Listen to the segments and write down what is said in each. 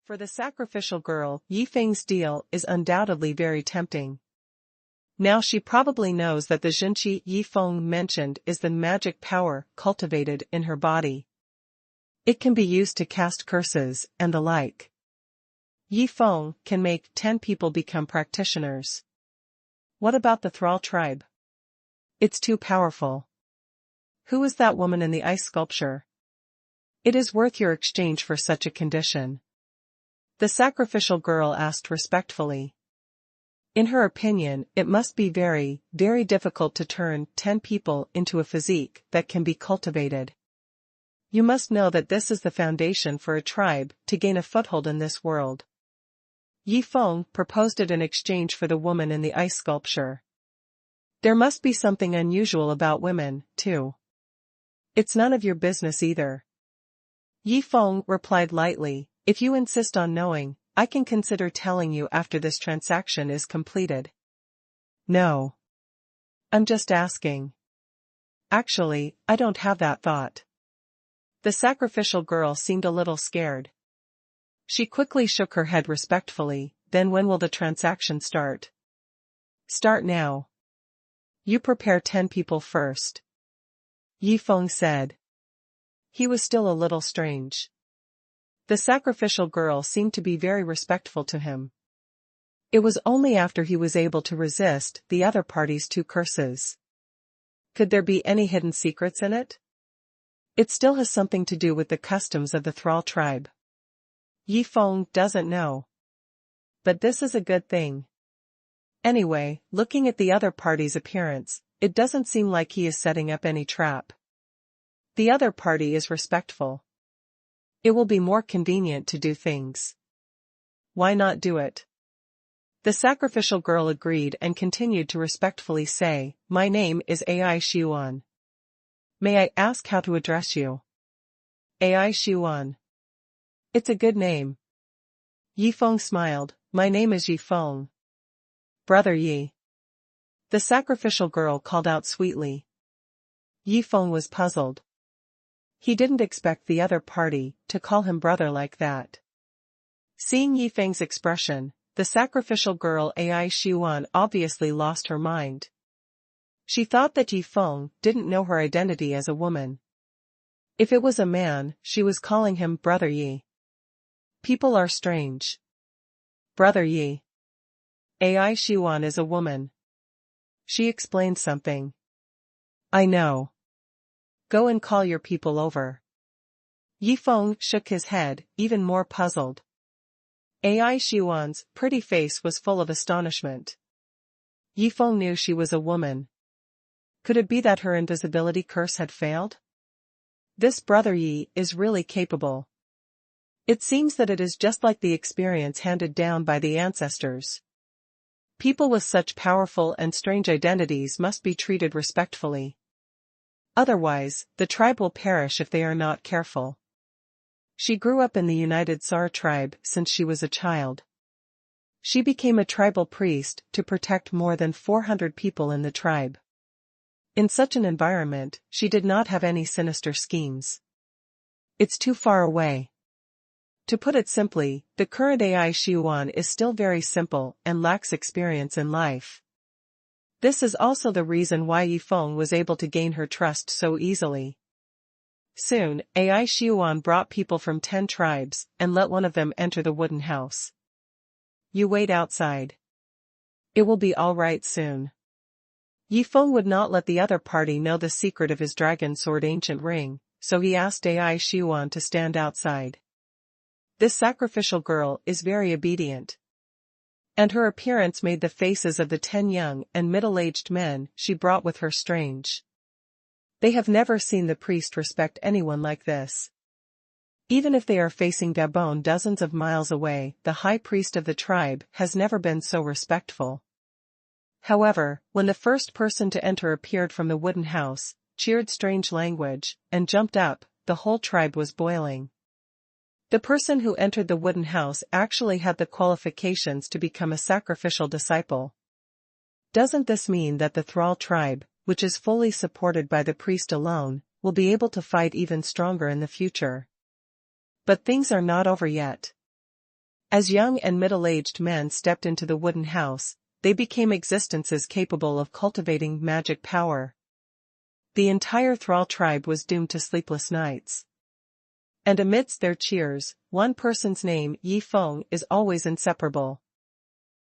For the sacrificial girl, Yifeng's deal is undoubtedly very tempting. Now she probably knows that the Zhenqi Yifeng mentioned is the magic power cultivated in her body. It can be used to cast curses and the like. Yifeng can make 10 people become practitioners. What about the thrall tribe? It's too powerful. Who is that woman in the ice sculpture? It is worth your exchange for such a condition. The sacrificial girl asked respectfully. In her opinion, it must be very, very difficult to turn 10 people into a physique that can be cultivated. You must know that this is the foundation for a tribe to gain a foothold in this world. Yifeng proposed it in exchange for the woman in the ice sculpture. There must be something unusual about women, too. It's none of your business either. Yifeng replied lightly, if you insist on knowing, I can consider telling you after this transaction is completed. No. I'm just asking. Actually, I don't have that thought. The sacrificial girl seemed a little scared. She quickly shook her head respectfully, then when will the transaction start? Start now. You prepare 10 people first. Yifeng said. He was still a little strange. The sacrificial girl seemed to be very respectful to him. It was only after he was able to resist the other party's 2 curses. Could there be any hidden secrets in it? It still has something to do with the customs of the thrall tribe. Yifeng doesn't know. But this is a good thing. Anyway, looking at the other party's appearance, it doesn't seem like he is setting up any trap. The other party is respectful. It will be more convenient to do things. Why not do it? The sacrificial girl agreed and continued to respectfully say, my name is Ai Xuan. May I ask how to address you? Ai Xuan. It's a good name. Yifeng smiled, my name is Yifeng. Brother Yi. The sacrificial girl called out sweetly. Yifeng was puzzled. He didn't expect the other party to call him brother like that. Seeing Yifeng's expression, the sacrificial girl Ai Xuan obviously lost her mind. She thought that Yifeng didn't know her identity as a woman. If it was a man, she was calling him Brother Yi. People are strange. Brother Yi. Ai Xuan is a woman. She explained something. I know. Go and call your people over. Yifeng shook his head, even more puzzled. Ai Xuan's pretty face was full of astonishment. Yifeng knew she was a woman. Could it be that her invisibility curse had failed? This Brother Yi is really capable. It seems that it is just like the experience handed down by the ancestors. People with such powerful and strange identities must be treated respectfully. Otherwise, the tribe will perish if they are not careful. She grew up in the United Tsar tribe since she was a child. She became a tribal priest to protect more than 400 people in the tribe. In such an environment, she did not have any sinister schemes. It's too far away. To put it simply, the current Ai Xuan is still very simple and lacks experience in life. This is also the reason why Yifeng was able to gain her trust so easily. Soon, Ai Xuan brought people from 10 tribes and let one of them enter the wooden house. You wait outside. It will be all right soon. Yifeng would not let the other party know the secret of his dragon sword ancient ring, so he asked Ai Xuan to stand outside. This sacrificial girl is very obedient. And her appearance made the faces of the 10 young and middle-aged men she brought with her strange. They have never seen the priest respect anyone like this. Even if they are facing Gabon dozens of miles away, the high priest of the tribe has never been so respectful. However, when the first person to enter appeared from the wooden house, cheered strange language, and jumped up, the whole tribe was boiling. The person who entered the wooden house actually had the qualifications to become a sacrificial disciple. Doesn't this mean that the thrall tribe, which is fully supported by the priest alone, will be able to fight even stronger in the future? But things are not over yet. As young and middle-aged men stepped into the wooden house, they became existences capable of cultivating magic power. The entire thrall tribe was doomed to sleepless nights. And amidst their cheers, one person's name, Yi Feng, is always inseparable.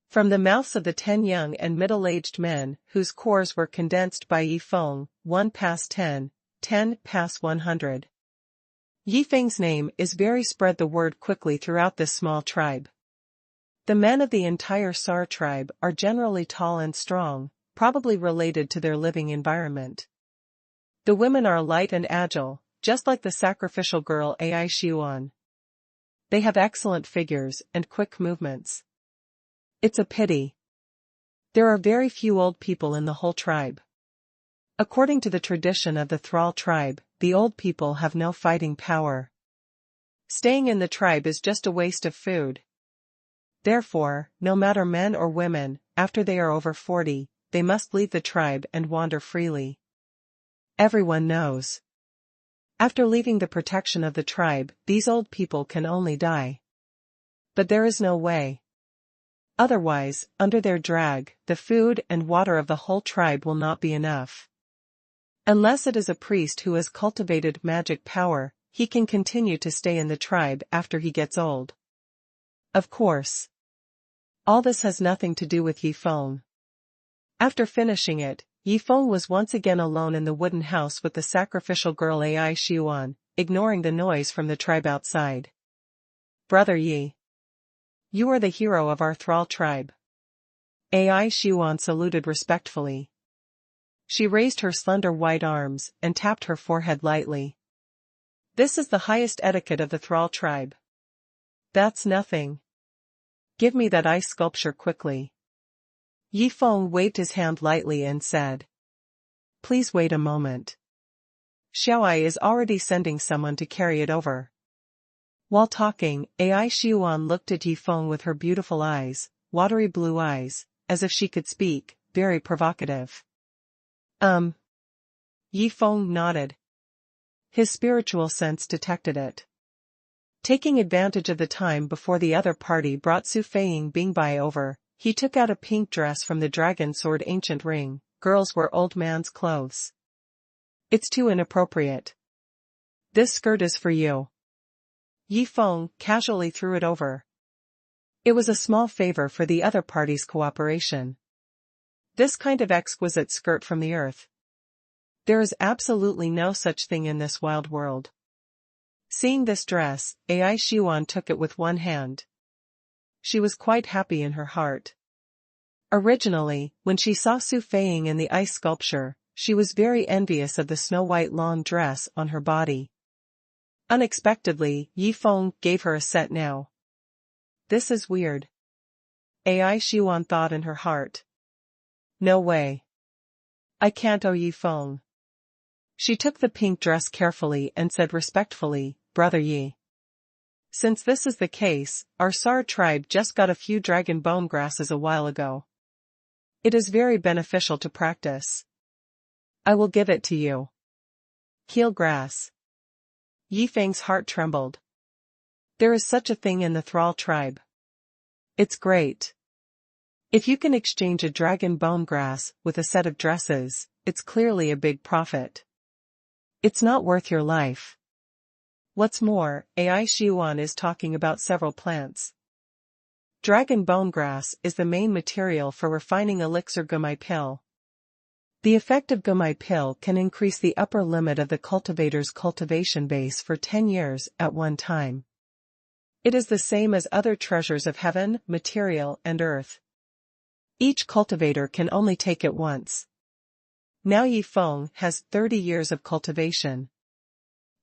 From the mouths of the 10 young and middle-aged men, whose cores were condensed by Yi Feng, 1 past 10, 10 past 100. Yi Feng's name is very spread the word quickly throughout this small tribe. The men of the entire Sar tribe are generally tall and strong, probably related to their living environment. The women are light and agile, just like the sacrificial girl Ai Xuanhuan. They have excellent figures and quick movements. It's a pity. There are very few old people in the whole tribe. According to the tradition of the thrall tribe, the old people have no fighting power. Staying in the tribe is just a waste of food. Therefore, no matter men or women, after they are over 40, they must leave the tribe and wander freely. Everyone knows. After leaving the protection of the tribe, these old people can only die. But there is no way. Otherwise, under their drag, the food and water of the whole tribe will not be enough. Unless it is a priest who has cultivated magic power, he can continue to stay in the tribe after he gets old. Of course. All this has nothing to do with Yi Feng. After finishing it, Yi Feng was once again alone in the wooden house with the sacrificial girl Ai Xuanhuan, ignoring the noise from the tribe outside. Brother Yi. You are the hero of our thrall tribe. Ai Xuanhuan saluted respectfully. She raised her slender white arms and tapped her forehead lightly. This is the highest etiquette of the thrall tribe. That's nothing. Give me that ice sculpture quickly. Yi Feng waved his hand lightly and said. Please wait a moment. Xiaoai is already sending someone to carry it over. While talking, Ai Xuanhuan looked at Yi Feng with her beautiful eyes, watery blue eyes, as if she could speak, very provocative. Yi Feng nodded. His spiritual sense detected it. Taking advantage of the time before the other party brought Su Feiying over, he took out a pink dress from the dragon sword ancient ring. Girls wear old man's clothes. It's too inappropriate. This skirt is for you. Yi Feng casually threw it over. It was a small favor for the other party's cooperation. This kind of exquisite skirt from the earth. There is absolutely no such thing in this wild world. Seeing this dress, Ai Xuanhuan took it with one hand. She was quite happy in her heart. Originally, when she saw Su Feiying in the ice sculpture, she was very envious of the snow-white long dress on her body. Unexpectedly, Yi Feng gave her a set now. This is weird. Ai Xuanhuan thought in her heart. No way. I can't owe Yi Feng. She took the pink dress carefully and said respectfully, Brother Yi. Since this is the case, our Sar tribe just got a few dragon bone grasses a while ago. It is very beneficial to practice. I will give it to you. Keel grass. Yi Feng's heart trembled. There is such a thing in the thrall tribe. It's great. If you can exchange a dragon bone grass with a set of dresses, it's clearly a big profit. It's not worth your life. What's more, Ai Xuanhuan is talking about several plants. Dragon bone grass is the main material for refining elixir gumai pill. The effect of gumai pill can increase the upper limit of the cultivator's cultivation base for 10 years at one time. It is the same as other treasures of heaven, material, and earth. Each cultivator can only take it once. Now Yi Feng has 30 years of cultivation.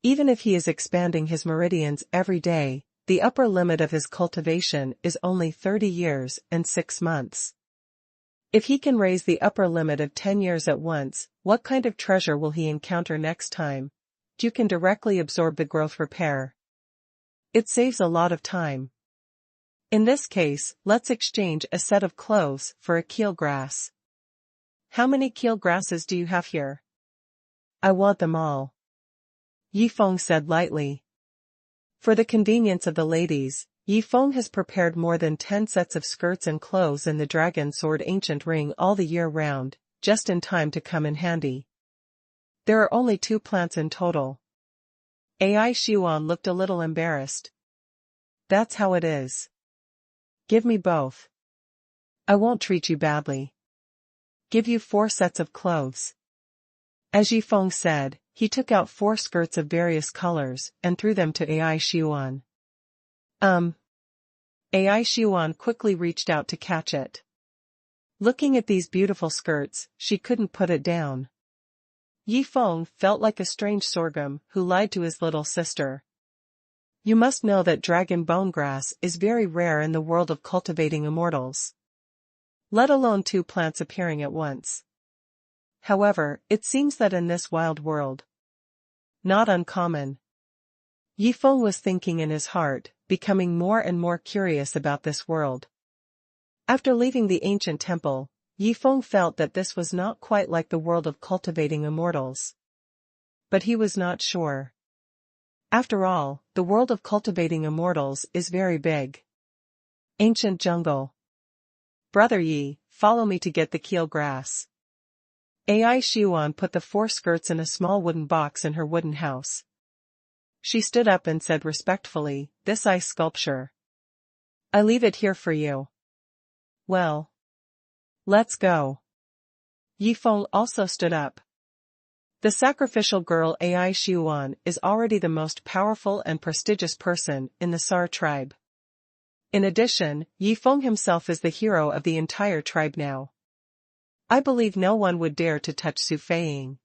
Even if he is expanding his meridians every day, the upper limit of his cultivation is only 30 years and 6 months. If he can raise the upper limit of 10 years at once, what kind of treasure will he encounter next time? You can directly absorb the growth repair. It saves a lot of time. In this case, let's exchange a set of clothes for a keel grass. How many keel grasses do you have here? I want them all. Yi Feng said lightly. For the convenience of the ladies, Yi Feng has prepared more than 10 sets of skirts and clothes in the Dragon Sword Ancient Ring all the year round, just in time to come in handy. There are only 2 plants in total. Ai Xuan looked a little embarrassed. That's how it is. Give me both. I won't treat you badly. Give you 4 sets of clothes. As Yi Feng said, he took out 4 skirts of various colors and threw them to Ai Xuan. Ai Xuan quickly reached out to catch it. Looking at these beautiful skirts, she couldn't put it down. Yi Feng felt like a strange sorghum who lied to his little sister. You must know that dragon bone grass is very rare in the world of cultivating immortals. Let alone 2 plants appearing at once. However, it seems that in this wild world, not uncommon. Yi Feng was thinking in his heart, becoming more and more curious about this world. After leaving the ancient temple, Yi Feng felt that this was not quite like the world of cultivating immortals. But he was not sure. After all, the world of cultivating immortals is very big. Ancient jungle. Brother Yi, follow me to get the keel grass. Ai Xuan put the 4 skirts in a small wooden box in her wooden house. She stood up and said respectfully, "This ice sculpture. I leave it here for you." Well. Let's go. Yi Feng also stood up. The sacrificial girl Ai Xuan is already the most powerful and prestigious person in the Sar tribe. In addition, Yi Feng himself is the hero of the entire tribe now. I believe no one would dare to touch Su Feiying.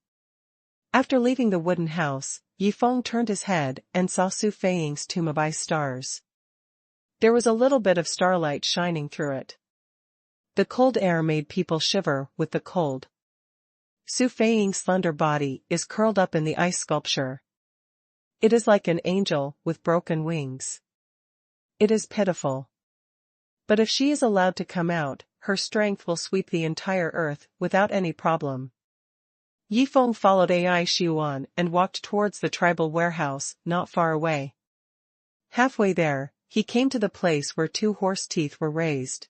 After leaving the wooden house, Yi Feng turned his head and saw Su Feiying's tomb of ice stars. There was a little bit of starlight shining through it. The cold air made people shiver with the cold. Su Feiying's slender body is curled up in the ice sculpture. It is like an angel with broken wings. It is pitiful. But if she is allowed to come out, her strength will sweep the entire earth without any problem. Yi Feng followed Ai Xuan and walked towards the tribal warehouse, not far away. Halfway there, he came to the place where 2 horse teeth were raised.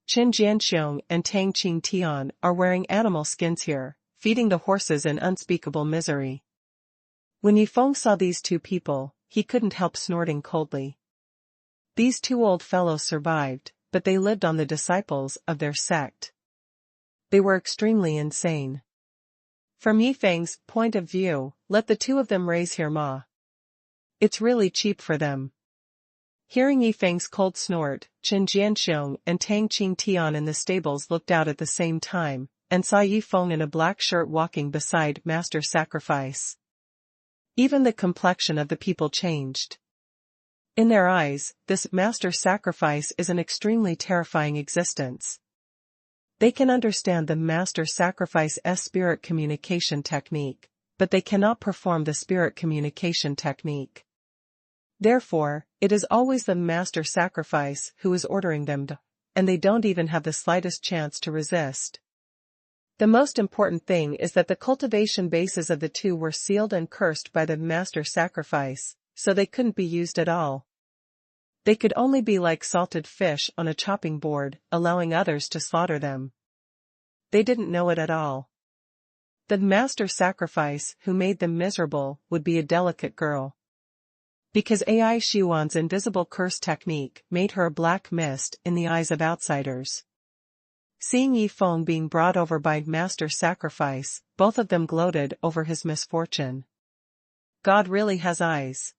Qin Jianxiong and Tang Qing Tian are wearing animal skins here, feeding the horses in unspeakable misery. When Yi Feng saw these 2 people, he couldn't help snorting coldly. These 2 old fellows survived, but they lived on the disciples of their sect. They were extremely insane. From Yi Feng's point of view, let the 2 of them raise here ma. It's really cheap for them. Hearing Yi Feng's cold snort, Qin Jianxiong and Tang Qing Tian in the stables looked out at the same time, and saw Yi Feng in a black shirt walking beside Master Sacrifice. Even the complexion of the people changed. In their eyes, this Master Sacrifice is an extremely terrifying existence. They can understand the Master Sacrifice's spirit communication technique, but they cannot perform the spirit communication technique. Therefore, it is always the Master Sacrifice who is ordering them to, and they don't even have the slightest chance to resist. The most important thing is that the cultivation bases of the 2 were sealed and cursed by the Master Sacrifice, so they couldn't be used at all. They could only be like salted fish on a chopping board, allowing others to slaughter them. They didn't know it at all. The Master Sacrifice who made them miserable would be a delicate girl. Because Ai Xuan's invisible curse technique made her a black mist in the eyes of outsiders. Seeing Yi Feng being brought over by Master Sacrifice, both of them gloated over his misfortune. God really has eyes.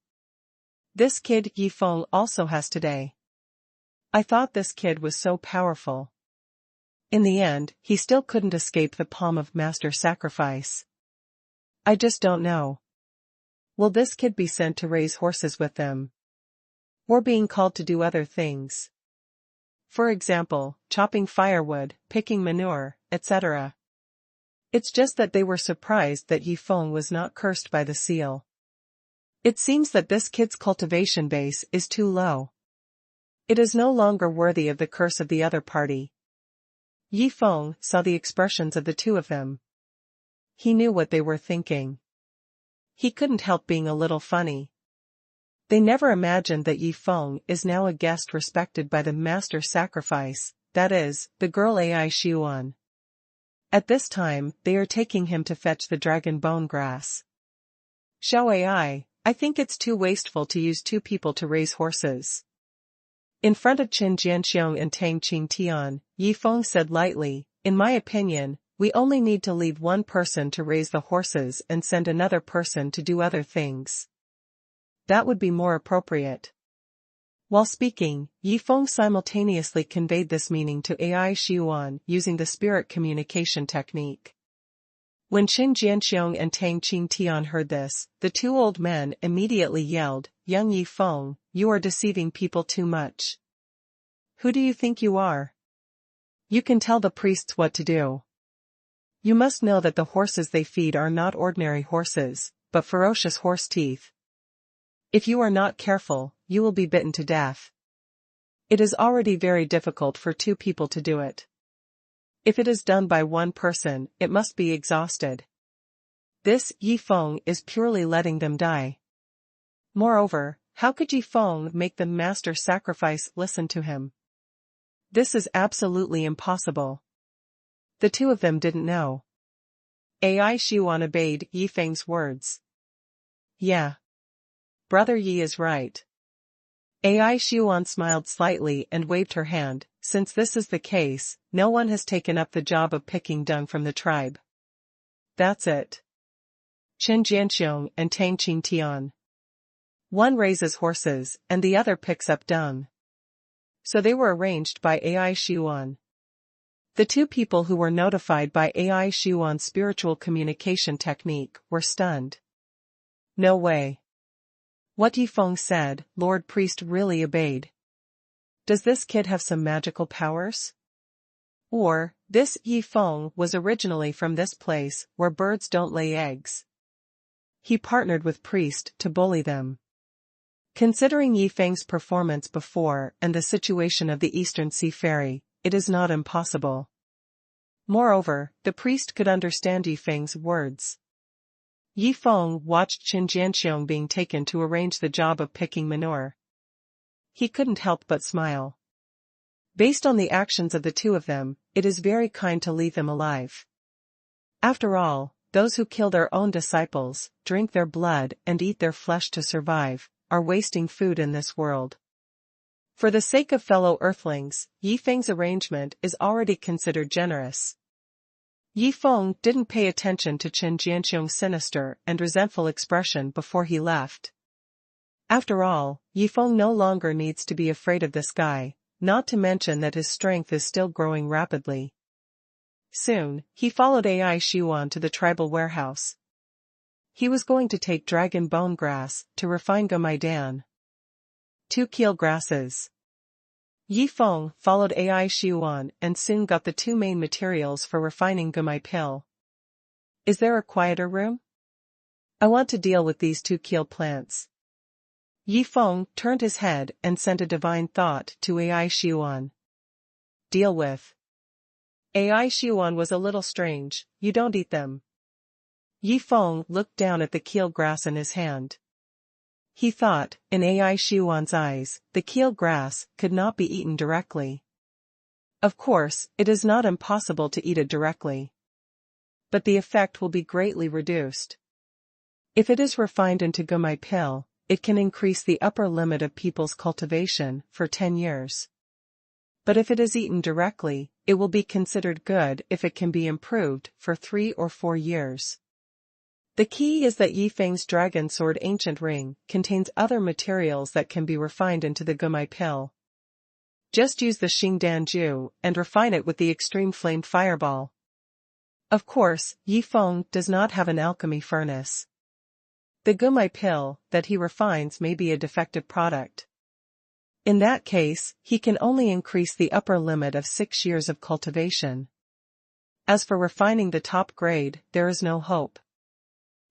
This kid Yi Feng also has today. I thought this kid was so powerful. In the end, he still couldn't escape the palm of Master Sacrifice. I just don't know. Will this kid be sent to raise horses with them? Or being called to do other things? For example, chopping firewood, picking manure, etc. It's just that they were surprised that Yi Feng was not cursed by the seal. It seems that this kid's cultivation base is too low. It is no longer worthy of the curse of the other party. Yi Feng saw the expressions of the 2 of them. He knew what they were thinking. He couldn't help being a little funny. They never imagined that Yi Feng is now a guest respected by the master sacrifice, that is, the girl AI Xuan. At this time, they are taking him to fetch the dragon bone grass. Xiao AI, I think it's too wasteful to use 2 people to raise horses. In front of Qin Jianxiong and Tang Qingtian, Yi Feng said lightly, in my opinion, we only need to leave 1 person to raise the horses and send another person to do other things. That would be more appropriate. While speaking, Yi Feng simultaneously conveyed this meaning to AI Xuan using the spirit communication technique. When Qin Jianxiong and Tang Qingtian heard this, the 2 old men immediately yelled, "Young Yi Feng, you are deceiving people too much. Who do you think you are? You can tell the priests what to do. You must know that the horses they feed are not ordinary horses, but ferocious horse teeth. If you are not careful, you will be bitten to death. It is already very difficult for 2 people to do it. If it is done by 1 person, it must be exhausted. This Yi Feng is purely letting them die. Moreover, how could Yi Feng make the master sacrifice listen to him? This is absolutely impossible. The 2 of them didn't know. AI Xuan obeyed Yi Feng's words. Yeah. Brother Yi is right. AI Xuan smiled slightly and waved her hand. Since this is the case, no one has taken up the job of picking dung from the tribe. That's it. Qin Jianxiong and Tang Qingtian. One raises horses, and the other picks up dung. So they were arranged by AI Xuan. The 2 people who were notified by AI Xuan's spiritual communication technique were stunned. No way. What Yi Feng said, Lord Priest really obeyed. Does this kid have some magical powers? Or, this Yi Feng was originally from this place where birds don't lay eggs. He partnered with Priest to bully them. Considering Yi Feng's performance before and the situation of the Eastern Sea Ferry, it is not impossible. Moreover, the priest could understand Yi Feng's words. Yi Feng watched Qin Jianxiong being taken to arrange the job of picking manure. He couldn't help but smile. Based on the actions of the 2 of them, it is very kind to leave them alive. After all, those who kill their own disciples, drink their blood and eat their flesh to survive, are wasting food in this world. For the sake of fellow earthlings, Yi Feng's arrangement is already considered generous. Yi Feng didn't pay attention to Qin Jianxiong's sinister and resentful expression before he left. After all, Yi Feng no longer needs to be afraid of this guy, not to mention that his strength is still growing rapidly. Soon, he followed AI Xuan to the tribal warehouse. He was going to take dragon bone grass to refine Gumaidan. 2 keel grasses. Yi Feng followed AI Xuan and soon got the 2 main materials for refining gumai pill. Is there a quieter room? I want to deal with these 2 keel plants. Yi Feng turned his head and sent a divine thought to AI Xuan. Deal with. AI Xuan was a little strange, you don't eat them. Yi Feng looked down at the keel grass in his hand. He thought, in AI Xuan's eyes, the keel grass could not be eaten directly. Of course, it is not impossible to eat it directly. But the effect will be greatly reduced. If it is refined into gumai pill, it can increase the upper limit of people's cultivation for 10 years. But if it is eaten directly, it will be considered good if it can be improved for 3 or 4 years. The key is that Yi Feng's dragon sword ancient ring contains other materials that can be refined into the gumai pill. Just use the Xingdan Ju and refine it with the extreme flamed fireball. Of course, Yi Feng does not have an alchemy furnace. The gumai pill that he refines may be a defective product. In that case, he can only increase the upper limit of 6 years of cultivation. As for refining the top grade, there is no hope.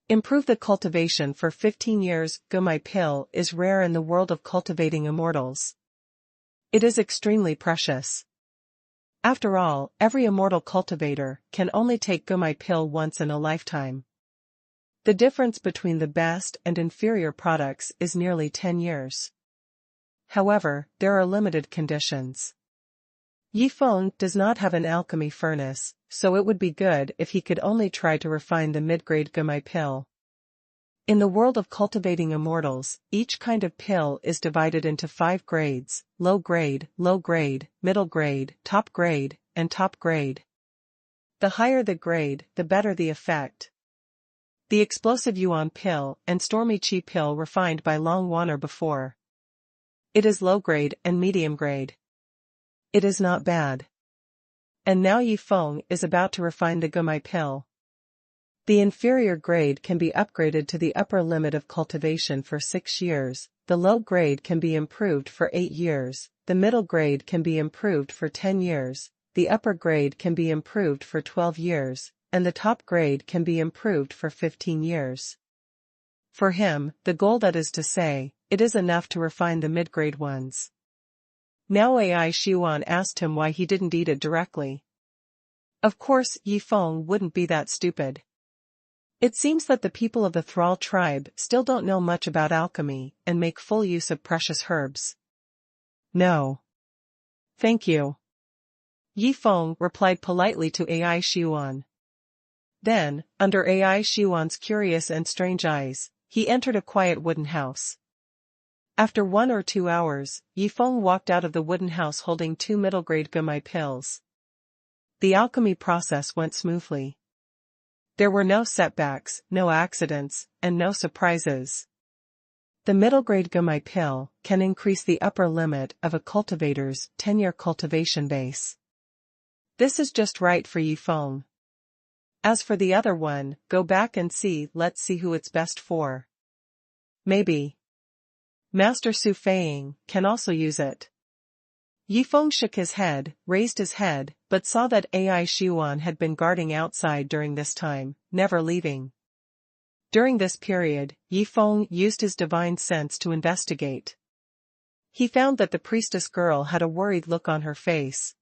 Improve the cultivation for 15 years. Gumai pill is rare in the world of cultivating immortals. It is extremely precious. After all, every immortal cultivator can only take gumai pill once in a lifetime. The difference between the best and inferior products is nearly 10 years. However, there are limited conditions. Yifeng does not have an alchemy furnace, so it would be good if he could only try to refine the mid-grade Gumai pill. In the world of cultivating immortals, each kind of pill is divided into 5 grades: low grade, middle grade, top grade, and top grade. The higher the grade, the better the effect. The explosive Yuan pill and Stormy Chi pill refined by Long Wan are before. It is low grade and medium grade. It is not bad. And now Yifeng is about to refine the Gumai pill. The inferior grade can be upgraded to the upper limit of cultivation for 6 years, the low grade can be improved for 8 years, the middle grade can be improved for 10 years, the upper grade can be improved for 12 years, and the top grade can be improved for 15 years. For him, the goal, that is to say, it is enough to refine the mid-grade ones. Now Ai Xuan asked him why he didn't eat it directly. Of course, Yifeng wouldn't be that stupid. It seems that the people of the Thrall tribe still don't know much about alchemy and make full use of precious herbs. No. Thank you. Yifeng replied politely to Ai Xuan. Then, under Ai Xuan's curious and strange eyes, he entered a quiet wooden house. After 1 or 2 hours, Yifeng walked out of the wooden house holding 2 middle-grade Gumai pills. The alchemy process went smoothly. There were no setbacks, no accidents, and no surprises. The middle-grade Gumai pill can increase the upper limit of a cultivator's 10-year cultivation base. This is just right for Yifeng. As for the other one, go back and see. Let's see who it's best for. Maybe Master Su Feiying can also use it. Yifeng shook his head, raised his head, but saw that Ai Xuan had been guarding outside during this time, never leaving. During this period, Yifeng used his divine sense to investigate. He found that the priestess girl had a worried look on her face.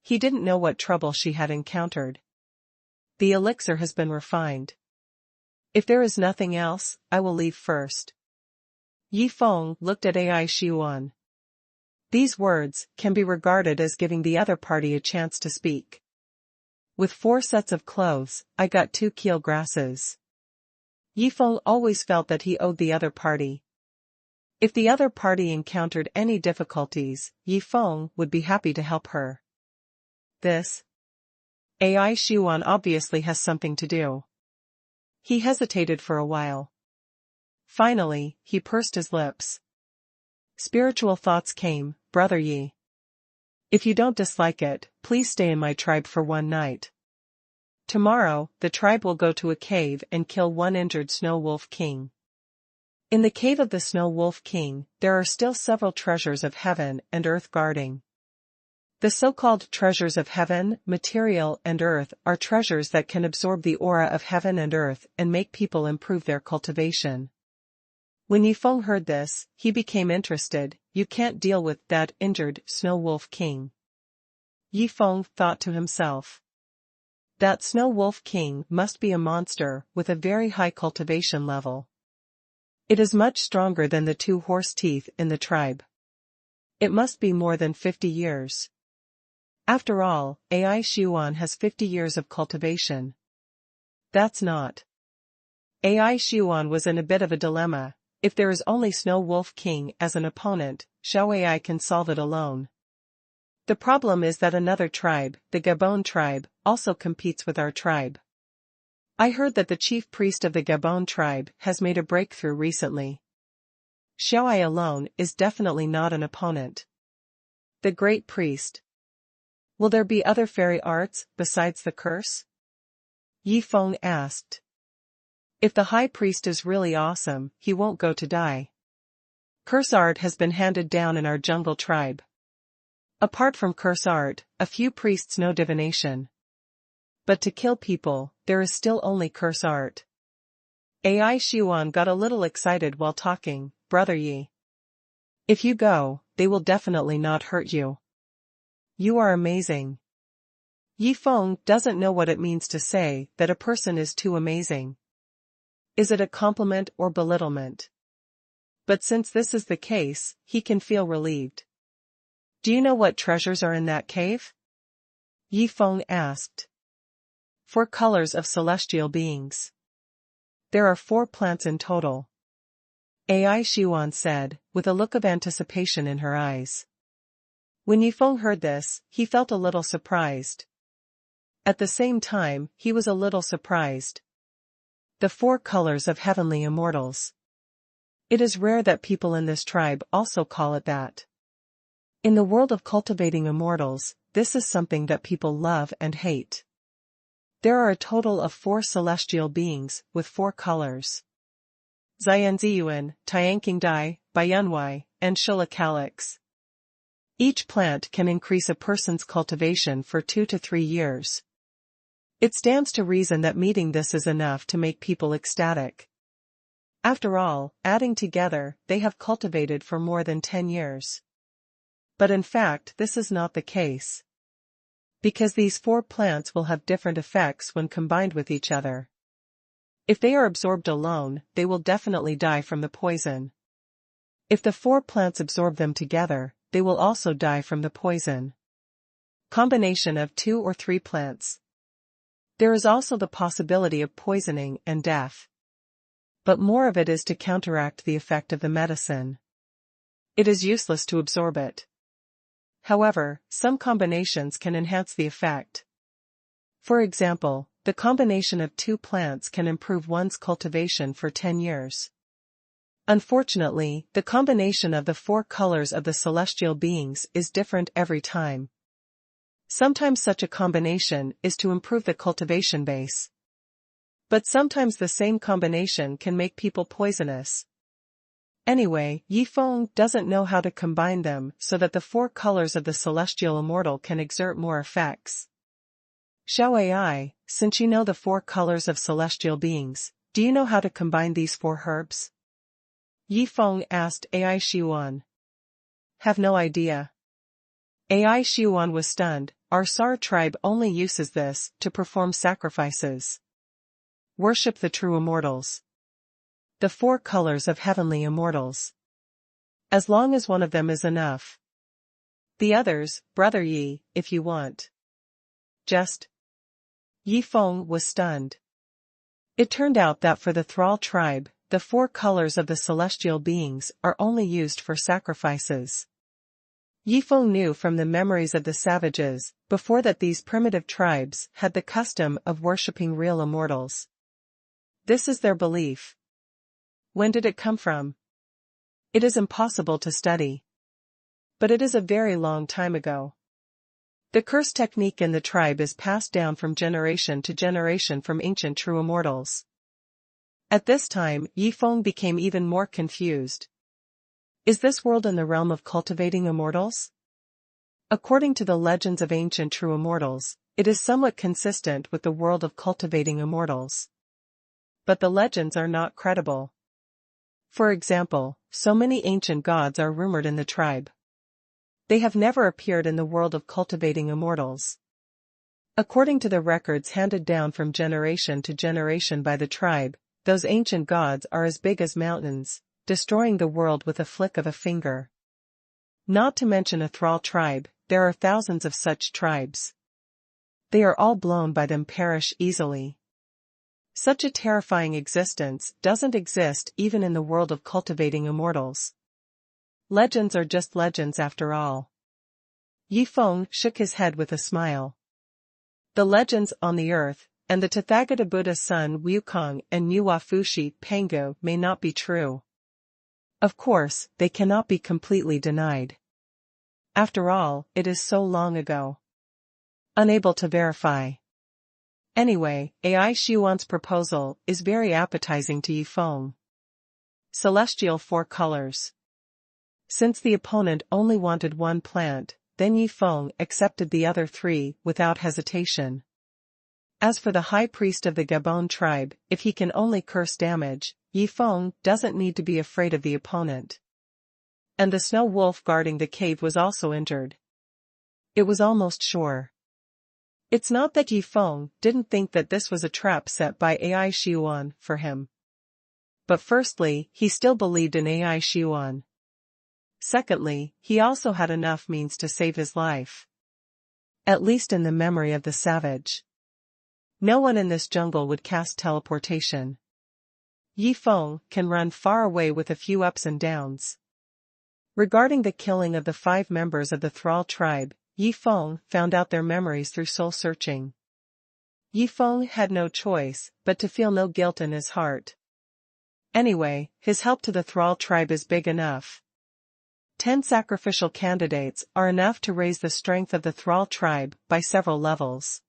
He didn't know what trouble she had encountered. The elixir has been refined. If there is nothing else, I will leave first. Yifeng looked at Ai Xuan. These words can be regarded as giving the other party a chance to speak. With 4 sets of clothes, I got 2 keel grasses. Yifeng always felt that he owed the other party. If the other party encountered any difficulties, Yifeng would be happy to help her. This Ai Xuan obviously has something to do. He hesitated for a while. Finally, he pursed his lips. Spiritual thoughts came, Brother Yi. If you don't dislike it, please stay in my tribe for 1 night. Tomorrow, the tribe will go to a cave and kill 1 injured Snow Wolf King. In the cave of the Snow Wolf King, there are still several treasures of heaven and earth guarding. The so-called treasures of heaven, material, and earth are treasures that can absorb the aura of heaven and earth and make people improve their cultivation. When Yifeng heard this, he became interested. You can't deal with that injured Snow Wolf King. Yifeng thought to himself. That Snow Wolf King must be a monster with a very high cultivation level. It is much stronger than the 2 horse teeth in the tribe. It must be more than 50 years. After all, Ai Xuan has 50 years of cultivation. That's not. Ai Xuan was in a bit of a dilemma. If there is only Snow Wolf King as an opponent, Xiao Ai can solve it alone. The problem is that another tribe, the Gabon tribe, also competes with our tribe. I heard that the chief priest of the Gabon tribe has made a breakthrough recently. Xiao Ai alone is definitely not an opponent. The great priest. Will there be other fairy arts besides the curse? Yifeng asked. If the high priest is really awesome, he won't go to die. Curse art has been handed down in our jungle tribe. Apart from curse art, a few priests know divination. But to kill people, there is still only curse art. Ai Xuan got a little excited while talking, Brother Yi. If you go, they will definitely not hurt you. You are amazing. Yifeng doesn't know what it means to say that a person is too amazing. Is it a compliment or belittlement? But since this is the case, he can feel relieved. Do you know what treasures are in that cave? Yi Feng asked. 4 colors of celestial beings. There are 4 plants in total. Ai Xuanhuan said, with a look of anticipation in her eyes. When Yi Feng heard this, he felt a little surprised. At the same time, he was a little surprised. The 4 colors of heavenly immortals. It is rare that people in this tribe also call it that. In the world of cultivating immortals, this is something that people love and hate. There are a total of 4 celestial beings, with 4 colors. Xianziyuan, Tianqingdai, Baiyunwai, and Shilacalix. Each plant can increase a person's cultivation for 2 to 3 years. It stands to reason that meeting this is enough to make people ecstatic. After all, adding together, they have cultivated for more than 10 years. But in fact, this is not the case. Because these 4 plants will have different effects when combined with each other. If they are absorbed alone, they will definitely die from the poison. If the 4 plants absorb them together, they will also die from the poison. Combination of 2 or 3 plants. There is also the possibility of poisoning and death. But more of it is to counteract the effect of the medicine. It is useless to absorb it. However, some combinations can enhance the effect. For example, the combination of 2 plants can improve one's cultivation for 10 years. Unfortunately, the combination of the 4 colors of the celestial beings is different every time. Sometimes such a combination is to improve the cultivation base. But sometimes the same combination can make people poisonous. Anyway, Yi Feng doesn't know how to combine them so that the 4 colors of the celestial immortal can exert more effects. Xiao Ai, since you know the 4 colors of celestial beings, do you know how to combine these 4 herbs? Yi Feng asked Ai Xuan. Have no idea. Ai Xuan was stunned. Our Sar tribe only uses this to perform sacrifices. Worship the true immortals. The 4 colors of heavenly immortals. As long as one of them is enough. The others, Brother Yi, if you want. Just. Yi Feng was stunned. It turned out that for the Thrall tribe, the 4 colors of the celestial beings are only used for sacrifices. Yi Feng knew from the memories of the savages, before that these primitive tribes had the custom of worshipping real immortals. This is their belief. When did it come from? It is impossible to study. But it is a very long time ago. The curse technique in the tribe is passed down from generation to generation from ancient true immortals. At this time, Yi Feng became even more confused. Is this world in the realm of cultivating immortals? According to the legends of ancient true immortals, it is somewhat consistent with the world of cultivating immortals. But the legends are not credible. For example, so many ancient gods are rumored in the tribe. They have never appeared in the world of cultivating immortals. According to the records handed down from generation to generation by the tribe, those ancient gods are as big as mountains, destroying the world with a flick of a finger. Not to mention a Thrall tribe, there are thousands of such tribes. They are all blown by them perish easily. Such a terrifying existence doesn't exist even in the world of cultivating immortals. Legends are just legends after all. Yi Feng shook his head with a smile. The legends on the earth, and the Tathagata Buddha's son Wukong and Nuwa Fushi Pangu may not be true. Of course, they cannot be completely denied. After all, it is so long ago. Unable to verify. Anyway, Ai Xuan's proposal is very appetizing to Yi Feng. Celestial 4 colors. Since the opponent only wanted 1 plant, then Yi Feng accepted the other 3 without hesitation. As for the high priest of the Gabon tribe, if he can only curse damage, Yi Feng doesn't need to be afraid of the opponent. And the snow wolf guarding the cave was also injured. It was almost sure. It's not that Yi Feng didn't think that this was a trap set by Ai Xuan for him. But firstly, he still believed in AI Xuan. Secondly, he also had enough means to save his life. At least in the memory of the savage. No one in this jungle would cast teleportation. Yi Feng can run far away with a few ups and downs. Regarding the killing of the 5 members of the Thrall tribe, Yi Feng found out their memories through soul searching. Yi Feng had no choice but to feel no guilt in his heart. Anyway, his help to the Thrall tribe is big enough. 10 sacrificial candidates are enough to raise the strength of the Thrall tribe by several levels.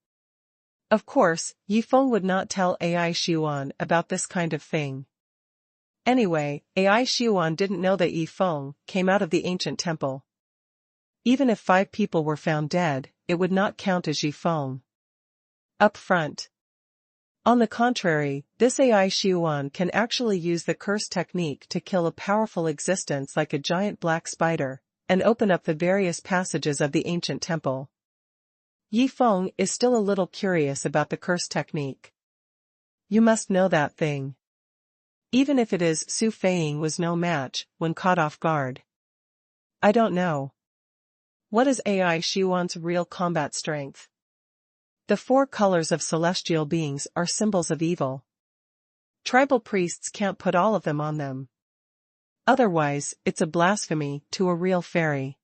Of course, Yi Feng would not tell AI Xuan about this kind of thing. Anyway, AI Xuan didn't know that Yi Feng came out of the ancient temple. Even if 5 people were found dead, it would not count as Yi Feng. Up front. On the contrary, this AI Xuan can actually use the curse technique to kill a powerful existence like a giant black spider, and open up the various passages of the ancient temple. Yi Feng is still a little curious about the curse technique. You must know that thing. Even if it is, Su Feiying was no match when caught off guard. I don't know. What is AI Xuan's real combat strength? The 4 colors of celestial beings are symbols of evil. Tribal priests can't put all of them on them. Otherwise, it's a blasphemy to a real fairy.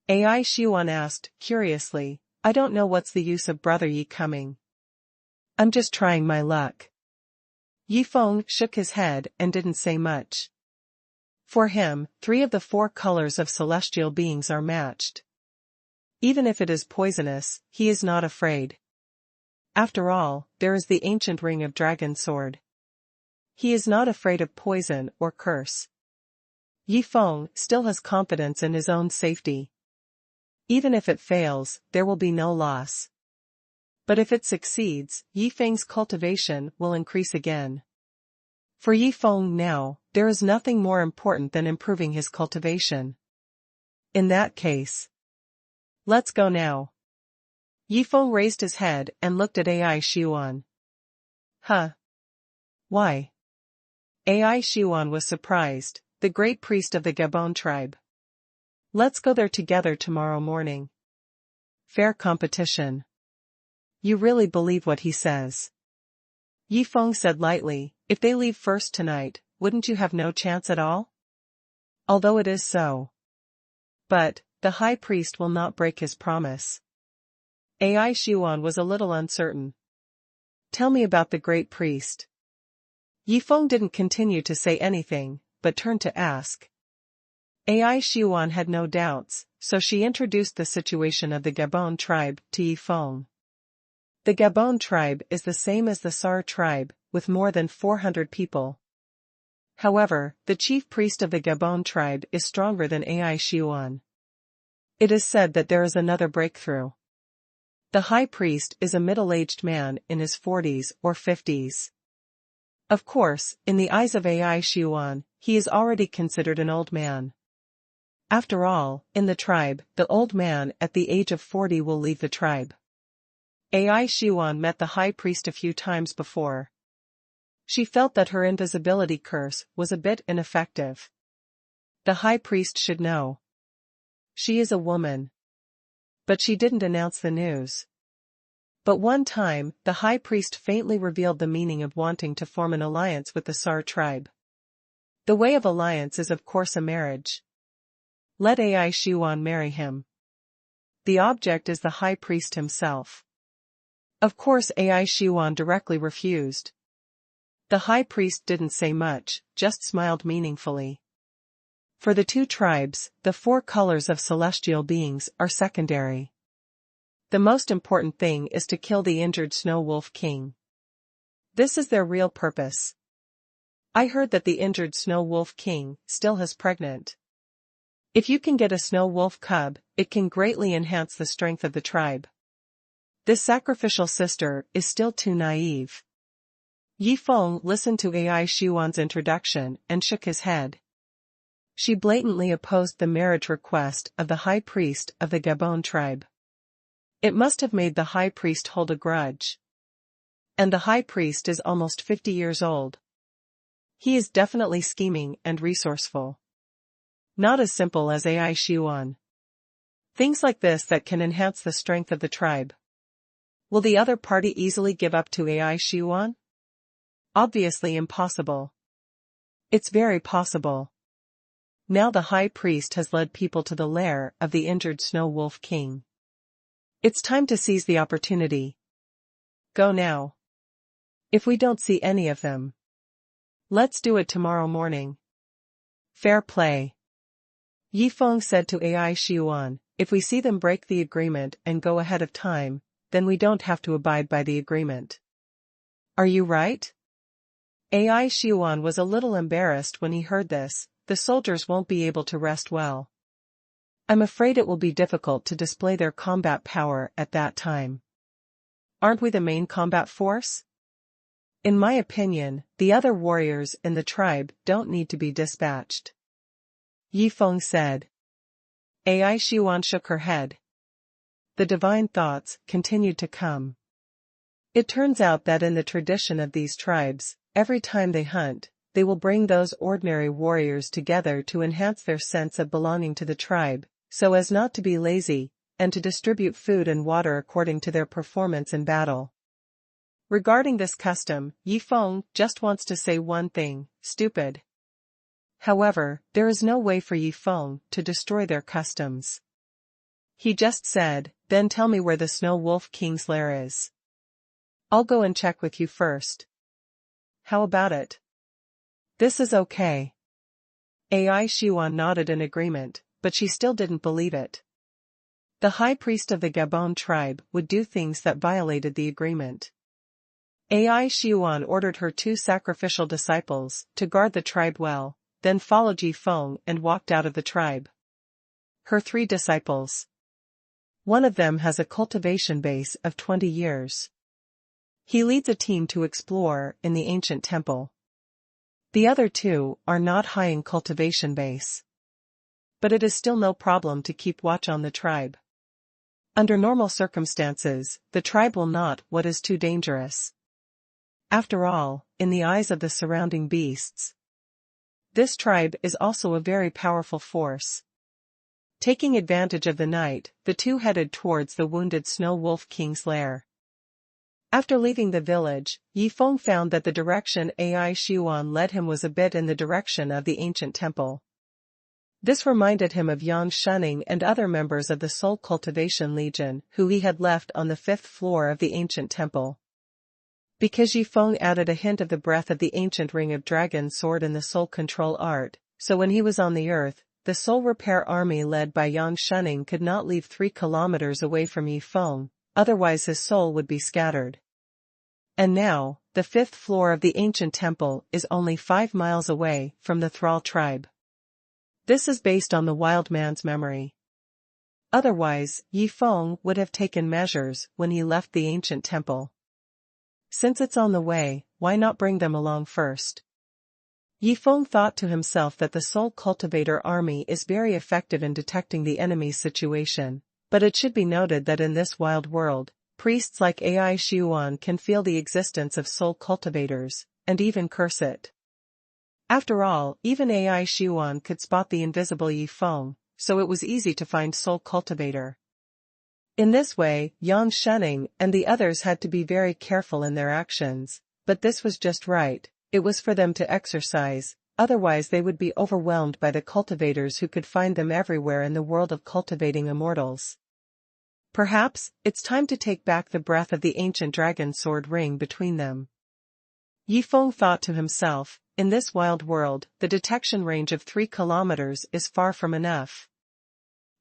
AI Xuan asked, curiously, I don't know what's the use of Brother Yi coming. I'm just trying my luck. Yi Feng shook his head and didn't say much. For him, 3 of the 4 colors of celestial beings are matched. Even if it is poisonous, he is not afraid. After all, there is the ancient ring of dragon sword. He is not afraid of poison or curse. Yi Feng still has confidence in his own safety. Even if it fails, there will be no loss. But if it succeeds, Yi Feng's cultivation will increase again. For Yi Feng now, there is nothing more important than improving his cultivation. In that case, let's go now. Yi Feng raised his head and looked at AI Xuan. Huh? Why? AI Xuan was surprised, the great priest of the Gabon tribe. Let's go there together tomorrow morning. Fair competition. You really believe what he says? Yi Feng said lightly, if they leave first tonight, wouldn't you have no chance at all? Although it is so. But, the high priest will not break his promise. AI Xuan was a little uncertain. Tell me about the great priest. Yi Feng didn't continue to say anything, but turned to ask. AI Xuan had no doubts, so she introduced the situation of the Gabon tribe to Yi Feng. The Gabon tribe is the same as the Sar tribe, with more than 400 people. However, the chief priest of the Gabon tribe is stronger than AI Xuan. It is said that there is another breakthrough. The high priest is a middle-aged man in his 40s or 50s. Of course, in the eyes of AI Xuan, he is already considered an old man. After all, in the tribe, the old man at the age of 40 will leave the tribe. AI Xuan met the high priest a few times before. She felt that her invisibility curse was a bit ineffective. The high priest should know. She is a woman. But she didn't announce the news. But one time, the high priest faintly revealed the meaning of wanting to form an alliance with the Sar tribe. The way of alliance is of course a marriage. Let AI Xuan marry him. The object is the high priest himself. Of course AI Xuan directly refused. The high priest didn't say much, just smiled meaningfully. For the 2 tribes, the 4 colors of celestial beings are secondary. The most important thing is to kill the injured Snow Wolf King. This is their real purpose. I heard that the injured Snow Wolf King still is pregnant. If you can get a Snow Wolf cub, it can greatly enhance the strength of the tribe. This sacrificial sister is still too naive. Yi Feng listened to AI Xuan's introduction and shook his head. She blatantly opposed the marriage request of the high priest of the Gabon tribe. It must have made the high priest hold a grudge. And the high priest is almost 50 years old. He is definitely scheming and resourceful. Not as simple as AI xuanhuan. Things like this that can enhance the strength of the tribe. Will the other party easily give up to AI xuanhuan? Obviously impossible. It's very possible. Now the high priest has led people to the lair of the injured snow wolf king. It's time to seize the opportunity. Go now. If we don't see any of them, let's do it tomorrow morning. Fair play. Yifeng said to AI xuanhuan, if we see them break the agreement and go ahead of time, then we don't have to abide by the agreement. Are you right? AI xuanhuan was a little embarrassed when he heard this. The soldiers won't be able to rest well. I'm afraid it will be difficult to display their combat power at that time. Aren't we the main combat force? In my opinion, the other warriors in the tribe don't need to be dispatched. Yifeng said. AI xuanhuan shook her head. The divine thoughts continued to come. It turns out that in the tradition of these tribes, every time they hunt, they will bring those ordinary warriors together to enhance their sense of belonging to the tribe, so as not to be lazy, and to distribute food and water according to their performance in battle. Regarding this custom, Yifeng just wants to say one thing: stupid. However, there is no way for Yifeng to destroy their customs. He just said, then tell me where the Snow Wolf King's lair is. I'll go and check with you first. How about it? This is okay. AI xuanhuan nodded in agreement, but she still didn't believe it. The high priest of the Gabon tribe would do things that violated the agreement. AI xuanhuan ordered her 2 sacrificial disciples to guard the tribe well, then followed Yifeng and walked out of the tribe. Her 3 disciples. One of them has a cultivation base of 20 years. He leads a team to explore in the ancient temple. The other 2 are not high in cultivation base. But it is still no problem to keep watch on the tribe. Under normal circumstances, the tribe will not what is too dangerous. After all, in the eyes of the surrounding beasts, this tribe is also a very powerful force. Taking advantage of the night, the 2 headed towards the wounded Snow Wolf King's lair. After leaving the village, Yifeng found that the direction AI xuanhuan led him was a bit in the direction of the ancient temple. This reminded him of Yang Shunning and other members of the Soul Cultivation Legion who he had left on the 5th floor of the ancient temple. Because Yifeng added a hint of the breath of the ancient ring of dragon sword in the soul control art, so when he was on the earth, the soul repair army led by Yang Shunning could not leave 3 kilometers away from Yifeng, otherwise his soul would be scattered. And now, the 5th floor of the ancient temple is only 5 miles away from the Thrall tribe. This is based on the wild man's memory. Otherwise, Yifeng would have taken measures when he left the ancient temple. Since it's on the way, why not bring them along first? Yifeng thought to himself that the Soul Cultivator army is very effective in detecting the enemy's situation, but it should be noted that in this wild world, priests like AI xuanhuan can feel the existence of soul cultivators, and even curse it. After all, even AI xuanhuan could spot the invisible Yifeng, so it was easy to find Soul Cultivator. In this way, Yang Shunning and the others had to be very careful in their actions, but this was just right. It was for them to exercise, otherwise they would be overwhelmed by the cultivators who could find them everywhere in the world of cultivating immortals. Perhaps, it's time to take back the breath of the ancient dragon sword ring between them. Yifeng thought to himself, in this wild world, the detection range of 3 kilometers is far from enough.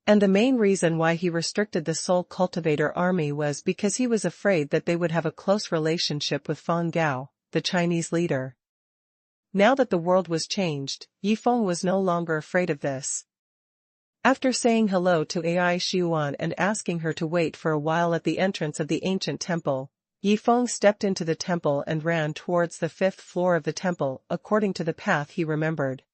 And the main reason why he restricted the Soul Cultivator army was because he was afraid that they would have a close relationship with Feng Gao, the Chinese leader. Now that the world was changed, Yifeng was no longer afraid of this. After saying hello to AI xuanhuan and asking her to wait for a while at the entrance of the ancient temple, Yifeng stepped into the temple and ran towards the 5th floor of the temple according to the path he remembered.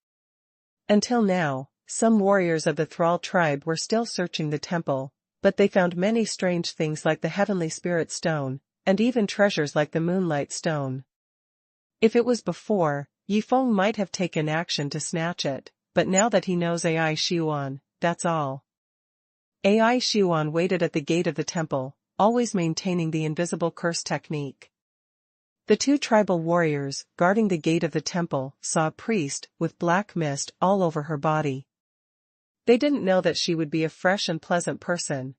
Until now, some warriors of the Thrall tribe were still searching the temple, but they found many strange things like the Heavenly Spirit Stone, and even treasures like the Moonlight Stone. If it was before, Yifeng might have taken action to snatch it, but now that he knows AI Xuan, that's all. AI Xuan waited at the gate of the temple, always maintaining the invisible curse technique. The two tribal warriors, guarding the gate of the temple, saw a priest, with black mist all over her body. They didn't know that she would be a fresh and pleasant person.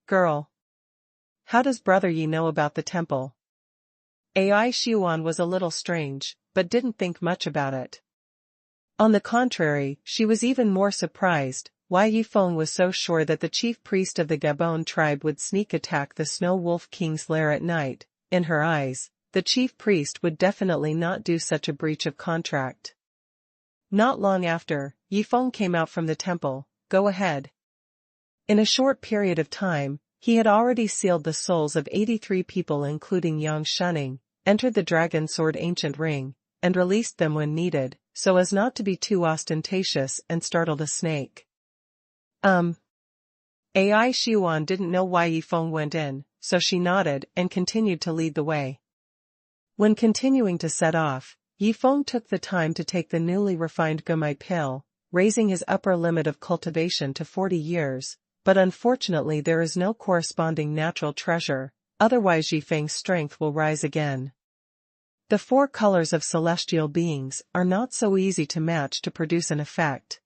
Girl. How does Brother Yi know about the temple? AI Xuan was a little strange, but didn't think much about it. On the contrary, she was even more surprised, why Yifeng was so sure that the chief priest of the Gabon tribe would sneak attack the Snow Wolf King's lair at night. In her eyes, the chief priest would definitely not do such a breach of contract. Not long after, Yifeng came out from the temple. Go ahead. In a short period of time, he had already sealed the souls of 83 people including Yang Shunning, entered the Dragon Sword Ancient Ring, and released them when needed, so as not to be too ostentatious and startled a snake. AI Xuan didn't know why Yifeng went in, so she nodded and continued to lead the way. When continuing to set off, Yifeng took the time to take the newly refined Gumai pill, raising his upper limit of cultivation to 40 years, but unfortunately there is no corresponding natural treasure, otherwise Yifeng's strength will rise again. The 4 colors of celestial beings are not so easy to match to produce an effect.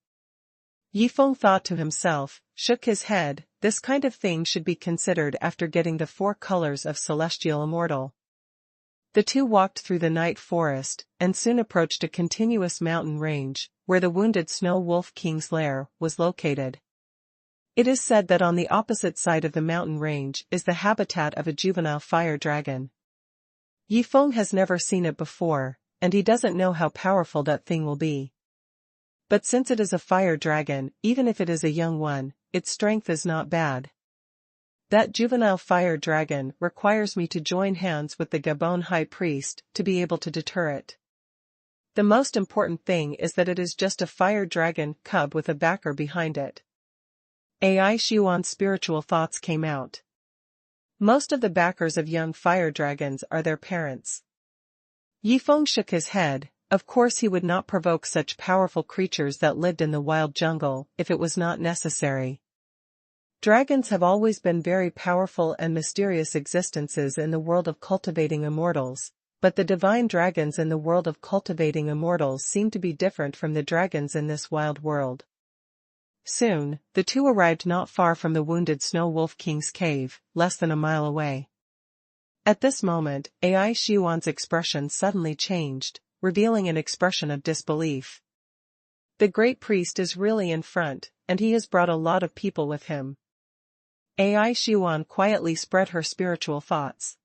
Yifeng thought to himself, shook his head, this kind of thing should be considered after getting the 4 colors of celestial immortal. The two walked through the night forest, and soon approached a continuous mountain range, where the wounded Snow Wolf King's lair was located. It is said that on the opposite side of the mountain range is the habitat of a juvenile fire dragon. Yifeng has never seen it before, and he doesn't know how powerful that thing will be. But since it is a fire dragon, even if it is a young one, its strength is not bad. That juvenile fire dragon requires me to join hands with the Gabon High Priest to be able to deter it. The most important thing is that it is just a fire dragon cub with a backer behind it. AI Xuan's spiritual thoughts came out. Most of the backers of young fire dragons are their parents. Yifeng shook his head. Of course he would not provoke such powerful creatures that lived in the wild jungle if it was not necessary. Dragons have always been very powerful and mysterious existences in the world of cultivating immortals, but the divine dragons in the world of cultivating immortals seem to be different from the dragons in this wild world. Soon, the two arrived not far from the wounded Snow Wolf King's cave, less than a mile away. At this moment, AI Xuan's expression suddenly changed, revealing an expression of disbelief. The great priest is really in front, and he has brought a lot of people with him. AI Xuan quietly spread her spiritual thoughts.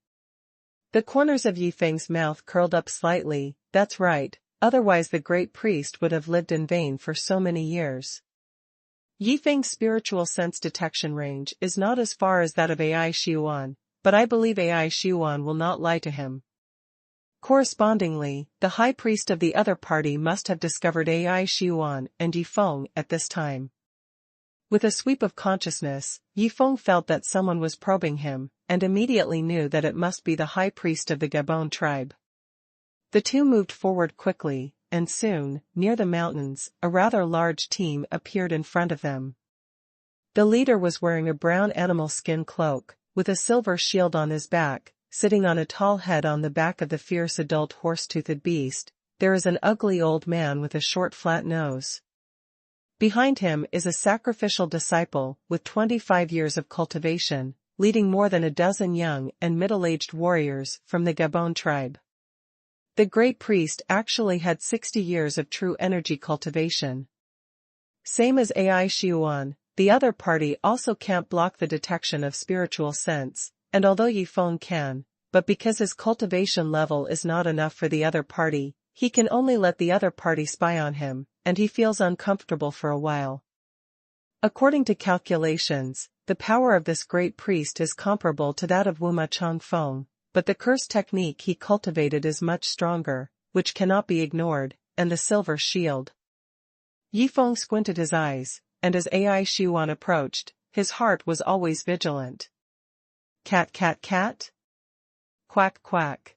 The corners of Yifeng's mouth curled up slightly. That's right, otherwise the great priest would have lived in vain for so many years. Yifeng's spiritual sense detection range is not as far as that of AI Xuan, but I believe AI Xuan will not lie to him. Correspondingly, the high priest of the other party must have discovered AI Xuan and Yifeng at this time. With a sweep of consciousness, Yifeng felt that someone was probing him, and immediately knew that it must be the high priest of the Gabon tribe. The two moved forward quickly, and soon, near the mountains, a rather large team appeared in front of them. The leader was wearing a brown animal skin cloak, with a silver shield on his back, sitting on a tall head on the back of the fierce adult horse-toothed beast. There is an ugly old man with a short flat nose. Behind him is a sacrificial disciple with 25 years of cultivation, leading more than a dozen young and middle-aged warriors from the Gabon tribe. The great priest actually had 60 years of true energy cultivation. Same as AI Xuan, the other party also can't block the detection of spiritual sense, and although Yifeng can, but because his cultivation level is not enough for the other party, he can only let the other party spy on him, and he feels uncomfortable for a while. According to calculations, the power of this great priest is comparable to that of Wuma Changfeng, but the curse technique he cultivated is much stronger, which cannot be ignored, and the silver shield. Yifeng squinted his eyes, and as AI Xuan approached, his heart was always vigilant. Cat cat cat? Quack quack.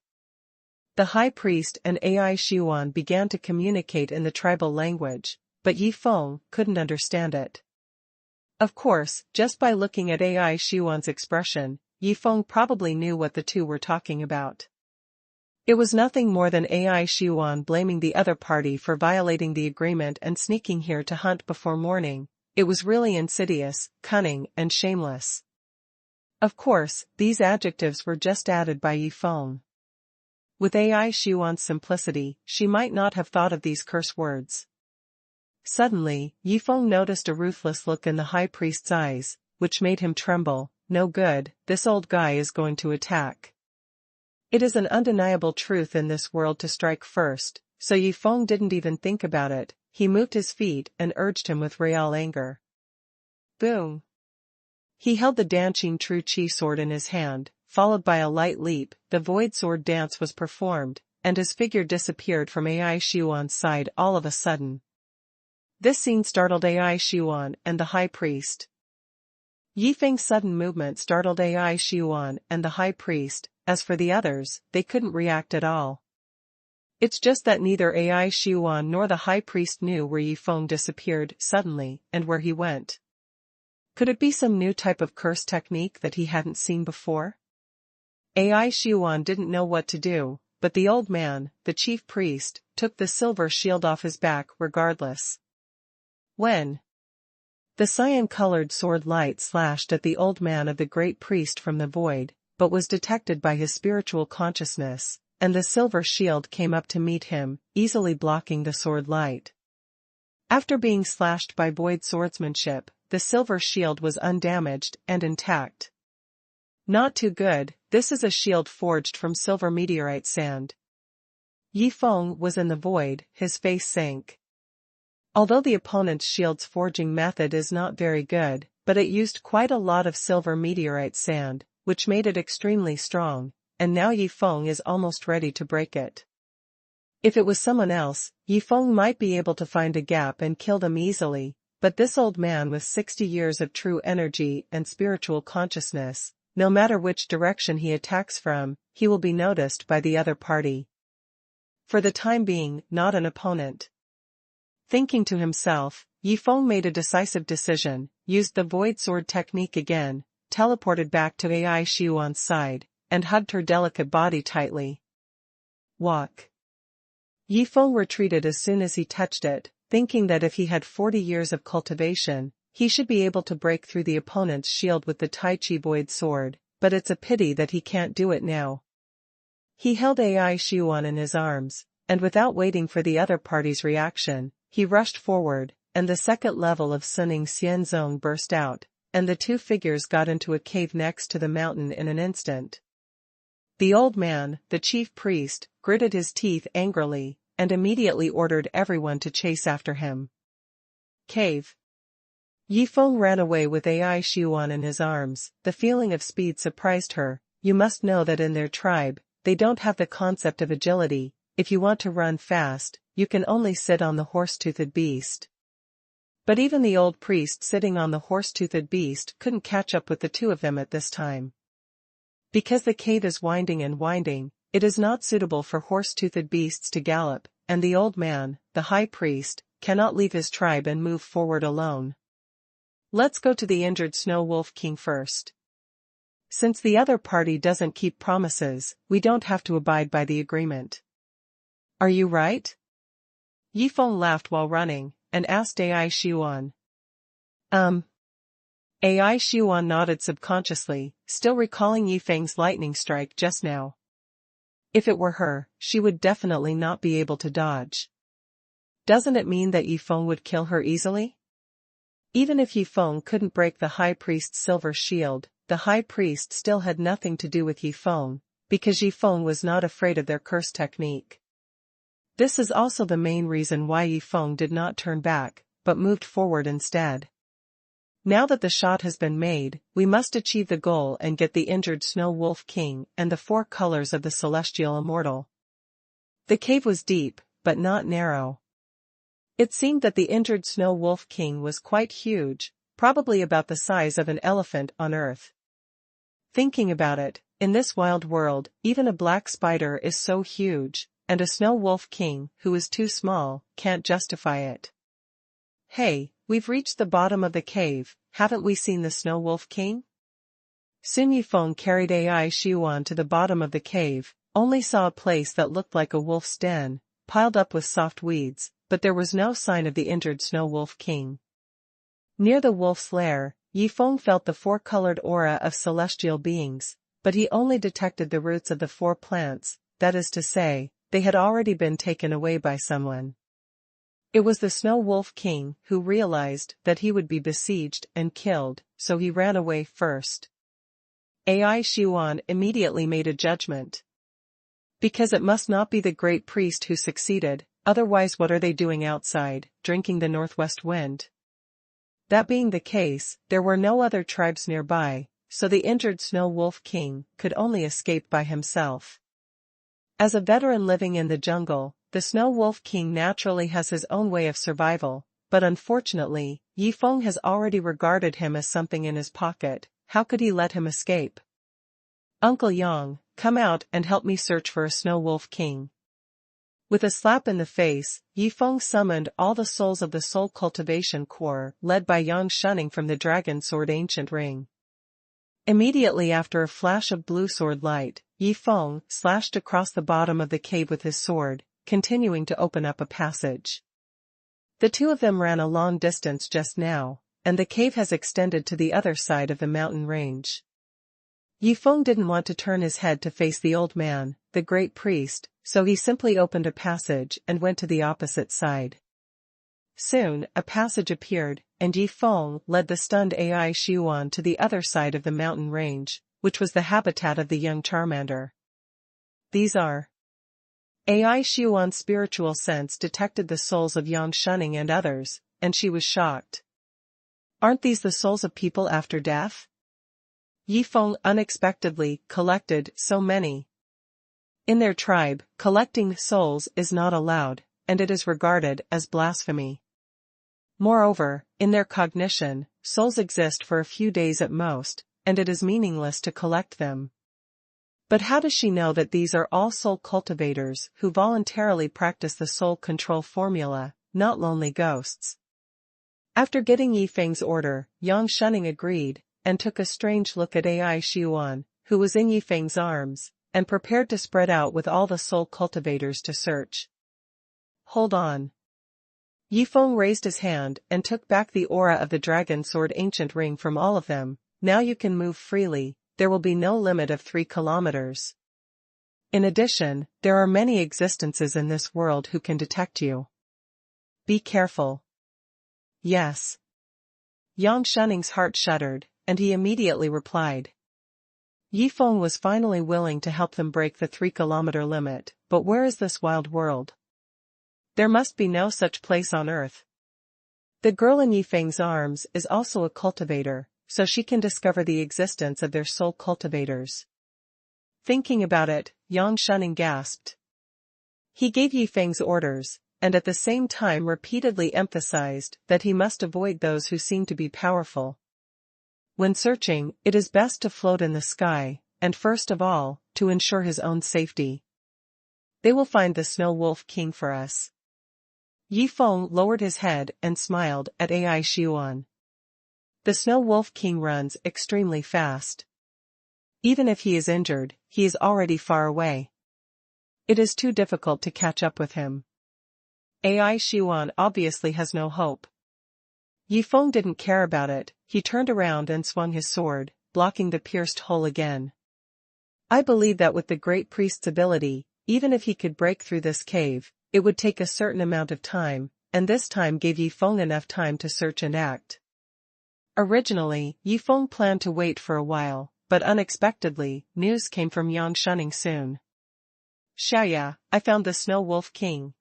The high priest and Ai Xuan began to communicate in the tribal language, but Yi Feng couldn't understand it. Of course, just by looking at Ai Xuan's expression, Yi Feng probably knew what the two were talking about. It was nothing more than Ai Xuan blaming the other party for violating the agreement and sneaking here to hunt before morning. It was really insidious, cunning, and shameless. Of course, these adjectives were just added by Yi Feng. With Ai Xuan's simplicity, she might not have thought of these curse words. Suddenly, Yi Feng noticed a ruthless look in the high priest's eyes, which made him tremble. No good, this old guy is going to attack. It is an undeniable truth in this world to strike first, so Yi Feng didn't even think about it. He moved his feet and urged him with real anger. Boom! He held the Danqing True Qi sword in his hand, followed by a light leap. The void sword dance was performed, and his figure disappeared from Ai Xuan's side all of a sudden. This scene startled Ai Xuan and the high priest. Yi Feng's sudden movement startled Ai Xuan and the high priest. As for the others, they couldn't react at all. It's just that neither Ai Xuan nor the high priest knew where Yi Feng disappeared suddenly and where he went. Could it be some new type of curse technique that he hadn't seen before? Ai Xuan didn't know what to do, but the old man, the chief priest, took the silver shield off his back regardless. When the cyan-colored sword light slashed at the old man of the great priest from the void, but was detected by his spiritual consciousness, and the silver shield came up to meet him, easily blocking the sword light. After being slashed by void swordsmanship, the silver shield was undamaged and intact. Not too good, this is a shield forged from silver meteorite sand. Yi Feng was in the void, his face sank. Although the opponent's shield's forging method is not very good, but it used quite a lot of silver meteorite sand, which made it extremely strong, and now Yi Feng is almost ready to break it. If it was someone else, Yi Feng might be able to find a gap and kill them easily, but this old man with 60 years of true energy and spiritual consciousness, no matter which direction he attacks from, he will be noticed by the other party. For the time being, not an opponent. Thinking to himself, Yi Feng made a decisive decision, used the void sword technique again, teleported back to Ai Xuan's side, and hugged her delicate body tightly. Walk. Yi Feng retreated as soon as he touched it, thinking that if he had 40 years of cultivation, he should be able to break through the opponent's shield with the Tai Chi void sword, but it's a pity that he can't do it now. He held Ai Xuan in his arms, and without waiting for the other party's reaction, he rushed forward, and the second level of Suning Xian Zone burst out, and the two figures got into a cave next to the mountain in an instant. The old man, the chief priest, gritted his teeth angrily, and immediately ordered everyone to chase after him. Cave. Yi Feng ran away with Ai Xuan in his arms. The feeling of speed surprised her. You must know that in their tribe, they don't have the concept of agility. If you want to run fast, you can only sit on the horse-toothed beast. But even the old priest sitting on the horse-toothed beast couldn't catch up with the two of them at this time. Because the cave is winding and winding, it is not suitable for horse-toothed beasts to gallop, and the old man, the high priest, cannot leave his tribe and move forward alone. Let's go to the injured Snow Wolf King first. Since the other party doesn't keep promises, we don't have to abide by the agreement. Are you right? Yi Feng laughed while running, and asked Ai Xuan. Ai Xuan nodded subconsciously, still recalling Yi Feng's lightning strike just now. If it were her, she would definitely not be able to dodge. Doesn't it mean that Yi Feng would kill her easily? Even if Yi Feng couldn't break the high priest's silver shield, the high priest still had nothing to do with Yi Feng, because Yi Feng was not afraid of their curse technique. This is also the main reason why Yi Feng did not turn back, but moved forward instead. Now that the shot has been made, we must achieve the goal and get the injured Snow Wolf King and the 4 colors of the celestial immortal. The cave was deep, but not narrow. It seemed that the injured Snow Wolf King was quite huge, probably about the size of an elephant on Earth. Thinking about it, in this wild world, even a black spider is so huge, and a snow wolf king, who is too small, can't justify it. Hey, we've reached the bottom of the cave, haven't we seen the snow wolf king? Soon Yifeng carried Ai Xuan to the bottom of the cave, only saw a place that looked like a wolf's den, piled up with soft weeds, but there was no sign of the injured snow wolf king. Near the wolf's lair, Yifeng felt the four-colored aura of celestial beings, but he only detected the roots of the four plants, that is to say, they had already been taken away by someone. It was the Snow Wolf King who realized that he would be besieged and killed, so he ran away first. Ai Xuan immediately made a judgment. Because it must not be the great priest who succeeded, otherwise what are they doing outside, drinking the northwest wind? That being the case, there were no other tribes nearby, so the injured Snow Wolf King could only escape by himself. As a veteran living in the jungle, the Snow Wolf King naturally has his own way of survival, but unfortunately, Yifeng has already regarded him as something in his pocket. How could he let him escape? Uncle Yang, come out and help me search for a Snow Wolf King. With a slap in the face, Yifeng summoned all the souls of the Soul Cultivation Corps, led by Yang Shunning from the Dragon Sword Ancient Ring. Immediately after a flash of blue sword light, Yifeng slashed across the bottom of the cave with his sword, continuing to open up a passage. The two of them ran a long distance just now, and the cave has extended to the other side of the mountain range. Yifeng didn't want to turn his head to face the old man, the great priest, so he simply opened a passage and went to the opposite side. Soon, a passage appeared, and Yifeng led the stunned Ai Xuan to the other side of the mountain range, which was the habitat of the young Charmander. These are. Ai Xuan's spiritual sense detected the souls of Yang Shunning and others, and she was shocked. Aren't these the souls of people after death? Yifeng unexpectedly collected so many. In their tribe, collecting souls is not allowed, and it is regarded as blasphemy. Moreover, in their cognition, souls exist for a few days at most, and it is meaningless to collect them. But how does she know that these are all soul cultivators who voluntarily practice the soul control formula, not lonely ghosts? After getting Yifeng's order, Yang Shunning agreed, and took a strange look at Ai Xuan, who was in Yifeng's arms, and prepared to spread out with all the soul cultivators to search. Hold on. Yifeng raised his hand and took back the aura of the Dragon Sword Ancient Ring from all of them. Now you can move freely, there will be no limit of 3 kilometers. In addition, there are many existences in this world who can detect you. Be careful. Yes. Yang Shunning's heart shuddered, and he immediately replied. Yifeng was finally willing to help them break the 3-kilometer limit, but where is this wild world? There must be no such place on Earth. The girl in Yifeng's arms is also a cultivator, so she can discover the existence of their soul cultivators. Thinking about it, Yang Shunning gasped. He gave Yifeng's orders, and at the same time repeatedly emphasized that he must avoid those who seem to be powerful. When searching, it is best to float in the sky, and first of all, to ensure his own safety. They will find the Snow Wolf King for us. Yifeng lowered his head and smiled at Ai Xuan. The Snow Wolf King runs extremely fast. Even if he is injured, he is already far away. It is too difficult to catch up with him. Ai Xuan obviously has no hope. Yifeng didn't care about it, he turned around and swung his sword, blocking the pierced hole again. I believe that with the great priest's ability, even if he could break through this cave, it would take a certain amount of time, and this time gave Yifeng enough time to search and act. Originally, Yifeng planned to wait for a while, but unexpectedly, news came from Yang Shunning soon. Xiaoya, I found the Snow Wolf King.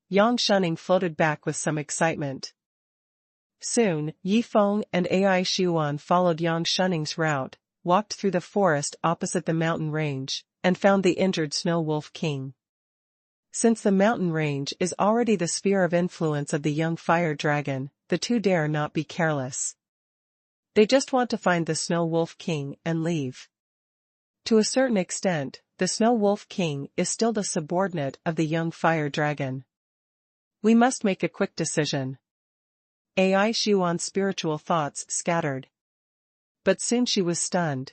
Yang Shunning floated back with some excitement. Soon, Yifeng and Ai Xuan followed Yang Shunning's route, walked through the forest opposite the mountain range, and found the injured Snow Wolf King. Since the mountain range is already the sphere of influence of the young fire dragon, the two dare not be careless. They just want to find the Snow Wolf King and leave. To a certain extent, the Snow Wolf King is still the subordinate of the young fire dragon. We must make a quick decision. AI Xuan's spiritual thoughts scattered. But soon she was stunned.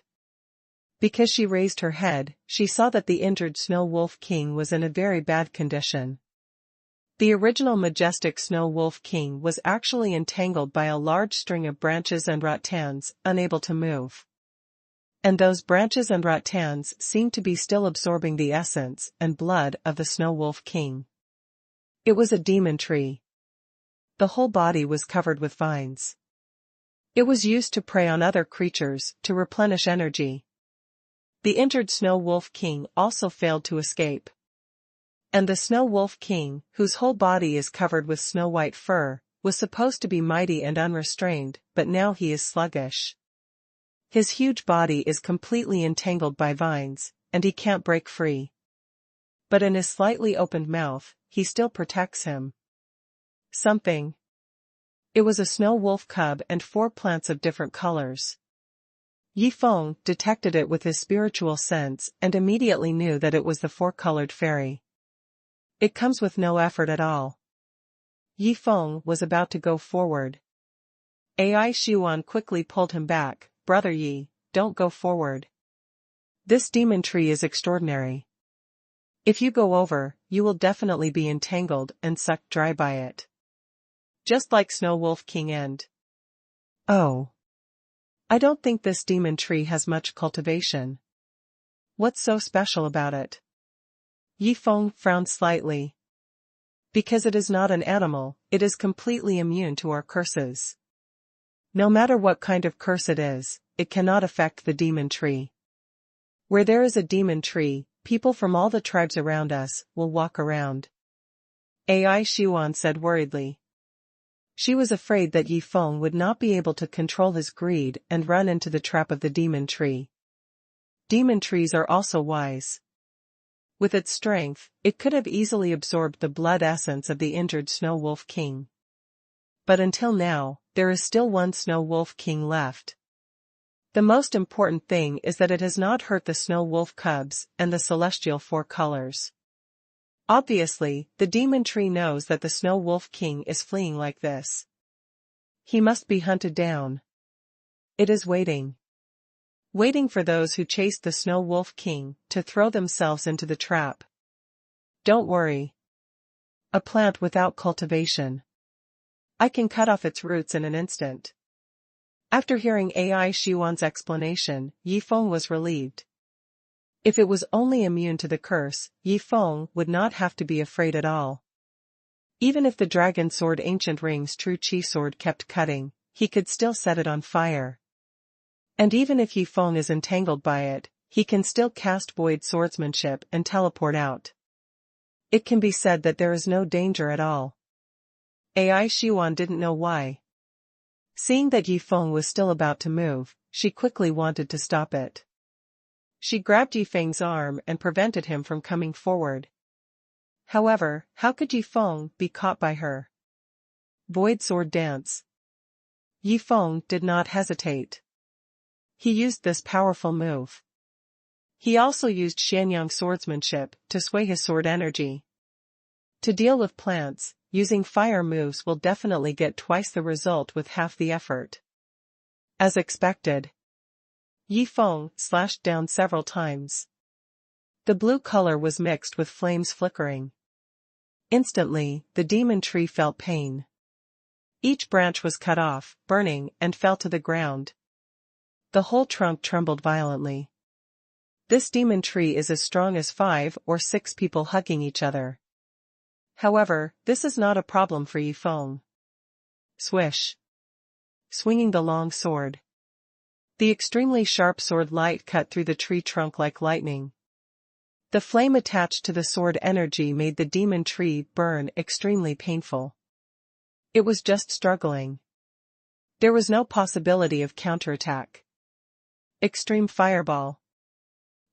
Because she raised her head, she saw that the injured Snow Wolf King was in a very bad condition. The original majestic Snow Wolf King was actually entangled by a large string of branches and rattans, unable to move. And those branches and rattans seemed to be still absorbing the essence and blood of the Snow Wolf King. It was a demon tree. The whole body was covered with vines. It was used to prey on other creatures, to replenish energy. The injured Snow Wolf King also failed to escape. And the Snow Wolf King, whose whole body is covered with snow-white fur, was supposed to be mighty and unrestrained, but now he is sluggish. His huge body is completely entangled by vines, and he can't break free. But in his slightly opened mouth, he still protects him. Something. It was a snow wolf cub and 4 plants of different colors. Yi Feng detected it with his spiritual sense and immediately knew that it was the 4-colored fairy. It comes with no effort at all. Yi Feng was about to go forward. AI Xuan quickly pulled him back. Brother Yi, don't go forward. This demon tree is extraordinary. If you go over, you will definitely be entangled and sucked dry by it. Just like Snow Wolf King and... Oh. I don't think this demon tree has much cultivation. What's so special about it? Yi Feng frowned slightly. Because it is not an animal, it is completely immune to our curses. No matter what kind of curse it is, it cannot affect the demon tree. Where there is a demon tree, people from all the tribes around us will walk around. AI Xuan said worriedly. She was afraid that Yi Feng would not be able to control his greed and run into the trap of the demon tree. Demon trees are also wise. With its strength, it could have easily absorbed the blood essence of the injured Snow Wolf King. But until now, there is still one Snow Wolf King left. The most important thing is that it has not hurt the Snow Wolf cubs and the celestial 4 colors. Obviously, the demon tree knows that the Snow Wolf King is fleeing like this. He must be hunted down. It is waiting. Waiting for those who chased the Snow Wolf King to throw themselves into the trap. Don't worry. A plant without cultivation. I can cut off its roots in an instant. After hearing AI Xuan's explanation, Yi Feng was relieved. If it was only immune to the curse, Yi Feng would not have to be afraid at all. Even if the dragon sword Ancient Ring's true chi sword kept cutting, he could still set it on fire. And even if Yi Feng is entangled by it, he can still cast void swordsmanship and teleport out. It can be said that there is no danger at all. AI Xuan didn't know why. Seeing that Yi Feng was still about to move, she quickly wanted to stop it. She grabbed Yi Feng's arm and prevented him from coming forward. However, how could Yi Feng be caught by her? Void sword dance. Yi Feng did not hesitate. He used this powerful move. He also used Xianyang swordsmanship to sway his sword energy. To deal with plants, using fire moves will definitely get twice the result with half the effort. As expected, Yi Feng slashed down several times. The blue color was mixed with flames flickering. Instantly, the demon tree felt pain. Each branch was cut off, burning, and fell to the ground. The whole trunk trembled violently. This demon tree is as strong as 5 or 6 people hugging each other. However, this is not a problem for Yi Feng. Swish. Swinging the long sword. The extremely sharp sword light cut through the tree trunk like lightning. The flame attached to the sword energy made the demon tree burn extremely painful. It was just struggling. There was no possibility of counterattack. Extreme fireball.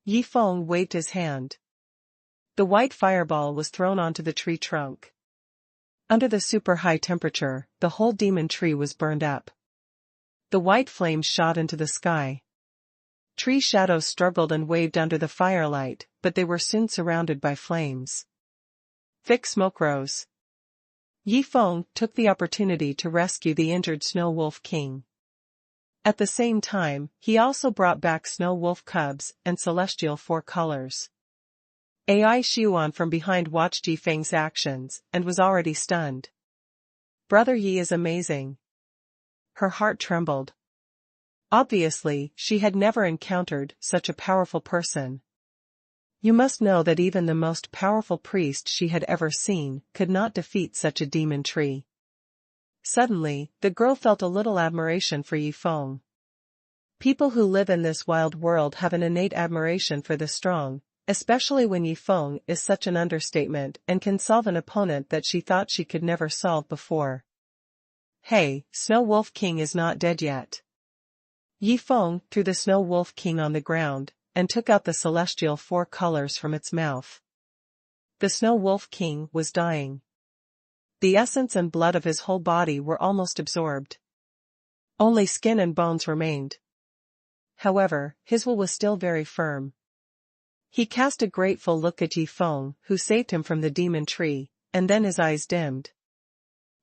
Yi Feng waved his hand. The white fireball was thrown onto the tree trunk. Under the super high temperature, the whole demon tree was burned up. The white flames shot into the sky. Tree shadows struggled and waved under the firelight, but they were soon surrounded by flames. Thick smoke rose. Yi Feng took the opportunity to rescue the injured Snow Wolf King. At the same time, he also brought back Snow Wolf cubs and celestial four colors. Ai Xuanhuan from behind watched Yi Feng's actions and was already stunned. Brother Yi is amazing. Her heart trembled. Obviously, she had never encountered such a powerful person. You must know that even the most powerful priest she had ever seen could not defeat such a demon tree. Suddenly, the girl felt a little admiration for Yi Feng. People who live in this wild world have an innate admiration for the strong, especially when Yi Feng is such an understatement and can solve an opponent that she thought she could never solve before. Hey, Snow Wolf King is not dead yet. Yi Feng threw the Snow Wolf King on the ground, and took out the celestial four colors from its mouth. The Snow Wolf King was dying. The essence and blood of his whole body were almost absorbed. Only skin and bones remained. However, his will was still very firm. He cast a grateful look at Yi Feng, who saved him from the demon tree, and then his eyes dimmed.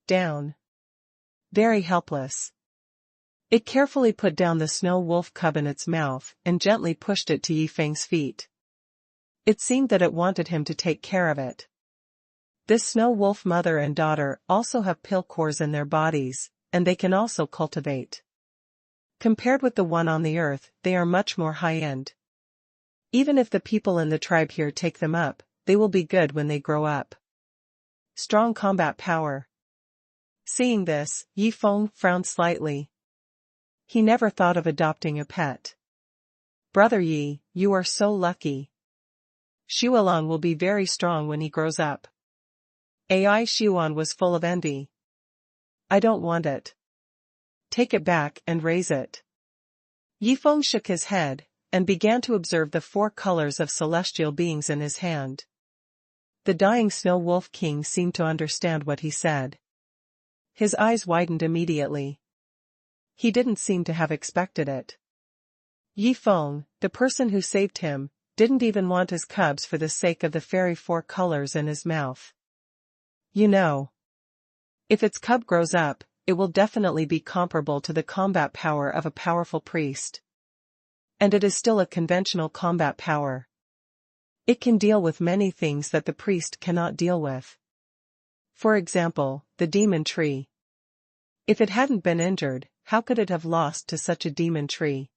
Down. Very helpless. It carefully put down the snow wolf cub in its mouth and gently pushed it to Yi Feng's feet. It seemed that it wanted him to take care of it. This snow wolf mother and daughter also have pill cores in their bodies, and they can also cultivate. Compared with the one on the earth, they are much more high-end. Even if the people in the tribe here take them up, they will be good when they grow up. Strong combat power. Seeing this, Yi Feng frowned slightly. He never thought of adopting a pet. Brother Yi, you are so lucky. Xuelong will be very strong when he grows up. Ai Xuan was full of envy. I don't want it. Take it back and raise it. Yi Feng shook his head, and began to observe the four colors of celestial beings in his hand. The dying Snow Wolf King seemed to understand what he said. His eyes widened immediately. He didn't seem to have expected it. Yi Feng, the person who saved him, didn't even want his cubs for the sake of the fairy four colors in his mouth. You know, if its cub grows up, it will definitely be comparable to the combat power of a powerful priest. And it is still a conventional combat power. It can deal with many things that the priest cannot deal with. For example, the demon tree. If it hadn't been injured, how could it have lost to such a demon tree?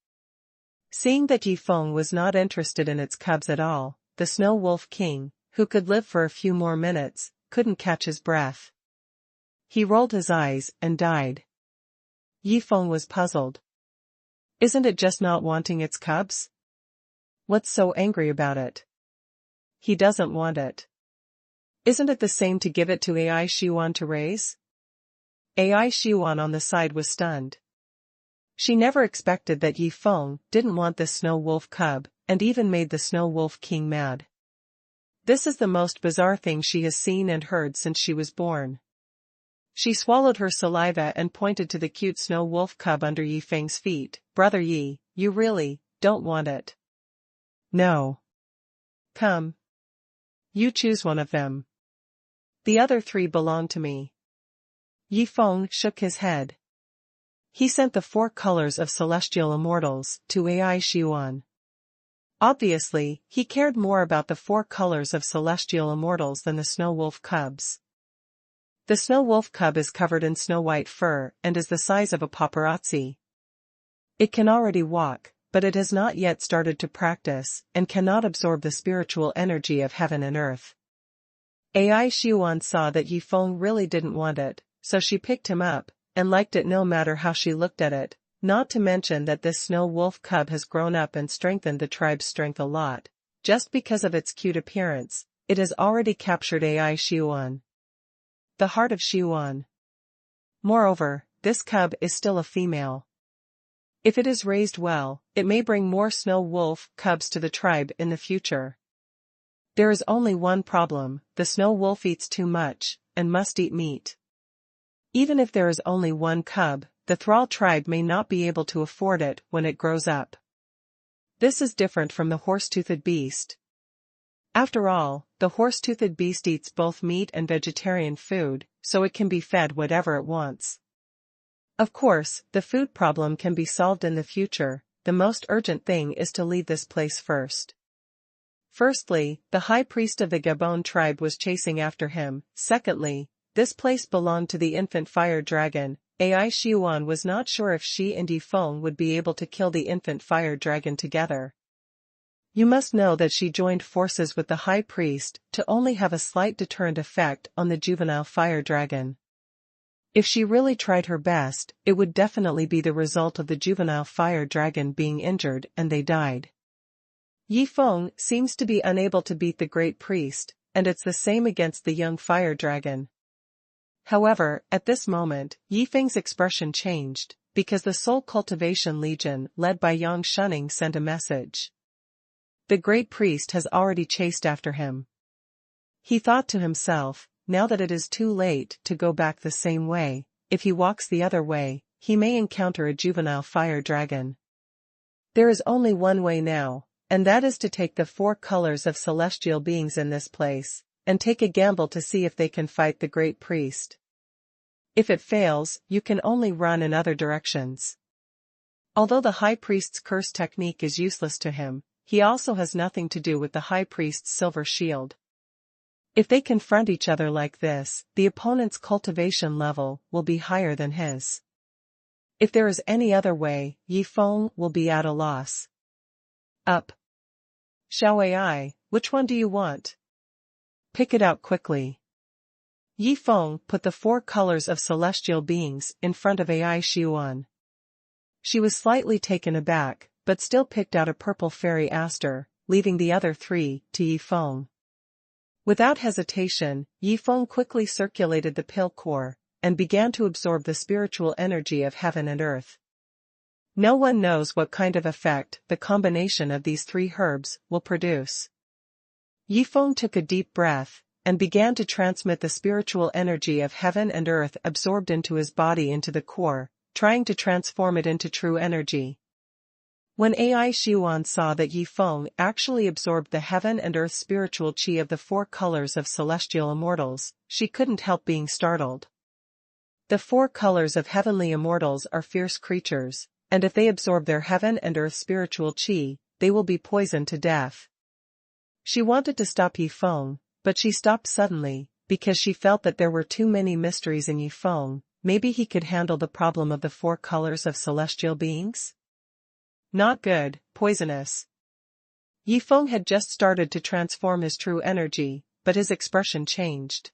Seeing that Yi Feng was not interested in its cubs at all, the Snow Wolf King, who could live for a few more minutes, couldn't catch his breath. He rolled his eyes and died. Yi Feng was puzzled. Isn't it just not wanting its cubs? What's so angry about it? He doesn't want it. Isn't it the same to give it to Ai Xuan to raise? Ai Xuan on the side was stunned. She never expected that Yi Feng didn't want the Snow Wolf cub, and even made the Snow Wolf King mad. This is the most bizarre thing she has seen and heard since she was born. She swallowed her saliva and pointed to the cute Snow Wolf cub under Yi Feng's feet. Brother Yi, you really don't want it. No. Come. You choose one of them. The other three belong to me. Yi Feng shook his head. He sent the four colors of celestial immortals to Ai Xuan. Obviously, he cared more about the four colors of celestial immortals than the Snow Wolf cubs. The Snow Wolf cub is covered in snow-white fur and is the size of a paparazzi. It can already walk, but it has not yet started to practice and cannot absorb the spiritual energy of heaven and earth. Ai Xuan saw that Yi Feng really didn't want it, so she picked him up, and liked it no matter how she looked at it, not to mention that this Snow Wolf cub has grown up and strengthened the tribe's strength a lot. Just because of its cute appearance, it has already captured Ai Xuan. The heart of Xuan. Moreover, this cub is still a female. If it is raised well, it may bring more Snow Wolf cubs to the tribe in the future. There is only one problem: the Snow Wolf eats too much, and must eat meat. Even if there is only one cub, the Thrall tribe may not be able to afford it when it grows up. This is different from the horse-toothed beast. After all, the horse-toothed beast eats both meat and vegetarian food, so it can be fed whatever it wants. Of course, the food problem can be solved in the future. The most urgent thing is to leave this place first. Firstly, the high priest of the Gabon tribe was chasing after him. Secondly, this place belonged to the infant fire dragon. Ai Xuanhuan was not sure if she and Yifeng would be able to kill the infant fire dragon together. You must know that she joined forces with the high priest to only have a slight deterrent effect on the juvenile fire dragon. If she really tried her best, it would definitely be the result of the juvenile fire dragon being injured and they died. Yifeng seems to be unable to beat the great priest, and it's the same against the young fire dragon. However, at this moment, Yifeng's expression changed, because the Soul Cultivation Legion led by Yang Shunning sent a message. The great priest has already chased after him. He thought to himself, now that it is too late to go back the same way, if he walks the other way, he may encounter a juvenile fire dragon. There is only one way now, and that is to take the 4 colors of celestial beings in this place, and take a gamble to see if they can fight the great priest. If it fails, you can only run in other directions. Although the high priest's curse technique is useless to him, he also has nothing to do with the high priest's silver shield. If they confront each other like this, the opponent's cultivation level will be higher than his. If there is any other way, Yifeng will be at a loss. Up. Xiao, which one do you want? Pick it out quickly. Yifeng put the 4 colors of celestial beings in front of Ai Xuanhuan. She was slightly taken aback, but still picked out a purple fairy aster, leaving the other 3 to Yifeng. Without hesitation, Yifeng quickly circulated the pill core, and began to absorb the spiritual energy of heaven and earth. No one knows what kind of effect the combination of these 3 herbs will produce. Yifeng took a deep breath, and began to transmit the spiritual energy of heaven and earth absorbed into his body into the core, trying to transform it into true energy. When Ai Xuanhuan saw that Yifeng actually absorbed the heaven and earth spiritual qi of the 4 colors of celestial immortals, she couldn't help being startled. The 4 colors of heavenly immortals are fierce creatures, and if they absorb their heaven and earth spiritual qi, they will be poisoned to death. She wanted to stop Yifeng, but she stopped suddenly, because she felt that there were too many mysteries in Yifeng. Maybe he could handle the problem of the 4 colors of celestial beings? Not good, poisonous. Yifeng had just started to transform his true energy, but his expression changed.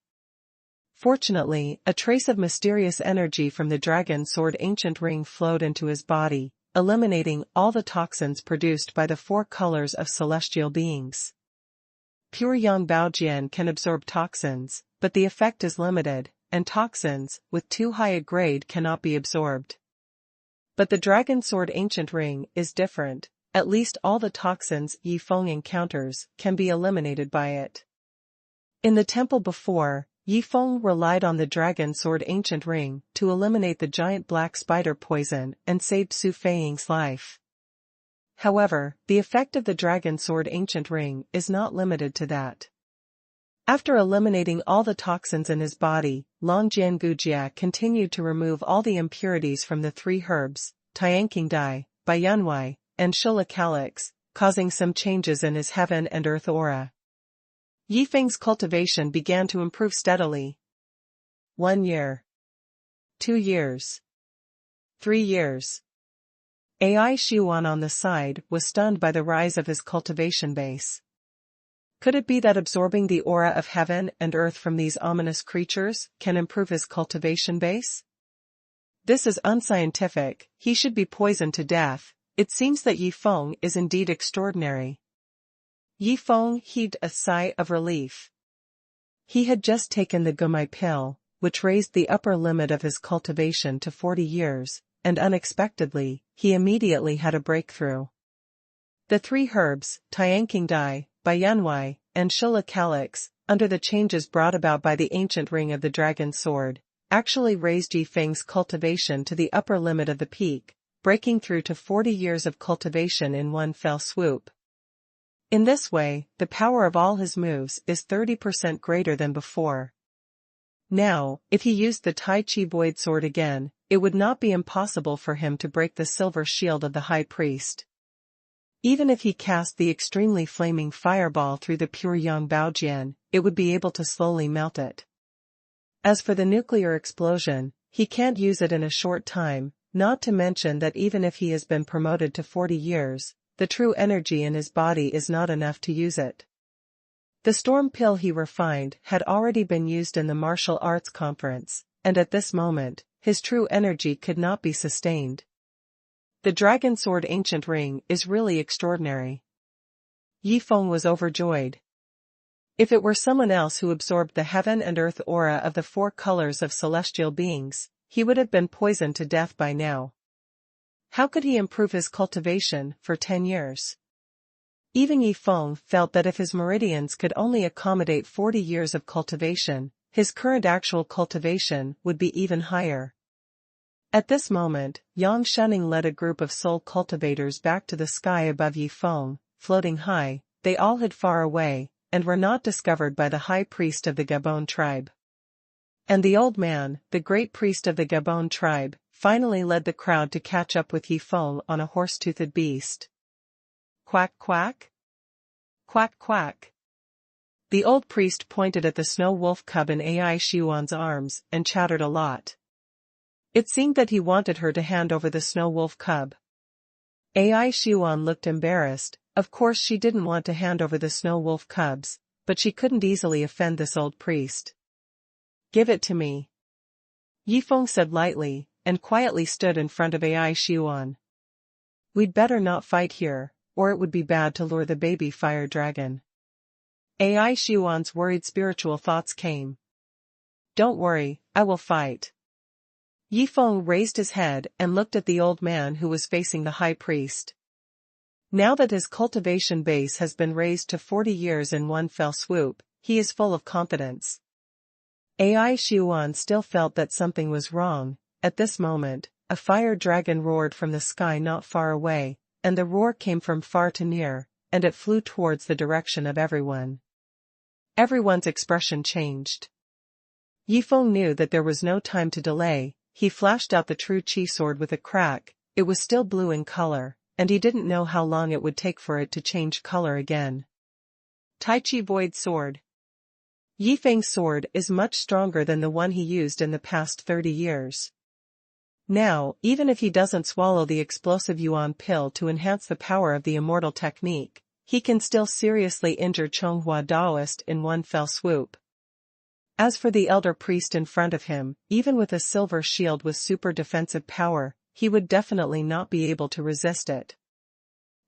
Fortunately, a trace of mysterious energy from the dragon sword ancient ring flowed into his body, eliminating all the toxins produced by the 4 colors of celestial beings. Pure Yang Baojian can absorb toxins, but the effect is limited, and toxins with too high a grade cannot be absorbed. But the dragon sword ancient ring is different. At least all the toxins Yifeng encounters can be eliminated by it. In the temple before, Yifeng relied on the dragon sword ancient ring to eliminate the giant black spider poison and save Su Feiying's life. However, the effect of the dragon sword ancient ring is not limited to that. After eliminating all the toxins in his body, Longjian Gujia continued to remove all the impurities from the 3 herbs, Tianqing Dai, Baiyanwei, and Shula Calyx, causing some changes in his heaven and earth aura. Yifeng's cultivation began to improve steadily. 1 year. 2 years. 3 years. Ai Xuanhuan on the side was stunned by the rise of his cultivation base. Could it be that absorbing the aura of heaven and earth from these ominous creatures can improve his cultivation base? This is unscientific. He should be poisoned to death. It seems that Yifeng is indeed extraordinary. Yifeng heaved a sigh of relief. He had just taken the Gumai pill, which raised the upper limit of his cultivation to 40 years, and unexpectedly, he immediately had a breakthrough. The 3 herbs, Tianqing Dai, Baiyanwei, and Shula Calyx, under the changes brought about by the ancient ring of the dragon sword, actually raised Yifeng's cultivation to the upper limit of the peak, breaking through to 40 years of cultivation in one fell swoop. In this way, the power of all his moves is 30% greater than before. Now, if he used the Tai Chi Void Sword again, it would not be impossible for him to break the silver shield of the High Priest. Even if he cast the extremely flaming fireball through the pure Yang Baojian, it would be able to slowly melt it. As for the nuclear explosion, he can't use it in a short time, not to mention that even if he has been promoted to 40 years, the true energy in his body is not enough to use it. The storm pill he refined had already been used in the martial arts conference, and at this moment, his true energy could not be sustained. The Dragon Sword Ancient Ring is really extraordinary. Yi Feng was overjoyed. If it were someone else who absorbed the heaven and earth aura of the 4 colors of celestial beings, he would have been poisoned to death by now. How could he improve his cultivation for 10 years? Even Yi Feng felt that if his meridians could only accommodate 40 years of cultivation, his current actual cultivation would be even higher. At this moment, Yang Shenning led a group of soul cultivators back to the sky above Yi Feng, floating high. They all hid far away, and were not discovered by the high priest of the Gabon tribe. And the old man, the great priest of the Gabon tribe, finally led the crowd to catch up with Yi Feng on a horse-toothed beast. Quack quack? Quack quack. The old priest pointed at the snow wolf cub in Ai Xuanhuan's arms and chattered a lot. It seemed that he wanted her to hand over the snow wolf cub. Ai Xuanhuan looked embarrassed. Of course she didn't want to hand over the snow wolf cubs, but she couldn't easily offend this old priest. Give it to me. Yi Feng said lightly, and quietly stood in front of Ai Xuanhuan. We'd better not fight here, or it would be bad to lure the baby fire dragon. Ai Xuanhuan's worried spiritual thoughts came. Don't worry, I will fight. Yi Feng raised his head and looked at the old man who was facing the high priest. Now that his cultivation base has been raised to 40 years in one fell swoop, he is full of confidence. Ai Xuanhuan still felt that something was wrong. At this moment, a fire dragon roared from the sky not far away, and the roar came from far to near, and it flew towards the direction of everyone. Everyone's expression changed. Yi Feng knew that there was no time to delay. He flashed out the true Qi sword with a crack. It was still blue in color, and he didn't know how long it would take for it to change color again. Tai Chi Void Sword. Yi Feng's sword is much stronger than the one he used in the past 30 years. Now, even if he doesn't swallow the explosive yuan pill to enhance the power of the immortal technique, he can still seriously injure Chonghua Daoist in one fell swoop. As for the elder priest in front of him, even with a silver shield with super defensive power, he would definitely not be able to resist it.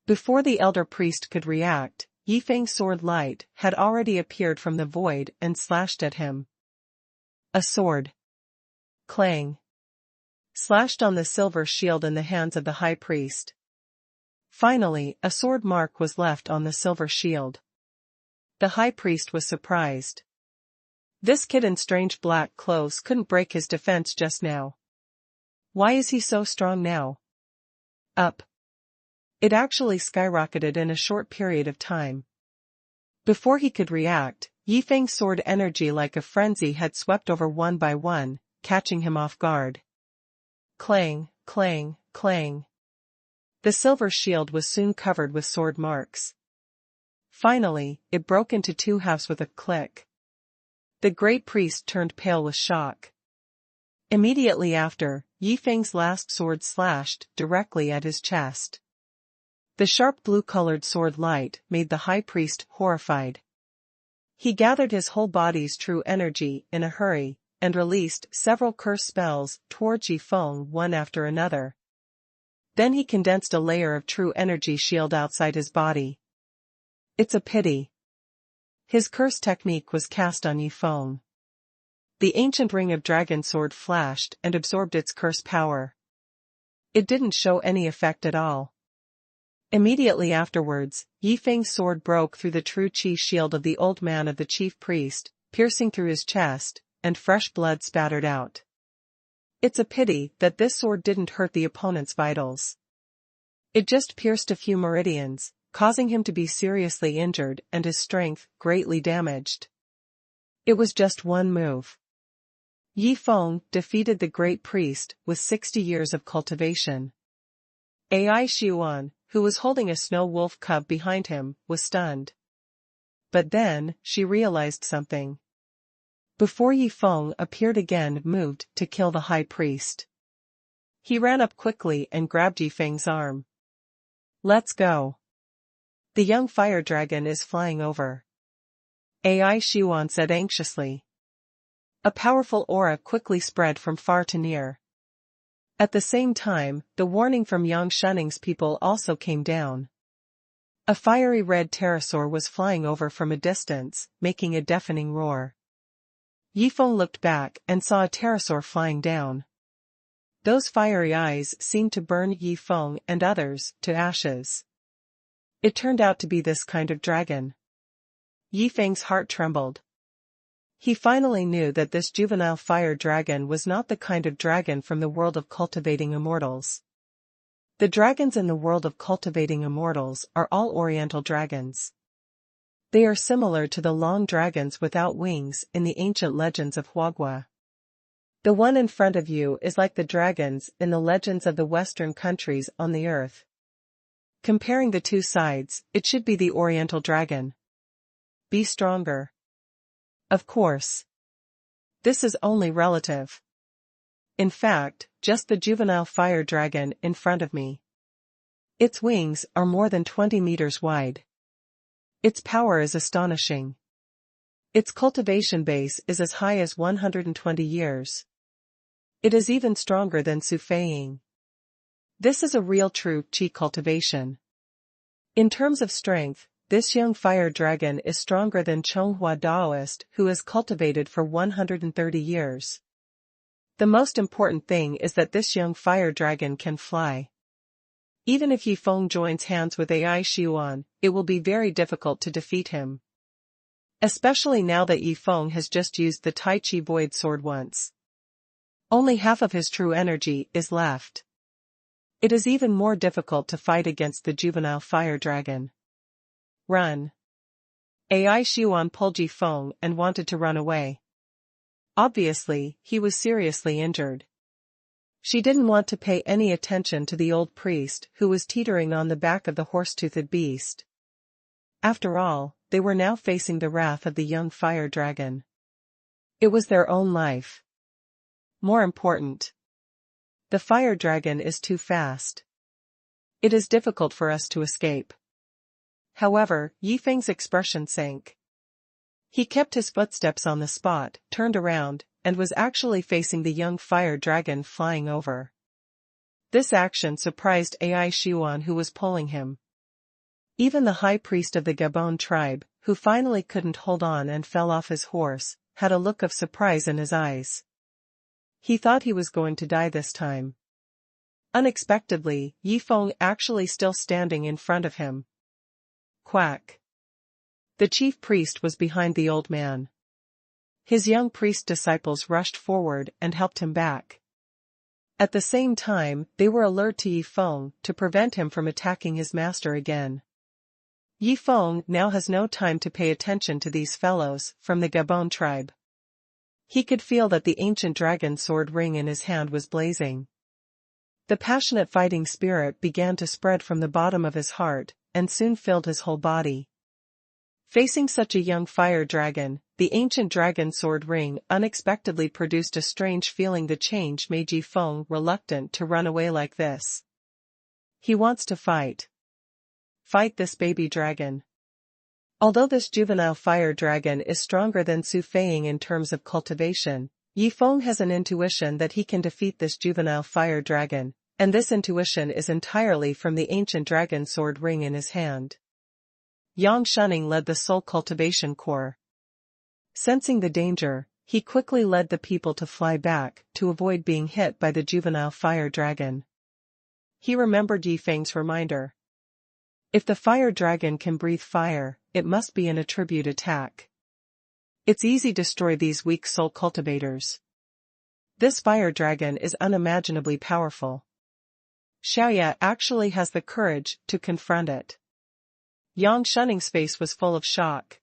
Before the elder priest could react, Yi Feng's sword light had already appeared from the void and slashed at him. A sword. Clang. Slashed on the silver shield in the hands of the high priest. Finally, a sword mark was left on the silver shield. The high priest was surprised. This kid in strange black clothes couldn't break his defense just now. Why is he so strong now? Up. It actually skyrocketed in a short period of time. Before he could react, Yi Feng's sword energy like a frenzy had swept over one by one, catching him off guard. Clang, clang, clang. The silver shield was soon covered with sword marks. Finally, it broke into 2 halves with a click. The great priest turned pale with shock. Immediately after, Yi Feng's last sword slashed directly at his chest. The sharp blue-colored sword light made the high priest horrified. He gathered his whole body's true energy in a hurry, and released several curse spells towards Yi Feng one after another. Then he condensed a layer of true energy shield outside his body. It's a pity. His curse technique was cast on Yi Feng. The ancient ring of dragon sword flashed and absorbed its curse power. It didn't show any effect at all. Immediately afterwards, Yi Feng's sword broke through the true Qi shield of the old man of the chief priest, piercing through his chest, and fresh blood spattered out. It's a pity that this sword didn't hurt the opponent's vitals. It just pierced a few meridians, causing him to be seriously injured and his strength greatly damaged. It was just one move. Yi Feng defeated the great priest with 60 years of cultivation. Ai Xuanhuan, who was holding a snow wolf cub behind him, was stunned. But then, she realized something. Before Yi Feng appeared again, moved to kill the high priest. He ran up quickly and grabbed Yi Feng's arm. Let's go. The young fire dragon is flying over. Ai Xuan said anxiously. A powerful aura quickly spread from far to near. At the same time, the warning from Yang Shunning's people also came down. A fiery red pterosaur was flying over from a distance, making a deafening roar. Yi Feng looked back and saw a pterosaur flying down. Those fiery eyes seemed to burn Yi Feng and others to ashes. It turned out to be this kind of dragon. Yi Feng's heart trembled. He finally knew that this juvenile fire dragon was not the kind of dragon from the world of cultivating immortals. The dragons in the world of cultivating immortals are all oriental dragons. They are similar to the long dragons without wings in the ancient legends of Huagua. The one in front of you is like the dragons in the legends of the Western countries on the earth. Comparing the two sides, it should be the oriental dragon. Be stronger. Of course. This is only relative. In fact, just the juvenile fire dragon in front of me. Its wings are more than 20 meters wide. Its power is astonishing. Its cultivation base is as high as 120 years. It is even stronger than Sufeiing. This is a real true qi cultivation. In terms of strength, this young fire dragon is stronger than Chonghua Daoist, who has cultivated for 130 years. The most important thing is that this young fire dragon can fly. Even if Yi Feng joins hands with Ai Xuan, it will be very difficult to defeat him. Especially now that Yi Feng has just used the Tai Chi Void Sword once. Only half of his true energy is left. It is even more difficult to fight against the juvenile fire dragon. Run. Ai Xuan pulled Yi Feng and wanted to run away. Obviously, he was seriously injured. She didn't want to pay any attention to the old priest who was teetering on the back of the horse-toothed beast. After all, they were now facing the wrath of the young fire dragon. It was their own life. More important. The fire dragon is too fast. It is difficult for us to escape. However, Yi Feng's expression sank. He kept his footsteps on the spot, turned around, and was actually facing the young fire dragon flying over. This action surprised Ai Xuan, who was pulling him. Even the high priest of the Gabon tribe, who finally couldn't hold on and fell off his horse, had a look of surprise in his eyes. He thought he was going to die this time. Unexpectedly, Yi Feng actually still standing in front of him. Quack. The chief priest was behind the old man. His young priest disciples rushed forward and helped him back. At the same time, they were alert to Yi Feng to prevent him from attacking his master again. Yi Feng now has no time to pay attention to these fellows from the Gabon tribe. He could feel that the ancient dragon sword ring in his hand was blazing. The passionate fighting spirit began to spread from the bottom of his heart, and soon filled his whole body. Facing such a young fire dragon, the ancient dragon sword ring unexpectedly produced a strange feeling. The change made Yi Feng reluctant to run away like this. He wants to fight. Fight this baby dragon. Although this juvenile fire dragon is stronger than Sufeiing in terms of cultivation, Yi Feng has an intuition that he can defeat this juvenile fire dragon, and this intuition is entirely from the ancient dragon sword ring in his hand. Yang Shunning led the Soul Cultivation Corps. Sensing the danger, he quickly led the people to fly back to avoid being hit by the juvenile fire dragon. He remembered Yi Feng's reminder. If the fire dragon can breathe fire, it must be an attribute attack. It's easy to destroy these weak soul cultivators. This fire dragon is unimaginably powerful. Xiaoya actually has the courage to confront it. Yang Shunning's face was full of shock.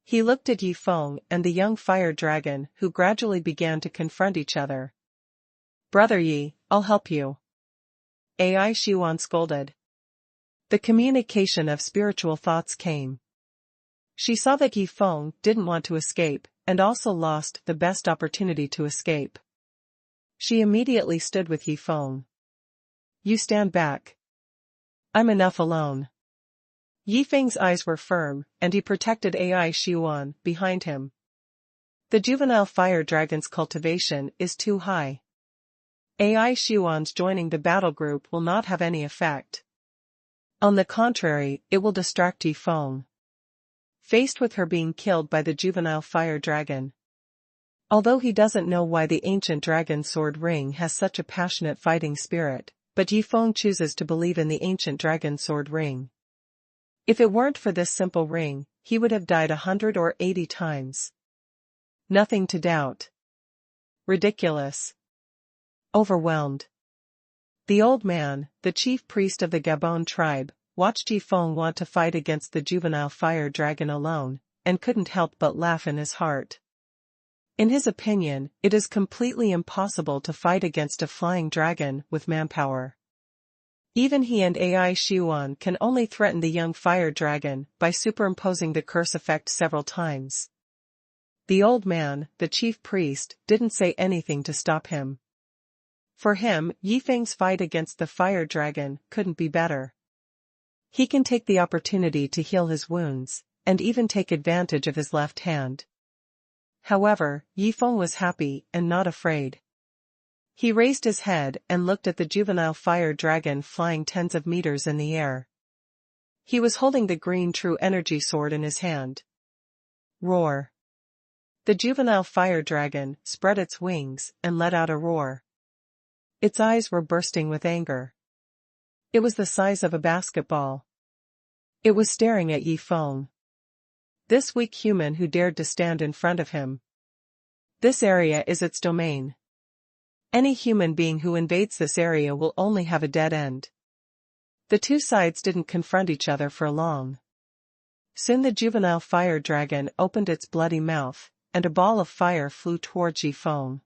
He looked at Yi Feng and the young fire dragon who gradually began to confront each other. "Brother Yi, I'll help you," Ai Xuanhuan scolded. The communication of spiritual thoughts came. She saw that Yi Feng didn't want to escape, and also lost the best opportunity to escape. She immediately stood with Yi Feng. "You stand back. I'm enough alone." Yi Feng's eyes were firm, and he protected Ai Xuanhuan behind him. The juvenile fire dragon's cultivation is too high. Ai Xuanhuan's joining the battle group will not have any effect. On the contrary, it will distract Yi Feng. Faced with her being killed by the juvenile fire dragon. Although he doesn't know why the ancient dragon sword ring has such a passionate fighting spirit, but Yi Feng chooses to believe in the ancient dragon sword ring. If it weren't for this simple ring, he would have died 100 or 80 times. Nothing to doubt. Ridiculous. Overwhelmed. The old man, the chief priest of the Gabon tribe, watched Yi Feng want to fight against the juvenile fire dragon alone, and couldn't help but laugh in his heart. In his opinion, it is completely impossible to fight against a flying dragon with manpower. Even he and Ai Xuanhuan can only threaten the young fire dragon by superimposing the curse effect several times. The old man, the chief priest, didn't say anything to stop him. For him, Yi Feng's fight against the fire dragon couldn't be better. He can take the opportunity to heal his wounds, and even take advantage of his left hand. However, Yi Feng was happy and not afraid. He raised his head and looked at the juvenile fire dragon flying tens of meters in the air. He was holding the green true energy sword in his hand. Roar. The juvenile fire dragon spread its wings and let out a roar. Its eyes were bursting with anger. It was the size of a basketball. It was staring at Yi Feng. This weak human who dared to stand in front of him. This area is its domain. Any human being who invades this area will only have a dead end. The two sides didn't confront each other for long. Soon the juvenile fire dragon opened its bloody mouth, and a ball of fire flew towards Yi Feng.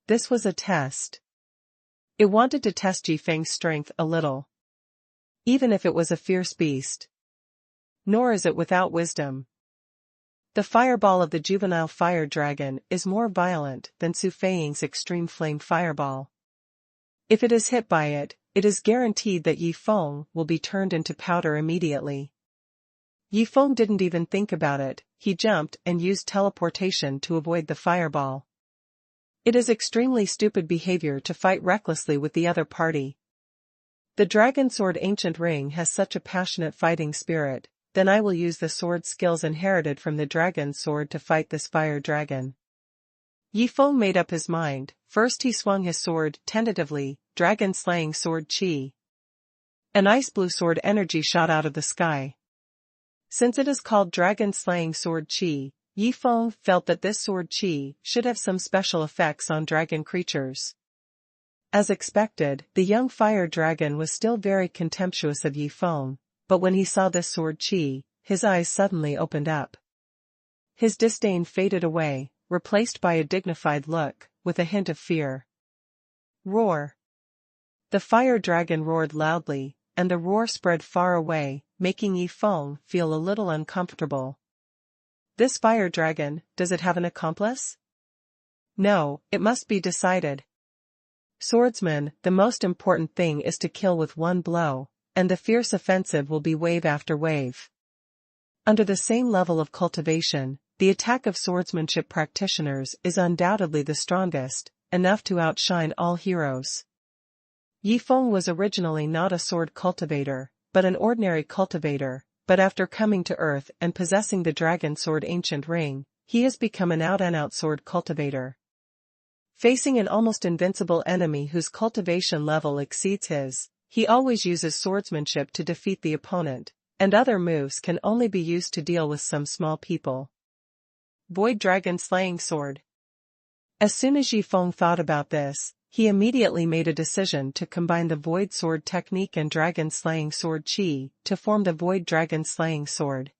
This was a test. It wanted to test Yi Feng's strength a little. Even if it was a fierce beast. Nor is it without wisdom. The fireball of the juvenile fire dragon is more violent than Su Feiying's extreme flame fireball. If it is hit by it, it is guaranteed that Yi Feng will be turned into powder immediately. Yi Feng didn't even think about it, he jumped and used teleportation to avoid the fireball. It is extremely stupid behavior to fight recklessly with the other party. The dragon sword ancient ring has such a passionate fighting spirit. Then I will use the sword skills inherited from the dragon sword to fight this fire dragon. Yi Feng made up his mind. First he swung his sword tentatively, dragon-slaying sword chi. An ice-blue sword energy shot out of the sky. Since it is called dragon-slaying sword chi, Yi Feng felt that this sword chi should have some special effects on dragon creatures. As expected, the young fire dragon was still very contemptuous of Yi Feng. But when he saw this sword chi, his eyes suddenly opened up. His disdain faded away, replaced by a dignified look, with a hint of fear. Roar. The fire dragon roared loudly, and the roar spread far away, making Yi Feng feel a little uncomfortable. This fire dragon, does it have an accomplice? No, it must be decided. Swordsman, the most important thing is to kill with one blow. And the fierce offensive will be wave after wave. Under the same level of cultivation, the attack of swordsmanship practitioners is undoubtedly the strongest, enough to outshine all heroes. Yi Feng was originally not a sword cultivator, but an ordinary cultivator, but after coming to Earth and possessing the dragon sword ancient ring, he has become an out-and-out sword cultivator. Facing an almost invincible enemy whose cultivation level exceeds his, he always uses swordsmanship to defeat the opponent, and other moves can only be used to deal with some small people. Void Dragon Slaying Sword. As soon as Yi Feng thought about this, he immediately made a decision to combine the Void Sword technique and Dragon-slaying sword Qi to form the Void Dragon-slaying sword.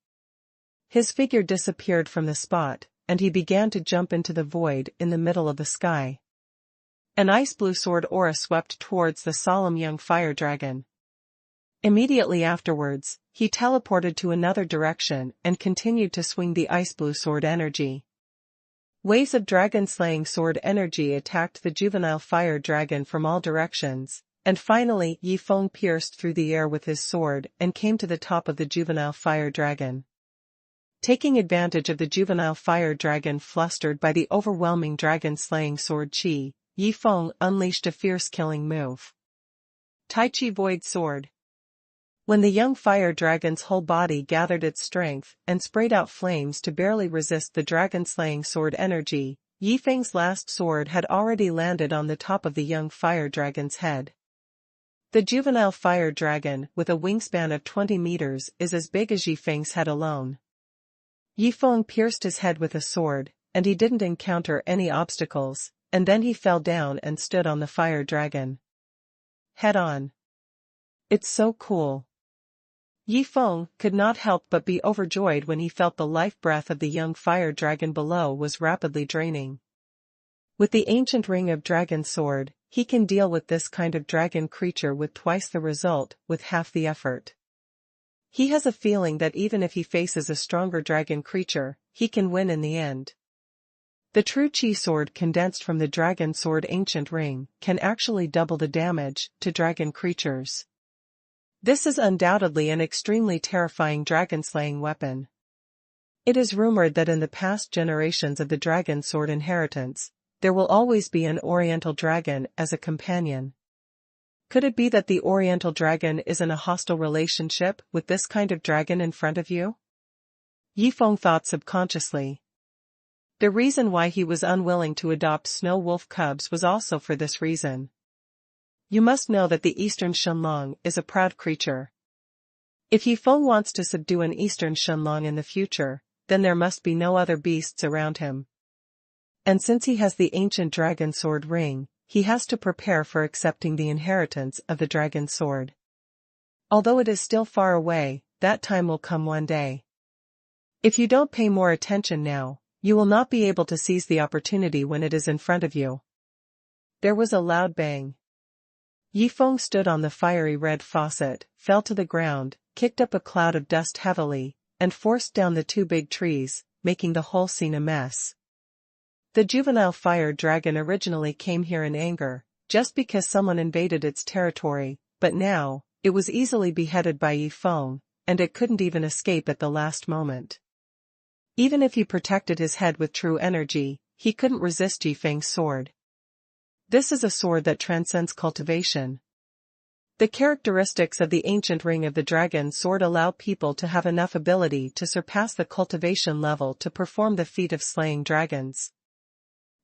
His figure disappeared from the spot, and he began to jump into the void in the middle of the sky. An ice-blue sword aura swept towards the solemn young fire dragon. Immediately afterwards, he teleported to another direction and continued to swing the ice-blue sword energy. Waves of dragon-slaying sword energy attacked the juvenile fire dragon from all directions, and finally Yi Feng pierced through the air with his sword and came to the top of the juvenile fire dragon. Taking advantage of the juvenile fire dragon flustered by the overwhelming dragon-slaying sword Qi, Yi Feng unleashed a fierce killing move. Tai Chi Void Sword. When the young fire dragon's whole body gathered its strength and sprayed out flames to barely resist the dragon-slaying sword energy, Yi Feng's last sword had already landed on the top of the young fire dragon's head. The juvenile fire dragon, with a wingspan of 20 meters, is as big as Yi Feng's head alone. Yi Feng pierced his head with a sword, and he didn't encounter any obstacles, and then he fell down and stood on the fire dragon. Head on. It's so cool. Yi Feng could not help but be overjoyed when he felt the life breath of the young fire dragon below was rapidly draining. With the ancient ring of dragon sword, he can deal with this kind of dragon creature with twice the result with half the effort. He has a feeling that even if he faces a stronger dragon creature, he can win in the end. The true Qi sword condensed from the dragon sword ancient ring can actually double the damage to dragon creatures. This is undoubtedly an extremely terrifying dragon-slaying weapon. It is rumored that in the past generations of the dragon sword inheritance, there will always be an oriental dragon as a companion. Could it be that the oriental dragon is in a hostile relationship with this kind of dragon in front of you? Yi Feng thought subconsciously. The reason why he was unwilling to adopt snow wolf cubs was also for this reason. You must know that the Eastern Shenlong is a proud creature. If Yi Feng wants to subdue an Eastern Shenlong in the future, then there must be no other beasts around him. And since he has the ancient dragon sword ring, he has to prepare for accepting the inheritance of the dragon sword. Although it is still far away, that time will come one day. If you don't pay more attention now, you will not be able to seize the opportunity when it is in front of you. There was a loud bang. Yi Feng stood on the fiery red faucet, fell to the ground, kicked up a cloud of dust heavily, and forced down the two big trees, making the whole scene a mess. The juvenile fire dragon originally came here in anger, just because someone invaded its territory, but now, it was easily beheaded by Yi Feng, and it couldn't even escape at the last moment. Even if he protected his head with true energy, he couldn't resist Yi Feng's sword. This is a sword that transcends cultivation. The characteristics of the ancient ring of the dragon sword allow people to have enough ability to surpass the cultivation level to perform the feat of slaying dragons.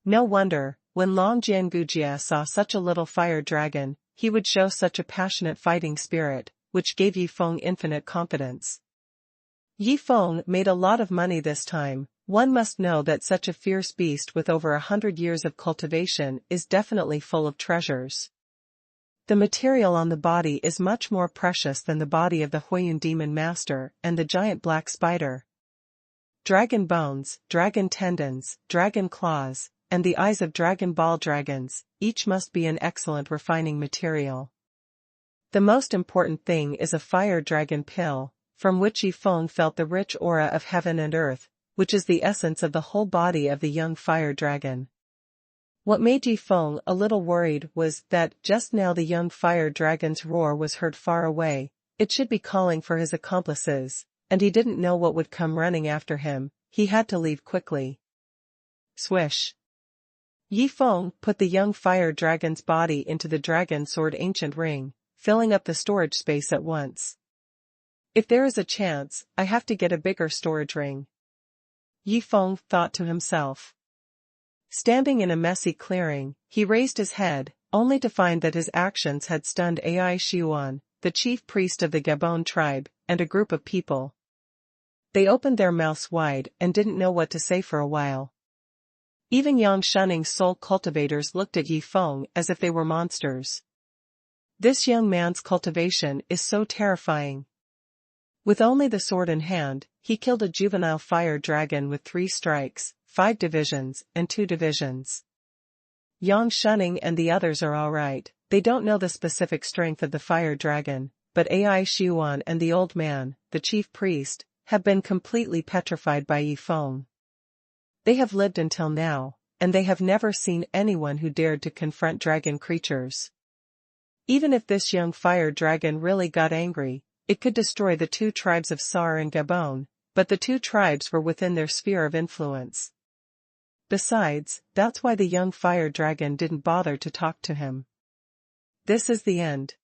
No wonder, when Long Jiangujia saw such a little fire dragon, he would show such a passionate fighting spirit, which gave Yi Feng infinite confidence. Yi Feng made a lot of money this time. One must know that such a fierce beast with over 100 years of cultivation is definitely full of treasures. The material on the body is much more precious than the body of the Huiyun demon master and the giant black spider. Dragon bones, dragon tendons, dragon claws, and the eyes of Dragon Ball dragons, each must be an excellent refining material. The most important thing is a fire dragon pill, from which Yi Feng felt the rich aura of heaven and earth, which is the essence of the whole body of the young fire dragon. What made Yi Feng a little worried was that just now the young fire dragon's roar was heard far away. It should be calling for his accomplices, and he didn't know what would come running after him. He had to leave quickly. Swish. Yi Feng put the young fire dragon's body into the dragon sword ancient ring, filling up the storage space at once. If there is a chance, I have to get a bigger storage ring. Yi Feng thought to himself. Standing in a messy clearing, he raised his head, only to find that his actions had stunned Ai Xuanhuan, the chief priest of the Gabon tribe, and a group of people. They opened their mouths wide and didn't know what to say for a while. Even Yang Shuning's soul cultivators looked at Yi Feng as if they were monsters. This young man's cultivation is so terrifying. With only the sword in hand, he killed a juvenile fire dragon with 3 strikes, 5 divisions, and 2 divisions. Yang Shuning and the others are alright, they don't know the specific strength of the fire dragon, but Ai Xuanhuan and the old man, the chief priest, have been completely petrified by Yi Feng. They have lived until now, and they have never seen anyone who dared to confront dragon creatures. Even if this young fire dragon really got angry, it could destroy the 2 tribes of Sar and Gabon, but the 2 tribes were within their sphere of influence. Besides, that's why the young fire dragon didn't bother to talk to him. This is the end.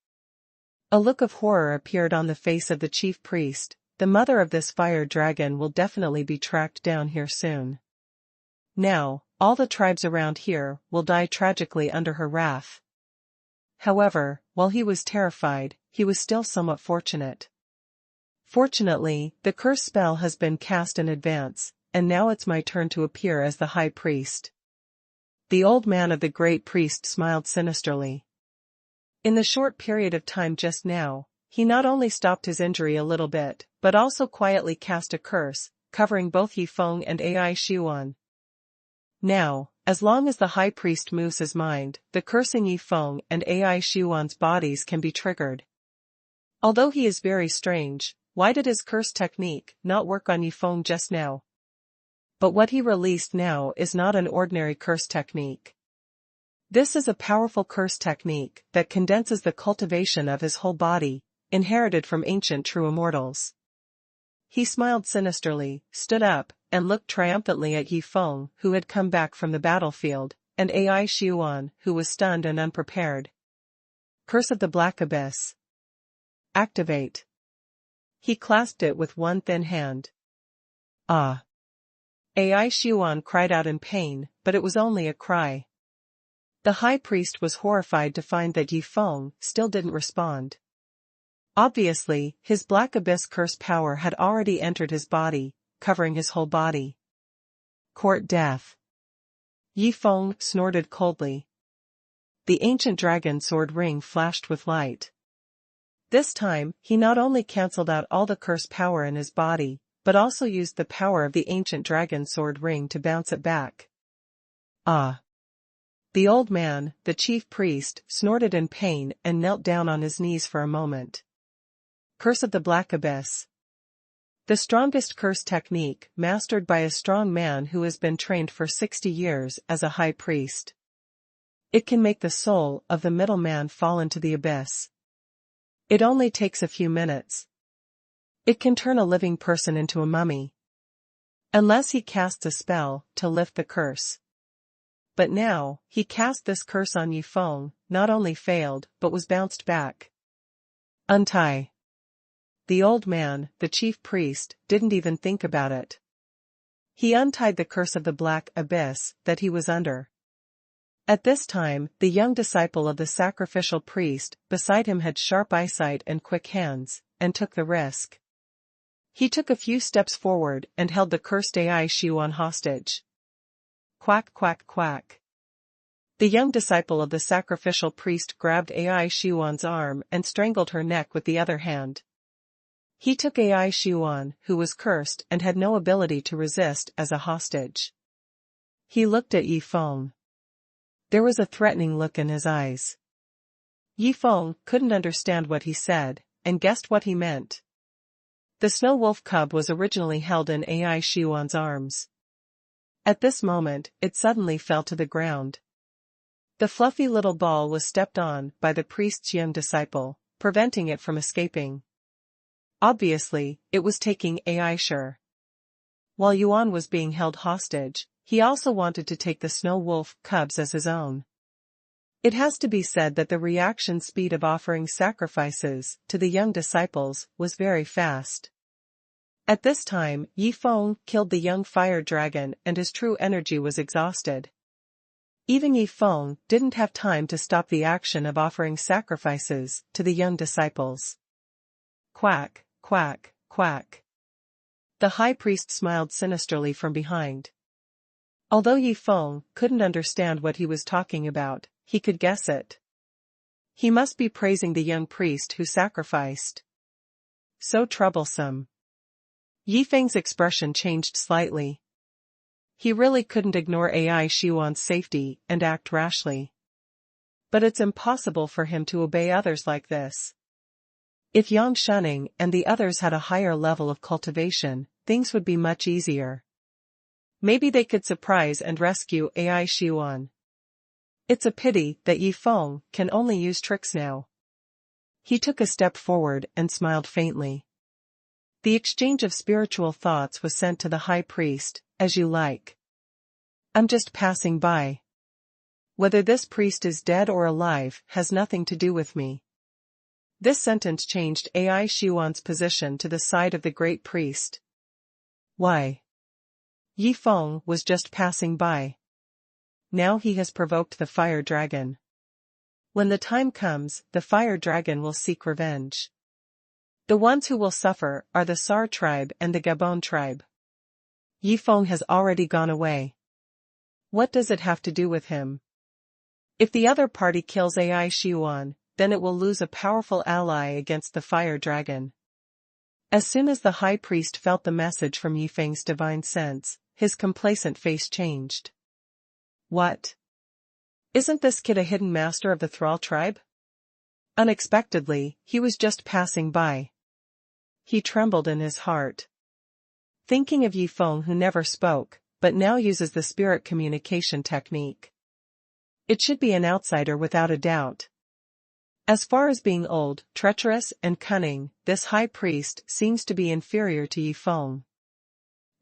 A look of horror appeared on the face of the chief priest. The mother of this fire dragon will definitely be tracked down here soon. Now, all the tribes around here will die tragically under her wrath. However, while he was terrified, he was still somewhat fortunate. Fortunately, the curse spell has been cast in advance, and now it's my turn to appear as the high priest. The old man of the great priest smiled sinisterly. In the short period of time just now, he not only stopped his injury a little bit, but also quietly cast a curse, covering both Yi Feng and Ai Xuan. Now, as long as the high priest moves his mind, the curse in Yi Feng and Ai Xuan's bodies can be triggered. Although he is very strange, why did his curse technique not work on Yi Feng just now? But what he released now is not an ordinary curse technique. This is a powerful curse technique that condenses the cultivation of his whole body, inherited from ancient true immortals. He smiled sinisterly, stood up, and looked triumphantly at Yi Feng, who had come back from the battlefield, and Ai Xuan, who was stunned and unprepared. Curse of the Black Abyss. Activate. He clasped it with one thin hand. Ah! Ai Xuan cried out in pain, but it was only a cry. The high priest was horrified to find that Yi Feng still didn't respond. Obviously, his Black Abyss curse power had already entered his body, covering his whole body. Court death. Yi Feng snorted coldly. The ancient dragon sword ring flashed with light. This time, he not only cancelled out all the curse power in his body, but also used the power of the ancient dragon sword ring to bounce it back. Ah! The old man, the chief priest, snorted in pain and knelt down on his knees for a moment. Curse of the Black Abyss. The strongest curse technique mastered by a strong man who has been trained for 60 years as a high priest. It can make the soul of the middle man fall into the abyss. It only takes a few minutes. It can turn a living person into a mummy. Unless he casts a spell to lift the curse. But now, he cast this curse on Yi Feng, not only failed, but was bounced back. Untie. The old man, the chief priest, didn't even think about it. He untied the curse of the Black Abyss that he was under. At this time, the young disciple of the sacrificial priest beside him had sharp eyesight and quick hands, and took the risk. He took a few steps forward and held the cursed Ai Xuan hostage. Quack quack quack. The young disciple of the sacrificial priest grabbed Ai Xuan's arm and strangled her neck with the other hand. He took Ai Xuan, who was cursed and had no ability to resist, as a hostage. He looked at Yi Feng. There was a threatening look in his eyes. Yi Feng couldn't understand what he said, and guessed what he meant. The snow wolf cub was originally held in Ai Xuan's arms. At this moment, it suddenly fell to the ground. The fluffy little ball was stepped on by the priest's young disciple, preventing it from escaping. Obviously, it was taking Ai sure. While Yuan was being held hostage, he also wanted to take the snow wolf cubs as his own. It has to be said that the reaction speed of offering sacrifices to the young disciples was very fast. At this time, Yi Feng killed the young fire dragon and his true energy was exhausted. Even Yi Feng didn't have time to stop the action of offering sacrifices to the young disciples. Quack, quack, quack. The high priest smiled sinisterly from behind. Although Yi Feng couldn't understand what he was talking about, he could guess it. He must be praising the young priest who sacrificed. So troublesome. Yi Feng's expression changed slightly. He really couldn't ignore AI Xuanhuan's safety and act rashly. But it's impossible for him to obey others like this. If Yang Shuning and the others had a higher level of cultivation, things would be much easier. Maybe they could surprise and rescue AI Xuan. It's a pity that Yi Feng can only use tricks now. He took a step forward and smiled faintly. The exchange of spiritual thoughts was sent to the high priest, as you like. I'm just passing by. Whether this priest is dead or alive has nothing to do with me. This sentence changed AI Xuan's position to the side of the great priest. Why? Yi Feng was just passing by. Now he has provoked the fire dragon. When the time comes, the fire dragon will seek revenge. The ones who will suffer are the Sar tribe and the Gabon tribe. Yi Feng has already gone away. What does it have to do with him? If the other party kills AI Xuan, then it will lose a powerful ally against the fire dragon. As soon as the high priest felt the message from Yi Feng's divine sense, his complacent face changed. What? Isn't this kid a hidden master of the Thrall tribe? Unexpectedly, he was just passing by. He trembled in his heart. Thinking of Yi Feng who never spoke, but now uses the spirit communication technique. It should be an outsider without a doubt. As far as being old, treacherous, and cunning, this high priest seems to be inferior to Yi Feng.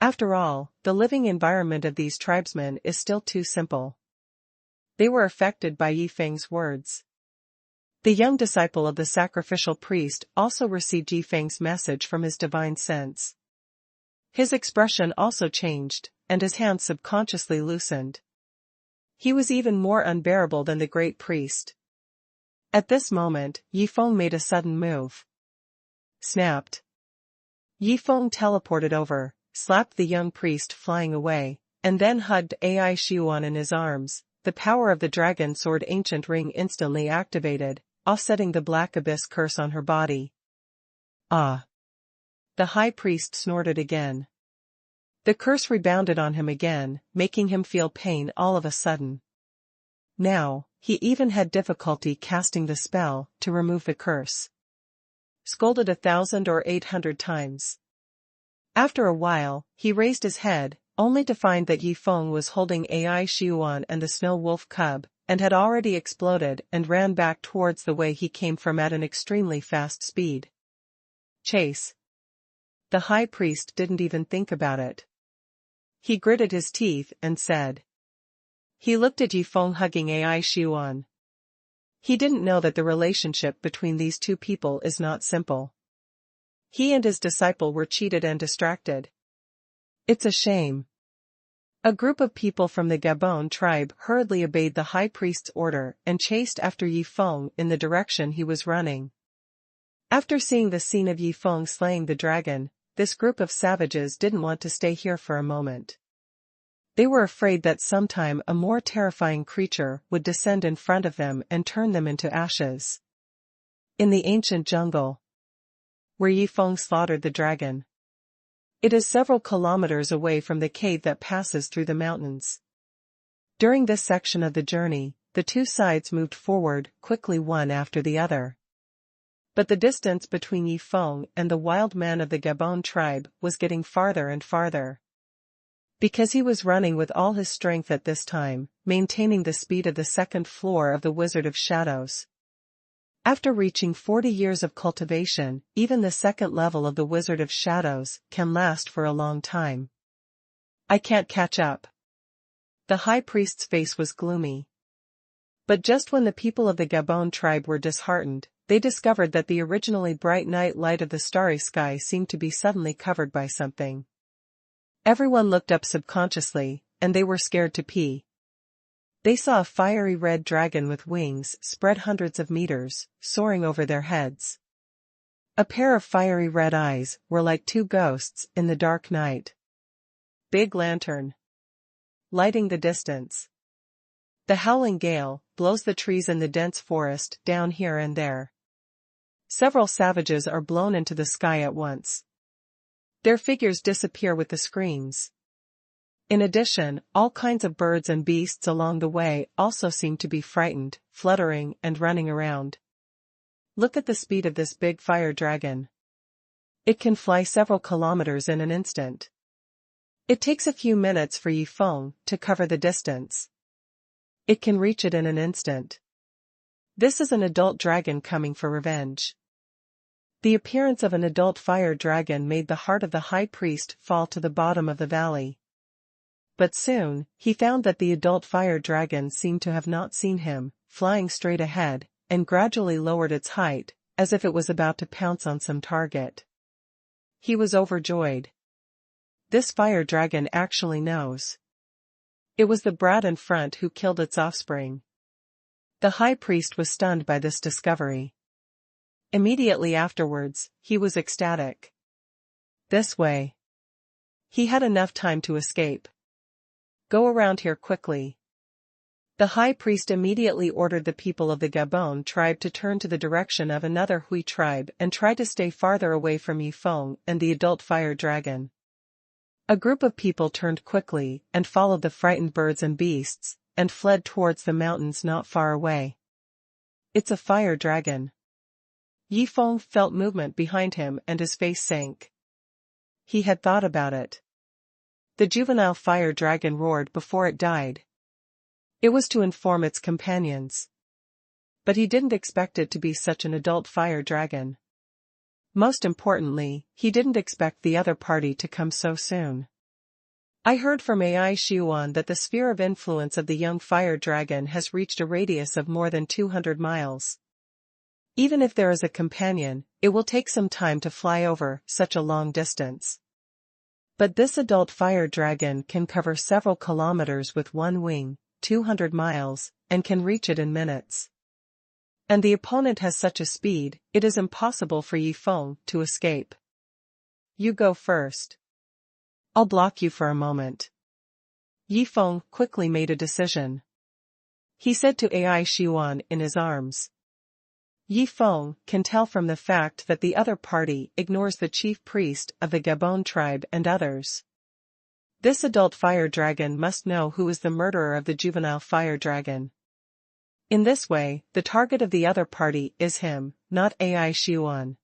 After all, the living environment of these tribesmen is still too simple. They were affected by Yi Feng's words. The young disciple of the sacrificial priest also received Yi Feng's message from his divine sense. His expression also changed, and his hands subconsciously loosened. He was even more unbearable than the great priest. At this moment, Yi Feng made a sudden move. Snapped. Yi Feng teleported over, slapped the young priest flying away, and then hugged AI Xuan in his arms. The power of the dragon sword ancient ring instantly activated, offsetting the black abyss curse on her body. Ah! The high priest snorted again. The curse rebounded on him again, making him feel pain all of a sudden. Now, he even had difficulty casting the spell to remove the curse. Scolded 1,000 or 800 times. After a while, he raised his head, only to find that Yi Feng was holding AI Xuan and the snow wolf cub, and had already exploded and ran back towards the way he came from at an extremely fast speed. Chase. The high priest didn't even think about it. He gritted his teeth and said. He looked at Yi Feng hugging AI Xuan. He didn't know that the relationship between these two people is not simple. He and his disciple were cheated and distracted. It's a shame. A group of people from the Gabon tribe hurriedly obeyed the high priest's order and chased after Yi Feng in the direction he was running. After seeing the scene of Yi Feng slaying the dragon, this group of savages didn't want to stay here for a moment. They were afraid that sometime a more terrifying creature would descend in front of them and turn them into ashes. In the ancient jungle, where Yi Feng slaughtered the dragon. It is several kilometers away from the cave that passes through the mountains. During this section of the journey, the two sides moved forward quickly one after the other. But the distance between Yi Feng and the wild man of the Gabon tribe was getting farther and farther. Because he was running with all his strength at this time, maintaining the speed of the second floor of the Wizard of Shadows. After reaching 40 years of cultivation, even the second level of the Wizard of Shadows can last for a long time. I can't catch up. The high priest's face was gloomy. But just when the people of the Gabon tribe were disheartened, they discovered that the originally bright night light of the starry sky seemed to be suddenly covered by something. Everyone looked up subconsciously, and they were scared to pee. They saw a fiery red dragon with wings spread hundreds of meters, soaring over their heads. A pair of fiery red eyes were like two ghosts in the dark night. Big lantern. lighting the distance. The howling gale blows the trees in the dense forest down here and there. Several savages are blown into the sky at once. Their figures disappear with the screams. In addition, all kinds of birds and beasts along the way also seem to be frightened, fluttering and running around. Look at the speed of this big fire dragon. It can fly several kilometers in an instant. It takes a few minutes for Yi Feng to cover the distance. It can reach it in an instant. This is an adult dragon coming for revenge. The appearance of an adult fire dragon made the heart of the high priest fall to the bottom of the valley. But soon, he found that the adult fire dragon seemed to have not seen him, flying straight ahead, and gradually lowered its height, as if it was about to pounce on some target. He was overjoyed. This fire dragon actually knows. It was the brat in front who killed its offspring. The high priest was stunned by this discovery. Immediately afterwards, he was ecstatic. This way. He had enough time to escape. Go around here quickly. The high priest immediately ordered the people of the Gabon tribe to turn to the direction of another Hui tribe and try to stay farther away from Yi Feng and the adult fire dragon. A group of people turned quickly and followed the frightened birds and beasts, and fled towards the mountains not far away. It's a fire dragon. Yi Feng felt movement behind him and his face sank. He had thought about it. The juvenile fire dragon roared before it died. It was to inform its companions. But he didn't expect it to be such an adult fire dragon. Most importantly, he didn't expect the other party to come so soon. I heard from Ai Xuanhuan that the sphere of influence of the young fire dragon has reached a radius of more than 200 miles. Even if there is a companion, it will take some time to fly over such a long distance. But this adult fire dragon can cover several kilometers with one wing, 200 miles, and can reach it in minutes. And the opponent has such a speed, it is impossible for Yi Feng to escape. You go first. I'll block you for a moment. Yi Feng quickly made a decision. He said to Ai Xuanhuan in his arms. Yi Feng can tell from the fact that the other party ignores the chief priest of the Gabon tribe and others. This adult fire dragon must know who is the murderer of the juvenile fire dragon. In this way, the target of the other party is him, not Ai Xuanhuan.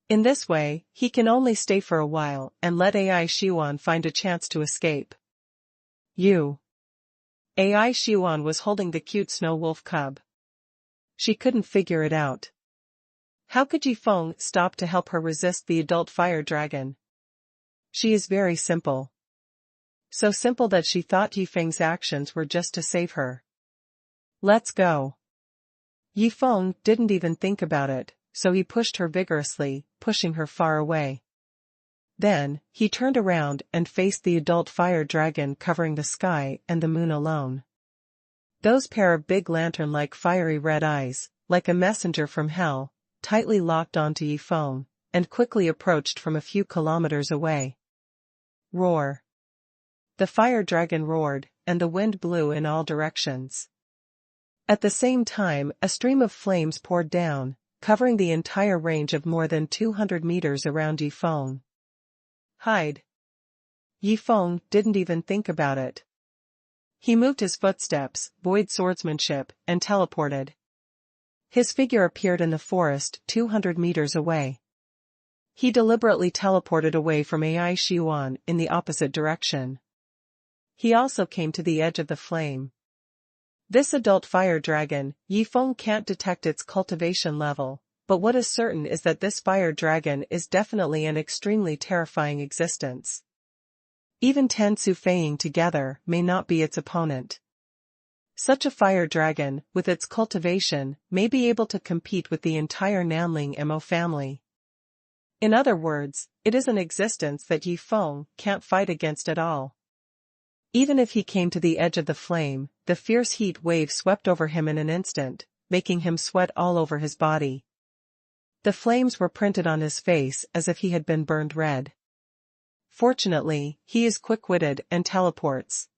In this way, he can only stay for a while and let Ai Xuanhuan find a chance to escape. You. Ai Xuanhuan was holding the cute snow wolf cub. She couldn't figure it out. How could Yi Feng stop to help her resist the adult fire dragon? She is very simple. So simple that she thought Yi Feng's actions were just to save her. Let's go. Yi Feng didn't even think about it, so he pushed her vigorously, pushing her far away. Then, he turned around and faced the adult fire dragon covering the sky and the moon alone. Those pair of big lantern-like fiery red eyes, like a messenger from hell, tightly locked onto Yi Feng, and quickly approached from a few kilometers away. Roar. The fire dragon roared, and the wind blew in all directions. At the same time, a stream of flames poured down, covering the entire range of more than 200 meters around Yi Feng. Hide. Yi Feng didn't even think about it. He moved his footsteps, void swordsmanship, and teleported. His figure appeared in the forest 200 meters away. He deliberately teleported away from Ai Xuanhuan in the opposite direction. He also came to the edge of the flame. This adult fire dragon, Yi Feng can't detect its cultivation level, but what is certain is that this fire dragon is definitely an extremely terrifying existence. Even 10 Sufeiing together may not be its opponent. Such a fire dragon, with its cultivation, may be able to compete with the entire Nanling Mo family. In other words, it is an existence that Yi Feng can't fight against at all. Even if he came to the edge of the flame, the fierce heat wave swept over him in an instant, making him sweat all over his body. The flames were printed on his face as if he had been burned red. Fortunately, he is quick-witted and teleports.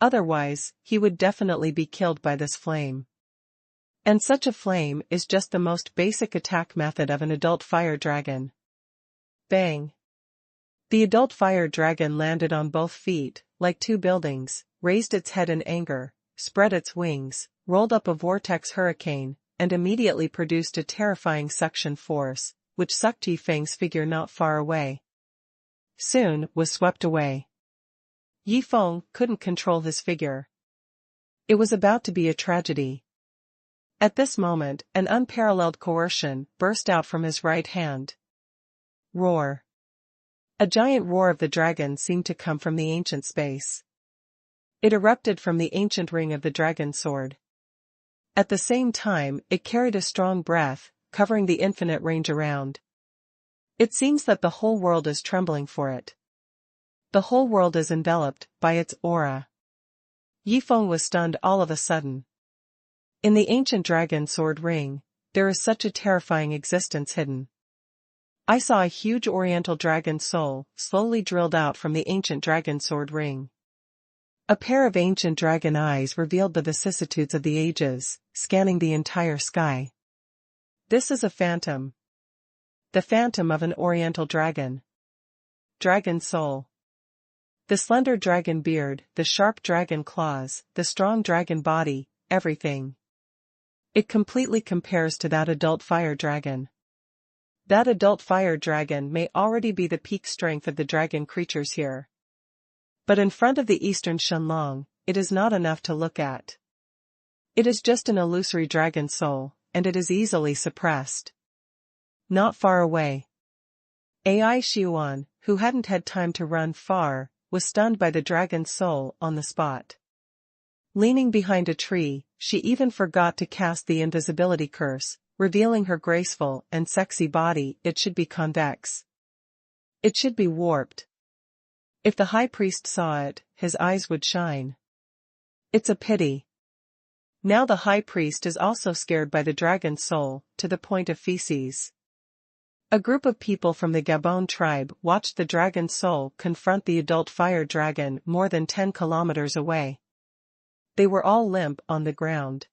Otherwise, he would definitely be killed by this flame. And such a flame is just the most basic attack method of an adult fire dragon. Bang! The adult fire dragon landed on both feet, like two buildings, raised its head in anger, spread its wings, rolled up a vortex hurricane, and immediately produced a terrifying suction force, which sucked Yifeng's figure not far away. Soon was swept away. Yifeng couldn't control his figure. It was about to be a tragedy. At this moment, an unparalleled coercion burst out from his right hand. Roar. A giant roar of the dragon seemed to come from the ancient space. It erupted from the ancient ring of the dragon sword. At the same time, it carried a strong breath, covering the infinite range around. It seems that the whole world is trembling for it. The whole world is enveloped by its aura. Yifeng was stunned all of a sudden. In the ancient dragon sword ring, there is such a terrifying existence hidden. I saw a huge oriental dragon soul slowly drilled out from the ancient dragon sword ring. A pair of ancient dragon eyes revealed the vicissitudes of the ages, scanning the entire sky. This is a phantom. The phantom of an oriental dragon. Dragon soul. The slender dragon beard, the sharp dragon claws, the strong dragon body, everything. It completely compares to that adult fire dragon. That adult fire dragon may already be the peak strength of the dragon creatures here. But in front of the Eastern Shenlong, it is not enough to look at. It is just an illusory dragon soul, and it is easily suppressed. Not far away. AI Xuanhuan, who hadn't had time to run far, was stunned by the dragon soul on the spot. Leaning behind a tree, she even forgot to cast the invisibility curse, revealing her graceful and sexy body. It should be convex. It should be warped. If the high priest saw it, his eyes would shine. It's a pity. Now the high priest is also scared by the dragon soul, to the point of feces. A group of people from the Gabon tribe watched the dragon soul confront the adult fire dragon more than 10 kilometers away. They were all limp on the ground.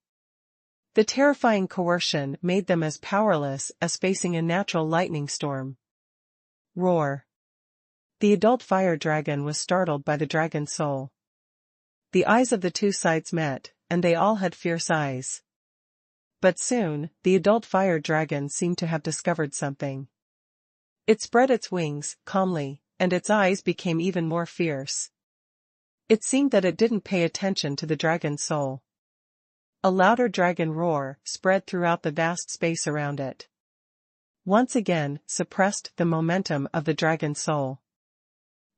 The terrifying coercion made them as powerless as facing a natural lightning storm. Roar. The adult fire dragon was startled by the dragon soul. The eyes of the two sides met, and they all had fierce eyes. But soon, the adult fire dragon seemed to have discovered something. It spread its wings, calmly, and its eyes became even more fierce. It seemed that it didn't pay attention to the dragon soul. A louder dragon roar spread throughout the vast space around it. Once again, suppressed the momentum of the dragon soul.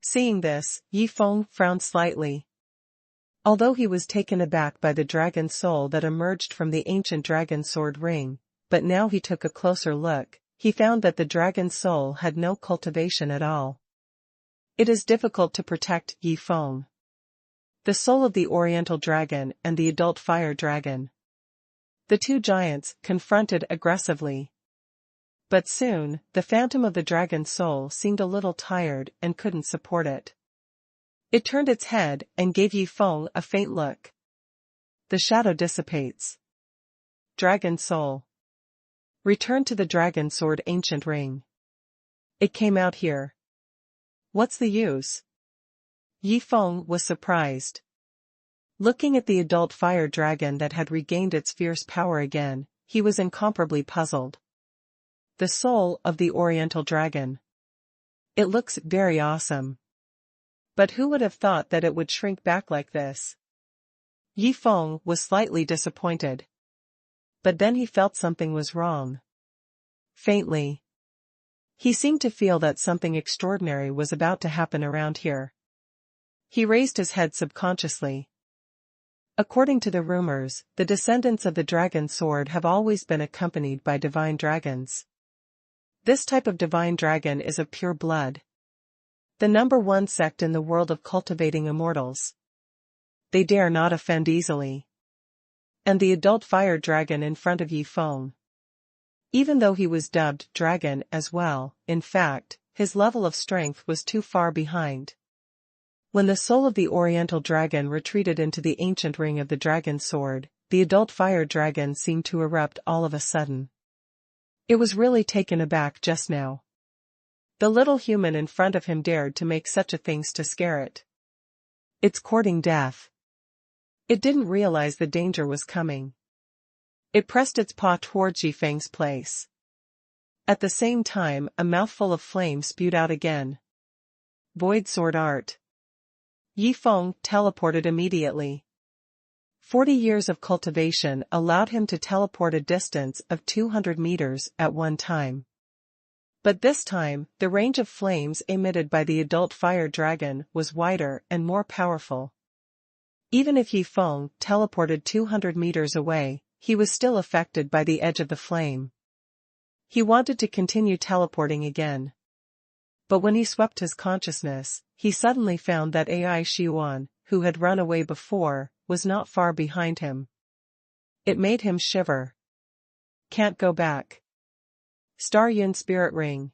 Seeing this, Yifeng frowned slightly. Although he was taken aback by the dragon soul that emerged from the ancient dragon sword ring, but now he took a closer look, he found that the dragon soul had no cultivation at all. It is difficult to protect Yifeng. The soul of the oriental dragon and the adult fire dragon. The two giants confronted aggressively. But soon, the phantom of the dragon soul seemed a little tired and couldn't support it. It turned its head and gave Yifeng a faint look. The shadow dissipates. Dragon soul. Return to the dragon sword ancient ring. It came out here. What's the use? Yifeng was surprised. Looking at the adult fire dragon that had regained its fierce power again, he was incomparably puzzled. The soul of the oriental dragon. It looks very awesome. But who would have thought that it would shrink back like this? Yifeng was slightly disappointed. But then he felt something was wrong. Faintly. He seemed to feel that something extraordinary was about to happen around here. He raised his head subconsciously. According to the rumors, the descendants of the dragon sword have always been accompanied by divine dragons. This type of divine dragon is of pure blood. The #1 sect in the world of cultivating immortals. They dare not offend easily. And the adult fire dragon in front of Yifeng. Even though he was dubbed dragon as well, in fact, his level of strength was too far behind. When the soul of the Oriental dragon retreated into the ancient ring of the dragon's sword, the adult fire dragon seemed to erupt all of a sudden. It was really taken aback just now. The little human in front of him dared to make such a things to scare it. It's courting death. It didn't realize the danger was coming. It pressed its paw towards Yifeng's place. At the same time, a mouthful of flame spewed out again. Void sword art. Yifeng teleported immediately. 40 years of cultivation allowed him to teleport a distance of 200 meters at one time. But this time, the range of flames emitted by the adult fire dragon was wider and more powerful. Even if Yifeng teleported 200 meters away, he was still affected by the edge of the flame. He wanted to continue teleporting again. But when he swept his consciousness, he suddenly found that AI Xuanhuan, who had run away before, was not far behind him. It made him shiver. Can't go back. Star Yin Spirit Ring.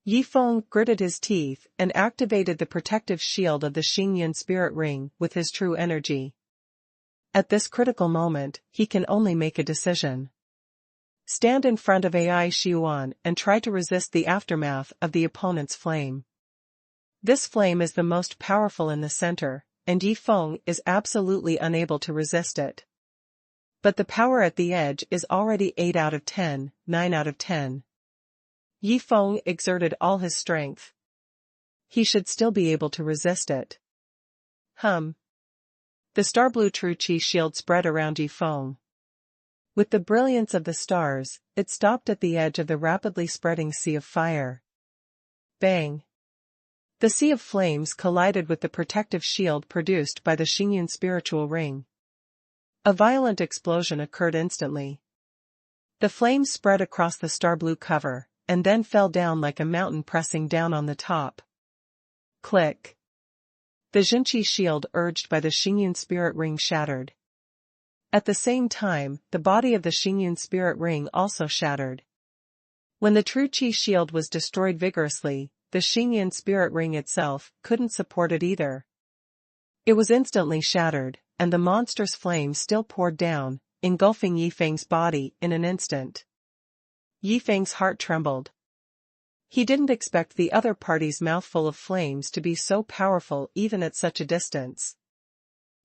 Yifeng gritted his teeth and activated the protective shield of the Feng Yin Spirit Ring with his true energy. At this critical moment, he can only make a decision. Stand in front of AI Xuanhuan and try to resist the aftermath of the opponent's flame. This flame is the most powerful in the center, and Yifeng is absolutely unable to resist it. But the power at the edge is already 8 out of 10, 9 out of 10. Yifeng exerted all his strength. He should still be able to resist it. The star blue true chi shield spread around Yifeng. With the brilliance of the stars, it stopped at the edge of the rapidly spreading sea of fire. Bang! The sea of flames collided with the protective shield produced by the Feng Yin spiritual ring. A violent explosion occurred instantly. The flames spread across the star blue cover, and then fell down like a mountain pressing down on the top. Click! The Jinqi shield urged by the Feng Yin spirit ring shattered. At the same time, the body of the Feng Yin spirit ring also shattered. When the true chi shield was destroyed vigorously, the Feng Yin spirit ring itself couldn't support it either. It was instantly shattered, and the monstrous flame still poured down, engulfing Yifeng's body in an instant. Yifeng's heart trembled. He didn't expect the other party's mouthful of flames to be so powerful even at such a distance.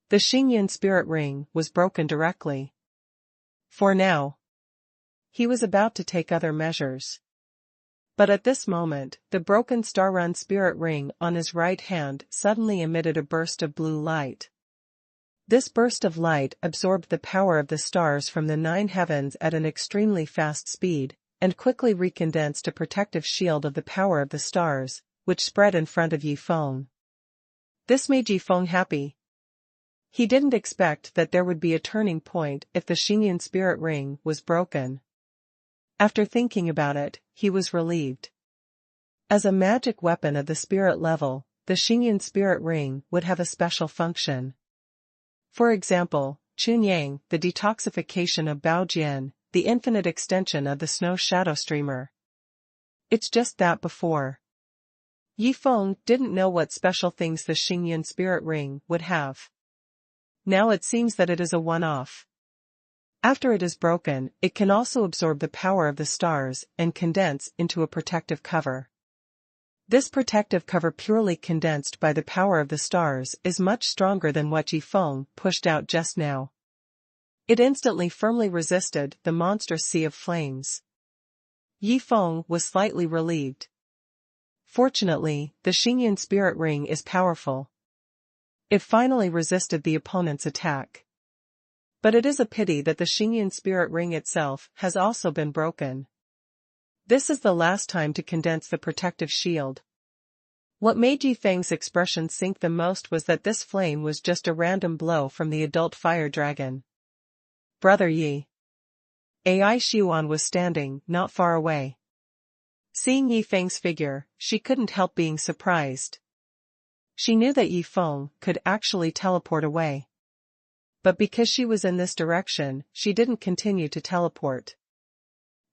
The Feng Yin spirit ring was broken directly. For now. He was about to take other measures. But at this moment, the broken star-run spirit ring on his right hand suddenly emitted a burst of blue light. This burst of light absorbed the power of the stars from the 9 heavens at an extremely fast speed, and quickly recondensed a protective shield of the power of the stars, which spread in front of Yifeng. This made Yifeng happy. He didn't expect that there would be a turning point if the Feng Yin spirit ring was broken. After thinking about it, he was relieved. As a magic weapon of the spirit level, the Feng Yin spirit ring would have a special function. For example, Chunyang, the detoxification of Baojian, the infinite extension of the snow shadow streamer. It's just that before. Yifeng didn't know what special things the Feng Yin spirit ring would have. Now it seems that it is a one-off. After it is broken, it can also absorb the power of the stars and condense into a protective cover. This protective cover, purely condensed by the power of the stars, is much stronger than what Yifeng pushed out just now. It instantly firmly resisted the monstrous sea of flames. Yifeng was slightly relieved. Fortunately, the Feng Yin spirit ring is powerful. It finally resisted the opponent's attack. But it is a pity that the Feng Yin spirit ring itself has also been broken. This is the last time to condense the protective shield. What made Yifeng's expression sink the most was that this flame was just a random blow from the adult fire dragon. Brother Yi. AI Xuanhuan was standing not far away. Seeing Yifeng's figure, she couldn't help being surprised. She knew that Yifeng could actually teleport away. But because she was in this direction, she didn't continue to teleport.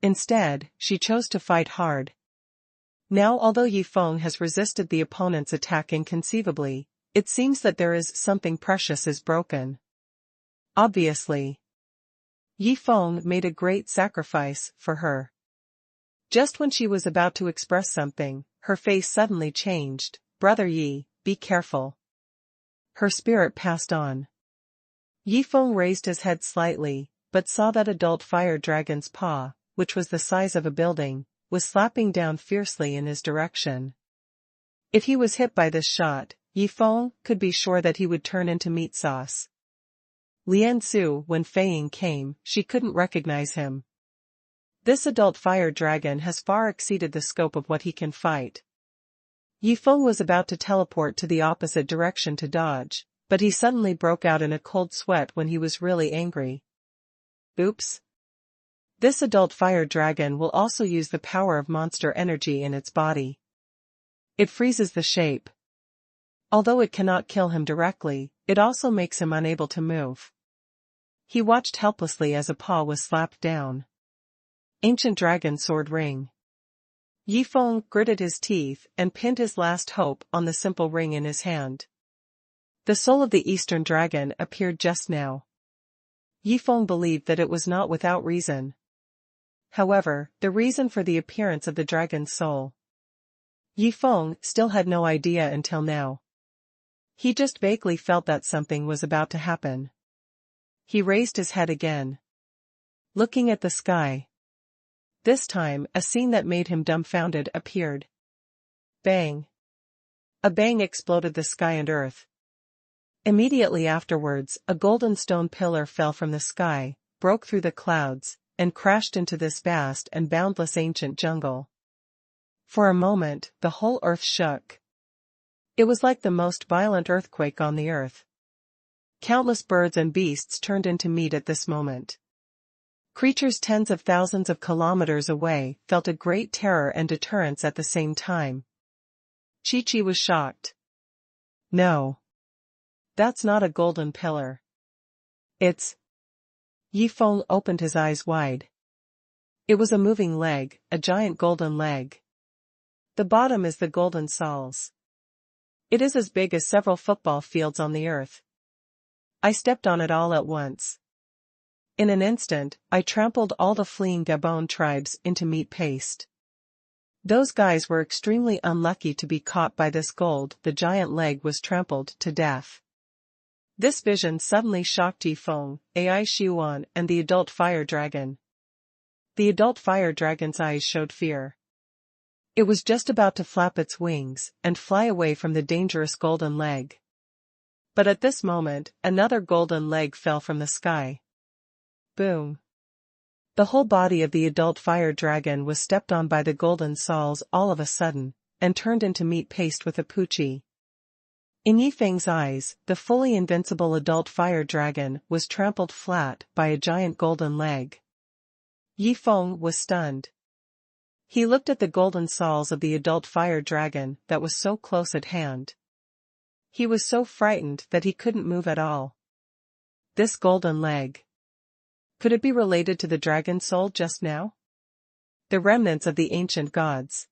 Instead, she chose to fight hard. Now, although Yifeng has resisted the opponent's attack inconceivably, It seems that there is something precious is broken. Obviously. Yi Feng made a great sacrifice for her. Just when she was about to express something, her face suddenly changed. Brother Yi, be careful. Her spirit passed on. Yi Feng raised his head slightly, but saw that adult fire dragon's paw, which was the size of a building, was slapping down fiercely in his direction. If he was hit by this shot, Yi Feng could be sure that he would turn into meat sauce. Lian Su, when Fei Ying came, she couldn't recognize him. This adult fire dragon has far exceeded the scope of what he can fight. Yi Feng was about to teleport to the opposite direction to dodge, but he suddenly broke out in a cold sweat when he was really angry. Oops. This adult fire dragon will also use the power of monster energy in its body. It freezes the shape. Although it cannot kill him directly, it also makes him unable to move. He watched helplessly as a paw was slapped down. Ancient Dragon Sword Ring. Yi Feng gritted his teeth and pinned his last hope on the simple ring in his hand. The soul of the Eastern Dragon appeared just now. Yi Feng believed that it was not without reason. However, the reason for the appearance of the dragon's soul. Yi Feng still had no idea until now. He just vaguely felt that something was about to happen. He raised his head again. Looking at the sky. This time, a scene that made him dumbfounded appeared. Bang! A bang exploded the sky and earth. Immediately afterwards, a golden stone pillar fell from the sky, broke through the clouds, and crashed into this vast and boundless ancient jungle. For a moment, the whole earth shook. It was like the most violent earthquake on the earth. Countless birds and beasts turned into meat at this moment. Creatures tens of thousands of kilometers away felt a great terror and deterrence at the same time. Chi-Chi was shocked. No. That's not a golden pillar. It's... Yi Feng opened his eyes wide. It was a moving leg, a giant golden leg. The bottom is the golden soles. It is as big as several football fields on the earth. I stepped on it all at once. In an instant, I trampled all the fleeing Gabon tribes into meat paste. Those guys were extremely unlucky to be caught by this gold. The giant leg was trampled to death. This vision suddenly shocked Yi Feng, Ai Xuanhuan, and the adult fire dragon. The adult fire dragon's eyes showed fear. It was just about to flap its wings and fly away from the dangerous golden leg. But at this moment, another golden leg fell from the sky. Boom. The whole body of the adult fire dragon was stepped on by the golden soles all of a sudden, and turned into meat paste with a poochie. In Yi Feng's eyes, the fully invincible adult fire dragon was trampled flat by a giant golden leg. Yi Feng was stunned. He looked at the golden soles of the adult fire dragon that was so close at hand. He was so frightened that he couldn't move at all. This golden leg. Could it be related to the dragon soul just now? The remnants of the ancient gods.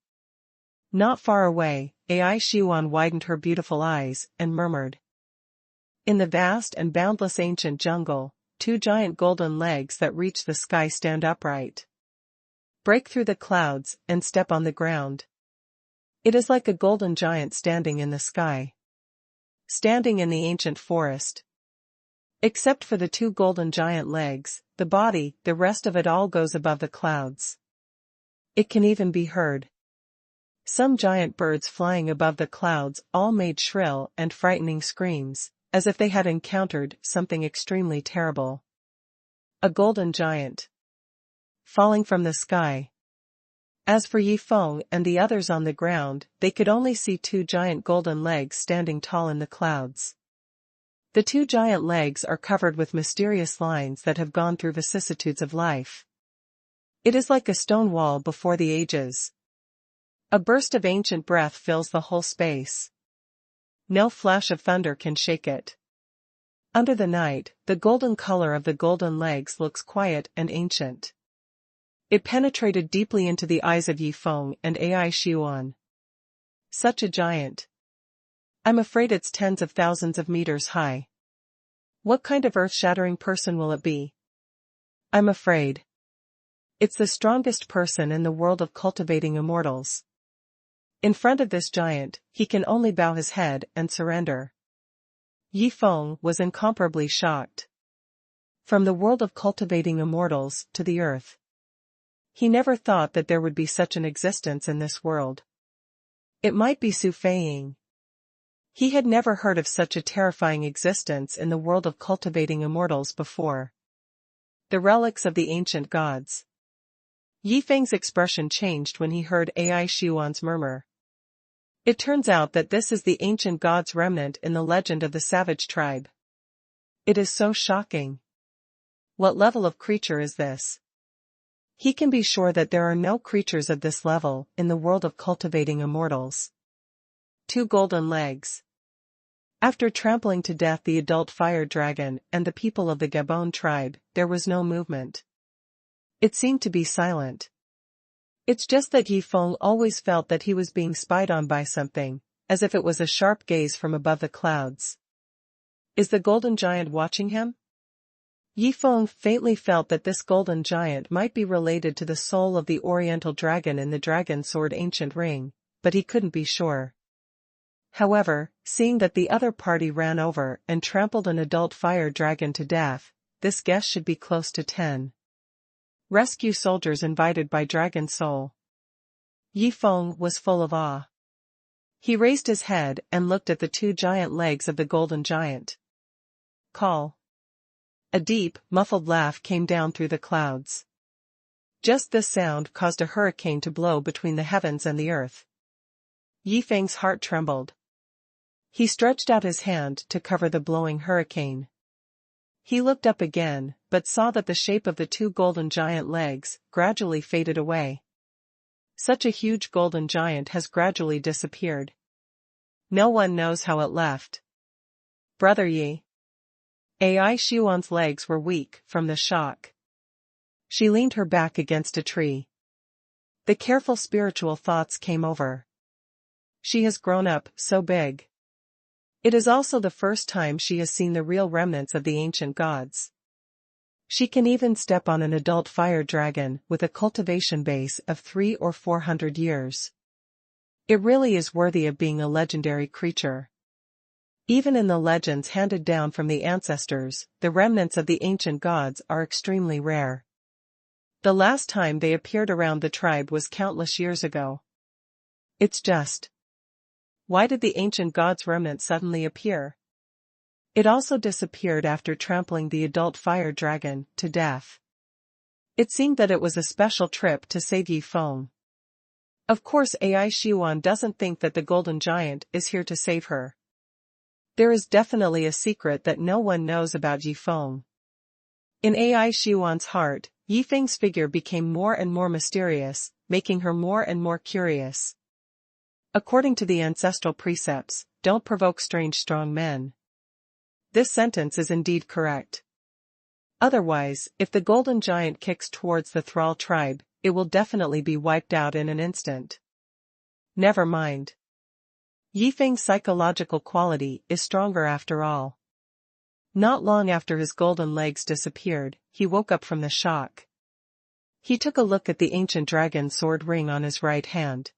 Not far away, Ai Xuan widened her beautiful eyes and murmured. In the vast and boundless ancient jungle, two giant golden legs that reach the sky stand upright. Break through the clouds and step on the ground. It is like a golden giant standing in the sky. Standing in the ancient forest. Except for the two golden giant legs, the body, the rest of it all goes above the clouds. It can even be heard. Some giant birds flying above the clouds all made shrill and frightening screams, as if they had encountered something extremely terrible. A golden giant. Falling from the sky. As for Yi Feng and the others on the ground, they could only see two giant golden legs standing tall in the clouds. The two giant legs are covered with mysterious lines that have gone through vicissitudes of life. It is like a stone wall before the ages. A burst of ancient breath fills the whole space. No flash of thunder can shake it. Under the night, the golden color of the golden legs looks quiet and ancient. It penetrated deeply into the eyes of Yi Feng and Ai Xuan. Such a giant. I'm afraid it's tens of thousands of meters high. What kind of earth-shattering person will it be? I'm afraid. It's the strongest person in the world of cultivating immortals. In front of this giant, he can only bow his head and surrender. Yi Feng was incomparably shocked. From the world of cultivating immortals to the earth. He never thought that there would be such an existence in this world. It might be Su Feiying. He had never heard of such a terrifying existence in the world of cultivating immortals before. The relics of the ancient gods. Yi Feng's expression changed when he heard Ai Xuanhuan's murmur. It turns out that this is the ancient god's remnant in the legend of the savage tribe. It is so shocking. What level of creature is this? He can be sure that there are no creatures of this level in the world of cultivating immortals. 2 golden legs. After trampling to death the adult fire dragon and the people of the Gabon tribe, there was no movement. It seemed to be silent. It's just that Yi Feng always felt that he was being spied on by something, as if it was a sharp gaze from above the clouds. Is the golden giant watching him? Yi Feng faintly felt that this golden giant might be related to the soul of the oriental dragon in the dragon sword ancient ring, but he couldn't be sure. However, seeing that the other party ran over and trampled an adult fire dragon to death, this guess should be close to 10. Rescue soldiers invited by Dragon Soul. Yi Feng was full of awe. He raised his head and looked at the 2 giant legs of the golden giant. Call. A deep, muffled laugh came down through the clouds. Just this sound caused a hurricane to blow between the heavens and the earth. Yi Feng's heart trembled. He stretched out his hand to cover the blowing hurricane. He looked up again, but saw that the shape of the 2 golden giant legs gradually faded away. Such a huge golden giant has gradually disappeared. No one knows how it left. Brother Yi. Ai Xuan's legs were weak from the shock. She leaned her back against a tree. The careful spiritual thoughts came over. She has grown up so big. It is also the first time she has seen the real remnants of the ancient gods. She can even step on an adult fire dragon with a cultivation base of 300 or 400 years. It really is worthy of being a legendary creature. Even in the legends handed down from the ancestors, the remnants of the ancient gods are extremely rare. The last time they appeared around the tribe was countless years ago. It's just. Why did the ancient god's remnant suddenly appear? It also disappeared after trampling the adult fire dragon to death. It seemed that it was a special trip to save Yi Feng. Of course Ai Xuan doesn't think that the golden giant is here to save her. There is definitely a secret that no one knows about Yi Feng. In Ai Xuan's heart, Yi Feng's figure became more and more mysterious, making her more and more curious. According to the ancestral precepts, don't provoke strange strong men. This sentence is indeed correct. Otherwise, if the golden giant kicks towards the thrall tribe, it will definitely be wiped out in an instant. Never mind. Yi Feng's psychological quality is stronger after all. Not long after his golden legs disappeared, he woke up from the shock. He took a look at the ancient dragon sword ring on his right hand.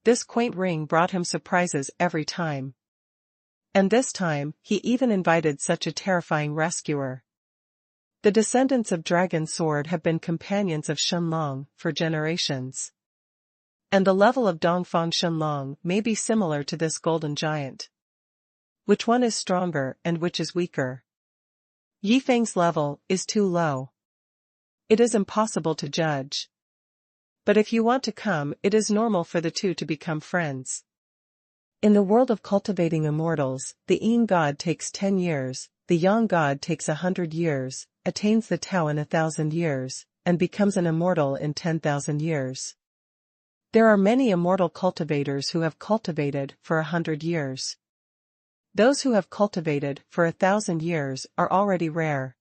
This quaint ring brought him surprises every time. And this time, he even invited such a terrifying rescuer. The descendants of Dragon Sword have been companions of Shenlong for generations. And the level of Dongfang Shenlong may be similar to this golden giant. Which one is stronger and which is weaker? Yi Feng's level is too low. It is impossible to judge. But if you want to come, it is normal for the 2 to become friends. In the world of cultivating immortals, the Yin god takes 10 years, the Yang god takes 100 years, attains the Tao in 1,000 years, and becomes an immortal in 10,000 years. There are many immortal cultivators who have cultivated for 100 years. Those who have cultivated for 1,000 years are already rare.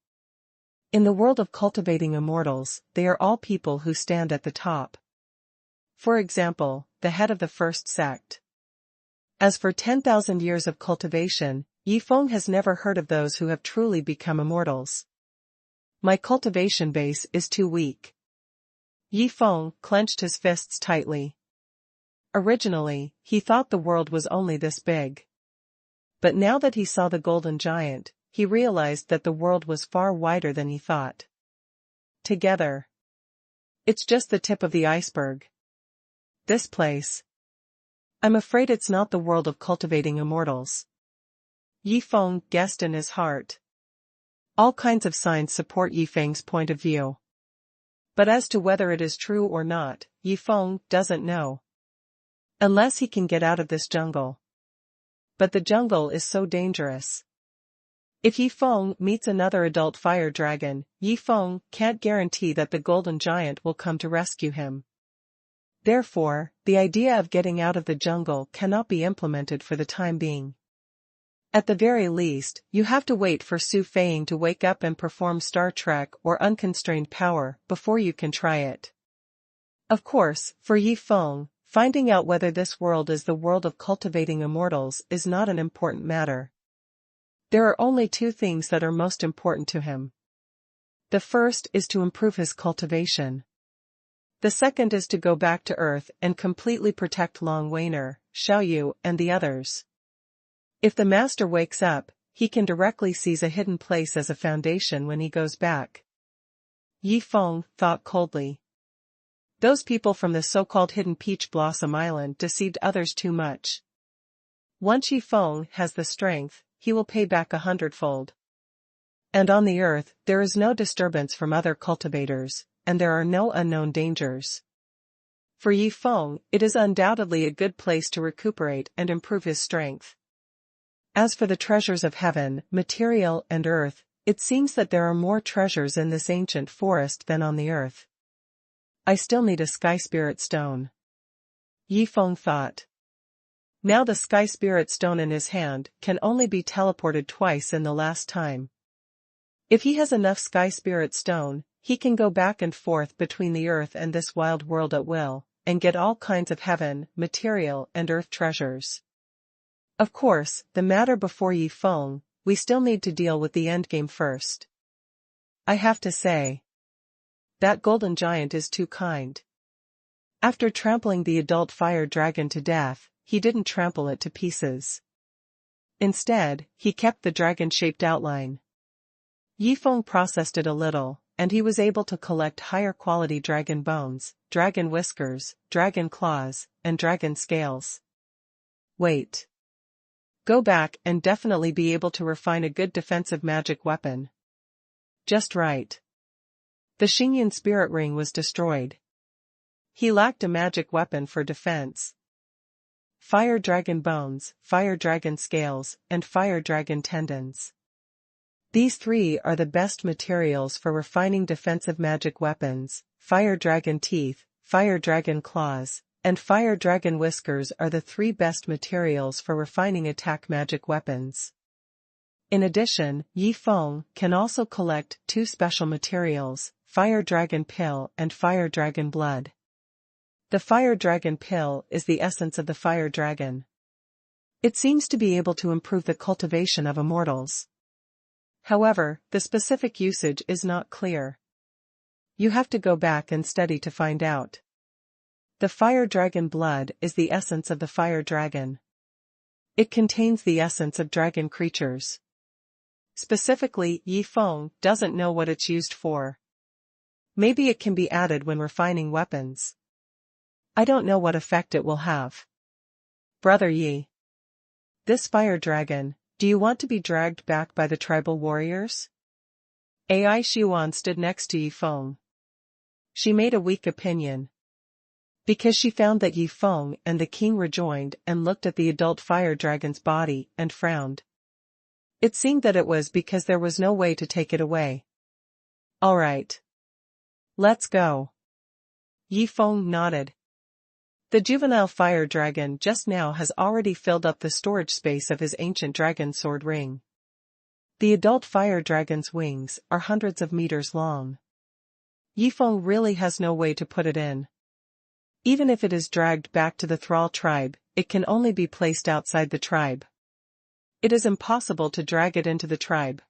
In the world of cultivating immortals, they are all people who stand at the top. For example, the head of the first sect. As for 10,000 years of cultivation, Yifeng has never heard of those who have truly become immortals. My cultivation base is too weak. Yifeng clenched his fists tightly. Originally, he thought the world was only this big. But now that he saw the golden giant, he realized that the world was far wider than he thought. Together. It's just the tip of the iceberg. This place. I'm afraid it's not the world of cultivating immortals. Yifeng guessed in his heart. All kinds of signs support Yifeng's point of view. But as to whether it is true or not, Yifeng doesn't know. Unless he can get out of this jungle. But the jungle is so dangerous. If Yifeng meets another adult fire dragon, Yifeng can't guarantee that the golden giant will come to rescue him. Therefore, the idea of getting out of the jungle cannot be implemented for the time being. At the very least, you have to wait for Su Feiying to wake up and perform Star Trek or unconstrained power before you can try it. Of course, for Yifeng, finding out whether this world is the world of cultivating immortals is not an important matter. There are only two things that are most important to him. The first is to improve his cultivation. The second is to go back to Earth and completely protect Long Wainer, Xiaoyu, and the others. If the master wakes up, he can directly seize a hidden place as a foundation when he goes back. Yifeng thought coldly. Those people from the so-called Hidden Peach Blossom Island deceived others too much. Once Yifeng has the strength, he will pay back 100-fold. And on the Earth, there is no disturbance from other cultivators, and there are no unknown dangers. For Yifeng, it is undoubtedly a good place to recuperate and improve his strength. As for the treasures of heaven, material, and earth, it seems that there are more treasures in this ancient forest than on the earth. I still need a Sky Spirit Stone. Yifeng thought. Now the Sky Spirit Stone in his hand can only be teleported twice in the last time. If he has enough Sky Spirit Stone, he can go back and forth between the earth and this wild world at will, and get all kinds of heaven, material, and earth treasures. Of course, the matter before Yifeng, we still need to deal with the endgame first. I have to say, that golden giant is too kind. After trampling the adult fire dragon to death, he didn't trample it to pieces. Instead, he kept the dragon-shaped outline. Yifeng processed it a little, and he was able to collect higher-quality dragon bones, dragon whiskers, dragon claws, and dragon scales. Wait. Go back and definitely be able to refine a good defensive magic weapon. Just right. The Xingyan spirit ring was destroyed. He lacked a magic weapon for defense. Fire dragon bones, fire dragon scales, and fire dragon tendons. These three are the best materials for refining defensive magic weapons. Fire dragon teeth, fire dragon claws, and fire dragon whiskers are the three best materials for refining attack magic weapons. In addition, Yifeng can also collect two special materials, fire dragon pill and fire dragon blood. The fire dragon pill is the essence of the fire dragon. It seems to be able to improve the cultivation of immortals. However, the specific usage is not clear. You have to go back and study to find out. The fire dragon blood is the essence of the fire dragon. It contains the essence of dragon creatures. Specifically, Yifeng doesn't know what it's used for. Maybe it can be added when refining weapons. I don't know what effect it will have. Brother Yi. This fire dragon, do you want to be dragged back by the tribal warriors? Ai Xuanhuan stood next to Yifeng. She made a weak opinion. Because she found that Yifeng and the king rejoined and looked at the adult fire dragon's body and frowned. It seemed that it was because there was no way to take it away. All right. Let's go. Yifeng nodded. The juvenile fire dragon just now has already filled up the storage space of his ancient dragon sword ring. The adult fire dragon's wings are hundreds of meters long. Yifeng really has no way to put it in. Even if it is dragged back to the Thrall tribe, it can only be placed outside the tribe. It is impossible to drag it into the tribe.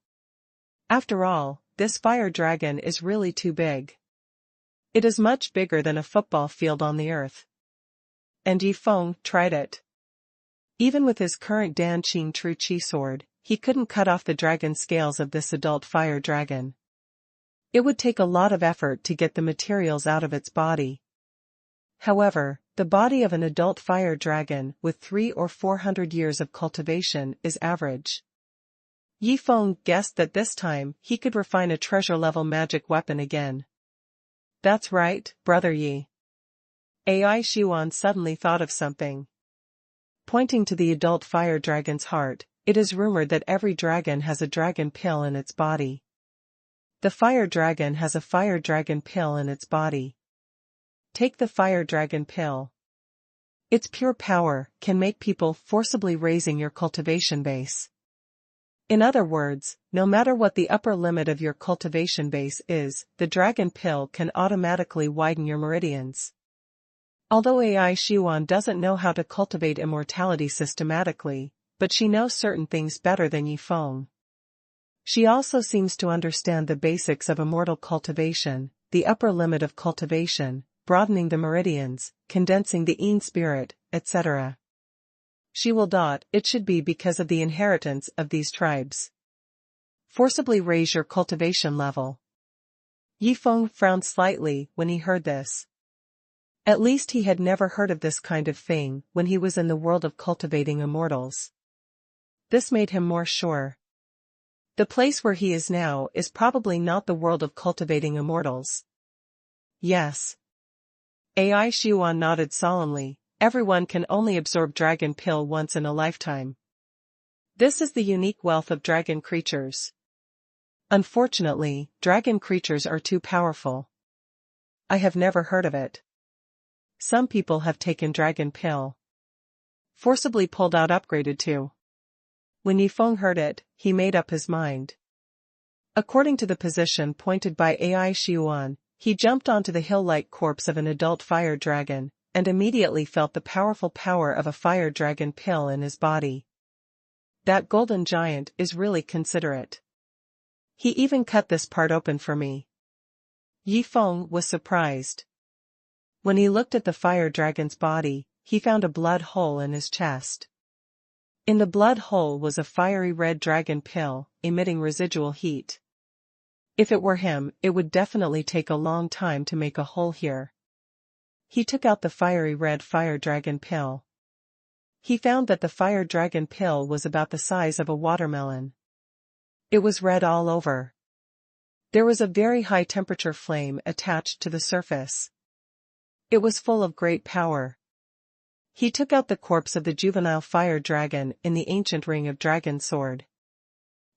After all, this fire dragon is really too big. It is much bigger than a football field on the earth. And Yi Feng tried it. Even with his current Dan Qing True Qi sword, he couldn't cut off the dragon scales of this adult fire dragon. It would take a lot of effort to get the materials out of its body. However, the body of an adult fire dragon with 300 or 400 years of cultivation is average. Yi Feng guessed that this time he could refine a treasure-level magic weapon again. That's right, Brother Yi. AI Xuanhuan suddenly thought of something. Pointing to the adult fire dragon's heart, it is rumored that every dragon has a dragon pill in its body. The fire dragon has a fire dragon pill in its body. Take the fire dragon pill. Its pure power can make people forcibly raising your cultivation base. In other words, no matter what the upper limit of your cultivation base is, the dragon pill can automatically widen your meridians. Although AI Xuan doesn't know how to cultivate immortality systematically, but she knows certain things better than Yi Feng. She also seems to understand the basics of immortal cultivation, the upper limit of cultivation, broadening the meridians, condensing the Yin spirit, etc. She will it should be because of the inheritance of these tribes. Forcibly raise your cultivation level. Yi Feng frowned slightly when he heard this. At least he had never heard of this kind of thing when he was in the world of cultivating immortals. This made him more sure. The place where he is now is probably not the world of cultivating immortals. Yes. AI Xuan nodded solemnly. Everyone can only absorb dragon pill once in a lifetime. This is the unique wealth of dragon creatures. Unfortunately, dragon creatures are too powerful. I have never heard of it. Some people have taken dragon pill. Forcibly pulled out upgraded too. When Yi Feng heard it, he made up his mind. According to the position pointed by AI Xuan, he jumped onto the hill-like corpse of an adult fire dragon, and immediately felt the powerful power of a fire dragon pill in his body. That golden giant is really considerate. He even cut this part open for me. Yi Feng was surprised. When he looked at the fire dragon's body, he found a blood hole in his chest. In the blood hole was a fiery red dragon pill, emitting residual heat. If it were him, it would definitely take a long time to make a hole here. He took out the fiery red fire dragon pill. He found that the fire dragon pill was about the size of a watermelon. It was red all over. There was a very high temperature flame attached to the surface. It was full of great power. He took out the corpse of the juvenile fire dragon in the ancient ring of dragon sword.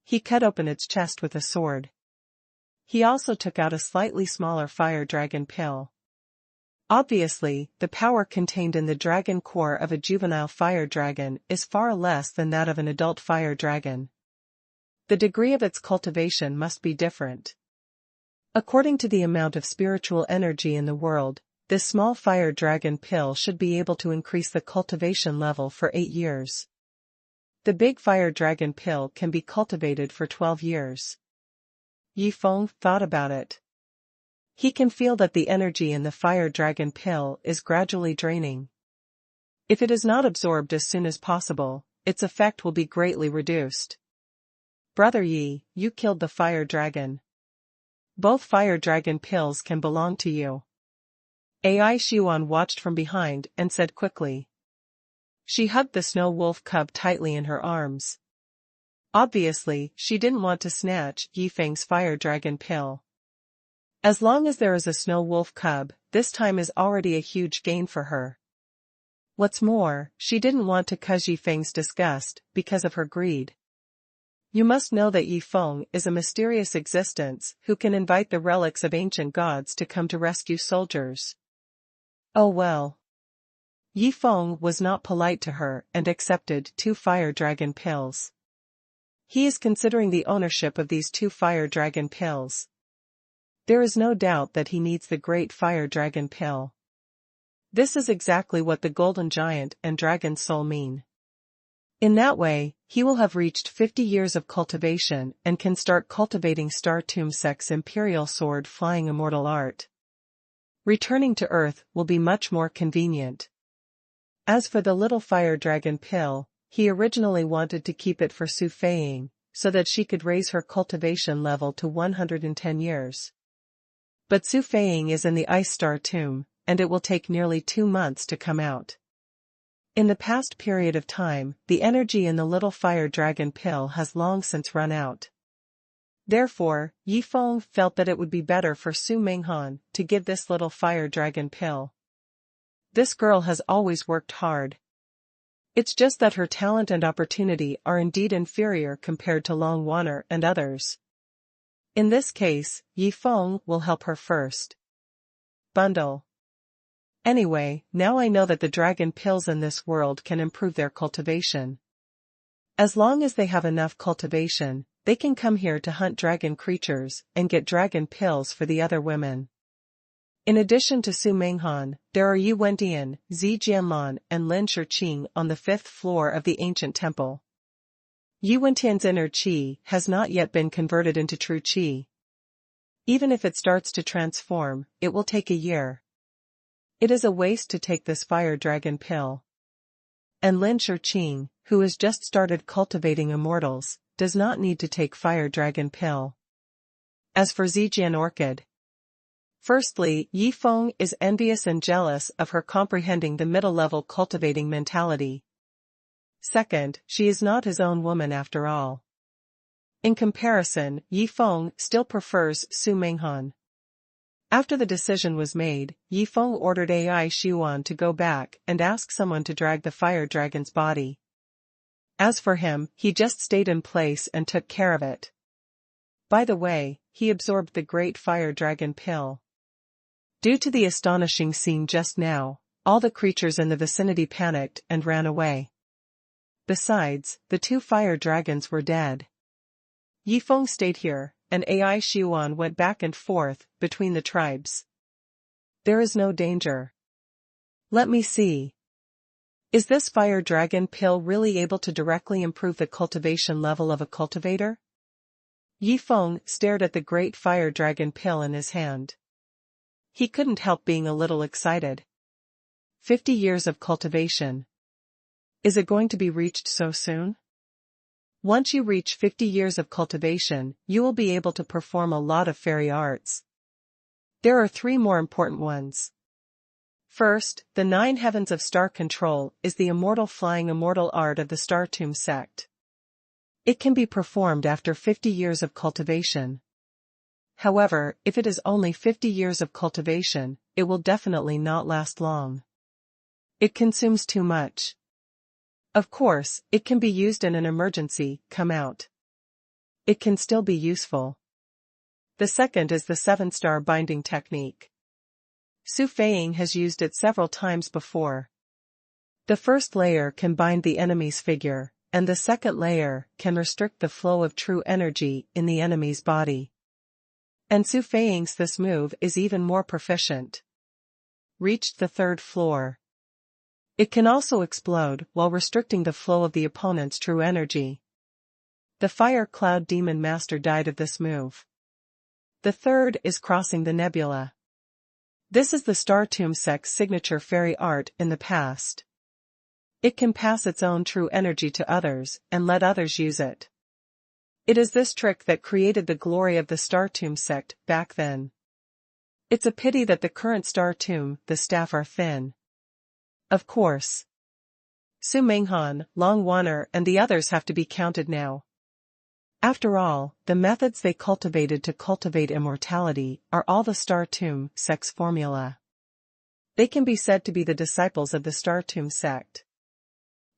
He cut open its chest with a sword. He also took out a slightly smaller fire dragon pill. Obviously, the power contained in the dragon core of a juvenile fire dragon is far less than that of an adult fire dragon. The degree of its cultivation must be different. According to the amount of spiritual energy in the world, this small fire dragon pill should be able to increase the cultivation level for 8 years. The big fire dragon pill can be cultivated for 12 years. Yi Feng thought about it. He can feel that the energy in the fire dragon pill is gradually draining. If it is not absorbed as soon as possible, its effect will be greatly reduced. Brother Yi, you killed the fire dragon. Both fire dragon pills can belong to you. AI Xuan watched from behind and said quickly. She hugged the snow wolf cub tightly in her arms. Obviously, she didn't want to snatch Yi Feng's fire dragon pill. As long as there is a snow wolf cub, this time is already a huge gain for her. What's more, she didn't want to cause Yi Feng's disgust because of her greed. You must know that Yi Feng is a mysterious existence who can invite the relics of ancient gods to come to rescue soldiers. Oh well. Yi Feng was not polite to her and accepted 2 fire dragon pills. He is considering the ownership of these 2 fire dragon pills. There is no doubt that he needs the great fire dragon pill. This is exactly what the Golden Giant and Dragon Soul mean. In that way, he will have reached 50 years of cultivation and can start cultivating Star Tomb Sect's Imperial Sword Flying Immortal art. Returning to Earth will be much more convenient. As for the little fire dragon pill, he originally wanted to keep it for Su Feiying, so that she could raise her cultivation level to 110 years. But Su Feiying is in the Ice Star Tomb, and it will take nearly 2 months to come out. In the past period of time, the energy in the little fire dragon pill has long since run out. Therefore, Yi Feng felt that it would be better for Su Menghan to give this little fire dragon pill. This girl has always worked hard. It's just that her talent and opportunity are indeed inferior compared to Long Wanner and others. In this case, Yi Feng will help her first. Bundle. Anyway, now I know that the dragon pills in this world can improve their cultivation. As long as they have enough cultivation, they can come here to hunt dragon creatures and get dragon pills for the other women. In addition to Su Menghan, there are Yu Wendian, Zi Jianlan and Lin Shiqing on the 5th floor of the ancient temple. Yu Wentian's inner qi has not yet been converted into true qi. Even if it starts to transform, it will take a year. It is a waste to take this fire dragon pill. And Lin Shiqing, who has just started cultivating immortals, does not need to take fire dragon pill. As for Zijian Orchid. Firstly, Yi Feng is envious and jealous of her comprehending the middle-level cultivating mentality. Second, she is not his own woman after all. In comparison, Yi Feng still prefers Su Menghan. After the decision was made, Yi Feng ordered Ai Xuanhuan to go back and ask someone to drag the fire dragon's body. As for him, he just stayed in place and took care of it. By the way, he absorbed the great fire dragon pill. Due to the astonishing scene just now, all the creatures in the vicinity panicked and ran away. Besides, the 2 fire dragons were dead. Yi Feng stayed here, and Ai Xuanhuan went back and forth between the tribes. There is no danger. Let me see. Is this fire dragon pill really able to directly improve the cultivation level of a cultivator? Yi Feng stared at the great fire dragon pill in his hand. He couldn't help being a little excited. 50 years of cultivation. Is it going to be reached so soon? Once you reach 50 years of cultivation, you will be able to perform a lot of fairy arts. There are 3 more important ones. First, the 9 heavens of star control is the immortal flying immortal art of the Star Tomb sect. It can be performed after 50 years of cultivation. However, if it is only 50 years of cultivation, it will definitely not last long. It consumes too much. Of course, it can be used in an emergency, come out. It can still be useful. The second is the 7-star binding technique. Su Feiying has used it several times before. The first layer can bind the enemy's figure, and the second layer can restrict the flow of true energy in the enemy's body. And Su Feiying's this move is even more proficient. Reached the 3rd floor. It can also explode while restricting the flow of the opponent's true energy. The Fire Cloud Demon Master died of this move. The third is Crossing the Nebula. This is the Star Tomb sect's signature fairy art in the past. It can pass its own true energy to others and let others use it. It is this trick that created the glory of the Star Tomb sect back then. It's a pity that the current Star Tomb, the staff are thin. Of course. Su Menghan, Long Wanner and the others have to be counted now. After all, the methods they cultivated to cultivate immortality are all the Star Tomb sect's formula. They can be said to be the disciples of the Star Tomb sect.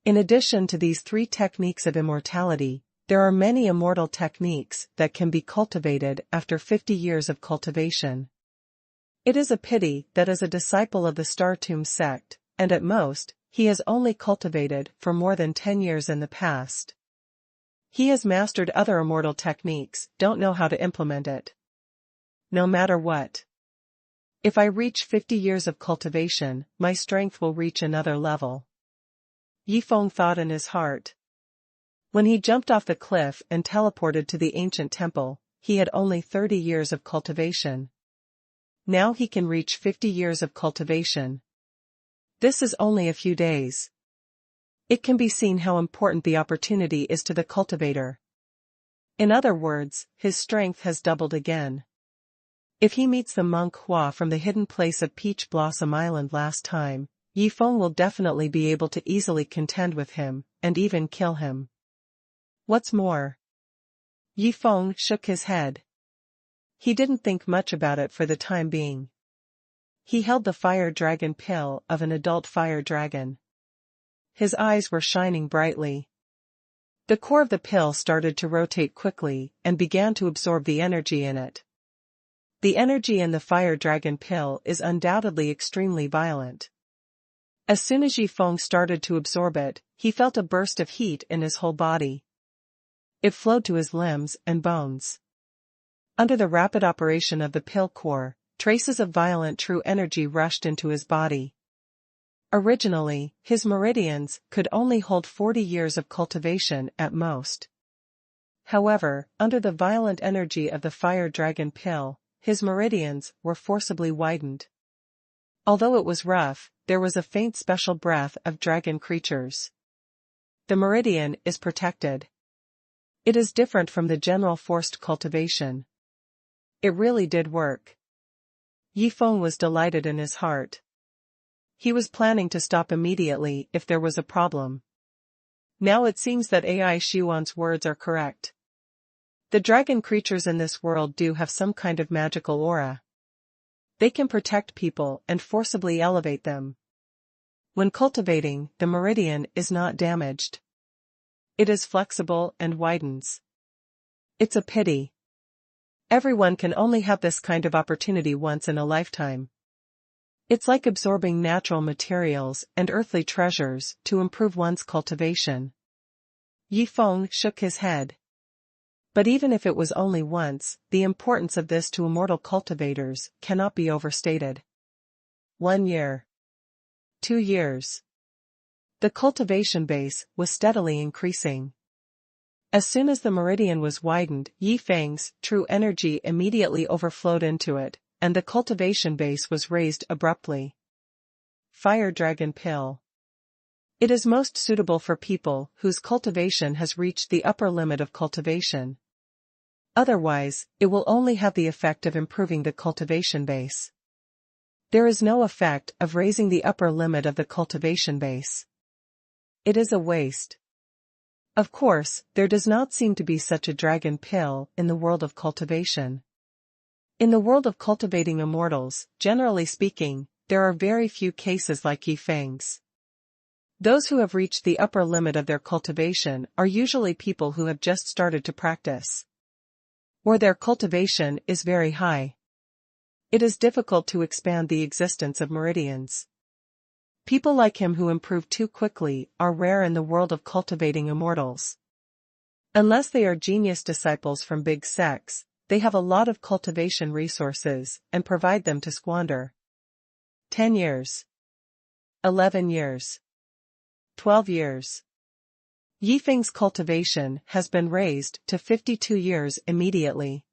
In addition to these 3 techniques of immortality, there are many immortal techniques that can be cultivated after 50 years of cultivation. It is a pity that as a disciple of the Star Tomb sect, and at most, he has only cultivated for more than 10 years in the past. He has mastered other immortal techniques, don't know how to implement it. No matter what. If I reach 50 years of cultivation, my strength will reach another level. Yifeng thought in his heart. When he jumped off the cliff and teleported to the ancient temple, he had only 30 years of cultivation. Now he can reach 50 years of cultivation. This is only a few days. It can be seen how important the opportunity is to the cultivator. In other words, his strength has doubled again. If he meets the monk Hua from the hidden place of Peach Blossom Island last time, Yifeng will definitely be able to easily contend with him, and even kill him. What's more? Yifeng shook his head. He didn't think much about it for the time being. He held the fire dragon pill of an adult fire dragon. His eyes were shining brightly. The core of the pill started to rotate quickly and began to absorb the energy in it. The energy in the fire dragon pill is undoubtedly extremely violent. As soon as Yifeng started to absorb it, he felt a burst of heat in his whole body. It flowed to his limbs and bones. Under the rapid operation of the pill core, traces of violent true energy rushed into his body. Originally, his meridians could only hold 40 years of cultivation at most. However, under the violent energy of the fire dragon pill, his meridians were forcibly widened. Although it was rough, there was a faint special breath of dragon creatures. The meridian is protected. It is different from the general forced cultivation. It really did work. Yifeng was delighted in his heart. He was planning to stop immediately if there was a problem. Now it seems that AI Xuanhuan's words are correct. The dragon creatures in this world do have some kind of magical aura. They can protect people and forcibly elevate them. When cultivating, the meridian is not damaged. It is flexible and widens. It's a pity. Everyone can only have this kind of opportunity once in a lifetime. It's like absorbing natural materials and earthly treasures to improve one's cultivation. Yifeng shook his head. But even if it was only once, the importance of this to immortal cultivators cannot be overstated. 1 year. 2 years. The cultivation base was steadily increasing. As soon as the meridian was widened, Yifeng's true energy immediately overflowed into it, and the cultivation base was raised abruptly. Fire Dragon Pill. It is most suitable for people whose cultivation has reached the upper limit of cultivation. Otherwise, it will only have the effect of improving the cultivation base. There is no effect of raising the upper limit of the cultivation base. It is a waste. Of course, there does not seem to be such a dragon pill in the world of cultivation. In the world of cultivating immortals, generally speaking, there are very few cases like Yifeng's. Those who have reached the upper limit of their cultivation are usually people who have just started to practice, or their cultivation is very high. It is difficult to expand the existence of meridians. People like him who improve too quickly are rare in the world of cultivating immortals. Unless they are genius disciples from big sects, they have a lot of cultivation resources and provide them to squander. 10 years. 11 years. 12 years. Yifeng's cultivation has been raised to 52 years immediately.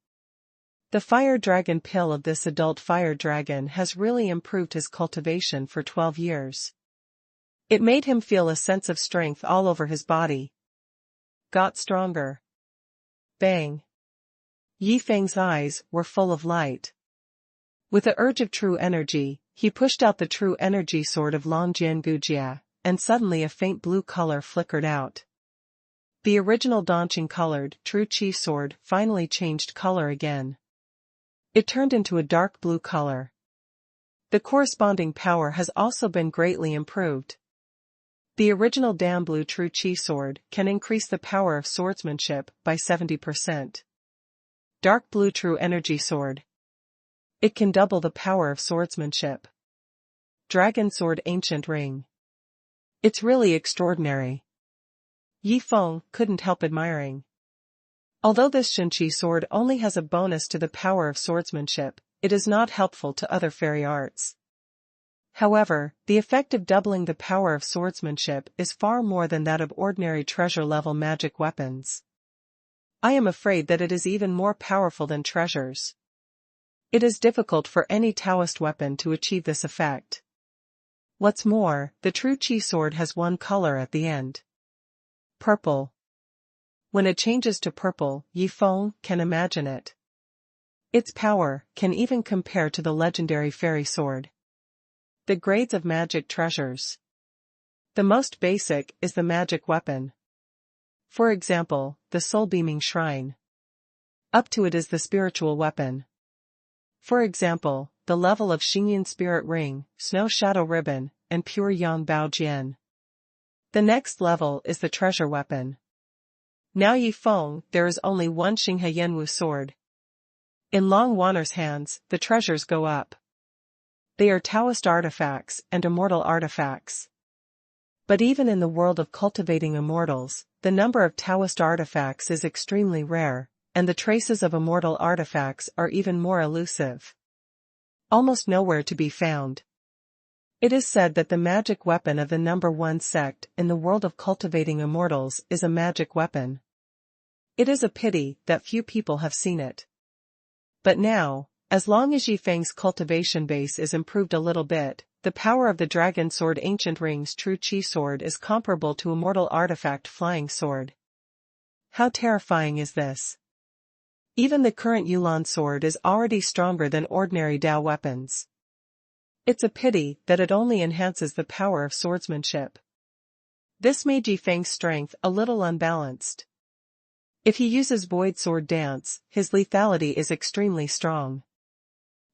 The fire dragon pill of this adult fire dragon has really improved his cultivation for 12 years. It made him feel a sense of strength all over his body. Got stronger. Bang. Yifeng's eyes were full of light. With the urge of true energy, he pushed out the true energy sword of Longjian Gujia, and suddenly a faint blue color flickered out. The original Donqing colored true chi sword finally changed color again. It turned into a dark blue color. The corresponding power has also been greatly improved. The original Dan Blue True Chi sword can increase the power of swordsmanship by 70%. Dark Blue True Energy sword. It can double the power of swordsmanship. Dragon Sword Ancient Ring. It's really extraordinary. Yifeng couldn't help admiring. Although this Xunqi sword only has a bonus to the power of swordsmanship, it is not helpful to other fairy arts. However, the effect of doubling the power of swordsmanship is far more than that of ordinary treasure-level magic weapons. I am afraid that it is even more powerful than treasures. It is difficult for any Taoist weapon to achieve this effect. What's more, the true Qi sword has one color at the end. Purple. When it changes to purple, Yifeng can imagine it. Its power can even compare to the legendary fairy sword. The grades of magic treasures. The most basic is the magic weapon. For example, the soul-beaming shrine. Up to it is the spiritual weapon. For example, the level of Xingyin spirit ring, snow shadow ribbon, and pure yang bao jian. The next level is the treasure weapon. Now Yifeng, there is only one Xinghe Yanwu sword. In Long Wanner's hands, the treasures go up. They are Taoist artifacts and immortal artifacts. But even in the world of cultivating immortals, the number of Taoist artifacts is extremely rare, and the traces of immortal artifacts are even more elusive. Almost nowhere to be found. It is said that the magic weapon of the number one sect in the world of cultivating immortals is a magic weapon. It is a pity that few people have seen it. But now, as long as Yifeng's cultivation base is improved a little bit, the power of the dragon sword ancient ring's true Qi sword is comparable to immortal artifact flying sword. How terrifying is this? Even the current Yulan sword is already stronger than ordinary Dao weapons. It's a pity that it only enhances the power of swordsmanship. This made Yifeng's strength a little unbalanced. If he uses void sword dance, his lethality is extremely strong.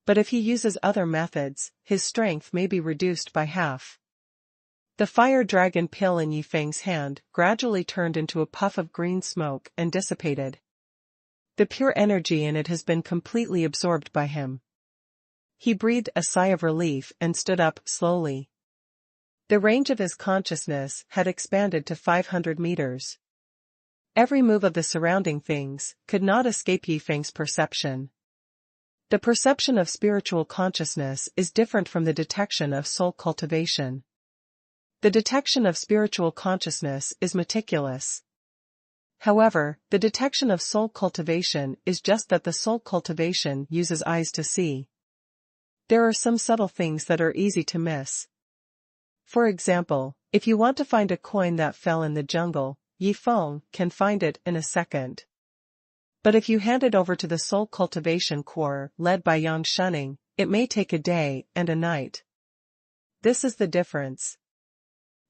But if he uses other methods, his strength may be reduced by half. The fire dragon pill in Yifeng's hand gradually turned into a puff of green smoke and dissipated. The pure energy in it has been completely absorbed by him. He breathed a sigh of relief and stood up slowly. The range of his consciousness had expanded to 500 meters. Every move of the surrounding things could not escape Yifeng's perception. The perception of spiritual consciousness is different from the detection of soul cultivation. The detection of spiritual consciousness is meticulous. However, the detection of soul cultivation is just that the soul cultivation uses eyes to see. There are some subtle things that are easy to miss. For example, if you want to find a coin that fell in the jungle, Yifeng can find it in a second. But if you hand it over to the soul cultivation core led by Yang Shunning, it may take a day and a night. This is the difference.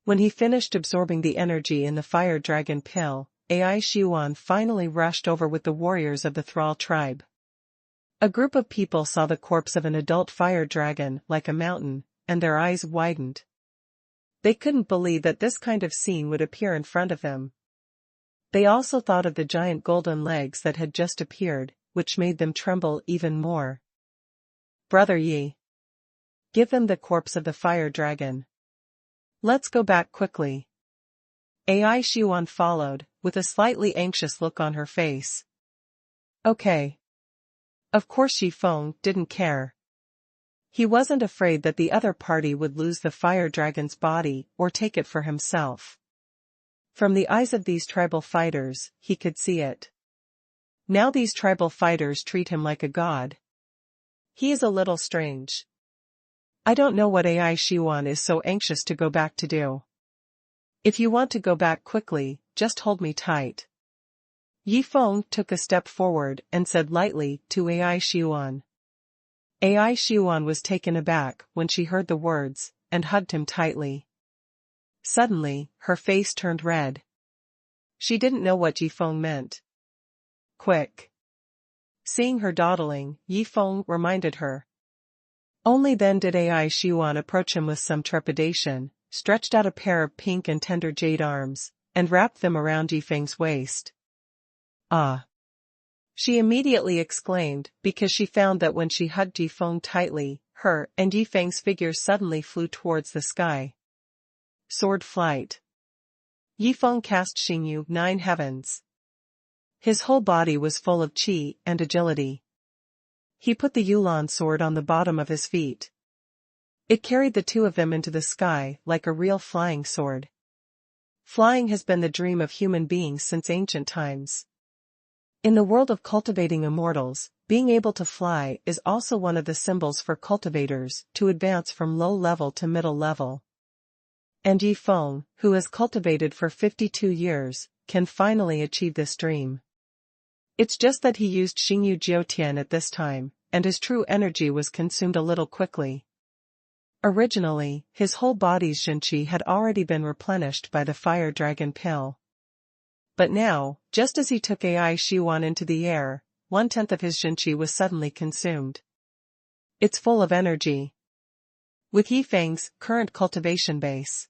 When he finished absorbing the energy in the fire dragon pill, Ai Xuanhuan finally rushed over with the warriors of the Thrall tribe. A group of people saw the corpse of an adult fire dragon like a mountain, and their eyes widened. They couldn't believe that this kind of scene would appear in front of them. They also thought of the giant golden legs that had just appeared, which made them tremble even more. Brother Yi. Give them the corpse of the fire dragon. Let's go back quickly. Ai Xuan followed, with a slightly anxious look on her face. Okay. Of course Yifeng didn't care. He wasn't afraid that the other party would lose the fire dragon's body or take it for himself. From the eyes of these tribal fighters, he could see it. Now these tribal fighters treat him like a god. He is a little strange. I don't know what Ai Xuan is so anxious to go back to do. If you want to go back quickly, just hold me tight. Yifeng took a step forward and said lightly to Ai Xuan. Ai Xuan was taken aback when she heard the words, and hugged him tightly. Suddenly, her face turned red. She didn't know what Yifeng meant. Quick. Seeing her dawdling, Yifeng reminded her. Only then did Ai Xuan approach him with some trepidation, stretched out a pair of pink and tender jade arms, and wrapped them around Yifeng's waist. Ah! She immediately exclaimed, because she found that when she hugged Yifeng tightly, her and Yifeng's figures suddenly flew towards the sky. Sword flight. Yifeng cast Xingyu 9 heavens. His whole body was full of qi and agility. He put the Yulan sword on the bottom of his feet. It carried the two of them into the sky like a real flying sword. Flying has been the dream of human beings since ancient times. In the world of cultivating immortals, being able to fly is also one of the symbols for cultivators to advance from low level to middle level. And Yi Feng, who has cultivated for 52 years, can finally achieve this dream. It's just that he used Xingyu Jiutian at this time, and his true energy was consumed a little quickly. Originally, his whole body's Xinqi had already been replenished by the fire dragon pill. But now, just as he took AI Xuanhuan into the air, 1/10 of his Xinqi was suddenly consumed. It's full of energy. With Yifeng's current cultivation base,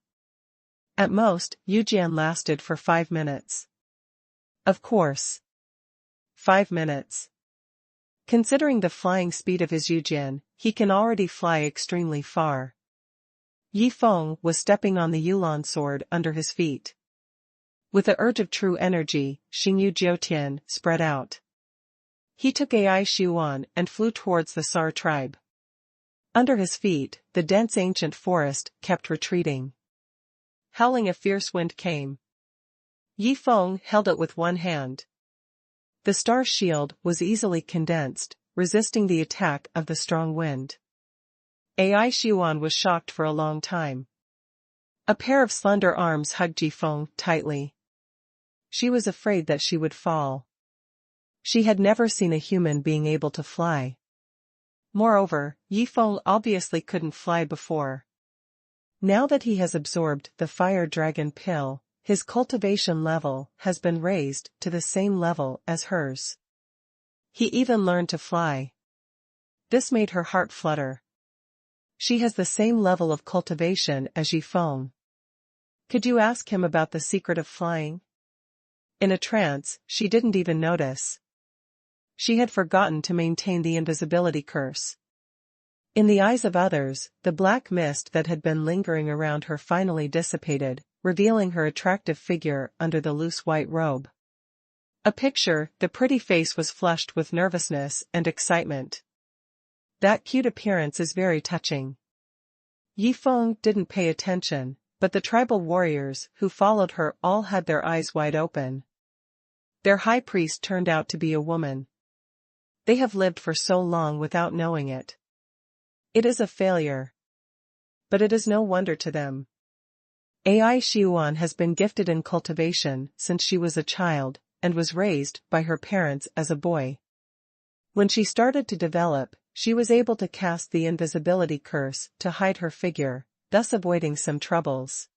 at most, Yujian lasted for 5 minutes. Of course. 5 minutes. Considering the flying speed of his Yujian, he can already fly extremely far. Yi Feng was stepping on the Yulan sword under his feet. With the urge of true energy, Xingyu Jiutian spread out. He took AI Xuanhuan and flew towards the Sar tribe. Under his feet, the dense ancient forest kept retreating. Howling a fierce wind came. Yi Feng held it with one hand. The star's shield was easily condensed, resisting the attack of the strong wind. AI Xuanhuan was shocked for a long time. A pair of slender arms hugged Yi Feng tightly. She was afraid that she would fall. She had never seen a human being able to fly. Moreover, Yi Feng obviously couldn't fly before. Now that he has absorbed the fire dragon pill, his cultivation level has been raised to the same level as hers. He even learned to fly. This made her heart flutter. She has the same level of cultivation as Yi Feng. Could you ask him about the secret of flying? In a trance, she didn't even notice. She had forgotten to maintain the invisibility curse. In the eyes of others, the black mist that had been lingering around her finally dissipated, revealing her attractive figure under the loose white robe. A picture, the pretty face was flushed with nervousness and excitement. That cute appearance is very touching. Yi Feng didn't pay attention, but the tribal warriors who followed her all had their eyes wide open. Their high priest turned out to be a woman. They have lived for so long without knowing it. It is a failure. But it is no wonder to them. AI Xuanhuan has been gifted in cultivation since she was a child, and was raised by her parents as a boy. When she started to develop, she was able to cast the invisibility curse to hide her figure, thus avoiding some troubles.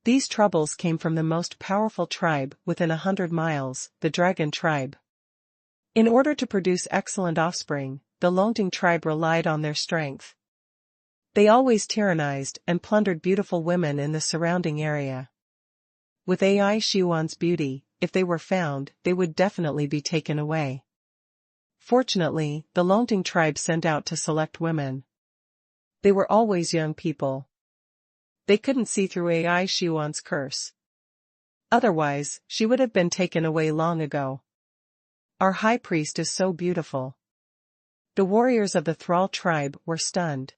These troubles came from the most powerful tribe within 100 miles, the Dragon tribe. In order to produce excellent offspring, the Longting tribe relied on their strength. They always tyrannized and plundered beautiful women in the surrounding area. With AI Xuanhuan's beauty, if they were found, they would definitely be taken away. Fortunately, the Longting tribe sent out to select women. They were always young people. They couldn't see through AI Xuanhuan's curse. Otherwise, she would have been taken away long ago. Our high priest is so beautiful. The warriors of the Thrall tribe were stunned.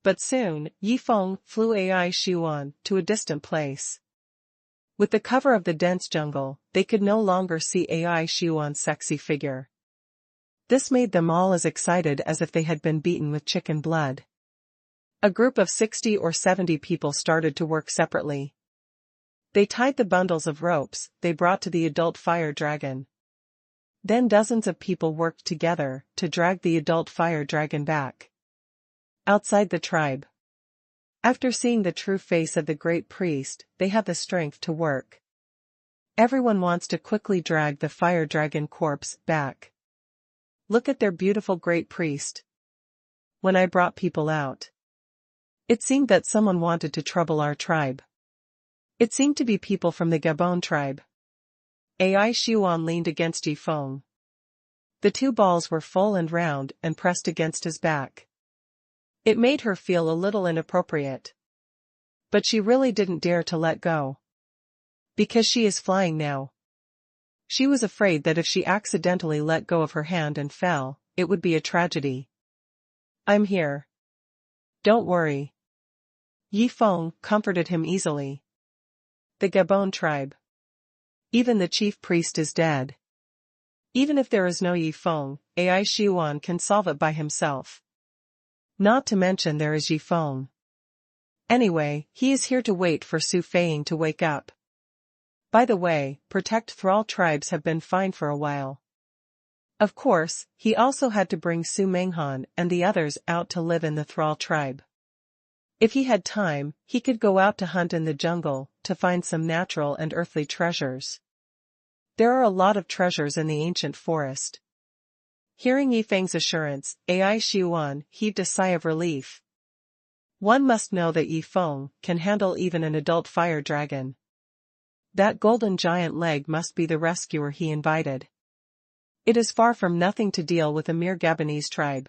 But soon, Yi Feng flew AI Xuanhuan to a distant place. With the cover of the dense jungle, they could no longer see AI Xuanhuan's sexy figure. This made them all as excited as if they had been beaten with chicken blood. A group of 60 or 70 people started to work separately. They tied the bundles of ropes they brought to the adult fire dragon. Then dozens of people worked together to drag the adult fire dragon back. Outside the tribe. After seeing the true face of the great priest, they have the strength to work. Everyone wants to quickly drag the fire dragon corpse back. Look at their beautiful great priest. When I brought people out, it seemed that someone wanted to trouble our tribe. It seemed to be people from the Gabon tribe. AI Xuanhuan leaned against Yi Feng. The two balls were full and round and pressed against his back. It made her feel a little inappropriate. But she really didn't dare to let go. Because she is flying now. She was afraid that if she accidentally let go of her hand and fell, it would be a tragedy. I'm here. Don't worry. Yi Feng comforted him easily. The Gabon tribe. Even the chief priest is dead. Even if there is no Yi Feng, Ai Xuan can solve it by himself. Not to mention there is Yi Feng. Anyway, he is here to wait for Su Feiying to wake up. By the way, protect thrall tribes have been fine for a while. Of course, he also had to bring Su Menghan and the others out to live in the thrall tribe. If he had time, he could go out to hunt in the jungle, to find some natural and earthly treasures. There are a lot of treasures in the ancient forest. Hearing Yi Feng's assurance, Ai Xuan heaved a sigh of relief. One must know that Yi Feng can handle even an adult fire dragon. That golden giant leg must be the rescuer he invited. It is far from nothing to deal with a mere Gabonese tribe.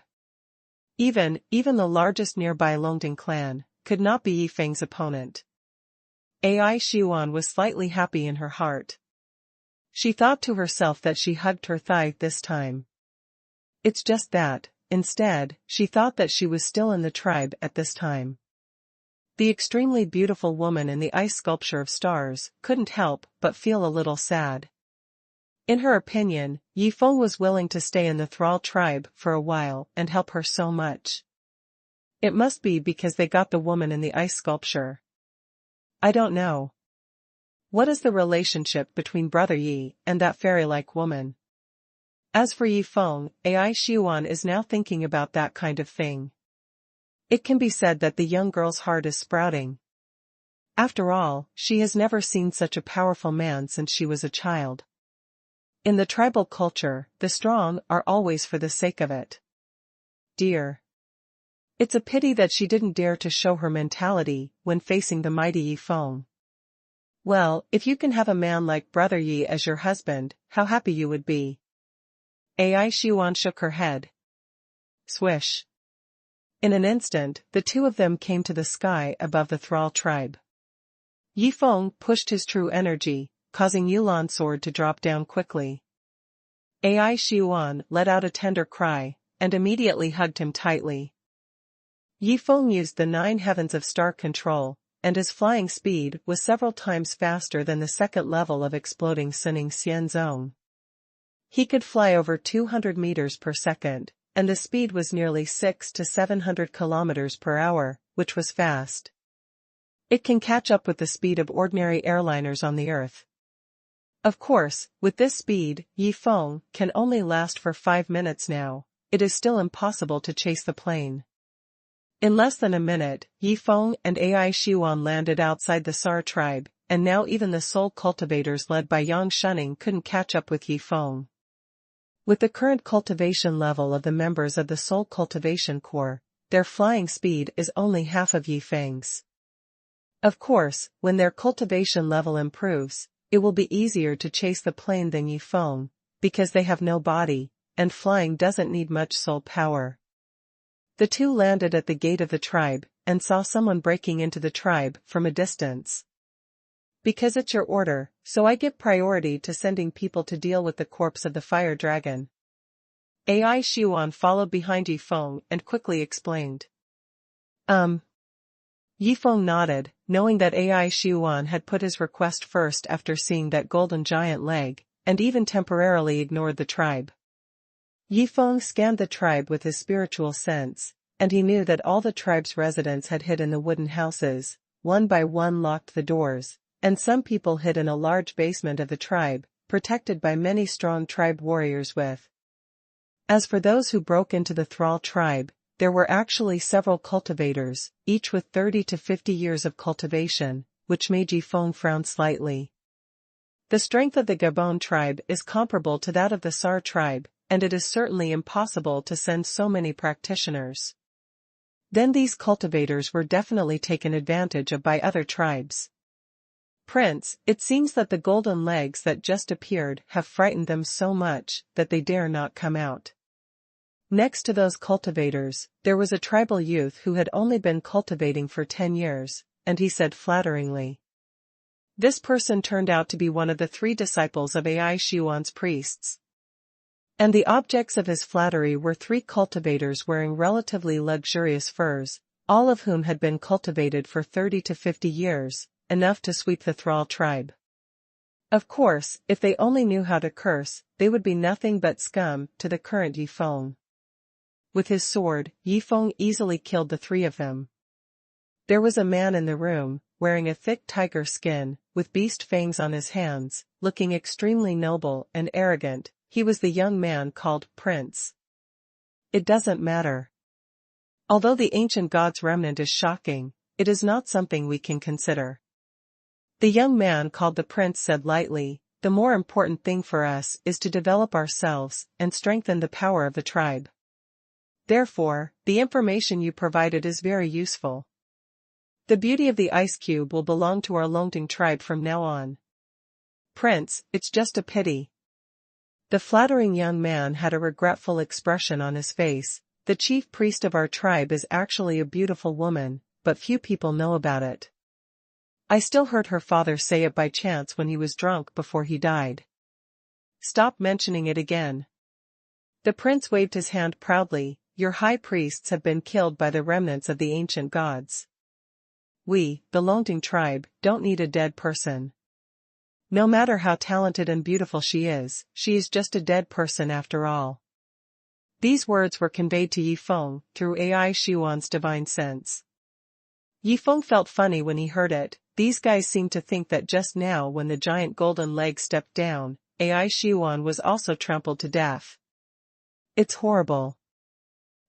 Even the largest nearby Longding clan could not be Yi Feng's opponent. Ai Xuan was slightly happy in her heart. She thought to herself that she hugged her thigh this time. It's just that, instead, she thought that she was still in the tribe at this time. The extremely beautiful woman in the ice sculpture of stars couldn't help but feel a little sad. In her opinion, Yi Feng was willing to stay in the thrall tribe for a while and help her so much. It must be because they got the woman in the ice sculpture. I don't know. What is the relationship between Brother Yi and that fairy-like woman? As for Yi Feng, Ai Xuan is now thinking about that kind of thing. It can be said that the young girl's heart is sprouting. After all, she has never seen such a powerful man since she was a child. In the tribal culture, the strong are always for the sake of it. Dear. It's a pity that she didn't dare to show her mentality when facing the mighty Yi Feng. Well, if you can have a man like Brother Yi as your husband, how happy you would be. Ai Xuan shook her head. Swish. In an instant, the two of them came to the sky above the thrall tribe. Yi Feng pushed his true energy, causing Yulan's sword to drop down quickly. Ai Xuan let out a tender cry, and immediately hugged him tightly. Yi Feng used the 9 heavens of star control, and his flying speed was several times faster than the second level of exploding Sinning Xian Zone. He could fly over 200 meters per second, and the speed was nearly 600 to 700 kilometers per hour, which was fast. It can catch up with the speed of ordinary airliners on the Earth. Of course, with this speed, Yi Feng can only last for 5 minutes now. It is still impossible to chase the plane. In less than a minute, Yi Feng and Ai Xuan landed outside the Sar tribe, and now even the soul cultivators led by Yang Shunning couldn't catch up with Yi Feng. With the current cultivation level of the members of the Soul Cultivation Corps, their flying speed is only half of Yi Feng's. Of course, when their cultivation level improves, it will be easier to chase the plane than Yi Feng, because they have no body, and flying doesn't need much soul power. The two landed at the gate of the tribe, and saw someone breaking into the tribe from a distance. Because it's your order, so I give priority to sending people to deal with the corpse of the fire dragon. Ai Xuan followed behind Yi Feng and quickly explained. Yi Feng nodded, knowing that Ai Xuan had put his request first after seeing that golden giant leg, and even temporarily ignored the tribe. Yi Feng scanned the tribe with his spiritual sense, and he knew that all the tribe's residents had hid in the wooden houses, one by one locked the doors, and some people hid in a large basement of the tribe, protected by many strong tribe warriors with. As for those who broke into the thrall tribe, there were actually several cultivators, each with 30 to 50 years of cultivation, which made Yi Feng frown slightly. The strength of the Gabon tribe is comparable to that of the Sar tribe, and it is certainly impossible to send so many practitioners. Then these cultivators were definitely taken advantage of by other tribes. Prince, it seems that the golden legs that just appeared have frightened them so much that they dare not come out. Next to those cultivators, there was a tribal youth who had only been cultivating for 10 years, and he said flatteringly. This person turned out to be one of the 3 disciples of Ai Xuan's priests. And the objects of his flattery were 3 cultivators wearing relatively luxurious furs, all of whom had been cultivated for 30 to 50 years, enough to sweep the thrall tribe. Of course, if they only knew how to curse, they would be nothing but scum to the current Yi Feng. With his sword, Yi Feng easily killed the 3 of them. There was a man in the room, wearing a thick tiger skin, with beast fangs on his hands, looking extremely noble and arrogant. He was the young man called Prince. It doesn't matter. Although the ancient god's remnant is shocking, it is not something we can consider. The young man called the prince said lightly, the more important thing for us is to develop ourselves and strengthen the power of the tribe. Therefore, the information you provided is very useful. The beauty of the ice cube will belong to our Longting tribe from now on. Prince, it's just a pity. The flattering young man had a regretful expression on his face. The chief priest of our tribe is actually a beautiful woman, but few people know about it. I still heard her father say it by chance when he was drunk before he died. Stop mentioning it again. The prince waved his hand proudly. Your high priests have been killed by the remnants of the ancient gods. We, the Longting tribe, don't need a dead person. No matter how talented and beautiful she is just a dead person after all. These words were conveyed to Yi Feng through Ai Xuan's divine sense. Yi Feng felt funny when he heard it. These guys seemed to think that just now when the giant golden leg stepped down, Ai Xuan was also trampled to death. It's horrible.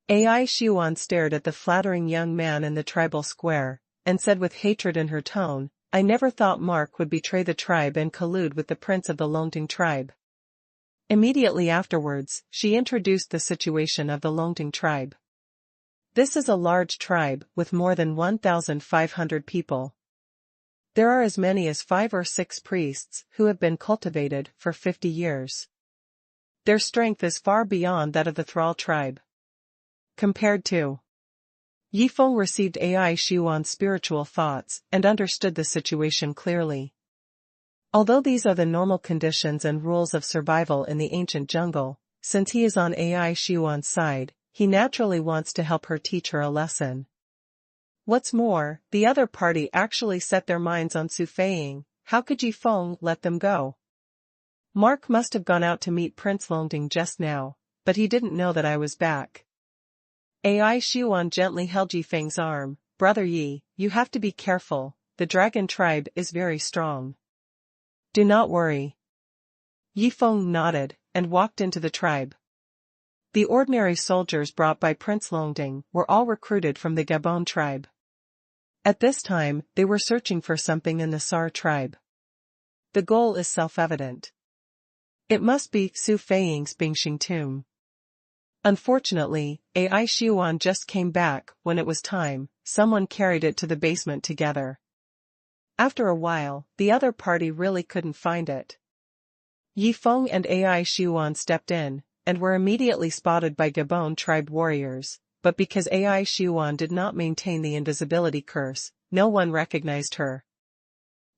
Ai Xuan stared at the flattering young man in the tribal square, and said with hatred in her tone, I never thought Mark would betray the tribe and collude with the prince of the Longting tribe. Immediately afterwards, she introduced the situation of the Longting tribe. This is a large tribe with more than 1,500 people. There are as many as 5 or 6 priests who have been cultivated for 50 years. Their strength is far beyond that of the thrall tribe. Compared to Yi Feng received Ai Xuan's spiritual thoughts and understood the situation clearly. Although these are the normal conditions and rules of survival in the ancient jungle, since he is on Ai Xuan's side, he naturally wants to help her teach her a lesson. What's more, the other party actually set their minds on Sufeiing. How could Yi Feng let them go? Mark must have gone out to meet Prince Longting just now, but he didn't know that I was back. Ai Xuan gently held Yi Feng's arm. Brother Yi, you have to be careful, the dragon tribe is very strong. Do not worry. Yi Feng nodded, and walked into the tribe. The ordinary soldiers brought by Prince Longting were all recruited from the Gabon tribe. At this time, they were searching for something in the Sar tribe. The goal is self-evident. It must be Sufeiing's Bingxing tomb. Unfortunately, Ai Xuan just came back when it was time. Someone carried it to the basement together. After a while, the other party really couldn't find it. Yi Feng and Ai Xuan stepped in, and were immediately spotted by Gabon tribe warriors, but because Ai Xuan did not maintain the invisibility curse, no one recognized her.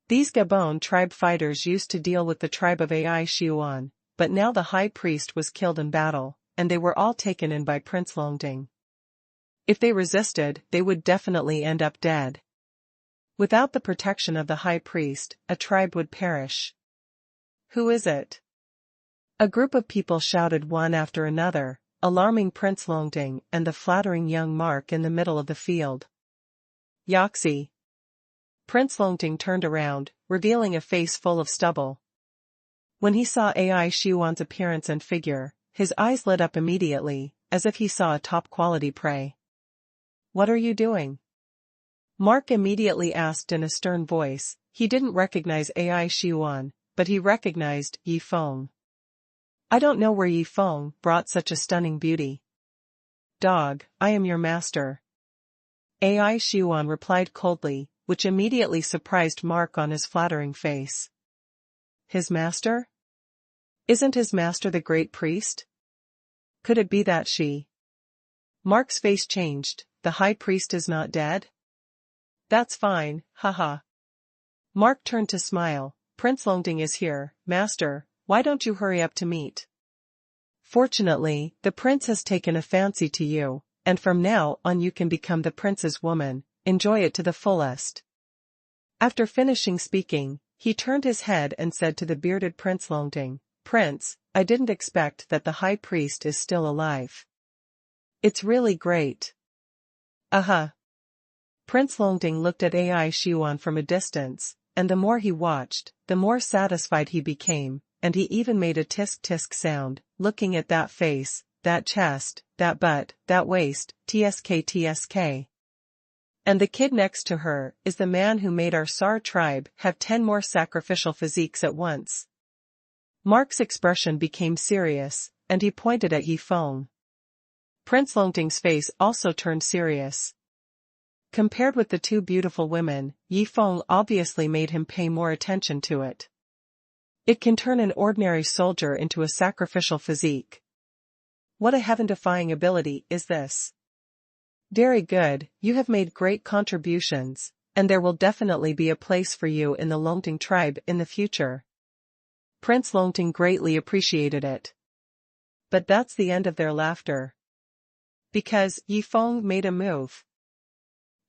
These Gabon tribe fighters used to deal with the tribe of Ai Xuan, but now the high priest was killed in battle, and they were all taken in by Prince Longting. If they resisted, they would definitely end up dead. Without the protection of the high priest, a tribe would perish. Who is it? A group of people shouted one after another, alarming Prince Longting and the flattering young Mark in the middle of the field. Yoxi. Prince Longting turned around, revealing a face full of stubble. When he saw Ai Xuan's appearance and figure, his eyes lit up immediately, as if he saw a top-quality prey. What are you doing? Mark immediately asked in a stern voice. He didn't recognize Ai Xuan, but he recognized Yi Feng. I don't know where Yi Feng brought such a stunning beauty. Dog, I am your master. Ai Xuan replied coldly, which immediately surprised Mark on his flattering face. His master? Isn't his master the great priest? Could it be that she? Mark's face changed. The high priest is not dead? That's fine, haha. Mark turned to smile. Prince Longting is here, master, why don't you hurry up to meet? Fortunately, the prince has taken a fancy to you, and from now on you can become the prince's woman. Enjoy it to the fullest." After finishing speaking, he turned his head and said to the bearded Prince Longting, "Prince, I didn't expect that the high priest is still alive. It's really great." Prince Longting looked at Ai Xuan from a distance, and the more he watched, the more satisfied he became, and he even made a tisk-tisk sound, looking at that face, that chest, that butt, that waist, tsk. "And the kid next to her is the man who made our Sar tribe have 10 more sacrificial physiques at once." Mark's expression became serious, and he pointed at Yi Feng. Prince Longting's face also turned serious. Compared with the two beautiful women, Yi Feng obviously made him pay more attention to it. It can turn an ordinary soldier into a sacrificial physique. What a heaven-defying ability is this? Very good, you have made great contributions, and there will definitely be a place for you in the Longting tribe in the future. Prince Longting greatly appreciated it. But that's the end of their laughter. Because Yi Feng made a move.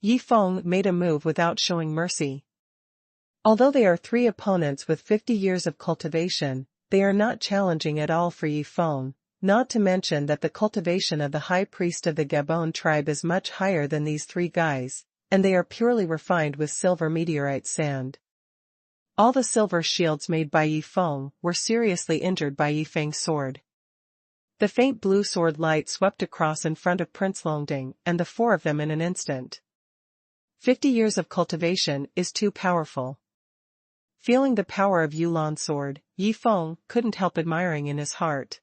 Yi Feng made a move without showing mercy. Although they are 3 opponents with 50 years of cultivation, they are not challenging at all for Yi Feng. Not to mention that the cultivation of the high priest of the Gabon tribe is much higher than these 3 guys, and they are purely refined with silver meteorite sand. All the silver shields made by Yi Feng were seriously injured by Yi Feng's sword. The faint blue sword light swept across in front of Prince Longting and the 4 of them in an instant. 50 years of cultivation is too powerful. Feeling the power of Yulan's sword, Yi Feng couldn't help admiring in his heart.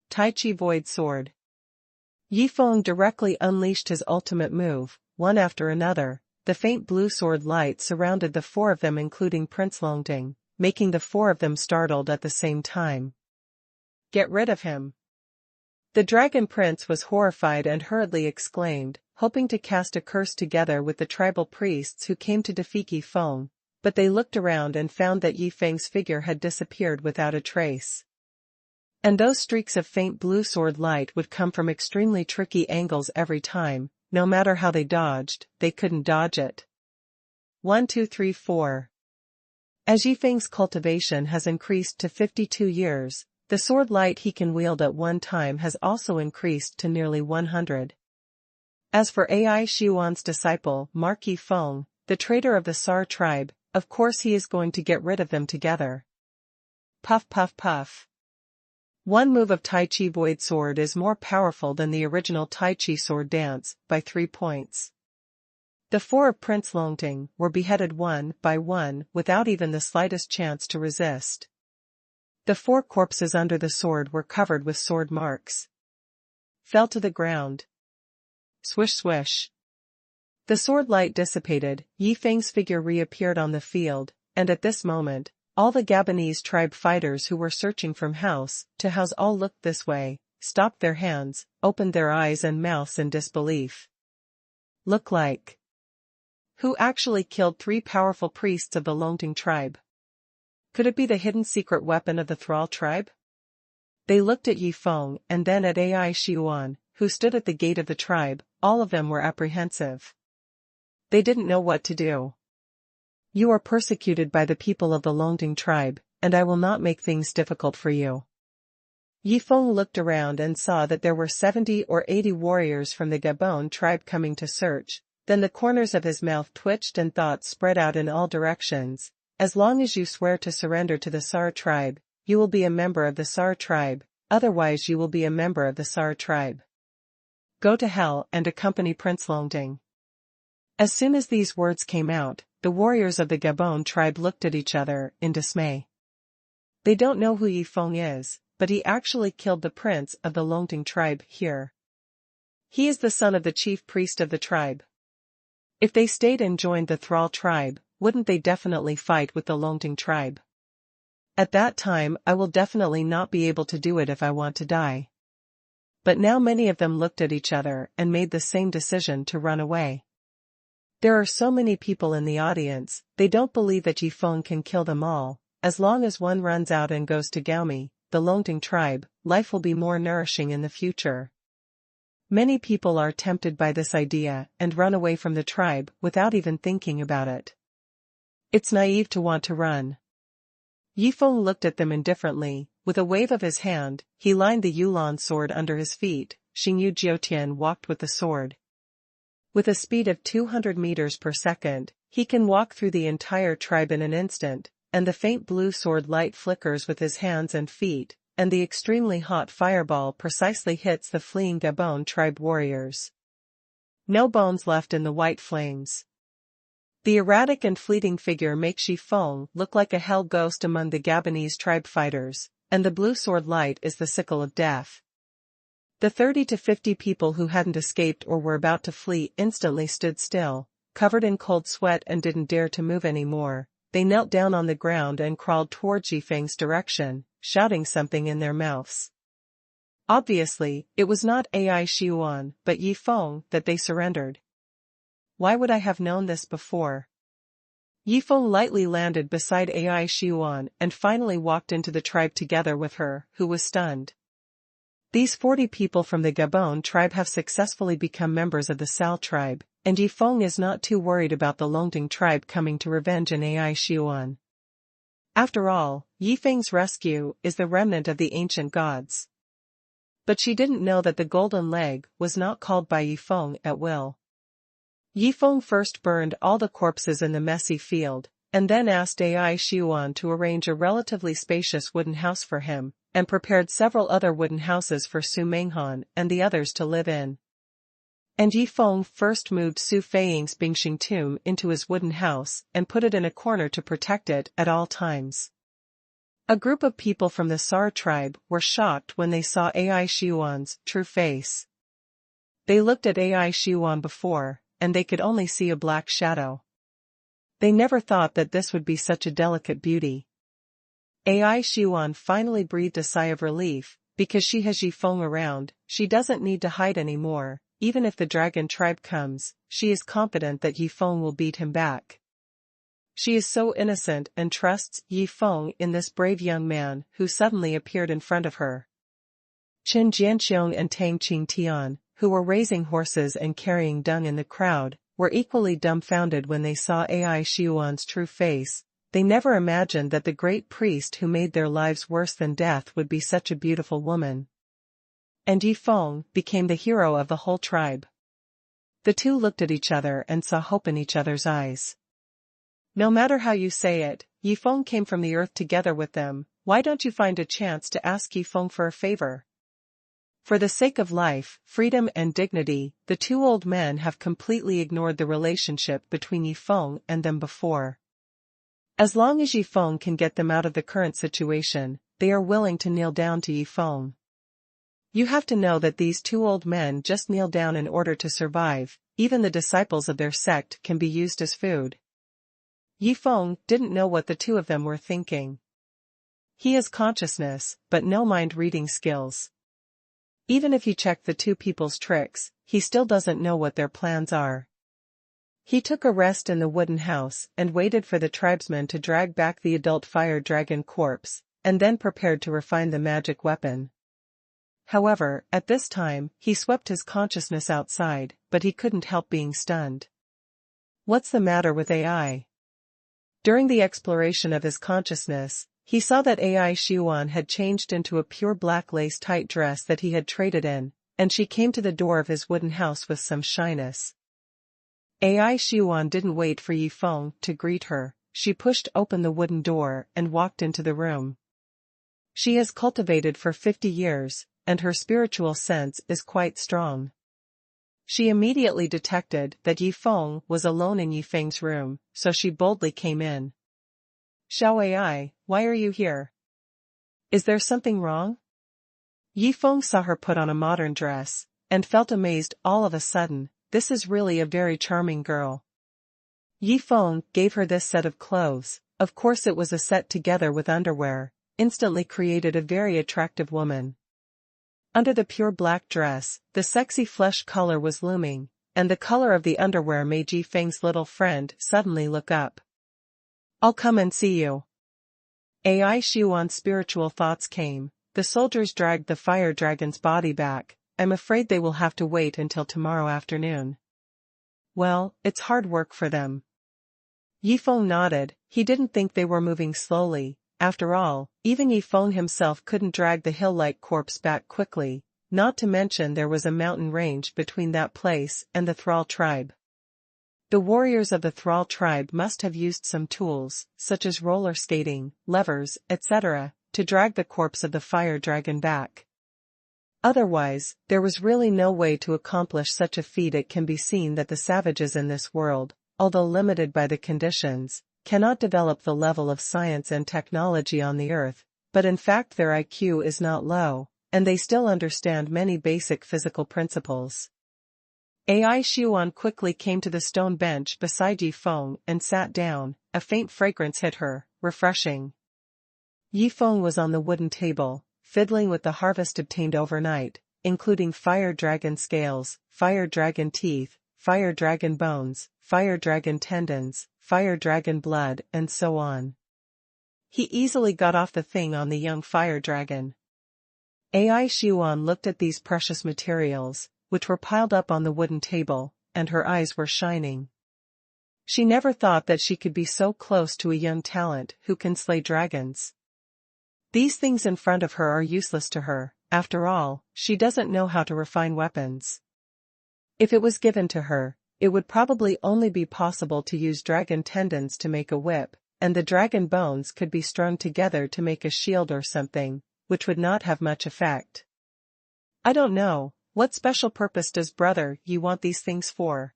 Tai Chi Void Sword. Yi Feng directly unleashed his ultimate move, one after another. The faint blue sword light surrounded the 4 of them including Prince Longting, making the 4 of them startled at the same time. "Get rid of him." The Dragon Prince was horrified and hurriedly exclaimed, hoping to cast a curse together with the tribal priests who came to defeat Yi Feng, but they looked around and found that Yi Feng's figure had disappeared without a trace. And those streaks of faint blue sword light would come from extremely tricky angles every time. No matter how they dodged, they couldn't dodge it. 1 2 3 4. As Yi Feng's cultivation has increased to 52 years, the sword light he can wield at one time has also increased to nearly 100. As for Ai Xuan's disciple, Mark Yi Feng, the traitor of the Sar tribe, of course he is going to get rid of them together. Puff puff puff. One move of Tai Chi Void Sword is more powerful than the original Tai Chi Sword Dance, by 3 points. The 4 of Prince Longting were beheaded one by one without even the slightest chance to resist. The 4 corpses under the sword were covered with sword marks. Fell to the ground. Swish swish. The sword light dissipated, Yi Feng's figure reappeared on the field, and at this moment, all the Gabonese tribe fighters who were searching from house to house all looked this way, stopped their hands, opened their eyes and mouths in disbelief. Look like. Who actually killed 3 powerful priests of the Longting tribe? Could it be the hidden secret weapon of the Thrall tribe? They looked at Yi Feng and then at Ai Xuan, who stood at the gate of the tribe. All of them were apprehensive. They didn't know what to do. You are persecuted by the people of the Longting tribe, and I will not make things difficult for you. Yi Feng looked around and saw that there were 70 or 80 warriors from the Gabon tribe coming to search. Then the corners of his mouth twitched and thoughts spread out in all directions. As long as you swear to surrender to the Sar tribe, you will be a member of the Sar tribe, otherwise you will be a member of the Sar tribe. Go to hell and accompany Prince Longting. As soon as these words came out, the warriors of the Gabon tribe looked at each other in dismay. They don't know who Yi Feng is, but he actually killed the prince of the Longting tribe here. He is the son of the chief priest of the tribe. If they stayed and joined the Thrall tribe, wouldn't they definitely fight with the Longting tribe? At that time I will definitely not be able to do it if I want to die. But now many of them looked at each other and made the same decision to run away. There are so many people in the audience, they don't believe that Yi Feng can kill them all. As long as one runs out and goes to Gaomi, the Longting tribe, life will be more nourishing in the future. Many people are tempted by this idea and run away from the tribe without even thinking about it. It's naive to want to run. Yifeng looked at them indifferently. With a wave of his hand, he lined the Yulan sword under his feet. Xingyu Jiutian walked with the sword. With a speed of 200 meters per second, he can walk through the entire tribe in an instant, and the faint blue sword light flickers with his hands and feet, and the extremely hot fireball precisely hits the fleeing Gabon tribe warriors. No bones left in the white flames. The erratic and fleeting figure makes Yifeng look like a hell ghost among the Gabonese tribe fighters, and the blue sword light is the sickle of death. The 30 to 50 people who hadn't escaped or were about to flee instantly stood still, covered in cold sweat and didn't dare to move anymore. They knelt down on the ground and crawled towards Yifeng's direction, shouting something in their mouths. Obviously, it was not Ai Xuan but Yifeng that they surrendered. Why would I have known this before? Yifeng lightly landed beside Ai Xuan and finally walked into the tribe together with her, who was stunned. These 40 people from the Gabon tribe have successfully become members of the Sal tribe, and Yifeng is not too worried about the Longting tribe coming to revenge on Ai Xuan. After all, Yifeng's rescue is the remnant of the ancient gods. But she didn't know that the golden leg was not called by Yifeng at will. Yifeng first burned all the corpses in the messy field, and then asked Ai Xuan to arrange a relatively spacious wooden house for him, and prepared several other wooden houses for Su Menghan and the others to live in. And Yifeng first moved Su Feiying's Bingxing tomb into his wooden house and put it in a corner to protect it at all times. A group of people from the Sar tribe were shocked when they saw Ai Xuan's true face. They looked at Ai Xuan before, and they could only see a black shadow. They never thought that this would be such a delicate beauty. Ai Xuan finally breathed a sigh of relief, because she has Yifeng around. She doesn't need to hide anymore. Even if the dragon tribe comes, she is confident that Yifeng will beat him back. She is so innocent and trusts Yifeng in this brave young man who suddenly appeared in front of her. Chen Jianxiong and Tang Qingtian, who were raising horses and carrying dung in the crowd, were equally dumbfounded when they saw Ai Xuan's true face. They never imagined that the great priest who made their lives worse than death would be such a beautiful woman. And Yifeng became the hero of the whole tribe. The two looked at each other and saw hope in each other's eyes. No matter how you say it, Yifeng came from the earth together with them. Why don't you find a chance to ask Yifeng for a favor? For the sake of life, freedom and dignity, the two old men have completely ignored the relationship between Yifeng and them before. As long as Yifeng can get them out of the current situation, they are willing to kneel down to Yifeng. You have to know that these two old men just kneel down in order to survive. Even the disciples of their sect can be used as food. Yifeng didn't know what the two of them were thinking. He has consciousness, but no mind-reading skills. Even if he checked the two people's tricks, he still doesn't know what their plans are. He took a rest in the wooden house and waited for the tribesmen to drag back the adult fire dragon corpse, and then prepared to refine the magic weapon. However, at this time, he swept his consciousness outside, but he couldn't help being stunned. What's the matter with Ai? During the exploration of his consciousness, he saw that Ai Xuan had changed into a pure black lace tight dress that he had traded in, and she came to the door of his wooden house with some shyness. Ai Xuan didn't wait for Yifeng to greet her. She pushed open the wooden door and walked into the room. She has cultivated for 50 years, and her spiritual sense is quite strong. She immediately detected that Yifeng was alone in Yifeng's room, so she boldly came in. Xiao Ai, why are you here? Is there something wrong? Yifeng saw her put on a modern dress, and felt amazed all of a sudden. This is really a very charming girl. Yifeng gave her this set of clothes. Of course it was a set together with underwear, instantly created a very attractive woman. Under the pure black dress, the sexy flesh color was looming, and the color of the underwear made Yifeng's little friend suddenly look up. I'll come and see you. Ai Xuan's spiritual thoughts came, the soldiers dragged the fire dragon's body back. I'm afraid they will have to wait until tomorrow afternoon. Well, it's hard work for them. Yifeng nodded. He didn't think they were moving slowly. After all, even Yifeng himself couldn't drag the hill-like corpse back quickly, not to mention there was a mountain range between that place and the Thrall tribe. The warriors of the Thrall tribe must have used some tools, such as roller skating, levers, etc., to drag the corpse of the fire dragon back. Otherwise, there was really no way to accomplish such a feat. It can be seen that the savages in this world, although limited by the conditions, cannot develop the level of science and technology on the Earth, but in fact their IQ is not low, and they still understand many basic physical principles. Ai Xuan quickly came to the stone bench beside Yifeng and sat down. A faint fragrance hit her, refreshing. Yifeng was on the wooden table, fiddling with the harvest obtained overnight, including fire dragon scales, fire dragon teeth, fire dragon bones, fire dragon tendons, fire dragon blood, and so on. He easily got off the thing on the young fire dragon. Ai Xuan looked at these precious materials, which were piled up on the wooden table, and her eyes were shining. She never thought that she could be so close to a young talent who can slay dragons. These things in front of her are useless to her. After all, she doesn't know how to refine weapons. If it was given to her, it would probably only be possible to use dragon tendons to make a whip, and the dragon bones could be strung together to make a shield or something, which would not have much effect. I don't know, what special purpose does Brother Yi want these things for?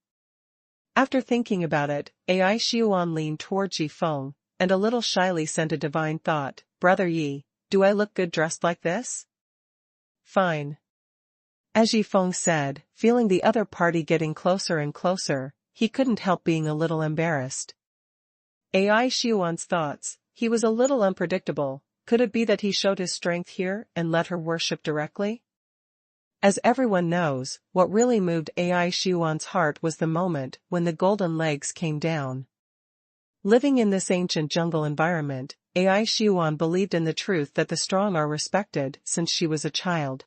After thinking about it, Ai Xuan leaned towards Yifeng, and a little shyly sent a divine thought, Brother Yi, do I look good dressed like this? Fine. As Yifeng said, feeling the other party getting closer and closer, he couldn't help being a little embarrassed. Ai Xuan's thoughts, he was a little unpredictable. Could it be that he showed his strength here and let her worship directly? As everyone knows, what really moved Ai Xuan's heart was the moment when the golden legs came down. Living in this ancient jungle environment, Ai Xuan believed in the truth that the strong are respected since she was a child.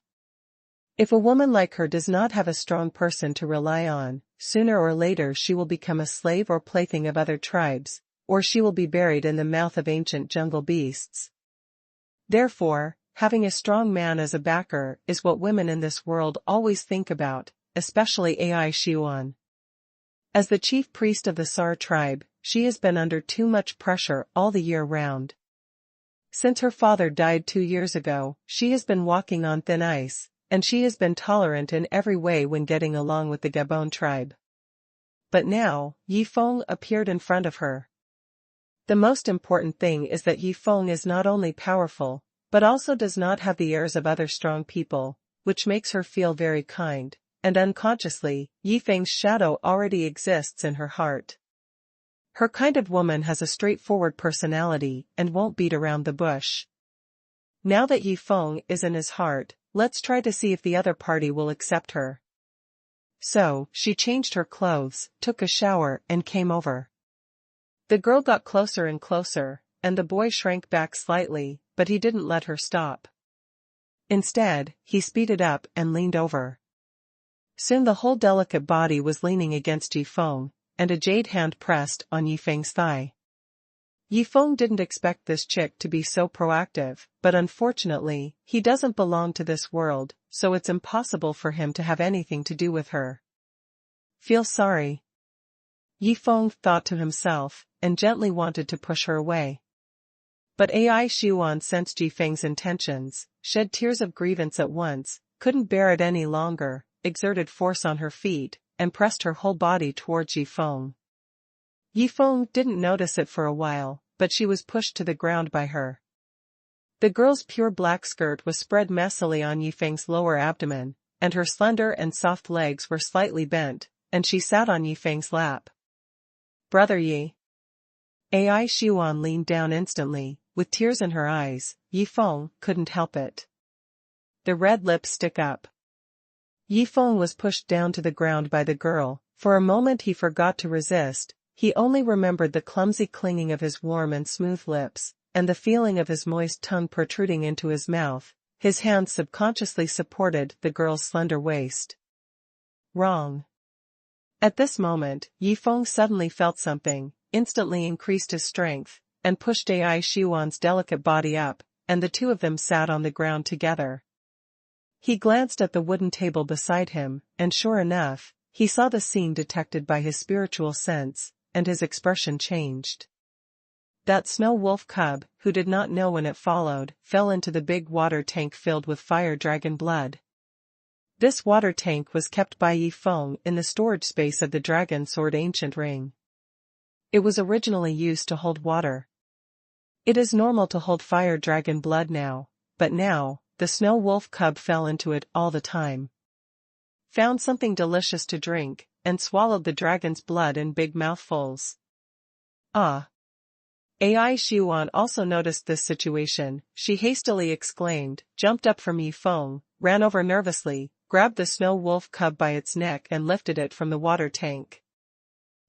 If a woman like her does not have a strong person to rely on, sooner or later she will become a slave or plaything of other tribes, or she will be buried in the mouth of ancient jungle beasts. Therefore, having a strong man as a backer is what women in this world always think about, especially Ai Xuan. As the chief priest of the Sar tribe, she has been under too much pressure all the year round. Since her father died 2 years ago, she has been walking on thin ice, and she has been tolerant in every way when getting along with the Gabon tribe. But now, Yifeng appeared in front of her. The most important thing is that Yifeng is not only powerful, but also does not have the airs of other strong people, which makes her feel very kind, and unconsciously, Yifeng's shadow already exists in her heart. Her kind of woman has a straightforward personality and won't beat around the bush. Now that Yifeng is in his heart, let's try to see if the other party will accept her. So, she changed her clothes, took a shower, and came over. The girl got closer and closer, and the boy shrank back slightly, but he didn't let her stop. Instead, he speeded up and leaned over. Soon the whole delicate body was leaning against Yifeng, and a jade hand pressed on Yifeng's thigh. Yifeng didn't expect this chick to be so proactive, but unfortunately, he doesn't belong to this world, so it's impossible for him to have anything to do with her. Feel sorry? Yifeng thought to himself, and gently wanted to push her away. But Ai Xuan sensed Yifeng's intentions, shed tears of grievance at once, couldn't bear it any longer, exerted force on her feet, and pressed her whole body towards Yifeng. Yifeng didn't notice it for a while, but she was pushed to the ground by her. The girl's pure black skirt was spread messily on Yifeng's lower abdomen, and her slender and soft legs were slightly bent, and she sat on Yifeng's lap. Brother Yi. Ai Xuan leaned down instantly, with tears in her eyes. Yifeng couldn't help it. The red lips stick up. Yifeng was pushed down to the ground by the girl. For a moment he forgot to resist. He only remembered the clumsy clinging of his warm and smooth lips, and the feeling of his moist tongue protruding into his mouth. his hands subconsciously supported the girl's slender waist. Wrong. At this moment, Yifeng suddenly felt something, instantly increased his strength, and pushed Ai Xuan's delicate body up, and the two of them sat on the ground together. He glanced at the wooden table beside him, and sure enough, he saw the scene detected by his spiritual sense, and his expression changed. That snow wolf cub, who did not know when it followed, fell into the big water tank filled with fire dragon blood. This water tank was kept by Yifeng in the storage space of the dragon sword ancient ring. It was originally used to hold water. It is normal to hold fire dragon blood now, but now, the snow wolf cub fell into it all the time. Found something delicious to drink, and swallowed the dragon's blood in big mouthfuls. Ah! Ai Xuan also noticed this situation. She hastily exclaimed, jumped up from Yifeng, ran over nervously, grabbed the snow wolf cub by its neck and lifted it from the water tank.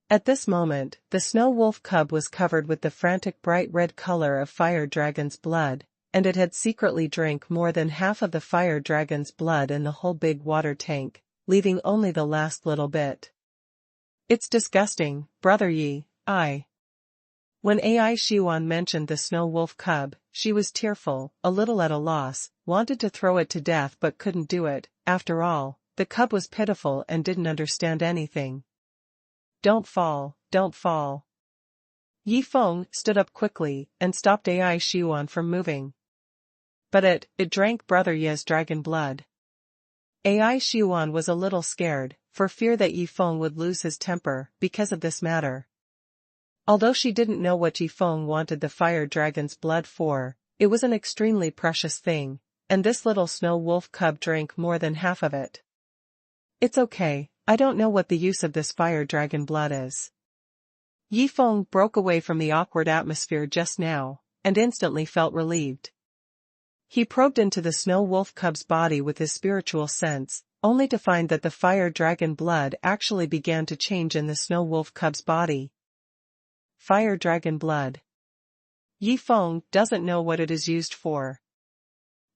At this moment, the snow wolf cub was covered with the frantic bright red color of fire dragon's blood, and it had secretly drank more than half of the fire dragon's blood in the whole big water tank, leaving only the last little bit. It's disgusting, brother Yi. When Ai Xuan mentioned the snow wolf cub, she was tearful, a little at a loss, wanted to throw it to death but couldn't do it. After all, the cub was pitiful and didn't understand anything. Don't fall, don't fall. Yifeng stood up quickly and stopped Ai Xuan from moving. But it drank brother Ye's dragon blood. Ai Xuan was a little scared, for fear that Yifeng would lose his temper because of this matter. Although she didn't know what Yifeng wanted the fire dragon's blood for, it was an extremely precious thing, and this little snow wolf cub drank more than half of it. It's okay, I don't know what the use of this fire dragon blood is. Yifeng broke away from the awkward atmosphere just now, and instantly felt relieved. He probed into the snow wolf cub's body with his spiritual sense, only to find that the fire dragon blood actually began to change in the snow wolf cub's body. Fire dragon blood. Yifeng doesn't know what it is used for.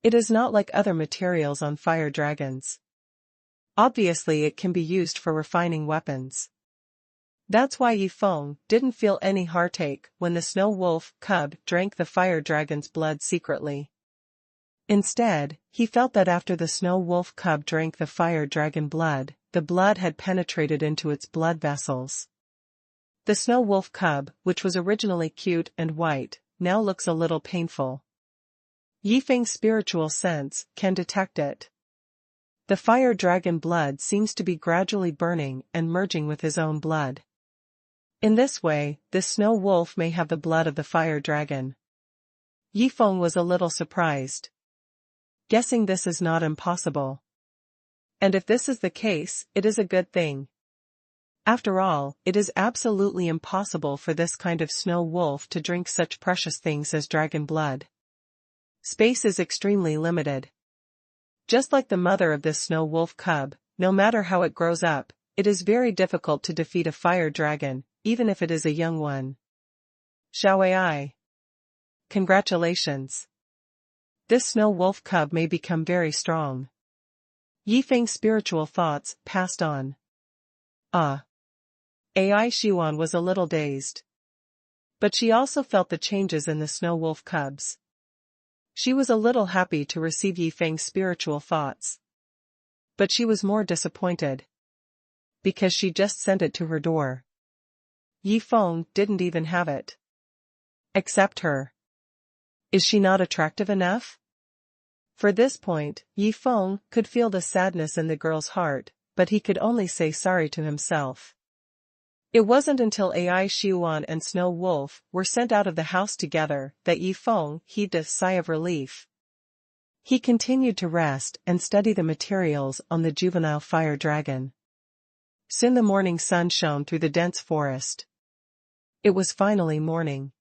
It is not like other materials on fire dragons. Obviously it can be used for refining weapons. That's why Yifeng didn't feel any heartache when the snow wolf cub drank the fire dragon's blood secretly. Instead, he felt that after the snow wolf cub drank the fire dragon blood, the blood had penetrated into its blood vessels. The snow wolf cub, which was originally cute and white, now looks a little painful. Yifeng's spiritual sense can detect it. The fire dragon blood seems to be gradually burning and merging with his own blood. In this way, this snow wolf may have the blood of the fire dragon. Yifeng was a little surprised. Guessing this is not impossible. And if this is the case, it is a good thing. After all, it is absolutely impossible for this kind of snow wolf to drink such precious things as dragon blood. Space is extremely limited. Just like the mother of this snow wolf cub, no matter how it grows up, it is very difficult to defeat a fire dragon, even if it is a young one. Xiaowei. Congratulations. This snow wolf cub may become very strong. Yifeng's spiritual thoughts passed on. Ai Xuan was a little dazed. But she also felt the changes in the snow wolf cubs. She was a little happy to receive Yifeng's spiritual thoughts. But she was more disappointed. Because she just sent it to her door. Yifeng didn't even have it. Accept her. Is she not attractive enough? For this point, Yifeng could feel the sadness in the girl's heart, but he could only say sorry to himself. It wasn't until Ai Xuan and Snow Wolf were sent out of the house together that Yifeng heaved a sigh of relief. He continued to rest and study the materials on the juvenile fire dragon. Soon the morning sun shone through the dense forest. It was finally morning.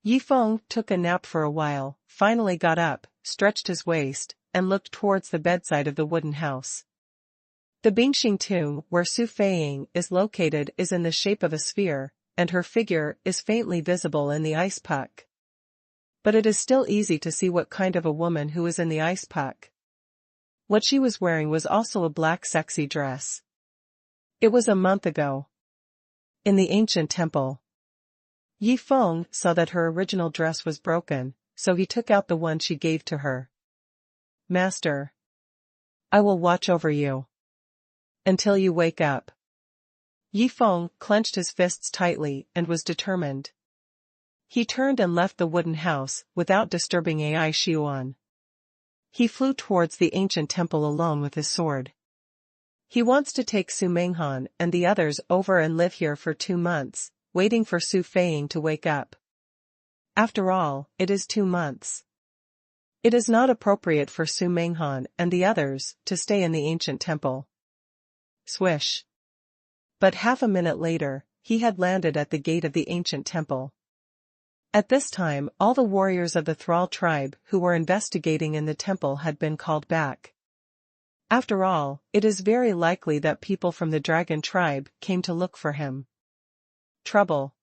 Yifeng took a nap for a while, finally got up, stretched his waist, and looked towards the bedside of the wooden house. The Bingxing tomb where Su Feiying is located is in the shape of a sphere, and her figure is faintly visible in the ice puck. But it is still easy to see what kind of a woman who is in the ice pack. What she was wearing was also a black sexy dress. It was a month ago. In the ancient temple. Yi Feng saw that her original dress was broken, so he took out the one she gave to her. Master. I will watch over you. Until you wake up. Yi Feng clenched his fists tightly and was determined. He turned and left the wooden house without disturbing Ai Xuan. He flew towards the ancient temple alone with his sword. He wants to take Su Menghan and the others over and live here for 2 months, waiting for Su Feiying to wake up. After all, it is 2 months. It is not appropriate for Su Menghan and the others to stay in the ancient temple. Swish. But half a minute later, he had landed at the gate of the ancient temple. At this time, all the warriors of the Thrall tribe who were investigating in the temple had been called back. After all, it is very likely that people from the dragon tribe came to look for him. Trouble.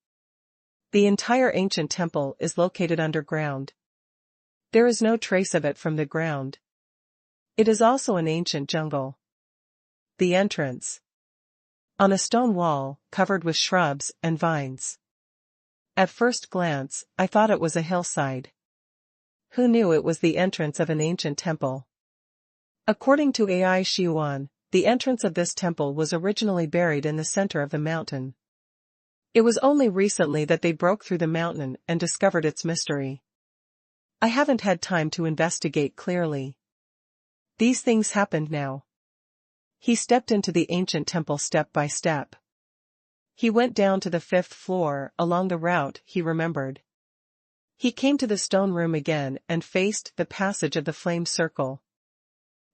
The entire ancient temple is located underground. There is no trace of it from the ground. It is also an ancient jungle. The entrance. On a stone wall, covered with shrubs and vines. At first glance, I thought it was a hillside. Who knew it was the entrance of an ancient temple? According to Ai Xuan, the entrance of this temple was originally buried in the center of the mountain. It was only recently that they broke through the mountain and discovered its mystery. I haven't had time to investigate clearly. These things happened now. He stepped into the ancient temple step by step. He went down to the 5th floor along the route he remembered. He came to the stone room again and faced the passage of the flame circle.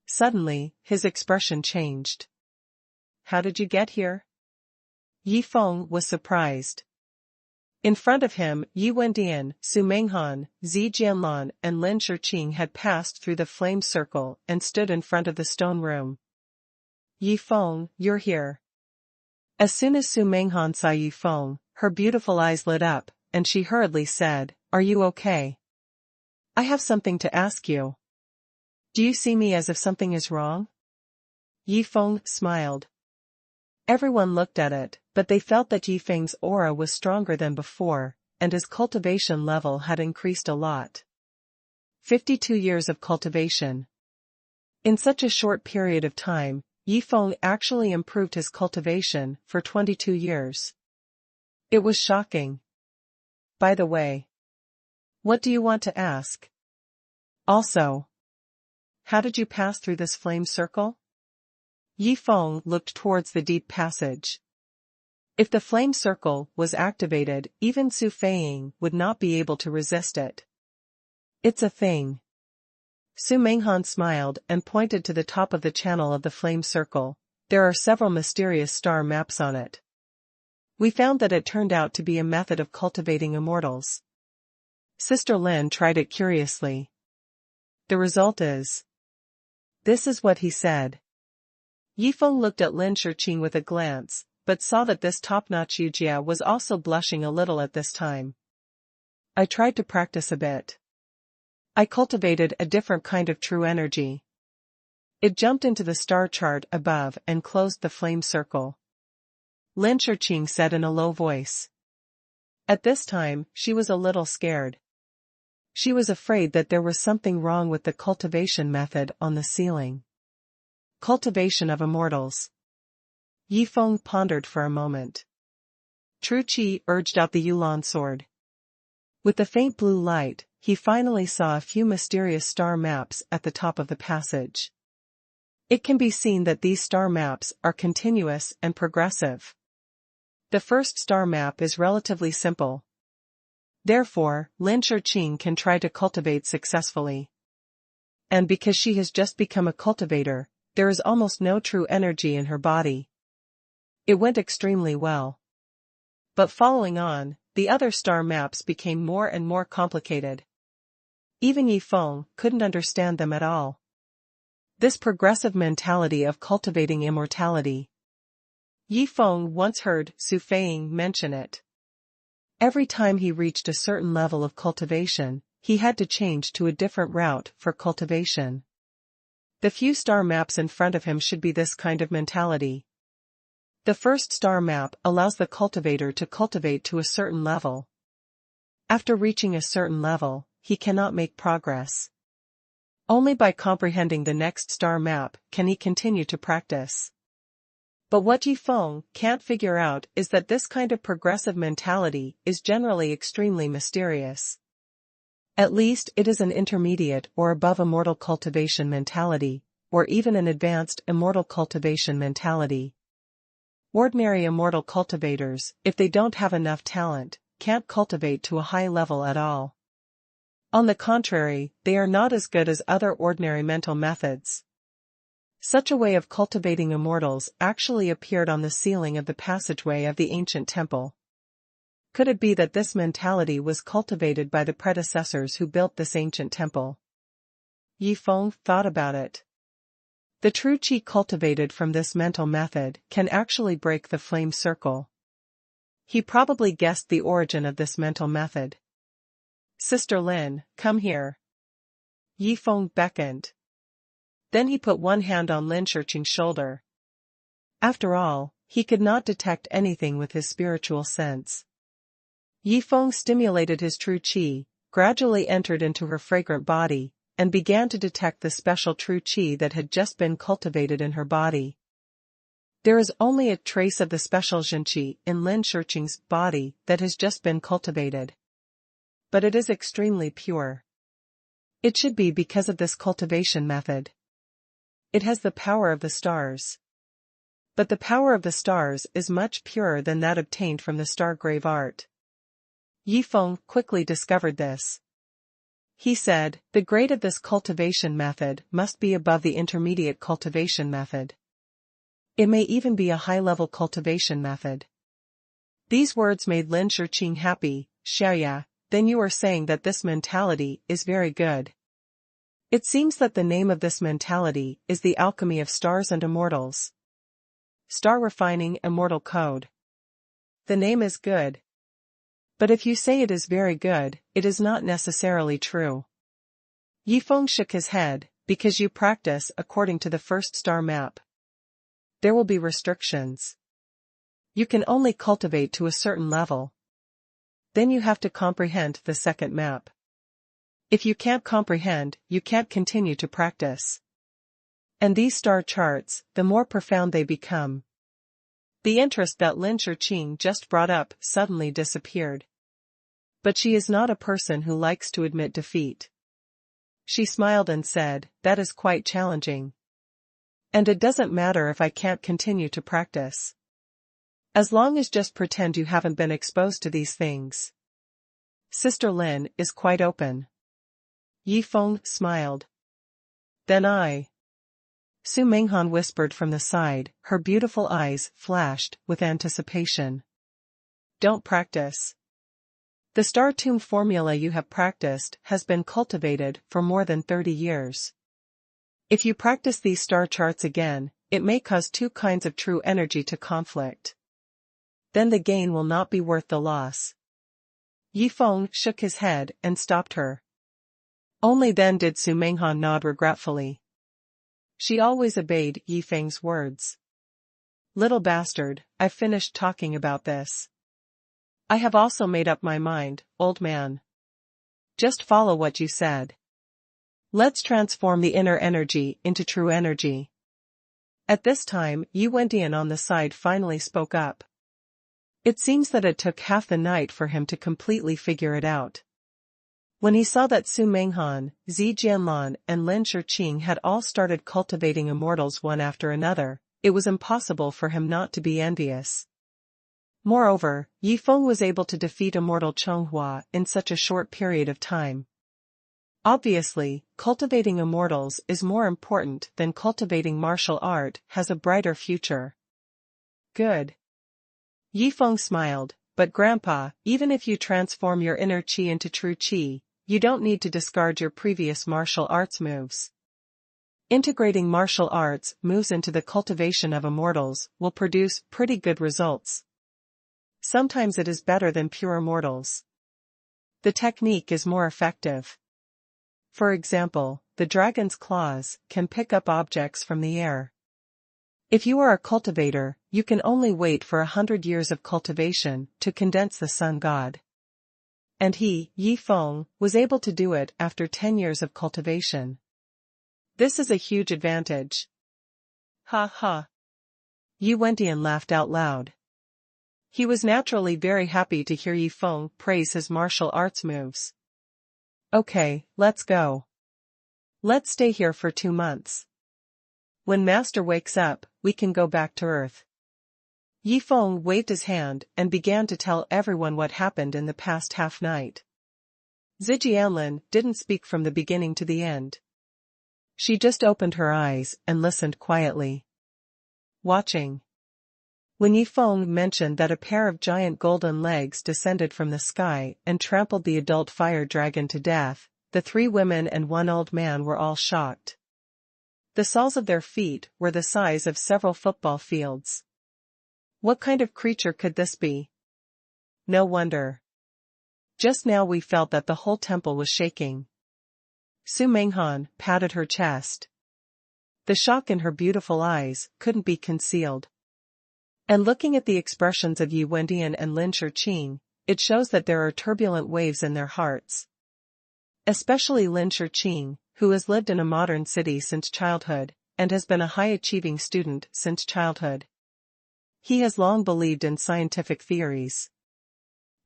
Suddenly, his expression changed. How did you get here? Yi Feng was surprised. In front of him, Yi Wendian, Su Menghan, Zi Jianlan and Lin Shiqing had passed through the flame circle and stood in front of the stone room. Yi Feng, you're here. As soon as Su Menghan saw Yi Feng, her beautiful eyes lit up, and she hurriedly said, Are you okay? I have something to ask you. Do you see me as if something is wrong? Yi Feng smiled. Everyone looked at it, but they felt that Yi Feng's aura was stronger than before, and his cultivation level had increased a lot. 52 years of cultivation. In such a short period of time, Yi Feng actually improved his cultivation for 22 years. It was shocking. By the way, what do you want to ask? Also, how did you pass through this flame circle? Yi Feng looked towards the deep passage. If the flame circle was activated, even Su Feiying would not be able to resist it. It's a thing. Su Menghan smiled and pointed to the top of the channel of the flame circle. There are several mysterious star maps on it. We found that it turned out to be a method of cultivating immortals. Sister Lin tried it curiously. The result is. This is what he said. Yi Feng looked at Lin Shiqing with a glance, but saw that this top-notch Yujia was also blushing a little at this time. I tried to practice a bit. I cultivated a different kind of true energy. It jumped into the star chart above and closed the flame circle. Lin Shiqing said in a low voice. At this time, she was a little scared. She was afraid that there was something wrong with the cultivation method on the ceiling. Cultivation of immortals. Yi Feng pondered for a moment. Tru Qi urged out the Yulan sword. With the faint blue light, he finally saw a few mysterious star maps at the top of the passage. It can be seen that these star maps are continuous and progressive. The first star map is relatively simple. Therefore, Lin Shiqing can try to cultivate successfully. And because she has just become a cultivator, there is almost no true energy in her body. It went extremely well. But following on, the other star maps became more and more complicated. Even Yi Feng couldn't understand them at all. This progressive mentality of cultivating immortality. Yi Feng once heard Su Feiying mention it. Every time he reached a certain level of cultivation, he had to change to a different route for cultivation. The few star maps in front of him should be this kind of mentality. The first star map allows the cultivator to cultivate to a certain level. After reaching a certain level, he cannot make progress. Only by comprehending the next star map can he continue to practice. But what Yifeng can't figure out is that this kind of progressive mentality is generally extremely mysterious. At least it is an intermediate or above immortal cultivation mentality, or even an advanced immortal cultivation mentality. Ordinary immortal cultivators, if they don't have enough talent, can't cultivate to a high level at all. On the contrary, they are not as good as other ordinary mental methods. Such a way of cultivating immortals actually appeared on the ceiling of the passageway of the ancient temple. Could it be that this mentality was cultivated by the predecessors who built this ancient temple? Yifeng thought about it. The true qi cultivated from this mental method can actually break the flame circle. He probably guessed the origin of this mental method. "Sister Lin, come here." Yifeng beckoned. Then he put one hand on Lin Shiqing's shoulder. After all, he could not detect anything with his spiritual sense. Yifeng stimulated his true qi, gradually entered into her fragrant body, and began to detect the special true qi that had just been cultivated in her body. There is only a trace of the special zhenqi in Lin Shiqing's body that has just been cultivated. But it is extremely pure. It should be because of this cultivation method. It has the power of the stars. But the power of the stars is much purer than that obtained from the star grave art. Yifeng quickly discovered this. He said, the grade of this cultivation method must be above the intermediate cultivation method. It may even be a high-level cultivation method. These words made Lin Shiqing happy. "Xiaoya, then you are saying that this mentality is very good." It seems that the name of this mentality is the Alchemy of Stars and Immortals. Star Refining Immortal Code. The name is good. But if you say it is very good, it is not necessarily true. Yifeng shook his head, because you practice according to the first star map. There will be restrictions. You can only cultivate to a certain level. Then you have to comprehend the second map. If you can't comprehend, you can't continue to practice. And these star charts, the more profound they become. The interest that Lin Shiqing just brought up suddenly disappeared. But she is not a person who likes to admit defeat. She smiled and said, "That is quite challenging. And it doesn't matter if I can't continue to practice. As long as just pretend you haven't been exposed to these things. Sister Lin is quite open." Yifeng smiled. "Then Su Menghan whispered from the side, her beautiful eyes flashed with anticipation. "Don't practice. The star tomb formula you have practiced has been cultivated for more than 30 years. If you practice these star charts again, it may cause two kinds of true energy to conflict. Then the gain will not be worth the loss." Yifeng shook his head and stopped her. Only then did Su Menghan nod regretfully. She always obeyed Yifeng's words. "Little bastard, I've finished talking about this. I have also made up my mind, old man. Just follow what you said. Let's transform the inner energy into true energy." At this time, Yu Wendian on the side finally spoke up. It seems that it took half the night for him to completely figure it out. When he saw that Su Menghan, Zi Jianlan and Lin Shiqing had all started cultivating immortals one after another, it was impossible for him not to be envious. Moreover, Yifeng was able to defeat immortal Xuanhuan in such a short period of time. Obviously, cultivating immortals is more important than cultivating martial art has a brighter future. Good. Yifeng smiled, but Grandpa, even if you transform your inner qi into true qi, you don't need to discard your previous martial arts moves. Integrating martial arts moves into the cultivation of immortals will produce pretty good results. Sometimes it is better than pure immortals. The technique is more effective. For example, the dragon's claws can pick up objects from the air. If you are a cultivator, you can only wait for 100 years of cultivation to condense the sun god. And he, Yi Feng, was able to do it after 10 years of cultivation. This is a huge advantage. Ha ha. Yi Wendian laughed out loud. He was naturally very happy to hear Yi Feng praise his martial arts moves. Okay, let's go. Let's stay here for 2 months. When Master wakes up, we can go back to Earth. Yi Feng waved his hand and began to tell everyone what happened in the past half-night. Zijianlin didn't speak from the beginning to the end. She just opened her eyes and listened quietly. Watching. When Yi Feng mentioned that a pair of giant golden legs descended from the sky and trampled the adult fire dragon to death, the 3 women and 1 old man were all shocked. The soles of their feet were the size of several football fields. What kind of creature could this be? No wonder. Just now we felt that the whole temple was shaking. Su Menghan patted her chest. The shock in her beautiful eyes couldn't be concealed. And looking at the expressions of Yi Wendian and Lin Shiqing, it shows that there are turbulent waves in their hearts. Especially Lin Shiqing, who has lived in a modern city since childhood, and has been a high-achieving student since childhood. He has long believed in scientific theories.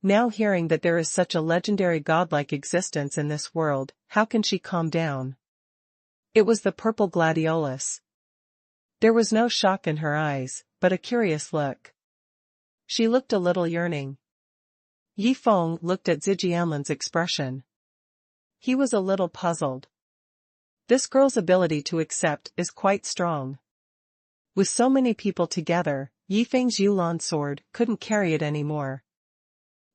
Now hearing that there is such a legendary godlike existence in this world, how can she calm down? It was the purple gladiolus. There was no shock in her eyes, but a curious look. She looked a little yearning. Yi Feng looked at Zijianlin's expression. He was a little puzzled. This girl's ability to accept is quite strong. With so many people together, Yi Feng's Yulan sword couldn't carry it anymore.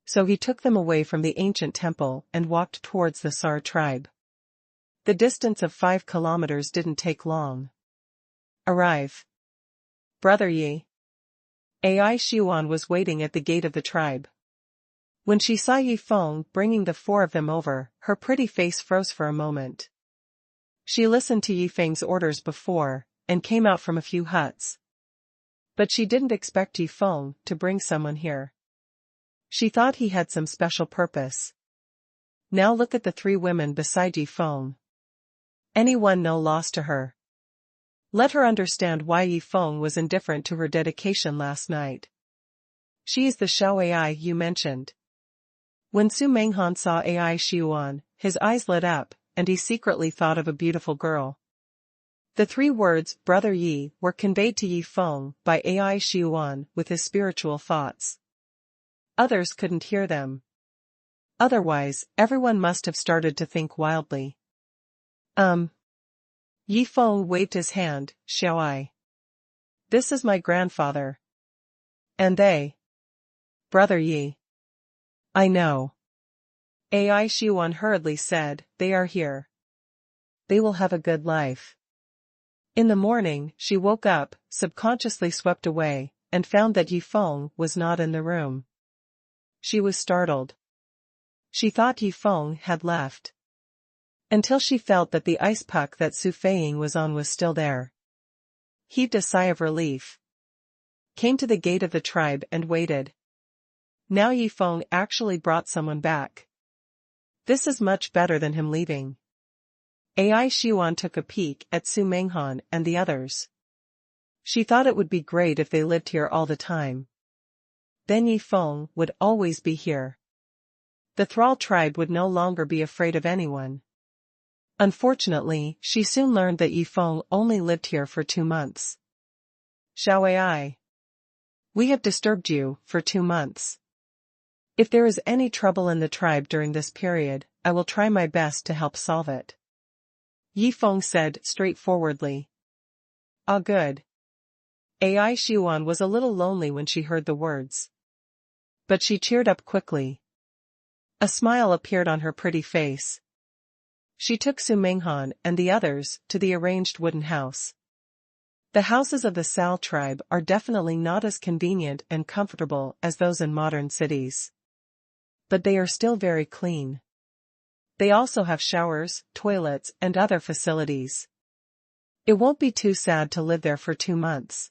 So he took them away from the ancient temple and walked towards the Sar tribe. The distance of 5 kilometers didn't take long. Arrive. Brother Yi. Ai Xuan was waiting at the gate of the tribe. When she saw Yi Feng bringing the 4 of them over, her pretty face froze for a moment. She listened to Yi Feng's orders before, and came out from a few huts. But she didn't expect Yi Feng to bring someone here. She thought he had some special purpose. Now look at the 3 women beside Yi Feng. Anyone no loss to her. Let her understand why Yi Feng was indifferent to her dedication last night. She is the Xiao Ai you mentioned. When Su Menghan saw Ai Xuan, his eyes lit up, and he secretly thought of a beautiful girl. The 3 words, Brother Yi, were conveyed to Yi Feng by Ai Xuan with his spiritual thoughts. Others couldn't hear them. Otherwise, everyone must have started to think wildly. Yi Feng waved his hand, Xiao Ai. This is my grandfather. And they. Brother Yi. I know. Ai Xuan hurriedly said, they are here. They will have a good life. In the morning, she woke up, subconsciously swept away, and found that Yi Feng was not in the room. She was startled. She thought Yi Feng had left. Until she felt that the ice puck that Su Feiying was on was still there. Heaved a sigh of relief. Came to the gate of the tribe and waited. Now Yi Feng actually brought someone back. This is much better than him leaving. Ai Xuan took a peek at Su Menghan and the others. She thought it would be great if they lived here all the time. Then Yi Feng would always be here. The Thrall tribe would no longer be afraid of anyone. Unfortunately, she soon learned that Yi Feng only lived here for 2 months. Xiao Ai. We have disturbed you for 2 months. If there is any trouble in the tribe during this period, I will try my best to help solve it. Yi Feng said straightforwardly. Ah, good. Ai Xuan was a little lonely when she heard the words. But she cheered up quickly. A smile appeared on her pretty face. She took Su Menghan and the others to the arranged wooden house. The houses of the Sal tribe are definitely not as convenient and comfortable as those in modern cities. but they are still very clean. They also have showers, toilets, and other facilities. It won't be too sad to live there for 2 months.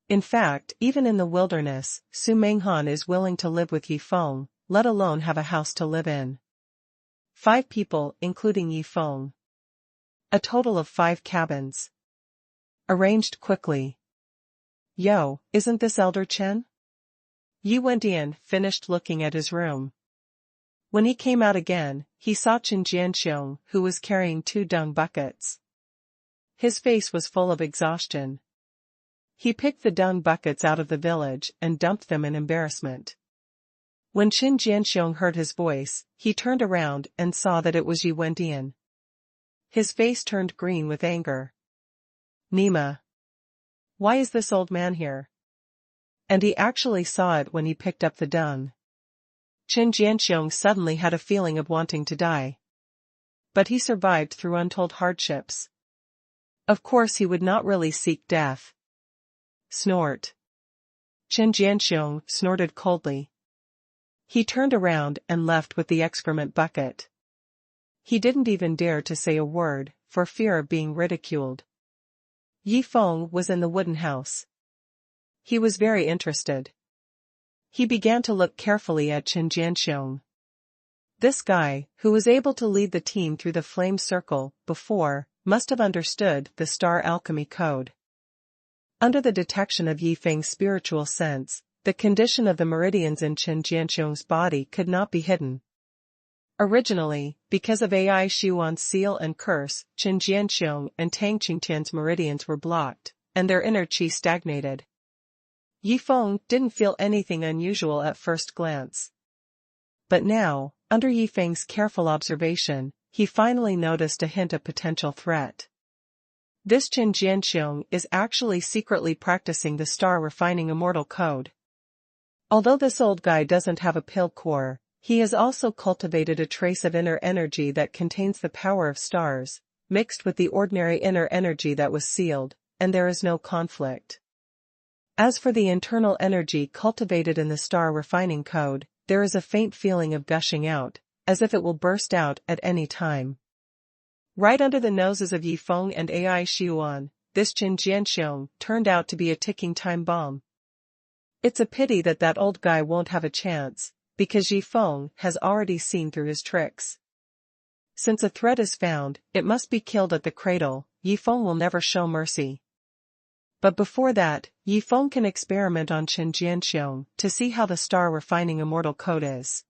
In fact, even in the wilderness, Su Menghan is willing to live with Yifeng, let alone have a house to live in. 5 people, including Yifeng. A total of 5 cabins. Arranged quickly. Yo, isn't this Elder Chen? Yi Wendian finished looking at his room. When he came out again, he saw Chen Jianxiong, who was carrying 2 dung buckets. His face was full of exhaustion. He picked the dung buckets out of the village and dumped them in embarrassment. When Chen Jianxiong heard his voice, he turned around and saw that it was Yi Wendian. His face turned green with anger. Nima. Why is this old man here? And he actually saw it when he picked up the dung. Chen Jianxiong suddenly had a feeling of wanting to die. But he survived through untold hardships. Of course he would not really seek death. Snort. Chen Jianxiong snorted coldly. He turned around and left with the excrement bucket. He didn't even dare to say a word, for fear of being ridiculed. Yifeng was in the wooden house. He was very interested. He began to look carefully at Chen Jianxiong. This guy, who was able to lead the team through the flame circle before, must have understood the star alchemy code. Under the detection of Yifeng's spiritual sense, the condition of the meridians in Chen Jianxiong's body could not be hidden. Originally, because of Ai Xuanhuan's seal and curse, Chen Jianxiong and Tang Qingtian's meridians were blocked, and their inner qi stagnated. Yifeng didn't feel anything unusual at first glance. But now, under Yifeng's careful observation, he finally noticed a hint of potential threat. This Chen Jianxiong is actually secretly practicing the star refining immortal code. Although this old guy doesn't have a pill core, he has also cultivated a trace of inner energy that contains the power of stars, mixed with the ordinary inner energy that was sealed, and there is no conflict. As for the internal energy cultivated in the star refining code, there is a faint feeling of gushing out, as if it will burst out at any time. Right under the noses of Yifeng and Ai Xuan, this Chen Jianxiong turned out to be a ticking time bomb. It's a pity that that old guy won't have a chance, because Yifeng has already seen through his tricks. Since a threat is found, it must be killed at the cradle. Yifeng will never show mercy. But before that, Yifeng can experiment on Chen Jianxiong to see how the star refining immortal code is.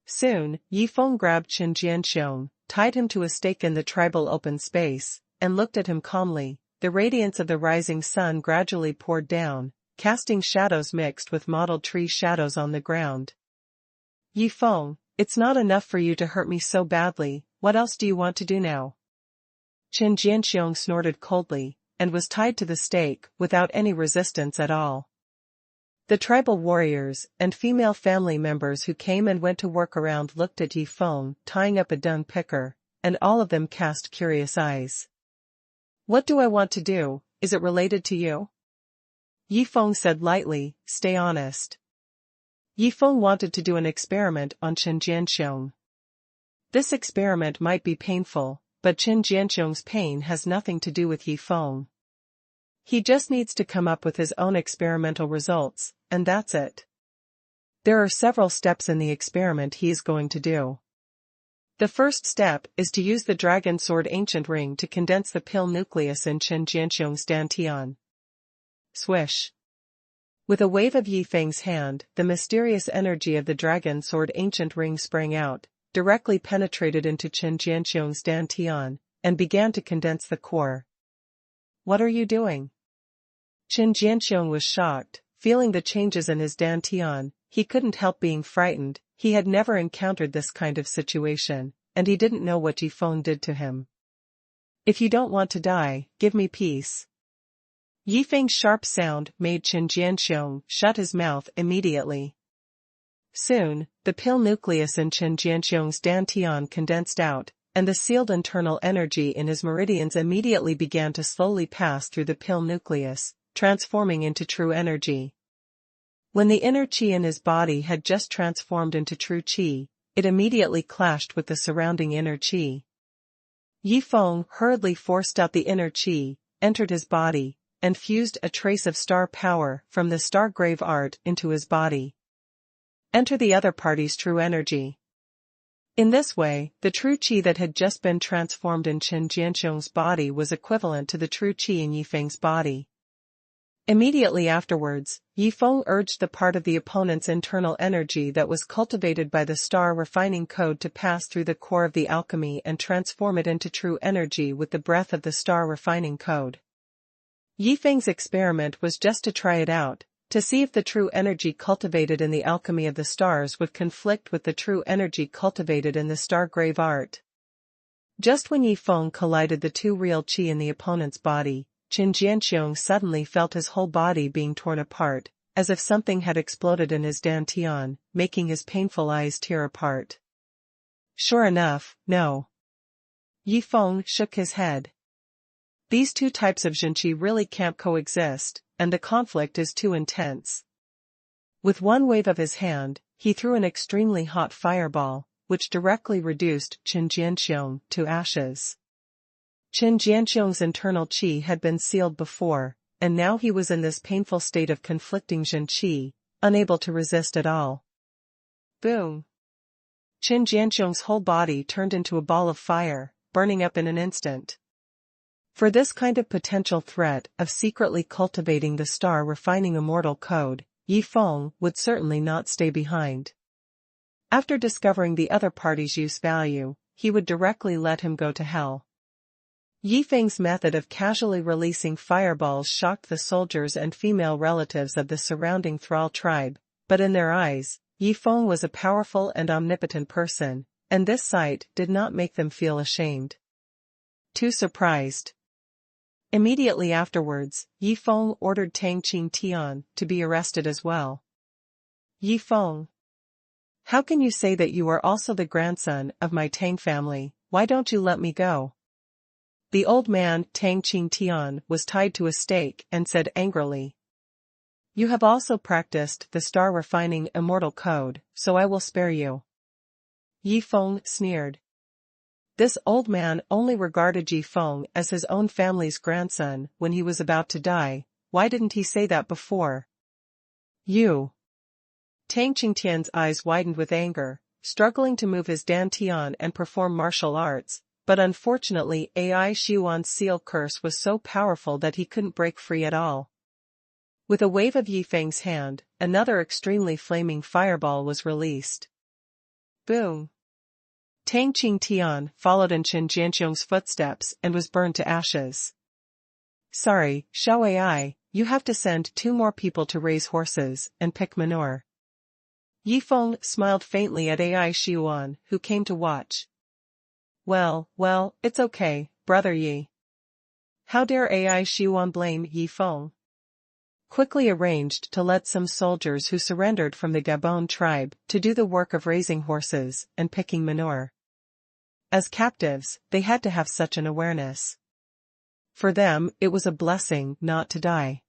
Soon, Yifeng grabbed Chen Jianxiong, tied him to a stake in the tribal open space, and looked at him calmly. The radiance of the rising sun gradually poured down, casting shadows mixed with mottled tree shadows on the ground. Yifeng, it's not enough for you to hurt me so badly, what else do you want to do now? Chen Jianxiong snorted coldly, and was tied to the stake without any resistance at all. The tribal warriors and female family members who came and went to work around looked at Yifeng tying up a dung picker, and all of them cast curious eyes. What do I want to do? Is it related to you? Yifeng said lightly, stay honest. Yifeng wanted to do an experiment on Chen Jianxiong. This experiment might be painful, but Chen Jianxiong's pain has nothing to do with Yifeng. He just needs to come up with his own experimental results, and that's it. There are several steps in the experiment he is going to do. The first step is to use the Dragon Sword Ancient Ring to condense the pill nucleus in Chen Jianxiong's dantian. Swish. With a wave of Yifeng's hand, the mysterious energy of the Dragon Sword Ancient Ring sprang out, directly penetrated into Chen Jianxiong's dantian, and began to condense the core. What are you doing? Chen Jianxiong was shocked, feeling the changes in his dantian. He couldn't help being frightened. He had never encountered this kind of situation, and he didn't know what Yifeng did to him. If you don't want to die, give me peace. Yifeng's sharp sound made Chen Jianxiong shut his mouth immediately. Soon, the pill nucleus in Chen Jianxiong's dantian condensed out, and the sealed internal energy in his meridians immediately began to slowly pass through the pill nucleus, transforming into true energy. When the inner qi in his body had just transformed into true qi, it immediately clashed with the surrounding inner qi. Yi Feng hurriedly forced out the inner qi, entered his body, and fused a trace of star power from the star grave art into his body. Enter the other party's true energy. In this way, the true qi that had just been transformed in Chen Jianxiong's body was equivalent to the true qi in Yi Feng's body. Immediately afterwards, Yi Feng urged the part of the opponent's internal energy that was cultivated by the star refining code to pass through the core of the alchemy and transform it into true energy with the breath of the star refining code. Yi Feng's experiment was just to try it out, to see if the true energy cultivated in the alchemy of the stars would conflict with the true energy cultivated in the star grave art. Just when Yi Feng collided the two real qi in the opponent's body, Chen Jianxiong suddenly felt his whole body being torn apart, as if something had exploded in his dantian, making his painful eyes tear apart. Sure enough, no. Yi Feng shook his head. These two types of zhenqi really can't coexist, and the conflict is too intense. With one wave of his hand, he threw an extremely hot fireball, which directly reduced Chen Jianxiong to ashes. Chen Jianxiong's internal qi had been sealed before, and now he was in this painful state of conflicting zhenqi, unable to resist at all. Boom! Chen Jianxiong's whole body turned into a ball of fire, burning up in an instant. For this kind of potential threat of secretly cultivating the star refining immortal code, Yi Feng would certainly not stay behind. After discovering the other party's use value, he would directly let him go to hell. Yi Feng's method of casually releasing fireballs shocked the soldiers and female relatives of the surrounding thrall tribe, but in their eyes, Yi Feng was a powerful and omnipotent person, and this sight did not make them feel ashamed. Too surprised. Immediately afterwards, Yi Feng ordered Tang Qingtian to be arrested as well. Yi Feng, how can you say that you are also the grandson of my Tang family? Why don't you let me go? The old man, Tang Qingtian, was tied to a stake and said angrily. You have also practiced the star refining immortal code, so I will spare you. Yi Feng sneered. This old man only regarded Yi Feng as his own family's grandson when he was about to die. Why didn't he say that before? You. Tang Qingtian's eyes widened with anger, struggling to move his dantian and perform martial arts, but unfortunately Ai Xuanhuan's seal curse was so powerful that he couldn't break free at all. With a wave of Yi Feng's hand, another extremely flaming fireball was released. Boom! Tang Qingtian followed in Chen Jianxiong's footsteps and was burned to ashes. Sorry, Xiao Ai, you have to send 2 more people to raise horses and pick manure. Yi Feng smiled faintly at Ai Xuan, who came to watch. Well, it's okay, brother Yi. How dare Ai Xuan blame Yi Feng? Quickly arranged to let some soldiers who surrendered from the Gabon tribe to do the work of raising horses and picking manure. As captives, they had to have such an awareness. For them, it was a blessing not to die.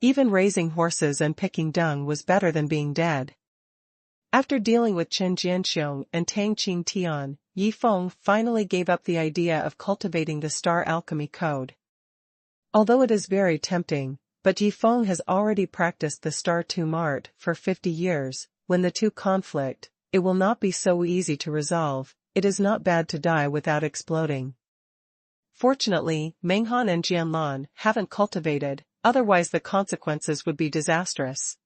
Even raising horses and picking dung was better than being dead. After dealing with Chen Jianxiong and Tang Qingtian, Yi Feng finally gave up the idea of cultivating the star alchemy code. Although it is very tempting, but Yi Feng has already practiced the star tomb art for 50 years, when the two conflict, it will not be so easy to resolve. It is not bad to die without exploding. Fortunately, Menghan and Jianlan haven't cultivated, otherwise the consequences would be disastrous.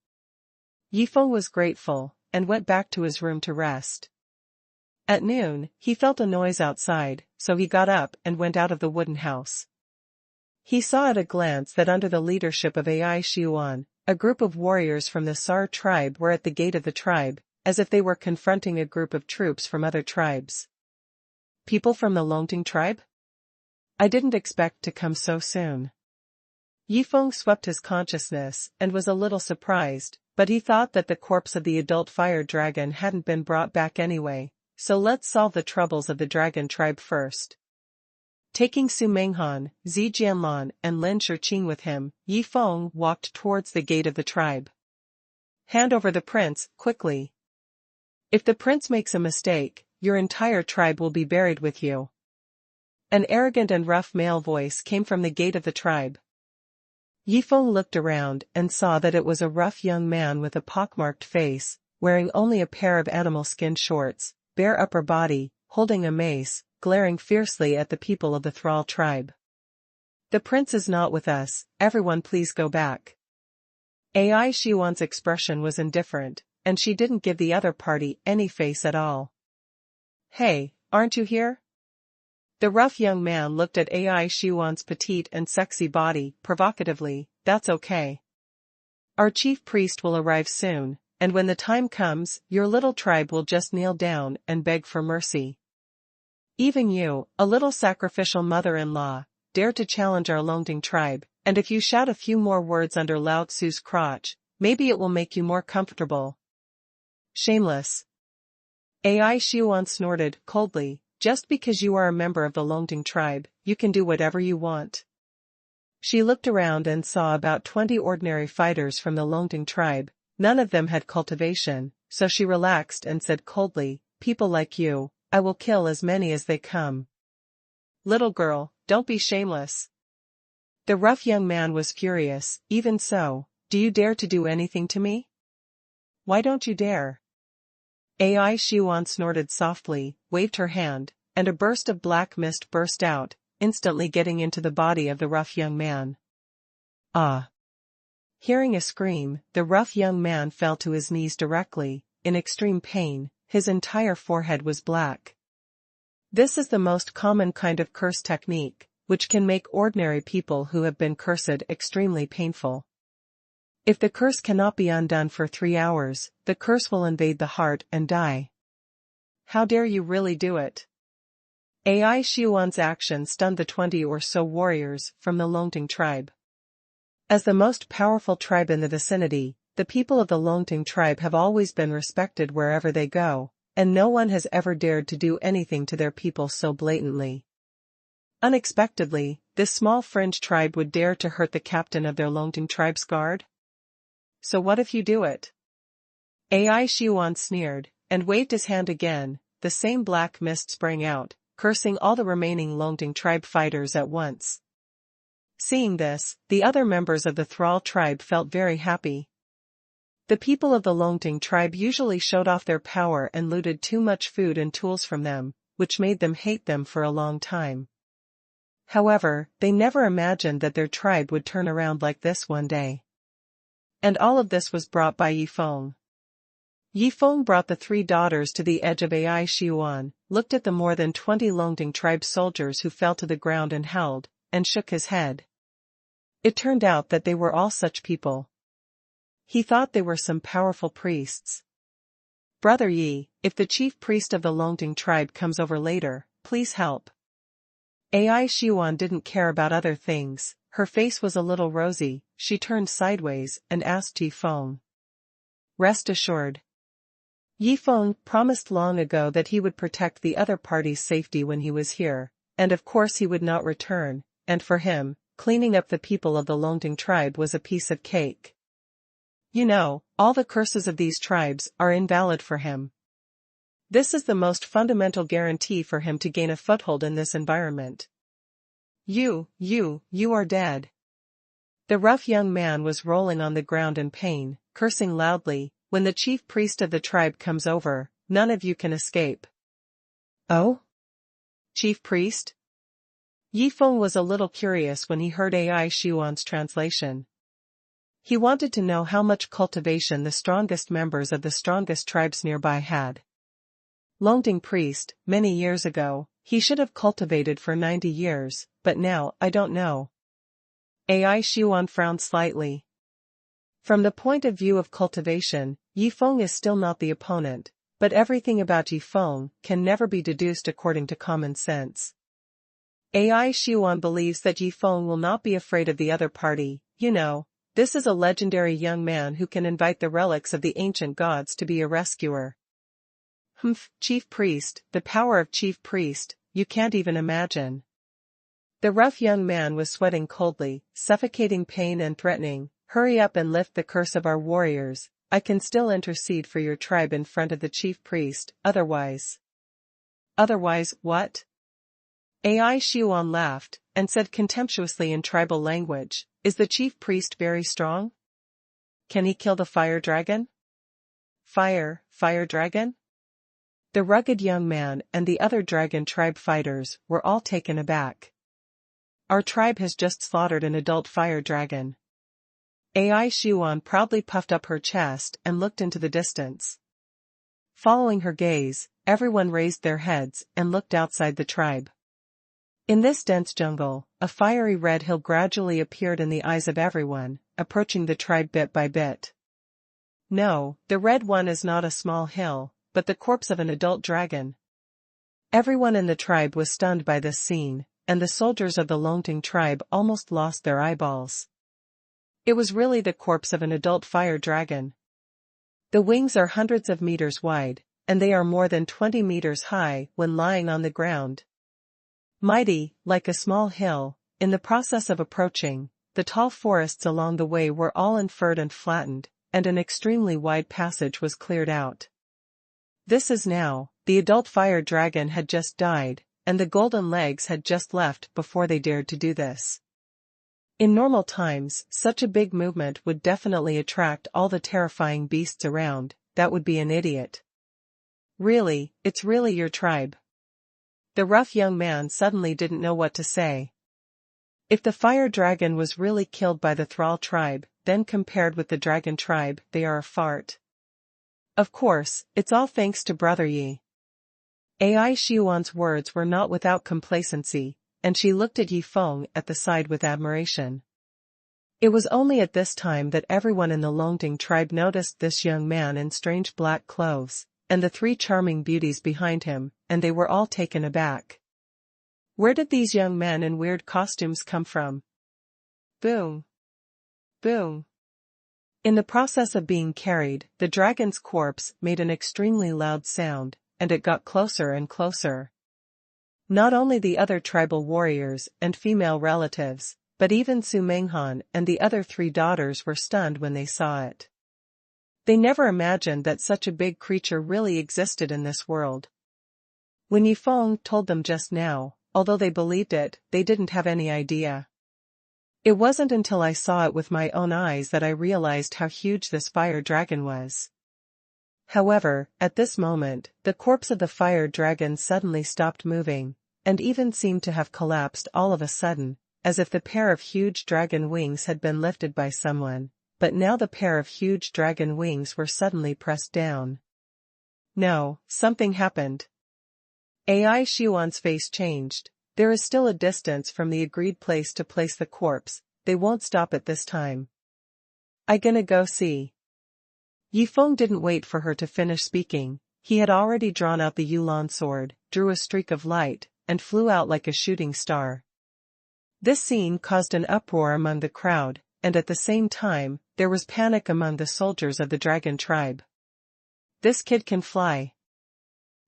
Yi Feng was grateful, and went back to his room to rest. At noon, he felt a noise outside, so he got up and went out of the wooden house. He saw at a glance that under the leadership of Ai Xuan, a group of warriors from the Sar tribe were at the gate of the tribe, as if they were confronting a group of troops from other tribes. People from the Longting tribe? I didn't expect to come so soon. Yi Feng swept his consciousness and was a little surprised, but he thought that the corpse of the adult fire dragon hadn't been brought back anyway, so let's solve the troubles of the dragon tribe first. Taking Su Menghan, Zi Jianlan and Lin Shiqing with him, Yi Feng walked towards the gate of the tribe. Hand over the prince, quickly. If the prince makes a mistake, your entire tribe will be buried with you. An arrogant and rough male voice came from the gate of the tribe. Yifeng looked around and saw that it was a rough young man with a pockmarked face, wearing only a pair of animal skin shorts, bare upper body, holding a mace, glaring fiercely at the people of the thrall tribe. The prince is not with us, everyone please go back. Ai Xuan's expression was indifferent, and she didn't give the other party any face at all. Hey, aren't you here? The rough young man looked at Ai Xuan's petite and sexy body, provocatively. That's okay. Our chief priest will arrive soon, and when the time comes, your little tribe will just kneel down and beg for mercy. Even you, a little sacrificial mother-in-law, dare to challenge our Longding tribe, and if you shout a few more words under Lao Tzu's crotch, maybe it will make you more comfortable. Shameless. Ai Xuan snorted, coldly. Just because you are a member of the Longding tribe, you can do whatever you want. She looked around and saw about 20 ordinary fighters from the Longding tribe. None of them had cultivation, so she relaxed and said coldly, people like you, I will kill as many as they come. Little girl, don't be shameless. The rough young man was furious. Even so, do you dare to do anything to me? Why don't you dare? Ai Xuan snorted softly, waved her hand, and a burst of black mist burst out, instantly getting into the body of the rough young man. Ah! Hearing a scream, the rough young man fell to his knees directly, in extreme pain. His entire forehead was black. This is the most common kind of curse technique, which can make ordinary people who have been cursed extremely painful. If the curse cannot be undone for 3 hours, the curse will invade the heart and die. How dare you really do it? Ai Xuan's action stunned the 20 or so warriors from the Longding tribe. As the most powerful tribe in the vicinity, the people of the Longding tribe have always been respected wherever they go, and no one has ever dared to do anything to their people so blatantly. Unexpectedly, this small fringe tribe would dare to hurt the captain of their Longding tribe's guard? So what if you do it? Ai Xuan sneered, and waved his hand again. The same black mist sprang out, cursing all the remaining Longding tribe fighters at once. Seeing this, the other members of the thrall tribe felt very happy. The people of the Longding tribe usually showed off their power and looted too much food and tools from them, which made them hate them for a long time. However, they never imagined that their tribe would turn around like this one day. And all of this was brought by Yifeng. Yifeng brought the 3 daughters to the edge of Ai Xuan, looked at the more than 20 Longding tribe soldiers who fell to the ground and howled, and shook his head. It turned out that they were all such people. He thought they were some powerful priests. Brother Yi, if the chief priest of the Longding tribe comes over later, please help. Ai Xuan didn't care about other things. Her face was a little rosy. She turned sideways and asked Yifeng. Rest assured. Yifeng promised long ago that he would protect the other party's safety when he was here, and of course he would not return, and for him, cleaning up the people of the Longding tribe was a piece of cake. You know, all the curses of these tribes are invalid for him. This is the most fundamental guarantee for him to gain a foothold in this environment. You are dead. The rough young man was rolling on the ground in pain, cursing loudly. When the chief priest of the tribe comes over, none of you can escape. Oh? Chief priest? Yifeng was a little curious when he heard Ai Xuan's translation. He wanted to know how much cultivation the strongest members of the strongest tribes nearby had. Longding priest, many years ago, he should have cultivated for 90 years, but now, I don't know. Ai Xuan frowned slightly. From the point of view of cultivation, Yifeng is still not the opponent, but everything about Yifeng can never be deduced according to common sense. Ai Xuan believes that Yifeng will not be afraid of the other party. You know, this is a legendary young man who can invite the relics of the ancient gods to be a rescuer. Chief priest, the power of chief priest, you can't even imagine. The rough young man was sweating coldly, suffocating pain and threatening. Hurry up and lift the curse of our warriors. I can still intercede for your tribe in front of the chief priest, otherwise. Otherwise, what? AI Xuan laughed, and said contemptuously in tribal language, is the chief priest very strong? Can he kill the fire dragon? Fire dragon? The rugged young man and the other dragon tribe fighters were all taken aback. Our tribe has just slaughtered an adult fire dragon. AI Xuan proudly puffed up her chest and looked into the distance. Following her gaze, everyone raised their heads and looked outside the tribe. In this dense jungle, a fiery red hill gradually appeared in the eyes of everyone, approaching the tribe bit by bit. No, the red one is not a small hill, but the corpse of an adult dragon. Everyone in the tribe was stunned by this scene, and the soldiers of the Longting tribe almost lost their eyeballs. It was really the corpse of an adult fire dragon. The wings are hundreds of meters wide, and they are more than 20 meters high when lying on the ground. Mighty, like a small hill, in the process of approaching, the tall forests along the way were all unfurled and flattened, and an extremely wide passage was cleared out. This is now, the adult fire dragon had just died, and the golden legs had just left before they dared to do this. In normal times, such a big movement would definitely attract all the terrifying beasts around. That would be an idiot. Really, it's really your tribe. The rough young man suddenly didn't know what to say. If the fire dragon was really killed by the Thrall tribe, then compared with the dragon tribe, they are a fart. Of course, it's all thanks to Brother Yi. AI Xuan's words were not without complacency, and she looked at Yi Feng at the side with admiration. It was only at this time that everyone in the Longting tribe noticed this young man in strange black clothes, and the three charming beauties behind him, and they were all taken aback. Where did these young men in weird costumes come from? Boom! Boom! In the process of being carried, the dragon's corpse made an extremely loud sound, and it got closer and closer. Not only the other tribal warriors and female relatives, but even Su Menghan and the other three daughters were stunned when they saw it. They never imagined that such a big creature really existed in this world. When Yi Feng told them just now, although they believed it, they didn't have any idea. It wasn't until I saw it with my own eyes that I realized how huge this fire dragon was. However, at this moment, the corpse of the fire dragon suddenly stopped moving, and even seemed to have collapsed all of a sudden, as if the pair of huge dragon wings had been lifted by someone, but now the pair of huge dragon wings were suddenly pressed down. No, something happened. AI Xuan's face changed. There is still a distance from the agreed place to place the corpse, they won't stop it this time. I gonna go see. Yi Feng didn't wait for her to finish speaking, he had already drawn out the Yulan sword, drew a streak of light, and flew out like a shooting star. This scene caused an uproar among the crowd, and at the same time, there was panic among the soldiers of the dragon tribe. This kid can fly.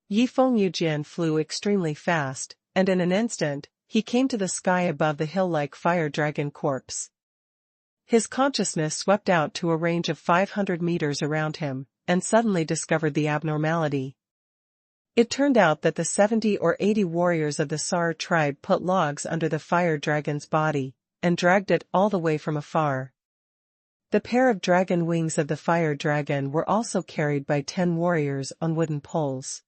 Yi Feng Yujian flew extremely fast, and in an instant, he came to the sky above the hill-like fire dragon corpse. His consciousness swept out to a range of 500 meters around him, and suddenly discovered the abnormality. It turned out that the 70 or 80 warriors of the Sar tribe put logs under the fire dragon's body, and dragged it all the way from afar. The pair of dragon wings of the fire dragon were also carried by 10 warriors on wooden poles.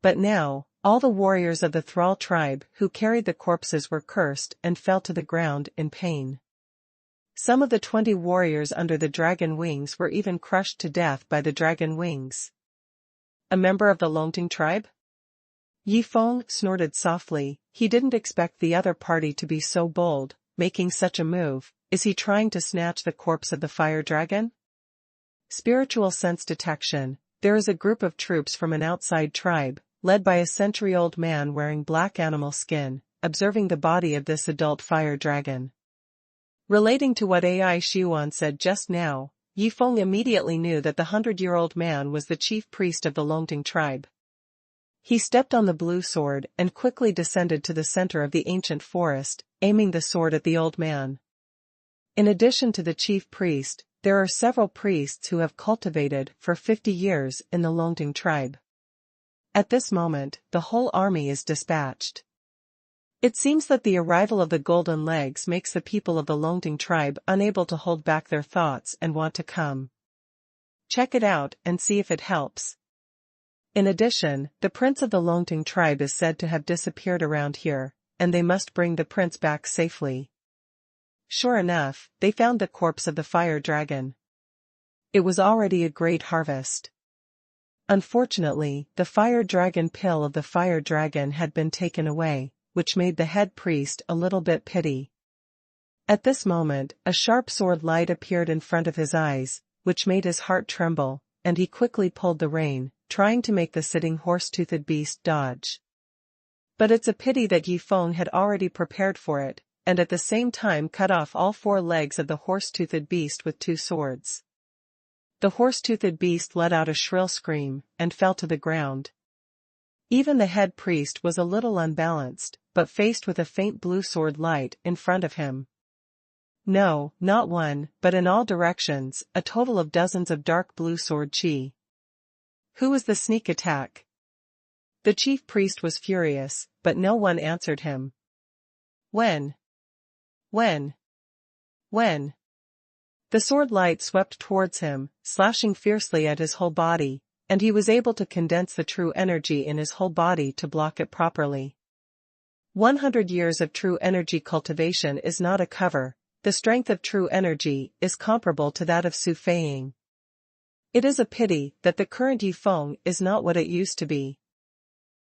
But now, all the warriors of the Thrall tribe who carried the corpses were cursed and fell to the ground in pain. Some of the 20 warriors under the dragon wings were even crushed to death by the dragon wings. A member of the Longting tribe? Yi Feng snorted softly, he didn't expect the other party to be so bold, making such a move. Is he trying to snatch the corpse of the fire dragon? Spiritual sense detection. There is a group of troops from an outside tribe, led by a century-old man wearing black animal skin, observing the body of this adult fire dragon. Relating to what AI Xuan said just now, Yi Feng immediately knew that the 100-year-old man was the chief priest of the Longting tribe. He stepped on the blue sword and quickly descended to the center of the ancient forest, aiming the sword at the old man. In addition to the chief priest, there are several priests who have cultivated for 50 years in the Longting tribe. At this moment, the whole army is dispatched. It seems that the arrival of the golden legs makes the people of the Longting tribe unable to hold back their thoughts and want to come. Check it out and see if it helps. In addition, the prince of the Longting tribe is said to have disappeared around here, and they must bring the prince back safely. Sure enough, they found the corpse of the fire dragon. It was already a great harvest. Unfortunately, the fire dragon pill of the fire dragon had been taken away, which made the head priest a little bit pity. At this moment, a sharp sword light appeared in front of his eyes, which made his heart tremble, and he quickly pulled the rein, trying to make the sitting horse-toothed beast dodge. But it's a pity that Yi Feng had already prepared for it, and at the same time cut off all 4 legs of the horse-toothed beast with 2 swords. The horse-toothed beast let out a shrill scream, and fell to the ground. Even the head priest was a little unbalanced, but faced with a faint blue sword light in front of him. No, not one, but in all directions, a total of dozens of dark blue sword chi. Who was the sneak attack? The chief priest was furious, but no one answered him. When? The sword light swept towards him, slashing fiercely at his whole body, and he was able to condense the true energy in his whole body to block it properly. 100 years of true energy cultivation is not a cover. The strength of true energy is comparable to that of Su Feiying. It is a pity that the current Yi Feng is not what it used to be.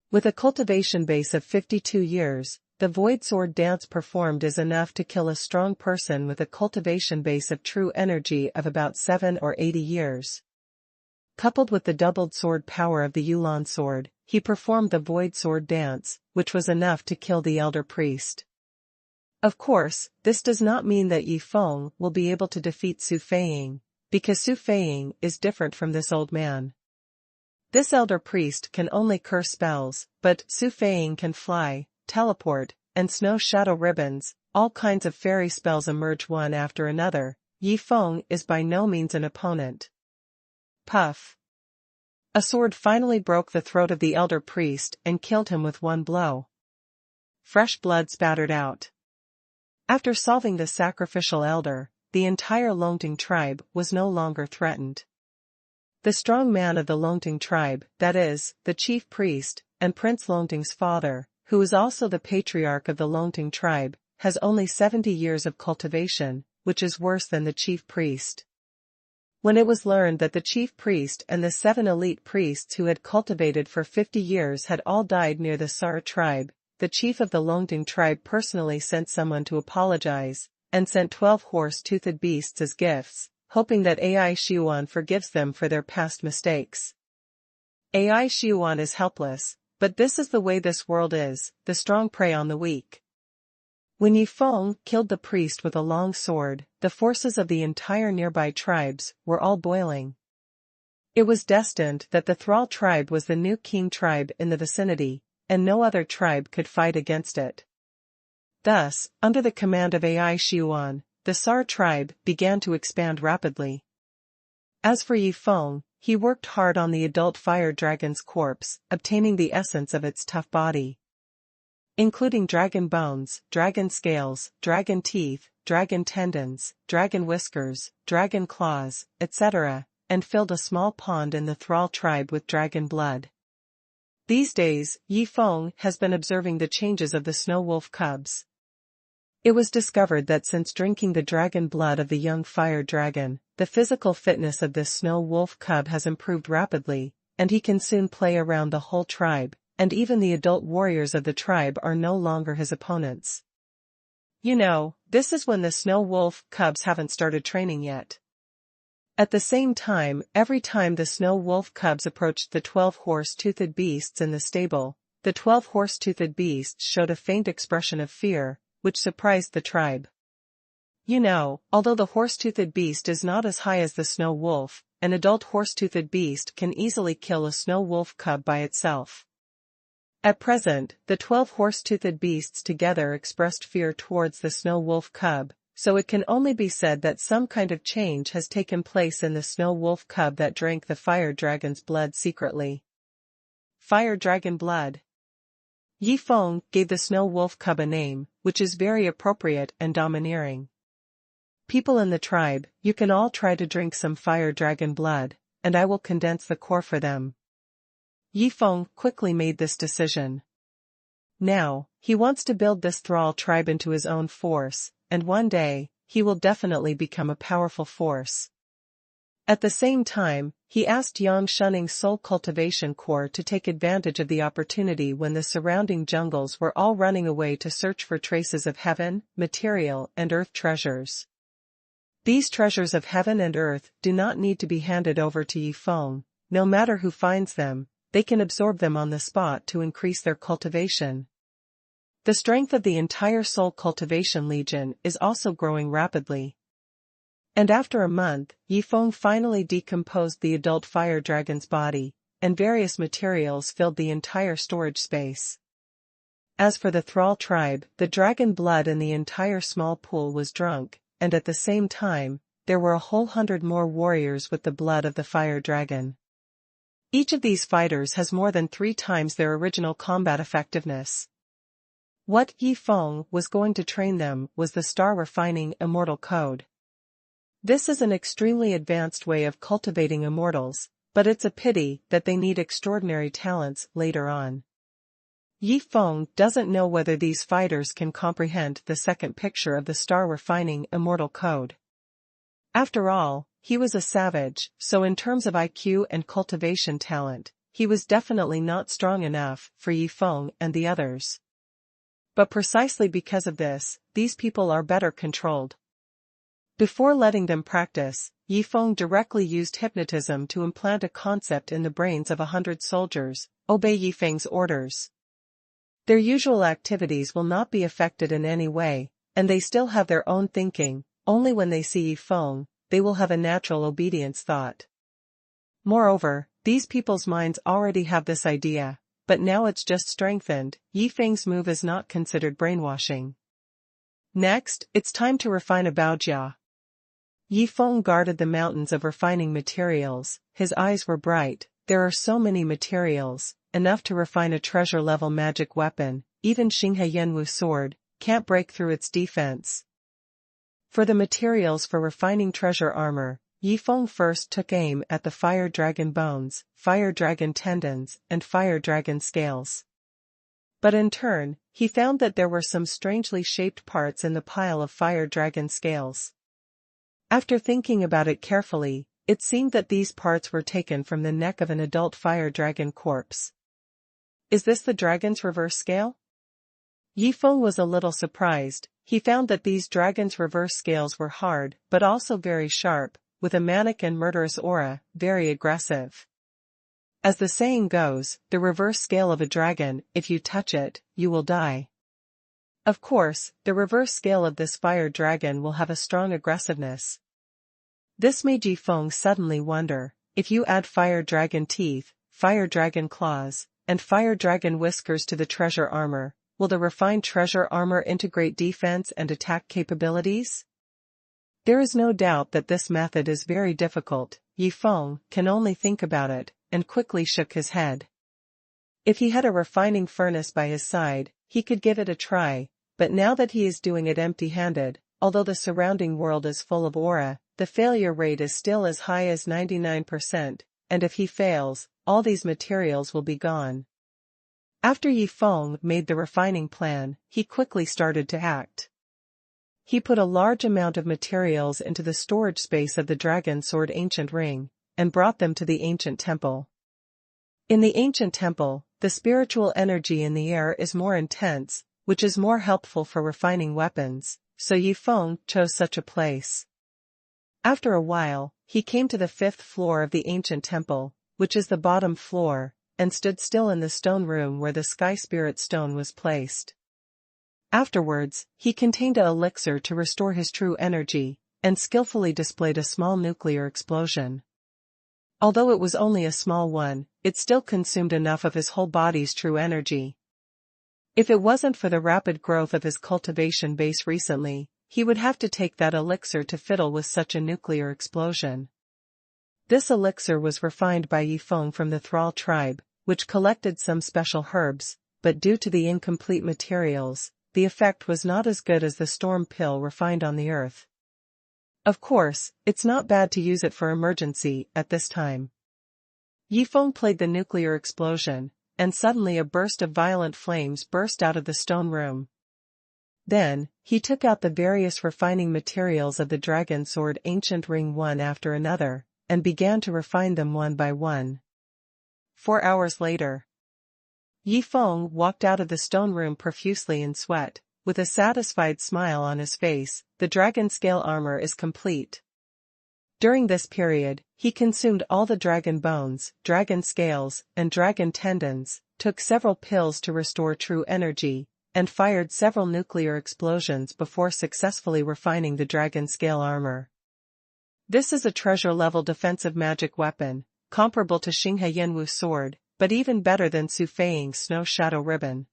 With a cultivation base of 52 years, the void sword dance performed is enough to kill a strong person with a cultivation base of true energy of about 7 or 80 years. Coupled with the doubled sword power of the Yulan sword, he performed the void sword dance, which was enough to kill the elder priest. Of course, this does not mean that Yi Feng will be able to defeat Su Feiying, because Su Feiying is different from this old man. This elder priest can only curse spells, but Su Feiying can fly, teleport, and snow shadow ribbons. All kinds of fairy spells emerge one after another. Yi Feng is by no means an opponent. Puff. A sword finally broke the throat of the elder priest and killed him with one blow. Fresh blood spattered out. After solving the sacrificial elder, the entire Longting tribe was no longer threatened. The strong man of the Longting tribe, that is, the chief priest, and Prince Longting's father, who is also the patriarch of the Longting tribe, has only 70 years of cultivation, which is worse than the chief priest. When it was learned that the chief priest and the 7 elite priests who had cultivated for 50 years had all died near the Sar tribe, the chief of the Longting tribe personally sent someone to apologize, and sent 12 horse-toothed beasts as gifts, hoping that Ai Xuanhuan forgives them for their past mistakes. Ai Xuanhuan is helpless, but this is the way this world is, the strong prey on the weak. When Yi Feng killed the priest with a long sword, the forces of the entire nearby tribes were all boiling. It was destined that the Thrall tribe was the new king tribe in the vicinity, and no other tribe could fight against it. Thus, under the command of Ai Xuanhuan, the Sar tribe began to expand rapidly. As for Yi Feng, he worked hard on the adult fire dragon's corpse, obtaining the essence of its tough body, including dragon bones, dragon scales, dragon teeth, dragon tendons, dragon whiskers, dragon claws, etc., and filled a small pond in the Thrall tribe with dragon blood. These days, Yi Feng has been observing the changes of the snow wolf cubs. It was discovered that since drinking the dragon blood of the young fire dragon, the physical fitness of this snow wolf cub has improved rapidly, and he can soon play around the whole tribe, and even the adult warriors of the tribe are no longer his opponents. You know, this is when the snow wolf cubs haven't started training yet. At the same time, every time the snow wolf cubs approached the 12 horse-toothed beasts in the stable, the 12 horse-toothed beasts showed a faint expression of fear, which surprised the tribe. You know, although the horse-toothed beast is not as high as the snow wolf, an adult horse-toothed beast can easily kill a snow wolf cub by itself. At present, the 12 horse-toothed beasts together expressed fear towards the snow wolf cub, so it can only be said that some kind of change has taken place in the snow wolf cub that drank the fire dragon's blood secretly. Fire dragon blood. Yi Feng gave the snow wolf cub a name, which is very appropriate and domineering. People in the tribe, you can all try to drink some fire dragon blood, and I will condense the core for them. Yi Feng quickly made this decision. Now, he wants to build this thrall tribe into his own force, and one day, he will definitely become a powerful force. At the same time, he asked Yang Shuning's soul cultivation core to take advantage of the opportunity when the surrounding jungles were all running away to search for traces of heaven, material, and earth treasures. These treasures of heaven and earth do not need to be handed over to Yi Feng. No matter who finds them, they can absorb them on the spot to increase their cultivation. The strength of the entire Soul Cultivation Legion is also growing rapidly. And after a month, Yi Feng finally decomposed the adult fire dragon's body, and various materials filled the entire storage space. As for the thrall tribe, the dragon blood in the entire small pool was drunk, and at the same time, there were a whole 100 more warriors with the blood of the fire dragon. Each of these fighters has more than 3 times their original combat effectiveness. What Yi Feng was going to train them was the star refining Immortal code. This is an extremely advanced way of cultivating immortals, but it's a pity that they need extraordinary talents later on. Yi Feng doesn't know whether these fighters can comprehend the second picture of the star refining Immortal code. After all, he was a savage, so in terms of IQ and cultivation talent, he was definitely not strong enough for Yi Feng and the others. But precisely because of this, these people are better controlled. Before letting them practice, Yi Feng directly used hypnotism to implant a concept in the brains of 100 soldiers. Obey Yi Feng's orders. Their usual activities will not be affected in any way, and they still have their own thinking. Only when they see Yi Feng, they will have a natural obedience thought. Moreover, these people's minds already have this idea, but now it's just strengthened. Yi Feng's move is not considered brainwashing. Next, it's time to refine a baojia. Yi Feng guarded the mountains of refining materials. His eyes were bright. There are so many materials, enough to refine a treasure-level magic weapon. Even Xinghe Yanwu sword can't break through its defense. For the materials for refining treasure armor, Yi Feng first took aim at the fire dragon bones, fire dragon tendons, and fire dragon scales. But in turn, he found that there were some strangely shaped parts in the pile of fire dragon scales. After thinking about it carefully, it seemed that these parts were taken from the neck of an adult fire dragon corpse. Is this the dragon's reverse scale? Yi Feng was a little surprised. He found that these dragons' reverse scales were hard, but also very sharp, with a manic and murderous aura, very aggressive. As the saying goes, the reverse scale of a dragon, if you touch it, you will die. Of course, the reverse scale of this fire dragon will have a strong aggressiveness. This made Yi Feng suddenly wonder, if you add fire dragon teeth, fire dragon claws, and fire dragon whiskers to the treasure armor, will the refined treasure armor integrate defense and attack capabilities? There is no doubt that this method is very difficult. Yi Feng can only think about it, and quickly shook his head. If he had a refining furnace by his side, he could give it a try, but now that he is doing it empty-handed, although the surrounding world is full of aura, the failure rate is still as high as 99%, and if he fails, all these materials will be gone. After Yi Feng made the refining plan, he quickly started to act. He put a large amount of materials into the storage space of the Dragon Sword Ancient Ring, and brought them to the ancient temple. In the ancient temple, the spiritual energy in the air is more intense, which is more helpful for refining weapons, so Yi Feng chose such a place. After a while, he came to the 5th floor of the ancient temple, which is the bottom floor, and stood still in the stone room where the Sky Spirit Stone was placed. Afterwards, he contained an elixir to restore his true energy, and skillfully displayed a small nuclear explosion. Although it was only a small one, it still consumed enough of his whole body's true energy. If it wasn't for the rapid growth of his cultivation base recently, he would have to take that elixir to fiddle with such a nuclear explosion. This elixir was refined by Yifeng from the Thrall tribe, which collected some special herbs, but due to the incomplete materials, the effect was not as good as the storm pill refined on the earth. Of course, it's not bad to use it for emergency at this time. Yifeng played the nuclear explosion, and suddenly a burst of violent flames burst out of the stone room. Then, he took out the various refining materials of the dragon sword ancient ring one after another, and began to refine them one by one. 4 hours later, Yifeng walked out of the stone room profusely in sweat, with a satisfied smile on his face. The dragon scale armor is complete. During this period, he consumed all the dragon bones, dragon scales, and dragon tendons, took several pills to restore true energy, and fired several nuclear explosions before successfully refining the dragon scale armor. This is a treasure-level defensive magic weapon, comparable to Xinghe Yanwu's sword, but even better than Su Feiying's snow shadow ribbon.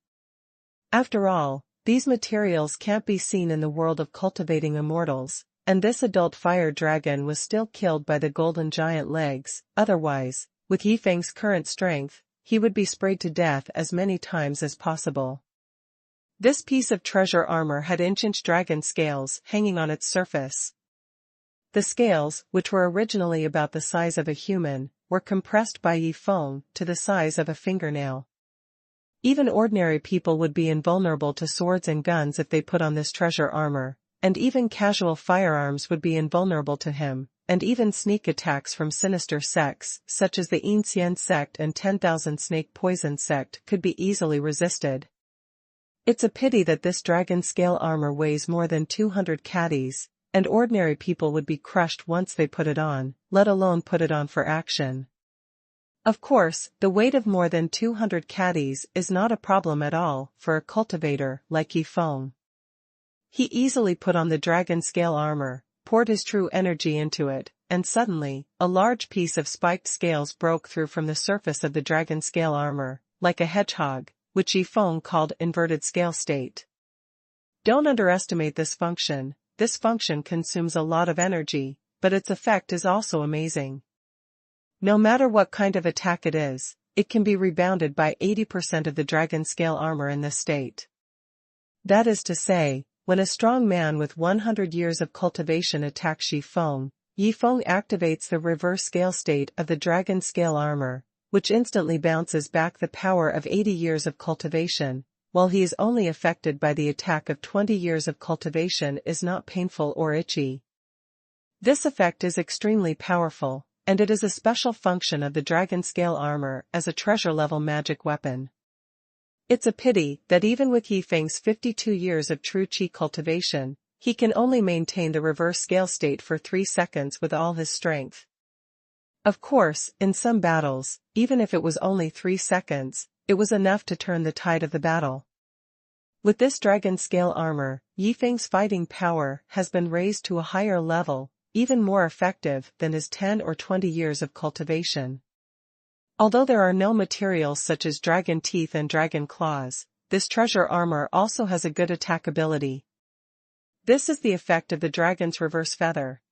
After all, these materials can't be seen in the world of cultivating immortals, and this adult fire dragon was still killed by the golden giant legs. Otherwise, with Yifeng's current strength, he would be sprayed to death as many times as possible. This piece of treasure armor had inch dragon scales hanging on its surface. The scales, which were originally about the size of a human, were compressed by Yifeng to the size of a fingernail. Even ordinary people would be invulnerable to swords and guns if they put on this treasure armor, and even casual firearms would be invulnerable to him, and even sneak attacks from sinister sects, such as the Yin sect and 10,000 snake poison sect, could be easily resisted. It's a pity that this dragon scale armor weighs more than 200 caddies, and ordinary people would be crushed once they put it on, let alone put it on for action. Of course, the weight of more than 200 caddies is not a problem at all for a cultivator like Yifeng. He easily put on the dragon scale armor, poured his true energy into it, and suddenly, a large piece of spiked scales broke through from the surface of the dragon scale armor, like a hedgehog, which Yifeng called inverted scale state. Don't underestimate this function. This function consumes a lot of energy, but its effect is also amazing. No matter what kind of attack it is, it can be rebounded by 80% of the dragon scale armor in this state. That is to say, when a strong man with 100 years of cultivation attacks Yifeng activates the reverse scale state of the dragon scale armor, which instantly bounces back the power of 80 years of cultivation, while he is only affected by the attack of 20 years of cultivation is not painful or itchy. This effect is extremely powerful, and it is a special function of the dragon scale armor as a treasure-level magic weapon. It's a pity that even with Yifeng's 52 years of true qi cultivation, he can only maintain the reverse scale state for 3 seconds with all his strength. Of course, in some battles, even if it was only 3 seconds, it was enough to turn the tide of the battle. With this dragon scale armor, Yifeng's fighting power has been raised to a higher level, even more effective than his 10 or 20 years of cultivation. Although there are no materials such as dragon teeth and dragon claws, this treasure armor also has a good attack ability. This is the effect of the dragon's reverse feather.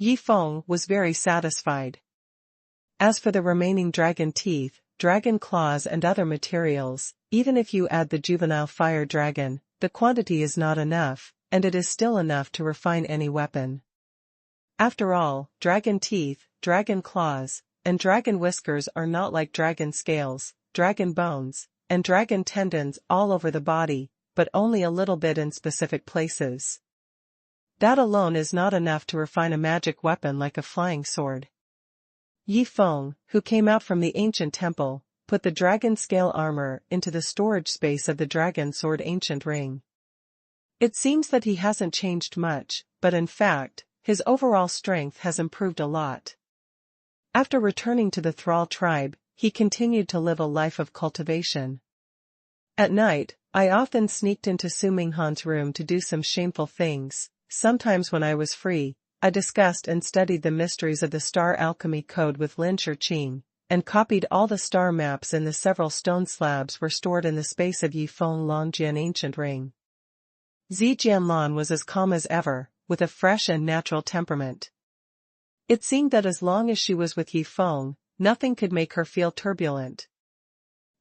Yifeng was very satisfied. As for the remaining dragon teeth, dragon claws and other materials, even if you add the juvenile fire dragon, the quantity is not enough, and it is still enough to refine any weapon. After all, dragon teeth, dragon claws, and dragon whiskers are not like dragon scales, dragon bones, and dragon tendons all over the body, but only a little bit in specific places. That alone is not enough to refine a magic weapon like a flying sword. Yifeng, who came out from the ancient temple, put the dragon scale armor into the storage space of the dragon sword ancient ring. It seems that he hasn't changed much, but in fact, his overall strength has improved a lot. After returning to the Thrall tribe, he continued to live a life of cultivation. At night, I often sneaked into Su Minghan's room to do some shameful things. Sometimes when I was free, I discussed and studied the mysteries of the star alchemy code with Lin Shiqing, and copied all the star maps in the several stone slabs were stored in the space of Yifeng Longjian ancient ring. Zijianlan was as calm as ever, with a fresh and natural temperament. It seemed that as long as she was with Yifeng, nothing could make her feel turbulent.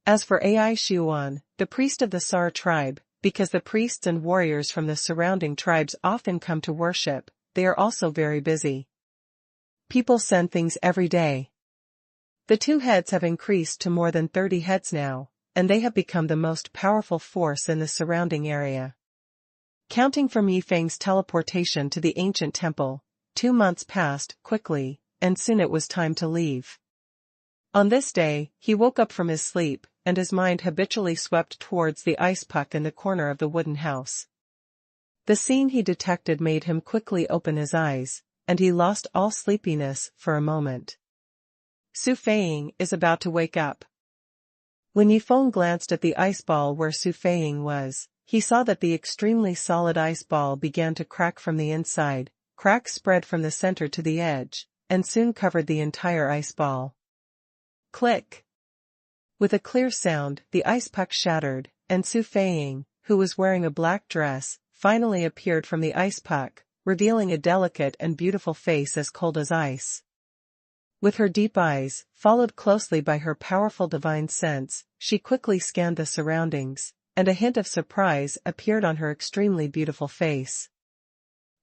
As for Ai Xuan, the priest of the Sar tribe, because the priests and warriors from the surrounding tribes often come to worship, they are also very busy. People send things every day. The two heads have increased to more than 30 heads now, and they have become the most powerful force in the surrounding area. Counting from Yifeng's teleportation to the ancient temple, 2 months passed quickly, and soon it was time to leave. On this day, he woke up from his sleep, and his mind habitually swept towards the ice puck in the corner of the wooden house. The scene he detected made him quickly open his eyes, and he lost all sleepiness for a moment. Su Feiying is about to wake up. When Yifeng glanced at the ice ball where Su Feiying was, he saw that the extremely solid ice ball began to crack from the inside. Cracks spread from the center to the edge, and soon covered the entire ice ball. Click! With a clear sound, the ice puck shattered, and Su Feiying, who was wearing a black dress, finally appeared from the ice puck, revealing a delicate and beautiful face as cold as ice. With her deep eyes, followed closely by her powerful divine sense, she quickly scanned the surroundings, and a hint of surprise appeared on her extremely beautiful face.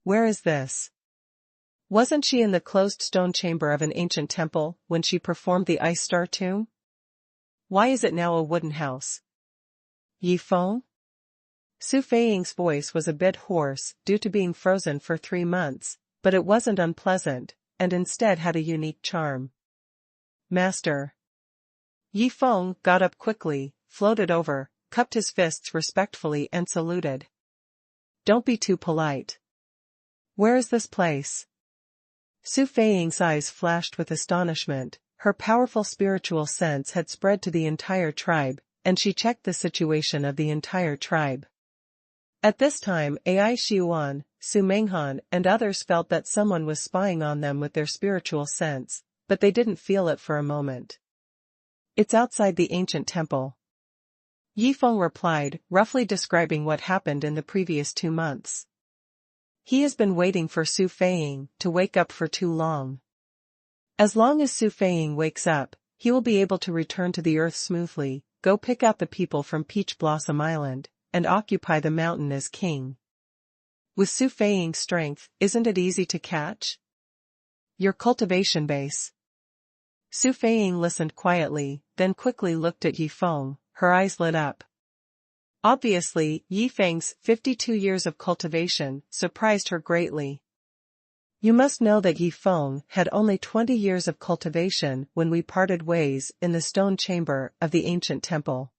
Where is this? Wasn't she in the closed stone chamber of an ancient temple when she performed the ice star tomb? Why is it now a wooden house? Yifeng? Su Feiying's voice was a bit hoarse due to being frozen for 3 months, but it wasn't unpleasant, and instead had a unique charm. Master. Yifeng got up quickly, floated over, cupped his fists respectfully and saluted. Don't be too polite. Where is this place? Su Feiying's eyes flashed with astonishment. Her powerful spiritual sense had spread to the entire tribe, and she checked the situation of the entire tribe. At this time Ai Xuan, Su Menghan and others felt that someone was spying on them with their spiritual sense, but they didn't feel it for a moment. It's outside the ancient temple. Yifeng replied, roughly describing what happened in the previous 2 months. He has been waiting for Su Feiying to wake up for too long. As long as Su Feiying wakes up, he will be able to return to the earth smoothly, go pick out the people from Peach Blossom Island, and occupy the mountain as king. With Su Feiying's strength, isn't it easy to catch? Your cultivation base. Su Feiying listened quietly, then quickly looked at Yifeng, her eyes lit up. Obviously, Yifeng's 52 years of cultivation surprised her greatly. You must know that Yifeng had only 20 years of cultivation when we parted ways in the stone chamber of the ancient temple.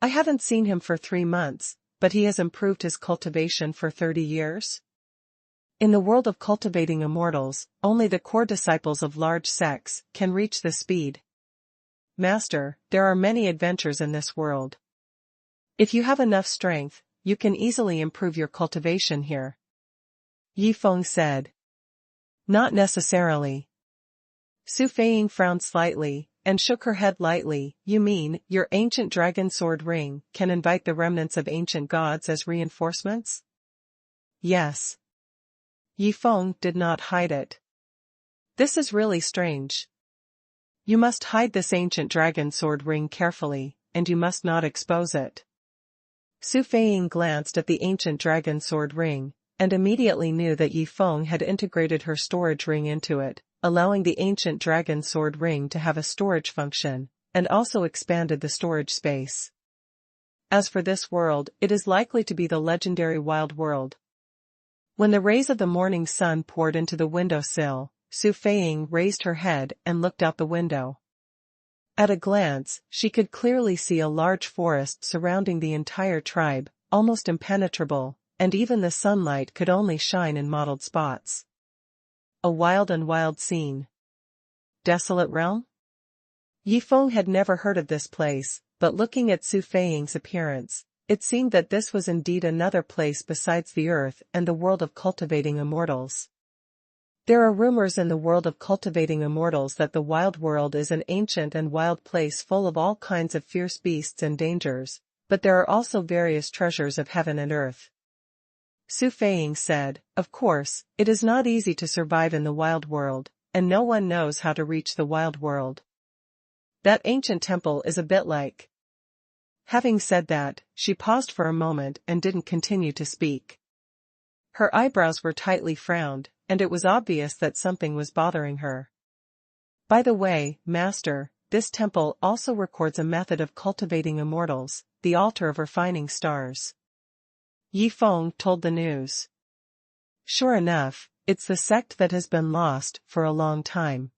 I haven't seen him for 3 months, but he has improved his cultivation for 30 years. In the world of cultivating immortals, only the core disciples of large sects can reach this speed. Master, there are many adventures in this world. If you have enough strength, you can easily improve your cultivation here. Yifeng said. Not necessarily. Su Feiying frowned slightly, and shook her head lightly. You mean, your ancient dragon sword ring can invite the remnants of ancient gods as reinforcements? Yes. Yifeng did not hide it. This is really strange. You must hide this ancient dragon sword ring carefully, and you must not expose it. Su Feiying glanced at the ancient dragon sword ring, and immediately knew that Yifeng had integrated her storage ring into it, allowing the ancient dragon sword ring to have a storage function, and also expanded the storage space. As for this world, it is likely to be the legendary wild world. When the rays of the morning sun poured into the windowsill, Su Feiying raised her head and looked out the window. At a glance, she could clearly see a large forest surrounding the entire tribe, almost impenetrable, and even the sunlight could only shine in mottled spots. A wild scene. Desolate realm? Yifeng had never heard of this place, but looking at Su Feiying's appearance, it seemed that this was indeed another place besides the earth and the world of cultivating immortals. There are rumors in the world of cultivating immortals that the wild world is an ancient and wild place full of all kinds of fierce beasts and dangers, but there are also various treasures of heaven and earth. Su Feiying said, "Of course, it is not easy to survive in the wild world, and no one knows how to reach the wild world. That ancient temple is a bit like..." Having said that, she paused for a moment and didn't continue to speak. Her eyebrows were tightly frowned, and it was obvious that something was bothering her. "By the way, Master, this temple also records a method of cultivating immortals, the altar of refining stars." Yi Feng told the news. "Sure enough, it's the sect that has been lost for a long time."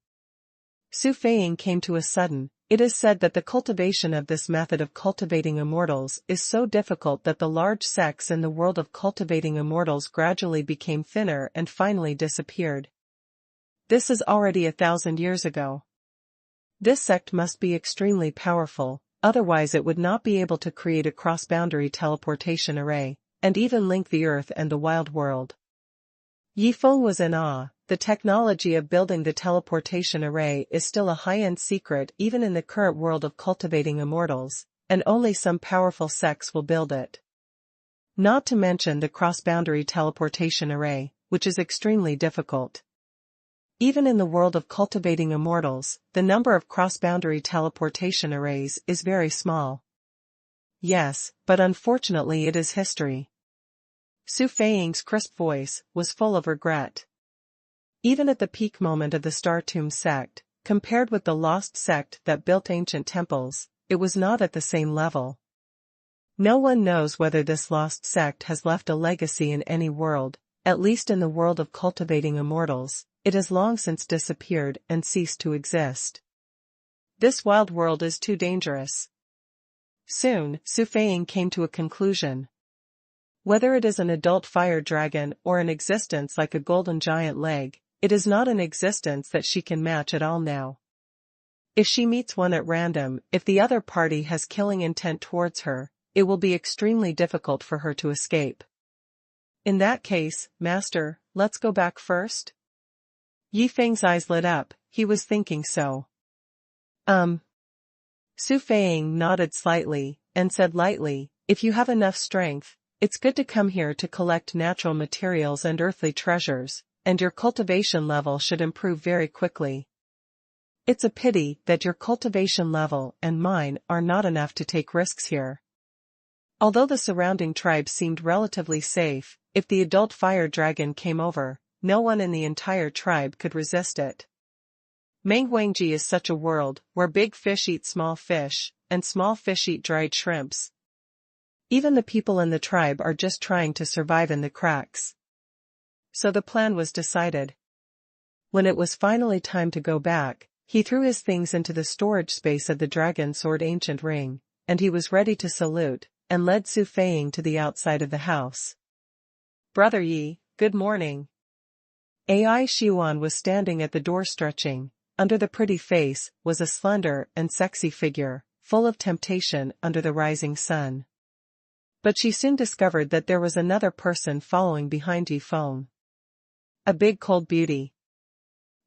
Su Feiying came to a sudden. "It is said that the cultivation of this method of cultivating immortals is so difficult that the large sects in the world of cultivating immortals gradually became thinner and finally disappeared. This is already 1,000 years ago. This sect must be extremely powerful, otherwise it would not be able to create a cross-boundary teleportation array, and even link the Earth and the wild world." Yi Feng was in awe. The technology of building the teleportation array is still a high-end secret even in the current world of cultivating immortals, and only some powerful sects will build it. Not to mention the cross-boundary teleportation array, which is extremely difficult. Even in the world of cultivating immortals, the number of cross-boundary teleportation arrays is very small. "Yes, but unfortunately it is history." Su Feiying's crisp voice was full of regret. Even at the peak moment of the Star Tomb sect, compared with the lost sect that built ancient temples, it was not at the same level. No one knows whether this lost sect has left a legacy in any world, at least in the world of cultivating immortals. It has long since disappeared and ceased to exist. This wild world is too dangerous. Soon, Su Feiying came to a conclusion. Whether it is an adult fire dragon or an existence like a golden giant leg, it is not an existence that she can match at all now. If she meets one at random, if the other party has killing intent towards her, it will be extremely difficult for her to escape. "In that case, Master, let's go back first?" Yi Feng's eyes lit up. He was thinking so. Su Feiying nodded slightly, and said lightly, "If you have enough strength, it's good to come here to collect natural materials and earthly treasures, and your cultivation level should improve very quickly. It's a pity that your cultivation level and mine are not enough to take risks here." Although the surrounding tribes seemed relatively safe, if the adult fire dragon came over, no one in the entire tribe could resist it. Menghuangji is such a world, where big fish eat small fish, and small fish eat dried shrimps. Even the people in the tribe are just trying to survive in the cracks. So the plan was decided. When it was finally time to go back, he threw his things into the storage space of the dragon sword ancient ring, and he was ready to salute, and led Su Feiying to the outside of the house. "Brother Yi, good morning." Ai Xuanhuan was standing at the door stretching. Under the pretty face was a slender and sexy figure, full of temptation under the rising sun. But she soon discovered that there was another person following behind Yi Feng. A big cold beauty.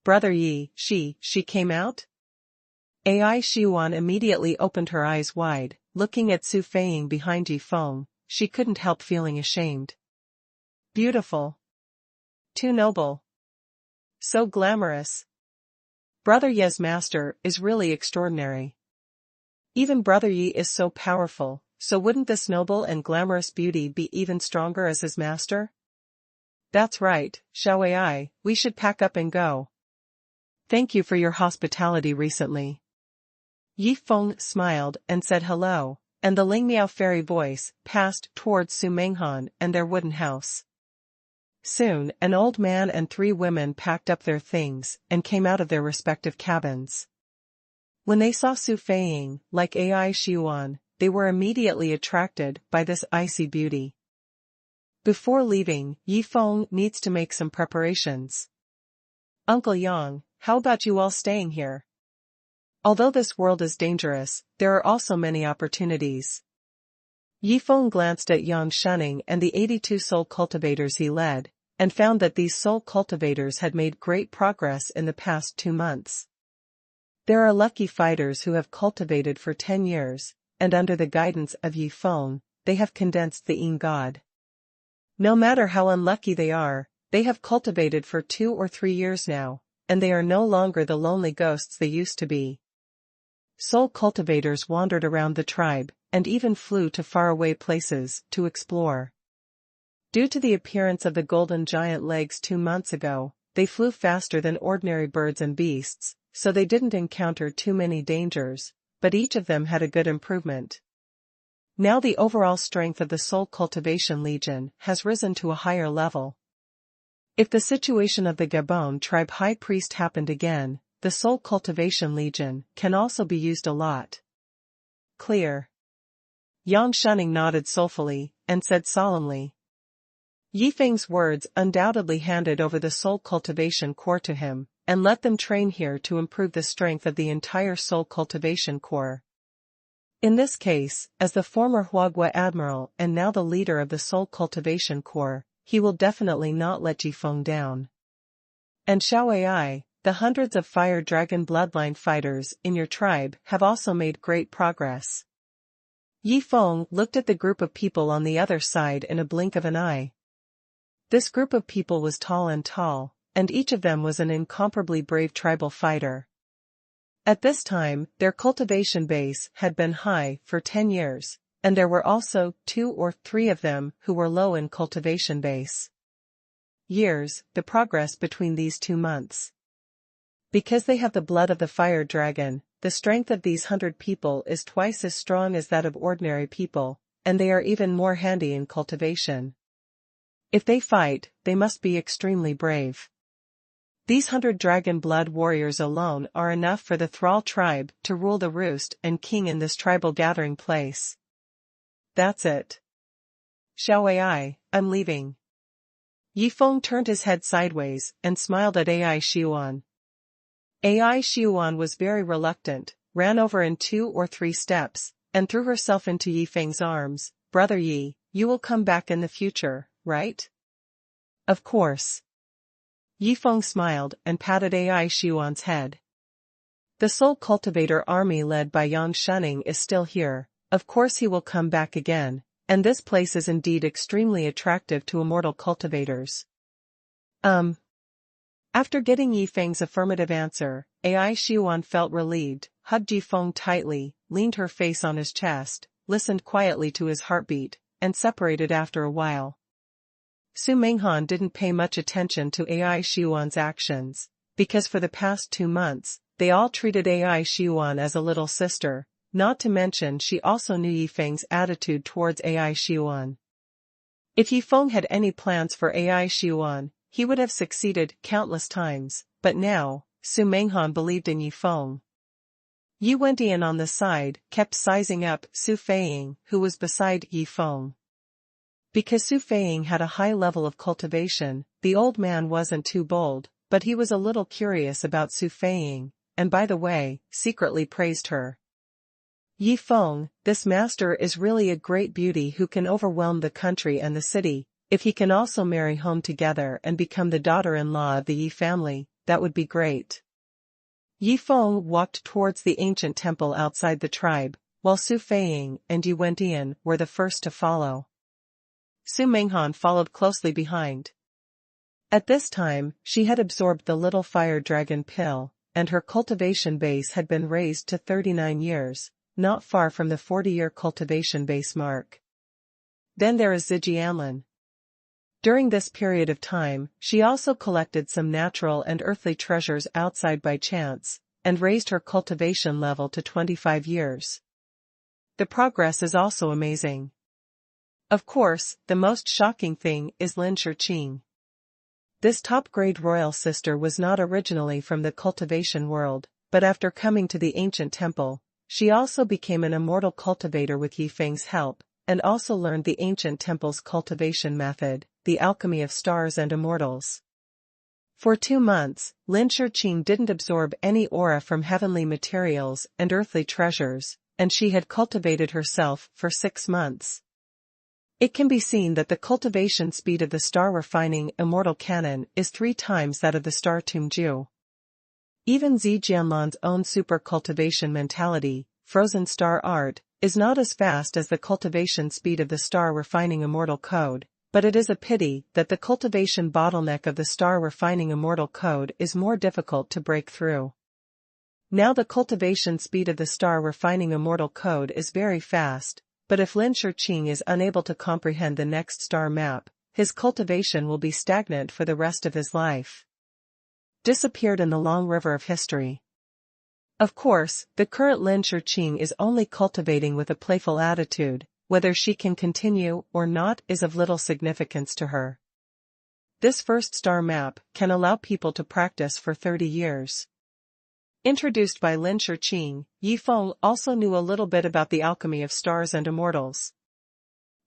"Brother Yi, she came out?" Ai Xuanhuan immediately opened her eyes wide, looking at Su Feiying behind Yi Feng. She couldn't help feeling ashamed. Beautiful. Too noble. So glamorous. Brother Yi's master is really extraordinary. Even Brother Yi is so powerful, so wouldn't this noble and glamorous beauty be even stronger as his master? "That's right, Xiaowei, we should pack up and go. Thank you for your hospitality recently." Yi Feng smiled and said hello, and the Lingmiao fairy voice passed towards Su Menghan and their wooden house. Soon, an old man and 3 women packed up their things and came out of their respective cabins. When they saw Su Feiying, like Ai Xuanhuan, they were immediately attracted by this icy beauty. Before leaving, Yi Feng needs to make some preparations. "Uncle Yang, how about you all staying here? Although this world is dangerous, there are also many opportunities." Yi Feng glanced at Yang Shunning and the 82 soul cultivators he led, and found that these soul cultivators had made great progress in the past 2 months. There are lucky fighters who have cultivated for 10 years, and under the guidance of Yi Feng, they have condensed the Yin God. No matter how unlucky they are, they have cultivated for 2 or 3 years now, and they are no longer the lonely ghosts they used to be. Soul cultivators wandered around the tribe, and even flew to faraway places to explore. Due to the appearance of the golden giant legs 2 months ago, they flew faster than ordinary birds and beasts, so they didn't encounter too many dangers, but each of them had a good improvement. Now the overall strength of the Soul Cultivation Legion has risen to a higher level. If the situation of the Gabon tribe high priest happened again, the Soul Cultivation Legion can also be used a lot. Clear. Yang Shuning nodded soulfully, and said solemnly. Yifeng's words undoubtedly handed over the Soul Cultivation Corps to him, and let them train here to improve the strength of the entire Soul Cultivation Corps. In this case, as the former Huagua Admiral and now the leader of the Soul Cultivation Corps, he will definitely not let Yifeng down. And Xiaoai, the hundreds of Fire Dragon bloodline fighters in your tribe have also made great progress. Yifeng looked at the group of people on the other side in a blink of an eye. This group of people was tall, and each of them was an incomparably brave tribal fighter. At this time, their cultivation base had been high for 10 years, and there were also 2 or 3 of them who were low in cultivation base. Years, the progress between these 2 months. Because they have the blood of the fire dragon, the strength of these 100 people is twice as strong as that of ordinary people, and they are even more handy in cultivation. If they fight, they must be extremely brave. These 100 dragon blood warriors alone are enough for the Thrall tribe to rule the roost and king in this tribal gathering place. That's it. Xiaoai, I'm leaving. Yifeng turned his head sideways and smiled at Ai Xiuan. Ai Xiuan was very reluctant, ran over in 2 or 3 steps, and threw herself into Yifeng's arms. Brother Yi, you will come back in the future, right? Of course. Yifeng smiled and patted Ai Xiuan's head. The Soul Cultivator army led by Yang Shuning is still here, of course he will come back again, and this place is indeed extremely attractive to immortal cultivators. After getting Yifeng's affirmative answer, Ai Xiuan felt relieved, hugged Yifeng tightly, leaned her face on his chest, listened quietly to his heartbeat, and separated after a while. Su Menghan didn't pay much attention to Ai Xiuan's actions, because for the past 2 months, they all treated Ai Xiuan as a little sister, not to mention she also knew Yifeng's attitude towards Ai Xiuan. If Yifeng had any plans for Ai Xiuan, he would have succeeded countless times, but now, Su Menghan believed in Yifeng. Yi Wentian on the side kept sizing up Su Feiying, who was beside Yifeng. Because Su Feiying had a high level of cultivation, the old man wasn't too bold, but he was a little curious about Su Feiying, and by the way, secretly praised her. Yifeng, this master is really a great beauty who can overwhelm the country and the city. If he can also marry home together and become the daughter-in-law of the Yi family, that would be great. Yifeng walked towards the ancient temple outside the tribe, while Su Feiying and Yi Wentian were the first to follow. Su Menghan followed closely behind. At this time, she had absorbed the little fire dragon pill, and her cultivation base had been raised to 39 years, not far from the 40-year cultivation base mark. Then there is Zijianlin. During this period of time, she also collected some natural and earthly treasures outside by chance, and raised her cultivation level to 25 years. The progress is also amazing. Of course, the most shocking thing is Lin Shiqing. This top-grade royal sister was not originally from the cultivation world, but after coming to the ancient temple, she also became an immortal cultivator with Yifeng's help, and also learned the ancient temple's cultivation method, the alchemy of stars and immortals. For 2 months, Lin Shiqing didn't absorb any aura from heavenly materials and earthly treasures, and she had cultivated herself for 6 months. It can be seen that the cultivation speed of the star refining immortal cannon is 3 times that of the star Tumju. Even Zijianlan's own super cultivation mentality, frozen star art, is not as fast as the cultivation speed of the star refining immortal code, but it is a pity that the cultivation bottleneck of the star refining immortal code is more difficult to break through. Now the cultivation speed of the star refining immortal code is very fast, but if Lin Shiqing is unable to comprehend the next star map, his cultivation will be stagnant for the rest of his life. Disappeared in the long river of history. Of course, the current Lin Shiqing is only cultivating with a playful attitude. Whether she can continue or not is of little significance to her. This first star map can allow people to practice for 30 years. Introduced by Lin Shiqing, Yifeng also knew a little bit about the alchemy of stars and immortals.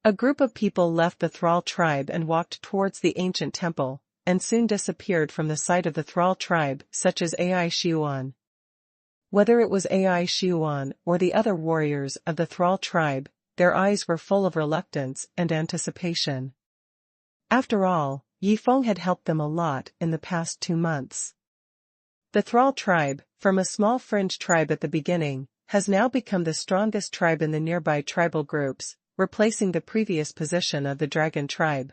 A group of people left the Thrall tribe and walked towards the ancient temple, and soon disappeared from the sight of the Thrall tribe, such as Ai Xuanhuan. Whether it was Ai Xuanhuan or the other warriors of the Thrall tribe, their eyes were full of reluctance and anticipation. After all, Yifeng had helped them a lot in the past 2 months. The Thrall tribe, from a small fringe tribe at the beginning, has now become the strongest tribe in the nearby tribal groups, replacing the previous position of the dragon tribe.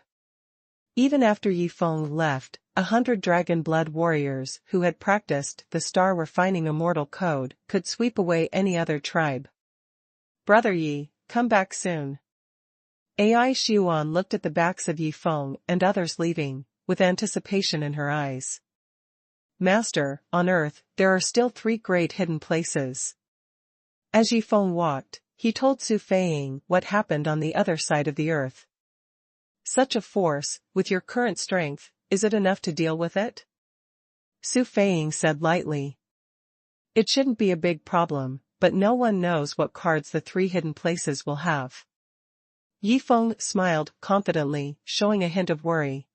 Even after Yifeng left, 100 dragon blood warriors who had practiced the star refining immortal code could sweep away any other tribe. Brother Yi, come back soon. Ai Xuan looked at the backs of Yifeng and others leaving, with anticipation in her eyes. Master, on Earth, there are still 3 great hidden places. As Yifeng walked, he told Su Feiying what happened on the other side of the Earth. Such a force, with your current strength, is it enough to deal with it? Su Feiying said lightly. It shouldn't be a big problem, but no one knows what cards the 3 hidden places will have. Yifeng smiled confidently, showing a hint of worry.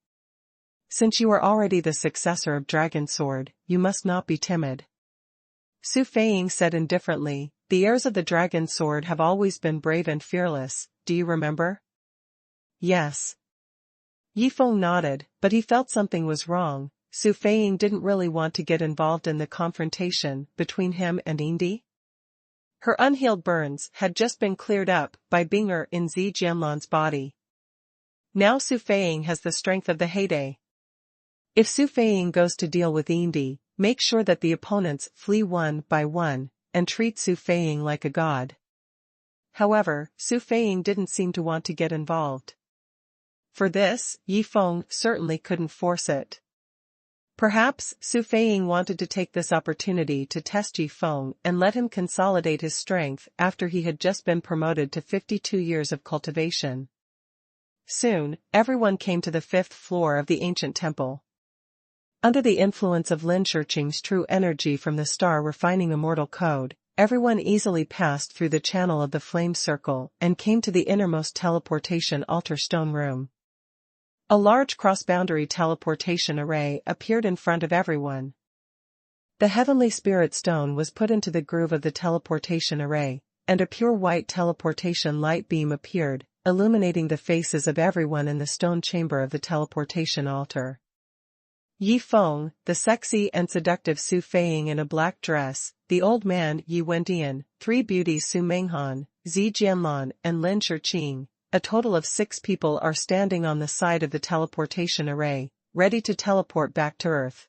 Since you are already the successor of Dragon Sword, you must not be timid. Su Feiying said indifferently, the heirs of the Dragon Sword have always been brave and fearless, do you remember? Yes. Yifeng nodded, but he felt something was wrong. Su Feiying didn't really want to get involved in the confrontation between him and Indi. Her unhealed burns had just been cleared up by Binger in Zi Jianlan's body. Now Su Feiying has the strength of the heyday. If Su Feiying goes to deal with Indi, make sure that the opponents flee one by one, and treat Su Feiying like a god. However, Su Feiying didn't seem to want to get involved. For this, Yifeng certainly couldn't force it. Perhaps Su Feiying wanted to take this opportunity to test Yifeng and let him consolidate his strength after he had just been promoted to 52 years of cultivation. Soon, everyone came to the 5th floor of the ancient temple. Under the influence of Lin Shiqing's true energy from the star refining immortal code, everyone easily passed through the channel of the flame circle and came to the innermost teleportation altar stone room. A large cross-boundary teleportation array appeared in front of everyone. The heavenly spirit stone was put into the groove of the teleportation array, and a pure white teleportation light beam appeared, illuminating the faces of everyone in the stone chamber of the teleportation altar. Yifeng, the sexy and seductive Su Feiying in a black dress, the old man Yi Wendian, 3 beauties Su Menghan, Zi Jianlan and Lin Shiqing. A total of 6 people are standing on the side of the teleportation array, ready to teleport back to Earth.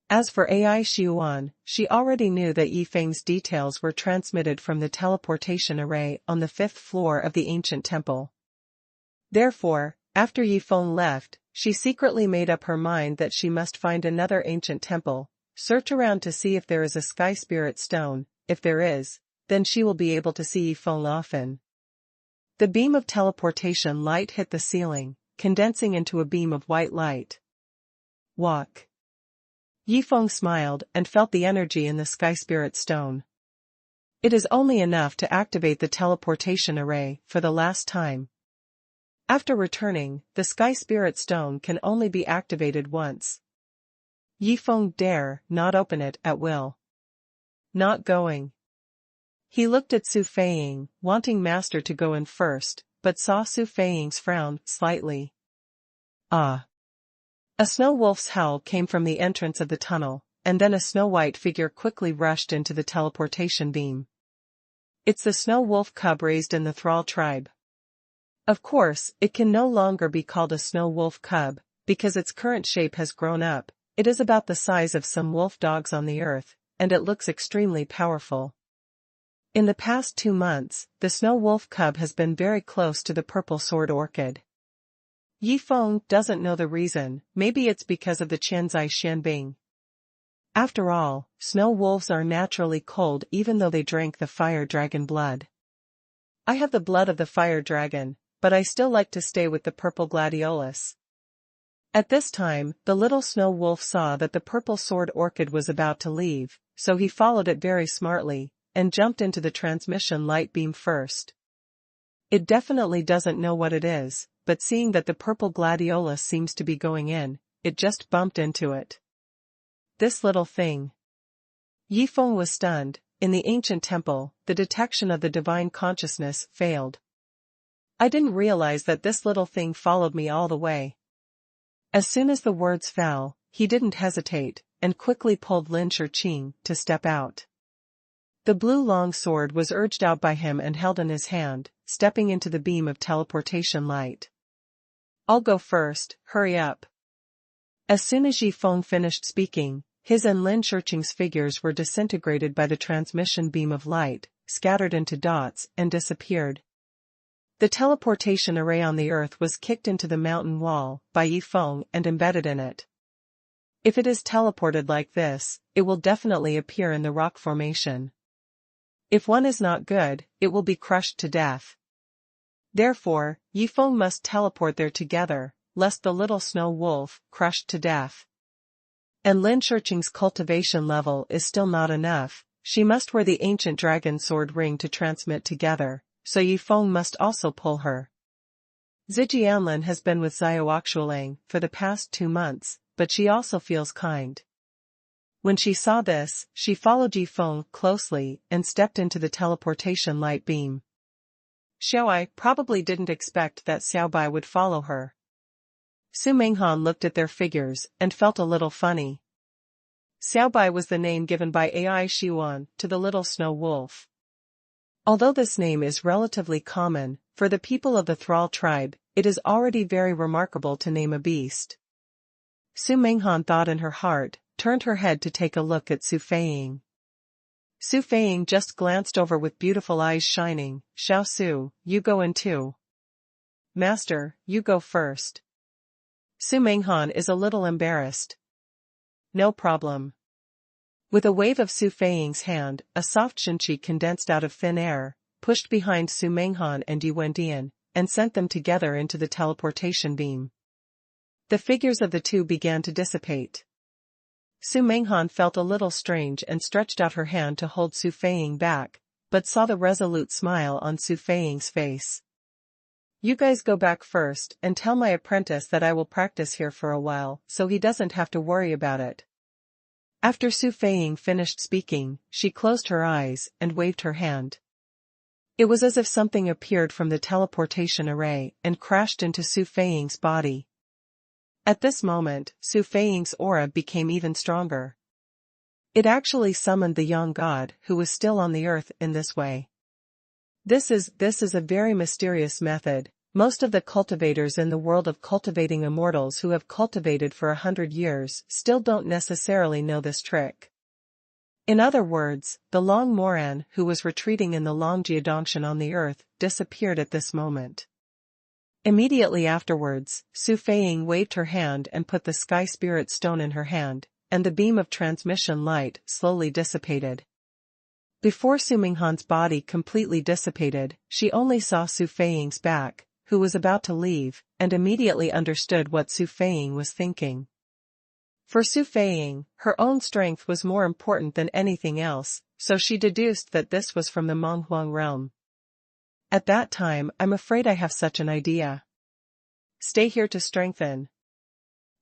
As for Ai Xuan, she already knew that Yifeng's details were transmitted from the teleportation array on the 5th floor of the ancient temple. Therefore, after Yifeng left, she secretly made up her mind that she must find another ancient temple, search around to see if there is a sky spirit stone. If there is, then she will be able to see Yifeng often. The beam of teleportation light hit the ceiling, condensing into a beam of white light. Walk. Yifeng smiled and felt the energy in the sky spirit stone. It is only enough to activate the teleportation array for the last time. After returning, the sky spirit stone can only be activated once. Yifeng dare not open it at will. Not going. He looked at Su Feiying, wanting Master to go in first, but saw Su Feiying's frown slightly. Ah. A snow wolf's howl came from the entrance of the tunnel, and then a snow-white figure quickly rushed into the teleportation beam. It's the snow wolf cub raised in the Thrall tribe. Of course, it can no longer be called a snow wolf cub, because its current shape has grown up. It is about the size of some wolf dogs on the earth, and it looks extremely powerful. In the past 2 months, the snow wolf cub has been very close to the purple sword orchid. Yifeng doesn't know the reason, maybe it's because of the Qianzai Xianbing. After all, snow wolves are naturally cold even though they drank the fire dragon blood. I have the blood of the fire dragon, but I still like to stay with the purple gladiolus. At this time, the little snow wolf saw that the purple sword orchid was about to leave, so he followed it very smartly, and jumped into the transmission light beam first. It definitely doesn't know what it is, but seeing that the purple gladiolus seems to be going in, it just bumped into it. This little thing. Yifeng was stunned. In the ancient temple, the detection of the divine consciousness failed. I didn't realize that this little thing followed me all the way. As soon as the words fell, he didn't hesitate, and quickly pulled Lin Shiqing to step out. The blue long sword was urged out by him and held in his hand, stepping into the beam of teleportation light. I'll go first, hurry up. As soon as Yifeng finished speaking, his and Lin Shiqing's figures were disintegrated by the transmission beam of light, scattered into dots, and disappeared. The teleportation array on the earth was kicked into the mountain wall by Yifeng and embedded in it. If it is teleported like this, it will definitely appear in the rock formation. If one is not good, it will be crushed to death. Therefore, Yifeng must teleport there together, lest the little snow wolf crushed to death. And Lin Shiqing's cultivation level is still not enough. She must wear the ancient dragon sword ring to transmit together, so Yifeng must also pull her. Zijianlin has been with Xiaoxuelang for the past 2 months, but she also feels kind. When she saw this, she followed Yifeng closely and stepped into the teleportation light beam. Xiaoai probably didn't expect that Xiaobai would follow her. Su Menghan looked at their figures and felt a little funny. Xiaobai was the name given by Ai Xuanhuan to the little snow wolf. Although this name is relatively common, for the people of the Thrall tribe, it is already very remarkable to name a beast. Su Menghan thought in her heart, turned her head to take a look at Su Feiying. Su Feiying just glanced over with beautiful eyes shining. Xiao Su, you go in too. Master, you go first. Su Menghan is a little embarrassed. No problem. With a wave of Su Feiying's hand, a soft xinqi condensed out of thin air, pushed behind Su Menghan and Yu Wendian, and sent them together into the teleportation beam. The figures of the two began to dissipate. Su Menghan felt a little strange and stretched out her hand to hold Su Feiying back, but saw the resolute smile on Su Feiying's face. You guys go back first and tell my apprentice that I will practice here for a while so he doesn't have to worry about it. After Su Feiying finished speaking, she closed her eyes and waved her hand. It was as if something appeared from the teleportation array and crashed into Su Feiying's body. At this moment, Su Feiying's aura became even stronger. It actually summoned the young god who was still on the earth in this way. This is a very mysterious method. Most of the cultivators in the world of cultivating immortals who have cultivated for 100 years still don't necessarily know this trick. In other words, the Long Moran who was retreating in the Long Jiadongshan on the earth disappeared at this moment. Immediately afterwards, Su Feiying waved her hand and put the Sky Spirit Stone in her hand, and the beam of transmission light slowly dissipated. Before Su Menghan's body completely dissipated, she only saw Su Feiying's back, who was about to leave, and immediately understood what Su Feiying was thinking. For Su Feiying, her own strength was more important than anything else, so she deduced that this was from the Menghuang realm. At that time, I'm afraid I have such an idea. Stay here to strengthen.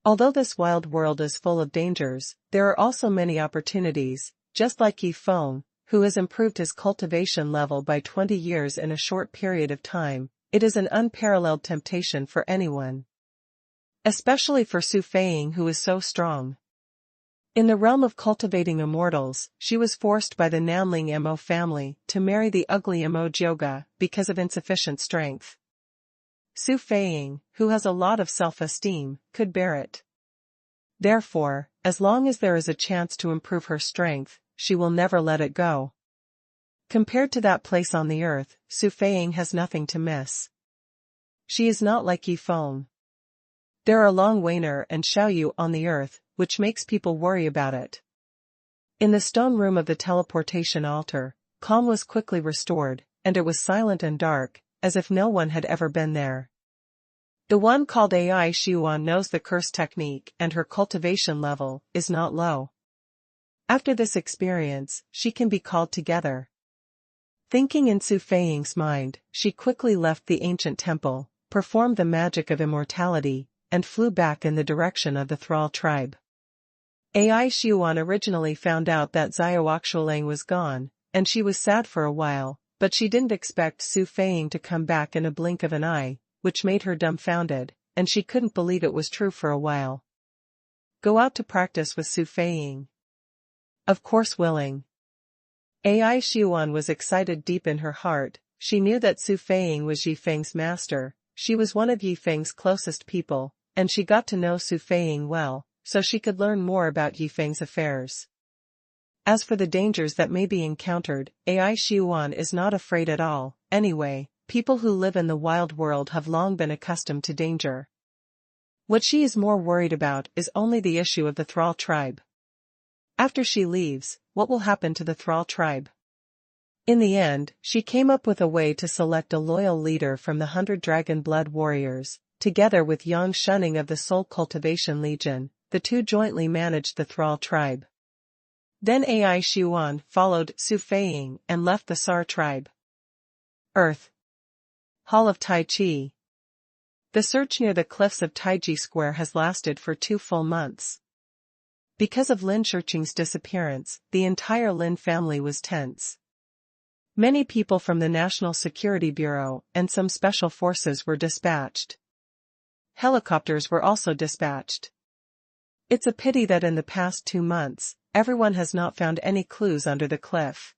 Although this wild world is full of dangers, there are also many opportunities, just like Yifeng, who has improved his cultivation level by 20 years in a short period of time. It is an unparalleled temptation for anyone. Especially for Su Feiying who is so strong. In the realm of cultivating immortals, she was forced by the Nanling Mo family to marry the ugly Mo Jioga because of insufficient strength. Su Feiying, who has a lot of self-esteem, could bear it. Therefore, as long as there is a chance to improve her strength, she will never let it go. Compared to that place on the earth, Su Feiying has nothing to miss. She is not like Yi Feng. There are Long Weiner and Xiaoyu on the earth, which makes people worry about it. In the stone room of the teleportation altar, calm was quickly restored, and it was silent and dark, as if no one had ever been there. The one called AI xuanhuan knows the curse technique and her cultivation level is not low. After this experience, she can be called together. Thinking in Su Feiying's mind, she quickly left the ancient temple, performed the magic of immortality, and flew back in the direction of the thrall tribe. AI xuanhuan originally found out that Xiaoxualang was gone, and she was sad for a while, but she didn't expect Su Feiying to come back in a blink of an eye, which made her dumbfounded, and she couldn't believe it was true for a while. Go out to practice with Su Feiying. Of course willing. AI xuanhuan was excited deep in her heart. She knew that Su Feiying was Yi Feng's master, she was one of Yi Feng's closest people, and she got to know Su Feiying well, so she could learn more about Yi Feng's affairs. As for the dangers that may be encountered, AI xuanhuan is not afraid at all. Anyway, people who live in the wild world have long been accustomed to danger. What she is more worried about is only the issue of the thrall tribe. After she leaves, what will happen to the thrall tribe? In the end, she came up with a way to select a loyal leader from the 100 Dragon Blood Warriors. Together with Yang Shunning of the Soul Cultivation Legion, the two jointly managed the thrall tribe. Then AI xuanhuan followed Su Feiying and left the Sar tribe. Earth. Hall of Tai Chi. The search near the cliffs of Taiji Square has lasted for 2 full months. Because of Lin Shiqing's disappearance, the entire Lin family was tense. Many people from the National Security Bureau and some special forces were dispatched. Helicopters were also dispatched. It's a pity that in the past 2 months, everyone has not found any clues under the cliff.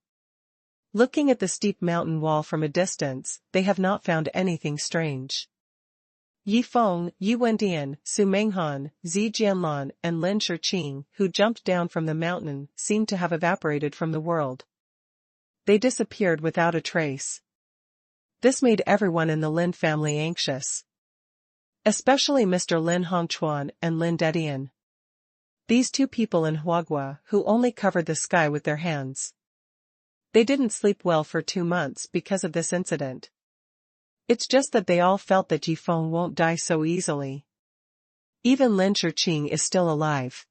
Looking at the steep mountain wall from a distance, they have not found anything strange. Yi Feng, Yi Wendian, Su Menghan, Zi Jianlan, and Lin Shiqing, who jumped down from the mountain, seemed to have evaporated from the world. They disappeared without a trace. This made everyone in the Lin family anxious. Especially Mr. Lin Hongchuan and Lin Dedian. These 2 people in Huagua who only covered the sky with their hands. They didn't sleep well for 2 months because of this incident. It's just that they all felt that Yi Feng won't die so easily. Even Lin Shiqing is still alive.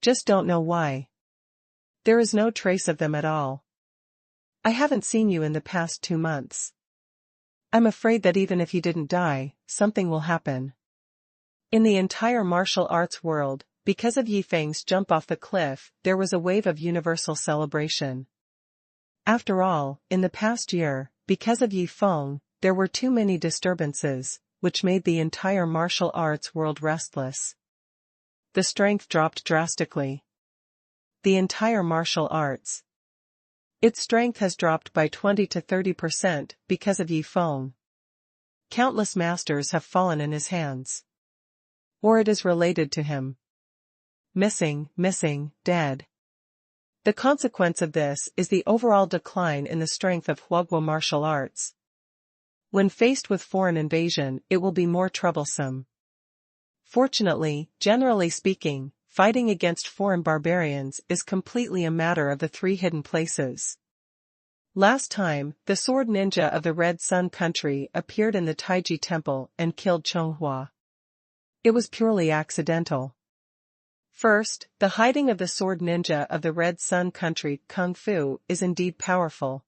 Just don't know why. There is no trace of them at all. I haven't seen you in the past 2 months. I'm afraid that even if he didn't die, something will happen. In the entire martial arts world, because of Yi Feng's jump off the cliff, there was a wave of universal celebration. After all, in the past year, because of Yi Feng, there were too many disturbances, which made the entire martial arts world restless. The strength dropped drastically. The entire martial arts. Its strength has dropped by 20 to 30% because of Yi Feng. Countless masters have fallen in his hands. Or it is related to him. Missing, dead. The consequence of this is the overall decline in the strength of Huagua martial arts. When faced with foreign invasion, it will be more troublesome. Fortunately, generally speaking, fighting against foreign barbarians is completely a matter of the 3 hidden places. Last time, the sword ninja of the Red Sun country appeared in the Taiji temple and killed Chonghua. It was purely accidental. First, the hiding of the sword ninja of the Red Sun country Kung Fu is indeed powerful.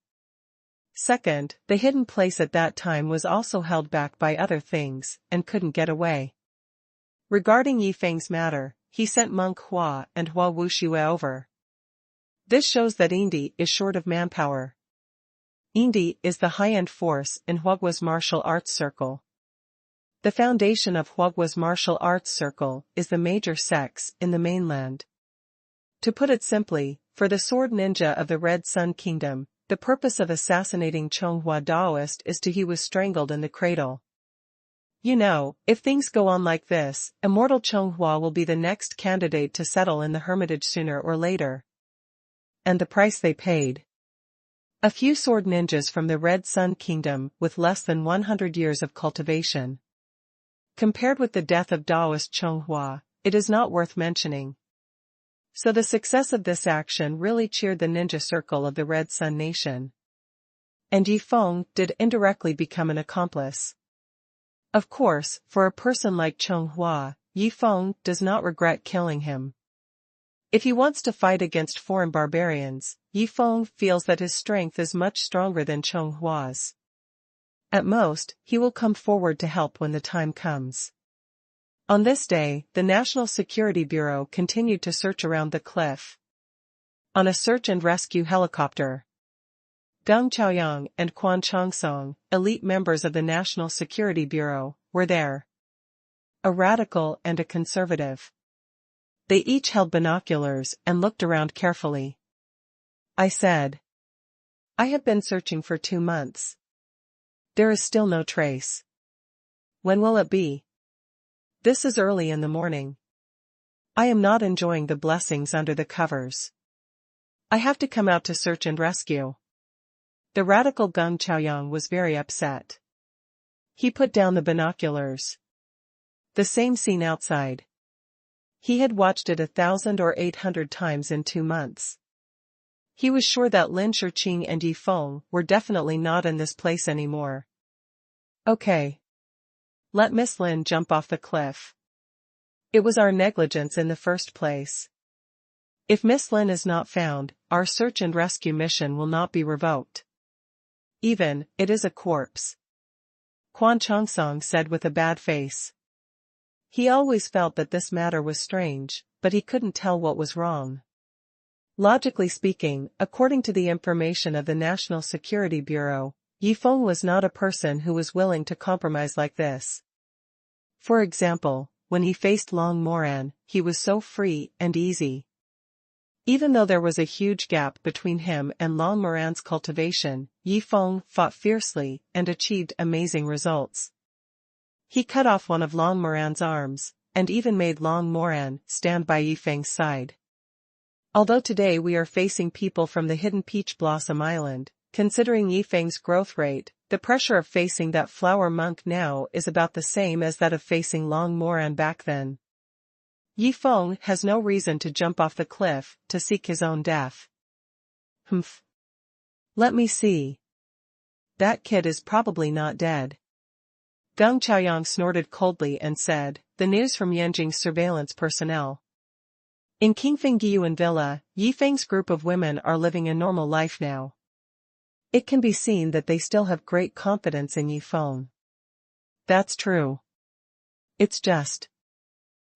Second, the hidden place at that time was also held back by other things, and couldn't get away. Regarding Yi Feng's matter, he sent Monk Hua and Hua Wuxue over. This shows that Indi is short of manpower. Indi is the high-end force in Huagua's martial arts circle. The foundation of Huagua's martial arts circle is the major sects in the mainland. To put it simply, for the sword ninja of the Red Sun Kingdom, the purpose of assassinating Chonghua Daoist is to he was strangled in the cradle. If things go on like this, Immortal Xuanhuan will be the next candidate to settle in the Hermitage sooner or later. And the price they paid. A few sword ninjas from the Red Sun Kingdom with less than 100 years of cultivation. Compared with the death of Daoist Xuanhuan, it is not worth mentioning. So the success of this action really cheered the ninja circle of the Red Sun Nation. And Yi Feng did indirectly become an accomplice. Of course, for a person like Xuanhuan, Yi Feng does not regret killing him. If he wants to fight against foreign barbarians, Yi Feng feels that his strength is much stronger than Xuanhua's. At most, he will come forward to help when the time comes. On this day, the National Security Bureau continued to search around the cliff. On a search and rescue helicopter, Deng Qiaoyang and Quan Chongsong, elite members of the National Security Bureau, were there. A radical and a conservative. They each held binoculars and looked around carefully. I said, "I have been searching for 2 months. There is still no trace. When will it be? This is early in the morning. I am not enjoying the blessings under the covers. I have to come out to search and rescue." The radical Deng Qiaoyang was very upset. He put down the binoculars. The same scene outside. He had watched it 1,000 or 800 times in 2 months. He was sure that Lin Shiqing and Yi Feng were definitely not in this place anymore. Okay. Let Miss Lin jump off the cliff. It was our negligence in the first place. If Miss Lin is not found, our search and rescue mission will not be revoked. Even, it is a corpse. Quan Chongsong said with a bad face. He always felt that this matter was strange, but he couldn't tell what was wrong. Logically speaking, according to the information of the National Security Bureau, Yi Feng was not a person who was willing to compromise like this. For example, when he faced Long Moran, he was so free and easy. Even though there was a huge gap between him and Long Moran's cultivation, Yi Feng fought fiercely and achieved amazing results. He cut off one of Long Moran's arms, and even made Long Moran stand by Yi Feng's side. Although today we are facing people from the hidden Peach Blossom Island, considering Yi Feng's growth rate, the pressure of facing that flower monk now is about the same as that of facing Long Moran back then. Yi Feng has no reason to jump off the cliff to seek his own death. Humph. Let me see. That kid is probably not dead. Deng Qiaoyang snorted coldly and said, "The news from Yanjing's surveillance personnel. In Qingfeng Giyuan Villa, Yi Feng's group of women are living a normal life now. It can be seen that they still have great confidence in Yi Feng." That's true. It's just.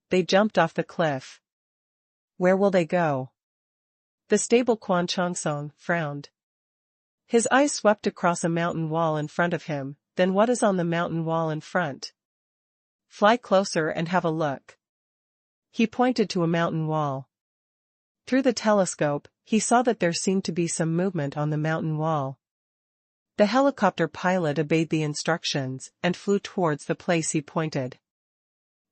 They jumped off the cliff. Where will they go? The stable Quan Chongsong frowned. His eyes swept across a mountain wall in front of him. Then what is on the mountain wall in front? Fly closer and have a look. He pointed to a mountain wall. Through the telescope, he saw that there seemed to be some movement on the mountain wall. The helicopter pilot obeyed the instructions and flew towards the place he pointed.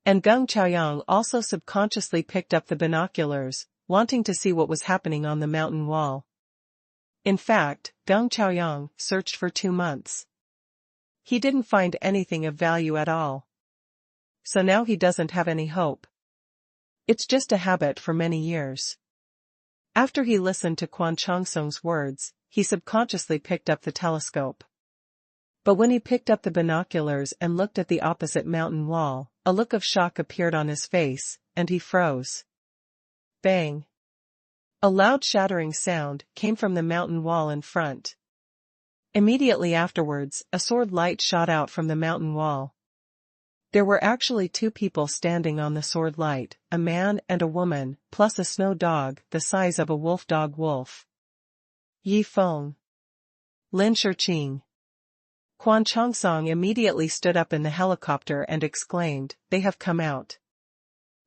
And Deng Qiaoyang also subconsciously picked up the binoculars, wanting to see what was happening on the mountain wall. In fact, Deng Qiaoyang searched for 2 months. He didn't find anything of value at all. So now he doesn't have any hope. It's just a habit for many years. After he listened to Quan Chongsong's words, he subconsciously picked up the telescope. But when he picked up the binoculars and looked at the opposite mountain wall, a look of shock appeared on his face, and he froze. Bang! A loud shattering sound came from the mountain wall in front. Immediately afterwards, a sword light shot out from the mountain wall. There were actually 2 people standing on the sword light, a man and a woman, plus a snow dog the size of a wolf dog wolf. Yi Feng. Lin Shiqing. Quan Chongsong immediately stood up in the helicopter and exclaimed, "They have come out.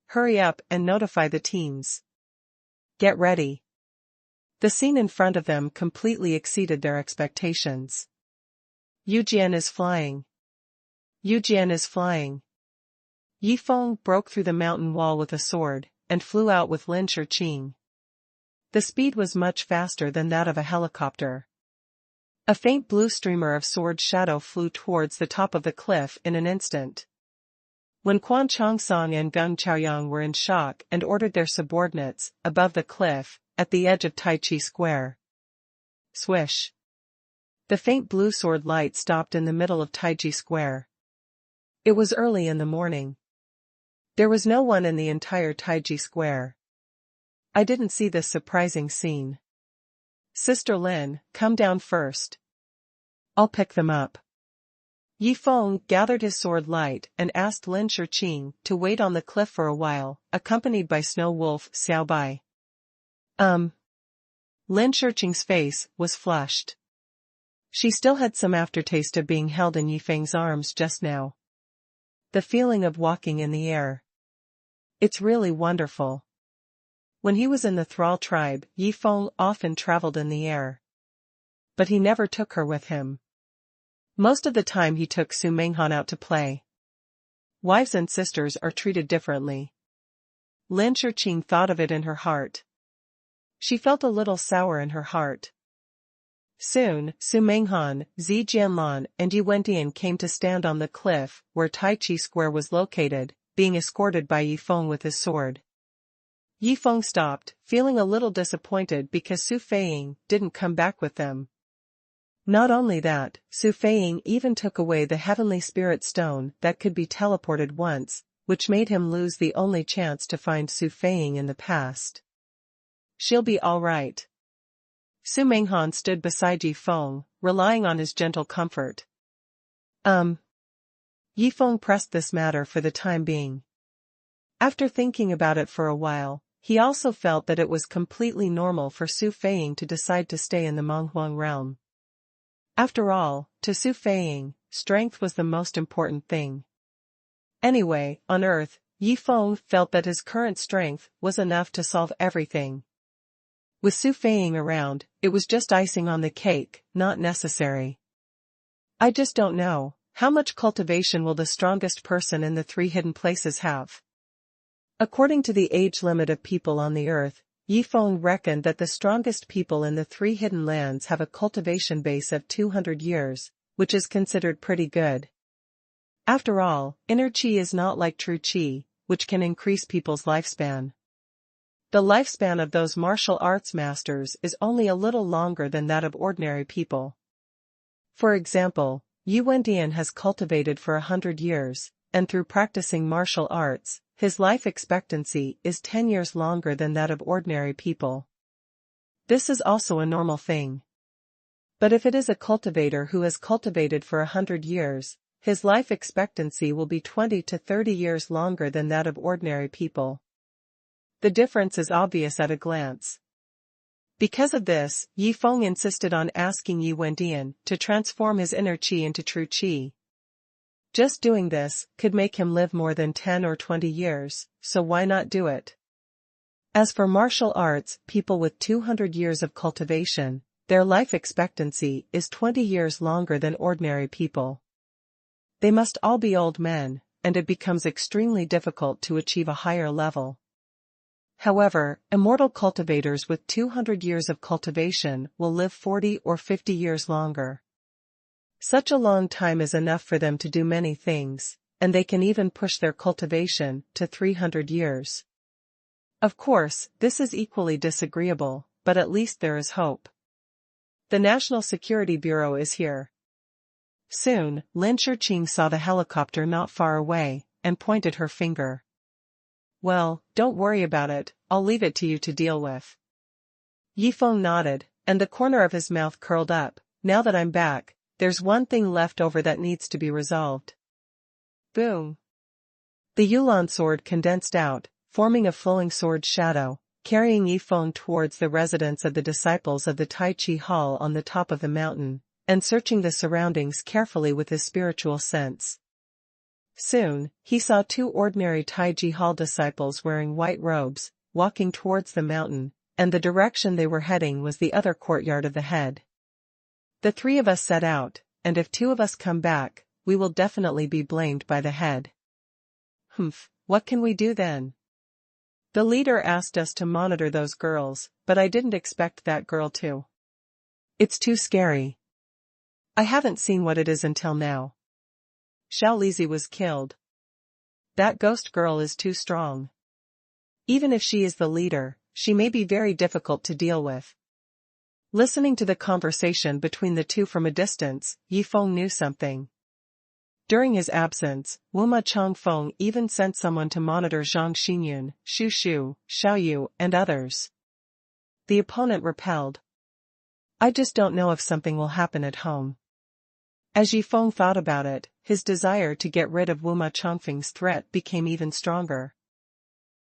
Hurry up and notify the teams. Get ready." The scene in front of them completely exceeded their expectations. Yu Jian is flying. Yu Jian is flying. Yi Feng broke through the mountain wall with a sword, and flew out with Lin Shiqing. The speed was much faster than that of a helicopter. A faint blue streamer of sword shadow flew towards the top of the cliff in an instant. When Quan Chongsong and Gung Chaoyang were in shock and ordered their subordinates, above the cliff, at the edge of Tai Chi Square. Swish. The faint blue sword light stopped in the middle of Tai Chi Square. It was early in the morning. There was no one in the entire Tai Chi Square. I didn't see this surprising scene. Sister Lin, come down first. I'll pick them up. Yi Feng gathered his sword light and asked Lin Shiqing to wait on the cliff for a while, accompanied by Snow Wolf Xiao Bai. Lin Shiqing's face was flushed. She still had some aftertaste of being held in Yi Feng's arms just now. The feeling of walking in the air. It's really wonderful. When he was in the Thrall tribe, Yi Feng often traveled in the air. But he never took her with him. Most of the time he took Su Menghan out to play. Wives and sisters are treated differently. Lin Shiqing thought of it in her heart. She felt a little sour in her heart. Soon, Su Menghan, Zi Jianlan, and Yi Wendian came to stand on the cliff where Tai Chi Square was located, being escorted by Yi Feng with his sword. Yi Feng stopped, feeling a little disappointed because Su Feiying didn't come back with them. Not only that, Su Feiying even took away the heavenly spirit stone that could be teleported once, which made him lose the only chance to find Su Feiying in the past. She'll be all right. Su Menghan stood beside Yi Feng, relying on his gentle comfort. Yi Feng pressed this matter for the time being. After thinking about it for a while, he also felt that it was completely normal for Su Feiying to decide to stay in the Menghuang realm. After all, to Su Feiying, strength was the most important thing. Anyway, on Earth, Yi Feng felt that his current strength was enough to solve everything. With Su Feiying around, it was just icing on the cake, not necessary. I just don't know, how much cultivation will the strongest person in the 3 hidden places have? According to the age limit of people on the Earth, Yi Feng reckoned that the strongest people in the 3 hidden lands have a cultivation base of 200 years, which is considered pretty good. After all, inner qi is not like true qi, which can increase people's lifespan. The lifespan of those martial arts masters is only a little longer than that of ordinary people. For example, Yi Wendian has cultivated for 100 years, and through practicing martial arts, his life expectancy is 10 years longer than that of ordinary people. This is also a normal thing. But if it is a cultivator who has cultivated for 100 years, his life expectancy will be 20 to 30 years longer than that of ordinary people. The difference is obvious at a glance. Because of this, Yi Feng insisted on asking Yi Wendian to transform his inner qi into true qi. Just doing this could make him live more than 10 or 20 years, so why not do it? As for martial arts, people with 200 years of cultivation, their life expectancy is 20 years longer than ordinary people. They must all be old men, and it becomes extremely difficult to achieve a higher level. However, immortal cultivators with 200 years of cultivation will live 40 or 50 years longer. Such a long time is enough for them to do many things, and they can even push their cultivation to 300 years. Of course, this is equally disagreeable, but at least there is hope. The National Security Bureau is here. Soon, Lin Shiqing saw the helicopter not far away, and pointed her finger. Well, don't worry about it, I'll leave it to you to deal with. Yi Feng nodded, and the corner of his mouth curled up. Now that I'm back, there's one thing left over that needs to be resolved. Boom. The Yulan sword condensed out, forming a flowing sword shadow, carrying Yi Feng towards the residence of the disciples of the Tai Chi Hall on the top of the mountain, and searching the surroundings carefully with his spiritual sense. Soon, he saw 2 ordinary Tai Chi Hall disciples wearing white robes, walking towards the mountain, and the direction they were heading was the other courtyard of the head. The 3 of us set out, and if 2 of us come back, we will definitely be blamed by the head. What can we do then? The leader asked us to monitor those girls, but I didn't expect that girl to. It's too scary. I haven't seen what it is until now. Xiao Lizi was killed. That ghost girl is too strong. Even if she is the leader, she may be very difficult to deal with. Listening to the conversation between the two from a distance, Yifeng knew something. During his absence, Wuma Changfeng even sent someone to monitor Zhang Xinyun, Xu Shu, Xiaoyu, and others. The opponent repelled. I just don't know if something will happen at home. As Yifeng thought about it, his desire to get rid of Wuma Changfeng's threat became even stronger.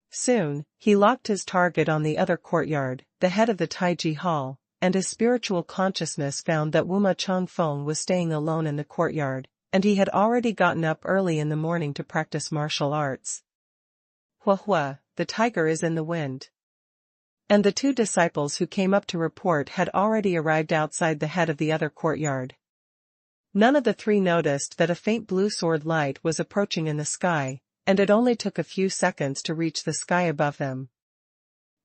Soon, he locked his target on the other courtyard, the head of the Taiji Hall, and his spiritual consciousness found that Wuma Changfeng was staying alone in the courtyard, and he had already gotten up early in the morning to practice martial arts. Hua, the tiger is in the wind. And the two disciples who came up to report had already arrived outside the head of the other courtyard. None of the three noticed that a faint blue sword light was approaching in the sky, and it only took a few seconds to reach the sky above them.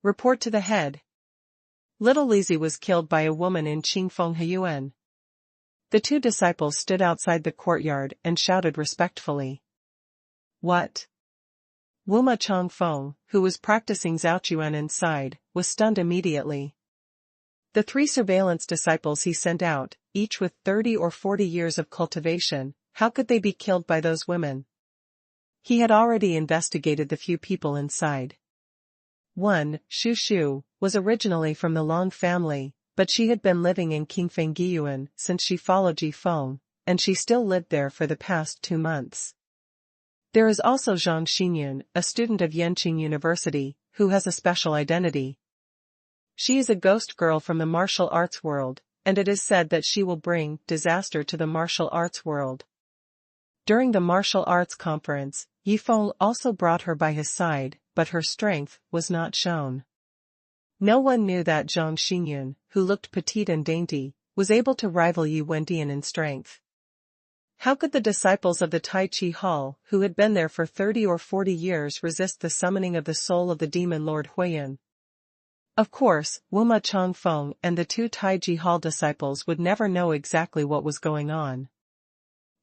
Report to the head. Little Lizi was killed by a woman in Qingfeng Huyuan. The two disciples stood outside the courtyard and shouted respectfully. What? Wuma Changfeng, who was practicing Zhaochuan inside, was stunned immediately. The three surveillance disciples he sent out, each with 30 or 40 years of cultivation, how could they be killed by those women? He had already investigated the few people inside. One, Xu Shu, was originally from the Long family, but she had been living in Qingfeng since she followed Yifeng, and she still lived there for the past 2 months. There is also Zhang Xinyun, a student of Yenqing University, who has a special identity. She is a ghost girl from the martial arts world, and it is said that she will bring disaster to the martial arts world. During the martial arts conference, Yifeng also brought her by his side, but her strength was not shown. No one knew that Zhang Xinyun, who looked petite and dainty, was able to rival Yi Wendian in strength. How could the disciples of the Tai Chi Hall, who had been there for 30 or 40 years, resist the summoning of the soul of the demon Lord Huiyan? Of course, Wuma Changfeng and the two Taiji Hall disciples would never know exactly what was going on.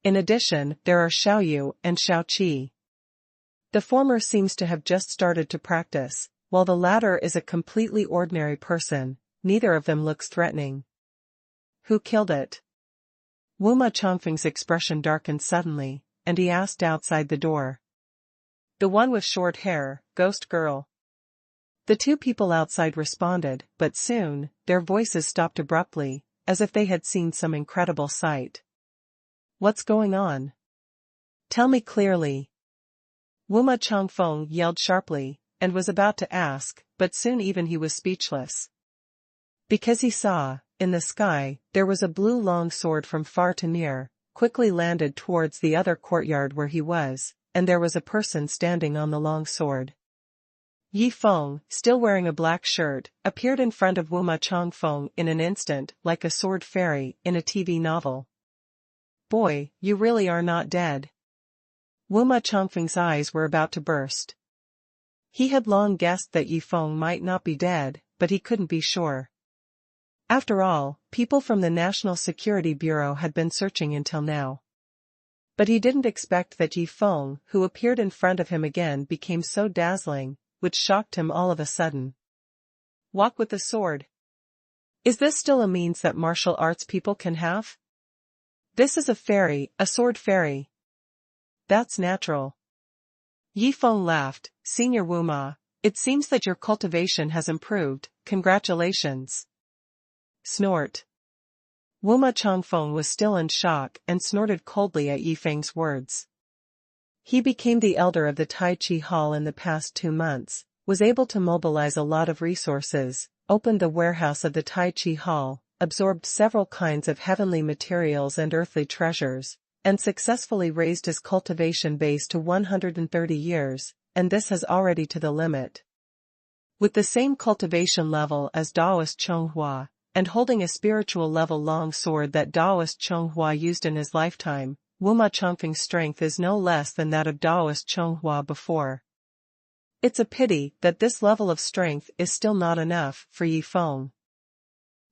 In addition, there are Xiaoyu and Xiaoqi. The former seems to have just started to practice, while the latter is a completely ordinary person. Neither of them looks threatening. Who killed it? Wuma Changfeng's expression darkened suddenly, and he asked outside the door. The one with short hair, ghost girl. The two people outside responded, but soon, their voices stopped abruptly, as if they had seen some incredible sight. What's going on? Tell me clearly. Wuma Changfeng yelled sharply, and was about to ask, but soon even he was speechless. Because he saw, in the sky, there was a blue long sword from far to near, quickly landed towards the other courtyard where he was, and there was a person standing on the long sword. Yifeng, still wearing a black shirt, appeared in front of Wuma Changfeng in an instant, like a sword fairy in a TV novel. Boy, you really are not dead. Wuma Changfeng's eyes were about to burst. He had long guessed that Yifeng might not be dead, but he couldn't be sure. After all, people from the National Security Bureau had been searching until now. But he didn't expect that Yifeng, who appeared in front of him again, became so dazzling, which shocked him all of a sudden. Walk with the sword. Is this still a means that martial arts people can have? This is a fairy, a sword fairy. That's natural. Yifeng laughed. Senior Wuma, it seems that your cultivation has improved, congratulations. Snort. Wuma Changfeng was still in shock and snorted coldly at Yifeng's words. He became the elder of the Tai Chi Hall in the past 2 months, was able to mobilize a lot of resources, opened the warehouse of the Tai Chi Hall, absorbed several kinds of heavenly materials and earthly treasures, and successfully raised his cultivation base to 130 years, and this has already to the limit. With the same cultivation level as Taoist Chonghua, and holding a spiritual level long sword that Taoist Chonghua used in his lifetime, Wuma Chongfeng's strength is no less than that of Daoist Chonghua before. It's a pity that this level of strength is still not enough for Yi Feng.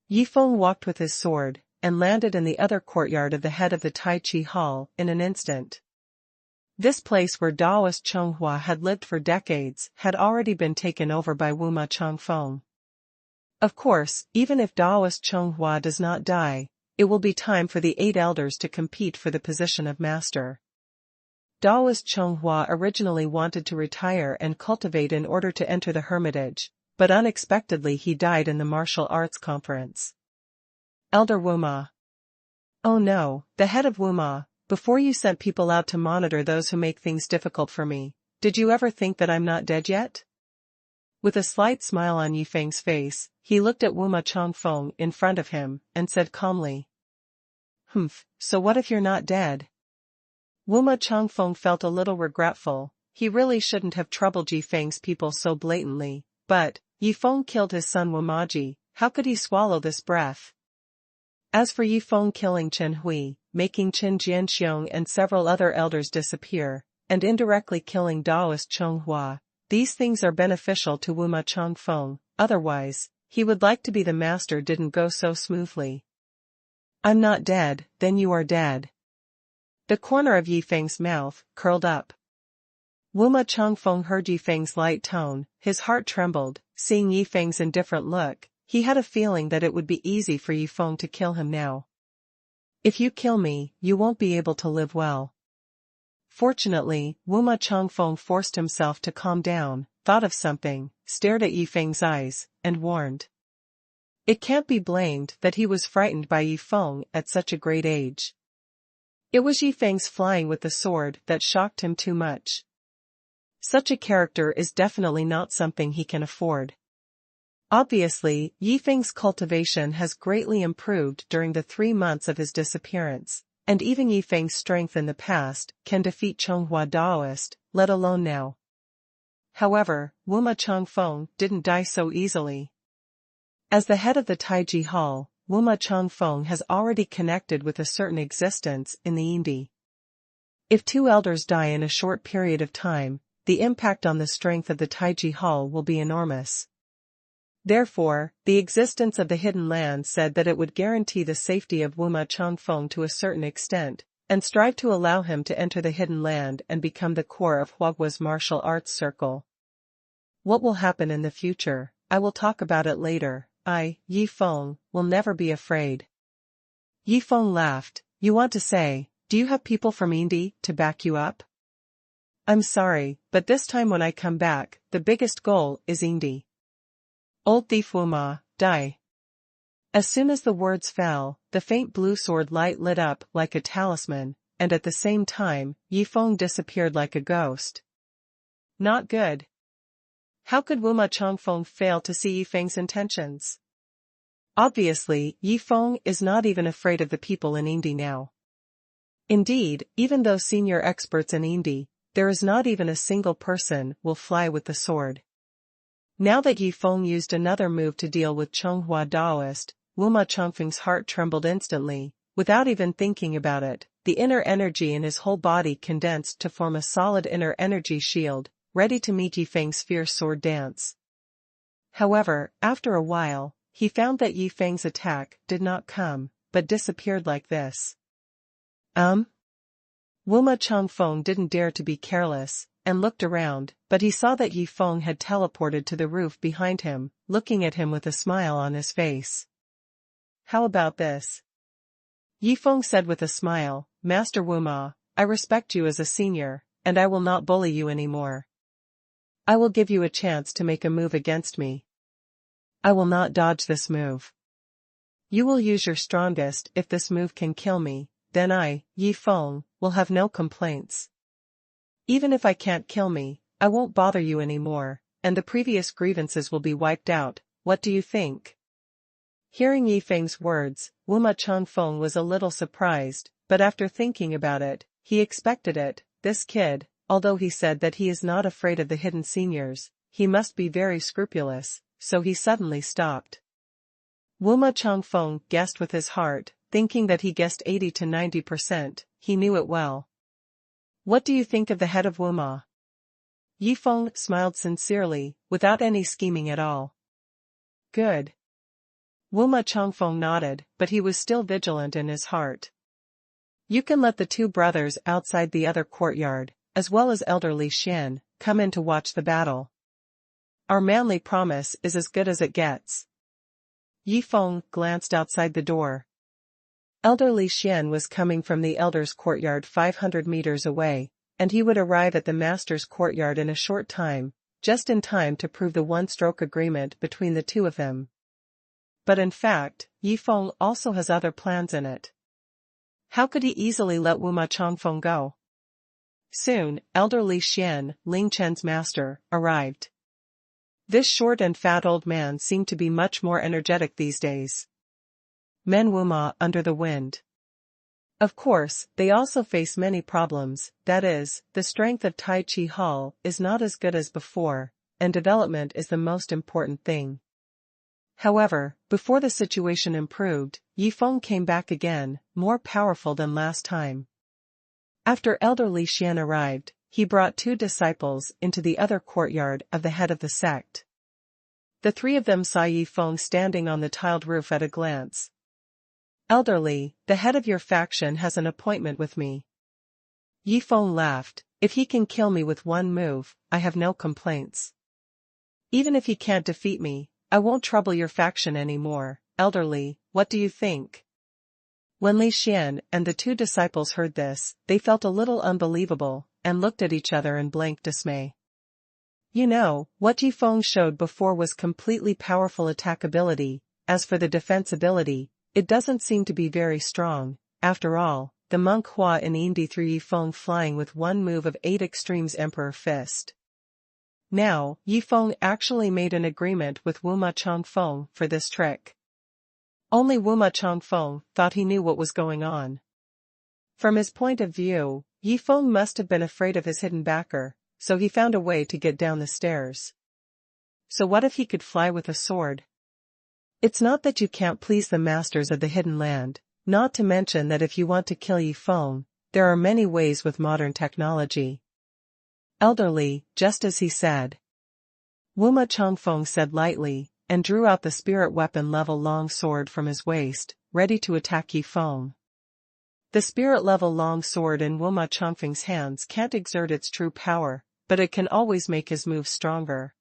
Yi Feng walked with his sword, and landed in the other courtyard of the head of the Tai Chi Hall in an instant. This place where Daoist Chonghua had lived for decades had already been taken over by Wuma Chongfeng. Of course, even if Daoist Chonghua does not die, it will be time for the 8 elders to compete for the position of master. Daoist Chonghua originally wanted to retire and cultivate in order to enter the hermitage, but unexpectedly he died in the martial arts conference. Elder Wuma. Oh no, the head of Wuma, before you sent people out to monitor those who make things difficult for me, did you ever think that I'm not dead yet? With a slight smile on Yifeng's face, he looked at Wuma Chongfeng in front of him, and said calmly. Humph, so what if you're not dead? Wuma Chongfeng felt a little regretful. He really shouldn't have troubled Yifeng's people so blatantly, but, Yifeng killed his son Wumaji, how could he swallow this breath? As for Yifeng killing Chen Hui, making Chen Jianxiong and several other elders disappear, and indirectly killing Daoist Chonghua, these things are beneficial to Wuma Chongfeng, otherwise, he would like to be the master didn't go so smoothly. I'm not dead, then you are dead. The corner of Yifeng's mouth curled up. Wuma Chongfeng heard Yifeng's light tone, his heart trembled, seeing Yifeng's indifferent look, he had a feeling that it would be easy for Yifeng to kill him now. If you kill me, you won't be able to live well. Fortunately, Wuma Chongfeng forced himself to calm down, thought of something, stared at Yifeng's eyes, and warned. It can't be blamed that he was frightened by Yifeng at such a great age. It was Yifeng's flying with the sword that shocked him too much. Such a character is definitely not something he can afford. Obviously, Yifeng's cultivation has greatly improved during the 3 months of his disappearance, and even Yifeng's strength in the past can defeat Chonghua Daoist, let alone now. However, Wuma Chongfeng didn't die so easily. As the head of the Taiji Hall, Wuma Chongfeng has already connected with a certain existence in the Indi. If 2 elders die in a short period of time, the impact on the strength of the Taiji Hall will be enormous. Therefore, the existence of the Hidden Land said that it would guarantee the safety of Wuma Chongfeng to a certain extent, and strive to allow him to enter the Hidden Land and become the core of Huagua's martial arts circle. What will happen in the future, I will talk about it later. I, Yifeng, will never be afraid. Yifeng laughed. You want to say, do you have people from Indi to back you up? I'm sorry, but this time when I come back, the biggest goal is Indi. Old thief Wuma, die. As soon as the words fell, the faint blue sword light lit up like a talisman, and at the same time, Yifeng disappeared like a ghost. Not good. How could Wuma Chongfeng fail to see Yifeng's intentions? Obviously, Yifeng is not even afraid of the people in Indi now. Indeed, even though senior experts in Indi, there is not even a single person will fly with the sword. Now that Yifeng used another move to deal with Chonghua Daoist, Wuma Chongfeng's heart trembled instantly, without even thinking about it. The inner energy in his whole body condensed to form a solid inner energy shield, ready to meet Yifeng's fierce sword dance. However, after a while, he found that Yifeng's attack did not come, but disappeared like this. Wuma Chongfeng didn't dare to be careless, and looked around, but he saw that Yifeng had teleported to the roof behind him, looking at him with a smile on his face. How about this? Yifeng said with a smile, Master Wuma, I respect you as a senior, and I will not bully you anymore. I will give you a chance to make a move against me. I will not dodge this move. You will use your strongest if this move can kill me, then I, Yifeng, will have no complaints. Even if I can't kill me, I won't bother you anymore, and the previous grievances will be wiped out. What do you think? Hearing Yifeng's words, Wuma Chongfeng was a little surprised, but after thinking about it, he expected it. This kid, although he said that he is not afraid of the hidden seniors, he must be very scrupulous, so he suddenly stopped. Wuma Chongfeng guessed with his heart, thinking that he guessed 80 to 90%, he knew it well. What do you think of the head of Wuma? Yifeng smiled sincerely, without any scheming at all. Good. Wuma Changfeng nodded, but he was still vigilant in his heart. You can let the two brothers outside the other courtyard, as well as elder Li Xian, come in to watch the battle. Our manly promise is as good as it gets. Yifeng glanced outside the door. Elder Li Xian was coming from the elder's courtyard 500 meters away, and he would arrive at the master's courtyard in a short time, just in time to prove the one-stroke agreement between the two of them. But in fact, Yifeng also has other plans in it. How could he easily let Wuma Changfeng go? Soon, elder Li Xian, Ling Chen's master, arrived. This short and fat old man seemed to be much more energetic these days. Men Wuma under the wind. Of course, they also face many problems, that is, the strength of Tai Chi Hall is not as good as before, and development is the most important thing. However, before the situation improved, Yifeng came back again, more powerful than last time. After elder Li Xian arrived, he brought 2 disciples into the other courtyard of the head of the sect. The 3 of them saw Yifeng standing on the tiled roof at a glance. Elderly, the head of your faction has an appointment with me. Yifeng laughed. If he can kill me with one move, I have no complaints. Even if he can't defeat me, I won't trouble your faction anymore. Elderly, what do you think? When Li Xian and the 2 disciples heard this, they felt a little unbelievable, and looked at each other in blank dismay. You know, what Yifeng showed before was completely powerful attack ability. As for the defense ability, it doesn't seem to be very strong. After all, the monk Hua in Indi threw Yifeng flying with one move of 8 extremes Emperor Fist. Now, Yifeng actually made an agreement with Wuma Changfeng for this trick. Only Wuma Changfeng thought he knew what was going on. From his point of view, Yifeng must have been afraid of his hidden backer, so he found a way to get down the stairs. So what if he could fly with a sword? It's not that you can't please the masters of the hidden land, not to mention that if you want to kill Yifeng, there are many ways with modern technology. Elderly, just as he said. Wuma Changfeng said lightly, and drew out the spirit weapon level long sword from his waist, ready to attack Yifeng. The spirit level long sword in Wuma Changfeng's hands can't exert its true power, but it can always make his moves stronger.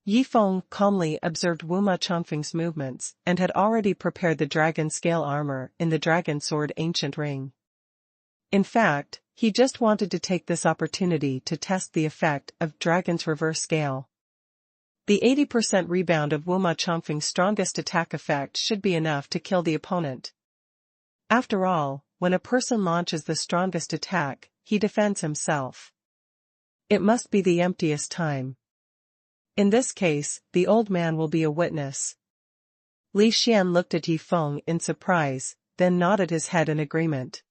Yifeng calmly observed Wuma Changfeng's movements and had already prepared the dragon scale armor in the dragon sword ancient ring. In fact, he just wanted to take this opportunity to test the effect of dragon's reverse scale. The 80% rebound of Wuma Changfeng's strongest attack effect should be enough to kill the opponent. After all, when a person launches the strongest attack, he defends himself. It must be the emptiest time. In this case, the old man will be a witness. Li Xian looked at Yifeng in surprise, then nodded his head in agreement.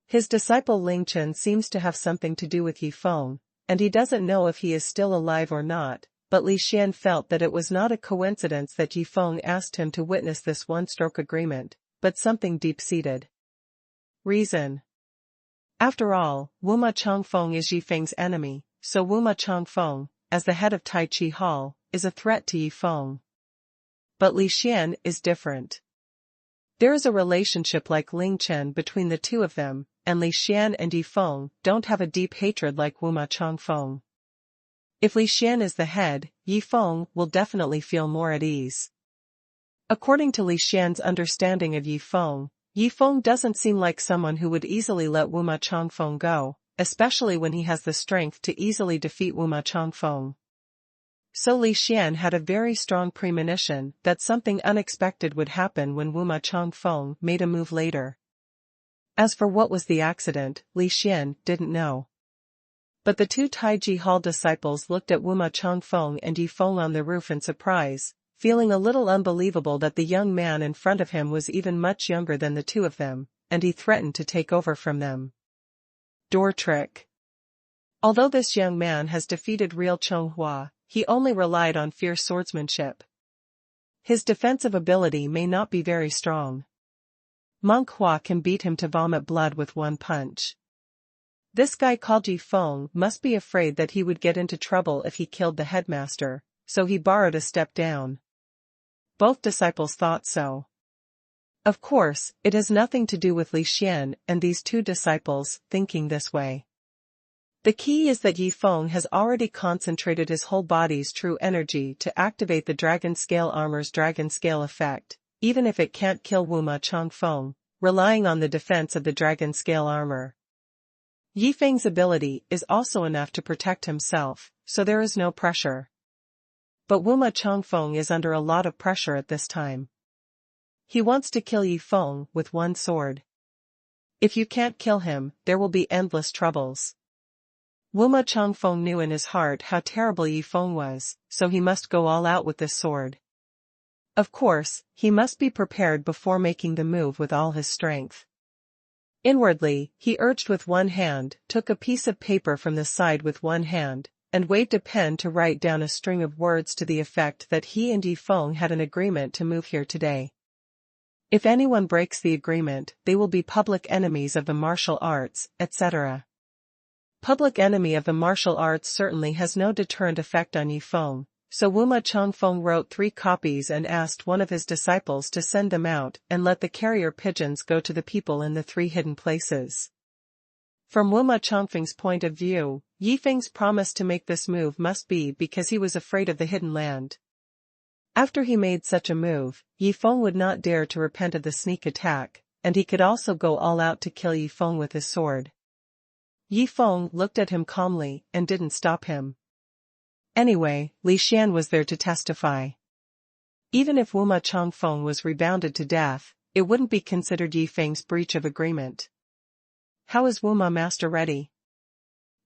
His disciple Ling Chen seems to have something to do with Yifeng, and he doesn't know if he is still alive or not, but Li Xian felt that it was not a coincidence that Yifeng asked him to witness this one-stroke agreement, but something deep-seated. Reason. After all, Wuma Changfeng is Yifeng's enemy, so Wuma Changfeng, as the head of Tai Chi Hall, is a threat to Yifeng. But Li Xian is different. There is a relationship like Ling Chen between the two of them, and Li Xian and Yifeng don't have a deep hatred like Wuma Changfeng. If Li Xian is the head, Yifeng will definitely feel more at ease. According to Li Xian's understanding of Yifeng, Yifeng doesn't seem like someone who would easily let Wuma Changfeng go, especially when he has the strength to easily defeat Wuma Changfeng. So Li Xian had a very strong premonition that something unexpected would happen when Wuma Changfeng made a move later. As for what was the accident, Li Xian didn't know. But the 2 Taiji Hall disciples looked at Wuma Changfeng and Yifeng on the roof in surprise, feeling a little unbelievable that the young man in front of him was even much younger than the 2 of them, and he threatened to take over from them. Door trick. Although this young man has defeated real xuanhuan, he only relied on fierce swordsmanship. His defensive ability may not be very strong. Monk Hua can beat him to vomit blood with one punch. This guy called Yi Feng must be afraid that he would get into trouble if he killed the headmaster, so he borrowed a step down. Both disciples thought so. Of course, it has nothing to do with Li Xian and these two disciples thinking this way. The key is that Yi Feng has already concentrated his whole body's true energy to activate the Dragon Scale Armor's Dragon Scale effect, even if it can't kill Wuma Changfeng, relying on the defense of the Dragon Scale Armor. Yi Feng's ability is also enough to protect himself, so there is no pressure. But Wuma Changfeng is under a lot of pressure at this time. He wants to kill Yi Feng with one sword. If you can't kill him, there will be endless troubles. Wuma Changfeng knew in his heart how terrible Yi Feng was, so he must go all out with this sword. Of course, he must be prepared before making the move with all his strength. Inwardly, he urged with one hand, took a piece of paper from the side with one hand, and waved a pen to write down a string of words to the effect that he and Yi Feng had an agreement to move here today. If anyone breaks the agreement, they will be public enemies of the martial arts, etc. Public enemy of the martial arts certainly has no deterrent effect on Yi Feng, so Wuma Changfeng wrote 3 copies and asked one of his disciples to send them out and let the carrier pigeons go to the people in the 3 hidden places. From Wuma Changfeng's point of view, Yi Feng's promise to make this move must be because he was afraid of the hidden land. After he made such a move, Yi Feng would not dare to repent of the sneak attack, and he could also go all out to kill Yi Feng with his sword. Yi Feng looked at him calmly and didn't stop him. Anyway, Li Xian was there to testify. Even if Wuma Changfeng was rebounded to death, it wouldn't be considered Yi Feng's breach of agreement. How is Wuma Master ready?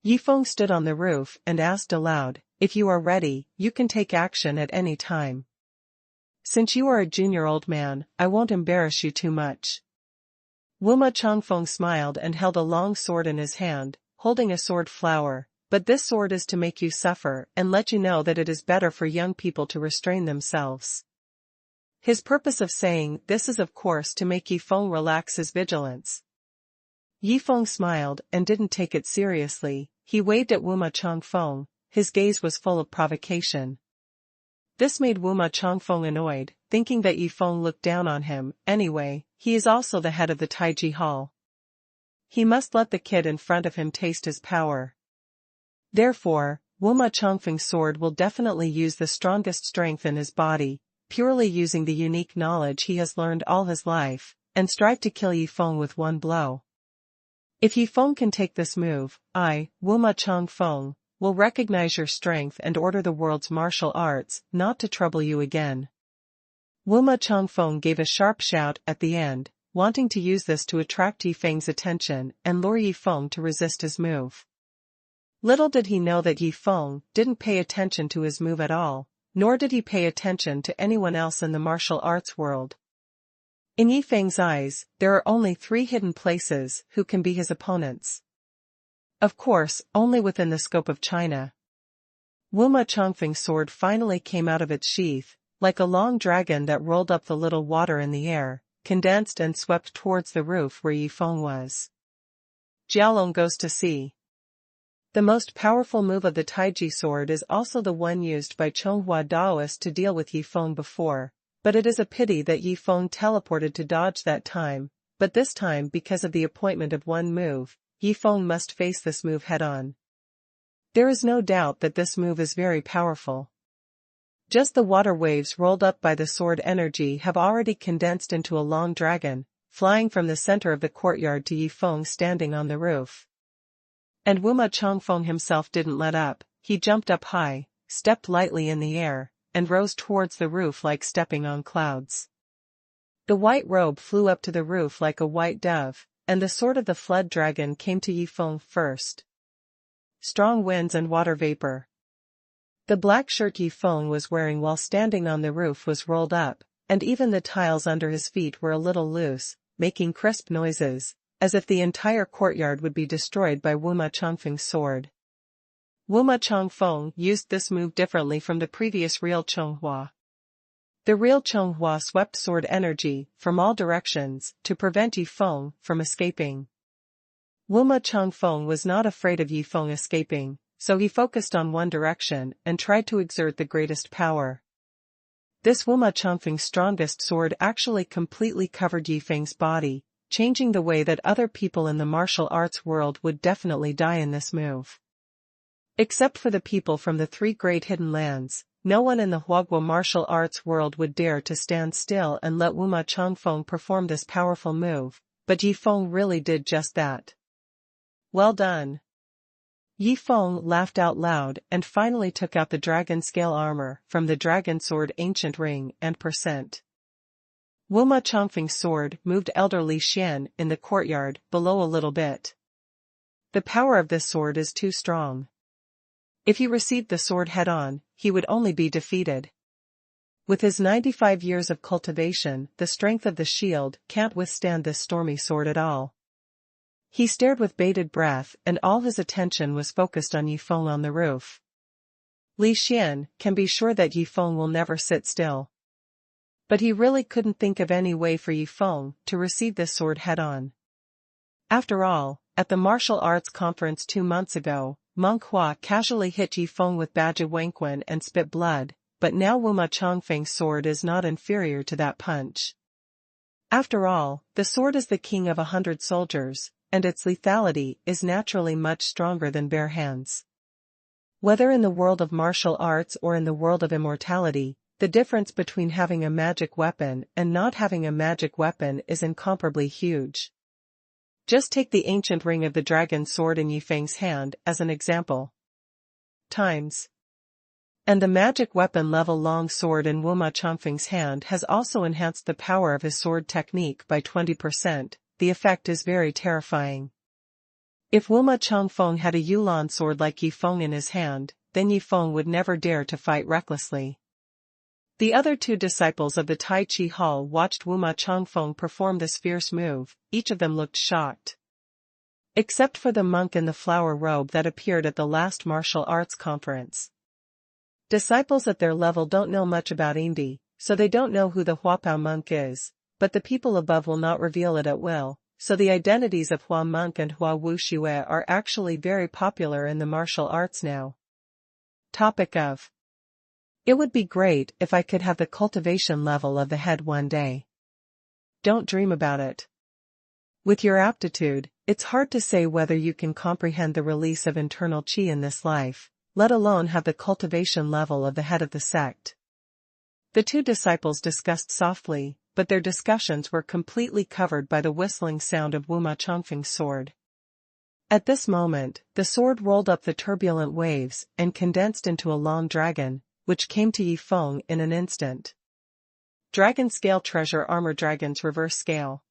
Yi Feng stood on the roof and asked aloud, if you are ready, you can take action at any time. Since you are a junior old man, I won't embarrass you too much. Wuma Changfeng smiled and held a long sword in his hand, holding a sword flower, but this sword is to make you suffer and let you know that it is better for young people to restrain themselves. His purpose of saying this is of course to make Yi Feng relax his vigilance. Yi Feng smiled and didn't take it seriously, he waved at Wuma Changfeng, his gaze was full of provocation. This made Wuma Changfeng annoyed, thinking that Yi Feng looked down on him. Anyway, he is also the head of the Taiji Hall. He must let the kid in front of him taste his power. Therefore, Wuma Changfeng's sword will definitely use the strongest strength in his body, purely using the unique knowledge he has learned all his life, and strive to kill Yi Feng with one blow. If Yi Feng can take this move, I, Wuma Changfeng, will recognize your strength and order the world's martial arts not to trouble you again. Wuma Changfeng gave a sharp shout at the end, wanting to use this to attract Yi Feng's attention and lure Yi Feng to resist his move. Little did he know that Yi Feng didn't pay attention to his move at all, nor did he pay attention to anyone else in the martial arts world. In Yi Feng's eyes, there are only 3 hidden places who can be his opponents. Of course, only within the scope of China. Wuma Changfeng's sword finally came out of its sheath, like a long dragon that rolled up the little water in the air, condensed and swept towards the roof where Yi Feng was. Jiaolong goes to sea. The most powerful move of the Taiji sword is also the one used by Xuanhuan Daoists to deal with Yi Feng before, but it is a pity that Yi Feng teleported to dodge that time, but this time because of the appointment of one move, Yi Feng must face this move head-on. There is no doubt that this move is very powerful. Just the water waves rolled up by the sword energy have already condensed into a long dragon, flying from the center of the courtyard to Yi Feng standing on the roof. And Wuma Changfeng himself didn't let up, he jumped up high, stepped lightly in the air, and rose towards the roof like stepping on clouds. The white robe flew up to the roof like a white dove, and the sword of the flood dragon came to Yi Feng first. Strong winds and water vapor. The black shirt Yi Feng was wearing while standing on the roof was rolled up, and even the tiles under his feet were a little loose, making crisp noises, as if the entire courtyard would be destroyed by Wuma Changfeng's sword. Wuma Changfeng used this move differently from the previous real Chonghua. The real xuanhuan swept sword energy from all directions to prevent Yifeng from escaping. Wuma Changfeng was not afraid of Yifeng escaping, so he focused on one direction and tried to exert the greatest power. This Wuma Changfeng's strongest sword actually completely covered Yifeng's body, changing the way that other people in the martial arts world would definitely die in this move. Except for the people from the three great hidden lands, no one in the Huagua martial arts world would dare to stand still and let Wuma Changfeng perform this powerful move, but Yifeng really did just that. Well done. Yifeng laughed out loud and finally took out the dragon scale armor from the dragon sword ancient ring and percent. Wuma Changfeng's sword moved Elder Li Xian in the courtyard below a little bit. The power of this sword is too strong. If he received the sword head-on, he would only be defeated. With his 95 years of cultivation, the strength of the shield can't withstand this stormy sword at all. He stared with bated breath and all his attention was focused on Yifeng on the roof. Li Xian can be sure that Yifeng will never sit still. But he really couldn't think of any way for Yifeng to receive this sword head-on. After all, at the martial arts conference 2 months ago, Monk Hua casually hit Yifeng with Baja Wangquan and spit blood, but now Wuma Changfeng's sword is not inferior to that punch. After all, the sword is the king of 100 soldiers, and its lethality is naturally much stronger than bare hands. Whether in the world of martial arts or in the world of immortality, the difference between having a magic weapon and not having a magic weapon is incomparably huge. Just take the ancient ring of the dragon sword in Yifeng's hand as an example. Times. And the magic weapon level long sword in Wuma Changfeng's hand has also enhanced the power of his sword technique by 20%, the effect is very terrifying. If Wuma Changfeng had a Yulan sword like Yifeng in his hand, then Yifeng would never dare to fight recklessly. The other 2 disciples of the Tai Chi Hall watched Wuma Changfeng perform this fierce move, each of them looked shocked. Except for the monk in the flower robe that appeared at the last martial arts conference. Disciples at their level don't know much about Indi, so they don't know who the Huapao monk is, but the people above will not reveal it at will, so the identities of Hua Monk and Hua Wuxue are actually very popular in the martial arts now. Topic of. It would be great if I could have the cultivation level of the head one day. Don't dream about it. With your aptitude, it's hard to say whether you can comprehend the release of internal qi in this life, let alone have the cultivation level of the head of the sect. The 2 disciples discussed softly, but their discussions were completely covered by the whistling sound of Wuma Changfeng's sword. At this moment, the sword rolled up the turbulent waves and condensed into a long dragon, which came to Yifeng in an instant. Dragon Scale Treasure Armor Dragon's Reverse Scale.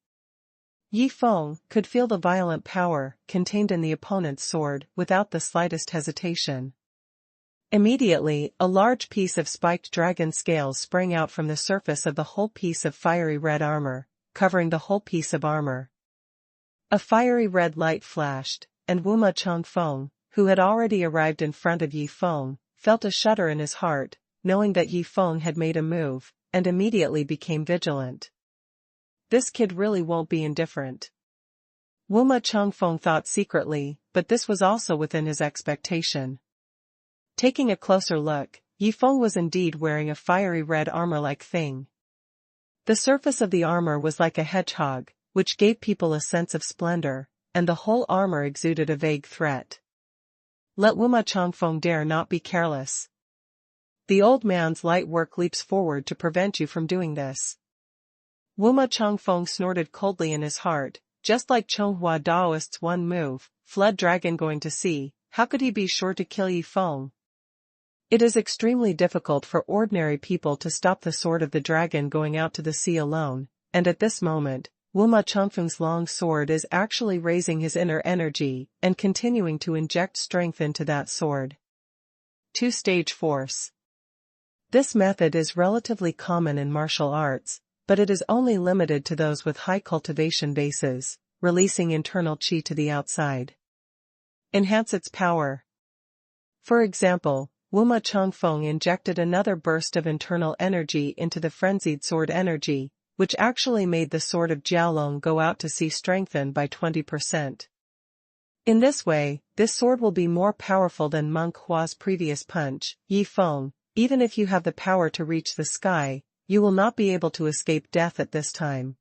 Yifeng could feel the violent power contained in the opponent's sword without the slightest hesitation. Immediately, a large piece of spiked dragon scales sprang out from the surface of the whole piece of fiery red armor, covering the whole piece of armor. A fiery red light flashed, and Wuma Changfeng, who had already arrived in front of Yifeng, felt a shudder in his heart, knowing that Yifeng had made a move, and immediately became vigilant. This kid really won't be indifferent. Wuma Changfeng thought secretly, but this was also within his expectation. Taking a closer look, Yifeng was indeed wearing a fiery red armor-like thing. The surface of the armor was like a hedgehog, which gave people a sense of splendor, and the whole armor exuded a vague threat. Let Wuma Changfeng dare not be careless. The old man's light work leaps forward to prevent you from doing this. Wuma Changfeng snorted coldly in his heart, just like Chonghua Daoist's one move, flood dragon going to sea, how could he be sure to kill Yifeng? It is extremely difficult for ordinary people to stop the sword of the dragon going out to the sea alone, and at this moment, Wuma Changfeng's long sword is actually raising his inner energy and continuing to inject strength into that sword. 2-stage force. This method is relatively common in martial arts, but it is only limited to those with high cultivation bases, releasing internal qi to the outside. Enhance its power. For example, Wuma Changfeng injected another burst of internal energy into the frenzied sword energy, which actually made the sword of Jiaolong go out to sea strengthen by 20%. In this way, this sword will be more powerful than Monk Hua's previous punch. Yi Feng, even if you have the power to reach the sky, you will not be able to escape death at this time.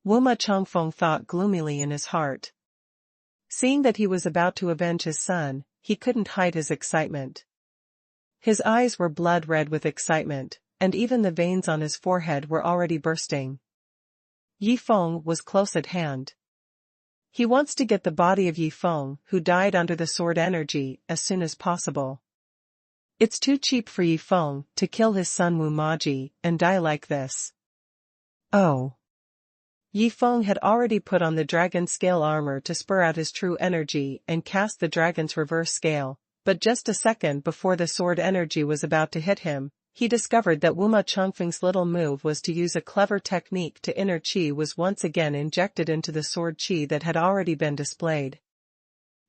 Wuma Changfeng thought gloomily in his heart. Seeing that he was about to avenge his son, he couldn't hide his excitement. His eyes were blood red with excitement, and even the veins on his forehead were already bursting. Yi Feng was close at hand. He wants to get the body of Yi Feng, who died under the sword energy, as soon as possible. It's too cheap for Yi Feng to kill his son Wu Maji and die like this. Oh. Yi Feng had already put on the dragon scale armor to spur out his true energy and cast the dragon's reverse scale, but just a second before the sword energy was about to hit him, he discovered that Wuma Changfeng's little move was to use a clever technique to inner qi was once again injected into the sword qi that had already been displayed.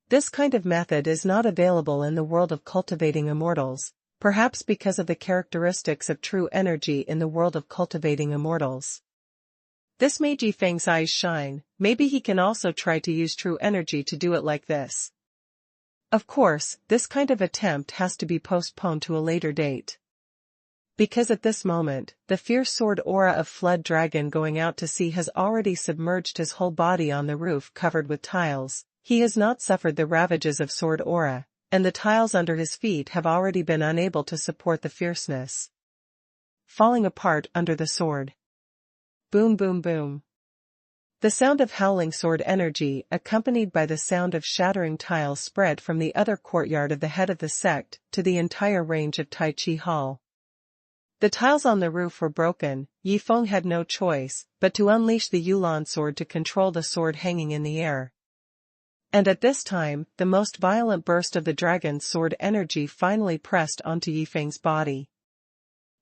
This kind of method is not available in the world of cultivating immortals, perhaps because of the characteristics of true energy in the world of cultivating immortals. This made Yi Feng's eyes shine. Maybe he can also try to use true energy to do it like this. Of course, this kind of attempt has to be postponed to a later date. Because at this moment, the fierce sword aura of Flood Dragon going out to sea has already submerged his whole body on the roof covered with tiles. He has not suffered the ravages of sword aura, and the tiles under his feet have already been unable to support the fierceness. Falling apart under the sword. Boom boom boom. The sound of howling sword energy accompanied by the sound of shattering tiles spread from the other courtyard of the head of the sect to the entire range of Tai Chi Hall. The tiles on the roof were broken. Yi Feng had no choice but to unleash the Yulan sword to control the sword hanging in the air. And at this time, the most violent burst of the dragon's sword energy finally pressed onto Yi Feng's body.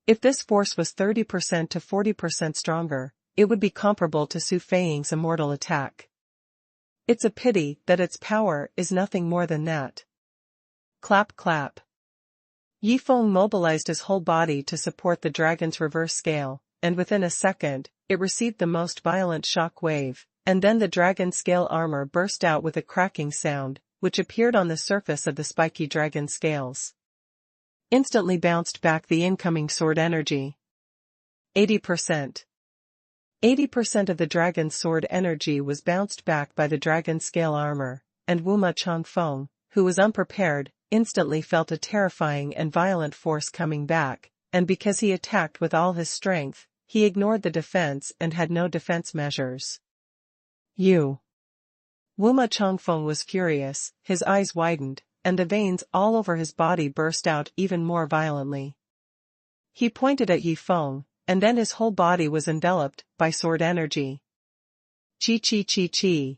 If this force was 30% to 40% stronger, it would be comparable to Su Feiying's immortal attack. It's a pity that its power is nothing more than that. Clap clap. Yi Feng mobilized his whole body to support the dragon's reverse scale, and within a second, it received the most violent shock wave, and then the dragon scale armor burst out with a cracking sound, which appeared on the surface of the spiky dragon scales. Instantly bounced back the incoming sword energy. 80%. 80% of the dragon's sword energy was bounced back by the dragon scale armor, and Wuma Changfeng, who was unprepared, instantly felt a terrifying and violent force coming back, and because he attacked with all his strength, he ignored the defense and had no defense measures. Wuma Changfeng was furious, his eyes widened, and the veins all over his body burst out even more violently. He pointed at Yi Feng, and then his whole body was enveloped by sword energy. Chi chi chi chi.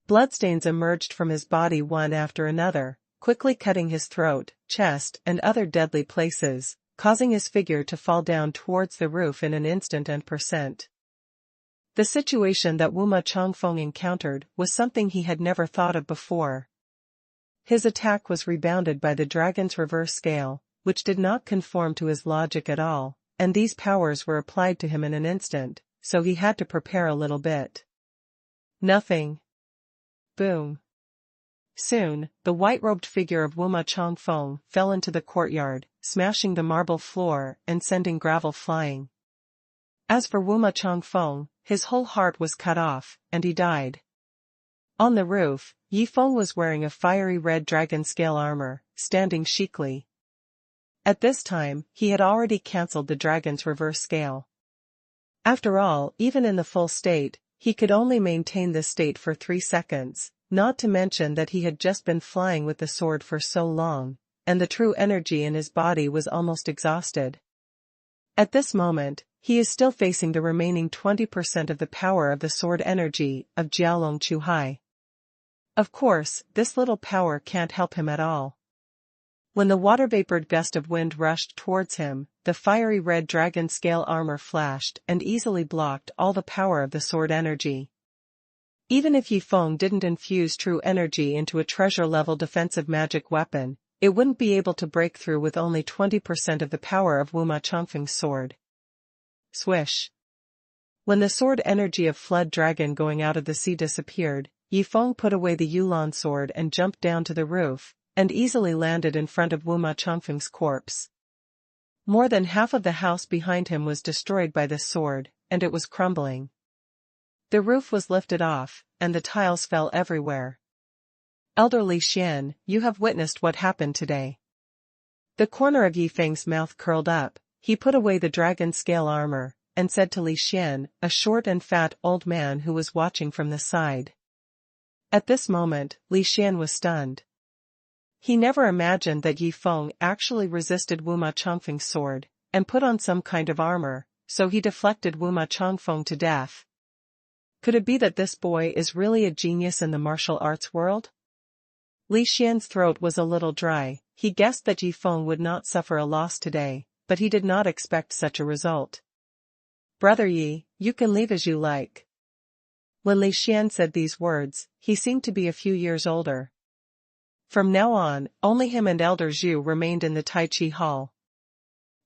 Bloodstains emerged from his body one after another, quickly cutting his throat, chest, and other deadly places, causing his figure to fall down towards the roof in an instant and percent. The situation that Wuma Changfeng encountered was something he had never thought of before. His attack was rebounded by the dragon's reverse scale, which did not conform to his logic at all, and these powers were applied to him in an instant, so he had to prepare a little bit. Nothing. Boom. Soon, the white-robed figure of Wuma Changfeng fell into the courtyard, smashing the marble floor and sending gravel flying. As for Wuma Changfeng, his whole heart was cut off, and he died. On the roof, Yi Feng was wearing a fiery red dragon scale armor, standing chicly. At this time, he had already cancelled the dragon's reverse scale. After all, even in the full state, he could only maintain this state for 3 seconds. Not to mention that he had just been flying with the sword for so long, and the true energy in his body was almost exhausted. At this moment, he is still facing the remaining 20% of the power of the sword energy of Jiaolong Chuhai. Of course, this little power can't help him at all. When the water-vapored gust of wind rushed towards him, the fiery red dragon scale armor flashed and easily blocked all the power of the sword energy. Even if Yi Feng didn't infuse true energy into a treasure-level defensive magic weapon, it wouldn't be able to break through with only 20% of the power of Wuma Chongfeng's sword. Swish. When the sword energy of Flood Dragon going out of the sea disappeared, Yifeng put away the Yulan sword and jumped down to the roof, and easily landed in front of Wuma Chongfeng's corpse. More than half of the house behind him was destroyed by this sword, and it was crumbling. The roof was lifted off, and the tiles fell everywhere. Elder Li Xian, you have witnessed what happened today. The corner of Yifeng's mouth curled up, he put away the dragon scale armor, and said to Li Xian, a short and fat old man who was watching from the side. At this moment, Li Xian was stunned. He never imagined that Yifeng actually resisted Wuma Chongfeng's sword, and put on some kind of armor, so he deflected Wuma Chongfeng to death. Could it be that this boy is really a genius in the martial arts world? Li Xian's throat was a little dry, he guessed that Yifeng would not suffer a loss today, but he did not expect such a result. Brother Yi, you can leave as you like. When Li Xian said these words, he seemed to be a few years older. From now on, only him and Elder Zhu remained in the Tai Chi Hall.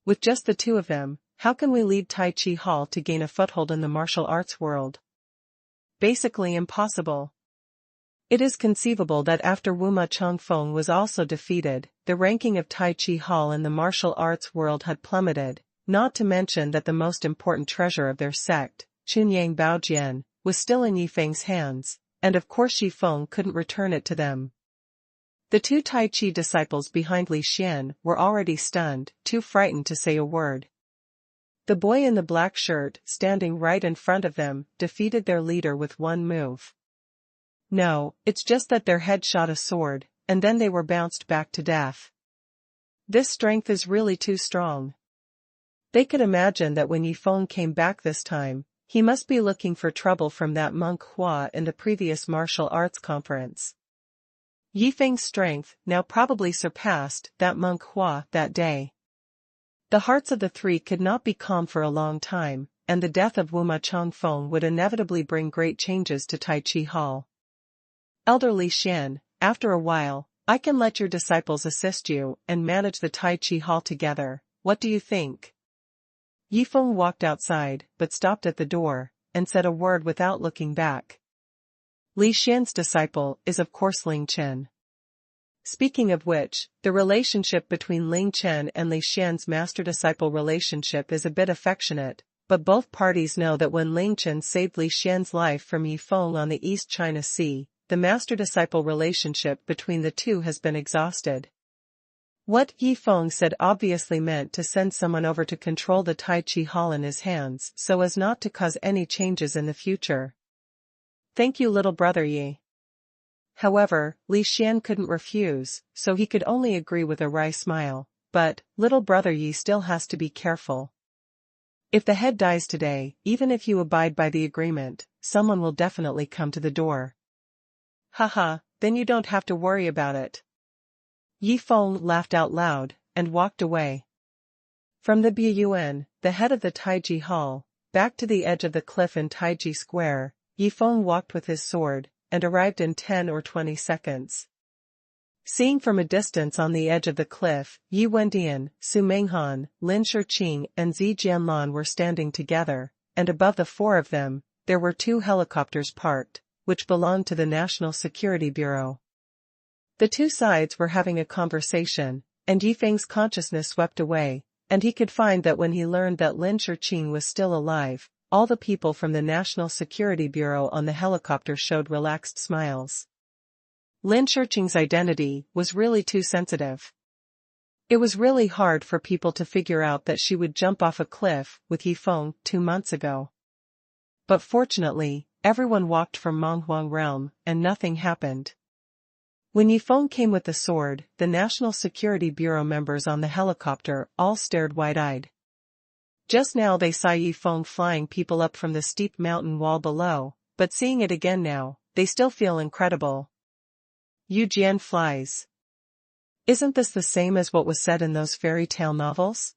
With just the two of them, how can we lead Tai Chi Hall to gain a foothold in the martial arts world? Basically impossible. It is conceivable that after Wuma Chongfeng was also defeated, the ranking of Tai Chi Hall in the martial arts world had plummeted, not to mention that the most important treasure of their sect, Chunyang Baojian, was still in Yifeng's hands, and of course Yifeng couldn't return it to them. The two Tai Chi disciples behind Li Xian were already stunned, too frightened to say a word. The boy in the black shirt, standing right in front of them, defeated their leader with one move. No, it's just that their head shot a sword, and then they were bounced back to death. This strength is really too strong. They could imagine that when Yifeng came back this time, he must be looking for trouble from that monk Hua in the previous martial arts conference. Yifeng's strength now probably surpassed that monk Hua that day. The hearts of the three could not be calm for a long time, and the death of Wuma Chongfeng would inevitably bring great changes to Tai Chi Hall. Elder Li Xian, after a while, I can let your disciples assist you and manage the Tai Chi Hall together, what do you think? Yifeng walked outside, but stopped at the door, and said a word without looking back. Li Xian's disciple is of course Ling Chen. Speaking of which, the relationship between Ling Chen and Li Xian's master-disciple relationship is a bit affectionate, but both parties know that when Ling Chen saved Li Xian's life from Yifeng on the East China Sea, the master-disciple relationship between the two has been exhausted. What Yifeng said obviously meant to send someone over to control the Tai Chi Hall in his hands so as not to cause any changes in the future. Thank you, little brother Yi. However, Li Xian couldn't refuse, so he could only agree with a wry smile, but, little brother Yi still has to be careful. If the head dies today, even if you abide by the agreement, someone will definitely come to the door. Haha, then you don't have to worry about it. Yifeng laughed out loud, and walked away. From the Buyuan, the head of the Taiji Hall, back to the edge of the cliff in Taiji Square, Yifeng walked with his sword, and arrived in 10 or 20 seconds. Seeing from a distance on the edge of the cliff, Yi Wendian, Su Menghan, Lin Shiqing and Zi Jianlan were standing together, and above the four of them, there were two helicopters parked, which belonged to the National Security Bureau. The two sides were having a conversation, and Yifeng's consciousness swept away, and he could find that when he learned that Lin Shiqing was still alive, all the people from the National Security Bureau on the helicopter showed relaxed smiles. Lin Shiqing's identity was really too sensitive. It was really hard for people to figure out that she would jump off a cliff with Yifeng 2 months ago. But fortunately, everyone walked from Monghuang realm, and nothing happened. When Yifeng came with the sword, the National Security Bureau members on the helicopter all stared wide-eyed. Just now they saw Yifeng flying people up from the steep mountain wall below, but seeing it again now, they still feel incredible. Yu Jian flies. Isn't this the same as what was said in those fairy tale novels?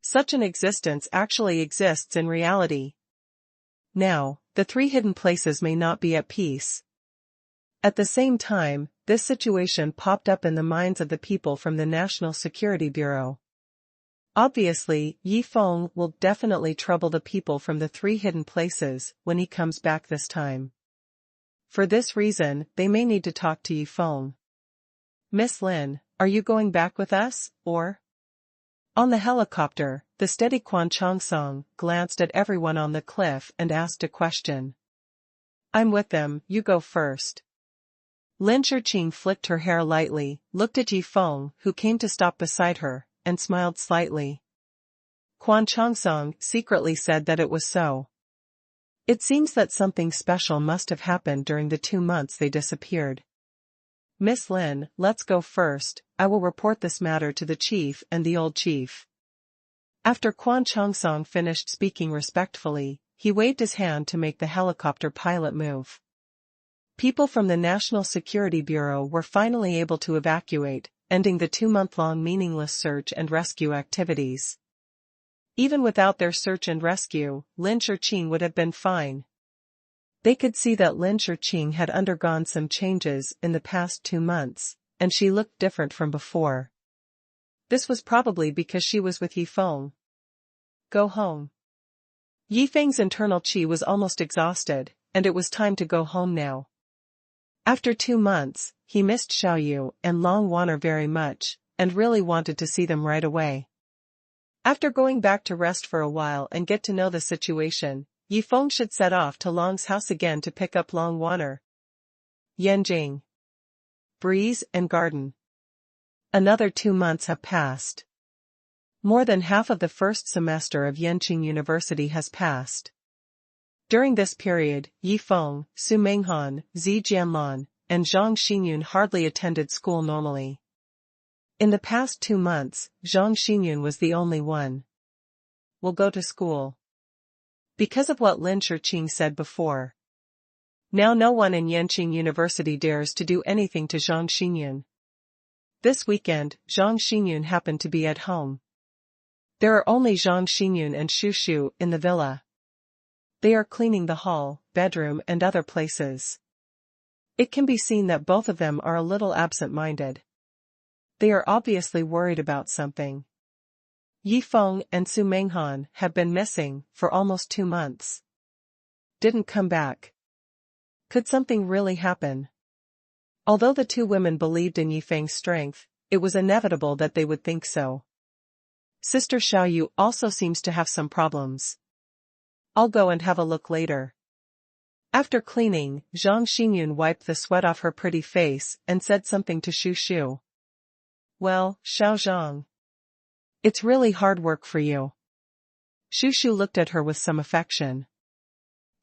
Such an existence actually exists in reality. Now, the three hidden places may not be at peace. At the same time, this situation popped up in the minds of the people from the National Security Bureau. Obviously, Yi Feng will definitely trouble the people from the 3 hidden places when he comes back this time. For this reason, they may need to talk to Yi Feng. Miss Lin, are you going back with us, or? On the helicopter, the steady Quan Chongsong glanced at everyone on the cliff and asked a question. I'm with them, you go first. Lin Shiqing flicked her hair lightly, looked at Yi Feng, who came to stop beside her, and smiled slightly. Quan Chongsong secretly said that it was so. It seems that something special must have happened during the 2 months they disappeared. Miss Lin, let's go first, I will report this matter to the chief and the old chief. After Quan Chongsong finished speaking respectfully, he waved his hand to make the helicopter pilot move. People from the National Security Bureau were finally able to evacuate, ending the 2-month-long meaningless search and rescue activities. Even without their search and rescue, Lin Shiqing would have been fine. They could see that Lin Shiqing had undergone some changes in the past 2 months, and she looked different from before. This was probably because she was with Yi Feng. Go home. Yi Feng's internal qi was almost exhausted, and it was time to go home now. After 2 months, he missed Xiaoyu and Long Wanner very much, and really wanted to see them right away. After going back to rest for a while and get to know the situation, Yi Feng should set off to Long's house again to pick up Long Wanner. Yanjing. Breeze and Garden. Another 2 months have passed. More than half of the first semester of Yanqing University has passed. During this period, Yi Feng, Su Menghan, Zi Jianlan, and Zhang Xinyun hardly attended school normally. In the past 2 months, Zhang Xinyun was the only one. Will go to school. Because of what Lin Shiqing said before. Now no one in Yanqing University dares to do anything to Zhang Xinyun. This weekend, Zhang Xinyun happened to be at home. There are only Zhang Xinyun and Shu Shu in the villa. They are cleaning the hall, bedroom and other places. It can be seen that both of them are a little absent-minded. They are obviously worried about something. Yi Feng and Su Menghan have been missing for almost 2 months. Didn't come back. Could something really happen? Although the 2 women believed in Yi Feng's strength, it was inevitable that they would think so. Sister Xiaoyu also seems to have some problems. I'll go and have a look later. After cleaning, Zhang Xinyun wiped the sweat off her pretty face and said something to Shu Shu. Well, Xiao Zhang. It's really hard work for you. Shu Shu looked at her with some affection.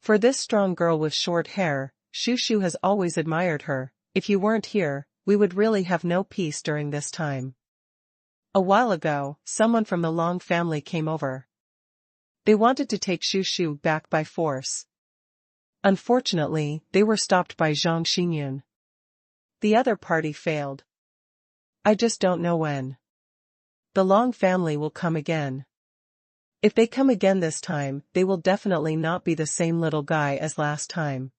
For this strong girl with short hair, Shu Shu has always admired her. If you weren't here, we would really have no peace during this time. A while ago, someone from the Long family came over. They wanted to take Shu Shu back by force. Unfortunately, they were stopped by Zhang Xinyun. The other party failed. I just don't know when. The Long family will come again. If they come again this time, they will definitely not be the same little guy as last time.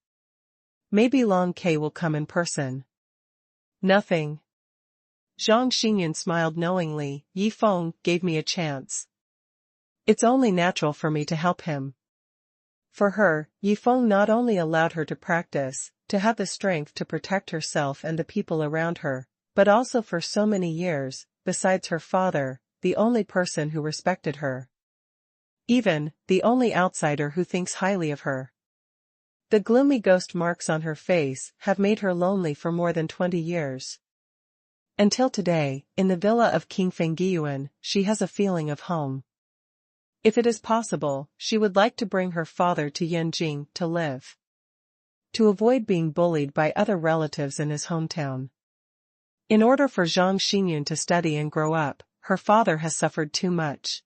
Maybe Long K will come in person. Nothing. Zhang Xinyun smiled knowingly. Yi Feng gave me a chance. It's only natural for me to help him. For her, Yi Feng not only allowed her to practice, to have the strength to protect herself and the people around her, but also for so many years, besides her father, the only person who respected her. Even, the only outsider who thinks highly of her. The gloomy ghost marks on her face have made her lonely for more than 20 years. Until today, in the villa of King Fengyuan, she has a feeling of home. If it is possible, she would like to bring her father to Yanjing to live. To avoid being bullied by other relatives in his hometown. In order for Zhang Xinyun to study and grow up, her father has suffered too much.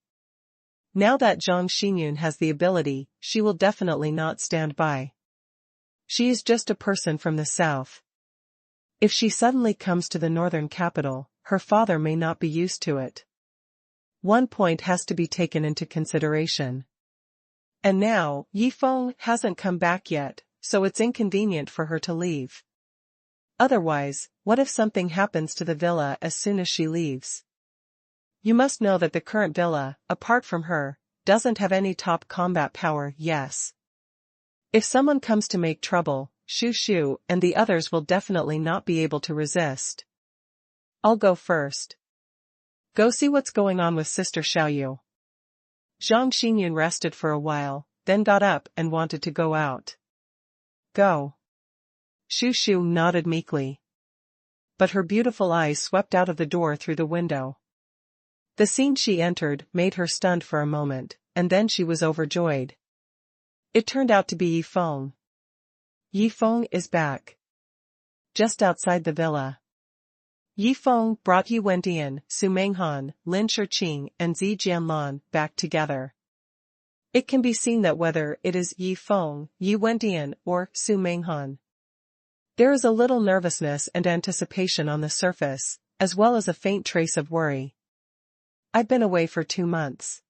Now that Zhang Xinyun has the ability, she will definitely not stand by. She is just a person from the south. If she suddenly comes to the northern capital, her father may not be used to it. One point has to be taken into consideration. And now, Yi Feng hasn't come back yet, so it's inconvenient for her to leave. Otherwise, what if something happens to the villa as soon as she leaves? You must know that the current villa, apart from her, doesn't have any top combat power, yes. If someone comes to make trouble, Shu and the others will definitely not be able to resist. I'll go first. Go see what's going on with Sister Xiaoyu. Zhang Xingyun rested for a while, then got up and wanted to go out. Go. Shu nodded meekly. But her beautiful eyes swept out of the door through the window. The scene she entered made her stunned for a moment, and then she was overjoyed. It turned out to be Yi Feng. Yi Feng is back. Just outside the villa. Yi Feng brought Yi Wendian, Su Menghan, Lin Shiqing and Zi Jianlan back together. It can be seen that whether it is Yi Feng, Yi Wendian or Su Menghan, there is a little nervousness and anticipation on the surface, as well as a faint trace of worry. I've been away for 2 months.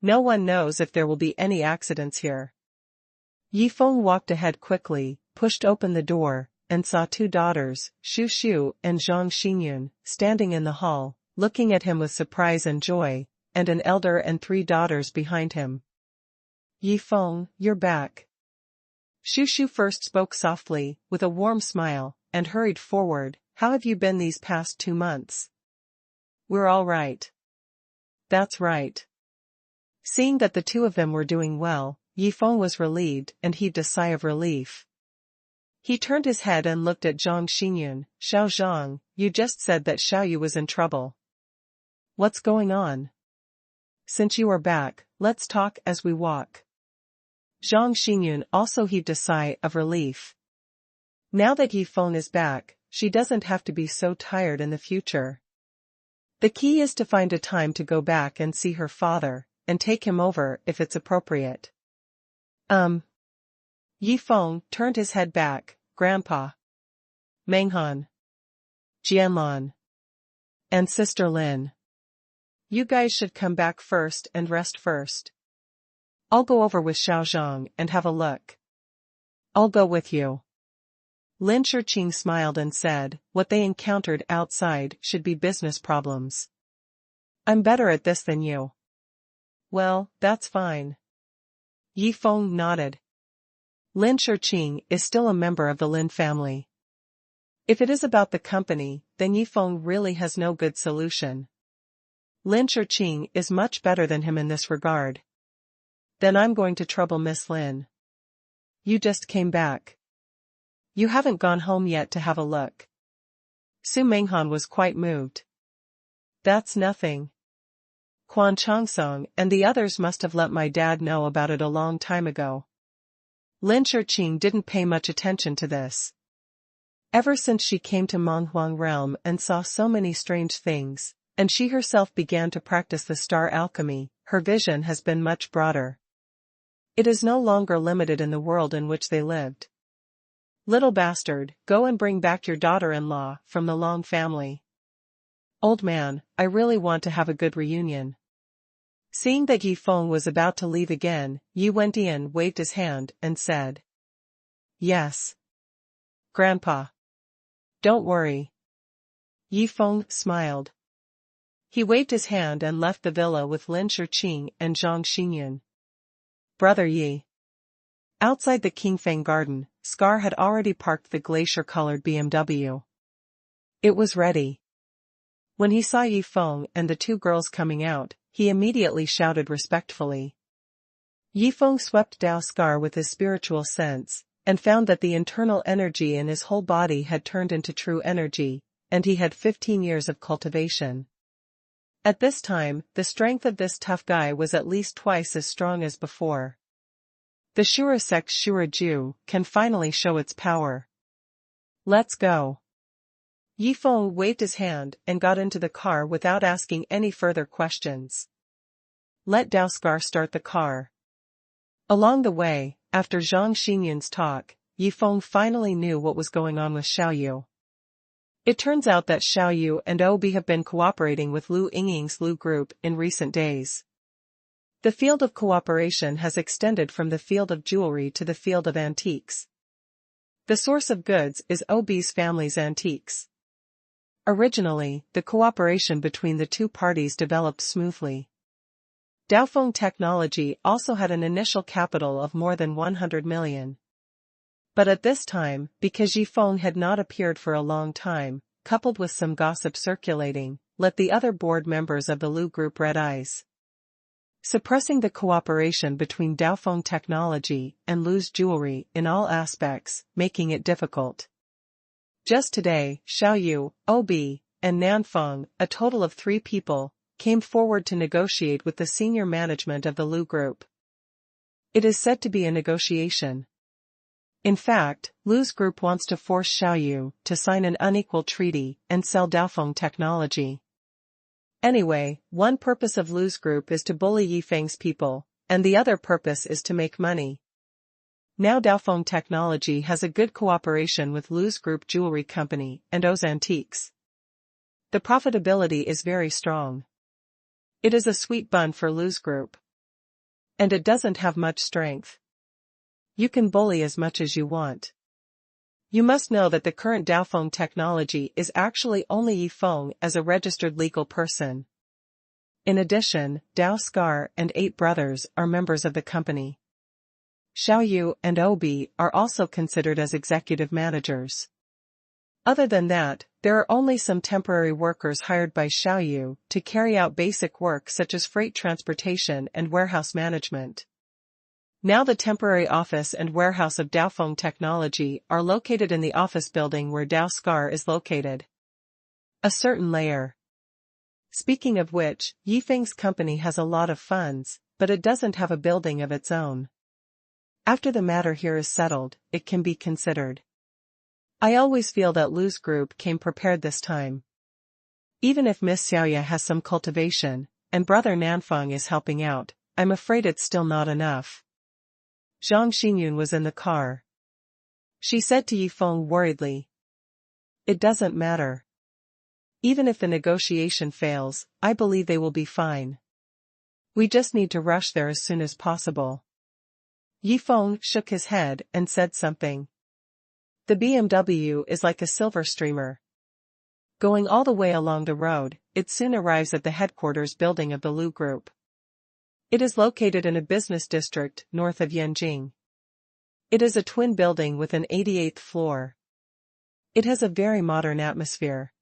No one knows if there will be any accidents here. Yi Feng walked ahead quickly, pushed open the door, and saw 2 daughters, Shu and Zhang Xingyun, standing in the hall, looking at him with surprise and joy, and an elder and 3 daughters behind him. Yi Feng, you're back. Shu first spoke softly, with a warm smile, and hurried forward. How have you been these past 2 months? We're all right. That's right. Seeing that the 2 of them were doing well, Yi Feng was relieved and heaved a sigh of relief. He turned his head and looked at Zhang Xingyun. Xiao Zhang, you just said that Xiaoyu was in trouble. What's going on? Since you are back, let's talk as we walk. Zhang Xingyun also heaved a sigh of relief. Now that Yi Feng is back, she doesn't have to be so tired in the future. The key is to find a time to go back and see her father, and take him over if it's appropriate. Yi Feng turned his head back. Grandpa. Menghan. Jianlan. And Sister Lin. You guys should come back first and rest first. I'll go over with Xiao Zhang and have a look. I'll go with you. Lin Shiqing smiled and said, what they encountered outside should be business problems. I'm better at this than you. Well, that's fine. Yi Feng nodded. Lin Shiqing is still a member of the Lin family. If it is about the company, then Yi Feng really has no good solution. Lin Shiqing is much better than him in this regard. Then I'm going to trouble Miss Lin. You just came back. You haven't gone home yet to have a look. Su Menghan was quite moved. That's nothing. Quan Chongsong and the others must have let my dad know about it a long time ago. Lin Shiqing didn't pay much attention to this. Ever since she came to Menghuang realm and saw so many strange things, and she herself began to practice the star alchemy, her vision has been much broader. It is no longer limited in the world in which they lived. Little bastard, go and bring back your daughter-in-law from the Long family. Old man, I really want to have a good reunion. Seeing that Yi Feng was about to leave again, Yi Wendian waved his hand and said, Yes. Grandpa. Don't worry. Yi Feng smiled. He waved his hand and left the villa with Lin Shiqing and Zhang Xingyun. Brother Yi. Outside the Qingfeng garden, Scar had already parked the glacier-colored BMW. It was ready. When he saw Yi Feng and the 2 girls coming out, he immediately shouted respectfully. Yi Feng swept down Scar with his spiritual sense, and found that the internal energy in his whole body had turned into true energy, and he had 15 years of cultivation. At this time, the strength of this tough guy was at least twice as strong as before. The Shura sect Shura Ju can finally show its power. Let's go. Yi Feng waved his hand and got into the car without asking any further questions. Let Daoskar start the car. Along the way, after Zhang Xingyun's talk, Yi Feng finally knew what was going on with Xiaoyu. It turns out that Xiaoyu and Obi have been cooperating with Lu Yingying's Lu group in recent days. The field of cooperation has extended from the field of jewelry to the field of antiques. The source of goods is OB's family's antiques. Originally, the cooperation between the two parties developed smoothly. Daofeng Technology also had an initial capital of more than 100 million. But at this time, because Yifeng had not appeared for a long time, coupled with some gossip circulating, let the other board members of the Lu Group red eyes, suppressing the cooperation between Daofeng Technology and Lu's jewelry in all aspects, making it difficult. Just today, Xiaoyu, OB, and Nanfeng, a total of 3 people, came forward to negotiate with the senior management of the Lu Group. It is said to be a negotiation. In fact, Lu's group wants to force Xiaoyu to sign an unequal treaty and sell Daofeng Technology. Anyway, one purpose of Lu's group is to bully Yifeng's people, and the other purpose is to make money. Now Daofeng Technology has a good cooperation with Lu's group jewelry company and O's Antiques. The profitability is very strong. It is a sweet bun for Lu's group. And it doesn't have much strength. You can bully as much as you want. You must know that the current Daofeng Technology is actually only Yifeng as a registered legal person. In addition, Dao Scar and 8 brothers are members of the company. Xiaoyu and Obi are also considered as executive managers. Other than that, there are only some temporary workers hired by Xiaoyu to carry out basic work such as freight transportation and warehouse management. Now the temporary office and warehouse of Daofeng Technology are located in the office building where Dao Scar is located. A certain layer. Speaking of which, Yifeng's company has a lot of funds, but it doesn't have a building of its own. After the matter here is settled, it can be considered. I always feel that Lu's group came prepared this time. Even if Miss Xiaoya has some cultivation, and brother Nanfeng is helping out, I'm afraid it's still not enough. Zhang Xingyun was in the car. She said to Yifeng worriedly, "It doesn't matter. Even if the negotiation fails, I believe they will be fine. We just need to rush there as soon as possible." Yifeng shook his head and said something. The BMW is like a silver streamer. Going all the way along the road, it soon arrives at the headquarters building of the Lu Group. It is located in a business district north of Yanjing. It is a twin building with an 88th floor. It has a very modern atmosphere.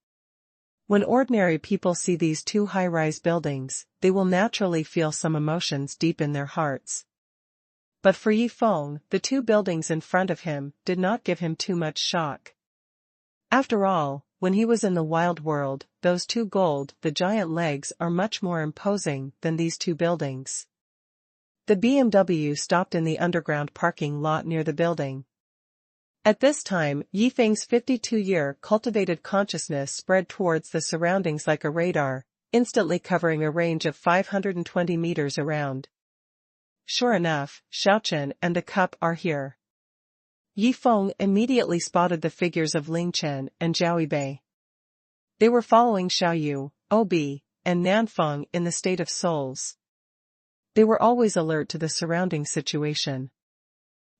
When ordinary people see these 2 high-rise buildings, they will naturally feel some emotions deep in their hearts. But for Yifeng, the 2 buildings in front of him did not give him too much shock. After all, when he was in the wild world, those 2 the giant legs are much more imposing than these 2 buildings. The BMW stopped in the underground parking lot near the building. At this time, Yifeng's 52-year cultivated consciousness spread towards the surroundings like a radar, instantly covering a range of 520 meters around. Sure enough, Xiaochen and the cup are here. Yifeng immediately spotted the figures of Ling Chen and Zhao Bei. They were following Xiaoyu, Obi, and Nanfeng in the state of souls. They were always alert to the surrounding situation.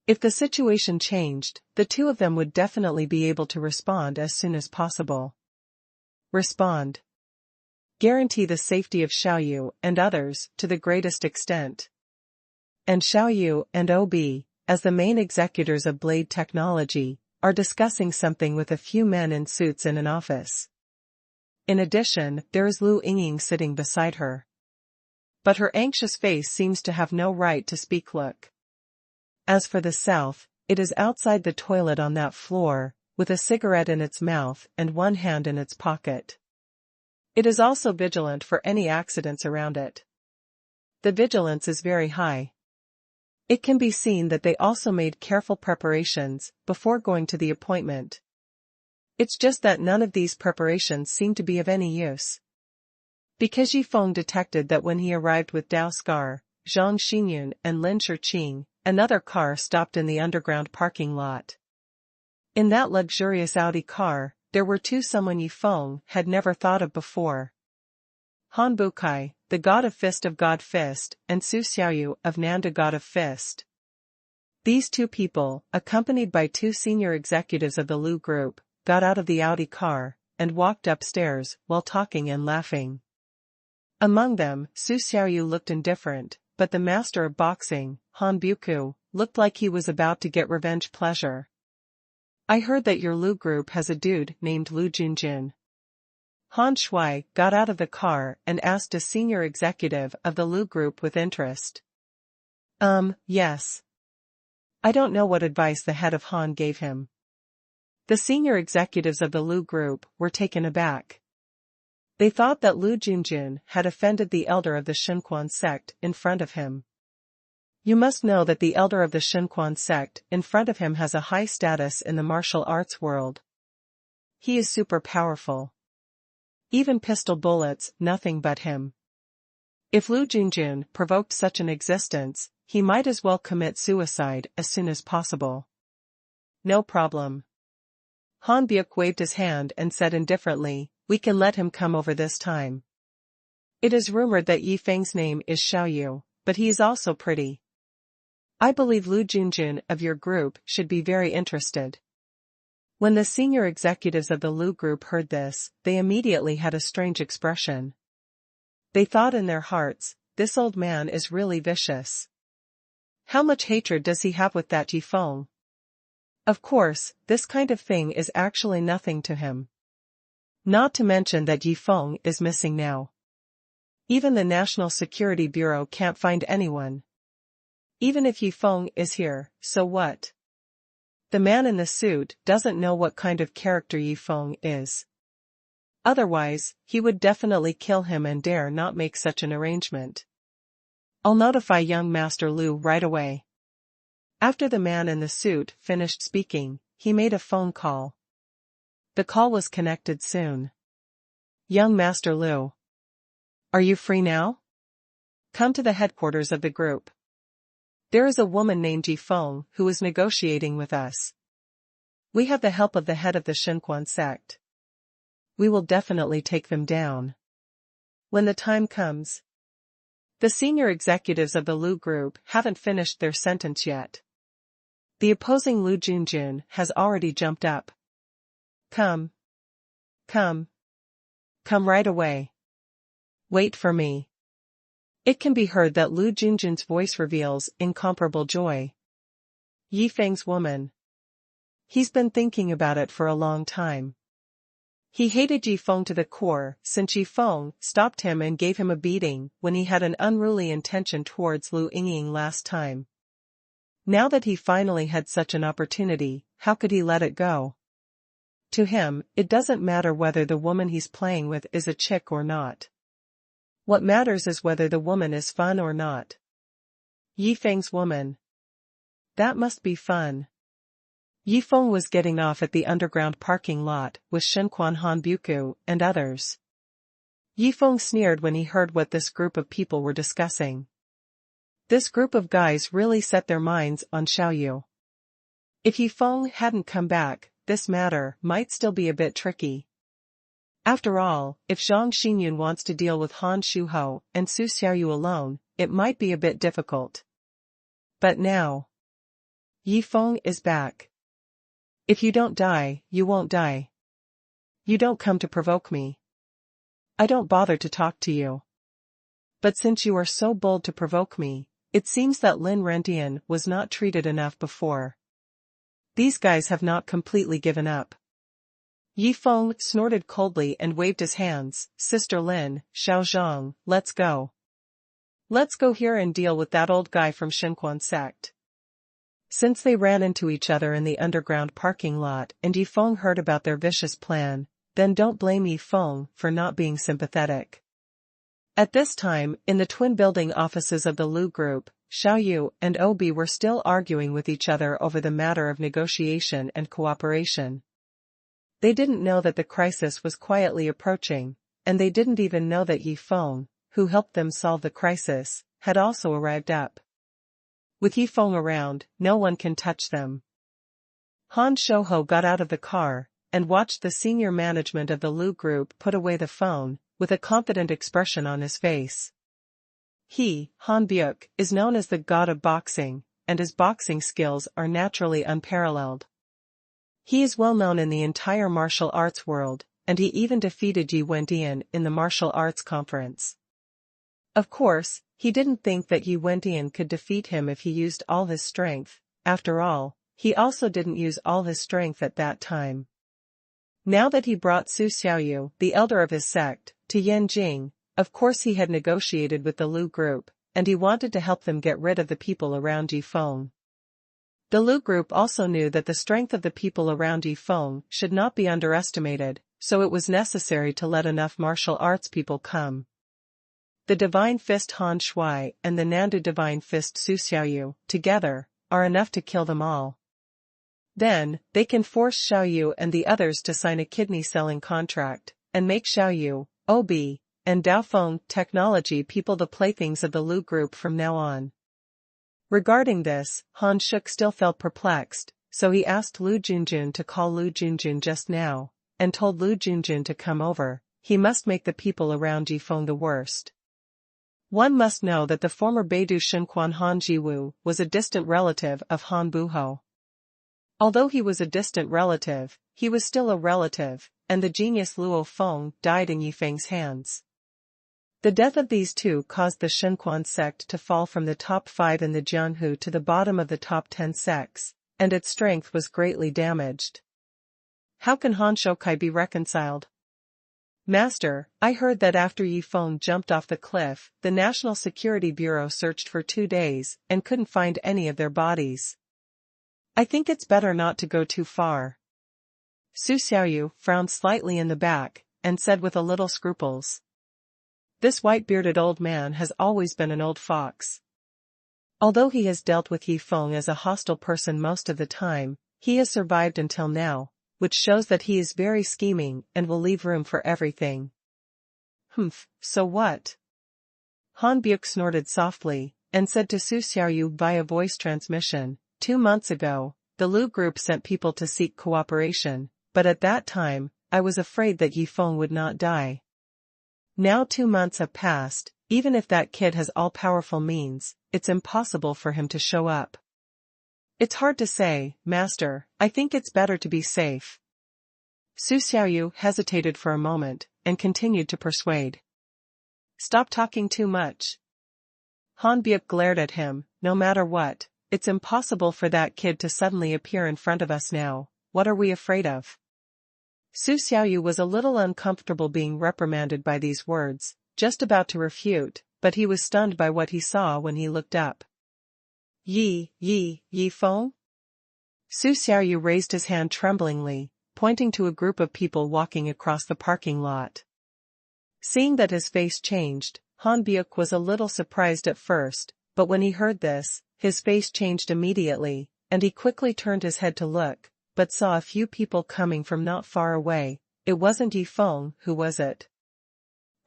If the situation changed, the 2 of them would definitely be able to respond as soon as possible. Respond. Guarantee the safety of Xiaoyu and others to the greatest extent. And Xiaoyu and Obi, as the main executors of Blade Technology, are discussing something with a few men in suits in an office. In addition, there is Lu Yingying sitting beside her. But her anxious face seems to have no right to speak. Look. As for the South, it is outside the toilet on that floor, with a cigarette in its mouth and one hand in its pocket. It is also vigilant for any accidents around it. The vigilance is very high. It can be seen that they also made careful preparations before going to the appointment. It's just that none of these preparations seem to be of any use. Because Yifeng detected that when he arrived with Dao Scar, Zhang Xingyun and Lin Shiqing, another car stopped in the underground parking lot. In that luxurious Audi car, there were 2 someone Yifeng had never thought of before. Han Bukai, the god of God Fist, and Su Xiaoyu of Nanda god of Fist. These two people, accompanied by two senior executives of the Lu Group, got out of the Audi car and walked upstairs while talking and laughing. Among them, Su Xiaoyu looked indifferent, but the master of boxing, Han Buku, looked like he was about to get revenge pleasure. I heard that your Lu Group has a dude named Lu Junjun. Han Shui got out of the car and asked a senior executive of the Lu Group with interest. Yes. I don't know what advice the head of Han gave him. The senior executives of the Lu Group were taken aback. They thought that Lu Junjun had offended the elder of the xuanhuan sect in front of him. You must know that the elder of the xuanhuan sect in front of him has a high status in the martial arts world. He is super powerful. Even pistol bullets, nothing but him. If Lu Junjun provoked such an existence, he might as well commit suicide as soon as possible. No problem. Han Byuk waved his hand and said indifferently, we can let him come over this time. It is rumored that Yi Feng's name is Xiaoyu, but he is also pretty. I believe Lu Junjun of your group should be very interested. When the senior executives of the Lu Group heard this, they immediately had a strange expression. They thought in their hearts, this old man is really vicious. How much hatred does he have with that Yi Feng? Of course, this kind of thing is actually nothing to him. Not to mention that Yi Feng is missing now. Even the National Security Bureau can't find anyone. Even if Yi Feng is here, so what? The man in the suit doesn't know what kind of character Yi Feng is. Otherwise, he would definitely kill him and dare not make such an arrangement. I'll notify young Master Lu right away. After the man in the suit finished speaking, he made a phone call. The call was connected soon. Young Master Lu. Are you free now? Come to the headquarters of the group. There is a woman named Yi Feng who is negotiating with us. We have the help of the head of the xuanhuan sect. We will definitely take them down. When the time comes. The senior executives of the Lu Group haven't finished their sentence yet. The opposing Lu Junjun has already jumped up. Come. Come. Come right away. Wait for me. It can be heard that Lu Junjun's voice reveals incomparable joy. Yi Feng's woman. He's been thinking about it for a long time. He hated Yi Feng to the core since Yi Feng stopped him and gave him a beating when he had an unruly intention towards Lu Yingying last time. Now that he finally had such an opportunity, how could he let it go? To him, it doesn't matter whether the woman he's playing with is a chick or not. What matters is whether the woman is fun or not. Yi Feng's woman. That must be fun. Yi Feng was getting off at the underground parking lot with Shenquan Han Buku and others. Yi Feng sneered when he heard what this group of people were discussing. This group of guys really set their minds on Xiaoyu. If Yi Feng hadn't come back, this matter might still be a bit tricky. After all, if Zhang Xinyun wants to deal with Han Shuho and Su Xiaoyu alone, it might be a bit difficult. But now, Yi Feng is back. If you don't die, you won't die. You don't come to provoke me. I don't bother to talk to you. But since you are so bold to provoke me, it seems that Lin Rentian was not treated enough before. These guys have not completely given up. Yi Feng snorted coldly and waved his hands. Sister Lin, Xiao Zhang, let's go. Let's go here and deal with that old guy from Shenquan sect. Since they ran into each other in the underground parking lot and Yi Feng heard about their vicious plan, then don't blame Yi Feng for not being sympathetic. At this time, in the twin building offices of the Lu Group, Xiaoyu and Obi were still arguing with each other over the matter of negotiation and cooperation. They didn't know that the crisis was quietly approaching, and they didn't even know that Yi Feng, who helped them solve the crisis, had also arrived up. With Yi Feng around, no one can touch them. Han Shouho got out of the car and watched the senior management of the Lu Group put away the phone, with a confident expression on his face. He, Han Byuk, is known as the god of boxing, and his boxing skills are naturally unparalleled. He is well known in the entire martial arts world, and he even defeated Yi Wendian in the martial arts conference. Of course, he didn't think that Yi Wendian could defeat him if he used all his strength. After all, he also didn't use all his strength at that time. Now that he brought Su Xiaoyu, the elder of his sect, to Yanjing, of course he had negotiated with the Lu group, and he wanted to help them get rid of the people around Yi Feng. The Lu group also knew that the strength of the people around Yi Feng should not be underestimated, so it was necessary to let enough martial arts people come. The Divine Fist Han Shui and the Nandu Divine Fist Su Xiaoyu, together, are enough to kill them all. Then, they can force Xiaoyu and the others to sign a kidney-selling contract, and make Xiaoyu, Obi, and Daofeng technology people the playthings of the Lu group from now on. Regarding this, Han Shuk still felt perplexed, so he asked Lu Junjun to call Lu Junjun just now, and told Lu Junjun to come over. He must make the people around Yi Feng the worst. One must know that the former Beidu Xuanhuan Han Jiwu was a distant relative of Han Buho. Although he was a distant relative, he was still a relative, and the genius Luo Feng died in Yi Feng's hands. The death of these two caused the Xuanhuan sect to fall from the top 5 in the Jianhu to the bottom of the top 10 sects, and its strength was greatly damaged. How can Han Shoukai be reconciled? Master, I heard that after Yi Feng jumped off the cliff, the National Security Bureau searched for 2 days and couldn't find any of their bodies. I think it's better not to go too far. Su Xiaoyu frowned slightly in the back, and said with a little scruples. This white-bearded old man has always been an old fox. Although he has dealt with Yi Feng as a hostile person most of the time, he has survived until now, which shows that he is very scheming and will leave room for everything. Humph, so what? Han Buke snorted softly, and said to Su Xiaoyu via voice transmission, 2 months ago, the Lu group sent people to seek cooperation, but at that time, I was afraid that Yi Feng would not die. Now 2 months have passed. Even if that kid has all-powerful means, it's impossible for him to show up. It's hard to say, Master, I think it's better to be safe. Su Xiaoyu hesitated for a moment, and continued to persuade. Stop talking too much. Han Buke glared at him. No matter what, it's impossible for that kid to suddenly appear in front of us now. What are we afraid of? Su Xiaoyu was a little uncomfortable being reprimanded by these words, just about to refute, but he was stunned by what he saw when he looked up. Yi Feng? Su Xiaoyu raised his hand tremblingly, pointing to a group of people walking across the parking lot. Seeing that his face changed, Han Buke was a little surprised at first, but when he heard this, his face changed immediately, and he quickly turned his head to look, but saw a few people coming from not far away. It wasn't Yi Feng, who was it?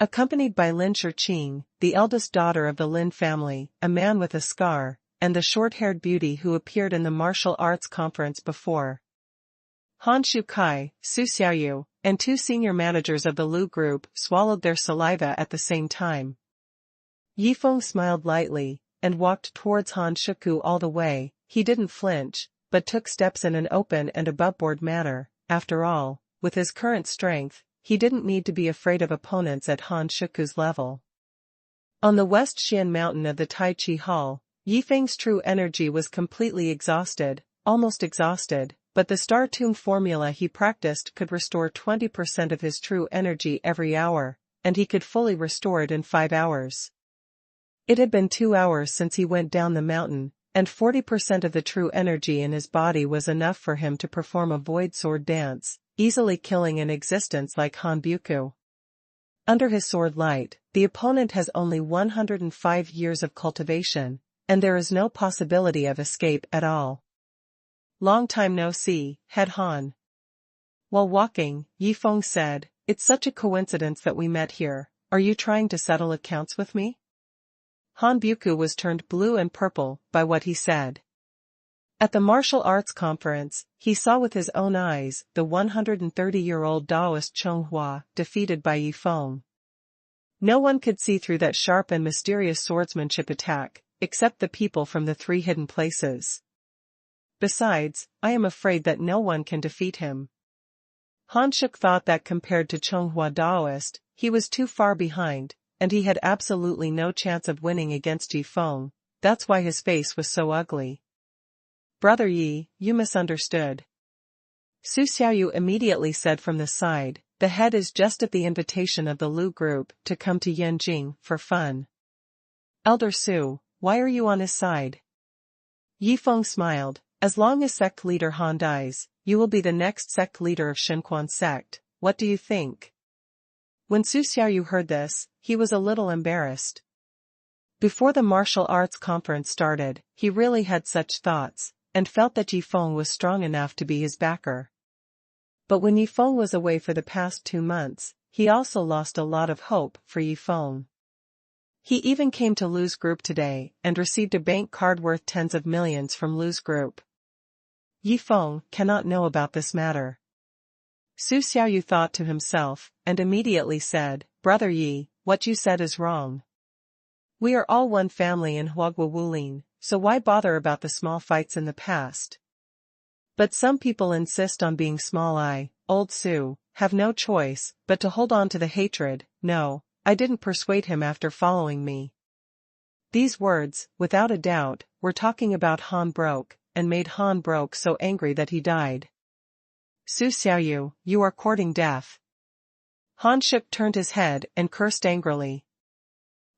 Accompanied by Lin Shiqing, the eldest daughter of the Lin family, a man with a scar, and the short-haired beauty who appeared in the martial arts conference before. Han Shukai, Su Xiaoyu, and 2 senior managers of the Lu group swallowed their saliva at the same time. Yi Feng smiled lightly, and walked towards Han Shuku all the way. He didn't flinch, but took steps in an open and aboveboard manner. After all, with his current strength, he didn't need to be afraid of opponents at Han Shuku's level. On the West Xian mountain of the Tai Chi Hall, Yi Feng's true energy was completely exhausted, almost exhausted, but the Star Tomb formula he practiced could restore 20% of his true energy every hour, and he could fully restore it in 5 hours. It had been 2 hours since he went down the mountain, and 40% of the true energy in his body was enough for him to perform a void sword dance, easily killing an existence like Han Buku. Under his sword light, the opponent has only 105 years of cultivation, and there is no possibility of escape at all. Long time no see, head Han. While walking, Yi Feng said, It's such a coincidence that we met here. Are you trying to settle accounts with me? Han Buku was turned blue and purple by what he said. At the martial arts conference, he saw with his own eyes the 130-year-old Taoist Chonghua defeated by Yi Feng. No one could see through that sharp and mysterious swordsmanship attack. except the people from the 3 hidden places. Besides, I am afraid that no one can defeat him. Han Shuk thought that compared to Xuanhuan Daoist, he was too far behind, and he had absolutely no chance of winning against Yi Feng. That's why his face was so ugly. Brother Yi, you misunderstood. Su Xiaoyu immediately said from the side, the head is just at the invitation of the Lu group to come to Yanjing for fun. Elder Su, why are you on his side? Yi Feng smiled, as long as sect leader Han dies, you will be the next sect leader of Xuanhuan sect, what do you think? When Su Xiaoyu heard this, he was a little embarrassed. Before the martial arts conference started, he really had such thoughts, and felt that Yi Feng was strong enough to be his backer. But when Yi Feng was away for the past 2 months, he also lost a lot of hope for Yi Feng. He even came to Lu's group today and received a bank card worth tens of millions from Lu's group. Yi Feng cannot know about this matter. Su Xiaoyu thought to himself, and immediately said, Brother Yi, what you said is wrong. We are all one family in Huagua Wulin, so why bother about the small fights in the past? But some people insist on being small. Old Su, have no choice but to hold on to the hatred. No, I didn't persuade him after following me. These words, without a doubt, were talking about Han Broke, and made Han Broke so angry that he died. Su Xiaoyu, you are courting death. Han Shuk turned his head and cursed angrily.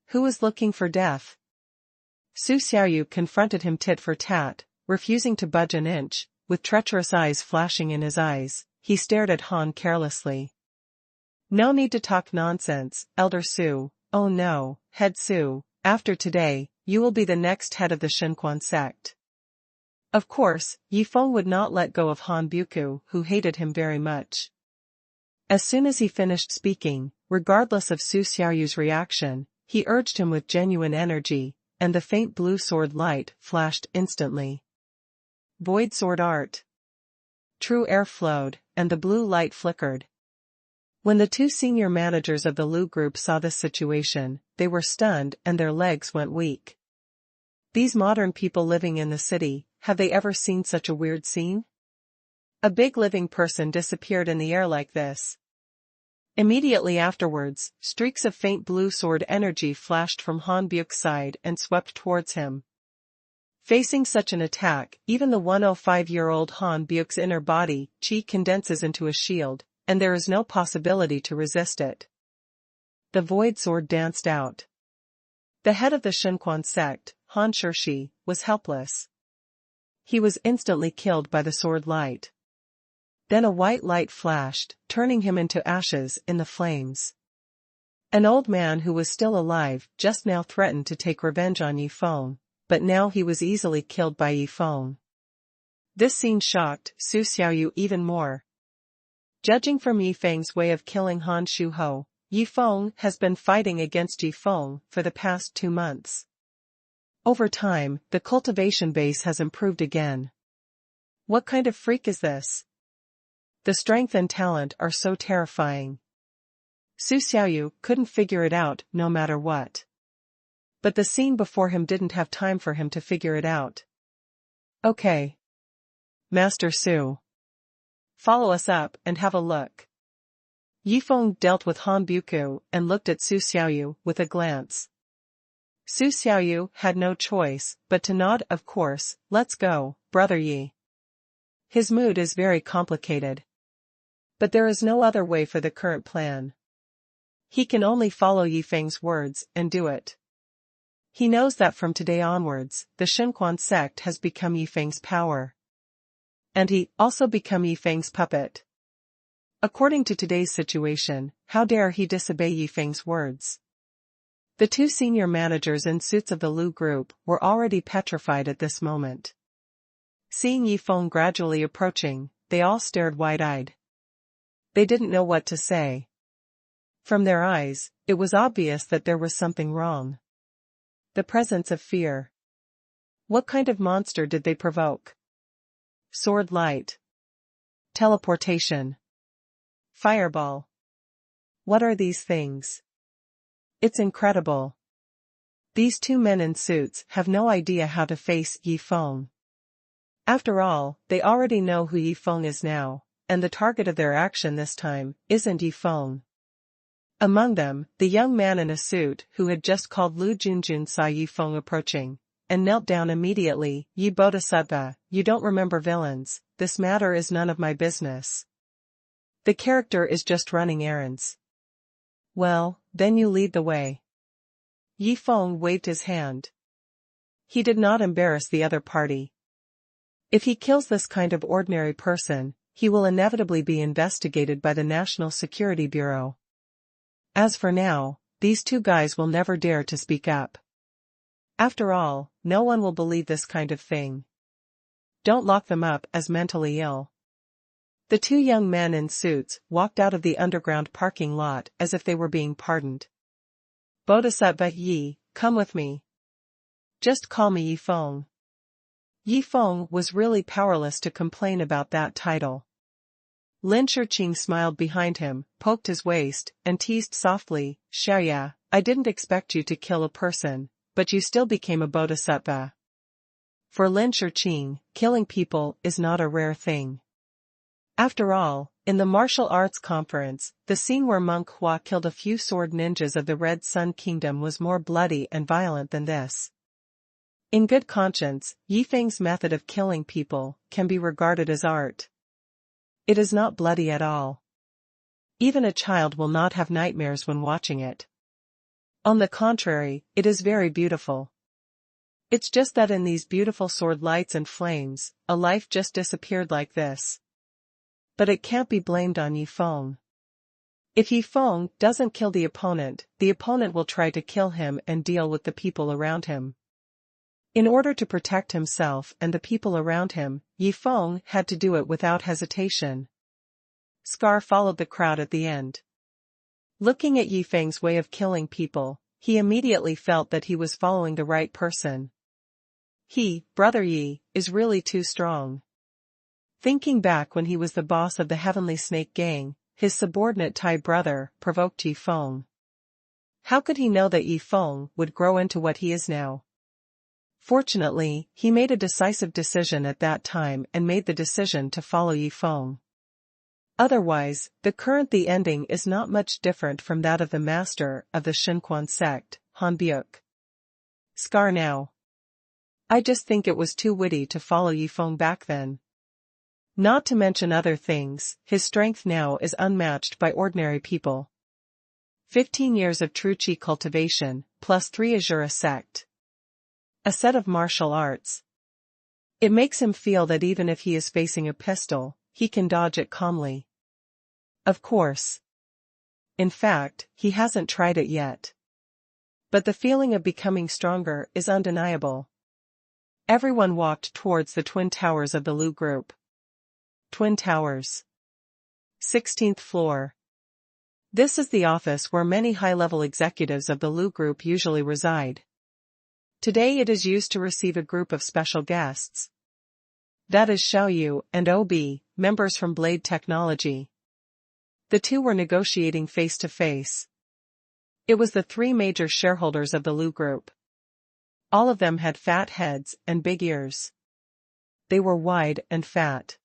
Who is looking for death? Su Xiaoyu confronted him tit for tat, refusing to budge an inch. With treacherous eyes flashing in his eyes, he stared at Han carelessly. No need to talk nonsense, Elder Su. Oh no, Head Su, after today, you will be the next head of the Xuanhuan sect. Of course, Yi Feng would not let go of Han Buku, who hated him very much. As soon as he finished speaking, regardless of Su Xiaoyu's reaction, he urged him with genuine energy, and the faint blue sword light flashed instantly. Void sword art. True air flowed, and the blue light flickered. When the 2 senior managers of the Lu group saw this situation, they were stunned and their legs went weak. These modern people living in the city, have they ever seen such a weird scene? A big living person disappeared in the air like this. Immediately afterwards, streaks of faint blue sword energy flashed from Han Buke's side and swept towards him. Facing such an attack, even the 105-year-old Han Buke's inner body, chi condenses into a shield, and there is no possibility to resist it. The void sword danced out. The head of the Xuanhuan sect, Han Shirshi, was helpless. He was instantly killed by the sword light. Then a white light flashed, turning him into ashes in the flames. An old man who was still alive just now threatened to take revenge on Yi Feng. But now he was easily killed by Yi Feng. This scene shocked Su Xiaoyu even more. Judging from Yi Feng's way of killing Han Shuho, Yi Feng has been fighting against Yi Feng for the past 2 months. Over time, the cultivation base has improved again. What kind of freak is this? The strength and talent are so terrifying. Su Xiaoyu couldn't figure it out no matter what. But the scene before him didn't have time for him to figure it out. Okay. Master Su. Follow us up and have a look. Yi Feng dealt with Han Buku and looked at Su Xiaoyu with a glance. Su Xiaoyu had no choice but to nod. Of course, let's go, Brother Yi. His mood is very complicated. But there is no other way for the current plan. He can only follow Yi Feng's words and do it. He knows that from today onwards, the Xuanhuan sect has become Yi Feng's power. And he also become Yi Feng's puppet. According to today's situation, how dare he disobey Yi Feng's words? The 2 senior managers in suits of the Lu group were already petrified at this moment. Seeing Yi Feng gradually approaching, they all stared wide-eyed. They didn't know what to say. From their eyes, it was obvious that there was something wrong. The presence of fear. What kind of monster did they provoke? Sword light. Teleportation. Fireball. What are these things? It's incredible. These two men in suits have no idea how to face Yi Feng. After all, they already know who Yi Feng is now, and the target of their action this time isn't Yi Feng. Among them, the young man in a suit who had just called Lu Junjun saw Yi Feng approaching, and knelt down immediately. "Yi Bodhisattva, you don't remember villains, this matter is none of my business. The character is just running errands." "Well, then you lead the way." Yi Feng waved his hand. He did not embarrass the other party. If he kills this kind of ordinary person, he will inevitably be investigated by the National Security Bureau. As for now, these two guys will never dare to speak up. After all, no one will believe this kind of thing. Don't lock them up as mentally ill. The two young men in suits walked out of the underground parking lot as if they were being pardoned. "Bodhisattva Yi, come with me. Just call me Yi Feng." Yi Feng was really powerless to complain about that title. Lin Shiqing smiled behind him, poked his waist, and teased softly, "Xiaoya, I didn't expect you to kill a person, but you still became a bodhisattva." For Lin Shiqing, killing people is not a rare thing. After all, in the martial arts conference, the scene where Monk Hua killed a few sword ninjas of the Red Sun Kingdom was more bloody and violent than this. In good conscience, Yi Feng's method of killing people can be regarded as art. It is not bloody at all. Even a child will not have nightmares when watching it. On the contrary, it is very beautiful. It's just that in these beautiful sword lights and flames, a life just disappeared like this. But it can't be blamed on Yi Feng. If Yi Feng doesn't kill the opponent will try to kill him and deal with the people around him. In order to protect himself and the people around him, Yi Feng had to do it without hesitation. Scar followed the crowd at the end. Looking at Yi Feng's way of killing people, he immediately felt that he was following the right person. Brother Yi, is really too strong. Thinking back when he was the boss of the Heavenly Snake Gang, his subordinate Tai brother provoked Yi Feng. How could he know that Yi Feng would grow into what he is now? Fortunately, he made a decisive decision at that time and made the decision to follow Yi Feng. Otherwise, the ending is not much different from that of the master of the xuanhuan sect, Han Biuk. Scar now. I just think it was too witty to follow Yi Feng back then. Not to mention other things, his strength now is unmatched by ordinary people. 15 years of true chi cultivation, plus 3 Azura sect. A set of martial arts. It makes him feel that even if he is facing a pistol, he can dodge it calmly. Of course. In fact, he hasn't tried it yet. But the feeling of becoming stronger is undeniable. Everyone walked towards the twin towers of the Lu group. Twin Towers. 16th floor. This is the office where many high-level executives of the Lu group usually reside. Today it is used to receive a group of special guests. That is Xiaoyu and OB, members from Blade Technology. The two were negotiating face to face. It was the 3 major shareholders of the Lu group. All of them had fat heads and big ears. They were wide and fat.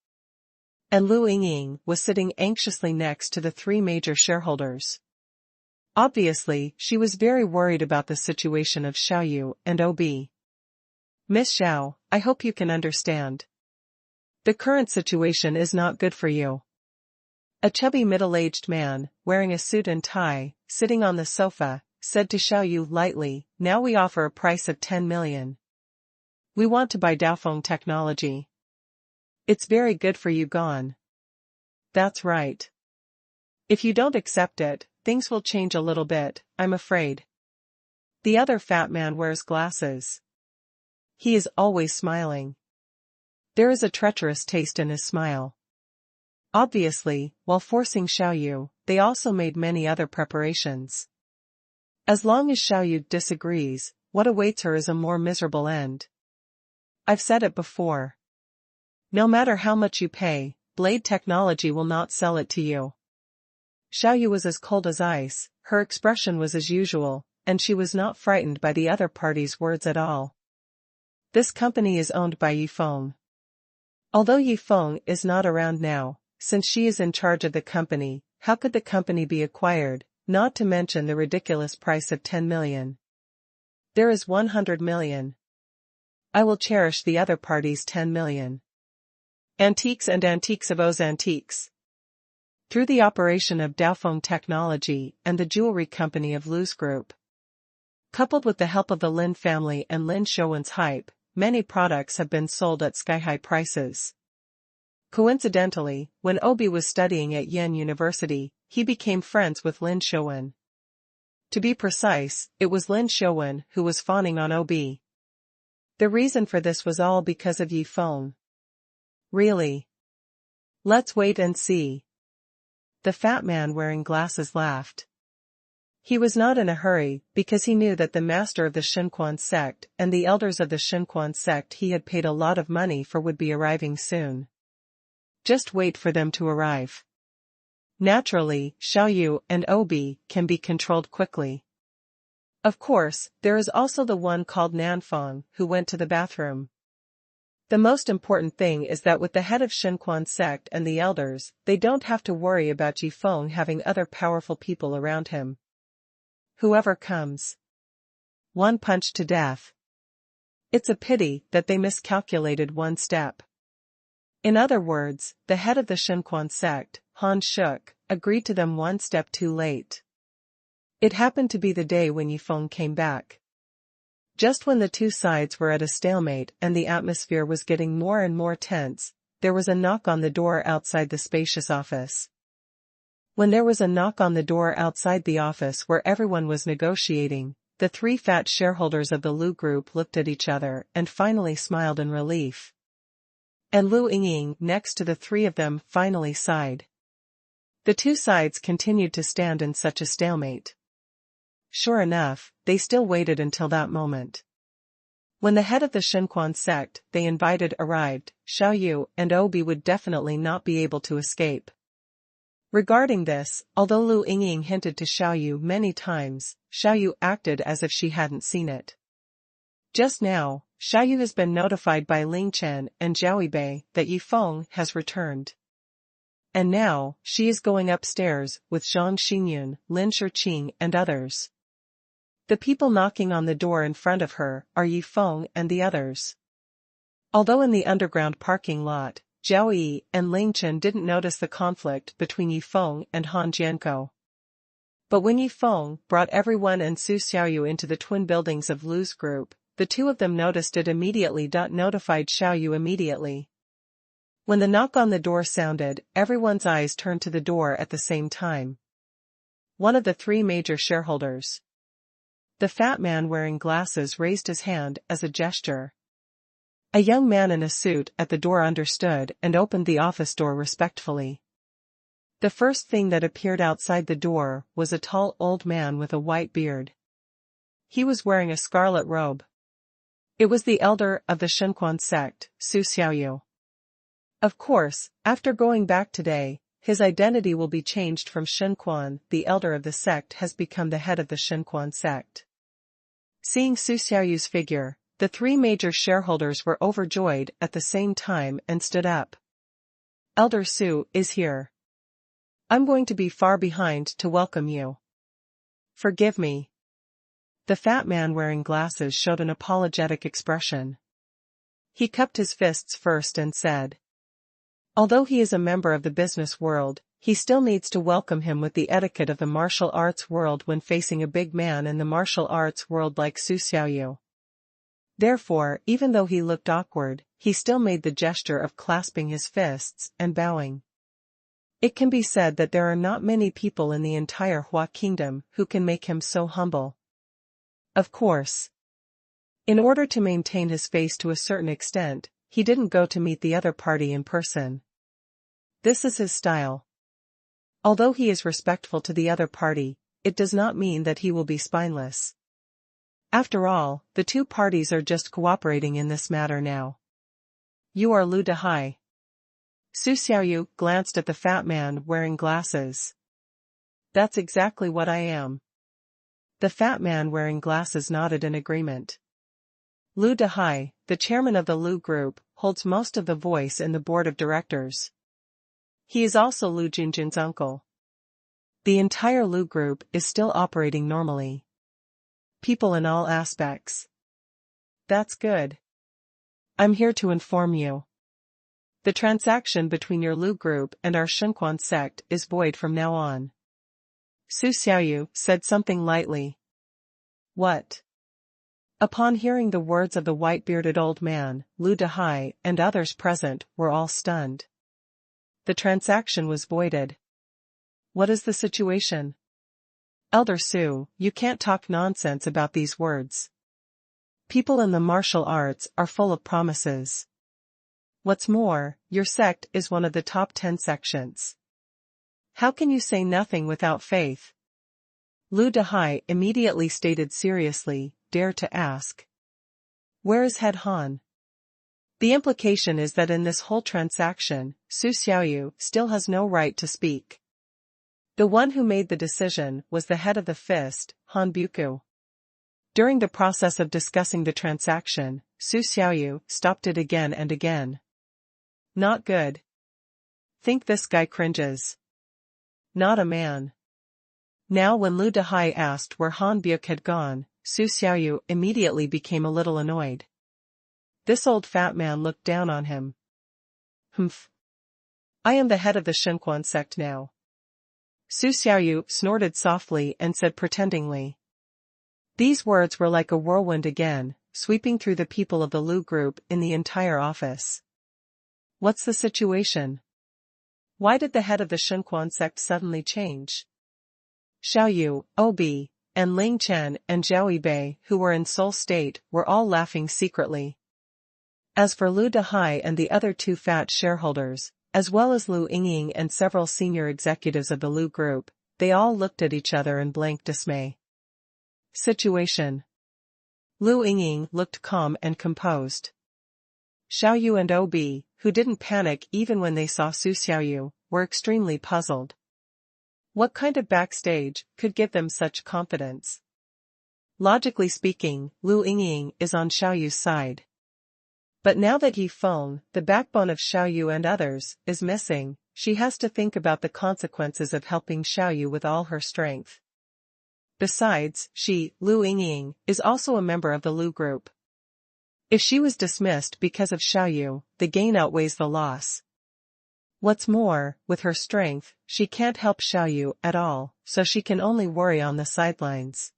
And Lu Yingying was sitting anxiously next to the 3 major shareholders. Obviously, she was very worried about the situation of Xiaoyu and OB. "Miss Xiao, I hope you can understand. The current situation is not good for you." A chubby middle-aged man, wearing a suit and tie, sitting on the sofa, said to Xiaoyu lightly, "Now we offer a price of 10 million. We want to buy Daofeng Technology. It's very good for you gone." "That's right. If you don't accept it, things will change a little bit, I'm afraid." The other fat man wears glasses. He is always smiling. There is a treacherous taste in his smile. Obviously, while forcing Xiaoyu, they also made many other preparations. As long as Xiaoyu disagrees, what awaits her is a more miserable end. I've said it before. No matter how much you pay, Blade Technology will not sell it to you. Xiaoyu was as cold as ice, her expression was as usual, and she was not frightened by the other party's words at all. This company is owned by Yifeng. Although Yifeng is not around now, since she is in charge of the company, how could the company be acquired, not to mention the ridiculous price of 10 million? There is 100 million. I will cherish the other party's 10 million. Antiques and antiques of O's antiques. Through the operation of Daofeng Technology and the jewelry company of Lu's Group, coupled with the help of the Lin family and Lin Xuanhuan's hype, many products have been sold at sky-high prices. Coincidentally, when Obi was studying at Yen University, he became friends with Lin Xuanhuan. To be precise, it was Lin Xuanhuan who was fawning on Obi. The reason for this was all because of Yifeng. Really? Let's wait and see. The fat man wearing glasses laughed. He was not in a hurry, because he knew that the master of the xuanhuan sect and the elders of the xuanhuan sect he had paid a lot of money for would be arriving soon. Just wait for them to arrive. Naturally, Xiaoyu and Obi can be controlled quickly. Of course, there is also the one called Nanfeng who went to the bathroom. The most important thing is that with the head of xuanhuan sect and the elders, they don't have to worry about Yifeng having other powerful people around him. Whoever comes. One punch to death. It's a pity that they miscalculated one step. In other words, the head of the xuanhuan sect, Han Shuk, agreed to them one step too late. It happened to be the day when Yifeng came back. Just when the two sides were at a stalemate and the atmosphere was getting more and more tense, there was a knock on the door outside the spacious office. When there was a knock on the door outside the office where everyone was negotiating, the three fat shareholders of the Lu Group looked at each other and finally smiled in relief. And Lu Yingying, next to the three of them, finally sighed. The two sides continued to stand in such a stalemate. Sure enough, they still waited until that moment. When the head of the xuanhuan sect they invited arrived, Xiaoyu and Obi would definitely not be able to escape. Regarding this, although Lu Yingying hinted to Xiaoyu many times, Xiaoyu acted as if she hadn't seen it. Just now, Xiaoyu has been notified by Ling Chen and Zhao Bei that Yifeng has returned. And now, she is going upstairs with Zhang Xingyun, Lin Shiqing and others. The people knocking on the door in front of her are Yifeng and the others. Although in the underground parking lot, Zhao Yi and Ling Chen didn't notice the conflict between Yifeng and Han Jianko. But when Yifeng brought everyone and Su Xiaoyu into the twin buildings of Lu's Group, the two of them noticed it immediately. Notified Xiaoyu immediately. When the knock on the door sounded, everyone's eyes turned to the door at the same time. One of the three major shareholders, the fat man wearing glasses, raised his hand as a gesture. A young man in a suit at the door understood and opened the office door respectfully. The first thing that appeared outside the door was a tall old man with a white beard. He was wearing a scarlet robe. It was the elder of the xuanhuan sect, Su Xiaoyu. Of course, after going back today, his identity will be changed from xuanhuan. The elder of the sect has become the head of the xuanhuan sect. Seeing Su Xiaoyu's figure, the three major shareholders were overjoyed at the same time and stood up. Elder Su is here. I'm going to be far behind to welcome you. Forgive me. The fat man wearing glasses showed an apologetic expression. He cupped his fists first and said, although he is a member of the business world, he still needs to welcome him with the etiquette of the martial arts world when facing a big man in the martial arts world like Su Xiaoyu. Therefore, even though he looked awkward, he still made the gesture of clasping his fists and bowing. It can be said that there are not many people in the entire Hua kingdom who can make him so humble. Of course. In order to maintain his face to a certain extent, he didn't go to meet the other party in person. This is his style. Although he is respectful to the other party, it does not mean that he will be spineless. After all, the two parties are just cooperating in this matter now. You are Lu Dehai. Su Xiaoyu glanced at the fat man wearing glasses. That's exactly what I am. The fat man wearing glasses nodded in agreement. Lu Dehai, the chairman of the Lu Group, holds most of the voice in the board of directors. He is also Lu Junjun's uncle. The entire Lu Group is still operating normally. People in all aspects. That's good. I'm here to inform you. The transaction between your Lu Group and our Xuanhuan sect is void from now on. Su Xiaoyu said something lightly. What? Upon hearing the words of the white-bearded old man, Lu Dehai and others present were all stunned. The transaction was voided. What is the situation? Elder Su, you can't talk nonsense about these words. People in the martial arts are full of promises. What's more, your sect is one of the top 10 sections. How can you say nothing without faith? Lu Dehai immediately stated seriously, dare to ask. Where is Head Han? The implication is that in this whole transaction, Su Xiaoyu still has no right to speak. The one who made the decision was the head of the fist, Han Buku. During the process of discussing the transaction, Su Xiaoyu stopped it again and again. Not good. Think this guy cringes. Not a man. Now when Lu Dehai asked where Han Buku had gone, Su Xiaoyu immediately became a little annoyed. This old fat man looked down on him. Humph. I am the head of the Xuanhuan sect now. Su Xiaoyu snorted softly and said pretendingly. These words were like a whirlwind again, sweeping through the people of the Lu Group in the entire office. What's the situation? Why did the head of the Xuanhuan sect suddenly change? Xiaoyu, Obi, and Ling Chen and Zhao Yibei, who were in soul state, were all laughing secretly. As for Lu Dehai and the other two fat shareholders, as well as Lu Yingying and several senior executives of the Lu Group, they all looked at each other in blank dismay. Situation. Lu Yingying looked calm and composed. Xiaoyu and Obi, who didn't panic even when they saw Su Xiaoyu, were extremely puzzled. What kind of backstage could give them such confidence? Logically speaking, Lu Yingying is on Xiaoyu's side. But now that Yi Feng, the backbone of Xiaoyu and others, is missing, she has to think about the consequences of helping Xiaoyu with all her strength. Besides, she, Lu Yingying, is also a member of the Lu Group. If she was dismissed because of Xiaoyu, the gain outweighs the loss. What's more, with her strength, she can't help Xiaoyu at all, so she can only worry on the sidelines.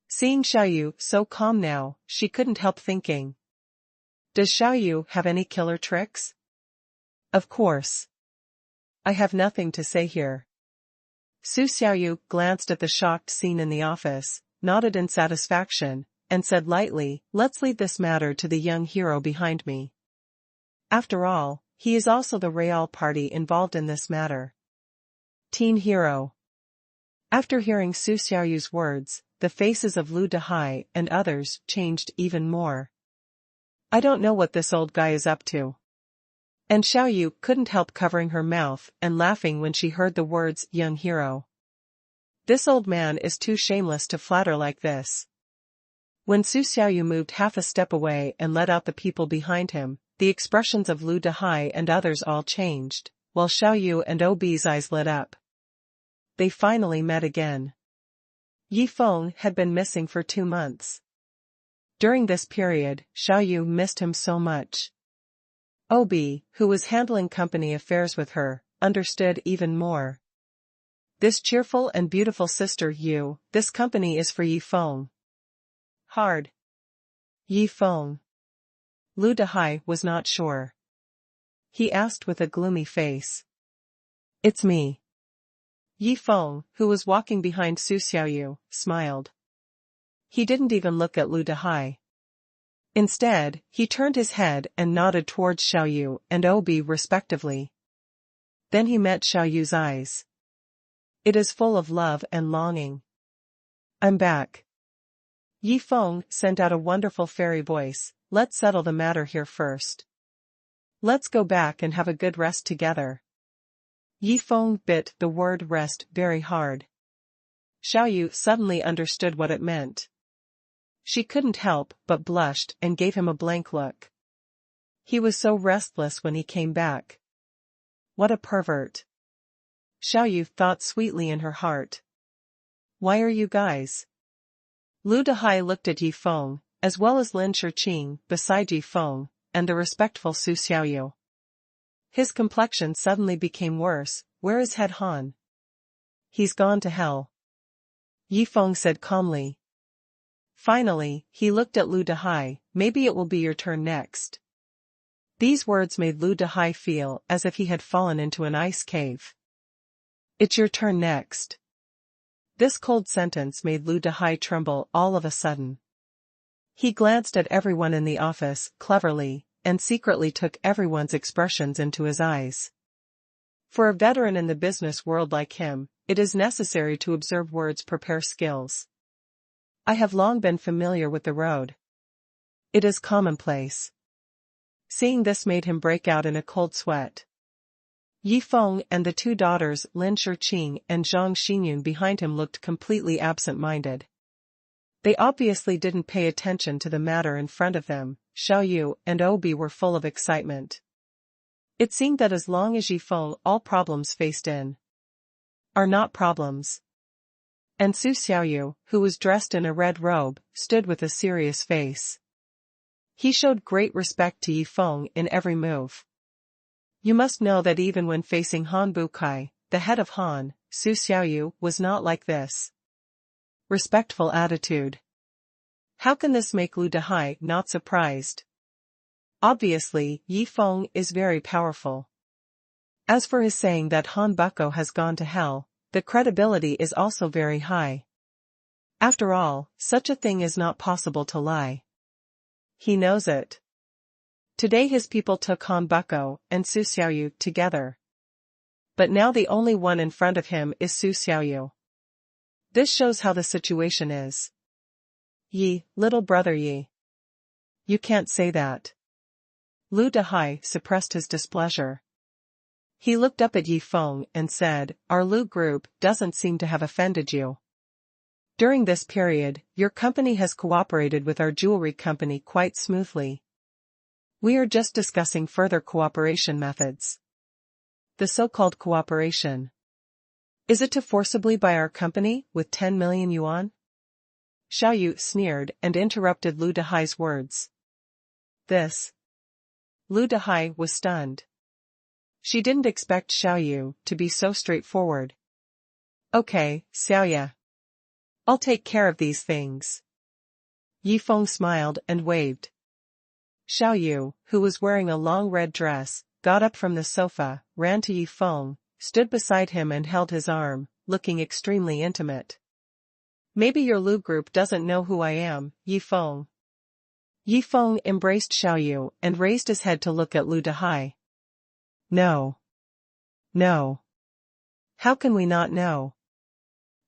Seeing Xiaoyu so calm now, she couldn't help thinking. Does Xiaoyu have any killer tricks? Of course. I have nothing to say here. Su Xiaoyu glanced at the shocked scene in the office, nodded in satisfaction, and said lightly, let's leave this matter to the young hero behind me. After all, he is also the Real party involved in this matter. Teen hero. After hearing Su Xiaoyu's words, the faces of Lu Dehai and others changed even more. I don't know what this old guy is up to. And Xiaoyu couldn't help covering her mouth and laughing when she heard the words young hero. This old man is too shameless to flatter like this. When Su Xiaoyu moved half a step away and let out the people behind him, the expressions of Lu Dehai and others all changed, while Xiaoyu and Obi's eyes lit up. They finally met again. Yi Feng had been missing for 2 months. During this period, Xiaoyu missed him so much. Obi, who was handling company affairs with her, understood even more. This cheerful and beautiful sister Yu, this company is for Yi Feng. Hard. Yi Feng. Lu Dehai was not sure. He asked with a gloomy face. It's me. Yi Feng, who was walking behind Su Xiaoyu, smiled. He didn't even look at Lu Dehai. Instead, he turned his head and nodded towards Xiaoyu and Obi respectively. Then he met Xiaoyu's eyes. It is full of love and longing. I'm back. Yi Feng sent out a wonderful fairy voice, let's settle the matter here first. Let's go back and have a good rest together. Yi Feng bit the word rest very hard. Xiaoyu suddenly understood what it meant. She couldn't help but blushed and gave him a blank look. He was so restless when he came back. What a pervert. Xiaoyu thought sweetly in her heart. Why are you guys? Lu Dehai looked at Yi Feng, as well as Lin Shiqing beside Yi Feng, and the respectful Su Xiaoyu. His complexion suddenly became worse. Where is Head Han? He's gone to hell. Yi Feng said calmly. Finally, he looked at Lu Dehai. Maybe it will be your turn next. These words made Lu Dehai feel as if he had fallen into an ice cave. It's your turn next. This cold sentence made Lu Dehai tremble all of a sudden. He glanced at everyone in the office cleverly, and secretly took everyone's expressions into his eyes. For a veteran in the business world like him, it is necessary to observe words prepare skills. I have long been familiar with the road. It is commonplace. Seeing this made him break out in a cold sweat. Yi Feng and the two daughters Lin Shiqing and Zhang Xinyun behind him looked completely absent-minded. They obviously didn't pay attention to the matter in front of them. Xiaoyu and Obi were full of excitement. It seemed that as long as Yi Feng, all problems faced in are not problems. And Su Xiaoyu, who was dressed in a red robe, stood with a serious face. He showed great respect to Yi Feng in every move. You must know that even when facing Han Bukai, the head of Han, Su Xiaoyu was not like this. Respectful attitude. How can this make Lu Dehai not surprised? Obviously, Yi Feng is very powerful. As for his saying that Han Buko has gone to hell, the credibility is also very high. After all, such a thing is not possible to lie. He knows it. Today his people took Han Buko and Su Xiaoyu together. But now the only one in front of him is Su Xiaoyu. This shows how the situation is. Yi, little brother Yi. You can't say that. Lu Dehai suppressed his displeasure. He looked up at Yi Feng and said, Our Lu group doesn't seem to have offended you. During this period, your company has cooperated with our jewelry company quite smoothly. We are just discussing further cooperation methods. The so-called cooperation. Is it to forcibly buy our company with 10 million yuan? Xiaoyu sneered and interrupted Lu Dehai's words. This. Lu Dehai was stunned. She didn't expect Xiaoyu to be so straightforward. Okay, Xiaoya. I'll take care of these things. Yi Feng smiled and waved. Xiaoyu, who was wearing a long red dress, got up from the sofa, ran to Yi Feng, stood beside him and held his arm, looking extremely intimate. Maybe your Lu group doesn't know who I am, Yi Feng. Yi Feng embraced Xiaoyu and raised his head to look at Lu Dehai. No. No. How can we not know?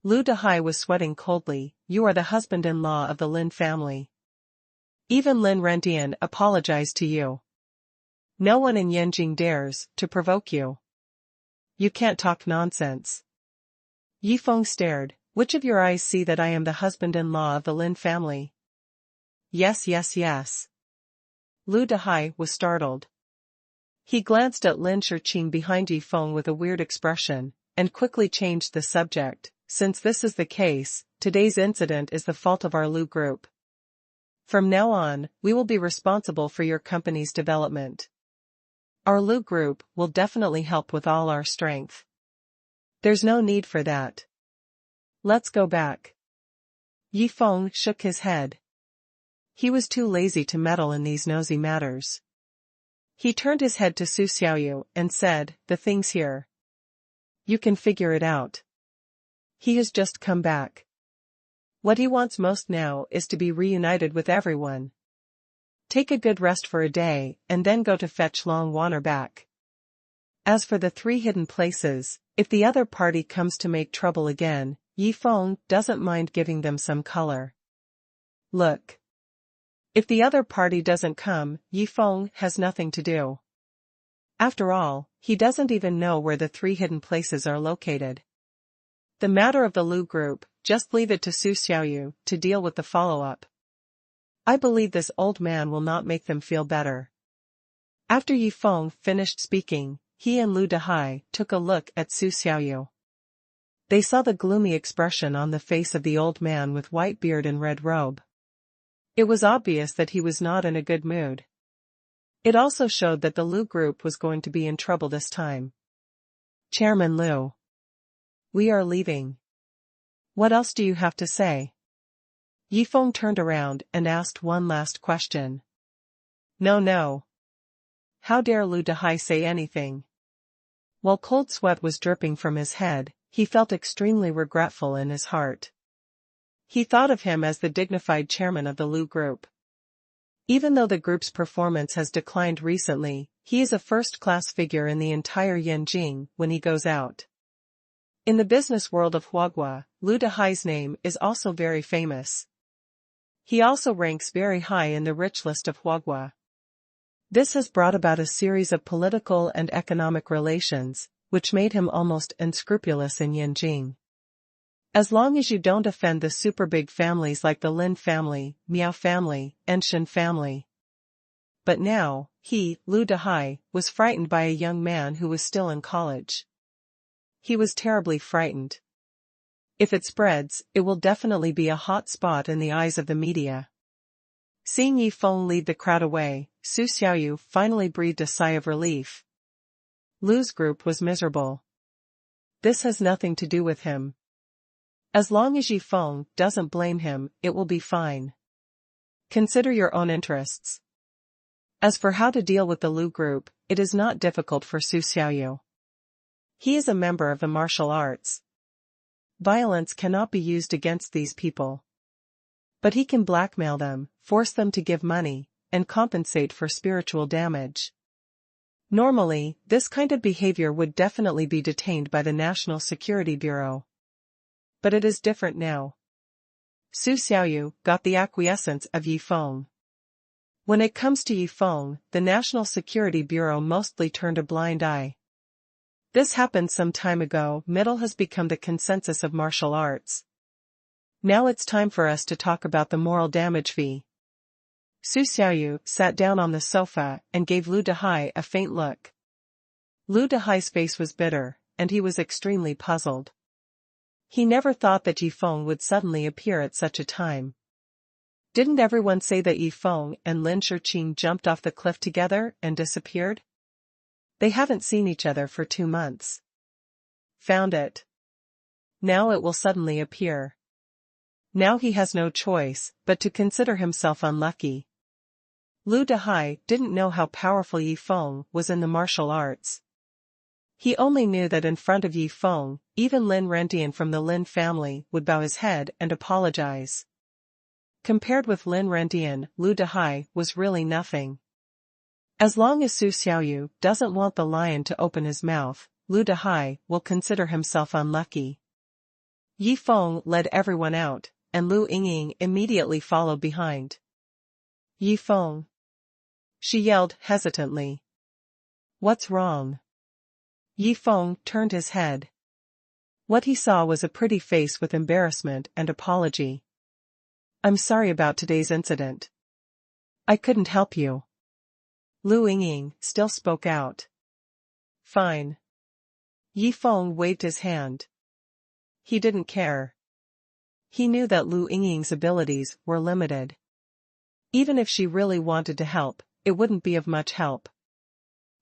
Lu Dehai was sweating coldly. You are the husband-in-law of the Lin family. Even Lin Rendian apologized to you. No one in Yanjing dares to provoke you. You can't talk nonsense. Yi Feng stared. Which of your eyes see that I am the husband-in-law of the Lin family? Yes, yes, yes. Lu Dehai was startled. He glanced at Lin Shiqing behind Yi Feng with a weird expression, and quickly changed the subject. Since this is the case, today's incident is the fault of our Lu group. From now on, we will be responsible for your company's development. Our Lu group will definitely help with all our strength. There's no need for that. Let's go back. Yi Feng shook his head. He was too lazy to meddle in these nosy matters. He turned his head to Su Xiaoyu and said, The thing's here. You can figure it out. He has just come back. What he wants most now is to be reunited with everyone. Take a good rest for a day, and then go to fetch Long Waner back. As for the 3 hidden places, if the other party comes to make trouble again, Yi Feng doesn't mind giving them some color. Look. If the other party doesn't come, Yi Feng has nothing to do. After all, he doesn't even know where the 3 hidden places are located. The matter of the Lu group, just leave it to Su Xiaoyu to deal with the follow-up. I believe this old man will not make them feel better. After Yi Feng finished speaking, he and Lu Dehai took a look at Su Xiaoyu. They saw the gloomy expression on the face of the old man with white beard and red robe. It was obvious that he was not in a good mood. It also showed that the Lu group was going to be in trouble this time. Chairman Lu. We are leaving. What else do you have to say? Yi Feng turned around and asked one last question. No. How dare Lu Dehai say anything? While cold sweat was dripping from his head, he felt extremely regretful in his heart. He thought of him as the dignified chairman of the Lu group. Even though the group's performance has declined recently, he is a first-class figure in the entire Yanjing when he goes out. In the business world of Huaguo, Lu Dehai's name is also very famous. He also ranks very high in the rich list of Huaguo. This has brought about a series of political and economic relations, which made him almost unscrupulous in Yanjing. As long as you don't offend the super big families like the Lin family, Miao family, and Shen family. But now, he, Lu Dehai, was frightened by a young man who was still in college. He was terribly frightened. If it spreads, it will definitely be a hot spot in the eyes of the media. Seeing Yi Feng lead the crowd away, Su Xiaoyu finally breathed a sigh of relief. Lu's group was miserable. This has nothing to do with him. As long as Yi Feng doesn't blame him, it will be fine. Consider your own interests. As for how to deal with the Lu group, it is not difficult for Su Xiaoyu. He is a member of the martial arts. Violence cannot be used against these people. But he can blackmail them, force them to give money, and compensate for spiritual damage. Normally, this kind of behavior would definitely be detained by the National Security Bureau. But it is different now. Su Xiaoyu got the acquiescence of Yi Feng. When it comes to Yi Feng, the National Security Bureau mostly turned a blind eye. This happened some time ago. Middle has become the consensus of martial arts. Now it's time for us to talk about the moral damage fee. Su Xiaoyu sat down on the sofa and gave Lu Dehai a faint look. Lu Dehai's face was bitter, and he was extremely puzzled. He never thought that Yi Feng would suddenly appear at such a time. Didn't everyone say that Yi Feng and Lin Shiqing jumped off the cliff together and disappeared? They haven't seen each other for 2 months. Found it. Now it will suddenly appear. Now he has no choice but to consider himself unlucky. Lu Dehai didn't know how powerful Yi Feng was in the martial arts. He only knew that in front of Yi Feng, even Lin Rendian from the Lin family would bow his head and apologize. Compared with Lin Rendian, Lu Dehai was really nothing. As long as Su Xiaoyu doesn't want the lion to open his mouth, Lu Dehai will consider himself unlucky. Yi Feng led everyone out, and Lu Yingying immediately followed behind. Yi Feng. She yelled hesitantly. What's wrong? Yi Feng turned his head. What he saw was a pretty face with embarrassment and apology. I'm sorry about today's incident. I couldn't help you. Lu Yingying still spoke out. Fine. Yi Feng waved his hand. He didn't care. He knew that Lu Yingying's abilities were limited. Even if she really wanted to help, it wouldn't be of much help.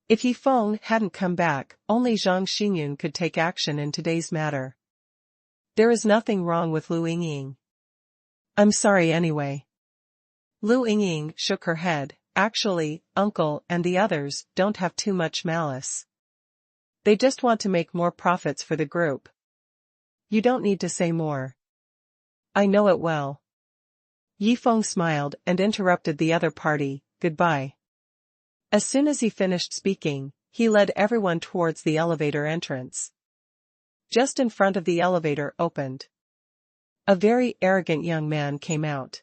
If Yi Feng hadn't come back, only Zhang Xingyun could take action in today's matter. There is nothing wrong with Lu Yingying. I'm sorry anyway. Lu Yingying shook her head. Actually, Uncle and the others don't have too much malice. They just want to make more profits for the group. You don't need to say more. I know it well. Yi Feng smiled and interrupted the other party. Goodbye. As soon as he finished speaking, he led everyone towards the elevator entrance. Just in front of the elevator opened. A very arrogant young man came out.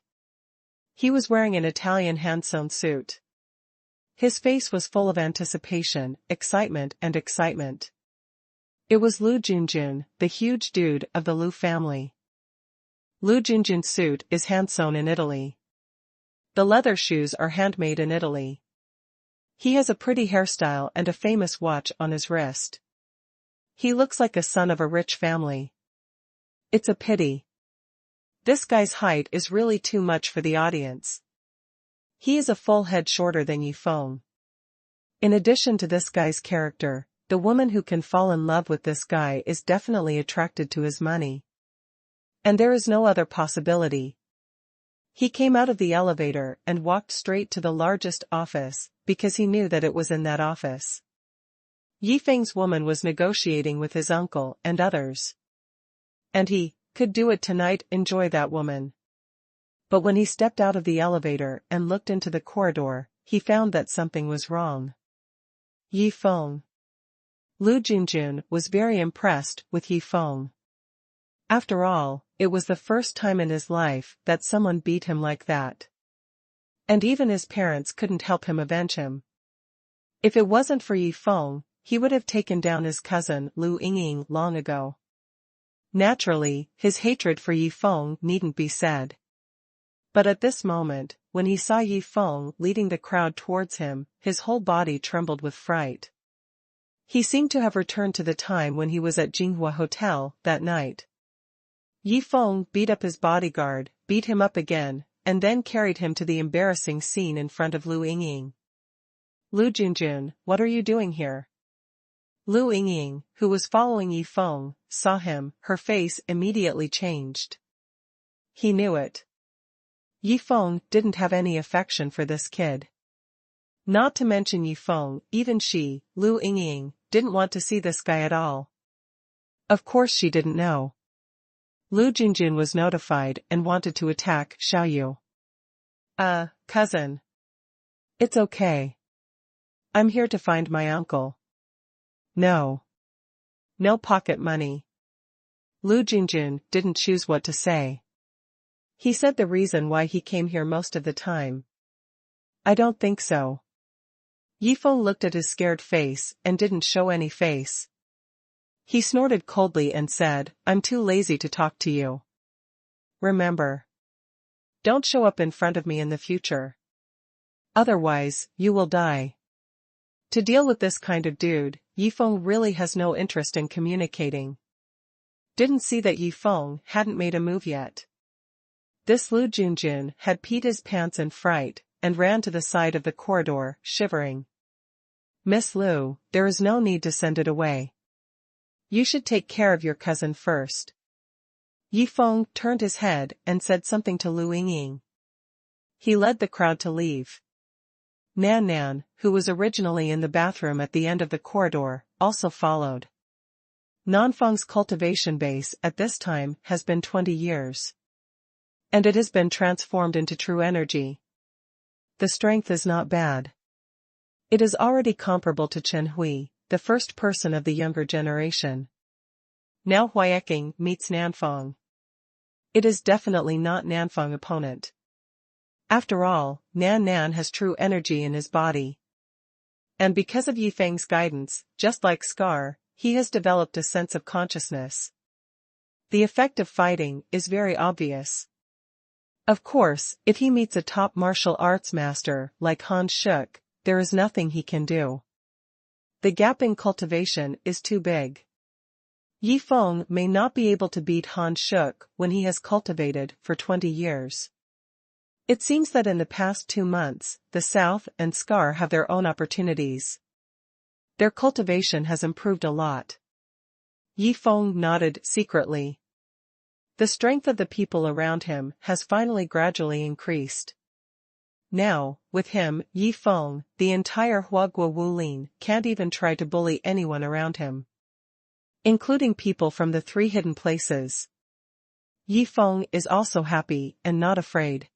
He was wearing an Italian hand-sewn suit. His face was full of anticipation, excitement. It was Lu Junjun, the huge dude of the Lu family. Lu Junjun's suit is hand-sewn in Italy. The leather shoes are handmade in Italy. He has a pretty hairstyle and a famous watch on his wrist. He looks like a son of a rich family. It's a pity. This guy's height is really too much for the audience. He is a full head shorter than Yi Feng. In addition to this guy's character, the woman who can fall in love with this guy is definitely attracted to his money. And there is no other possibility. He came out of the elevator and walked straight to the largest office, because he knew that it was in that office. Yi Feng's woman was negotiating with his uncle and others. And he could do it tonight, enjoy that woman. But when he stepped out of the elevator and looked into the corridor, he found that something was wrong. Yi Feng. Lu Junjun was very impressed with Yi Feng. After all, it was the first time in his life that someone beat him like that. And even his parents couldn't help him avenge him. If it wasn't for Yi Feng, he would have taken down his cousin Lu Yingying long ago. Naturally, his hatred for Yi Feng needn't be said. But at this moment, when he saw Yi Feng leading the crowd towards him, his whole body trembled with fright. He seemed to have returned to the time when he was at Jinghua Hotel that night. Yi Feng beat up his bodyguard, beat him up again, and then carried him to the embarrassing scene in front of Lu Yingying. Lu Junjun, what are you doing here? Lu Yingying, who was following Yi Feng, saw him, her face immediately changed. He knew it. Yi Feng didn't have any affection for this kid. Not to mention Yi Feng, even she, Lu Yingying, didn't want to see this guy at all. Of course she didn't know. Lu Junjun was notified and wanted to attack Xiaoyu. Cousin. It's okay. I'm here to find my uncle. No. No pocket money. Lu Junjun didn't choose what to say. He said the reason why he came here most of the time. I don't think so. Yi Feng looked at his scared face and didn't show any face. He snorted coldly and said, I'm too lazy to talk to you. Remember. Don't show up in front of me in the future. Otherwise, you will die. To deal with this kind of dude, Yi Feng really has no interest in communicating. Didn't see that Yi Feng hadn't made a move yet. This Lu Junjun had peed his pants in fright, and ran to the side of the corridor, shivering. Miss Lu, there is no need to send it away. You should take care of your cousin first. Yi Feng turned his head and said something to Lu Yingying. He led the crowd to leave. Nan Nan, who was originally in the bathroom at the end of the corridor, also followed. Nanfeng's cultivation base at this time has been 20 years. And it has been transformed into true energy. The strength is not bad. It is already comparable to Chen Hui, the first person of the younger generation. Now Huayeking meets Nanfeng. It is definitely not Nanfeng's opponent. After all, Nan Nan has true energy in his body. And because of Yi Feng's guidance, just like Scar, he has developed a sense of consciousness. The effect of fighting is very obvious. Of course, if he meets a top martial arts master like Han Shuk, there is nothing he can do. The gap in cultivation is too big. Yi Feng may not be able to beat Han Shuk when he has cultivated for 20 years. It seems that in the past 2 months, the South and Scar have their own opportunities. Their cultivation has improved a lot. Yi Feng nodded secretly. The strength of the people around him has finally gradually increased. Now, with him, Yi Feng, the entire Huaguo Wulin can't even try to bully anyone around him. Including people from the 3 hidden places. Yi Feng is also happy and not afraid.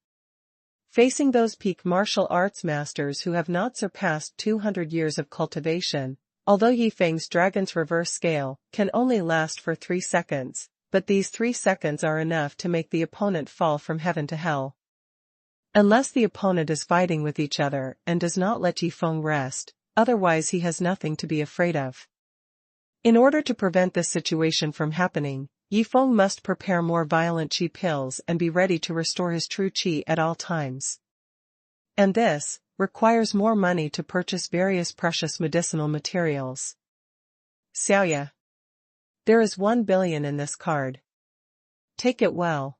Facing those peak martial arts masters who have not surpassed 200 years of cultivation, although Yi Feng's Dragon's Reverse Scale can only last for 3 seconds, but these 3 seconds are enough to make the opponent fall from heaven to hell. Unless the opponent is fighting with each other and does not let Yi Feng rest, otherwise he has nothing to be afraid of. In order to prevent this situation from happening, Yifeng must prepare more violent qi pills and be ready to restore his true qi at all times. And this requires more money to purchase various precious medicinal materials. Xiaoya. There is 1 billion in this card. Take it well.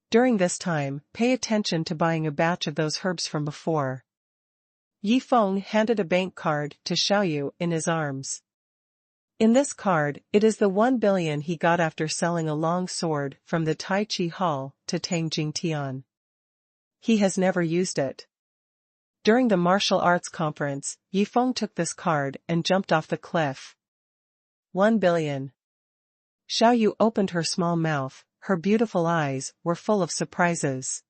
During this time, pay attention to buying a batch of those herbs from before. Yifeng handed a bank card to Xiaoyu in his arms. In this card, it is the 1 billion he got after selling a long sword from the Tai Chi Hall to Tang Jingtian. He has never used it. During the martial arts conference, Yifeng took this card and jumped off the cliff. 1 billion. Xiaoyu opened her small mouth, her beautiful eyes were full of surprises.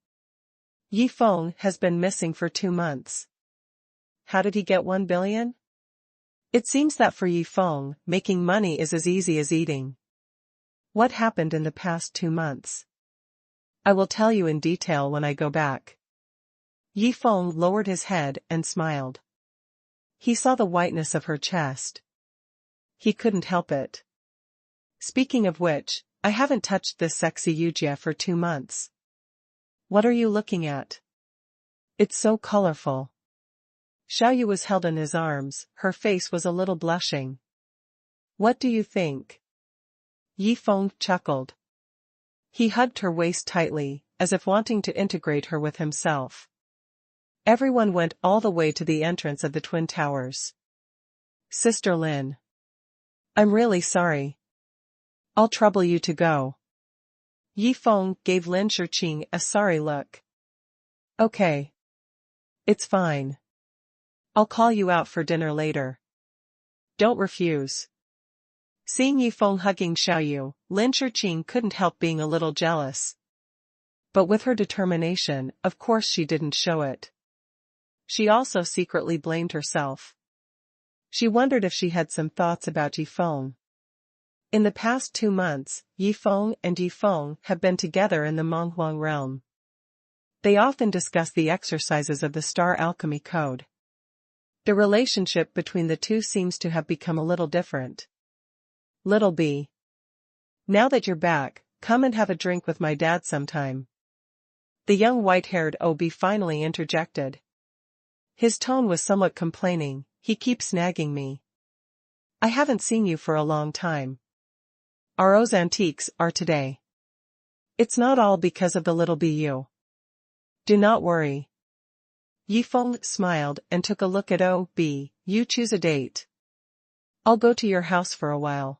Yifeng has been missing for 2 months. How did he get 1 billion? It seems that for Yifeng, making money is as easy as eating. What happened in the past 2 months? I will tell you in detail when I go back. Yifeng lowered his head and smiled. He saw the whiteness of her chest. He couldn't help it. Speaking of which, I haven't touched this sexy Yujia for 2 months. What are you looking at? It's so colorful. Xiaoyu was held in his arms, her face was a little blushing. What do you think? Yifeng chuckled. He hugged her waist tightly, as if wanting to integrate her with himself. Everyone went all the way to the entrance of the Twin Towers. Sister Lin. I'm really sorry. I'll trouble you to go. Yifeng gave Lin Shiqing a sorry look. Okay. It's fine. I'll call you out for dinner later. Don't refuse. Seeing Yifeng hugging Xiaoyu, Lin Shiqing couldn't help being a little jealous. But with her determination, of course she didn't show it. She also secretly blamed herself. She wondered if she had some thoughts about Yifeng. In the past 2 months, Yifeng and Yifeng have been together in the Menghuang realm. They often discuss the exercises of the Star Alchemy Code. The relationship between the two seems to have become a little different. Little B. Now that you're back, come and have a drink with my dad sometime. The young white-haired OB finally interjected. His tone was somewhat complaining, he keeps nagging me. I haven't seen you for a long time. Our antiques are today. It's not all because of the little BU. Do not worry. Yifeng smiled and took a look at OB, you choose a date. I'll go to your house for a while.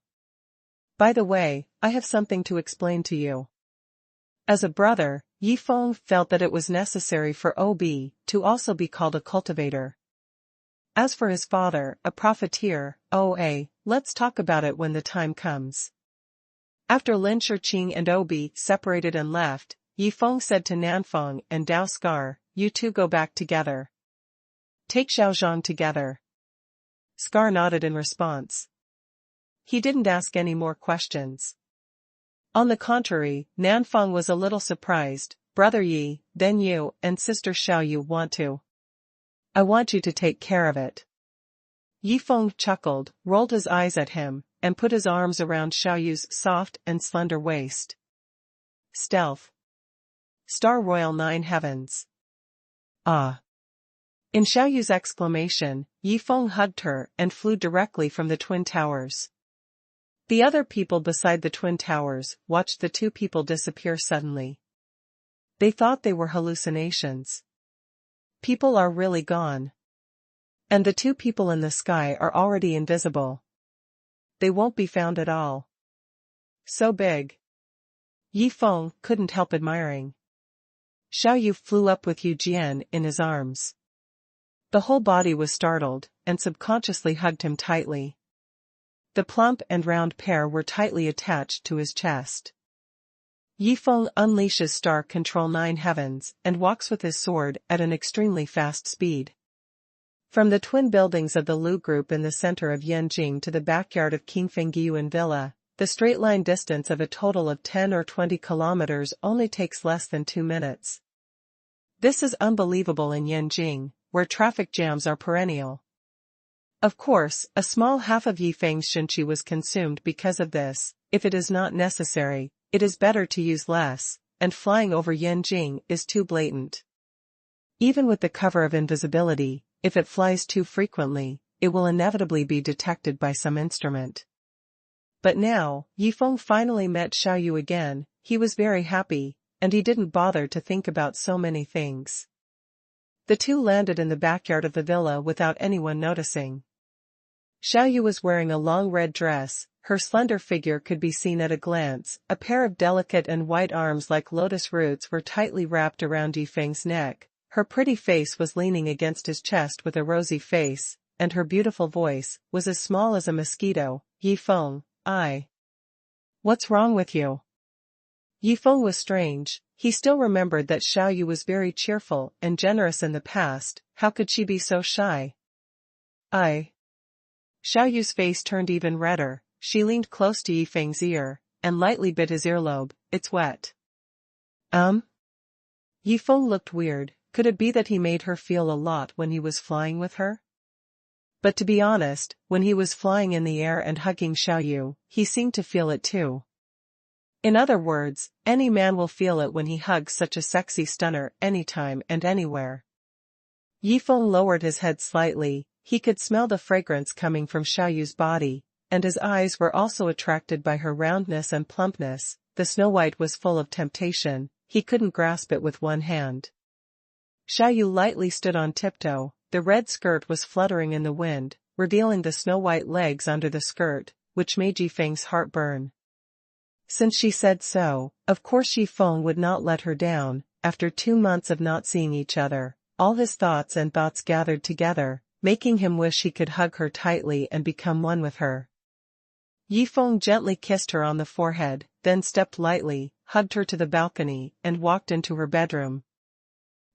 By the way, I have something to explain to you. As a brother, Yifeng felt that it was necessary for OB to also be called a cultivator. As for his father, a profiteer, let's talk about it when the time comes. After Lin Shiqing and OB separated and left, Yifeng said to Nanfeng and Dao Scar, you two go back together. Take Xiaozhang together. Scar nodded in response. He didn't ask any more questions. On the contrary, Nanfeng was a little surprised. Brother Yi, then you and Sister Xiaoyu want to. I want you to take care of it. Yifeng chuckled, rolled his eyes at him, and put his arms around Xiaoyu's soft and slender waist. Stealth. Star Royal 9 Heavens. Ah. In Xiaoyu's exclamation, Yifeng hugged her and flew directly from the Twin Towers. The other people beside the Twin Towers watched the two people disappear suddenly. They thought they were hallucinations. People are really gone. And the two people in the sky are already invisible. They won't be found at all. So big. Yifeng couldn't help admiring. Xiaoyu flew up with Yu Jian in his arms. The whole body was startled, and subconsciously hugged him tightly. The plump and round pair were tightly attached to his chest. Yifeng unleashes Star Control 9 Heavens and walks with his sword at an extremely fast speed. From the twin buildings of the Lu Group in the center of Yanjing to the backyard of King Fengyuan Villa, the straight-line distance of a total of 10 or 20 kilometers only takes less than 2 minutes. This is unbelievable in Yanjing, where traffic jams are perennial. Of course, a small half of Yifeng's xinqi was consumed because of this. If it is not necessary, it is better to use less, and flying over Yanjing is too blatant. Even with the cover of invisibility, if it flies too frequently, it will inevitably be detected by some instrument. But now, Yifeng finally met Xiaoyu again. He was very happy, and he didn't bother to think about so many things. The two landed in the backyard of the villa without anyone noticing. Xiaoyu was wearing a long red dress. Her slender figure could be seen at a glance. A pair of delicate and white arms like lotus roots were tightly wrapped around Yifeng's neck. Her pretty face was leaning against his chest with a rosy face, and her beautiful voice was as small as a mosquito. Yifeng, what's wrong with you? Yifeng was strange. He still remembered that Xiaoyu was very cheerful and generous in the past. How could she be so shy? Xiaoyu's face turned even redder. She leaned close to Yifeng's ear, and lightly bit his earlobe. It's wet. Yifeng looked weird. Could it be that he made her feel a lot when he was flying with her? But to be honest, when he was flying in the air and hugging Xiaoyu, he seemed to feel it too. In other words, any man will feel it when he hugs such a sexy stunner anytime and anywhere. Yifeng lowered his head slightly. He could smell the fragrance coming from Xiaoyu's body, and his eyes were also attracted by her roundness and plumpness. The Snow White was full of temptation. He couldn't grasp it with one hand. Xiaoyu lightly stood on tiptoe. The red skirt was fluttering in the wind, revealing the snow-white legs under the skirt, which made Yifeng's heart burn. Since she said so, of course Yifeng would not let her down. After 2 months of not seeing each other, all his thoughts gathered together, making him wish he could hug her tightly and become one with her. Yifeng gently kissed her on the forehead, then stepped lightly, hugged her to the balcony, and walked into her bedroom.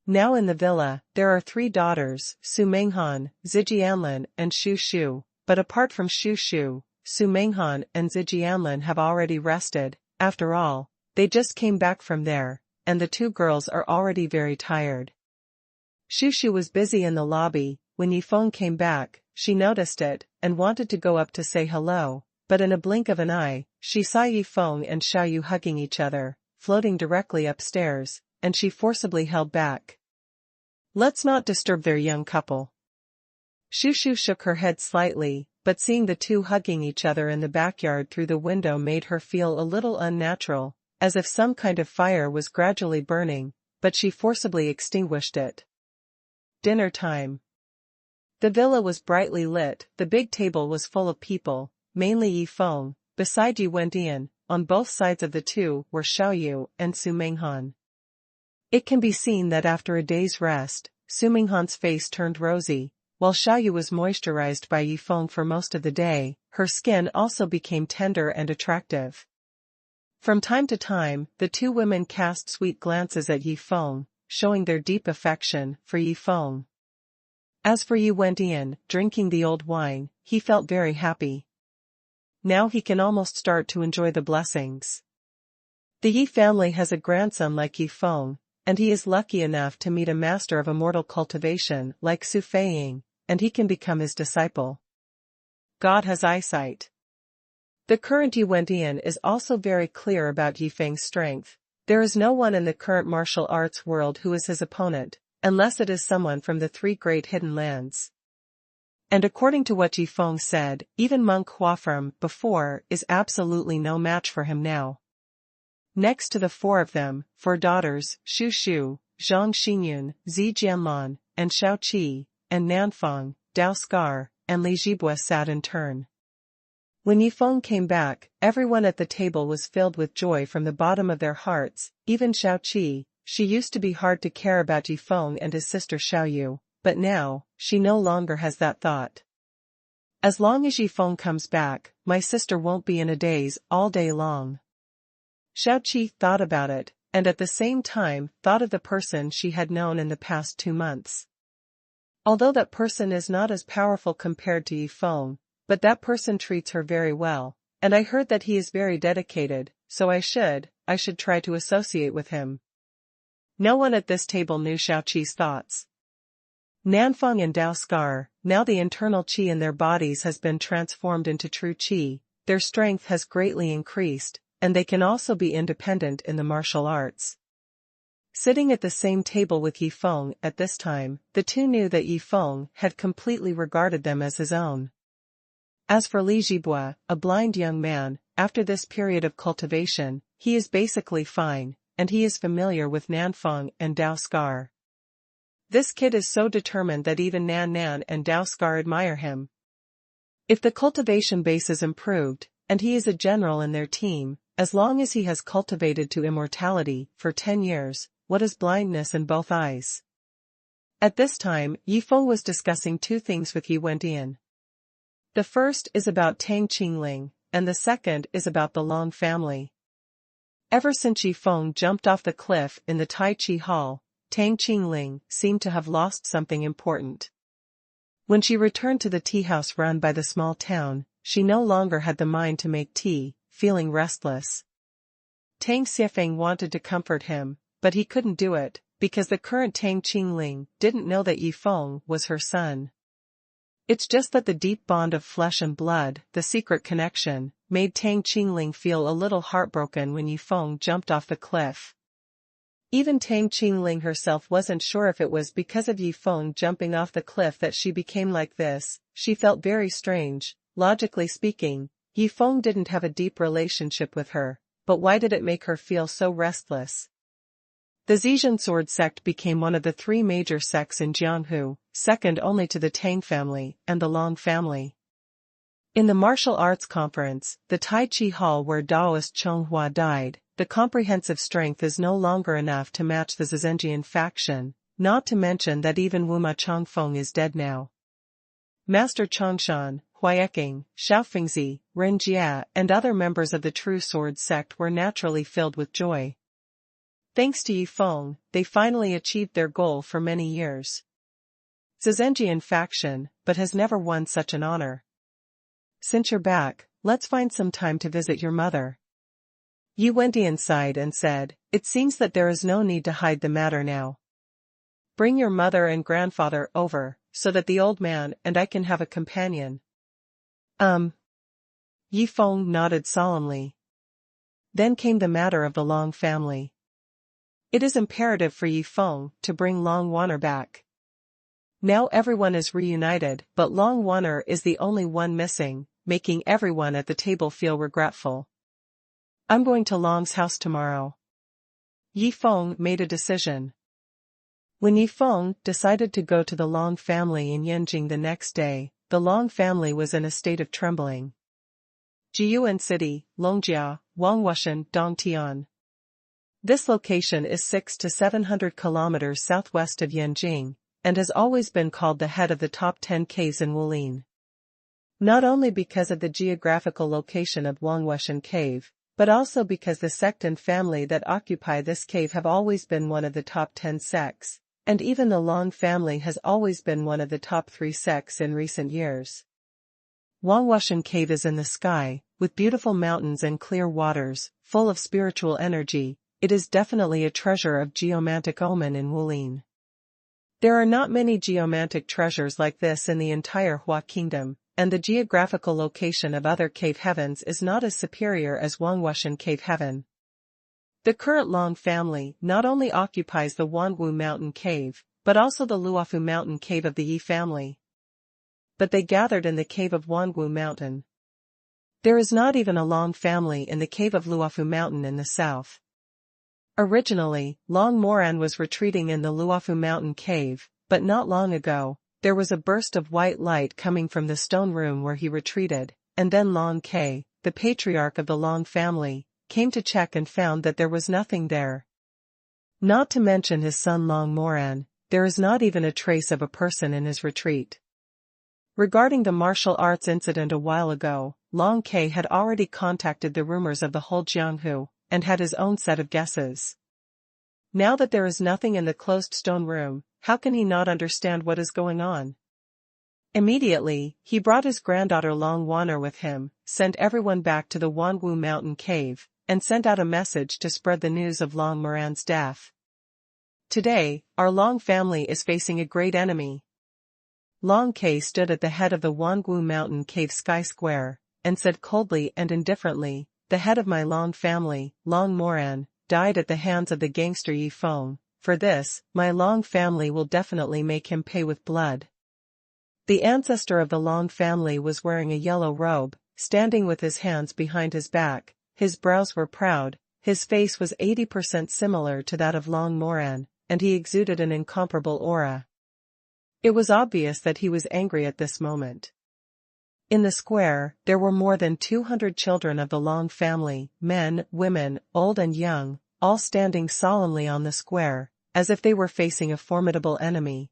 Now in the villa, there are 3 daughters, Su Menghan, Zijianlin, and Shu Shu, but apart from Shu Shu, Su Menghan and Zijianlin have already rested. After all, they just came back from there, and the 2 girls are already very tired. Shu Shu was busy in the lobby. When Yifeng came back, she noticed it, and wanted to go up to say hello, but in a blink of an eye, she saw Yifeng and Xiaoyu hugging each other, floating directly upstairs, and she forcibly held back. Let's not disturb their young couple. Shu Shu shook her head slightly, but seeing the 2 hugging each other in the backyard through the window made her feel a little unnatural, as if some kind of fire was gradually burning, but she forcibly extinguished it. Dinner time. The villa was brightly lit. The big table was full of people, mainly Yifeng. Beside Yi Wendian, on both sides of the 2 were Xiaoyu and Su Menghan. It can be seen that after a day's rest, Su Menghan's face turned rosy, while Xiaoyu was moisturized by Yifeng for most of the day. Her skin also became tender and attractive. From time to time, the 2 women cast sweet glances at Yifeng, showing their deep affection for Yifeng. As for Yi Wendian, drinking the old wine, he felt very happy. Now he can almost start to enjoy the blessings. The Yi family has a grandson like Yifeng, and he is lucky enough to meet a master of immortal cultivation like Su Feiying, and he can become his disciple. God has eyesight. The current Yi Wendian is also very clear about Yifeng's strength. There is no one in the current martial arts world who is his opponent, unless it is someone from the 3 great hidden lands. And according to what Yifeng said, even monk Huafeng before is absolutely no match for him now. Next to the 4 of them, 4 daughters, Shu Shu, Zhang Xinyun, Zi Jianlan, and Xiao Qi, and Nanfang, Dao Scar, and Li Jibua sat in turn. When Yifeng came back, everyone at the table was filled with joy from the bottom of their hearts, even Xiao Qi. She used to be hard to care about Yifeng and his sister Xiaoyu, but now, she no longer has that thought. As long as Yifeng comes back, my sister won't be in a daze all day long. Xiao Qi thought about it, and at the same time thought of the person she had known in the past 2 months. Although that person is not as powerful compared to Yifeng, but that person treats her very well, and I heard that he is very dedicated, so I should try to associate with him. No one at this table knew Xiao Qi's thoughts. Nanfeng and Dao Scar, now the internal qi in their bodies has been transformed into true qi, their strength has greatly increased, and they can also be independent in the martial arts. Sitting at the same table with Yifeng at this time, the two knew that Yifeng had completely regarded them as his own. As for Li Jibo, a blind young man, after this period of cultivation, he is basically fine, and he is familiar with Nanfeng and Dao Scar. This kid is so determined that even Nan and Dao Scar admire him. If the cultivation base is improved, and he is a general in their team, as long as he has cultivated to immortality for 10 years, what is blindness in both eyes? At this time, Yifeng was discussing two things with Yi Wendian. The first is about Tang Qingling, and the second is about the Long family. Ever since Yifeng jumped off the cliff in the Tai Chi Hall, Tang Qingling seemed to have lost something important. When she returned to the tea house run by the small town, she no longer had the mind to make tea, feeling restless. Tang Xiefeng wanted to comfort him, but he couldn't do it, because the current Tang Qingling didn't know that Yifeng was her son. It's just that the deep bond of flesh and blood, the secret connection, made Tang Qingling feel a little heartbroken when Yifeng jumped off the cliff. Even Tang Qingling herself wasn't sure if it was because of Yifeng jumping off the cliff that she became like this. She felt very strange. Logically speaking, Yifeng didn't have a deep relationship with her, but why did it make her feel so restless? The Zhejian sword sect became one of the three major sects in Jianghu, second only to the Tang family and the Long family. In the martial arts conference, the Tai Chi Hall where Daoist Xuanhuan died, the comprehensive strength is no longer enough to match the Zhenjian faction, not to mention that even Wuma Chongfeng is dead now. Master Chongshan, Huayeking, Xiaofengzi, Ren Jia, and other members of the True Sword sect were naturally filled with joy. Thanks to Yifeng, they finally achieved their goal for many years. Zhenjian faction, but has never won such an honor. Since you're back, let's find some time to visit your mother. Yi Wendian sighed and said, it seems that there is no need to hide the matter now. Bring your mother and grandfather over, so that the old man and I can have a companion. Yifeng nodded solemnly. Then came the matter of the Long family. It is imperative for Yifeng to bring Long Wanner back. Now everyone is reunited, but Long Wanner is the only one missing, making everyone at the table feel regretful. I'm going to Long's house tomorrow. Yifeng made a decision. When Yifeng decided to go to the Long family in Yanjing the next day, the Long family was in a state of trembling. Jiyuan City, Longjia, Wangwushan, Dongtian. This location is 600 to 700 kilometers southwest of Yanjing, and has always been called the head of the top 10 caves in Wulin. Not only because of the geographical location of Wangwushan Cave, but also because the sect and family that occupy this cave have always been one of the top 10 sects, and even the Long family has always been one of the top 3 sects in recent years. Wangwushan Cave is in the sky, with beautiful mountains and clear waters, full of spiritual energy. It is definitely a treasure of geomantic omen in Wulin. There are not many geomantic treasures like this in the entire Hua Kingdom, and the geographical location of other cave heavens is not as superior as Wangwushan Cave Heaven. The current Long family not only occupies the Wanwu Mountain Cave, but also the Luofu Mountain Cave of the Yi family. But they gathered in the cave of Wanwu Mountain. There is not even a Long family in the cave of Luofu Mountain in the south. Originally, Long Moran was retreating in the Luofu Mountain Cave, but not long ago, there was a burst of white light coming from the stone room where he retreated, and then Long Ke, the patriarch of the Long family, came to check and found that there was nothing there. Not to mention his son Long Moran, there is not even a trace of a person in his retreat. Regarding the martial arts incident a while ago, Long Ke had already contacted the rumors of the whole Jianghu, and had his own set of guesses. Now that there is nothing in the closed stone room, how can he not understand what is going on? Immediately, he brought his granddaughter Long Wanner with him, sent everyone back to the Wanwu Mountain Cave, and sent out a message to spread the news of Long Moran's death. Today, our Long family is facing a great enemy. Long K stood at the head of the Wangu Mountain Cave Sky Square, and said coldly and indifferently, "The head of my Long family, Long Moran, died at the hands of the gangster Yi Feng. For this, my Long family will definitely make him pay with blood." The ancestor of the Long family was wearing a yellow robe, standing with his hands behind his back. His brows were proud, his face was 80% similar to that of Long Moran, and he exuded an incomparable aura. It was obvious that he was angry at this moment. In the square, there were more than 200 children of the Long family, men, women, old and young, all standing solemnly on the square, as if they were facing a formidable enemy.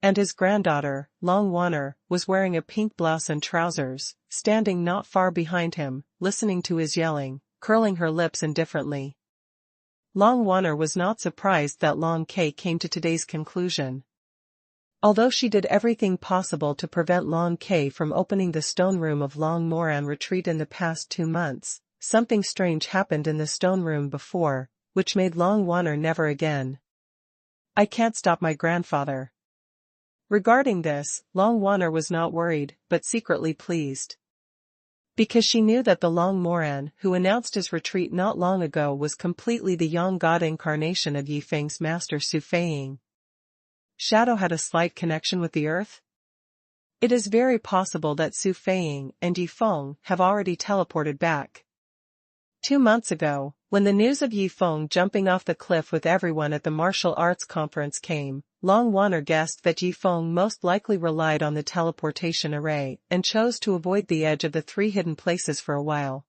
And his granddaughter, Long Wanner, was wearing a pink blouse and trousers, standing not far behind him, listening to his yelling, curling her lips indifferently. Long Wanner was not surprised that Long K came to today's conclusion. Although she did everything possible to prevent Long K from opening the stone room of Long Moran retreat in the past 2 months, something strange happened in the stone room before, which made Long Wanner never again. "I can't stop my grandfather." Regarding this, Long Wanner was not worried, but secretly pleased. Because she knew that the Long Moran who announced his retreat not long ago was completely the young god incarnation of Yi Feng's master Su Feiying. Shadow had a slight connection with the earth? It is very possible that Su Feiying and Yi Feng have already teleported back. 2 months ago, when the news of Yi Feng jumping off the cliff with everyone at the martial arts conference came, Long Wanner guessed that Yi Feng most likely relied on the teleportation array and chose to avoid the edge of the 3 hidden places for a while.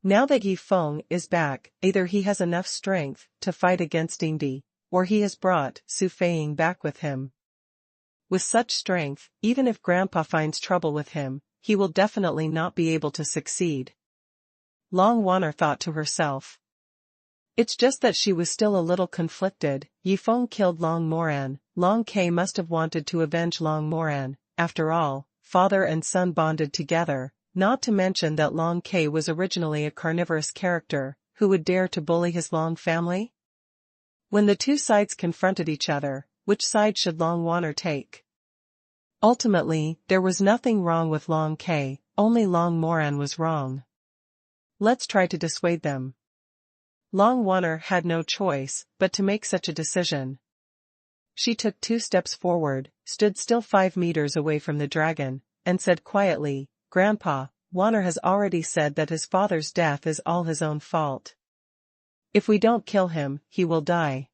Now that Yi Feng is back, either he has enough strength to fight against Dingdi, or he has brought Su Feiying back with him. With such strength, even if Grandpa finds trouble with him, he will definitely not be able to succeed. Long Wanner thought to herself. It's just that she was still a little conflicted. Yi Feng killed Long Moran, Long K must have wanted to avenge Long Moran, after all, father and son bonded together, not to mention that Long K was originally a carnivorous character, who would dare to bully his Long family? When the 2 sides confronted each other, which side should Long Wanner take? Ultimately, there was nothing wrong with Long K, only Long Moran was wrong. Let's try to dissuade them. Long Wanner had no choice but to make such a decision. She took 2 steps forward, stood still 5 meters away from the dragon, and said quietly, "Grandpa, Wanner has already said that his father's death is all his own fault. If we don't kill him, he will die."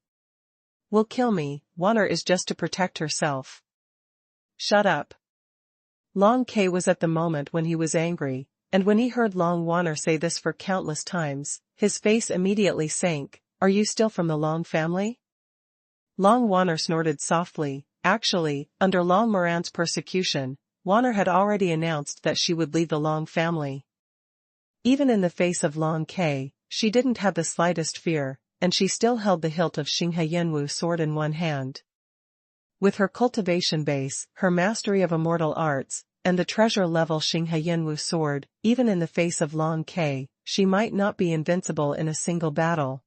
"Will kill me," Wanner is just to protect herself. "Shut up." Long K was at the moment when he was angry, and when he heard Long Wanner say this for countless times, his face immediately sank. "Are you still from the Long family?" Long Wanner snorted softly. Actually, under Long Moran's persecution, Wanner had already announced that she would leave the Long family. Even in the face of Long K, she didn't have the slightest fear, and she still held the hilt of Xinghe Yanwu sword in one hand. With her cultivation base, her mastery of immortal arts, and the treasure-level Xinghe Yanwu sword, even in the face of Long K, she might not be invincible in a single battle.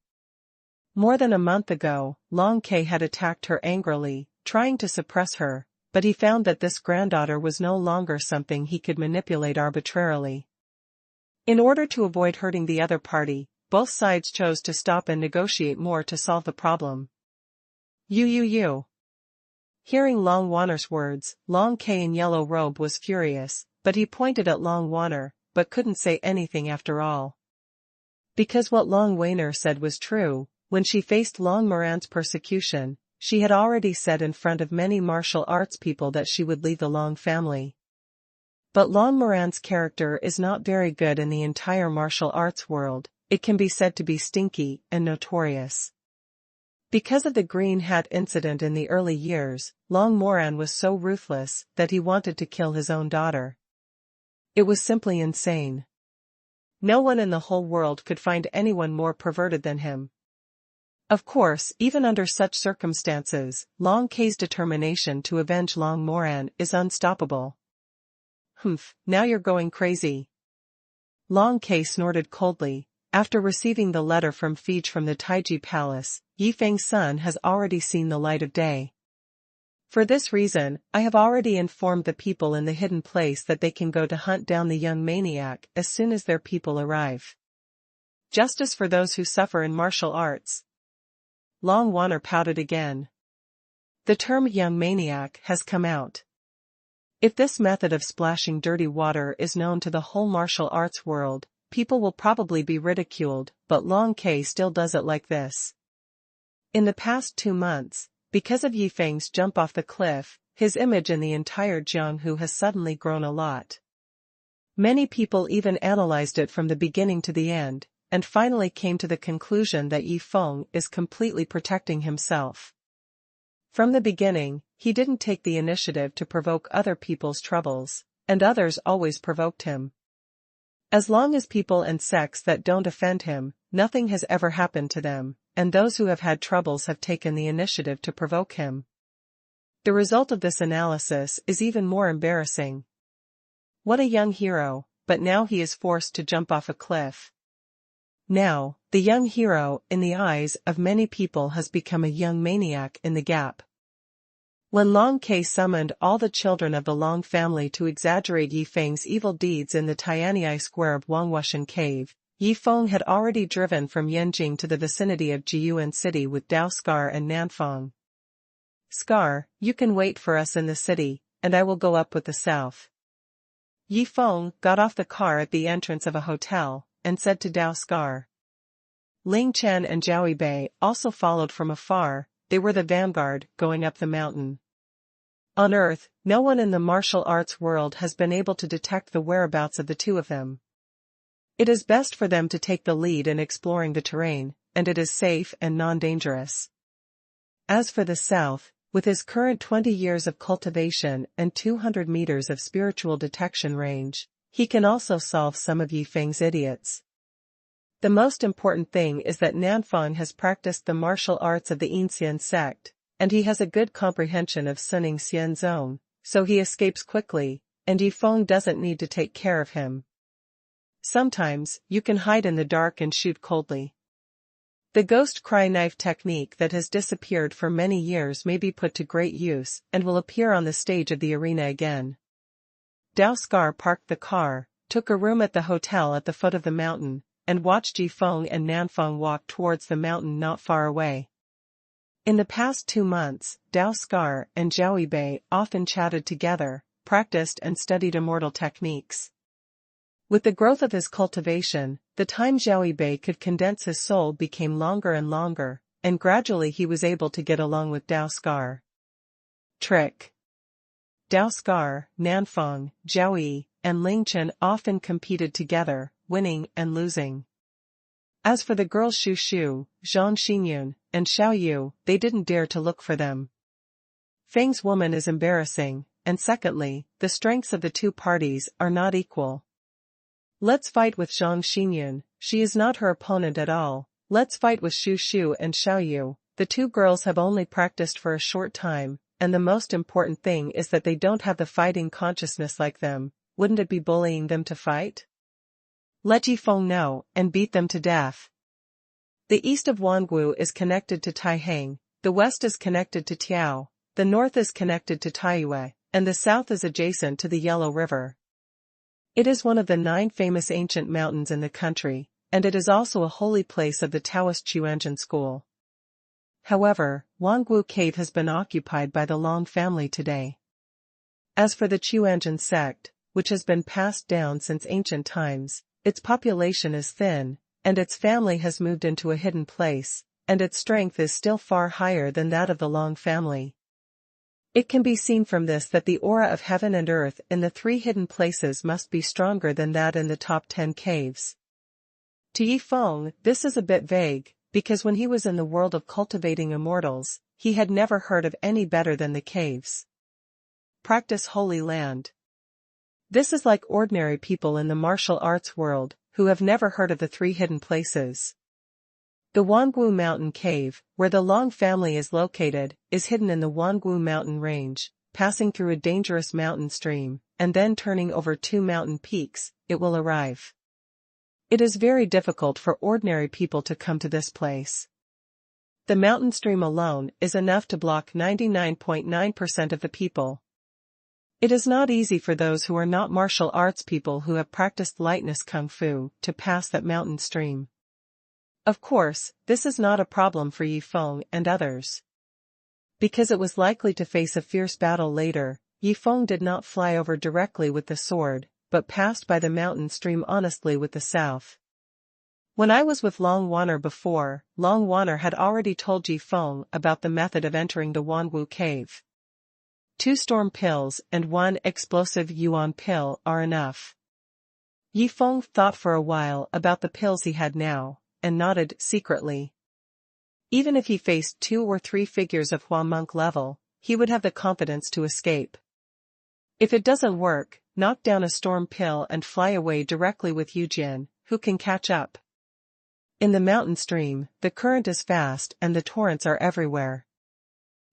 More than a month ago, Long K had attacked her angrily, trying to suppress her, but he found that this granddaughter was no longer something he could manipulate arbitrarily. In order to avoid hurting the other party, both sides chose to stop and negotiate more to solve the problem. You. Hearing Long Wanner's words, Long K in yellow robe was furious, but he pointed at Long Wanner, but couldn't say anything after all. Because what Long Wanner said was true, when she faced Long Moran's persecution, she had already said in front of many martial arts people that she would leave the Long family. But Long Moran's character is not very good in the entire martial arts world. It can be said to be stinky and notorious. Because of the green hat incident in the early years, Long Moran was so ruthless that he wanted to kill his own daughter. It was simply insane. No one in the whole world could find anyone more perverted than him. Of course, even under such circumstances, Long K's determination to avenge Long Moran is unstoppable. "Humph, now you're going crazy." Long K snorted coldly. After receiving the letter from Fij from the Taiji Palace, Yi Feng's son has already seen the light of day. For this reason, I have already informed the people in the hidden place that they can go to hunt down the young maniac as soon as their people arrive. Justice for those who suffer in martial arts. Long Wanner pouted again. The term young maniac has come out. If this method of splashing dirty water is known to the whole martial arts world, people will probably be ridiculed, but Long K still does it like this. In the past 2 months, because of Yifeng's jump off the cliff, his image in the entire Jianghu has suddenly grown a lot. Many people even analyzed it from the beginning to the end, and finally came to the conclusion that Yifeng is completely protecting himself. From the beginning, he didn't take the initiative to provoke other people's troubles, and others always provoked him. As long as people and sects that don't offend him, nothing has ever happened to them, and those who have had troubles have taken the initiative to provoke him. The result of this analysis is even more embarrassing. What a young hero, but now he is forced to jump off a cliff. Now, the young hero, in the eyes of many people, has become a young maniac in the gap. When Long K summoned all the children of the Long family to exaggerate Yifeng's evil deeds in the Tianyi square of Wangwushan Cave, Yifeng had already driven from Yanjing to the vicinity of Jiyuan City with Dao Scar and Nanfang. Scar, you can wait for us in the city, and I will go up with the south. Yifeng got off the car at the entrance of a hotel, and said to Dao Scar. Ling Chen and Zhao Bei also followed from afar. They were the vanguard, going up the mountain. On Earth, no one in the martial arts world has been able to detect the whereabouts of the two of them. It is best for them to take the lead in exploring the terrain, and it is safe and non-dangerous. As for the south, with his current 20 years of cultivation and 200 meters of spiritual detection range, he can also solve some of Yifeng's idiots. The most important thing is that Nanfang has practiced the martial arts of the Yinxian sect, and he has a good comprehension of Suning Xian Zone, so he escapes quickly, and Yifeng doesn't need to take care of him. Sometimes, you can hide in the dark and shoot coldly. The ghost cry knife technique that has disappeared for many years may be put to great use and will appear on the stage of the arena again. Dao Scar parked the car, took a room at the hotel at the foot of the mountain, and watched Yifeng and Nanfang walk towards the mountain not far away. In the past 2 months, Dao Scar and Zhao Bei often chatted together, practiced and studied immortal techniques. With the growth of his cultivation, the time Zhao Bei could condense his soul became longer and longer, and gradually he was able to get along with Dao Scar. Trick. Dao Scar, Nanfang, Zhao Yi, and Ling Chen often competed together, winning and losing. As for the girls Shu Shu, Zhang Xinyun, and Xiao Yu, they didn't dare to look for them. Feng's woman is embarrassing, and secondly, the strengths of the two parties are not equal. Let's fight with Zhang Xinyun, she is not her opponent at all. Let's fight with Shu Shu and Xiao Yu, the two girls have only practiced for a short time, and the most important thing is that they don't have the fighting consciousness like them. Wouldn't it be bullying them to fight? Let Yifeng know, and beat them to death. The east of Wangu is connected to Taihang, the west is connected to Tiao, the north is connected to Taiyue, and the south is adjacent to the Yellow River. It is one of the 9 famous ancient mountains in the country, and it is also a holy place of the Taoist Xuanhuan school. However, Wangu Cave has been occupied by the Long family today. As for the Xuanhuan sect, which has been passed down since ancient times, its population is thin, and its family has moved into a hidden place, and its strength is still far higher than that of the Long family. It can be seen from this that the aura of heaven and earth in the 3 hidden places must be stronger than that in the top 10 caves. To Yifeng, this is a bit vague, because when he was in the world of cultivating immortals, he had never heard of any better than the caves. Practice Holy Land. This is like ordinary people in the martial arts world, who have never heard of the 3 hidden places. The Wangu Mountain Cave, where the Long family is located, is hidden in the Wangu Mountain Range, passing through a dangerous mountain stream, and then turning over 2 mountain peaks, it will arrive. It is very difficult for ordinary people to come to this place. The mountain stream alone is enough to block 99.9% of the people. It is not easy for those who are not martial arts people who have practiced lightness kung fu to pass that mountain stream. Of course, this is not a problem for Yi Feng and others. Because it was likely to face a fierce battle later, Yi Feng did not fly over directly with the sword, but passed by the mountain stream honestly with the south. When I was with Long Wanner before, Long Wanner had already told Yi Feng about the method of entering the Wanwu cave. 2 storm pills and 1 explosive yuan pill are enough. Yi Feng thought for a while about the pills he had now, and nodded secretly. Even if he faced 2 or 3 figures of Hua monk level, he would have the confidence to escape. If it doesn't work, knock down a storm pill and fly away directly with Yujin, who can catch up. In the mountain stream, the current is fast and the torrents are everywhere.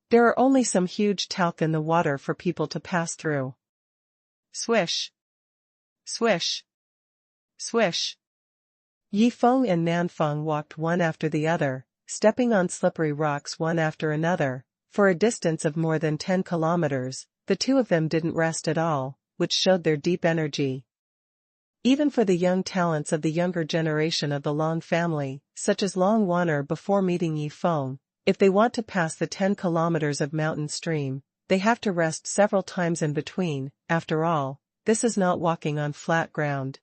There are only some huge talc in the water for people to pass through. Swish. Swish. Swish. Yi Feng and Nanfeng walked one after the other, stepping on slippery rocks one after another. For a distance of more than 10 kilometers, the two of them didn't rest at all, which showed their deep energy. Even for the young talents of the younger generation of the Long family, such as Long Wanner before meeting Yi Feng, if they want to pass the 10 kilometers of mountain stream, they have to rest several times in between. After all, this is not walking on flat ground,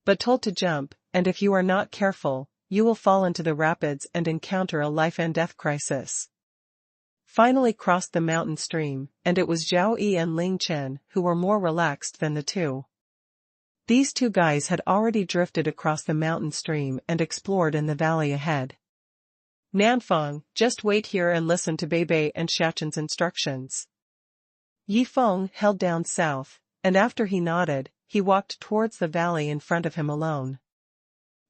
but told to jump, and if you are not careful, you will fall into the rapids and encounter a life and death crisis. Finally crossed the mountain stream, and it was Zhao Yi and Ling Chen who were more relaxed than the two. These 2 guys had already drifted across the mountain stream and explored in the valley ahead. Nanfeng, just wait here and listen to Beibei and Shachen's instructions. Yi Feng held down south, and after he nodded, he walked towards the valley in front of him alone.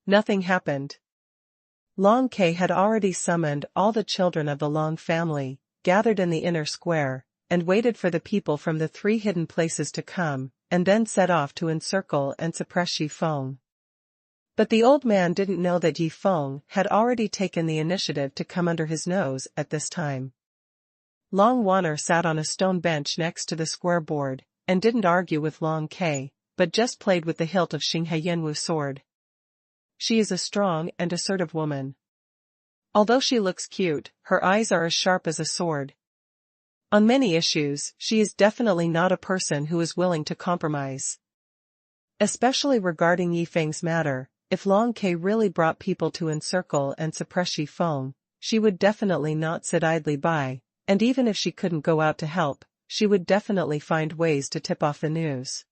Nothing happened. Long Ke had already summoned all the children of the Long family, gathered in the inner square, and waited for the people from the 3 hidden places to come, and then set off to encircle and suppress Yi Feng. But the old man didn't know that Yi Feng had already taken the initiative to come under his nose at this time. Long Wanner sat on a stone bench next to the square board, and didn't argue with Long Ke, but just played with the hilt of Xinghe Yanwu sword. She is a strong and assertive woman. Although she looks cute, her eyes are as sharp as a sword. On many issues, she is definitely not a person who is willing to compromise. Especially regarding Yi Feng's matter, if Long Ke really brought people to encircle and suppress Yi Feng, she would definitely not sit idly by, and even if she couldn't go out to help, she would definitely find ways to tip off the news.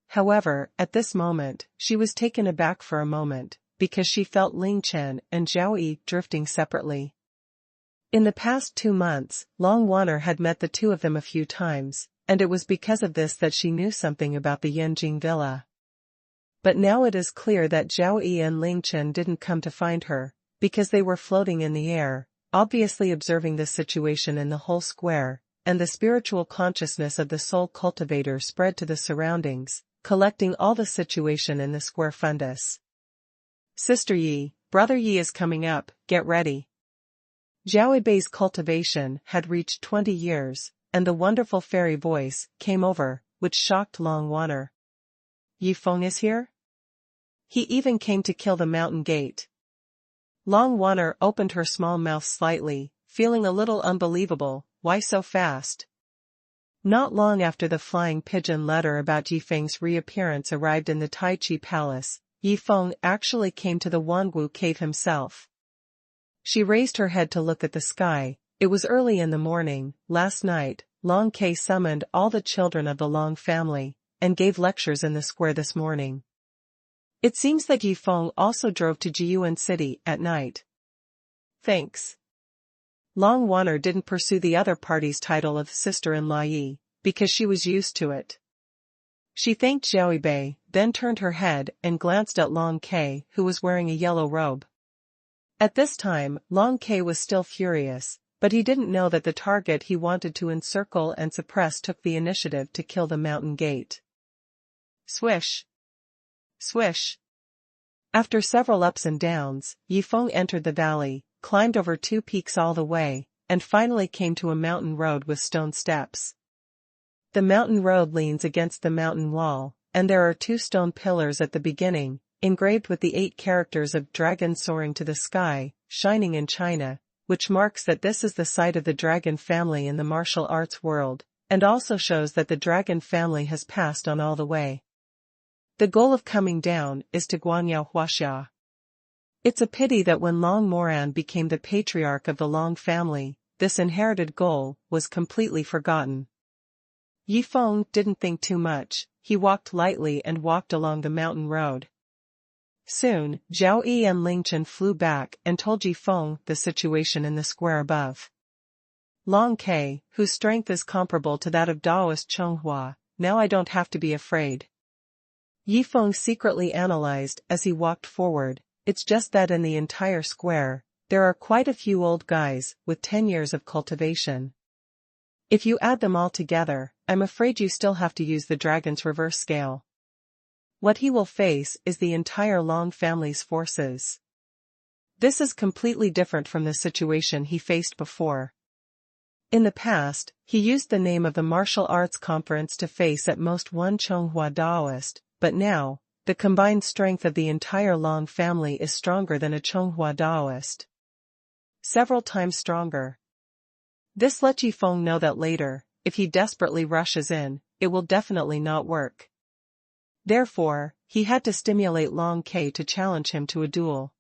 However, at this moment, she was taken aback for a moment, because she felt Ling Chen and Zhao Yi drifting separately. In the past 2 months, Long Wanner had met the 2 of them a few times, and it was because of this that she knew something about the Yanjing villa. But now it is clear that Zhao Yi and Ling Chen didn't come to find her, because they were floating in the air, obviously observing the situation in the whole square, and the spiritual consciousness of the soul cultivator spread to the surroundings, collecting all the situation in the square fundus. Sister Yi, Brother Yi is coming up, get ready. Zhao Bei's cultivation had reached 20 years, and the wonderful fairy voice came over, which shocked Long Wanner. Yi Feng is here? He even came to kill the mountain gate. Long Wanner opened her small mouth slightly, feeling a little unbelievable. Why so fast? Not long after the flying pigeon letter about Yi Feng's reappearance arrived in the Tai Chi Palace, Yi Feng actually came to the Wanwu cave himself. She raised her head to look at the sky. It was early in the morning. Last night, Long Ke summoned all the children of the Long family, and gave lectures in the square this morning. It seems that Yi Feng also drove to Jiyuan City at night. Thanks. Long Wanner didn't pursue the other party's title of sister-in-law Yi, because she was used to it. She thanked Zhao Bei, then turned her head and glanced at Long Ke, who was wearing a yellow robe. At this time, Long Ke was still furious, but he didn't know that the target he wanted to encircle and suppress took the initiative to kill the mountain gate. Swish. Swish. After several ups and downs, Yi Feng entered the valley, climbed over 2 peaks all the way, and finally came to a mountain road with stone steps. The mountain road leans against the mountain wall, and there are 2 stone pillars at the beginning, engraved with the 8 characters of dragon soaring to the sky, shining in China, which marks that this is the site of the dragon family in the martial arts world, and also shows that the dragon family has passed on all the way. The goal of coming down is to Guanyao Huaxia. It's a pity that when Long Moran became the patriarch of the Long family, this inherited goal was completely forgotten. Yi Feng didn't think too much, he walked lightly and walked along the mountain road. Soon, Zhao Yi and Ling Chen flew back and told Yi Feng the situation in the square above. Long Ke, whose strength is comparable to that of Daoist Xuanhuan, now I don't have to be afraid. Yi Feng secretly analyzed as he walked forward, it's just that in the entire square, there are quite a few old guys with 10 years of cultivation. If you add them all together, I'm afraid you still have to use the dragon's reverse scale. What he will face is the entire Long family's forces. This is completely different from the situation he faced before. In the past, he used the name of the martial arts conference to face at most one Xuanhuan Daoist, but now, the combined strength of the entire Long family is stronger than a Xuanhuan Daoist. Several times stronger. This lets Yi Feng know that later, if he desperately rushes in, it will definitely not work. Therefore, he had to stimulate Long Ke to challenge him to a duel.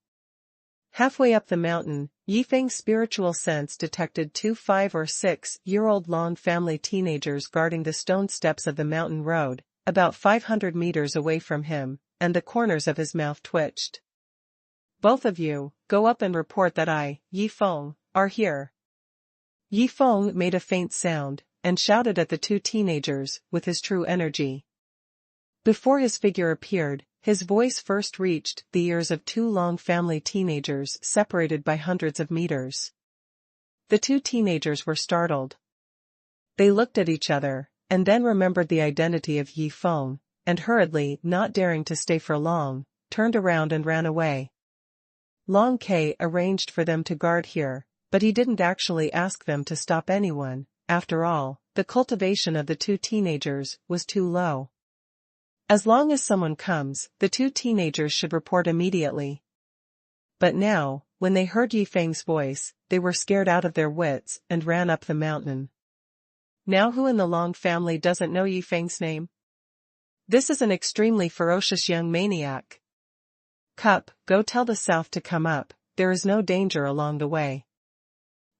Halfway up the mountain, Yi Feng's spiritual sense detected 2 5- or 6-year-old Long family teenagers guarding the stone steps of the mountain road, about 500 meters away from him, and the corners of his mouth twitched. Both of you, go up and report that I, Yi Feng, are here. Yi Feng made a faint sound, and shouted at the 2 teenagers, with his true energy. Before his figure appeared, his voice first reached the ears of 2 Long family teenagers separated by hundreds of meters. The 2 teenagers were startled. They looked at each other, and then remembered the identity of Yi Feng, and hurriedly, not daring to stay for long, turned around and ran away. Long Ke arranged for them to guard here, but he didn't actually ask them to stop anyone. After all, the cultivation of the 2 teenagers was too low. As long as someone comes, the 2 teenagers should report immediately. But now, when they heard Yi Feng's voice, they were scared out of their wits and ran up the mountain. Now who in the Long family doesn't know Yi Feng's name? This is an extremely ferocious young maniac. Cup, go tell the South to come up, there is no danger along the way.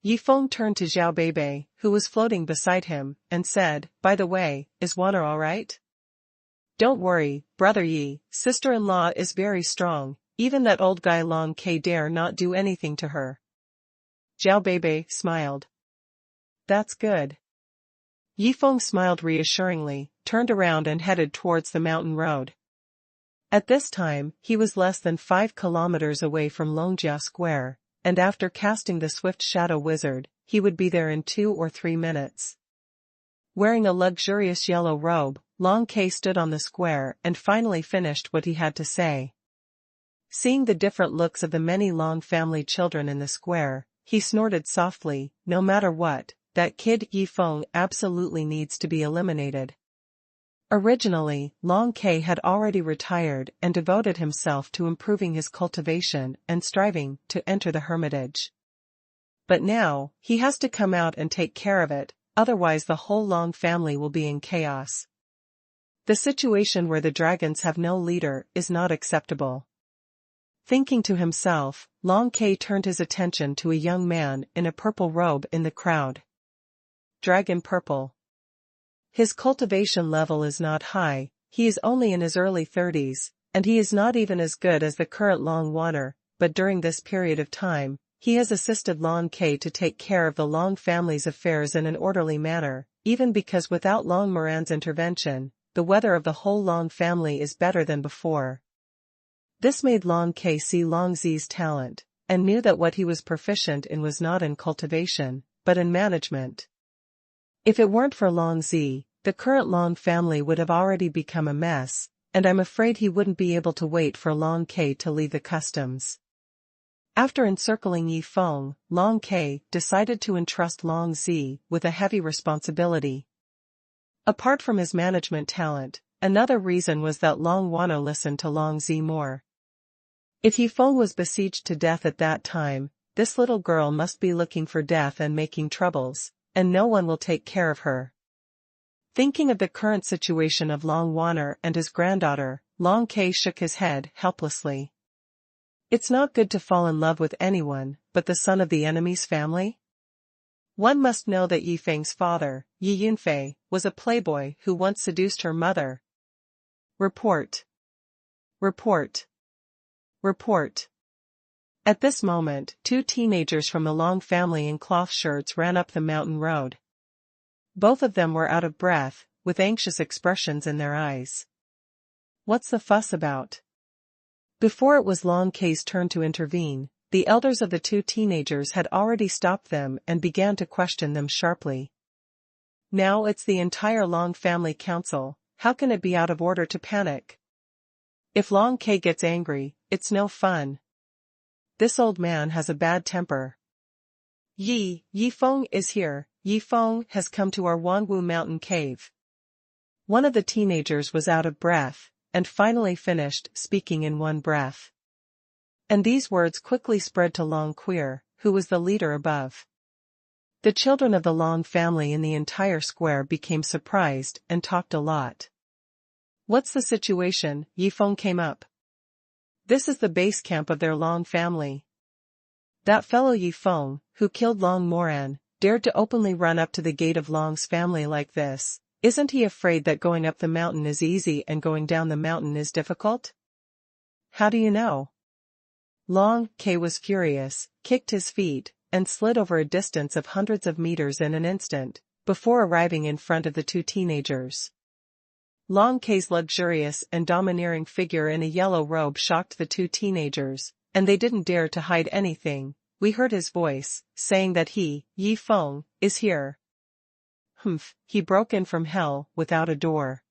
Yi Feng turned to Zhao Beibei, who was floating beside him, and said, by the way, is water all right? Don't worry, brother Yi, sister-in-law is very strong, even that old guy Long Ke dare not do anything to her. Zhao Beibei smiled. That's good. Yi Feng smiled reassuringly, turned around and headed towards the mountain road. At this time, he was less than 5 kilometers away from Longjia Square, and after casting the Swift Shadow Wizard, he would be there in 2 or 3 minutes. Wearing a luxurious yellow robe, Long Ke stood on the square and finally finished what he had to say. Seeing the different looks of the many Long family children in the square, he snorted softly, no matter what, that kid Yi Feng absolutely needs to be eliminated. Originally, Long Ke had already retired and devoted himself to improving his cultivation and striving to enter the hermitage. But now, he has to come out and take care of it, otherwise the whole Long family will be in chaos. The situation where the dragons have no leader is not acceptable. Thinking to himself, Long Ke turned his attention to a young man in a purple robe in the crowd. Dragon purple. His cultivation level is not high, he is only in his early 30s, and he is not even as good as the current Long Waner, but during this period of time, he has assisted Long Ke to take care of the Long family's affairs in an orderly manner, even because without Long Moran's intervention, the weather of the whole Long family is better than before. This made Long Ke see Long Zi's talent, and knew that what he was proficient in was not in cultivation, but in management. If it weren't for Long Zi, the current Long family would have already become a mess, and I'm afraid he wouldn't be able to wait for Long Ke to leave the customs. After encircling Yi Feng, Long Ke decided to entrust Long Zi with a heavy responsibility. Apart from his management talent, another reason was that Long Wano listened to Long Zi more. If Yi Feng was besieged to death at that time, this little girl must be looking for death and making troubles, and no one will take care of her. Thinking of the current situation of Long Waner and his granddaughter, Long Ke shook his head helplessly. It's not good to fall in love with anyone, but the son of the enemy's family? One must know that Yi Feng's father, Yi Yunfei, was a playboy who once seduced her mother. Report. Report. Report. At this moment, 2 teenagers from the Long family in cloth shirts ran up the mountain road. Both of them were out of breath, with anxious expressions in their eyes. What's the fuss about? Before it was Long Ke's turn to intervene, the elders of the 2 teenagers had already stopped them and began to question them sharply. Now it's the entire Long family council, how can it be out of order to panic? If Long Ke gets angry, it's no fun. This old man has a bad temper. Yi Feng is here. Yi Feng has come to our Wanwu mountain cave. One of the teenagers was out of breath, and finally finished speaking in one breath. And these words quickly spread to Long Queer, who was the leader above. The children of the Long family in the entire square became surprised and talked a lot. What's the situation? Yi Feng came up. This is the base camp of their Long family. That fellow Yi Feng, who killed Long Moran, dared to openly run up to the gate of Long's family like this. Isn't he afraid that going up the mountain is easy and going down the mountain is difficult? How do you know? Long Ke was furious, kicked his feet, and slid over a distance of hundreds of meters in an instant, before arriving in front of the 2 teenagers. Long Ke's luxurious and domineering figure in a yellow robe shocked the 2 teenagers, and they didn't dare to hide anything. We heard his voice, saying that he, Yi Feng, is here. Humph, he broke in from hell, without a door.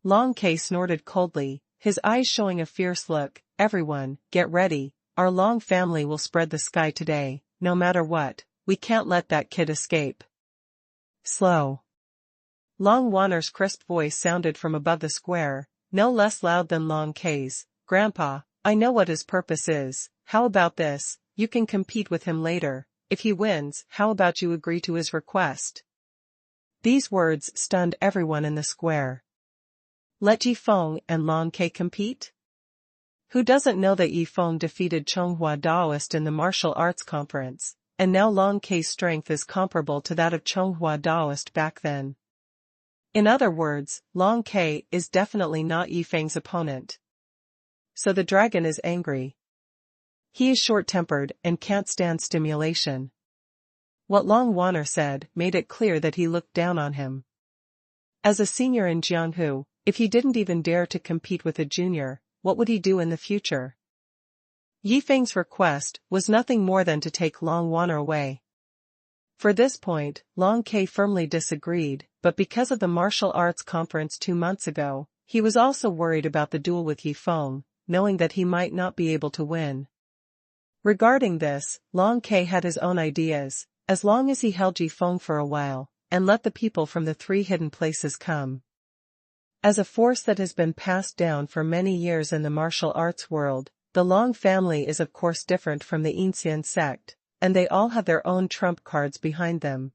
Long Ke snorted coldly, his eyes showing a fierce look. Everyone, get ready, our Long family will spread the sky today, no matter what, we can't let that kid escape. Slow. Long Waner's crisp voice sounded from above the square, no less loud than Long Ke's. Grandpa, I know what his purpose is. How about this? You can compete with him later. If he wins, how about you agree to his request? These words stunned everyone in the square. Let Yi Feng and Long Ke compete? Who doesn't know that Yi Feng defeated Xuanhuan Daoist in the martial arts conference, and now Long Ke's strength is comparable to that of Xuanhuan Daoist back then? In other words, Long Ke is definitely not Yi Feng's opponent. So the dragon is angry. He is short-tempered and can't stand stimulation. What Long Waner said made it clear that he looked down on him. As a senior in Jianghu, if he didn't even dare to compete with a junior, what would he do in the future? Yi Feng's request was nothing more than to take Long Waner away. For this point, Long Ke firmly disagreed, but because of the martial arts conference 2 months ago, he was also worried about the duel with Yi Feng, knowing that he might not be able to win. Regarding this, Long Ke had his own ideas, as long as he held Yi Feng for a while, and let the people from the 3 hidden places come. As a force that has been passed down for many years in the martial arts world, the Long family is of course different from the Inxian sect, and they all have their own trump cards behind them.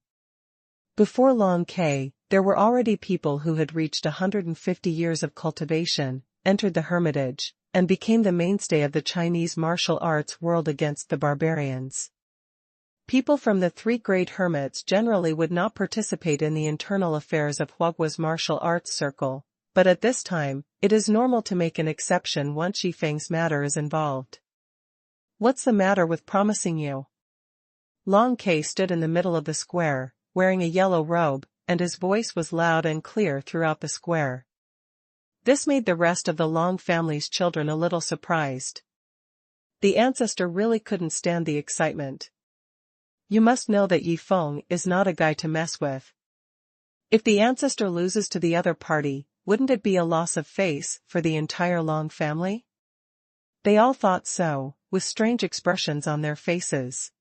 Before Long Ke, there were already people who had reached 150 years of cultivation, entered the hermitage, and became the mainstay of the Chinese martial arts world against the barbarians. People from the 3 great hermits generally would not participate in the internal affairs of Huagua's martial arts circle, but at this time, it is normal to make an exception once Yi Feng's matter is involved. What's the matter with promising you? Long Ke stood in the middle of the square, wearing a yellow robe, and his voice was loud and clear throughout the square. This made the rest of the Long family's children a little surprised. The ancestor really couldn't stand the excitement. You must know that Yi Feng is not a guy to mess with. If the ancestor loses to the other party, wouldn't it be a loss of face for the entire Long family? They all thought so, with strange expressions on their faces.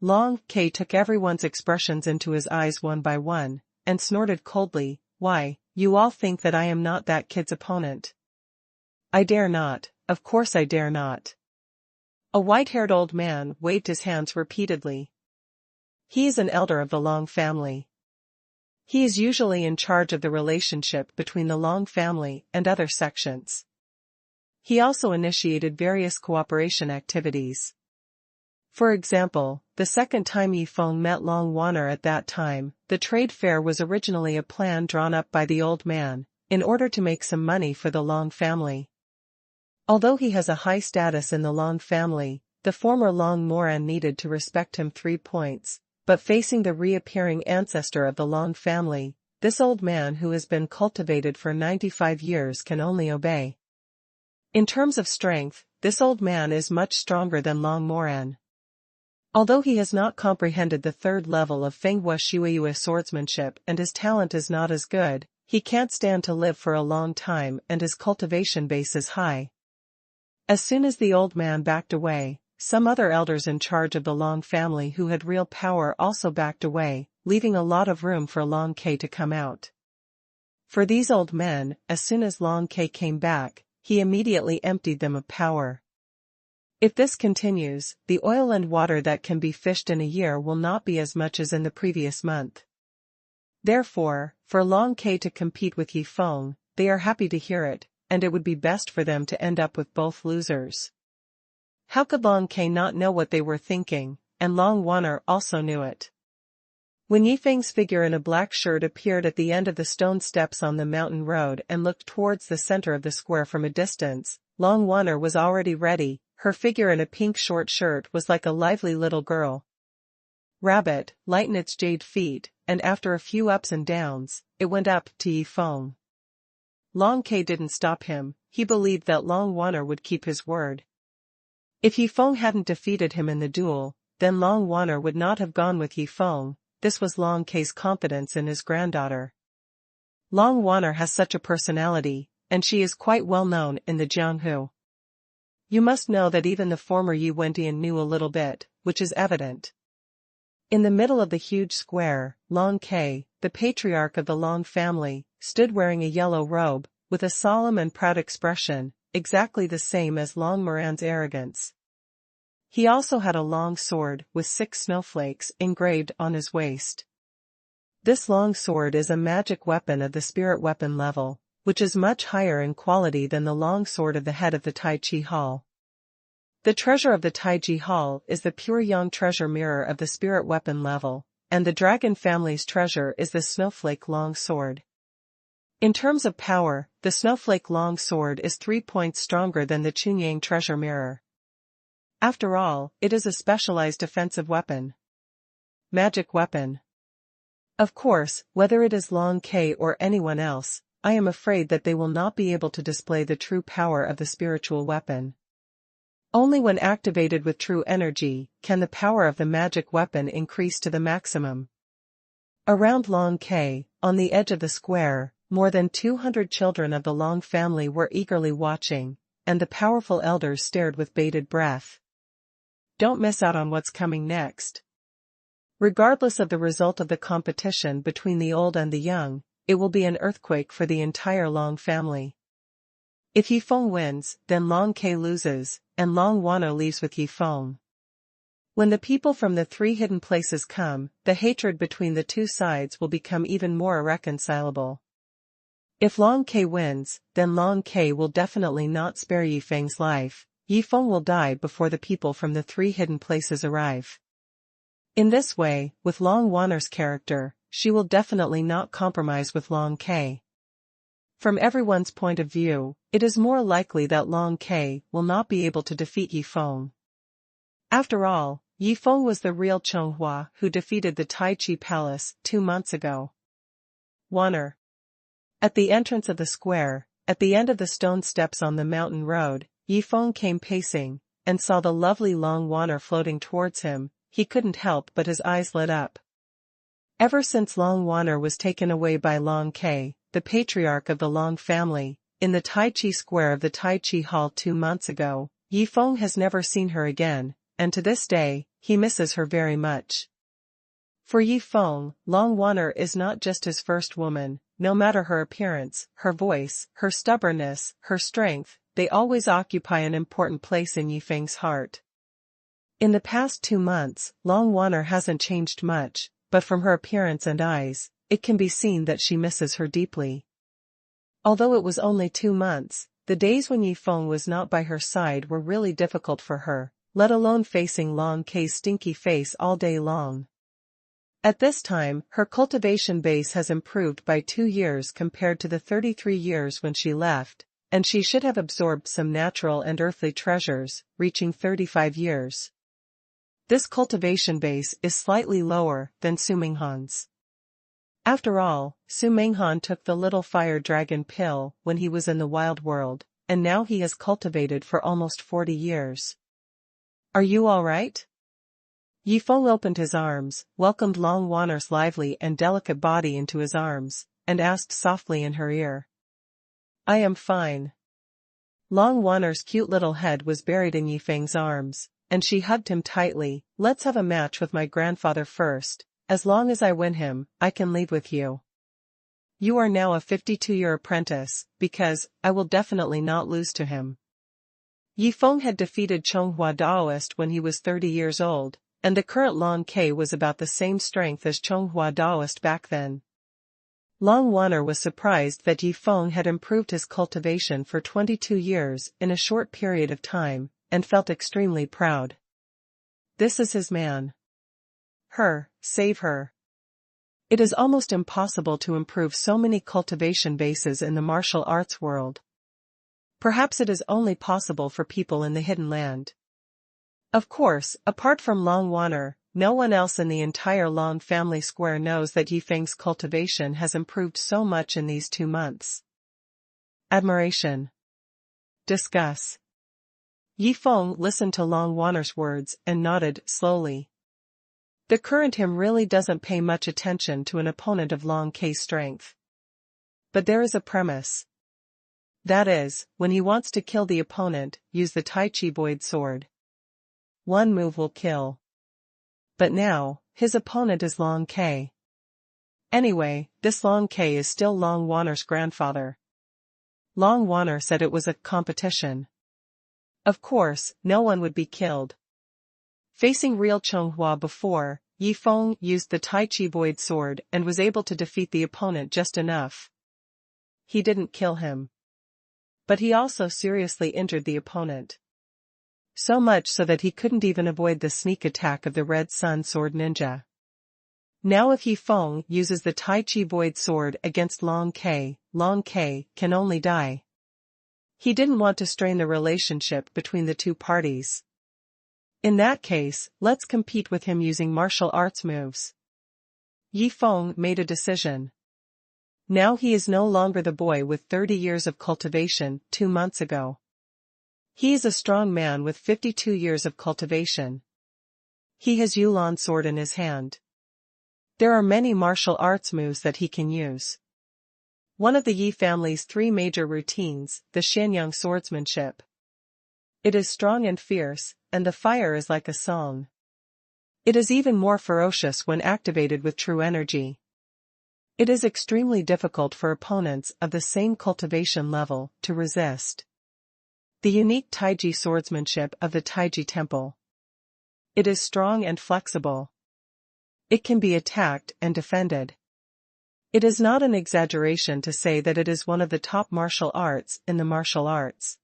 Long K took everyone's expressions into his eyes one by one, and snorted coldly, "Why, you all think that I am not that kid's opponent. I dare not, of course I dare not." A white-haired old man waved his hands repeatedly. He is an elder of the Long family. He is usually in charge of the relationship between the Long family and other sections. He also initiated various cooperation activities. For example, the second time Yi Feng met Long Wanner at that time, the trade fair was originally a plan drawn up by the old man, in order to make some money for the Long family. Although he has a high status in the Long family, the former Long Moran needed to respect him 3 points, but facing the reappearing ancestor of the Long family, this old man who has been cultivated for 95 years can only obey. In terms of strength, this old man is much stronger than Long Moran. Although he has not comprehended the third level of Fenghua Shuiyue swordsmanship and his talent is not as good, he can't stand to live for a long time and his cultivation base is high. As soon as the old man backed away, some other elders in charge of the Long family who had real power also backed away, leaving a lot of room for Long K to come out. For these old men, as soon as Long K came back, he immediately emptied them of power. If this continues, the oil and water that can be fished in a year will not be as much as in the previous month. Therefore, for Long K to compete with Yi Feng, they are happy to hear it, and it would be best for them to end up with both losers. How could Long K not know what they were thinking, and Long Wanner also knew it. When Yi Feng's figure in a black shirt appeared at the end of the stone steps on the mountain road and looked towards the center of the square from a distance, Long Wanner was already ready. Her figure in a pink short shirt was like a lively little girl. Rabbit, lighten its jade feet, and after a few ups and downs, it went up to Yi Feng. Long K didn't stop him, he believed that Long Wanner would keep his word. If Yi Feng hadn't defeated him in the duel, then Long Wanner would not have gone with Yi Feng. This was Long K's confidence in his granddaughter. Long Wanner has such a personality, and she is quite well known in the Jianghu. You must know that even the former Yi Wendian knew a little bit, which is evident. In the middle of the huge square, Long K, the patriarch of the Long family, stood wearing a yellow robe, with a solemn and proud expression, exactly the same as Long Moran's arrogance. He also had a long sword with 6 snowflakes engraved on his waist. This long sword is a magic weapon of the spirit weapon level, which is much higher in quality than the long sword of the head of the Tai Chi Hall. The treasure of the Tai Chi Hall is the pure yang treasure mirror of the spirit weapon level, and the dragon family's treasure is the snowflake long sword. In terms of power, the snowflake long sword is 3 points stronger than the Chunyang treasure mirror. After all, it is a specialized offensive weapon. Magic weapon. Of course, whether it is Long K or anyone else, I am afraid that they will not be able to display the true power of the spiritual weapon. Only when activated with true energy, can the power of the magic weapon increase to the maximum. Around Long K, on the edge of the square, more than 200 children of the Long family were eagerly watching, and the powerful elders stared with bated breath. Don't miss out on what's coming next. Regardless of the result of the competition between the old and the young, it will be an earthquake for the entire Long family. If Yi Feng wins, then Long K loses, and Long Wanner leaves with Yi Feng. When the people from the 3 hidden places come, the hatred between the two sides will become even more irreconcilable. If Long K wins, then Long K will definitely not spare Yi Feng's life. Yi Feng will die before the people from the 3 hidden places arrive. In this way, with Long Wanner's character, she will definitely not compromise with Long K. From everyone's point of view, it is more likely that Long K will not be able to defeat Yi Feng. After all, Yi Feng was the real Chonghua who defeated the Tai Chi Palace 2 months ago. Wanner. At the entrance of the square, at the end of the stone steps on the mountain road, Yi Feng came pacing, and saw the lovely Long Wanner floating towards him. He couldn't help but his eyes lit up. Ever since Long Wanner was taken away by Long K, the patriarch of the Long family, in the Tai Chi square of the Tai Chi Hall 2 months ago, Yifeng has never seen her again, and to this day, he misses her very much. For Yifeng, Long Wanner is not just his first woman. No matter her appearance, her voice, her stubbornness, her strength, they always occupy an important place in Yifeng's heart. In the past 2 months, Long Wanner hasn't changed much, but from her appearance and eyes, it can be seen that she misses her deeply. Although it was only 2 months, the days when Yifeng was not by her side were really difficult for her, let alone facing Long K's stinky face all day long. At this time, her cultivation base has improved by 2 years compared to the 33 years when she left, and she should have absorbed some natural and earthly treasures, reaching 35 years. This cultivation base is slightly lower than Su Minghan's. After all, Su Minghan took the little fire dragon pill when he was in the wild world, and now he has cultivated for almost 40 years. Are you all right? Yifeng opened his arms, welcomed Long Wanner's lively and delicate body into his arms, and asked softly in her ear. I am fine. Long Wanner's cute little head was buried in Yifeng's arms, and she hugged him tightly. Let's have a match with my grandfather first. As long as I win him, I can leave with you. You are now a 52-year apprentice, because I will definitely not lose to him. Yifeng had defeated Xuanhuan Daoist when he was 30 years old, and the current Long K was about the same strength as Xuanhuan Daoist back then. Long Wanner was surprised that Yifeng had improved his cultivation for 22 years in a short period of time, and felt extremely proud. This is his man. Save her. It is almost impossible to improve so many cultivation bases in the martial arts world. Perhaps it is only possible for people in the Hidden Land. Of course, apart from Long Wanner, no one else in the entire Long family square knows that Yifeng's cultivation has improved so much in these 2 months. Admiration. Discuss. Yifeng listened to Long Wanner's words and nodded slowly. The current him really doesn't pay much attention to an opponent of Long K's strength. But there is a premise. That is, when he wants to kill the opponent, use the Tai Chi Void Sword. One move will kill. But now, his opponent is Long K. Anyway, this Long K is still Long Wanner's grandfather. Long Wanner said it was a competition. Of course, no one would be killed. Facing real Xuanhuan before, Yifeng used the Tai Chi Void Sword and was able to defeat the opponent just enough. He didn't kill him. But he also seriously injured the opponent. So much so that he couldn't even avoid the sneak attack of the Red Sun Sword Ninja. Now if Yifeng uses the Tai Chi Void Sword against Long K can only die. He didn't want to strain the relationship between the two parties. In that case, let's compete with him using martial arts moves. Yifeng made a decision. Now he is no longer the boy with 30 years of cultivation 2 months ago. He is a strong man with 52 years of cultivation. He has Yulan sword in his hand. There are many martial arts moves that he can use. One of the Yi family's 3 major routines, the Xianyang swordsmanship. It is strong and fierce, and the fire is like a song. It is even more ferocious when activated with true energy. It is extremely difficult for opponents of the same cultivation level to resist. The unique Taiji swordsmanship of the Taiji temple. It is strong and flexible. It can be attacked and defended. It is not an exaggeration to say that it is one of the top martial arts in the martial arts.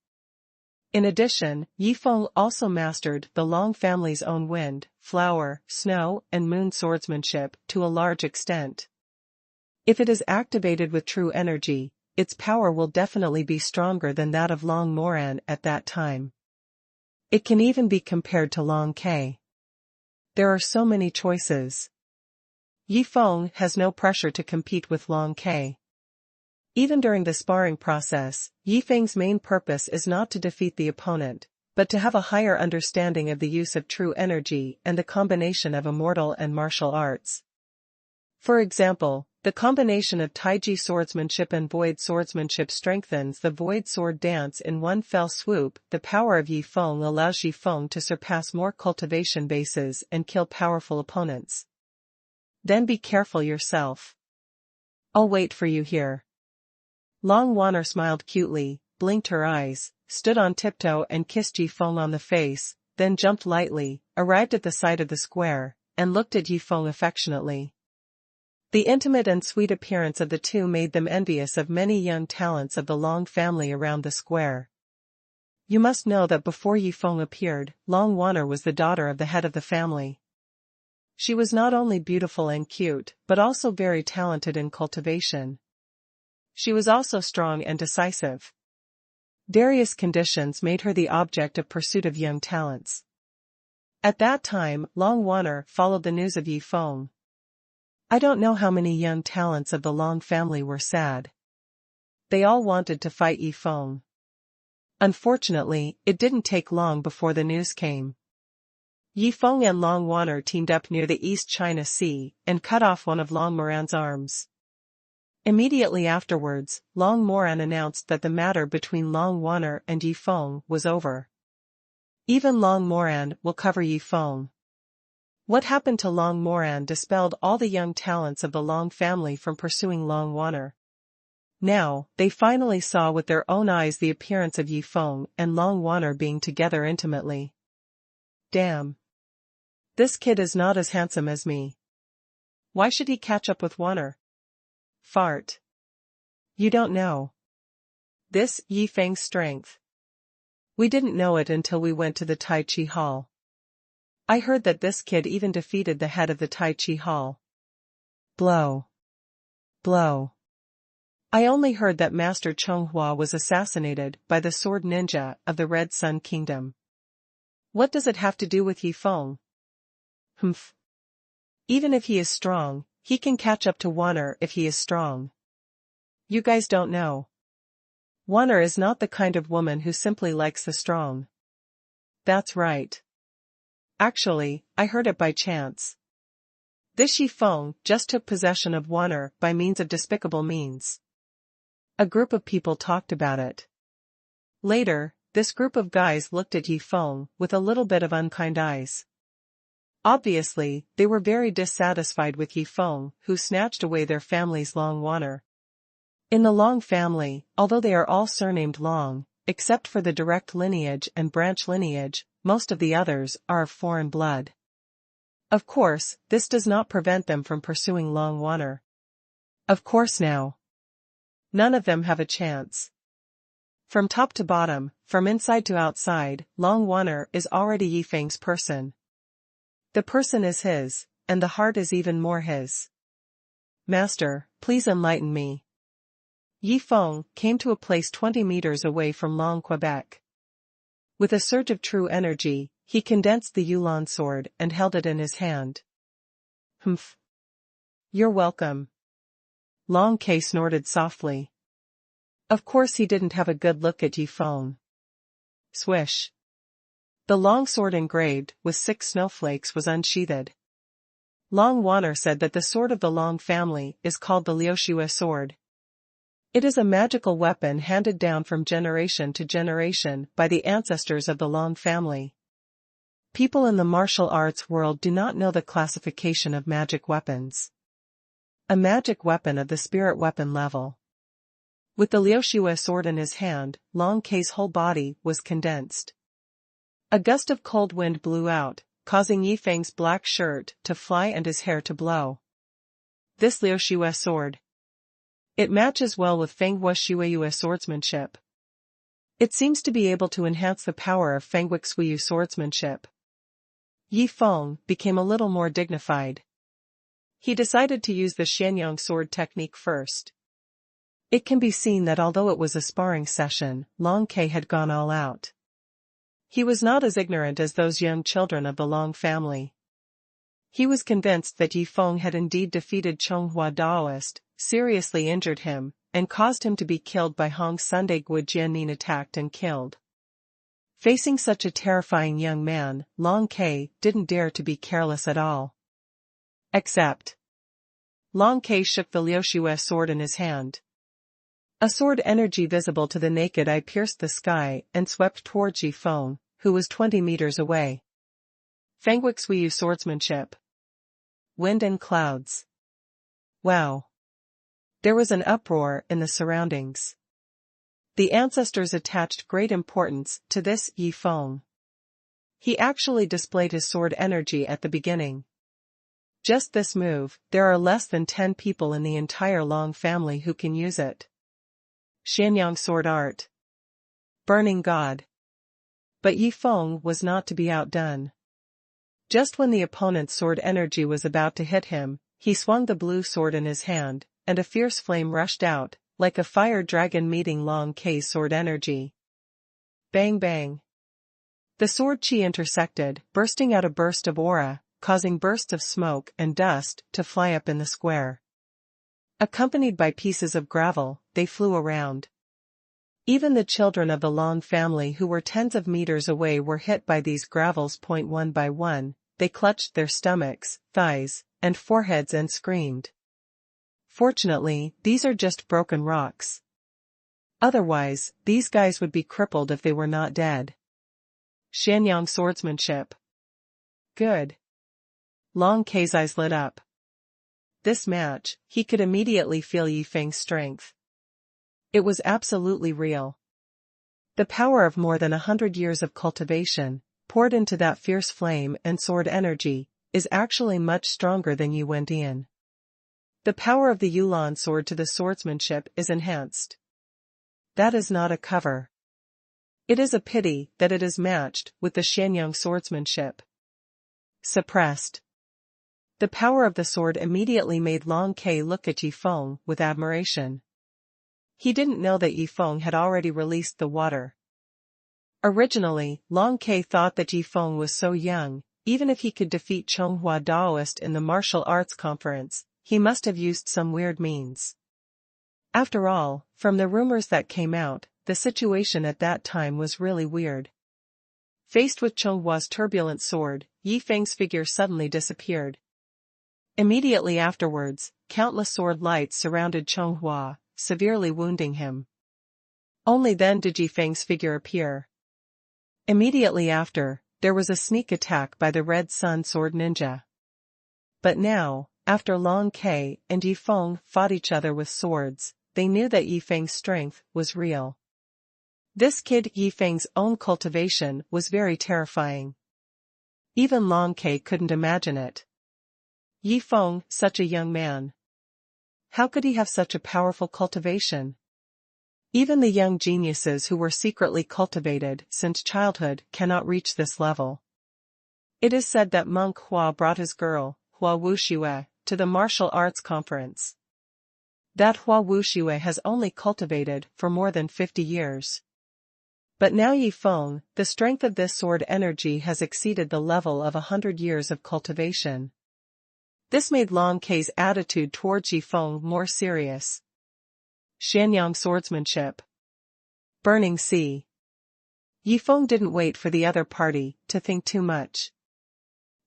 In addition, Yifeng also mastered the Long family's own wind, flower, snow, and moon swordsmanship to a large extent. If it is activated with true energy, its power will definitely be stronger than that of Long Moran at that time. It can even be compared to Long K. There are so many choices. Yifeng has no pressure to compete with Long K. Even during the sparring process, Yifeng's main purpose is not to defeat the opponent, but to have a higher understanding of the use of true energy and the combination of immortal and martial arts. For example, The combination of Taiji swordsmanship and void swordsmanship strengthens the void sword dance in one fell swoop. The power of Yi Feng allows Yi Feng to surpass more cultivation bases and kill powerful opponents. Then be careful yourself. I'll wait for you here. Long Wanner smiled cutely, blinked her eyes, stood on tiptoe and kissed Yi Feng on the face, then jumped lightly, arrived at the side of the square, and looked at Yi Feng affectionately. The intimate and sweet appearance of the two made them envious of many young talents of the Long family around the square. You must know that before Yi Feng appeared, Long Wanner was the daughter of the head of the family. She was not only beautiful and cute, but also very talented in cultivation. She was also strong and decisive. Various conditions made her the object of pursuit of young talents. At that time, Long Wanner followed the news of Yi Feng. I don't know how many young talents of the Long family were sad. They all wanted to fight Yi Feng. Unfortunately, it didn't take long before the news came. Yi Feng and Long Wanner teamed up near the East China Sea and cut off one of Long Moran's arms. Immediately afterwards, Long Moran announced that the matter between Long Wanner and Yi Feng was over. Even Long Moran will cover Yi Feng. What happened to Long Moran dispelled all the young talents of the Long family from pursuing Long Wanner. Now, they finally saw with their own eyes the appearance of Yi Feng and Long Wanner being together intimately. Damn. This kid is not as handsome as me. Why should he catch up with Wanner? Fart. You don't know. This Yi Feng's strength. We didn't know it until we went to the Tai Chi Hall. I heard that this kid even defeated the head of the Tai Chi Hall. Blow. Blow. I only heard that Master Chonghua was assassinated by the sword ninja of the Red Sun Kingdom. What does it have to do with Yi Feng? Humph. Even if he is strong, he can catch up to Wanner if he is strong. You guys don't know. Wanner is not the kind of woman who simply likes the strong. That's right. Actually, I heard it by chance. This Yi Feng just took possession of Wanner by means of despicable means. A group of people talked about it. Later, this group of guys looked at Yi Feng with a little bit of unkind eyes. Obviously, they were very dissatisfied with Yi Feng, who snatched away their family's Long Wanner. In the Long family, although they are all surnamed Long, except for the direct lineage and branch lineage, most of the others are of foreign blood. Of course, this does not prevent them from pursuing Long Wanner. Of course now. None of them have a chance. From top to bottom, from inside to outside, Long Wanner is already Yi Feng's person. The person is his, and the heart is even more his. Master, please enlighten me. Yi Feng came to a place 20 meters away from Long Quebec. With a surge of true energy, he condensed the Yulon sword and held it in his hand. Humph. You're welcome. Long K snorted softly. Of course he didn't have a good look at Yi Feng. Swish. The long sword engraved with 6 snowflakes was unsheathed. Long Wanner said that the sword of the Long family is called the Liushue sword. It is a magical weapon handed down from generation to generation by the ancestors of the Long family. People in the martial arts world do not know the classification of magic weapons. A magic weapon of the spirit weapon level. With the Liushue sword in his hand, Long K's whole body was condensed. A gust of cold wind blew out, causing Yi Feng's black shirt to fly and his hair to blow. This Liushue sword. It matches well with Feng Wuxueyue swordsmanship. It seems to be able to enhance the power of Feng Wuxueyue swordsmanship. Yi Feng became a little more dignified. He decided to use the Xianyang sword technique first. It can be seen that although it was a sparring session, Long K had gone all out. He was not as ignorant as those young children of the Long family. He was convinced that Yi Feng had indeed defeated Chonghua Daoist, seriously injured him, and caused him to be killed by Hong Sunday Gui Jiannin attacked and killed. Facing such a terrifying young man, Long K didn't dare to be careless at all. Except. Long Ke shook the Liuxue sword in his hand. A sword energy visible to the naked eye pierced the sky and swept towards Yifeng, who was 20 meters away. Fengwixuiyu swordsmanship. Wind and clouds. Wow. There was an uproar in the surroundings. The ancestors attached great importance to this Yifeng. He actually displayed his sword energy at the beginning. Just this move, there are less than 10 people in the entire Long family who can use it. Xianyang sword art. Burning God. But Yifeng was not to be outdone. Just when the opponent's sword energy was about to hit him, he swung the blue sword in his hand, and a fierce flame rushed out, like a fire dragon meeting Long Ke's sword energy. Bang bang. The sword chi intersected, bursting out a burst of aura, causing bursts of smoke and dust to fly up in the square. Accompanied by pieces of gravel, they flew around. Even the children of the Long family who were tens of meters away were hit by these gravels. One by one, they clutched their stomachs, thighs, and foreheads and screamed. Fortunately, these are just broken rocks. Otherwise, these guys would be crippled if they were not dead. Xianyang swordsmanship. Good. Long Ke's eyes lit up. This match, he could immediately feel Yifeng's strength. It was absolutely real. The power of more than 100 years of cultivation, poured into that fierce flame and sword energy, is actually much stronger than Yuandian. The power of the Yulan sword to the swordsmanship is enhanced. That is not a cover. It is a pity that it is matched with the Xianyang swordsmanship. Suppressed. The power of the sword immediately made Long Ke look at Yifeng with admiration. He didn't know that Yifeng had already released the water. Originally, Long Ke thought that Yifeng was so young, even if he could defeat Chonghua Daoist in the martial arts conference, he must have used some weird means. After all, from the rumors that came out, the situation at that time was really weird. Faced with Chonghua's turbulent sword, Yifeng's figure suddenly disappeared. Immediately afterwards, countless sword lights surrounded Chonghua, severely wounding him. Only then did Yifeng's figure appear. Immediately after, there was a sneak attack by the Red Sun Sword Ninja. But now, after Long Ke and Yifeng fought each other with swords, they knew that Yifeng's strength was real. This kid Yifeng's own cultivation was very terrifying. Even Long Ke couldn't imagine it. Yifeng, such a young man. How could he have such a powerful cultivation? Even the young geniuses who were secretly cultivated since childhood cannot reach this level. It is said that Monk Hua brought his girl, Hua Wuxue, to the martial arts conference. That Hua Wuxue has only cultivated for more than 50 years. But now Yifeng, the strength of this sword energy has exceeded the level of 100 years of cultivation. This made Long Ke's attitude towards Yifeng more serious. Xianyang swordsmanship. Burning Sea. Yifeng didn't wait for the other party to think too much.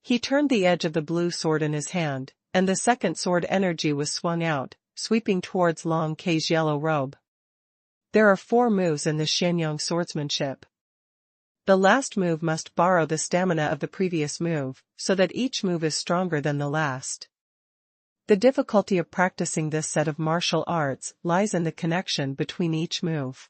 He turned the edge of the blue sword in his hand, and the second sword energy was swung out, sweeping towards Long Ke's yellow robe. There are 4 moves in the Xianyang swordsmanship. The last move must borrow the stamina of the previous move, so that each move is stronger than the last. The difficulty of practicing this set of martial arts lies in the connection between each move.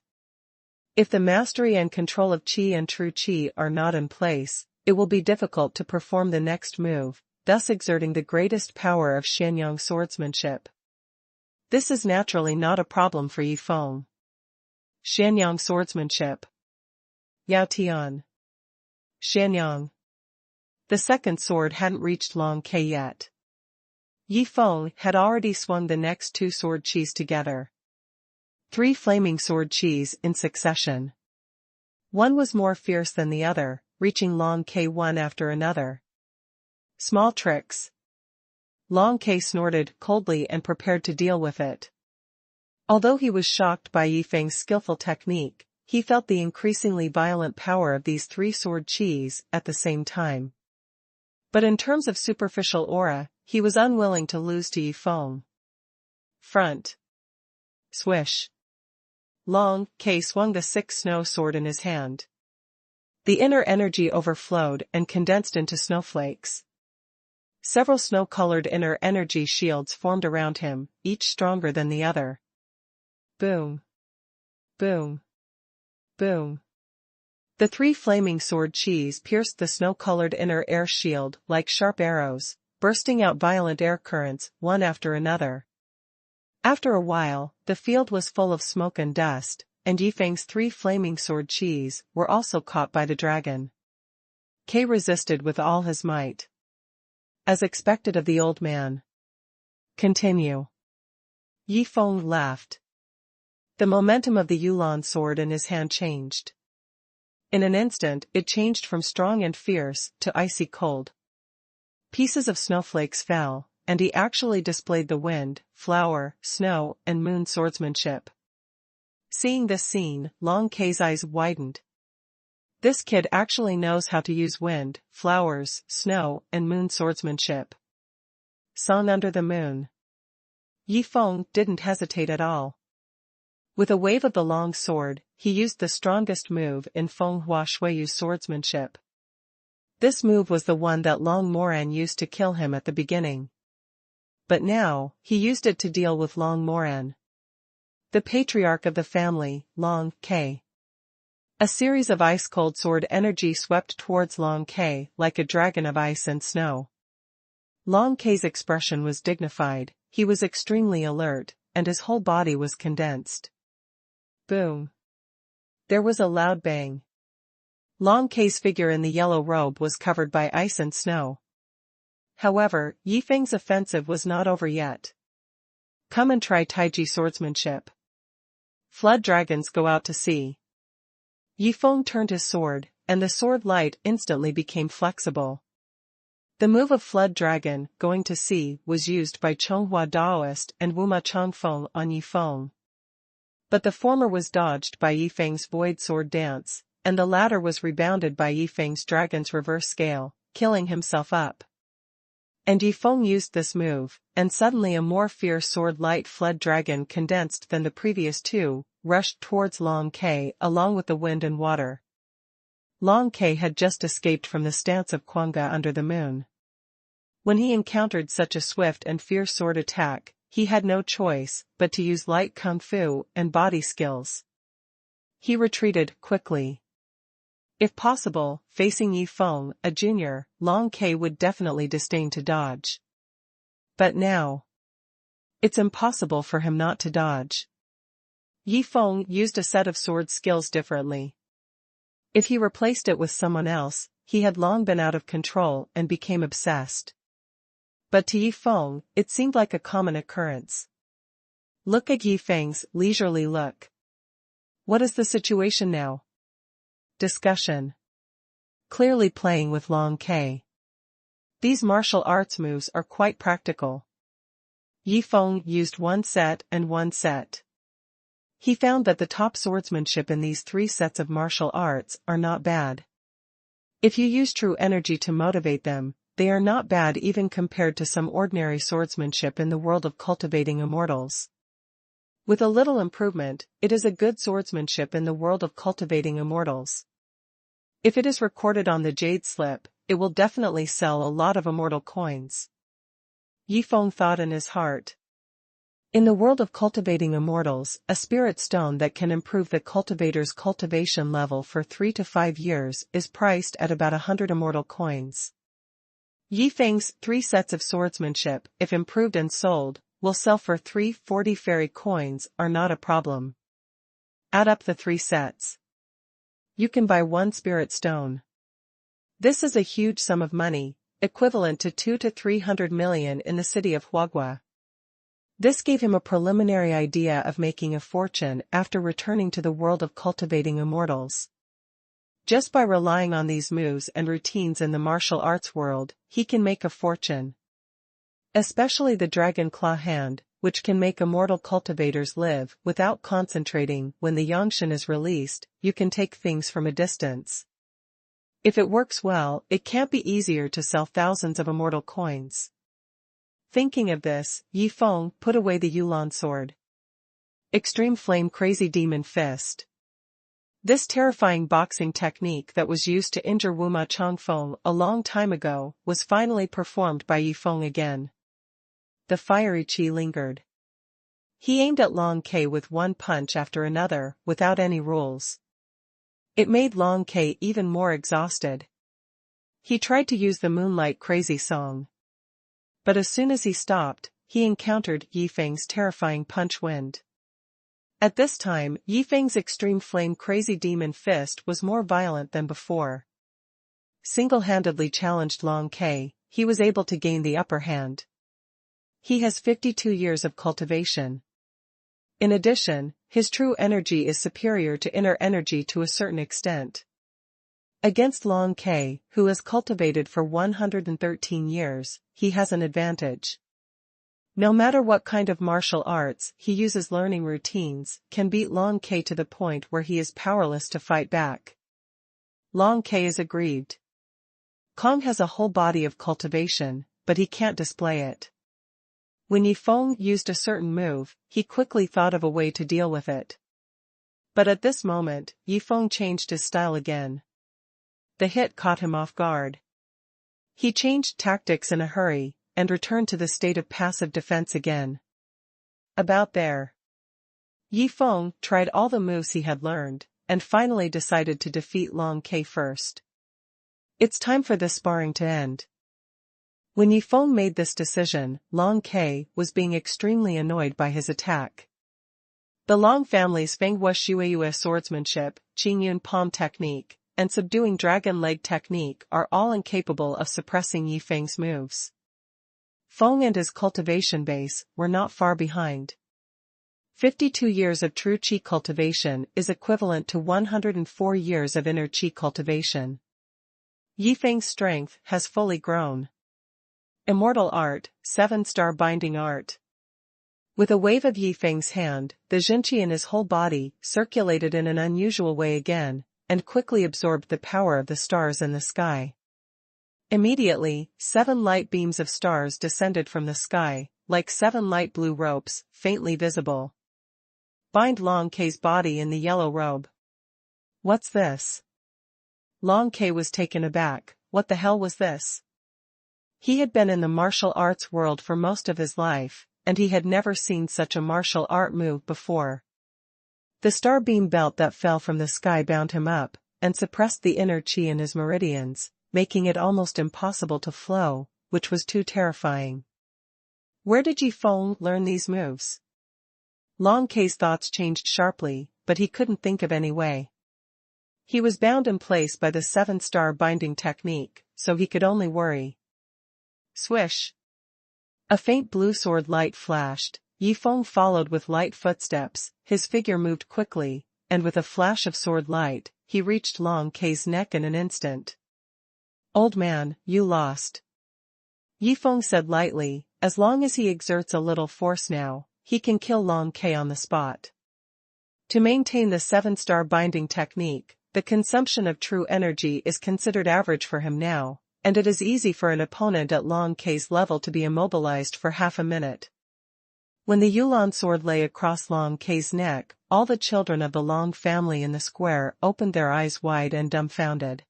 If the mastery and control of qi and true qi are not in place, it will be difficult to perform the next move, thus exerting the greatest power of Xianyang swordsmanship. This is naturally not a problem for Yifeng. Xianyang swordsmanship. Yao Tian. Xianyang. The second sword hadn't reached Long Ke yet. Yifeng had already swung the next 2 sword qis together. 3 flaming sword qis in succession. One was more fierce than the other, reaching Long Ke one after another. Small tricks. Long Ke snorted coldly and prepared to deal with it. Although he was shocked by Yifeng's skillful technique, he felt the increasingly violent power of these 3 sword qis at the same time. But in terms of superficial aura, he was unwilling to lose to Yifeng. Front. Swish. Long Ke swung the sixth snow sword in his hand. The inner energy overflowed and condensed into snowflakes. Several snow-colored inner energy shields formed around him, each stronger than the other. Boom. Boom. Boom. The three flaming sword chis pierced the snow-colored inner air shield like sharp arrows, bursting out violent air currents, one after another. After a while, the field was full of smoke and dust, and Yifeng's three flaming sword chis were also caught by the dragon. Ke resisted with all his might. As expected of the old man. Continue. Yifeng laughed. The momentum of the Yulan sword in his hand changed. In an instant, it changed from strong and fierce to icy cold. Pieces of snowflakes fell, and he actually displayed the wind, flower, snow, and moon swordsmanship. Seeing this scene, Long Ke's eyes widened. This kid actually knows how to use wind, flowers, snow, and moon swordsmanship. Song under the moon. Yifeng didn't hesitate at all. With a wave of the long sword, he used the strongest move in Feng Hua Shui's swordsmanship. This move was the one that Long Moran used to kill him at the beginning. But now, he used it to deal with Long Moran, the patriarch of the family, Long Ke. A series of ice-cold sword energy swept towards Long Ke like a dragon of ice and snow. Long Ke's expression was dignified, he was extremely alert, and his whole body was condensed. Boom. There was a loud bang. Long Ke's figure in the yellow robe was covered by ice and snow. However, Yifeng's offensive was not over yet. Come and try Taiji swordsmanship. Flood dragons go out to sea. Yifeng turned his sword, and the sword light instantly became flexible. The move of Flood Dragon, going to sea, was used by Chonghua Daoist and Wuma Chongfeng on Yifeng. But the former was dodged by Yifeng's Void Sword Dance, and the latter was rebounded by Yifeng's Dragon's Reverse Scale, killing himself up. And Yifeng used this move, and suddenly a more fierce sword light Flood Dragon condensed than the previous two, rushed towards Long Ke along with the wind and water. Long Ke had just escaped from the stance of Kuanga under the moon. When he encountered such a swift and fierce sword attack, he had no choice but to use light kung fu and body skills. He retreated quickly. If possible, facing Yifeng, a junior, Long Ke would definitely disdain to dodge. But now, it's impossible for him not to dodge. Yifeng used a set of sword skills differently. If he replaced it with someone else, he had long been out of control and became obsessed. But to Yifeng, it seemed like a common occurrence. Look at Yifeng's leisurely look. What is the situation now? Discussion. Clearly playing with Long Ke. These martial arts moves are quite practical. Yifeng used one set and one set. He found that the top swordsmanship in these three sets of martial arts are not bad. If you use true energy to motivate them, they are not bad even compared to some ordinary swordsmanship in the world of cultivating immortals. With a little improvement, it is a good swordsmanship in the world of cultivating immortals. If it is recorded on the Jade Slip, it will definitely sell a lot of immortal coins. Yifeng thought in his heart. In the world of cultivating immortals, a spirit stone that can improve the cultivator's cultivation level for 3 to 5 years is priced at about 100 immortal coins. Yifeng's 3 sets of swordsmanship, if improved and sold, will sell for 340 fairy coins are not a problem. Add up the 3 sets. You can buy 1 spirit stone. This is a huge sum of money, equivalent to 2 to 300 million in the city of Huagua. This gave him a preliminary idea of making a fortune after returning to the world of cultivating immortals. Just by relying on these moves and routines in the martial arts world, he can make a fortune. Especially the Dragon Claw Hand, which can make immortal cultivators live without concentrating. When the Yangshan is released, you can take things from a distance. If it works well, it can't be easier to sell thousands of immortal coins. Thinking of this, Yi Feng put away the Yulan sword. Extreme Flame Crazy Demon Fist. This terrifying boxing technique that was used to injure Wuma Changfeng a long time ago was finally performed by Yi Feng again. The fiery qi lingered. He aimed at Long Ke with one punch after another, without any rules. It made Long Ke even more exhausted. He tried to use the Moonlight Crazy Song. But as soon as he stopped, he encountered Yi Feng's terrifying punch wind. At this time, Yi Feng's Extreme Flame Crazy Demon Fist was more violent than before. Single-handedly challenged Long Ke, he was able to gain the upper hand. He has 52 years of cultivation. In addition, his true energy is superior to inner energy to a certain extent. Against Long Ke, who has cultivated for 113 years, he has an advantage. No matter what kind of martial arts he uses, learning routines can beat Long Ke to the point where he is powerless to fight back. Long Ke is aggrieved. Kong has a whole body of cultivation, but he can't display it. When Yi Feng used a certain move, he quickly thought of a way to deal with it. But at this moment, Yi Feng changed his style again. The hit caught him off guard. He changed tactics in a hurry, and returned to the state of passive defense again. About there. Yi Feng tried all the moves he had learned, and finally decided to defeat Long Ke first. It's time for this sparring to end. When Yi Feng made this decision, Long Ke was being extremely annoyed by his attack. The Long family's Feng Hua Shuiyue swordsmanship, Qingyun palm technique, and subduing dragon leg technique are all incapable of suppressing Yi Feng's moves. Feng and his cultivation base were not far behind. 52 years of true qi cultivation is equivalent to 104 years of inner qi cultivation. Yi Feng's strength has fully grown. Immortal Art, 7-star Binding Art. With a wave of Yi Feng's hand, the Jinqi in his whole body circulated in an unusual way again, and quickly absorbed the power of the stars in the sky. Immediately, 7 light beams of stars descended from the sky, like 7 light blue ropes, faintly visible. Bind Long Ke's body in the yellow robe. What's this? Long Ke was taken aback. What the hell was this? He had been in the martial arts world for most of his life, and he had never seen such a martial art move before. The starbeam belt that fell from the sky bound him up, and suppressed the inner qi in his meridians, making it almost impossible to flow, which was too terrifying. Where did Yi Feng learn these moves? Long Ke's thoughts changed sharply, but he couldn't think of any way. He was bound in place by the 7-star binding technique, so he could only worry. Swish! A faint blue sword light flashed. Yi Feng followed with light footsteps, his figure moved quickly, and with a flash of sword light, he reached Long Ke's neck in an instant. Old man, you lost. Yi Feng said lightly, as long as he exerts a little force now, he can kill Long Ke on the spot. To maintain the 7-star binding technique, the consumption of true energy is considered average for him now, and it is easy for an opponent at Long Ke's level to be immobilized for half a minute. When the Yulan sword lay across Long Ke's neck, all the children of the Long family in the square opened their eyes wide and dumbfounded.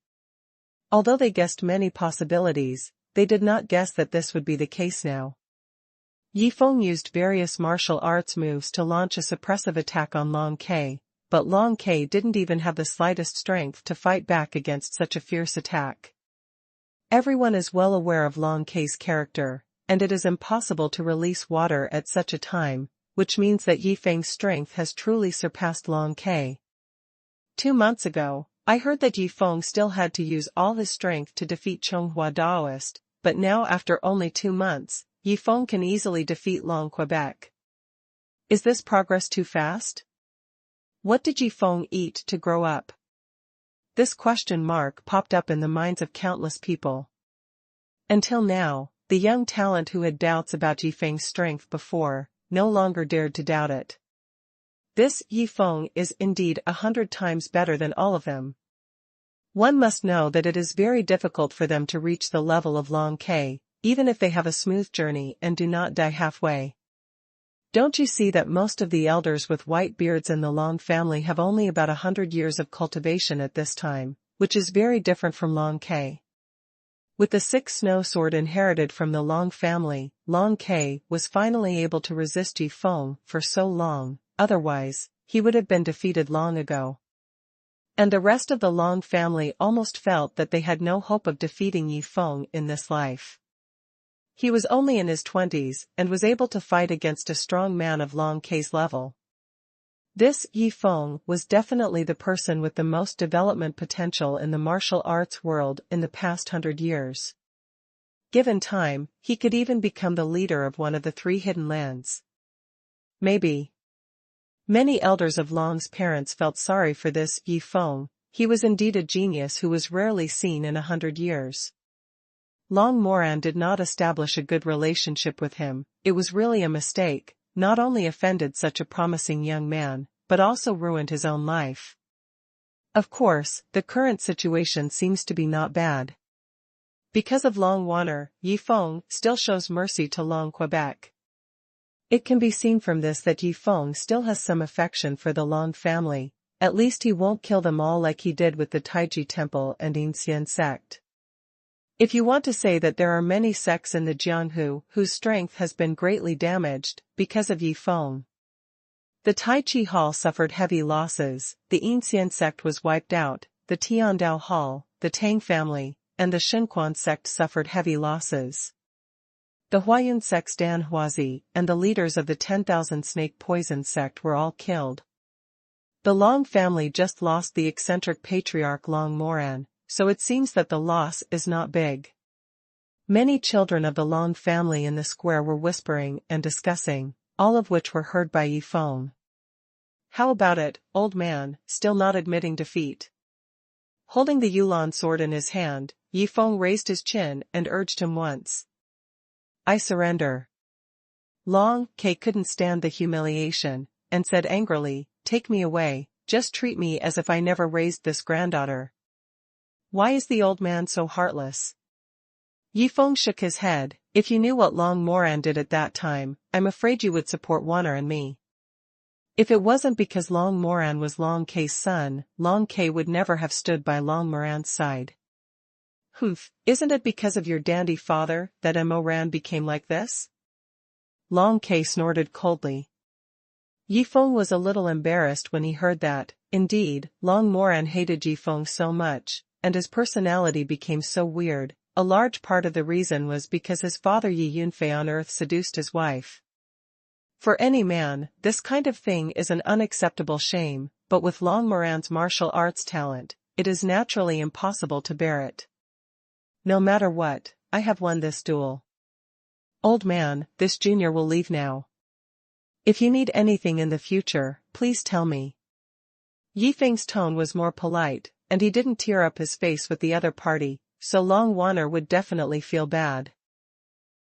Although they guessed many possibilities, they did not guess that this would be the case now. Yi Feng used various martial arts moves to launch a suppressive attack on Long Ke, but Long Ke didn't even have the slightest strength to fight back against such a fierce attack. Everyone is well aware of Long Ke's character, and it is impossible to release water at such a time, which means that Yi Feng's strength has truly surpassed Long Ke. 2 months ago, I heard that Yi Feng still had to use all his strength to defeat Xuanhuan Daoist, but now after only 2 months, Yi Feng can easily defeat Long Quebec. Is this progress too fast? What did Yi Feng eat to grow up? This question mark popped up in the minds of countless people. Until now, the young talent who had doubts about Yi Feng's strength before, no longer dared to doubt it. This Yi Feng is indeed 100 times better than all of them. One must know that it is very difficult for them to reach the level of Long Ke, even if they have a smooth journey and do not die halfway. Don't you see that most of the elders with white beards in the Long family have only about 100 years of cultivation at this time, which is very different from Long Ke. With the 6 snow sword inherited from the Long family, Long Ke was finally able to resist Yi Feng for so long, otherwise, he would have been defeated long ago. And the rest of the Long family almost felt that they had no hope of defeating Yi Feng in this life. He was only in his 20s and was able to fight against a strong man of Long Ke's level. This Yi Feng was definitely the person with the most development potential in the martial arts world in the past 100 years. Given time, he could even become the leader of one of the 3 hidden lands. Maybe. Many elders of Long's parents felt sorry for this Yi Feng. He was indeed a genius who was rarely seen in 100 years. Long Moran did not establish a good relationship with him. It was really a mistake, not only offended such a promising young man, but also ruined his own life. Of course, the current situation seems to be not bad. Because of Long Wanner, Yi Feng still shows mercy to Long Quebec. It can be seen from this that Yi Feng still has some affection for the Long family. At least he won't kill them all like he did with the Taiji Temple and Ancien sect. If you want to say that there are many sects in the Jianghu whose strength has been greatly damaged because of Yi Feng. The Tai Chi Hall suffered heavy losses, the Ancien sect was wiped out, the Tiandao Hall, the Tang family, and the Xuanhuan sect suffered heavy losses. The Huayun sect's Dan Huazi and the leaders of the 10,000 Snake Poison sect were all killed. The Long family just lost the eccentric patriarch Long Moran, so it seems that the loss is not big. Many children of the Long family in the square were whispering and discussing, all of which were heard by Yi Feng. How about it, old man, still not admitting defeat? Holding the Yulan sword in his hand, Yi Feng raised his chin and urged him once. I surrender. Long Ke couldn't stand the humiliation, and said angrily, take me away, just treat me as if I never raised this granddaughter. Why is the old man so heartless? Yi Feng shook his head. If you knew what Long Moran did at that time, I'm afraid you would support Wanner and me. If it wasn't because Long Moran was Long Ke's son, Long Ke would never have stood by Long Moran's side. Humph, isn't it because of your dandy father that Moran became like this? Long Ke snorted coldly. Yi Feng was a little embarrassed when he heard that. Indeed, Long Moran hated Yi Feng so much, and his personality became so weird. A large part of the reason was because his father Yi Yunfei on Earth seduced his wife. For any man, this kind of thing is an unacceptable shame, but with Long Moran's martial arts talent, it is naturally impossible to bear it. No matter what, I have won this duel. Old man, this junior will leave now. If you need anything in the future, please tell me. Yi Feng's tone was more polite, and he didn't tear up his face with the other party, so Long Wanner would definitely feel bad.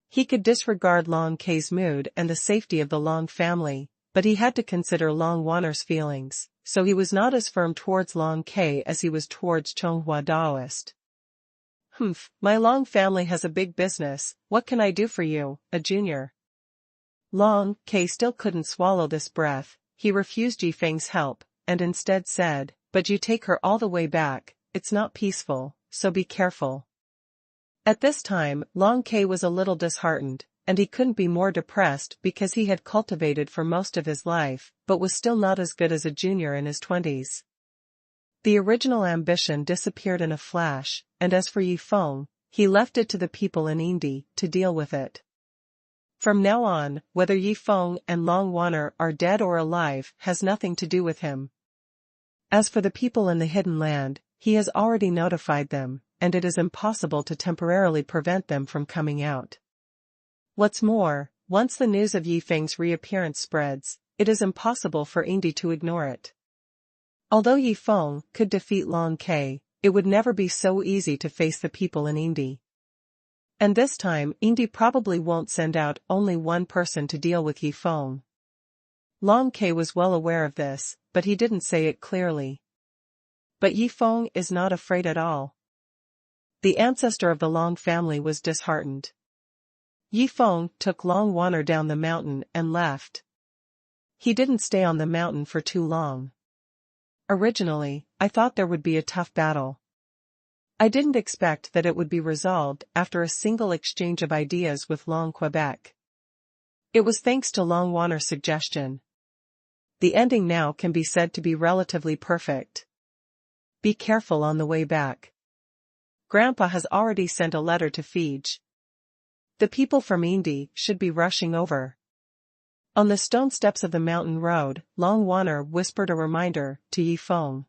He could disregard Long Ke's mood and the safety of the Long family, but he had to consider Long Wanner's feelings, so he was not as firm towards Long Ke as he was towards Chonghua Daoist. Humph, my Long family has a big business, what can I do for you, a junior? Long Ke still couldn't swallow this breath. He refused Yi Feng's help, and instead said, but you take her all the way back, it's not peaceful, so be careful. At this time, Long Ke was a little disheartened, and he couldn't be more depressed because he had cultivated for most of his life, but was still not as good as a junior in his 20s. The original ambition disappeared in a flash, and as for Yi Feng, he left it to the people in Indi to deal with it. From now on, whether Yi Feng and Long Wanner are dead or alive has nothing to do with him. As for the people in the Hidden Land, he has already notified them, and it is impossible to temporarily prevent them from coming out. What's more, once the news of Yi Feng's reappearance spreads, it is impossible for Indi to ignore it. Although Yi Feng could defeat Long Ke, it would never be so easy to face the people in Indi. And this time Indi probably won't send out only one person to deal with Yi Feng. Long Ke was well aware of this, but he didn't say it clearly. But Yi Feng is not afraid at all. The ancestor of the Long family was disheartened. Yi Feng took Long Waner down the mountain and left. He didn't stay on the mountain for too long. Originally, I thought there would be a tough battle. I didn't expect that it would be resolved after a single exchange of ideas with Long Quebec. It was thanks to Long Waner's suggestion. The ending now can be said to be relatively perfect. Be careful on the way back. Grandpa has already sent a letter to Fiji. The people from Indy should be rushing over. On the stone steps of the mountain road, Long Waner whispered a reminder to Yi Feng.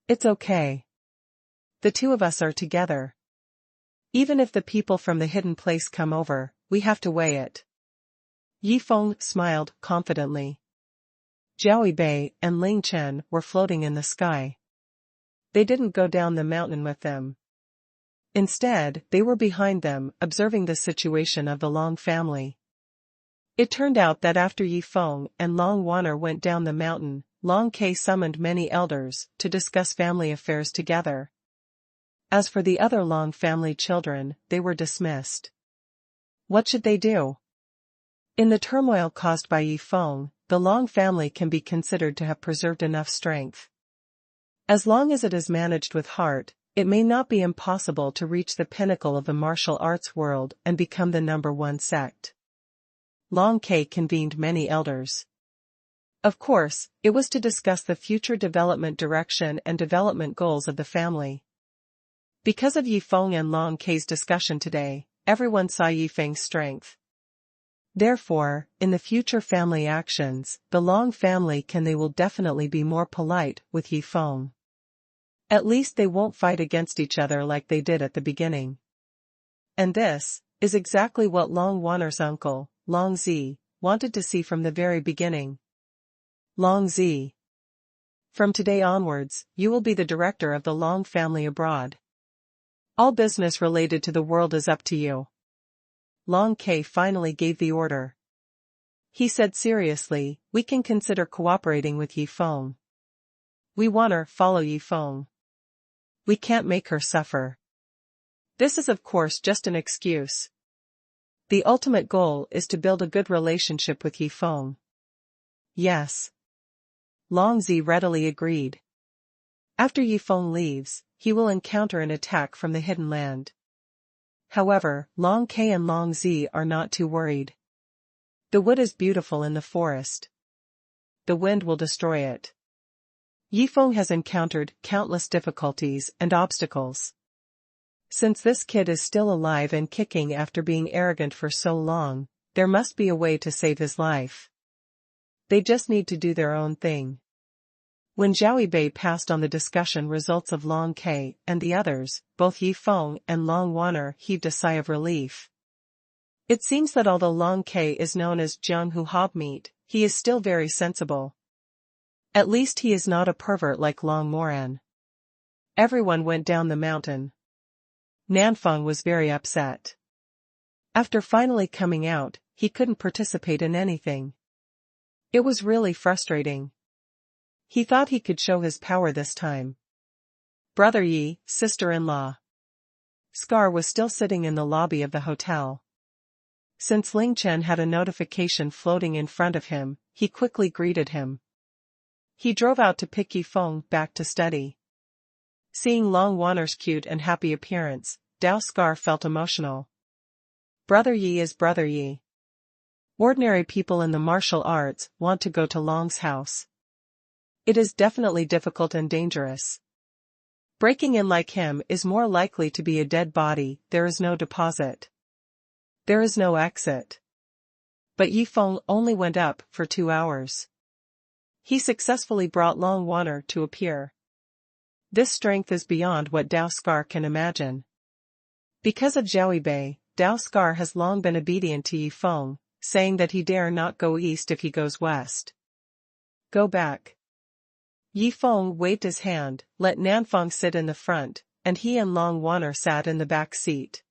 It's okay. The two of us are together. Even if the people from the hidden place come over, we have to weigh it. Yi Feng smiled confidently. Zhao Bei and Ling Chen were floating in the sky. They didn't go down the mountain with them. Instead, they were behind them, observing the situation of the Long family. It turned out that after Yi Feng and Long Waner went down the mountain, Long Ke summoned many elders to discuss family affairs together. As for the other Long family children, they were dismissed. What should they do? In the turmoil caused by Yi Feng, the Long family can be considered to have preserved enough strength. As long as it is managed with heart, it may not be impossible to reach the pinnacle of the martial arts world and become the #1 sect. Long Ke convened many elders. Of course, it was to discuss the future development direction and development goals of the family. Because of Yi Feng and Long Ke's discussion today, everyone saw Yi Feng's strength. Therefore, in the future family actions, the Long family they will definitely be more polite with Yi Feng. At least they won't fight against each other like they did at the beginning. And this is exactly what Long Waner's uncle, Long Zi, wanted to see from the very beginning. Long Zi. From today onwards, you will be the director of the Long family abroad. All business related to the world is up to you. Long Ke finally gave the order. He said seriously, we can consider cooperating with Yi Feng. We wanna follow Yi Feng. We can't make her suffer. This is of course just an excuse. The ultimate goal is to build a good relationship with Yi Feng. Yes. Long Zi readily agreed. After Yi Feng leaves, he will encounter an attack from the hidden land. However, Long Ke and Long Zi are not too worried. The wood is beautiful in the forest. The wind will destroy it. Yi Feng has encountered countless difficulties and obstacles. Since this kid is still alive and kicking after being arrogant for so long, there must be a way to save his life. They just need to do their own thing. When Zhao Bei passed on the discussion results of Long Ke and the others, both Yi Feng and Long Waner heaved a sigh of relief. It seems that although Long Ke is known as Jianghu Hobmeat, he is still very sensible. At least he is not a pervert like Long Moran. Everyone went down the mountain. Nanfeng was very upset. After finally coming out, he couldn't participate in anything. It was really frustrating. He thought he could show his power this time. Brother Yi, sister-in-law. Scar was still sitting in the lobby of the hotel. Since Ling Chen had a notification floating in front of him, he quickly greeted him. He drove out to pick Yi Feng back to study. Seeing Long Waner's cute and happy appearance, Dao Scar felt emotional. Brother Yi is Brother Yi. Ordinary people in the martial arts want to go to Long's house. It is definitely difficult and dangerous. Breaking in like him is more likely to be a dead body. There is no deposit. There is no exit. But Yi Feng only went up for 2 hours. He successfully brought Long Waner to appear. This strength is beyond what Dao Scar can imagine. Because of Zhao Bei, Dao Scar has long been obedient to Yi Feng, saying that he dare not go east if he goes west. Go back. Yi Feng waved his hand, let Nanfeng sit in the front, and he and Long Waner sat in the back seat.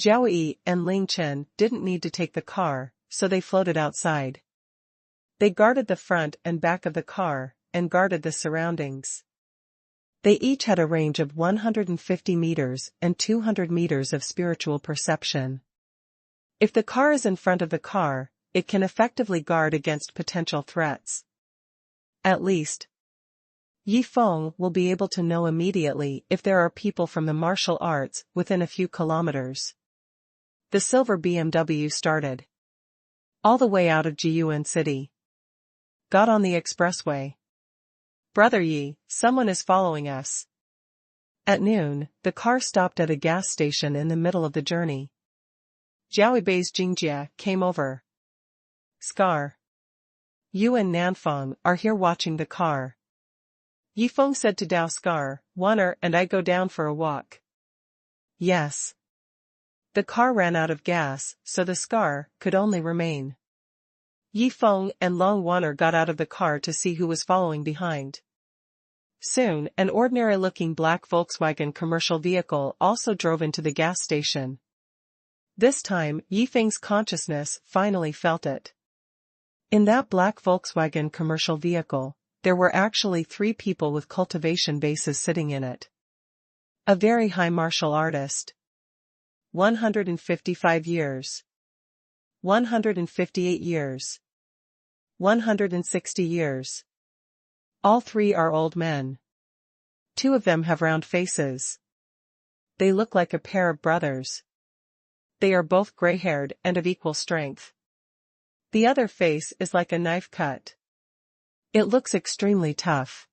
Zhao Yi and Ling Chen didn't need to take the car, so they floated outside. They guarded the front and back of the car, and guarded the surroundings. They each had a range of 150 meters and 200 meters of spiritual perception. If the car is in front of the car, it can effectively guard against potential threats. At least, Yi Feng will be able to know immediately if there are people from the martial arts within a few kilometers. The silver BMW started all the way out of Jiyuan City. Got on the expressway. Brother Yi, someone is following us. At noon, the car stopped at a gas station in the middle of the journey. Jiaoibei's Jingjia came over. Scar. You and Nanfeng are here watching the car. Yi Feng said to Dao Scar, Wanner and I go down for a walk. Yes. The car ran out of gas, so the Scar could only remain. Yi Feng and Long Wanner got out of the car to see who was following behind. Soon, an ordinary-looking black Volkswagen commercial vehicle also drove into the gas station. This time, Yi Feng's consciousness finally felt it. In that black Volkswagen commercial vehicle, there were actually 3 people with cultivation bases sitting in it. A very high martial artist. 155 years. 158 years. 160 years. All 3 are old men. 2 of them have round faces. They look like a pair of brothers. They are both gray-haired and of equal strength. The other face is like a knife cut. It looks extremely tough.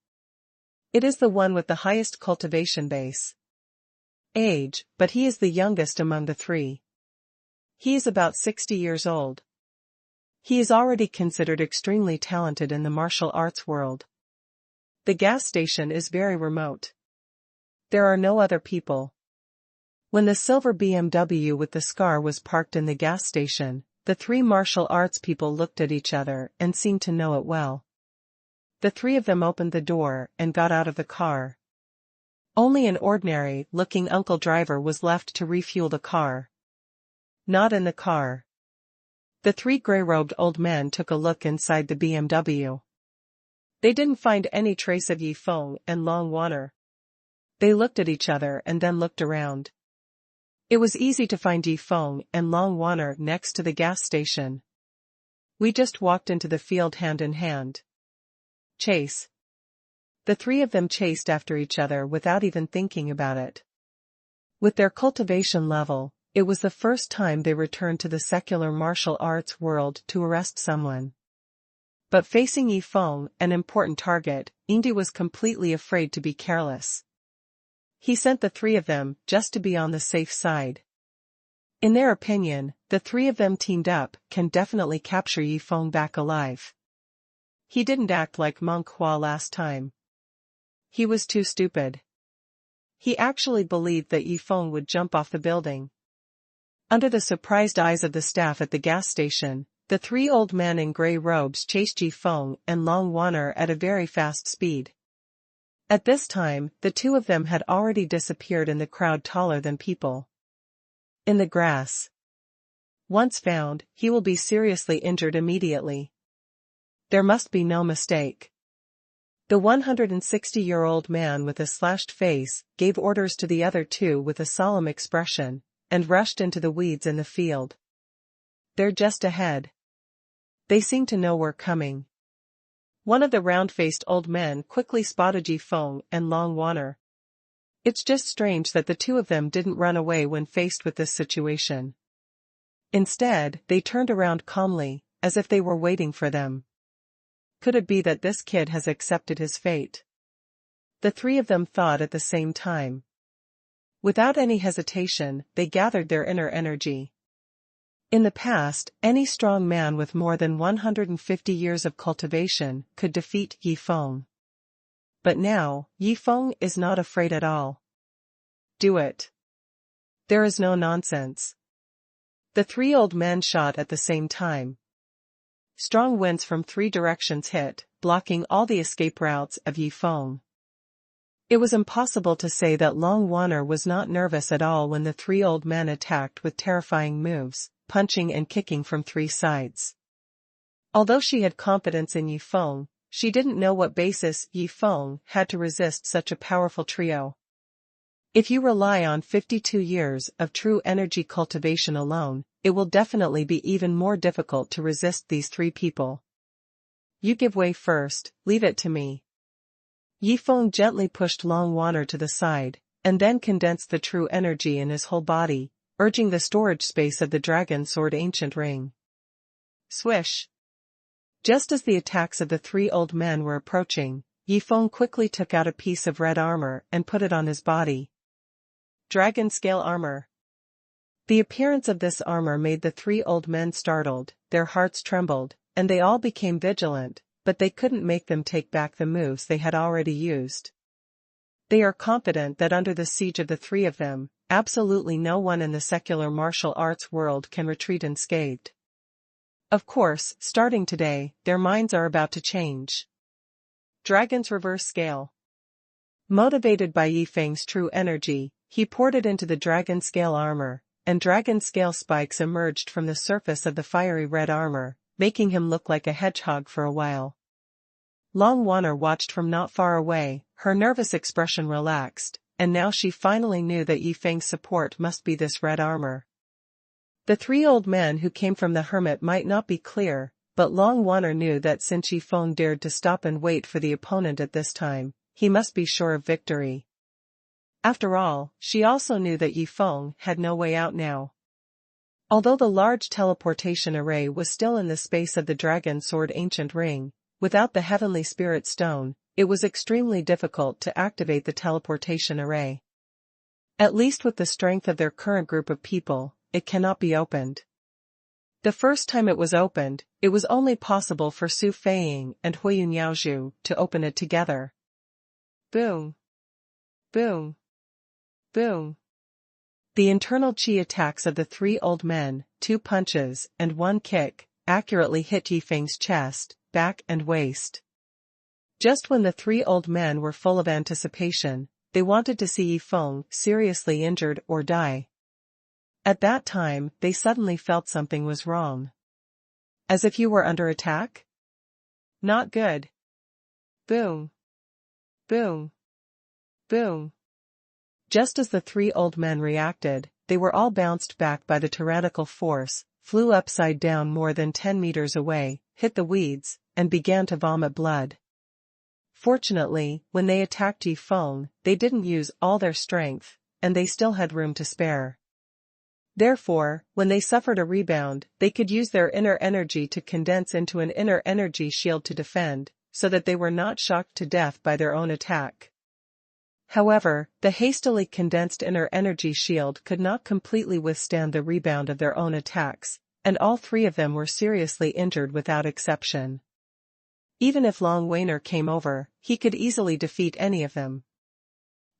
It is the one with the highest cultivation base. Age, but he is the youngest among the 3. He is about 60 years old. He is already considered extremely talented in the martial arts world. The gas station is very remote. There are no other people. When the silver BMW with the Scar was parked in the gas station, the 3 martial arts people looked at each other and seemed to know it well. The 3 of them opened the door and got out of the car. Only an ordinary-looking uncle driver was left to refuel the car. Not in the car. The 3 gray-robed old men took a look inside the BMW. They didn't find any trace of Yi Feng and Long Wanner. They looked at each other and then looked around. It was easy to find Yi Feng and Long Wanner next to the gas station. We just walked into the field hand in hand. Chase. The 3 of them chased after each other without even thinking about it. With their cultivation level, it was the first time they returned to the secular martial arts world to arrest someone. But facing Yi Feng, an important target, Indy was completely afraid to be careless. He sent the 3 of them just to be on the safe side. In their opinion, the 3 of them teamed up can definitely capture Yi Feng back alive. He didn't act like Monk Hua last time. He was too stupid. He actually believed that Yi Feng would jump off the building. Under the surprised eyes of the staff at the gas station, the 3 old men in gray robes chased Yi Feng and Long Wanner at a very fast speed. At this time, the 2 of them had already disappeared in the crowd taller than people. In the grass. Once found, he will be seriously injured immediately. There must be no mistake. The 160-year-old man with a slashed face gave orders to the other 2 with a solemn expression, and rushed into the weeds in the field. They're just ahead. They seem to know we're coming. One of the round-faced old men quickly spotted Yi Feng and Long Wanner. It's just strange that the 2 of them didn't run away when faced with this situation. Instead, they turned around calmly, as if they were waiting for them. Could it be that this kid has accepted his fate? The 3 of them thought at the same time. Without any hesitation, they gathered their inner energy. In the past, any strong man with more than 150 years of cultivation could defeat Yi Feng. But now, Yi Feng is not afraid at all. Do it. There is no nonsense. The 3 old men shot at the same time. Strong winds from 3 directions hit, blocking all the escape routes of Yi Feng. It was impossible to say that Long Wanner was not nervous at all when the 3 old men attacked with terrifying moves, punching and kicking from 3 sides. Although she had confidence in Yi Feng, she didn't know what basis Yi Feng had to resist such a powerful trio. If you rely on 52 years of true energy cultivation alone, it will definitely be even more difficult to resist these three people. You give way first, leave it to me. Yifeng gently pushed Long Waner to the side, and then condensed the true energy in his whole body, urging the storage space of the dragon sword ancient ring. Swish! Just as the attacks of the three old men were approaching, Yifeng quickly took out a piece of red armor and put it on his body. Dragon scale armor. The appearance of this armor made the three old men startled, their hearts trembled, and they all became vigilant, but they couldn't make them take back the moves they had already used. They are confident that under the siege of the three of them, absolutely no one in the secular martial arts world can retreat unscathed. Of course, starting today, their minds are about to change. Dragon's reverse scale. Motivated by Yifeng's true energy, he poured it into the dragon scale armor, and dragon scale spikes emerged from the surface of the fiery red armor, making him look like a hedgehog for a while. Long Waner watched from not far away, her nervous expression relaxed, and now she finally knew that Yifeng's support must be this red armor. The three old men who came from the hermit might not be clear, but Long Waner knew that since Yifeng dared to stop and wait for the opponent at this time, he must be sure of victory. After all, she also knew that Yifeng had no way out now. Although the large teleportation array was still in the space of the dragon sword ancient ring, without the heavenly spirit stone, it was extremely difficult to activate the teleportation array. At least with the strength of their current group of people, it cannot be opened. The first time it was opened, it was only possible for Su Feiying and Huiyun Yaozhu to open it together. Boom! Boom! Boom! The internal chi attacks of the three old men, 2 punches and 1 kick, accurately hit Yifeng's chest, back and waist. Just when the three old men were full of anticipation, they wanted to see Yifeng seriously injured or die. At that time, they suddenly felt something was wrong. As if you were under attack? Not good. Boom. Boom. Boom. Just as the three old men reacted, they were all bounced back by the tyrannical force, flew upside down more than 10 meters away, hit the weeds, and began to vomit blood. Fortunately, when they attacked Yifeng, they didn't use all their strength, and they still had room to spare. Therefore, when they suffered a rebound, they could use their inner energy to condense into an inner energy shield to defend, so that they were not shocked to death by their own attack. However, the hastily condensed inner energy shield could not completely withstand the rebound of their own attacks, and all three of them were seriously injured without exception. Even if Long Waner came over, he could easily defeat any of them.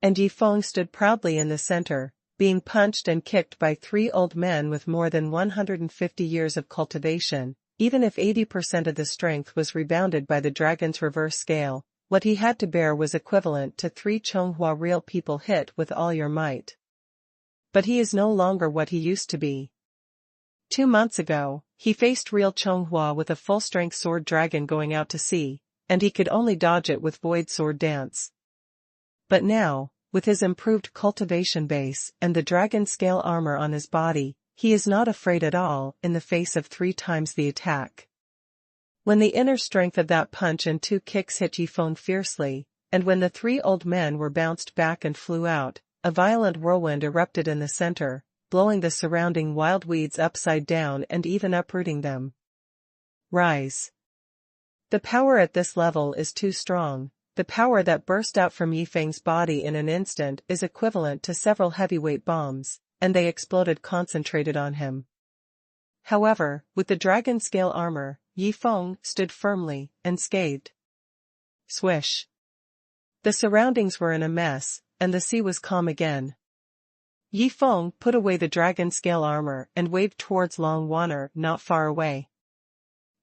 And Yifeng stood proudly in the center, being punched and kicked by three old men with more than 150 years of cultivation. Even if 80% of the strength was rebounded by the dragon's reverse scale, what he had to bear was equivalent to 3 xuanhuan real people hit with all your might. But he is no longer what he used to be. 2 months ago, he faced real xuanhuan with a full-strength sword dragon going out to sea, and he could only dodge it with void sword dance. But now, with his improved cultivation base and the dragon scale armor on his body, he is not afraid at all in the face of 3 times the attack. When the inner strength of that punch and 2 kicks hit Yifeng fiercely, and when the 3 old men were bounced back and flew out, a violent whirlwind erupted in the center, blowing the surrounding wild weeds upside down and even uprooting them. Rise. The power at this level is too strong. The power that burst out from Yifeng's body in an instant is equivalent to several heavyweight bombs, and they exploded concentrated on him. However, with the dragon scale armor, Yifeng stood firmly, unscathed. Swish. The surroundings were in a mess, and the sea was calm again. Yifeng put away the dragon scale armor and waved towards Long Waner not far away.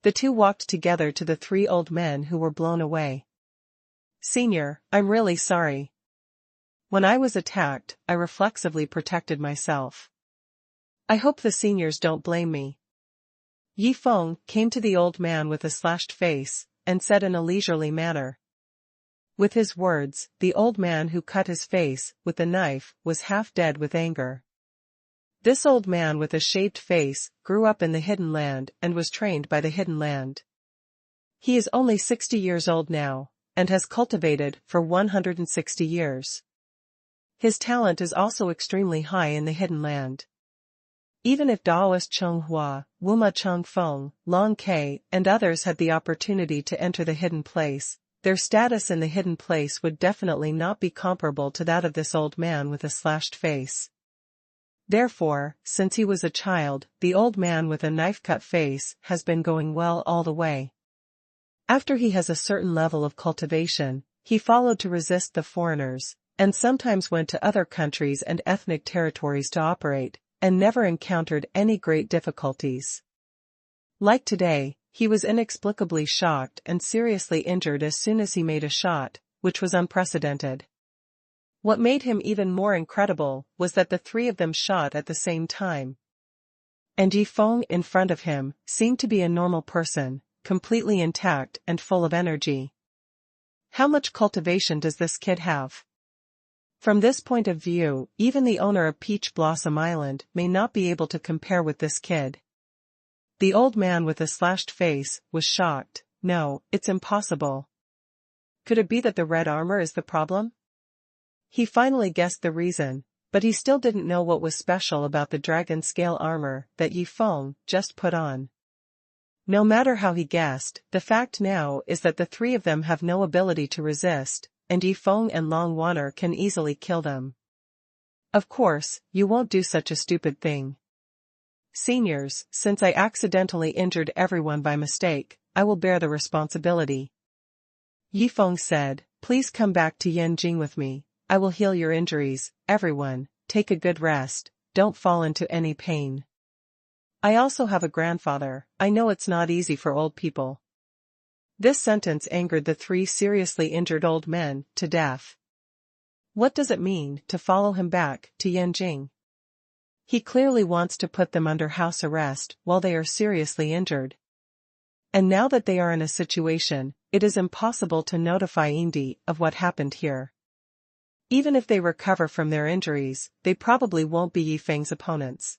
The two walked together to the 3 old men who were blown away. Senior, I'm really sorry. When I was attacked, I reflexively protected myself. I hope the seniors don't blame me. Yifeng came to the old man with a slashed face, and said in a leisurely manner. With his words, the old man who cut his face with the knife was half dead with anger. This old man with a shaved face grew up in the Hidden Land and was trained by the Hidden Land. He is only 60 years old now, and has cultivated for 160 years. His talent is also extremely high in the Hidden Land. Even if Daoist Chonghua, Wuma Chongfeng, Long Ke, and others had the opportunity to enter the hidden place, their status in the hidden place would definitely not be comparable to that of this old man with a slashed face. Therefore, since he was a child, the old man with a knife-cut face has been going well all the way. After he has a certain level of cultivation, he followed to resist the foreigners, and sometimes went to other countries and ethnic territories to operate, and never encountered any great difficulties. Like today, he was inexplicably shocked and seriously injured as soon as he made a shot, which was unprecedented. What made him even more incredible was that the three of them shot at the same time. And Yifeng in front of him seemed to be a normal person, completely intact and full of energy. How much cultivation does this kid have? From this point of view, even the owner of Peach Blossom Island may not be able to compare with this kid. The old man with the slashed face was shocked. No, it's impossible. Could it be that the red armor is the problem? He finally guessed the reason, but he still didn't know what was special about the dragon scale armor that Yifeng just put on. No matter how he guessed, the fact now is that the three of them have no ability to resist, and Yifeng and Long Wanner can easily kill them. Of course, you won't do such a stupid thing. Seniors, since I accidentally injured everyone by mistake, I will bear the responsibility. Yifeng said, please come back to Yanjing with me. I will heal your injuries. Everyone, take a good rest, don't fall into any pain. I also have a grandfather. I know it's not easy for old people. This sentence angered the three seriously injured old men to death. What does it mean to follow him back to Yanjing? He clearly wants to put them under house arrest while they are seriously injured. And now that they are in a situation, it is impossible to notify Indi of what happened here. Even if they recover from their injuries, they probably won't be Yifeng's opponents.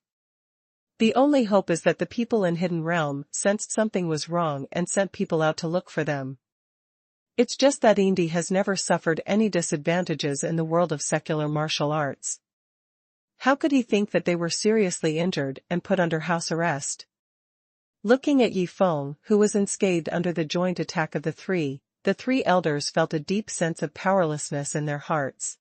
The only hope is that the people in Hidden Realm sensed something was wrong and sent people out to look for them. It's just that Indi has never suffered any disadvantages in the world of secular martial arts. How could he think that they were seriously injured and put under house arrest? Looking at Yifeng, who was unscathed under the joint attack of the three elders felt a deep sense of powerlessness in their hearts.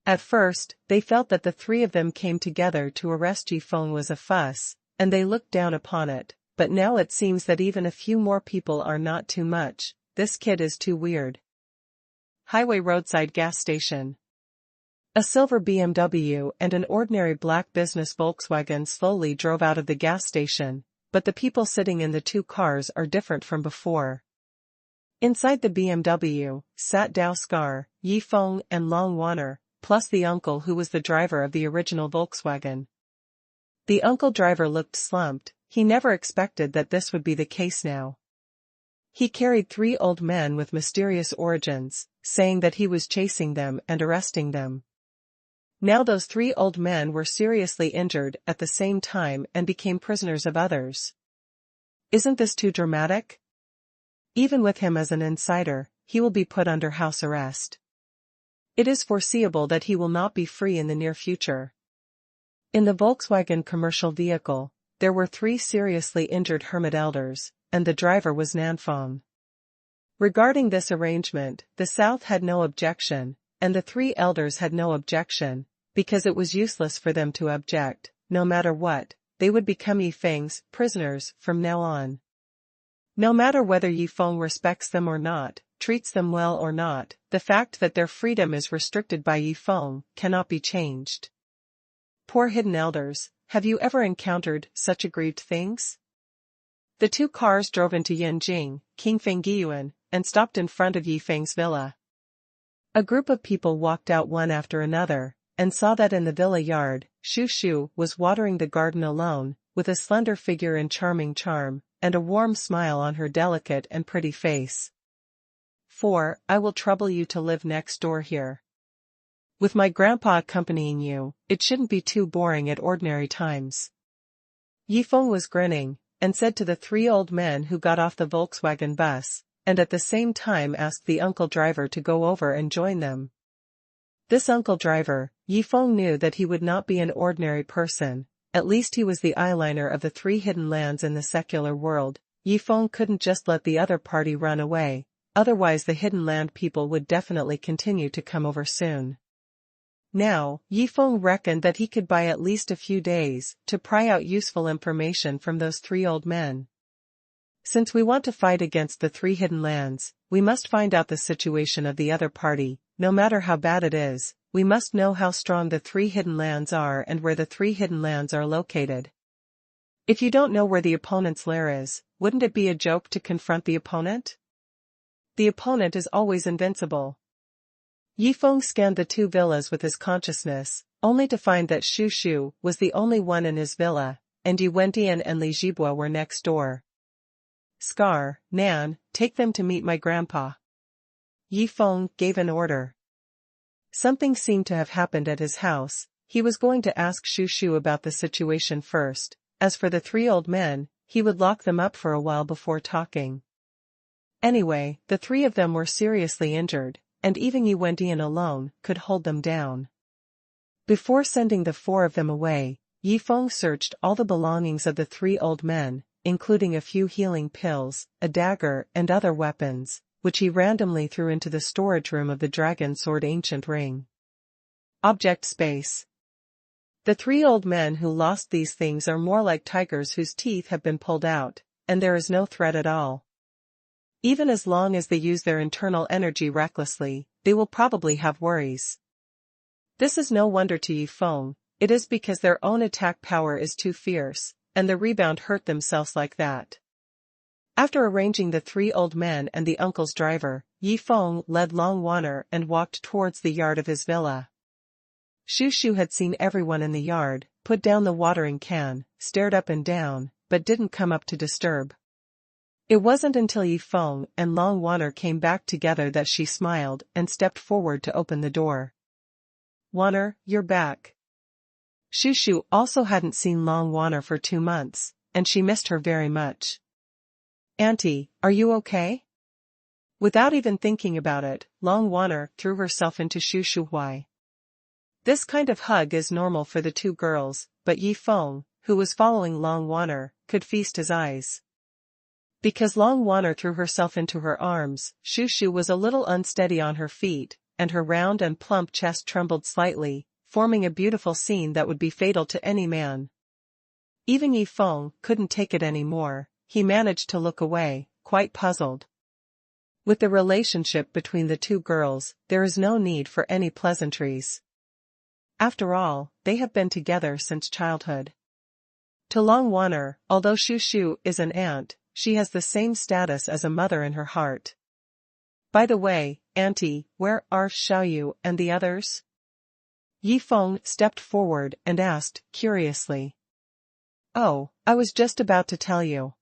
At first, they felt that the three of them came together to arrest Yifeng was a fuss, and they looked down upon it, but now it seems that even a few more people are not too much. This kid is too weird. Highway roadside gas station. A silver BMW and an ordinary black business Volkswagen slowly drove out of the gas station, but the people sitting in the two cars are different from before. Inside the BMW, sat Dao Scar, Yifeng and Long Wanner, plus the uncle who was the driver of the original Volkswagen. The uncle driver looked slumped. He never expected that this would be the case now. He carried three old men with mysterious origins, saying that he was chasing them and arresting them. Now those three old men were seriously injured at the same time and became prisoners of others. Isn't this too dramatic? Even with him as an insider, he will be put under house arrest. It is foreseeable that he will not be free in the near future. In the Volkswagen commercial vehicle, there were three seriously injured hermit elders, and the driver was Nanfang. Regarding this arrangement, the South had no objection, and the three elders had no objection, because it was useless for them to object. No matter what, they would become Yifeng's prisoners from now on. No matter whether Yifeng respects them or not, treats them well or not, the fact that their freedom is restricted by Yifeng cannot be changed. Poor hidden elders, have you ever encountered such aggrieved things? The two cars drove into Yanjing, King Fengyuan, and stopped in front of Yifeng's villa. A group of people walked out one after another, and saw that in the villa yard, Shu Shu was watering the garden alone, with a slender figure in charming charm, and a warm smile on her delicate and pretty face. 4. I will trouble you to live next door here. With my grandpa accompanying you, it shouldn't be too boring at ordinary times. Yifeng was grinning, and said to the three old men who got off the Volkswagen bus, and at the same time asked the uncle driver to go over and join them. This uncle driver, Yifeng knew that he would not be an ordinary person, at least he was the eyeliner of the three hidden lands in the secular world. Yifeng couldn't just let the other party run away, otherwise the hidden land people would definitely continue to come over soon. Now, Yifeng reckoned that he could buy at least a few days to pry out useful information from those three old men. Since we want to fight against the three hidden lands, we must find out the situation of the other party, no matter how bad it is. We must know how strong the three hidden lands are and where the three hidden lands are located. If you don't know where the opponent's lair is, wouldn't it be a joke to confront the opponent? The opponent is always invincible. Yifeng scanned the two villas with his consciousness, only to find that Shu Shu was the only one in his villa, and Yi Wendian and Li Jibua were next door. Scar, Nan, take them to meet my grandpa. Yifeng gave an order. Something seemed to have happened at his house. He was going to ask Shu Shu about the situation first. As for the three old men, he would lock them up for a while before talking. Anyway, the three of them were seriously injured, and even Yi Wendian alone could hold them down. Before sending the four of them away, Yifeng searched all the belongings of the three old men, including a few healing pills, a dagger and other weapons, which he randomly threw into the storage room of the Dragon Sword Ancient Ring. Object Space. The three old men who lost these things are more like tigers whose teeth have been pulled out, and there is no threat at all. Even as long as they use their internal energy recklessly, they will probably have worries. This is no wonder to Yifeng, it is because their own attack power is too fierce, and the rebound hurt themselves like that. After arranging the three old men and the uncle's driver, Yifeng led Long Wanner and walked towards the yard of his villa. Shu Shu had seen everyone in the yard, put down the watering can, stared up and down, but didn't come up to disturb. It wasn't until Yifeng and Long Wanner came back together that she smiled and stepped forward to open the door. Wanner, you're back. Shu Shu also hadn't seen Long Wanner for 2 months, and she missed her very much. Auntie, are you okay? Without even thinking about it, Long Wanner threw herself into Shu Shuhui. This kind of hug is normal for the two girls, but Yifeng, who was following Long Wanner, could feast his eyes. Because Long Wanner threw herself into her arms, Shu Shu was a little unsteady on her feet, and her round and plump chest trembled slightly, forming a beautiful scene that would be fatal to any man. Even Yifeng couldn't take it anymore. He managed to look away, quite puzzled. With the relationship between the two girls, there is no need for any pleasantries. After all, they have been together since childhood. To Long Wanner, although Shu Shu is an aunt, she has the same status as a mother in her heart. By the way, Auntie, where are Xiaoyu and the others? Yifeng stepped forward and asked, curiously. Oh, I was just about to tell you.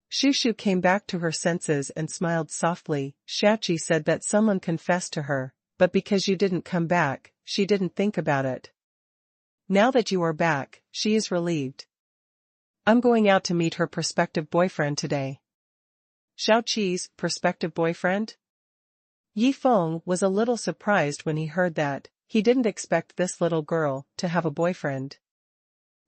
Shu Shu came back to her senses and smiled softly. Shachi said that someone confessed to her, but because you didn't come back, she didn't think about it. Now that you are back, she is relieved. I'm going out to meet her prospective boyfriend today. Xiaoqi's prospective boyfriend? Yifeng was a little surprised when he heard that. He didn't expect this little girl to have a boyfriend.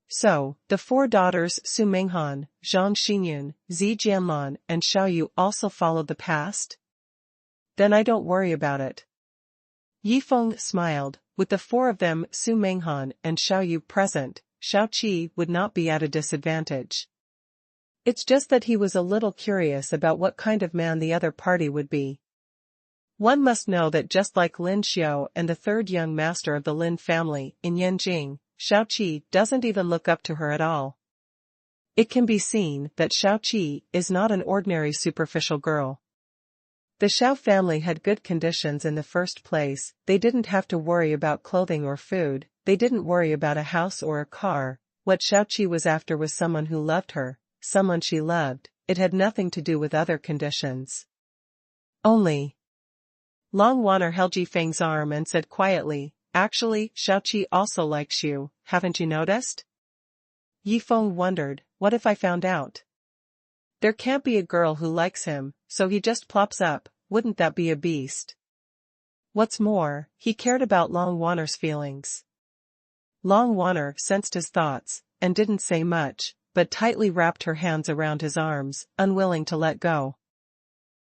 So, the four daughters Su Minghan, Zhang Xinyun, Zi Jianlan and Xiaoyu also followed the past? Then I don't worry about it. Yifeng smiled. With the four of them Su Minghan and Xiaoyu present, Xiaoqi would not be at a disadvantage. It's just that he was a little curious about what kind of man the other party would be. One must know that just like Lin Xiao and the third young master of the Lin family in Yanjing, Xiaoqi doesn't even look up to her at all. It can be seen that Xiaoqi is not an ordinary superficial girl. The Xiao family had good conditions in the first place. They didn't have to worry about clothing or food, they didn't worry about a house or a car. What Xiaoqi was after was someone who loved her, someone she loved. It had nothing to do with other conditions. Only. Long Wanner held Yifeng's arm and said quietly, actually, Xiaoqi also likes you, haven't you noticed? Yifeng wondered, what if I found out? There can't be a girl who likes him, so he just plops up, wouldn't that be a beast? What's more, he cared about Long Wanner's feelings. Long Wanner sensed his thoughts, and didn't say much, but tightly wrapped her hands around his arms, unwilling to let go.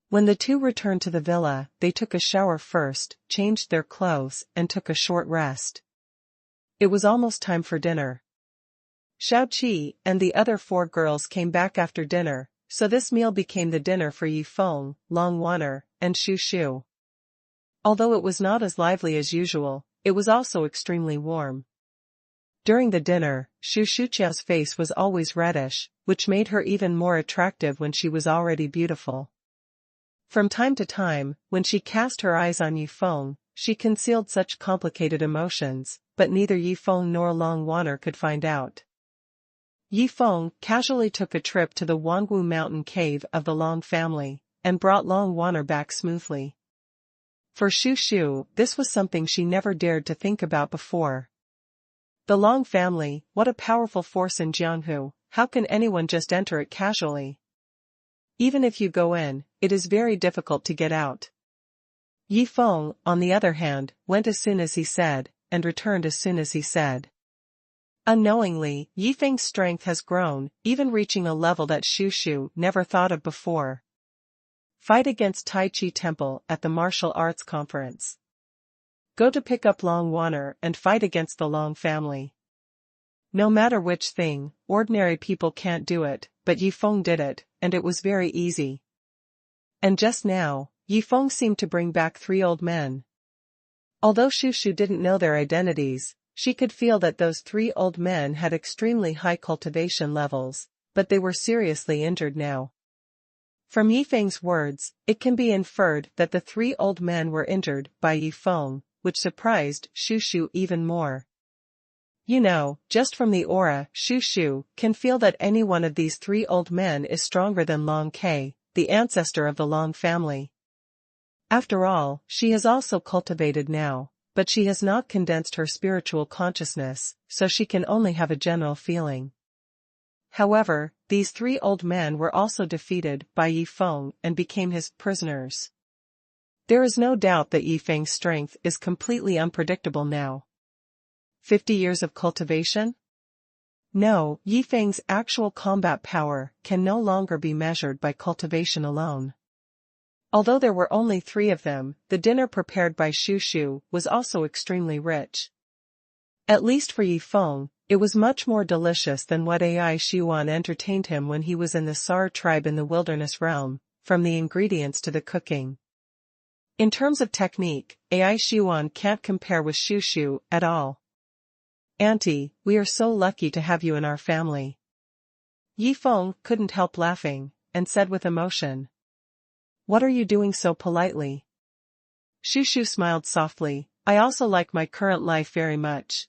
When the two returned to the villa, they took a shower first, changed their clothes, and took a short rest. It was almost time for dinner. Xiaoqi and the other 4 girls came back after dinner, so this meal became the dinner for Yifeng, Long Wanner, and Xu Shu. Although it was not as lively as usual, it was also extremely warm. During the dinner, Xu Shuqiao's face was always reddish, which made her even more attractive when she was already beautiful. From time to time, when she cast her eyes on Yifeng, she concealed such complicated emotions, but neither Yifeng nor Long Wanner could find out. Yifeng casually took a trip to the Wangu mountain cave of the Long family, and brought Long Wanner back smoothly. For Xu Shu, this was something she never dared to think about before. The Long family, what a powerful force in Jianghu, how can anyone just enter it casually? Even if you go in, it is very difficult to get out. Yifeng, on the other hand, went as soon as he said, and returned as soon as he said. Unknowingly, Yifeng's strength has grown, even reaching a level that Xu Shu never thought of before. Fight against Tai Chi Temple at the Martial Arts Conference. Go to pick up Long Wanner and fight against the Long family. No matter which thing, ordinary people can't do it, but Yifeng did it, and it was very easy. And just now, Yifeng seemed to bring back 3 old men. Although Xu Shu didn't know their identities, she could feel that those 3 old men had extremely high cultivation levels, but they were seriously injured now. From Yifeng's words, it can be inferred that the 3 old men were injured by Yifeng, which surprised Xu Shu even more. You know, just from the aura, Xu Shu can feel that any one of these 3 old men is stronger than Long Ke, the ancestor of the Long family. After all, she has also cultivated now, but she has not condensed her spiritual consciousness, so she can only have a general feeling. However, these 3 old men were also defeated by Yifeng and became his prisoners. There is no doubt that Yifeng's strength is completely unpredictable now. 50 years of cultivation? No, Yifeng's actual combat power can no longer be measured by cultivation alone. Although there were only 3 of them, the dinner prepared by Xu Shu was also extremely rich. At least for Yifeng, it was much more delicious than what Ai Xuan entertained him when he was in the Sar tribe in the wilderness realm, from the ingredients to the cooking. In terms of technique, Ai Xuan can't compare with Xu Shu at all. Auntie, we are so lucky to have you in our family. Yifeng couldn't help laughing, and said with emotion. What are you doing so politely? Xu Shu smiled softly, I also like my current life very much.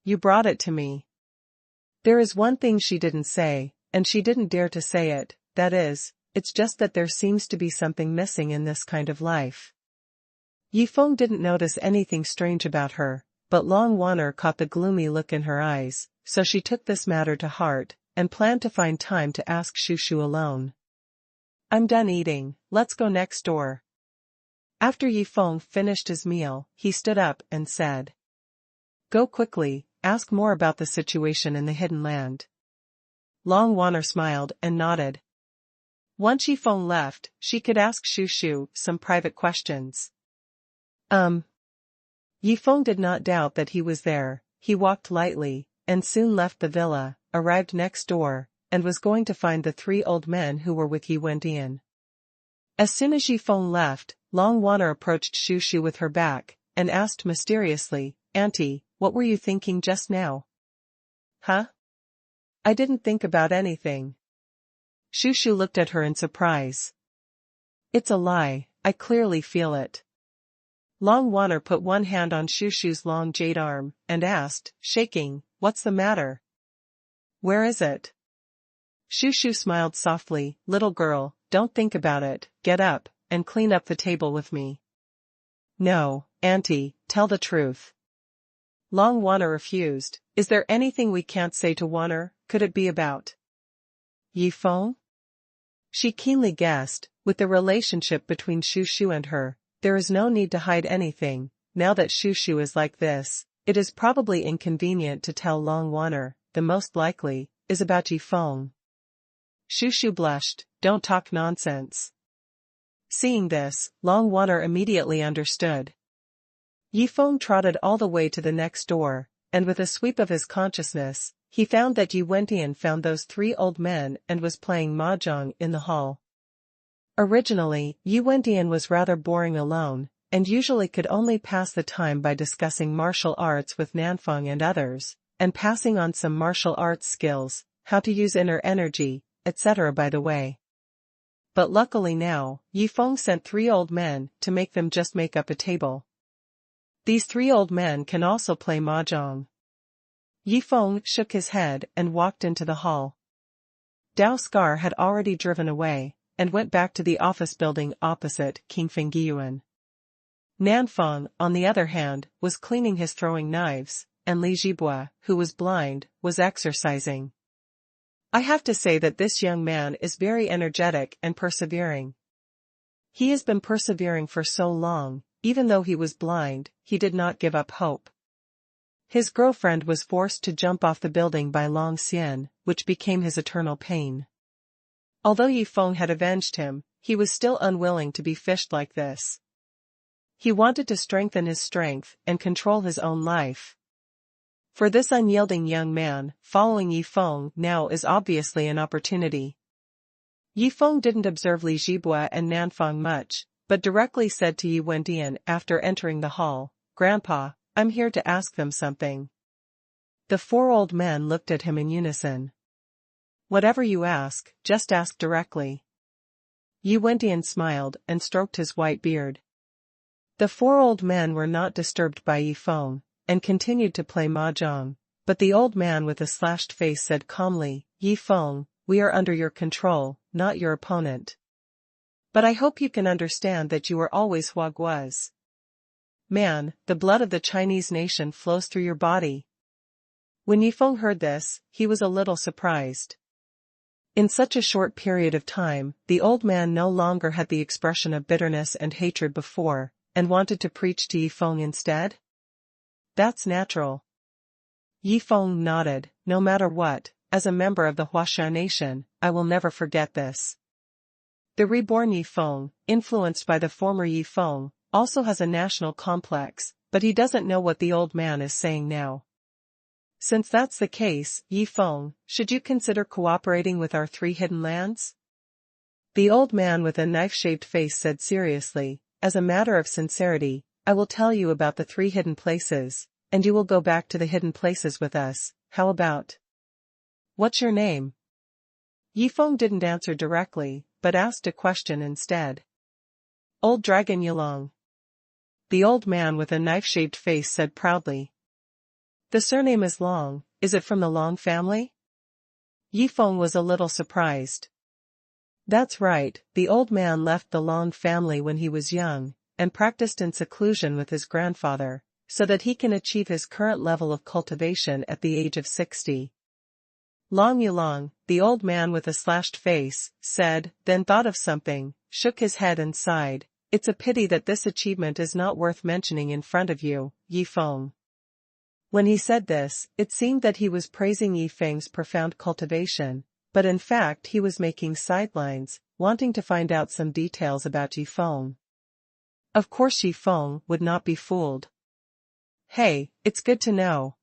You brought it to me. There is one thing she didn't say, and she didn't dare to say it, that is, it's just that there seems to be something missing in this kind of life. Yifeng didn't notice anything strange about her, but Long Wanner caught the gloomy look in her eyes, so she took this matter to heart, and planned to find time to ask Xu Shu alone. I'm done eating, let's go next door. After Yifeng finished his meal, he stood up and said. Go quickly, ask more about the situation in the hidden land. Long Wanner smiled and nodded. Once Yifeng left, she could ask Xu Shu some private questions. Yifeng did not doubt that he was there. He walked lightly, and soon left the villa, arrived next door, and was going to find the 3 old men who were with Yi Wendian. As soon as Yifeng left, Long Wanner approached Xu Shu with her back, and asked mysteriously, Auntie, what were you thinking just now? Huh? I didn't think about anything. Xu Shu looked at her in surprise. It's a lie, I clearly feel it. Long Wanner put one hand on Xu Shu's long jade arm, and asked, shaking, what's the matter? Where is it? Xu Shu smiled softly, little girl, don't think about it, get up, and clean up the table with me. No, Auntie, tell the truth. Long Wanner refused. Is there anything we can't say to Wanner? Could it be about Yifeng? She keenly guessed, with the relationship between Shushu and her, there is no need to hide anything. Now that Shushu is like this, it is probably inconvenient to tell Long Wanner. The most likely is about Yifeng. Shushu blushed. Don't talk nonsense. Seeing this, Long Wanner immediately understood. Yifeng trotted all the way to the next door, and with a sweep of his consciousness, he found that Yi Wendian found those three old men and was playing mahjong in the hall. Originally, Yi Wendian was rather boring alone, and usually could only pass the time by discussing martial arts with Nanfeng and others, and passing on some martial arts skills, how to use inner energy, etc. by the way. But luckily now, Yifeng sent three old men to make them just make up a table. These three old men can also play mahjong. Yifeng shook his head and walked into the hall. Dao Scar had already driven away, and went back to the office building opposite King Fengyuan. Nanfeng, on the other hand, was cleaning his throwing knives, and Li Jibua, who was blind, was exercising. I have to say that this young man is very energetic and persevering. He has been persevering for so long, even though he was blind, he did not give up hope. His girlfriend was forced to jump off the building by Long Xian, which became his eternal pain. Although Yifeng had avenged him, he was still unwilling to be fished like this. He wanted to strengthen his strength and control his own life. For this unyielding young man, following Yifeng now is obviously an opportunity. Yifeng didn't observe Li Jibua and Nanfeng much, but directly said to Yi Wendian after entering the hall, "Grandpa, I'm here to ask them something." The four old men looked at him in unison. "Whatever you ask, just ask directly." Yi Wendian smiled and stroked his white beard. The four old men were not disturbed by Yifeng, and continued to play mahjong, but the old man with a slashed face said calmly, "Yifeng, we are under your control, not your opponent. But I hope you can understand that you are always Huagua's man, the blood of the Chinese nation flows through your body." When Yifeng heard this, he was a little surprised. In such a short period of time, the old man no longer had the expression of bitterness and hatred before, and wanted to preach to Yifeng instead? That's natural. Yifeng nodded. No matter what, as a member of the Huaxia nation, I will never forget this. The reborn Yifeng, influenced by the former Yifeng, also has a national complex, but he doesn't know what the old man is saying now. Since that's the case, Yifeng, should you consider cooperating with our three hidden lands? The old man with a knife-shaped face said seriously, as a matter of sincerity, I will tell you about the three hidden places, and you will go back to the hidden places with us. How about? What's your name? Yifeng didn't answer directly, but asked a question instead. Old Dragon Yulong. The old man with a knife-shaped face said proudly. The surname is Long. Is it from the Long family? Yifeng was a little surprised. That's right, the old man left the Long family when he was young, and practiced in seclusion with his grandfather, so that he can achieve his current level of cultivation at the age of 60. Long Yulong, the old man with a slashed face, said, then thought of something, shook his head and sighed. It's a pity that this achievement is not worth mentioning in front of you, Yifeng. When he said this, it seemed that he was praising Yifeng's profound cultivation, but in fact he was making sidelines, wanting to find out some details about Yifeng. Of course Yifeng would not be fooled. Hey, it's good to know.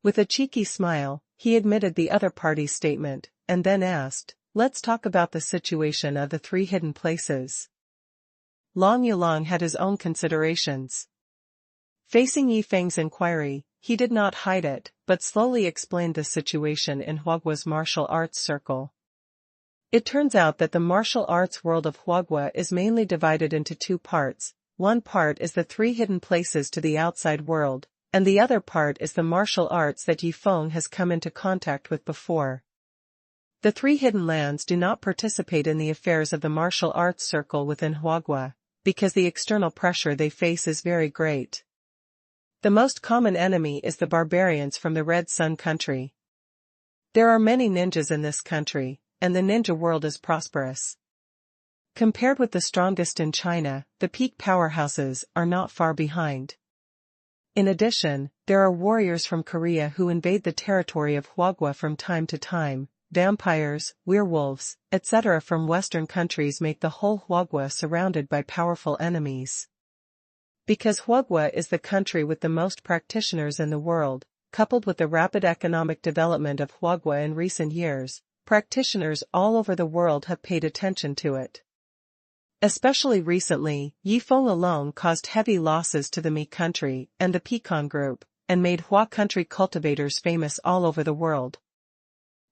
With a cheeky smile, he admitted the other party's statement, and then asked, let's talk about the situation of the three hidden places. Long Yulong had his own considerations. Facing Yifeng's inquiry, he did not hide it, but slowly explained the situation in Huagua's martial arts circle. It turns out that the martial arts world of Huagua is mainly divided into two parts. One part is the three hidden places to the outside world, and the other part is the martial arts that Yifeng has come into contact with before. The three hidden lands do not participate in the affairs of the martial arts circle within Huagua, because the external pressure they face is very great. The most common enemy is the barbarians from the Red Sun country. There are many ninjas in this country, and the ninja world is prosperous. Compared with the strongest in China, the peak powerhouses are not far behind. In addition, there are warriors from Korea who invade the territory of Huagua from time to time. Vampires, werewolves, etc. from Western countries make the whole Huagua surrounded by powerful enemies. Because Huagua is the country with the most practitioners in the world, coupled with the rapid economic development of Huagua in recent years, practitioners all over the world have paid attention to it. Especially recently, Yifeng alone caused heavy losses to the Mi country and the Pecan group, and made Hua country cultivators famous all over the world.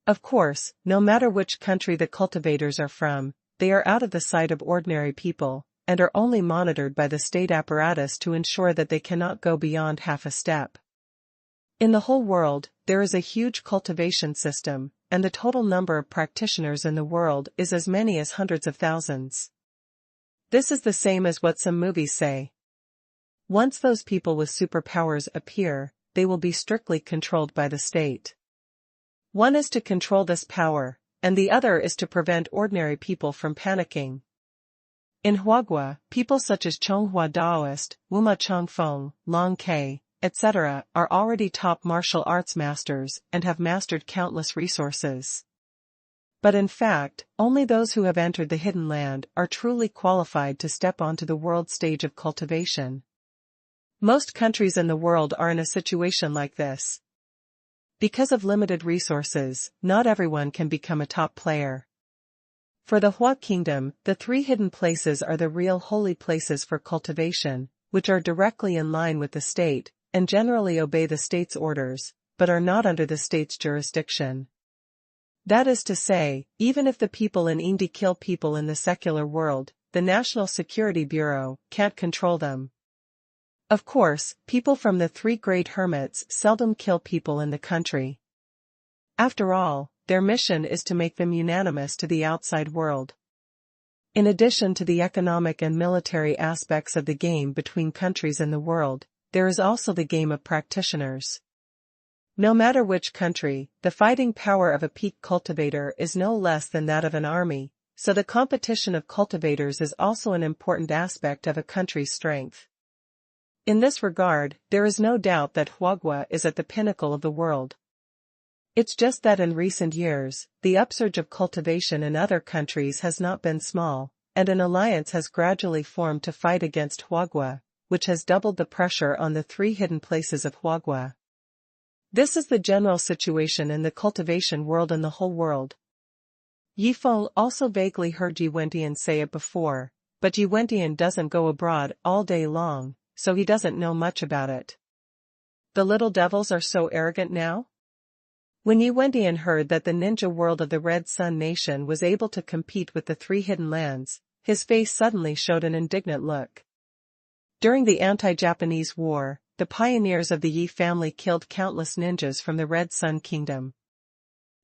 Of course, no matter which country the cultivators are from, they are out of the sight of ordinary people, and are only monitored by the state apparatus to ensure that they cannot go beyond half a step. In the whole world, there is a huge cultivation system, and the total number of practitioners in the world is as many as hundreds of thousands. This is the same as what some movies say. Once those people with superpowers appear, they will be strictly controlled by the state. One is to control this power, and the other is to prevent ordinary people from panicking. In Huagua, people such as Chonghua Daoist, Wuma Chongfeng, Long Ke, etc. are already top martial arts masters and have mastered countless resources. But in fact, only those who have entered the hidden land are truly qualified to step onto the world stage of cultivation. Most countries in the world are in a situation like this. Because of limited resources, not everyone can become a top player. For the Hua Kingdom, the three hidden places are the real holy places for cultivation, which are directly in line with the state, and generally obey the state's orders, but are not under the state's jurisdiction. That is to say, even if the people in Indi kill people in the secular world, the National Security Bureau can't control them. Of course, people from the three great hermits seldom kill people in the country. After all, their mission is to make them unanimous to the outside world. In addition to the economic and military aspects of the game between countries in the world, there is also the game of practitioners. No matter which country, the fighting power of a peak cultivator is no less than that of an army, so the competition of cultivators is also an important aspect of a country's strength. In this regard, there is no doubt that Huagua is at the pinnacle of the world. It's just that in recent years, the upsurge of cultivation in other countries has not been small, and an alliance has gradually formed to fight against Huagua, which has doubled the pressure on the three hidden places of Huagua. This is the general situation in the cultivation world in the whole world. Yifeng also vaguely heard Yi Wentian say it before, but Yi Wentian doesn't go abroad all day long, so he doesn't know much about it. The little devils are so arrogant now? When Yi Wentian heard that the ninja world of the Red Sun Nation was able to compete with the three hidden lands, his face suddenly showed an indignant look. During the anti-Japanese war, the pioneers of the Yi family killed countless ninjas from the Red Sun Kingdom.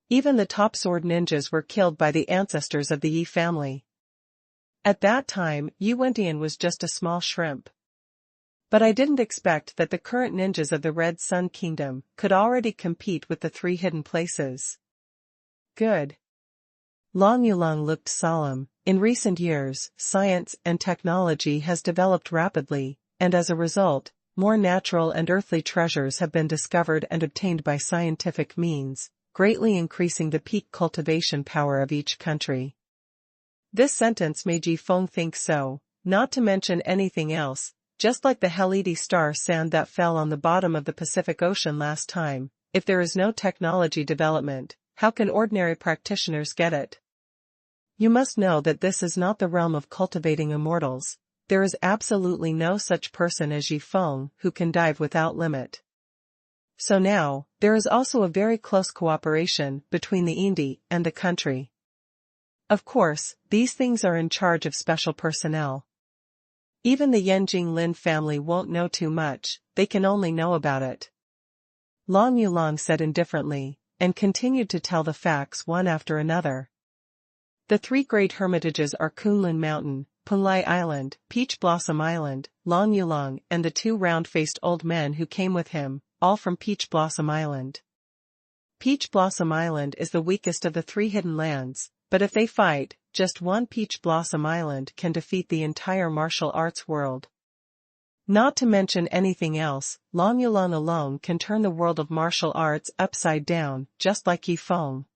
Even the top sword ninjas were killed by the ancestors of the Yi family. At that time, Yi Wentian was just a small shrimp. But I didn't expect that the current ninjas of the Red Sun Kingdom could already compete with the three hidden places. Good. Long Yulong looked solemn. In recent years, science and technology has developed rapidly, and as a result, more natural and earthly treasures have been discovered and obtained by scientific means, greatly increasing the peak cultivation power of each country. This sentence made Yi Feng think so, not to mention anything else. Just like the Helidi star sand that fell on the bottom of the Pacific Ocean last time, if there is no technology development, how can ordinary practitioners get it? You must know that this is not the realm of cultivating immortals. There is absolutely no such person as Yi Feng who can dive without limit. So now, there is also a very close cooperation between the Indi and the country. Of course, these things are in charge of special personnel. Even the Yenjing Lin family won't know too much, they can only know about it. Long Yulong said indifferently, and continued to tell the facts one after another. The three great hermitages are Kunlun Mountain, Punlai Island, Peach Blossom Island, Long Yulong and the two round-faced old men who came with him, all from Peach Blossom Island. Peach Blossom Island is the weakest of the three hidden lands, but if they fight, just one Peach Blossom Island can defeat the entire martial arts world. Not to mention anything else, Long Yulong alone can turn the world of martial arts upside down, just like Yi Feng.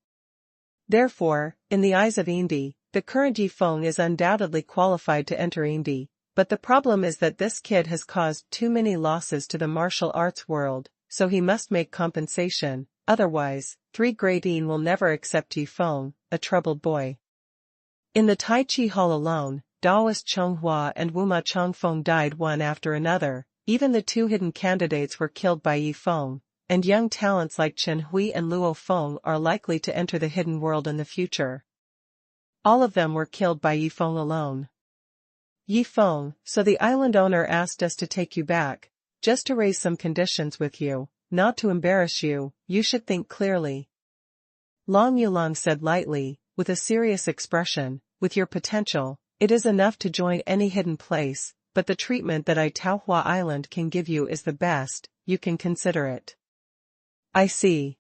Therefore, in the eyes of Indi, the current Yi Feng is undoubtedly qualified to enter Indi, but the problem is that this kid has caused too many losses to the martial arts world, so he must make compensation, otherwise, 3 Great Yin will never accept Yi Feng, a troubled boy. In the Tai Chi Hall alone, Daoist Xuanhuan and Wuma Chongfeng died one after another, even the two hidden candidates were killed by Yi Feng, and young talents like Chen Hui and Luo Feng are likely to enter the hidden world in the future. All of them were killed by Yi Feng alone. Yi Feng, so the island owner asked us to take you back, just to raise some conditions with you, not to embarrass you, you should think clearly. Long Yulong said lightly, with a serious expression, with your potential, it is enough to join any hidden place, but the treatment that Taohua Island can give you is the best, you can consider it. I see.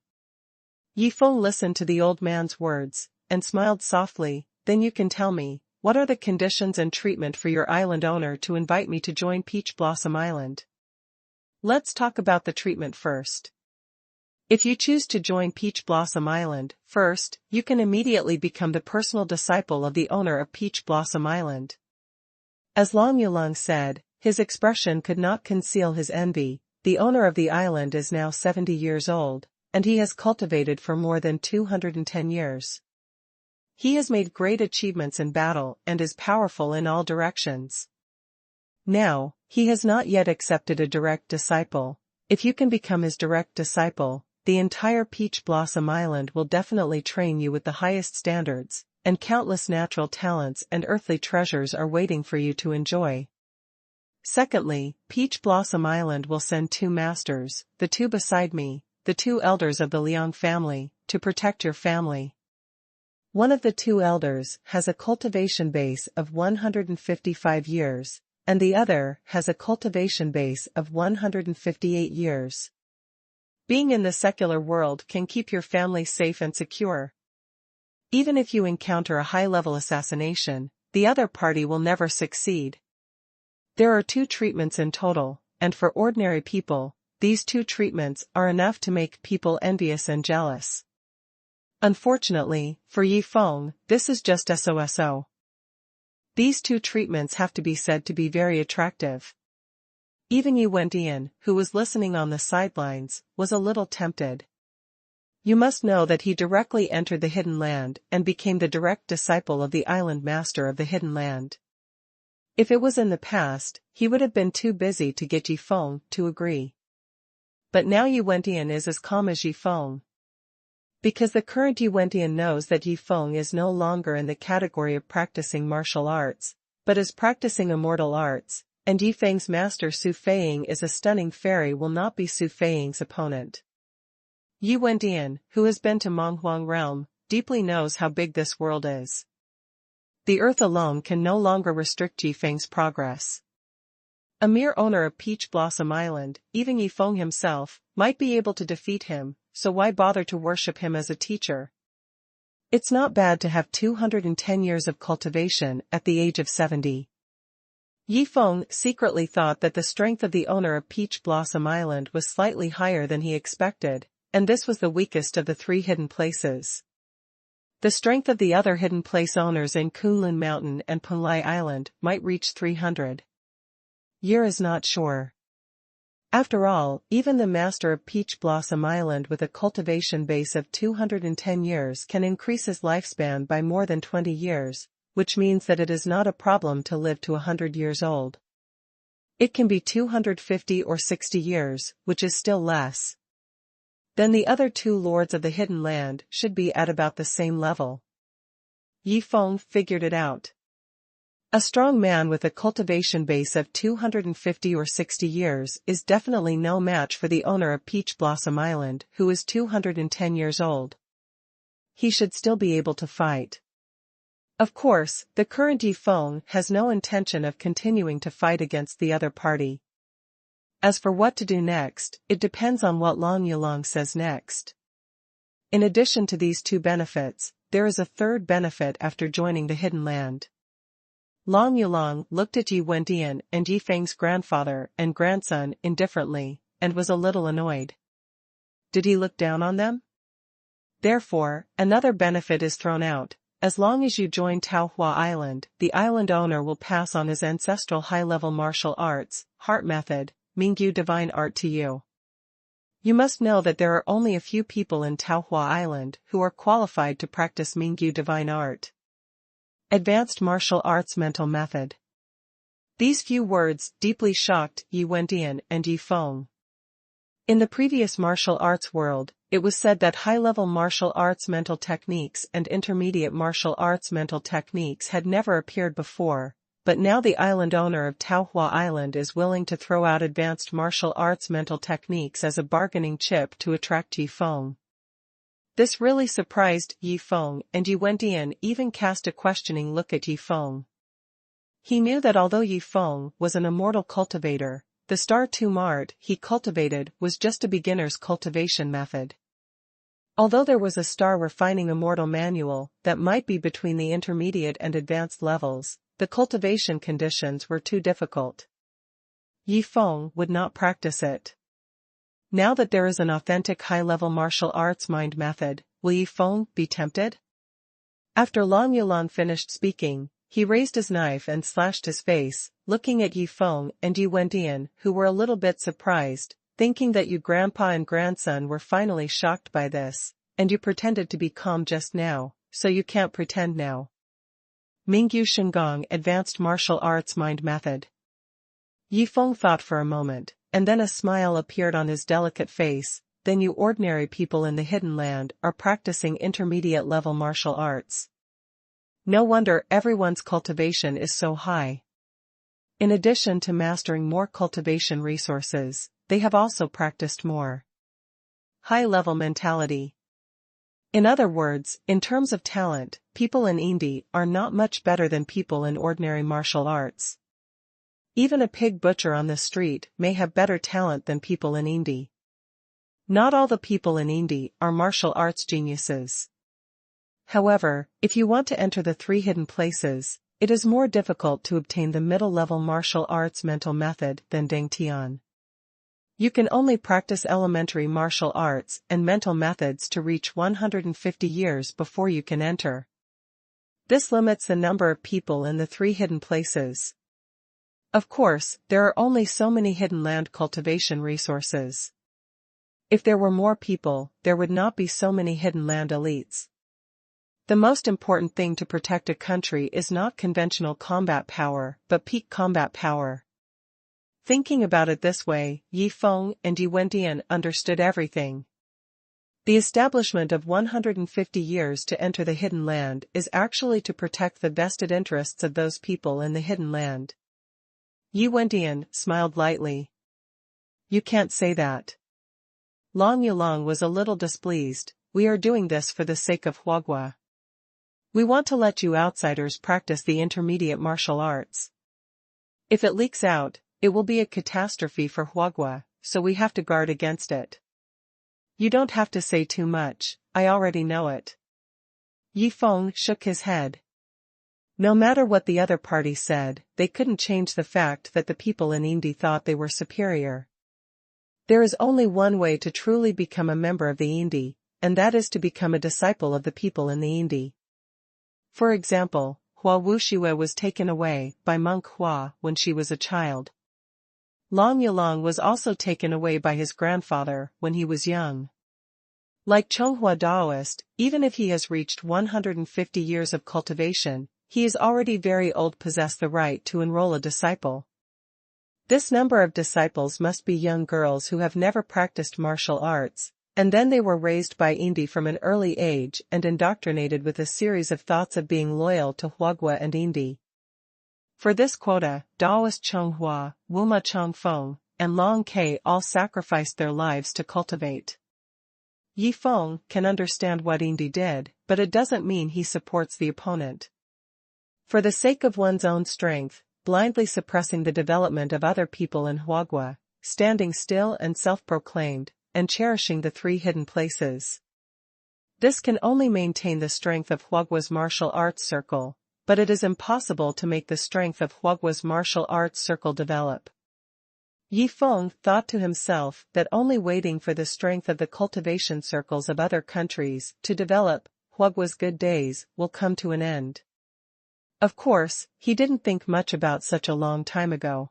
Yi Feng listened to the old man's words, and smiled softly, then you can tell me, what are the conditions and treatment for your island owner to invite me to join Peach Blossom Island? Let's talk about the treatment first. If you choose to join Peach Blossom Island, first, you can immediately become the personal disciple of the owner of Peach Blossom Island. As Long Yulong said, his expression could not conceal his envy, the owner of the island is now 70 years old, and he has cultivated for more than 210 years. He has made great achievements in battle and is powerful in all directions. Now, he has not yet accepted a direct disciple. If you can become his direct disciple, the entire Peach Blossom Island will definitely train you with the highest standards, and countless natural talents and earthly treasures are waiting for you to enjoy. Secondly, Peach Blossom Island will send 2 masters, the 2 beside me, the 2 elders of the Liang family, to protect your family. One of the 2 elders has a cultivation base of 155 years, and the other has a cultivation base of 158 years. Being in the secular world can keep your family safe and secure. Even if you encounter a high-level assassination, the other party will never succeed. There are 2 treatments in total, and for ordinary people, these 2 treatments are enough to make people envious and jealous. Unfortunately, for Yi Feng, this is just SOSO. These 2 treatments have to be said to be very attractive. Even Yi Wendian, who was listening on the sidelines, was a little tempted. You must know that he directly entered the Hidden Land and became the direct disciple of the island master of the Hidden Land. If it was in the past, he would have been too busy to get Yi Feng to agree. But now Yi Wendian is as calm as Yi Feng. Because the current Yi Wendian knows that Yi Feng is no longer in the category of practicing martial arts, but is practicing immortal arts, and Yi Feng's master Su Feiying is a stunning fairy will not be Su Feiying's opponent. Yi Wendian, who has been to Monghuang realm, deeply knows how big this world is. The earth alone can no longer restrict Yi Feng's progress. A mere owner of Peach Blossom Island, even Yi Feng himself, might be able to defeat him, so why bother to worship him as a teacher? It's not bad to have 210 years of cultivation at the age of 70. Yi Feng secretly thought that the strength of the owner of Peach Blossom Island was slightly higher than he expected, and this was the weakest of the 3 hidden places. The strength of the other hidden place owners in Kunlun Mountain and Punlai Island might reach 300. Year is not sure. After all, even the master of Peach Blossom Island with a cultivation base of 210 years can increase his lifespan by more than 20 years, which means that it is not a problem to live to 100 years old. It can be 250 or 60 years, which is still less. Then the other 2 lords of the Hidden Land should be at about the same level. Yi Feng figured it out. A strong man with a cultivation base of 250 or 60 years is definitely no match for the owner of Peach Blossom Island, who is 210 years old. He should still be able to fight. Of course, the current Yi Feng has no intention of continuing to fight against the other party. As for what to do next, it depends on what Long Yulong says next. In addition to these two benefits, there is a third benefit after joining the Hidden Land. Long Yulong looked at Yi Wendian and Yi Feng's grandfather and grandson indifferently, and was a little annoyed. Did he look down on them? Therefore, another benefit is thrown out. As long as you join Taohua Island, the island owner will pass on his ancestral high-level martial arts, heart method, Mingyu divine art to you. You must know that there are only a few people in Taohua Island who are qualified to practice Mingyu divine art. Advanced martial arts mental method. These few words deeply shocked Yi Wendian and Yi Feng. In the previous martial arts world, it was said that high-level martial arts mental techniques and intermediate martial arts mental techniques had never appeared before, but now the island owner of Taohua Island is willing to throw out advanced martial arts mental techniques as a bargaining chip to attract Yi Feng. This really surprised Yi Feng, and Yi Wendian even cast a questioning look at Yi Feng. He knew that although Yi Feng was an immortal cultivator, the Star 2 Mart he cultivated was just a beginner's cultivation method. Although there was a star refining immortal manual that might be between the intermediate and advanced levels, the cultivation conditions were too difficult. Yi Feng would not practice it. Now that there is an authentic high-level martial arts mind method, will Yi Feng be tempted? After Long Yulong finished speaking, he raised his knife and slashed his face, looking at Yi Feng and Yi Wendian, who were a little bit surprised, thinking that you grandpa and grandson were finally shocked by this, and you pretended to be calm just now, so you can't pretend now. Mingyu Shengong Advanced Martial Arts Mind Method. Yi Feng thought for a moment, and then a smile appeared on his delicate face. Then you ordinary people in the Hidden Land are practicing intermediate-level martial arts. No wonder everyone's cultivation is so high. In addition to mastering more cultivation resources, they have also practiced more. High-level mentality. In other words, in terms of talent, people in Indi are not much better than people in ordinary martial arts. Even a pig butcher on the street may have better talent than people in Indi. Not all the people in Indi are martial arts geniuses. However, if you want to enter the 3 hidden places, it is more difficult to obtain the middle-level martial arts mental method than Deng Tian. You can only practice elementary martial arts and mental methods to reach 150 years before you can enter. This limits the number of people in the 3 hidden places. Of course, there are only so many hidden land cultivation resources. If there were more people, there would not be so many hidden land elites. The most important thing to protect a country is not conventional combat power, but peak combat power. Thinking about it this way, Yi Feng and Yi Wendian understood everything. The establishment of 150 years to enter the Hidden Land is actually to protect the vested interests of those people in the Hidden Land. Yi Wendian smiled lightly. You can't say that. Long Yulong was a little displeased. We are doing this for the sake of Huagua. We want to let you outsiders practice the intermediate martial arts. If it leaks out, it will be a catastrophe for Huagua, so we have to guard against it. You don't have to say too much, I already know it. Yi Feng shook his head. No matter what the other party said, they couldn't change the fact that the people in Indi thought they were superior. There is only one way to truly become a member of the Indi, and that is to become a disciple of the people in the Indi. For example, Hua Wuxiwe was taken away by monk Hua when she was a child. Long Yulong was also taken away by his grandfather when he was young. Like Chonghua Daoist, even if he has reached 150 years of cultivation, he is already very old, possess the right to enroll a disciple. This number of disciples must be young girls who have never practiced martial arts, and then they were raised by Indi from an early age and indoctrinated with a series of thoughts of being loyal to Huagua and Indi. For this quota, Daoist Chonghua, Wuma Chongfeng, and Long Ke all sacrificed their lives to cultivate. Yi Feng can understand what Indi did, but it doesn't mean he supports the opponent. For the sake of one's own strength, blindly suppressing the development of other people in Huagua, standing still and self-proclaimed, and cherishing the three hidden places. This can only maintain the strength of Huagua's martial arts circle, but it is impossible to make the strength of Huagua's martial arts circle develop. Yi Feng thought to himself that only waiting for the strength of the cultivation circles of other countries to develop, Huagua's good days will come to an end. Of course, he didn't think much about such a long time ago.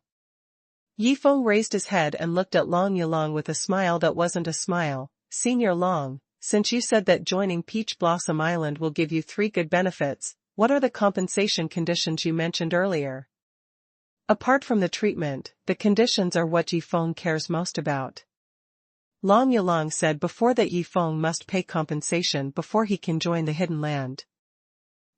Yi Feng raised his head and looked at Long Yulong with a smile that wasn't a smile. Senior Long, since you said that joining Peach Blossom Island will give you 3 good benefits, what are the compensation conditions you mentioned earlier? Apart from the treatment, the conditions are what Yi Feng cares most about. Long Yulong said before that Yi Feng must pay compensation before he can join the Hidden Land.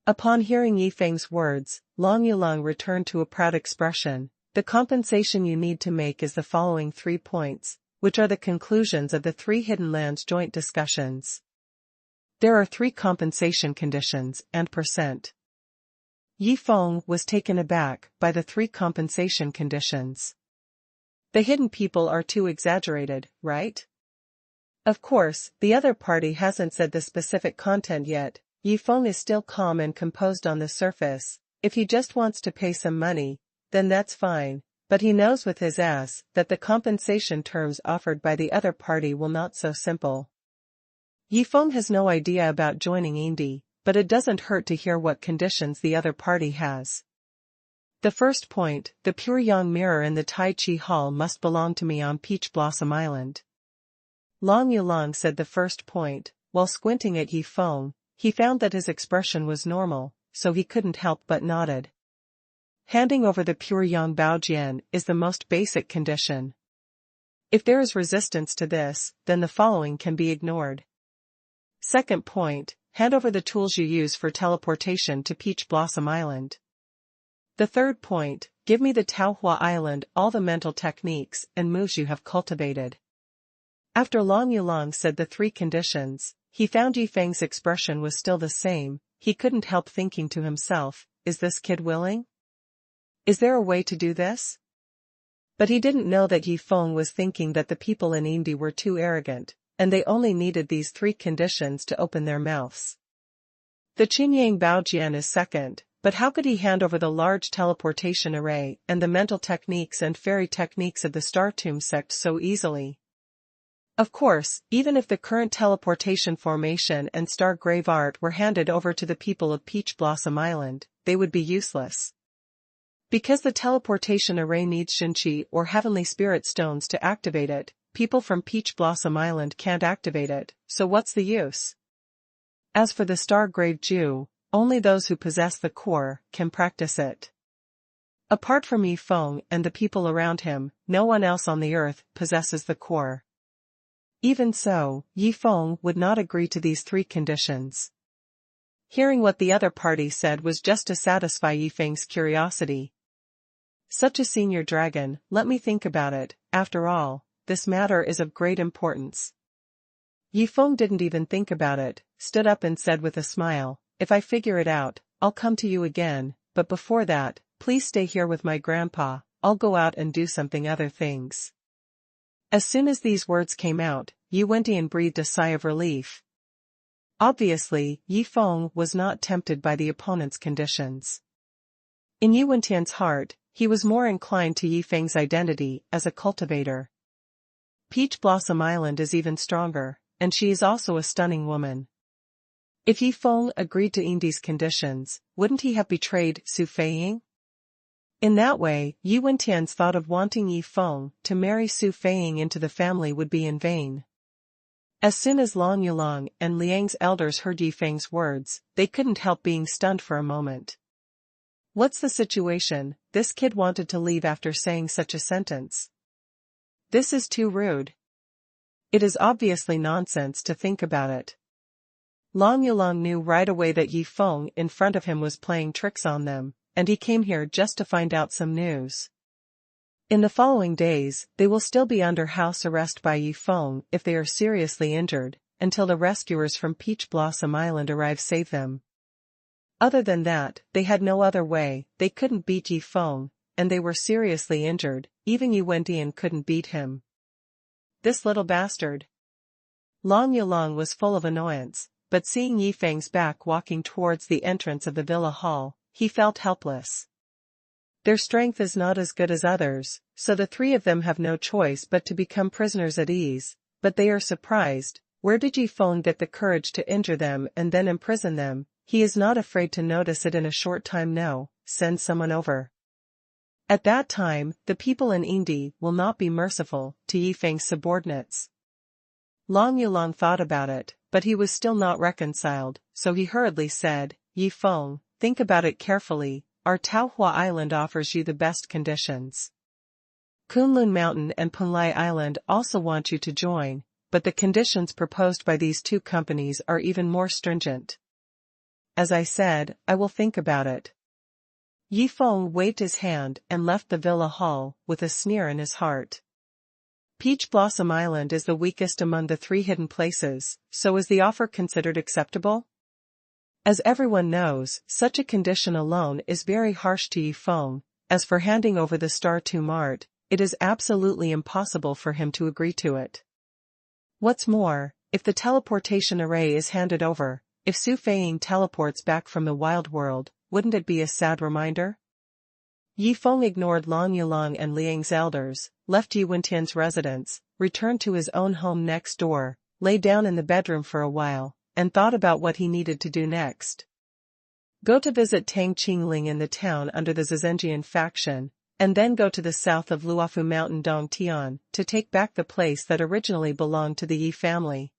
Upon hearing Yi Feng's words, Long Yulong returned to a proud expression. The compensation you need to make is the following 3 points, which are the conclusions of the 3 Hidden Lands joint discussions. There are 3 compensation conditions and %. Yi Feng was taken aback by the 3 compensation conditions. The hidden people are too exaggerated, right? Of course, the other party hasn't said the specific content yet. Yi Feng is still calm and composed on the surface. If he just wants to pay some money, then that's fine, but he knows with his ass that the compensation terms offered by the other party will not so simple. Yi Feng has no idea about joining Indi, but it doesn't hurt to hear what conditions the other party has. The first point, the pure yang mirror in the Tai Chi Hall must belong to me on Peach Blossom Island. Long Yulong said the first point, while squinting at Yi Feng. He found that his expression was normal, so he couldn't help but nodded. Handing over the pure yang baojian is the most basic condition. If there is resistance to this, then the following can be ignored. Second point, hand over the tools you use for teleportation to Peach Blossom Island. The third point, give me the Taohua Island all the mental techniques and moves you have cultivated. After Long Yulong said the 3 conditions, he found Yi Feng's expression was still the same. He couldn't help thinking to himself, is this kid willing? Is there a way to do this? But he didn't know that Yi Feng was thinking that the people in Indi were too arrogant, and they only needed these 3 conditions to open their mouths. The Qinyang Baojian is second, but how could he hand over the large teleportation array and the mental techniques and fairy techniques of the Star Tomb sect so easily? Of course, even if the current teleportation formation and star grave art were handed over to the people of Peach Blossom Island, they would be useless. Because the teleportation array needs Shinchi or Heavenly Spirit Stones to activate it, people from Peach Blossom Island can't activate it, so what's the use? As for the Star Grave Ju, only those who possess the core can practice it. Apart from Yi Feng and the people around him, no one else on the earth possesses the core. Even so, Yi Feng would not agree to these 3 conditions. Hearing what the other party said was just to satisfy Yi Feng's curiosity. Such a senior dragon, let me think about it, after all, this matter is of great importance. Yi Feng didn't even think about it, stood up and said with a smile, if I figure it out, I'll come to you again, but before that, please stay here with my grandpa, I'll go out and do something other things. As soon as these words came out, Yi Wentian breathed a sigh of relief. Obviously, Yi Feng was not tempted by the opponent's conditions. In Yi Wentian's heart, he was more inclined to Yi Feng's identity as a cultivator. Peach Blossom Island is even stronger, and she is also a stunning woman. If Yi Feng agreed to Indi's conditions, wouldn't he have betrayed Su Feiying? In that way, Yi Wentian's thought of wanting Yi Feng to marry Su Feiying into the family would be in vain. As soon as Long Yulong and Liang's elders heard Yi Feng's words, they couldn't help being stunned for a moment. What's the situation? This kid wanted to leave after saying such a sentence. This is too rude. It is obviously nonsense to think about it. Long Yulong knew right away that Yi Feng in front of him was playing tricks on them, and he came here just to find out some news. In the following days, they will still be under house arrest by Yi Feng if they are seriously injured, until the rescuers from Peach Blossom Island arrive save them. Other than that, they had no other way. They couldn't beat Yi Feng, and they were seriously injured. Even Yi Wendian couldn't beat him. This little bastard. Long Yulong was full of annoyance, but seeing Yi Feng's back walking towards the entrance of the villa hall, he felt helpless. Their strength is not as good as others, so the three of them have no choice but to become prisoners at ease, but they are surprised. Where did Yi Feng get the courage to injure them and then imprison them? He is not afraid to notice it in a short time. No, send someone over. At that time, the people in Indi will not be merciful to Yi Feng's subordinates. Long Yulong thought about it, but he was still not reconciled, so he hurriedly said, Yi Feng, think about it carefully. Our Taohua Island offers you the best conditions. Kunlun Mountain and Punlai Island also want you to join, but the conditions proposed by these two companies are even more stringent. As I said, I will think about it. Yi Feng waved his hand and left the villa hall, with a sneer in his heart. Peach Blossom Island is the weakest among the three hidden places, so is the offer considered acceptable? As everyone knows, such a condition alone is very harsh to Yi Feng. As for handing over the star to Mart, it is absolutely impossible for him to agree to it. What's more, if the teleportation array is handed over, if Su Feiying teleports back from the wild world, wouldn't it be a sad reminder? Yi Feng ignored Long Yulong and Liang's elders, left Yi Wentian's residence, returned to his own home next door, lay down in the bedroom for a while, and thought about what he needed to do next. Go to visit Tang Qingling in the town under the Zizhenjian faction, and then go to the south of Luofu Mountain Dongtian, to take back the place that originally belonged to the Yi family.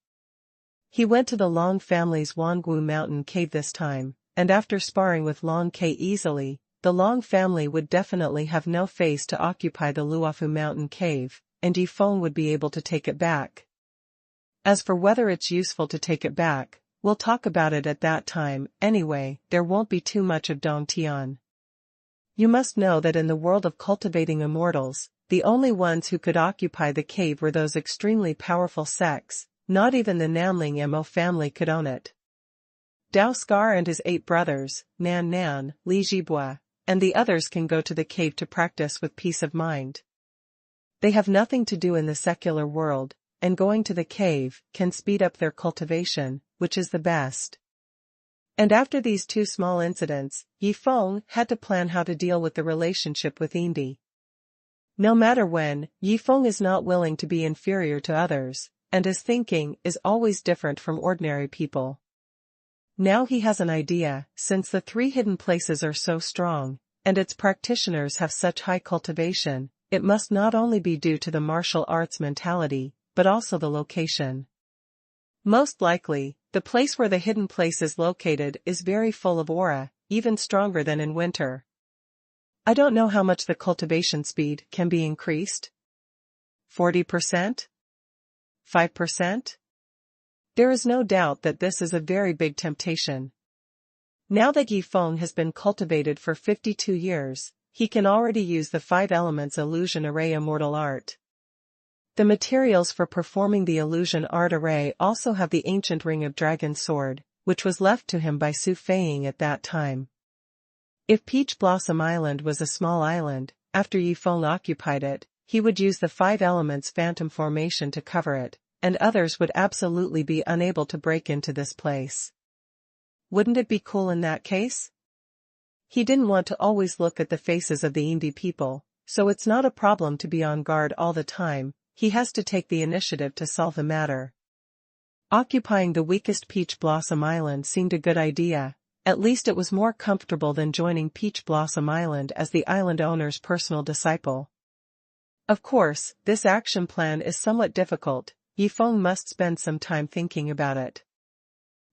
He went to the Long family's Wangu Mountain cave this time, and after sparring with Long Ke easily, the Long family would definitely have no face to occupy the Luofu Mountain cave, and Yi Feng would be able to take it back. As for whether it's useful to take it back, we'll talk about it at that time. Anyway, there won't be too much of Dongtian. You must know that in the world of cultivating immortals, the only ones who could occupy the cave were those extremely powerful sects. Not even the Nanling Mo family could own it. Dao Scar and his 8 brothers, Nan Nan, Li Jibua, and the others can go to the cave to practice with peace of mind. They have nothing to do in the secular world, and going to the cave can speed up their cultivation, which is the best. And after these 2 small incidents, Yi Feng had to plan how to deal with the relationship with Indi. No matter when, Yi Feng is not willing to be inferior to others, and his thinking is always different from ordinary people. Now he has an idea, since the 3 hidden places are so strong, and its practitioners have such high cultivation, it must not only be due to the martial arts mentality, but also the location. Most likely, the place where the hidden place is located is very full of aura, even stronger than in winter. I don't know how much the cultivation speed can be increased. 40%? 5%? There is no doubt that this is a very big temptation. Now that Yi Feng has been cultivated for 52 years, he can already use the 5 elements illusion array immortal art. The materials for performing the illusion art array also have the ancient ring of dragon sword, which was left to him by Su Feiying at that time. If Peach Blossom Island was a small island, after Yi Feng occupied it, he would use the 5 elements phantom formation to cover it, and others would absolutely be unable to break into this place. Wouldn't it be cool in that case? He didn't want to always look at the faces of the Indi people, so it's not a problem to be on guard all the time. He has to take the initiative to solve the matter. Occupying the weakest Peach Blossom Island seemed a good idea. At least it was more comfortable than joining Peach Blossom Island as the island owner's personal disciple. Of course, this action plan is somewhat difficult. Yi Feng must spend some time thinking about it.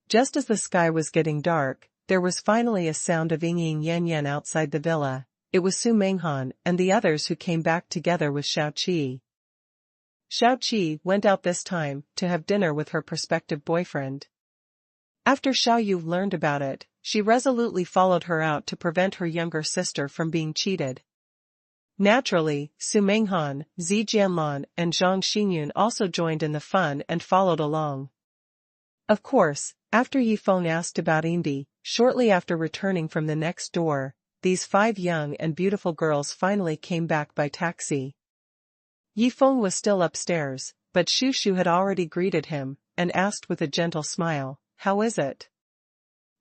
Just as the sky was getting dark, there was finally a sound of Ying Yan Yan outside the villa. It was Su Menghan and the others who came back together with Xiao Qi. Xiao Qi went out this time to have dinner with her prospective boyfriend. After Xiao Yu learned about it, she resolutely followed her out to prevent her younger sister from being cheated. Naturally, Su Menghan, Zi Jianlan, and Zhang Xingyun also joined in the fun and followed along. Of course, after Yi Feng asked about Indi, shortly after returning from the next door, these 5 young and beautiful girls finally came back by taxi. Yifeng was still upstairs, but Shu Shu had already greeted him, and asked with a gentle smile, "How is it?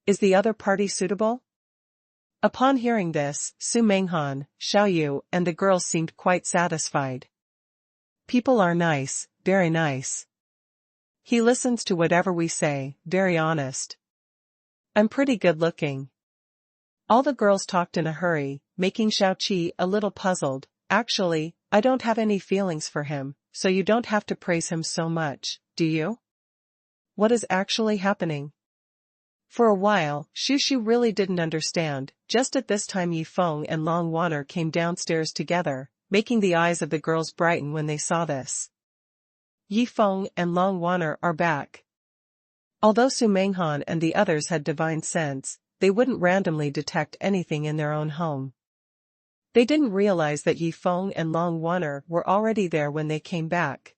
Is the other party suitable?" Upon hearing this, Su Menghan, Xiao Yu and the girls seemed quite satisfied. "People are nice, very nice. He listens to whatever we say, very honest. I'm pretty good looking." All the girls talked in a hurry, making Xiao Qi a little puzzled. "Actually, I don't have any feelings for him, so you don't have to praise him so much, do you? What is actually happening?" For a while, Shu Shu really didn't understand. Just at this time Yifeng and Long Waner came downstairs together, making the eyes of the girls brighten when they saw this. Yifeng and Long Waner are back. Although Su Menghan and the others had divine sense, they wouldn't randomly detect anything in their own home. They didn't realize that Yifeng and Long Waner were already there when they came back.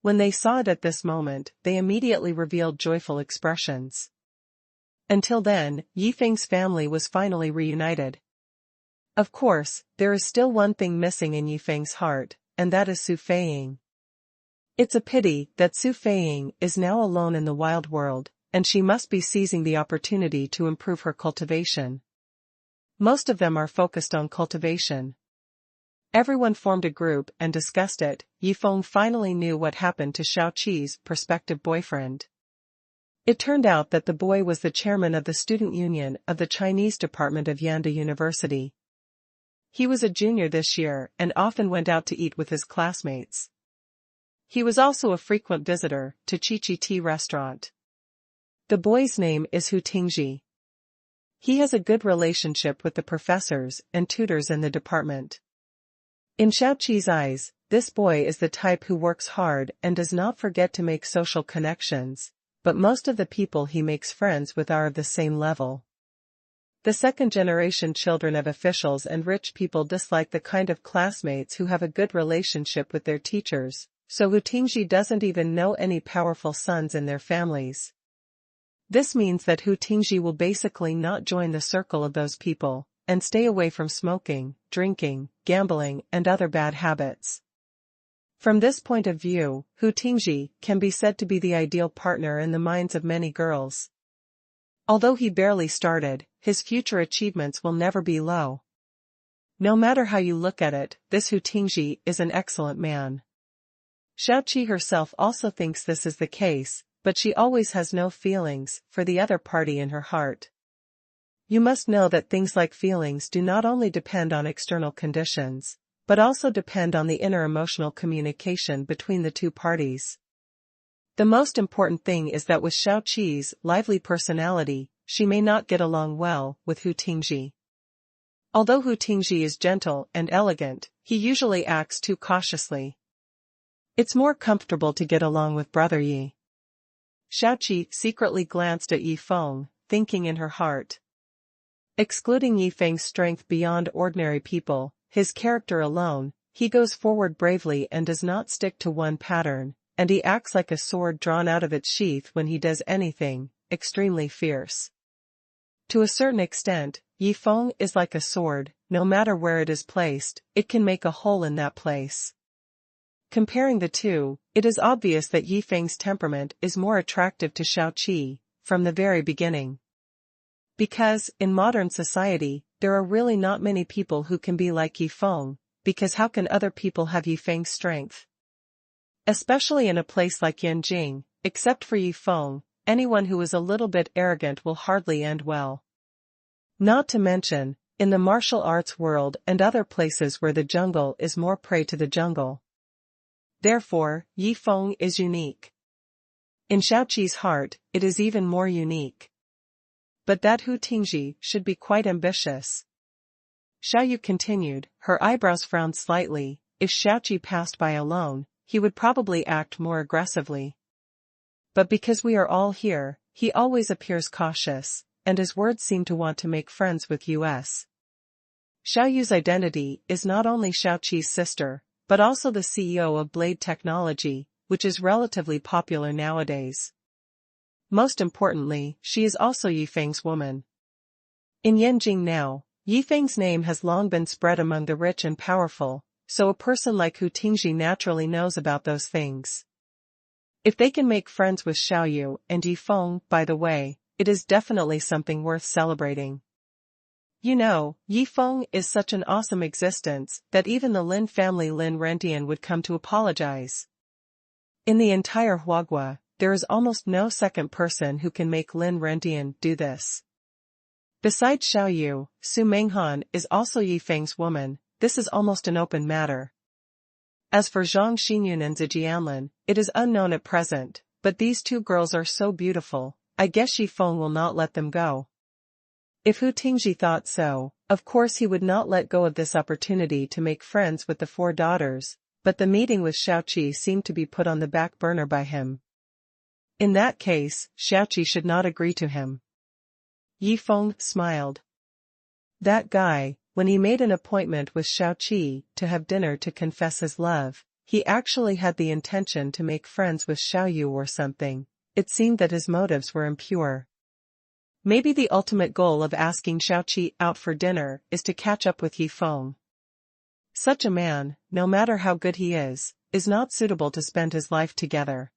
When they saw it at this moment, they immediately revealed joyful expressions. Until then, Yifeng's family was finally reunited. Of course, there is still one thing missing in Yifeng's heart, and that is Su Feiying. It's a pity that Su Feiying is now alone in the wild world, and she must be seizing the opportunity to improve her cultivation. Most of them are focused on cultivation. Everyone formed a group and discussed it. Yifeng finally knew what happened to Xiao Qi's prospective boyfriend. It turned out that the boy was the chairman of the student union of the Chinese department of Yanda University. He was a junior this year and often went out to eat with his classmates. He was also a frequent visitor to Chi-Chi Tea restaurant. The boy's name is Hu Tingji. He has a good relationship with the professors and tutors in the department. In Xiao Qi's eyes, this boy is the type who works hard and does not forget to make social connections, but most of the people he makes friends with are of the same level. The second-generation children of officials and rich people dislike the kind of classmates who have a good relationship with their teachers, so Hu Tingji doesn't even know any powerful sons in their families. This means that Hu Tingji will basically not join the circle of those people, and stay away from smoking, drinking, gambling, and other bad habits. From this point of view, Hu Tingji can be said to be the ideal partner in the minds of many girls. Although he barely started, his future achievements will never be low. No matter how you look at it, this Hu Tingji is an excellent man. Xiao Qi herself also thinks this is the case, but she always has no feelings for the other party in her heart. You must know that things like feelings do not only depend on external conditions, but also depend on the inner emotional communication between the two parties. The most important thing is that with Xiao Qi's lively personality, she may not get along well with Hu Tingji. Although Hu Tingji is gentle and elegant, he usually acts too cautiously. It's more comfortable to get along with Brother Yi. Xiao Qi secretly glanced at Yifeng, thinking in her heart. Excluding Yifeng's strength beyond ordinary people, his character alone, he goes forward bravely and does not stick to one pattern, and he acts like a sword drawn out of its sheath when he does anything, extremely fierce. To a certain extent, Yifeng is like a sword. No matter where it is placed, it can make a hole in that place. Comparing the two, it is obvious that Yifeng's temperament is more attractive to Xiao Qi, from the very beginning. Because, in modern society, there are really not many people who can be like Yifeng, because how can other people have Yifeng's strength? Especially in a place like Yanjing, except for Yifeng, anyone who is a little bit arrogant will hardly end well. Not to mention, in the martial arts world and other places where the jungle is more prey to the jungle. Therefore, Yifeng is unique. In Xiao Qi's heart, it is even more unique. But that Hu Tingji should be quite ambitious. Xiao Yu continued, her eyebrows frowned slightly. If Xiao Qi passed by alone, he would probably act more aggressively. But because we are all here, he always appears cautious, and his words seem to want to make friends with us. Xiao Yu's identity is not only Xiao Qi's sister, but also the CEO of Blade Technology, which is relatively popular nowadays. Most importantly, she is also Yifeng's woman. In Yanjing now, Yifeng's name has long been spread among the rich and powerful, so a person like Hu Tingji naturally knows about those things. If they can make friends with Xiaoyu and Yifeng, by the way, it is definitely something worth celebrating. You know, Yifeng is such an awesome existence that even the Lin family Lin Rentian would come to apologize. In the entire Huagua, there is almost no second person who can make Lin Rentian do this. Besides Xiaoyu, Su Menghan is also Yifeng's woman. This is almost an open matter. As for Zhang Xinyun and Zijianlin, it is unknown at present, but these two girls are so beautiful, I guess Yifeng will not let them go. If Hu Tingji thought so, of course he would not let go of this opportunity to make friends with the four daughters, but the meeting with Xiaoqi seemed to be put on the back burner by him. In that case, Xiaoqi should not agree to him. Yifeng smiled. That guy, when he made an appointment with Xiaoqi to have dinner to confess his love, he actually had the intention to make friends with Xiaoyu or something. It seemed that his motives were impure. Maybe the ultimate goal of asking Xiaoqi out for dinner is to catch up with Yifeng. Such a man, no matter how good he is not suitable to spend his life together.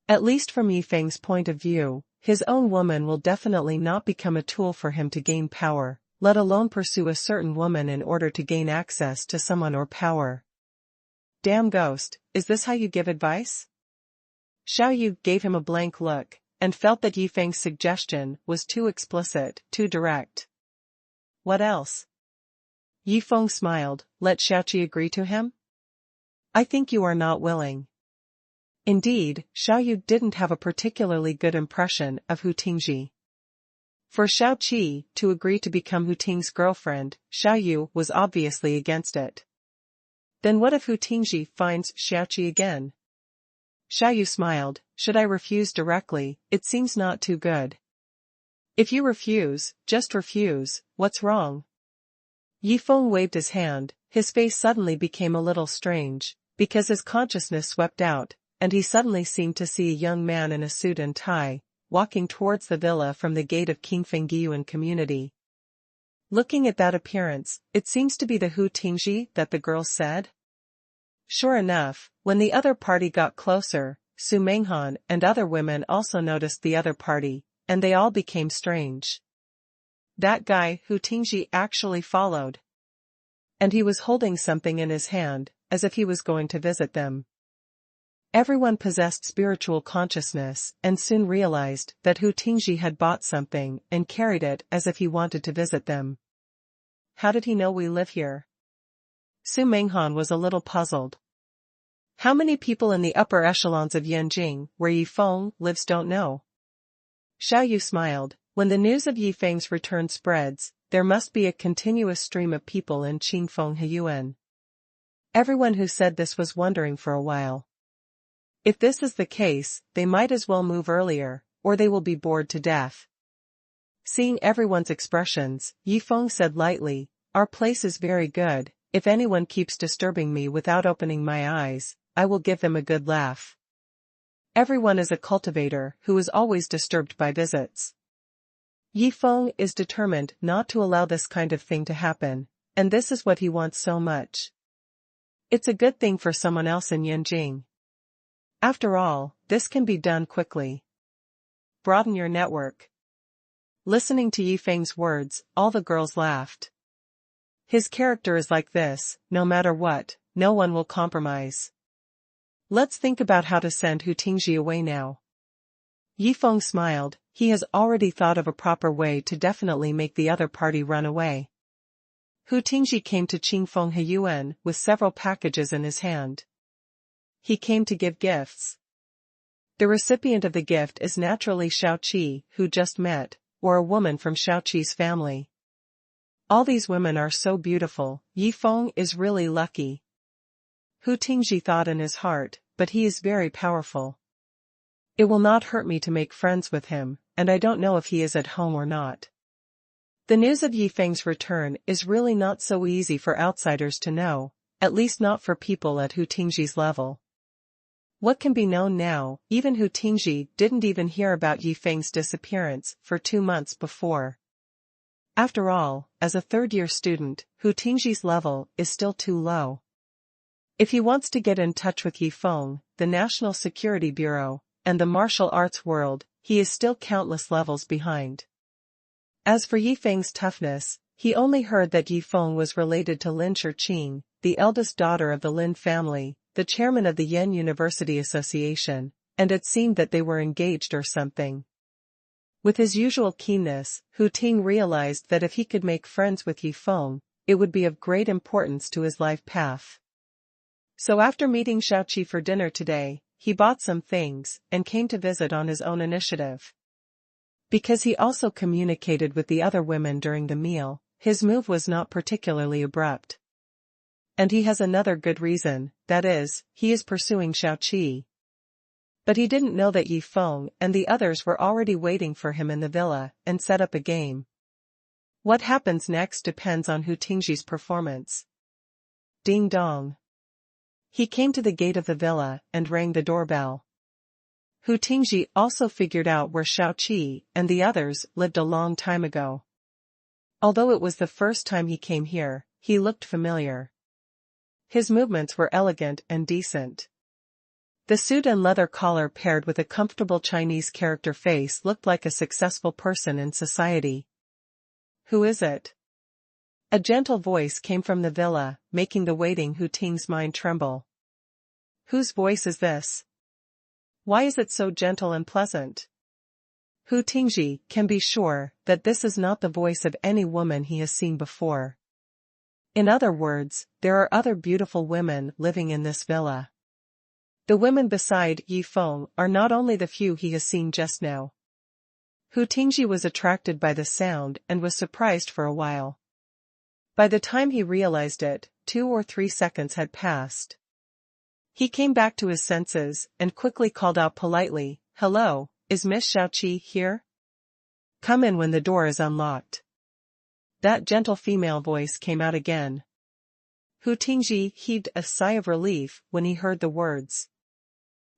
At least from Yifeng's point of view, his own woman will definitely not become a tool for him to gain power, let alone pursue a certain woman in order to gain access to someone or power. Damn ghost, is this how you give advice? Xiaoyu gave him a blank look, and felt that Yifeng's suggestion was too explicit, too direct. What else? Yifeng smiled. Let Xiaoqi agree to him? I think you are not willing. Indeed, Xiaoyu didn't have a particularly good impression of Hu Tingji. For Xiaoqi to agree to become Hu Ting's girlfriend, Xiaoyu was obviously against it. Then what if Hu Tingji finds Xiaoqi again? Xiaoyu smiled. Should I refuse directly? It seems not too good. If you refuse, just refuse, what's wrong? Yifeng waved his hand. His face suddenly became a little strange, because his consciousness swept out, and he suddenly seemed to see a young man in a suit and tie, walking towards the villa from the gate of King Fengyuan community. Looking at that appearance, it seems to be the Hu Tingji that the girls said. Sure enough, when the other party got closer, Su Menghan and other women also noticed the other party, and they all became strange. That guy Hu Tingji actually followed. And he was holding something in his hand, as if he was going to visit them. Everyone possessed spiritual consciousness and soon realized that Hu Tingji had bought something and carried it as if he wanted to visit them. How did he know we live here? Su Menghan was a little puzzled. How many people in the upper echelons of Yanjing, where Yifeng lives, don't know? Xiaoyu smiled. When the news of Yifeng's return spreads, there must be a continuous stream of people in Qingfeng Heyuan. Everyone who said this was wondering for a while. If this is the case, they might as well move earlier, or they will be bored to death. Seeing everyone's expressions, Yifeng said lightly, our place is very good. If anyone keeps disturbing me without opening my eyes, I will give them a good laugh. Everyone is a cultivator who is always disturbed by visits. Yifeng is determined not to allow this kind of thing to happen, and this is what he wants so much. It's a good thing for someone else in Yanjing. After all, this can be done quickly. Broaden your network. Listening to Yifeng's words, all the girls laughed. His character is like this, no matter what, no one will compromise. Let's think about how to send Hu Tingji away now. Yifeng smiled. He has already thought of a proper way to definitely make the other party run away. Hu Tingji came to Qingfeng Heyuan with several packages in his hand. He came to give gifts. The recipient of the gift is naturally Xiaoqi, who just met, or a woman from Xiaoqi's family. All these women are so beautiful, Yifeng is really lucky. Hu Tingji thought in his heart, but he is very powerful. It will not hurt me to make friends with him, and I don't know if he is at home or not. The news of Yifeng's return is really not so easy for outsiders to know, at least not for people at Hu Tingji's level. What can be known now? Even Hu Tingji didn't even hear about Yi Feng's disappearance for 2 months before. After all, as a third-year student, Hu Tingji's level is still too low. If he wants to get in touch with Yi Feng, the National Security Bureau, and the martial arts world, he is still countless levels behind. As for Yi Feng's toughness, he only heard that Yi Feng was related to Lin Shiqing, the eldest daughter of the Lin family, the chairman of the Yen University Association, and it seemed that they were engaged or something. With his usual keenness, Hu Ting realized that if he could make friends with Yi Feng, it would be of great importance to his life path. So after meeting Xiaoqi for dinner today, he bought some things and came to visit on his own initiative. Because he also communicated with the other women during the meal, his move was not particularly abrupt. And he has another good reason, that is, he is pursuing Xiaoqi. But he didn't know that Yi Feng and the others were already waiting for him in the villa and set up a game. What happens next depends on Hu Tingji's performance. Ding dong. He came to the gate of the villa and rang the doorbell. Hu Tingji also figured out where Xiaoqi and the others lived a long time ago. Although it was the first time he came here, he looked familiar. His movements were elegant and decent. The suit and leather collar paired with a comfortable Chinese character face looked like a successful person in society. Who is it? A gentle voice came from the villa, making the waiting Hu Ting's mind tremble. Whose voice is this? Why is it so gentle and pleasant? Hu Tingji can be sure that this is not the voice of any woman he has seen before. In other words, there are other beautiful women living in this villa. The women beside Yi Feng are not only the few he has seen just now. Hu Tingji was attracted by the sound and was surprised for a while. By the time he realized it, 2 or 3 seconds had passed. He came back to his senses and quickly called out politely, "Hello, is Miss Xiaoqi here? Come in when the door is unlocked." That gentle female voice came out again. Hu Tingji heaved a sigh of relief when he heard the words.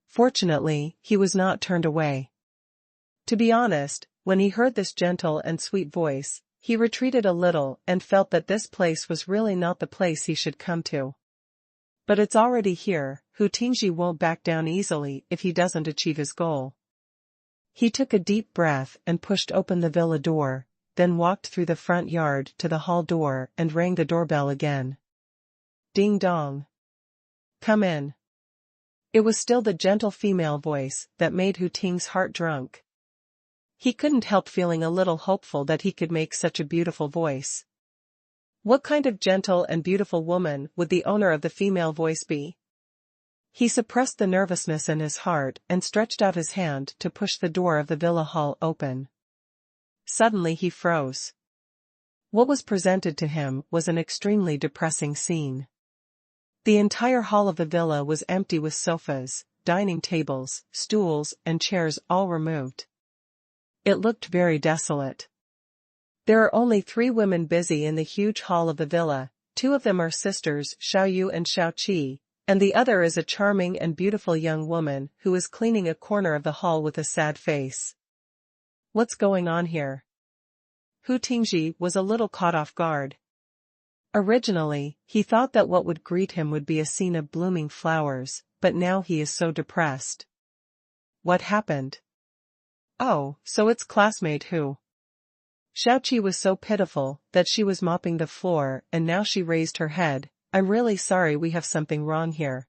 Fortunately, he was not turned away. To be honest, when he heard this gentle and sweet voice, he retreated a little and felt that this place was really not the place he should come to. But it's already here, Hu Tingji won't back down easily if he doesn't achieve his goal. He took a deep breath and pushed open the villa door, then walked through the front yard to the hall door and rang the doorbell again. Ding dong. Come in. It was still the gentle female voice that made Hu Ting's heart drunk. He couldn't help feeling a little hopeful that he could make such a beautiful voice. What kind of gentle and beautiful woman would the owner of the female voice be? He suppressed the nervousness in his heart and stretched out his hand to push the door of the villa hall open. Suddenly he froze. What was presented to him was an extremely depressing scene. The entire hall of the villa was empty with sofas, dining tables, stools, and chairs all removed. It looked very desolate. There are only 3 women busy in the huge hall of the villa, 2 of them are sisters, Xiaoyu and Xiaoqi, and the other is a charming and beautiful young woman who is cleaning a corner of the hall with a sad face. What's going on here? Hu Tingji was a little caught off guard. Originally, he thought that what would greet him would be a scene of blooming flowers, but now he is so depressed. What happened? Oh, so it's classmate Hu. Xiaoqi was so pitiful that she was mopping the floor and now she raised her head. I'm really sorry, we have something wrong here.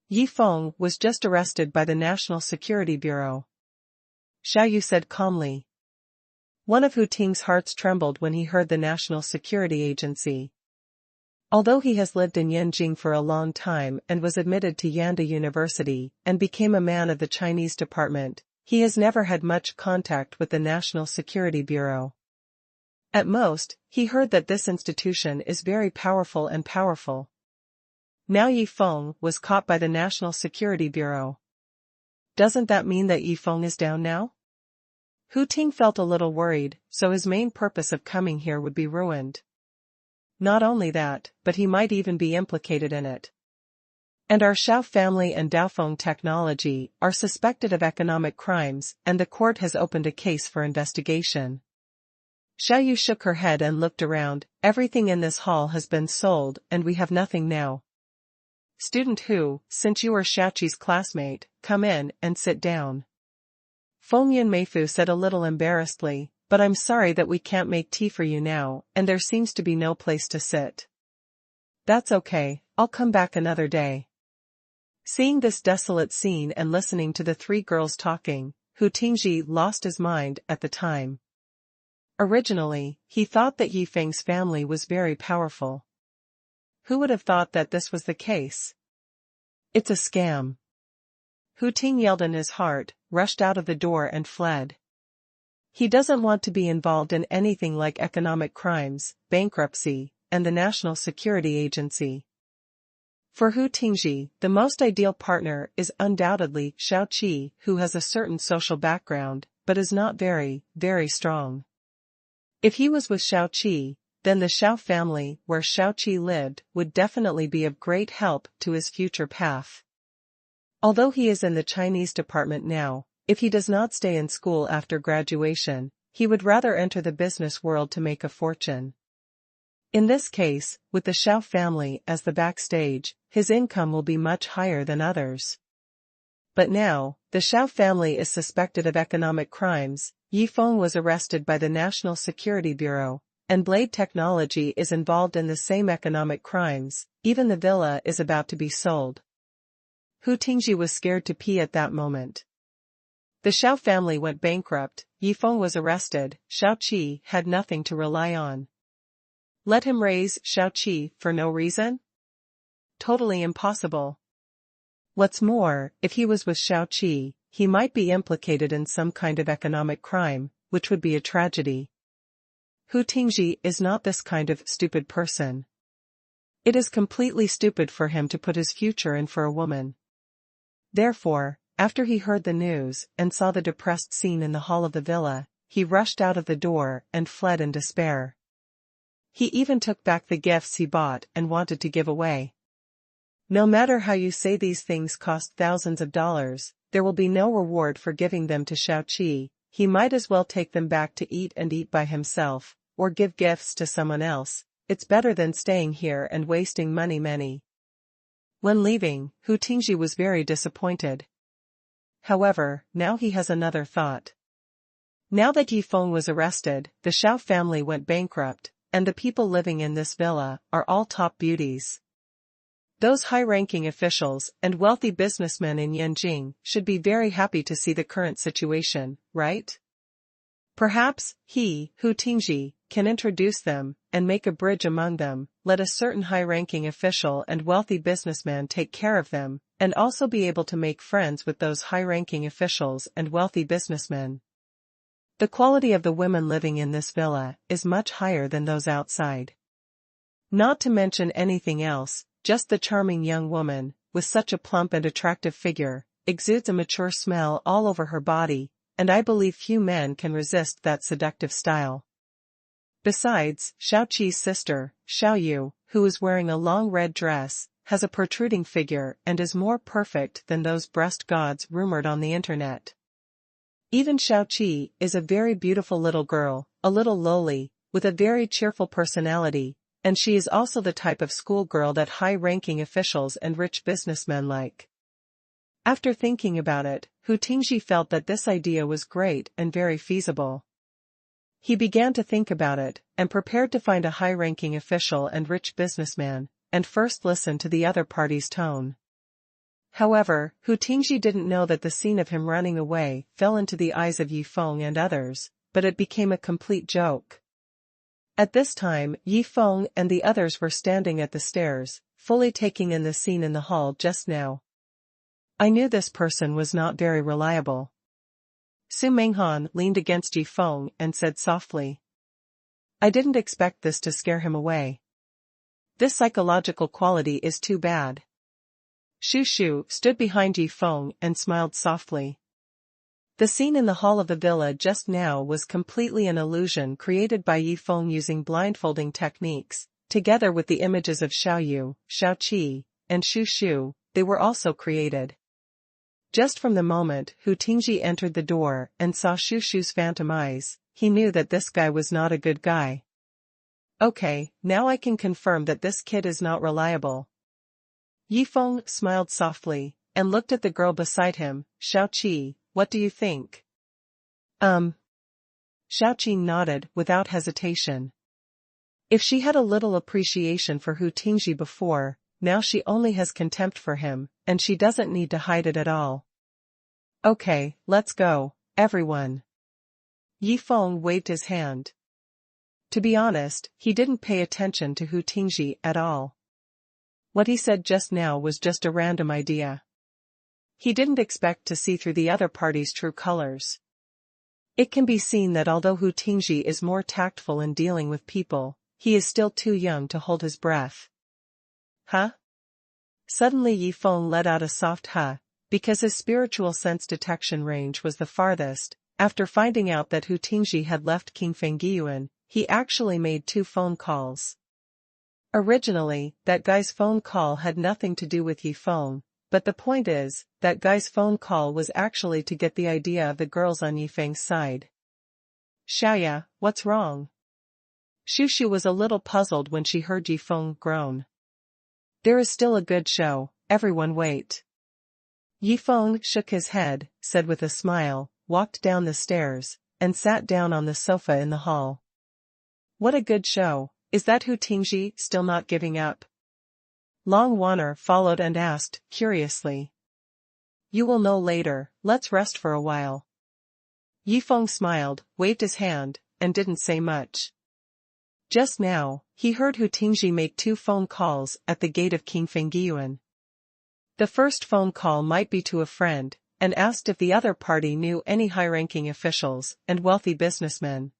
Yi Feng was just arrested by the National Security Bureau. Xiaoyu said calmly. One of Hu Ting's hearts trembled when he heard the National Security Agency. Although he has lived in Yanjing for a long time and was admitted to Yanda University and became a man of the Chinese department, he has never had much contact with the National Security Bureau. At most, he heard that this institution is very powerful and powerful. Now Yi Feng was caught by the National Security Bureau. Doesn't that mean that Yi Feng is down now? Hu Ting felt a little worried, so his main purpose of coming here would be ruined. Not only that, but he might even be implicated in it. And our Xiao family and Daofeng technology are suspected of economic crimes, and the court has opened a case for investigation. Xiao Yu shook her head and looked around. Everything in this hall has been sold, and we have nothing now. Student Hu, since you are Xiaoqi's classmate, come in and sit down. Feng Yin Meifu said a little embarrassedly, but I'm sorry that we can't make tea for you now, and there seems to be no place to sit. That's okay, I'll come back another day. Seeing this desolate scene and listening to the three girls talking, Hu Tingji lost his mind at the time. Originally, he thought that Yifeng's family was very powerful. Who would have thought that this was the case? It's a scam. Hu Ting yelled in his heart, rushed out of the door and fled. He doesn't want to be involved in anything like economic crimes, bankruptcy, and the National Security Agency. For Hu Tingji, the most ideal partner is undoubtedly Xiao Qi, who has a certain social background, but is not very, very strong. If he was with Xiao Qi, then the Xiao family, where Xiao Qi lived, would definitely be of great help to his future path. Although he is in the Chinese department now, if he does not stay in school after graduation, he would rather enter the business world to make a fortune. In this case, with the Xiao family as the backstage, his income will be much higher than others. But now, the Xiao family is suspected of economic crimes. Yifeng was arrested by the National Security Bureau, and Blade Technology is involved in the same economic crimes. Even the villa is about to be sold. Hu Tingji was scared to pee at that moment. The Xiao family went bankrupt, Yifeng was arrested, Xiao Qi had nothing to rely on. Let him raise Xiao Qi for no reason? Totally impossible. What's more, if he was with Xiao Qi, he might be implicated in some kind of economic crime, which would be a tragedy. Hu Tingji is not this kind of stupid person. It is completely stupid for him to put his future in for a woman. Therefore, after he heard the news and saw the depressed scene in the hall of the villa, he rushed out of the door and fled in despair. He even took back the gifts he bought and wanted to give away. No matter how you say these things cost thousands of dollars, there will be no reward for giving them to Xiao Qi. He might as well take them back to eat and eat by himself, or give gifts to someone else. It's better than staying here and wasting money. When leaving, Hu Tingji was very disappointed. However, now he has another thought. Now that Yifeng was arrested, the Xiao family went bankrupt, and the people living in this villa are all top beauties. Those high-ranking officials and wealthy businessmen in Yanjing should be very happy to see the current situation, right? Perhaps he, Hu Tingji, can introduce them and make a bridge among them, let a certain high-ranking official and wealthy businessman take care of them, and also be able to make friends with those high-ranking officials and wealthy businessmen. The quality of the women living in this villa is much higher than those outside. Not to mention anything else, just the charming young woman, with such a plump and attractive figure, exudes a mature smell all over her body, and I believe few men can resist that seductive style. Besides, Xiao Qi's sister, Xiao Yu, who is wearing a long red dress, has a protruding figure and is more perfect than those breast gods rumored on the internet. Even Xiao Qi is a very beautiful little girl, a little lowly, with a very cheerful personality, and she is also the type of schoolgirl that high-ranking officials and rich businessmen like. After thinking about it, Hu Tingji felt that this idea was great and very feasible. He began to think about it, and prepared to find a high-ranking official and rich businessman, and first listen to the other party's tone. However, Hu Tingji didn't know that the scene of him running away fell into the eyes of Yifeng and others, but it became a complete joke. At this time, Yifeng and the others were standing at the stairs, fully taking in the scene in the hall just now. I knew this person was not very reliable. Su Menghan leaned against Yifeng and said softly. I didn't expect this to scare him away. This psychological quality is too bad. Shu Shu stood behind Yifeng and smiled softly. The scene in the hall of the villa just now was completely an illusion created by Yifeng using blindfolding techniques, together with the images of Xiao Yu, Xiao Qi, and Shu Shu, they were also created. Just from the moment Hu Tingji entered the door and saw Shu Shu's phantom eyes, he knew that this guy was not a good guy. Okay, now I can confirm that this kid is not reliable. Yifeng smiled softly, and looked at the girl beside him. Xiaoqi, what do you think? Xiaoqi nodded without hesitation. If she had a little appreciation for Hu Tingji before, now she only has contempt for him, and she doesn't need to hide it at all. Okay, let's go, everyone. Yifeng waved his hand. To be honest, he didn't pay attention to Hu Tingji at all. What he said just now was just a random idea. He didn't expect to see through the other party's true colors. It can be seen that although Hu Tingji is more tactful in dealing with people, he is still too young to hold his breath. Huh? Suddenly Yifeng let out a soft huh, because his spiritual sense detection range was the farthest. After finding out that Hu Tingji had left King Fengyuan, he actually made 2 phone calls. Originally, that guy's phone call had nothing to do with Yifeng, but the point is, that guy's phone call was actually to get the idea of the girls on Yifeng's side. Xiaoya, what's wrong? Shu Shu was a little puzzled when she heard Yifeng groan. There is still a good show, everyone wait. Yifeng shook his head, said with a smile, walked down the stairs, and sat down on the sofa in the hall. What a good show, is that Hu Tingji still not giving up? Long Wanner followed and asked, curiously. You will know later, let's rest for a while. Yifeng smiled, waved his hand, and didn't say much. Just now, he heard Hu Tingji make 2 phone calls at the gate of King Fengyuan. The first phone call might be to a friend, and asked if the other party knew any high-ranking officials and wealthy businessmen.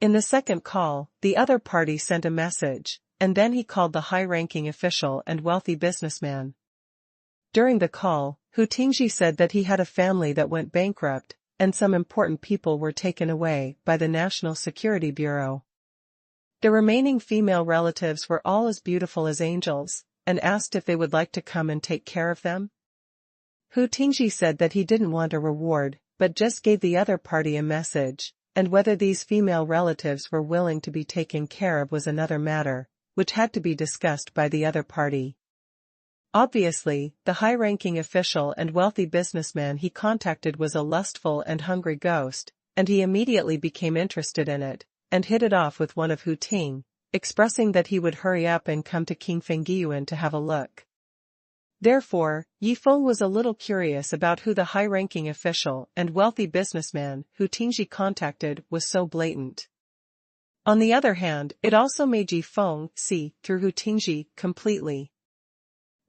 In the second call, the other party sent a message, and then he called the high-ranking official and wealthy businessman. During the call, Hu Tingji said that he had a family that went bankrupt, and some important people were taken away by the National Security Bureau. The remaining female relatives were all as beautiful as angels, and asked if they would like to come and take care of them. Hu Tingji said that he didn't want a reward, but just gave the other party a message, and whether these female relatives were willing to be taken care of was another matter, which had to be discussed by the other party. Obviously, the high-ranking official and wealthy businessman he contacted was a lustful and hungry ghost, and he immediately became interested in it, and hit it off with one of Hu Ting, expressing that he would hurry up and come to King Fengyuan to have a look. Therefore, Yifeng was a little curious about who the high-ranking official and wealthy businessman Hu Tingji contacted was so blatant. On the other hand, it also made Yifeng see through Hu Tingji completely.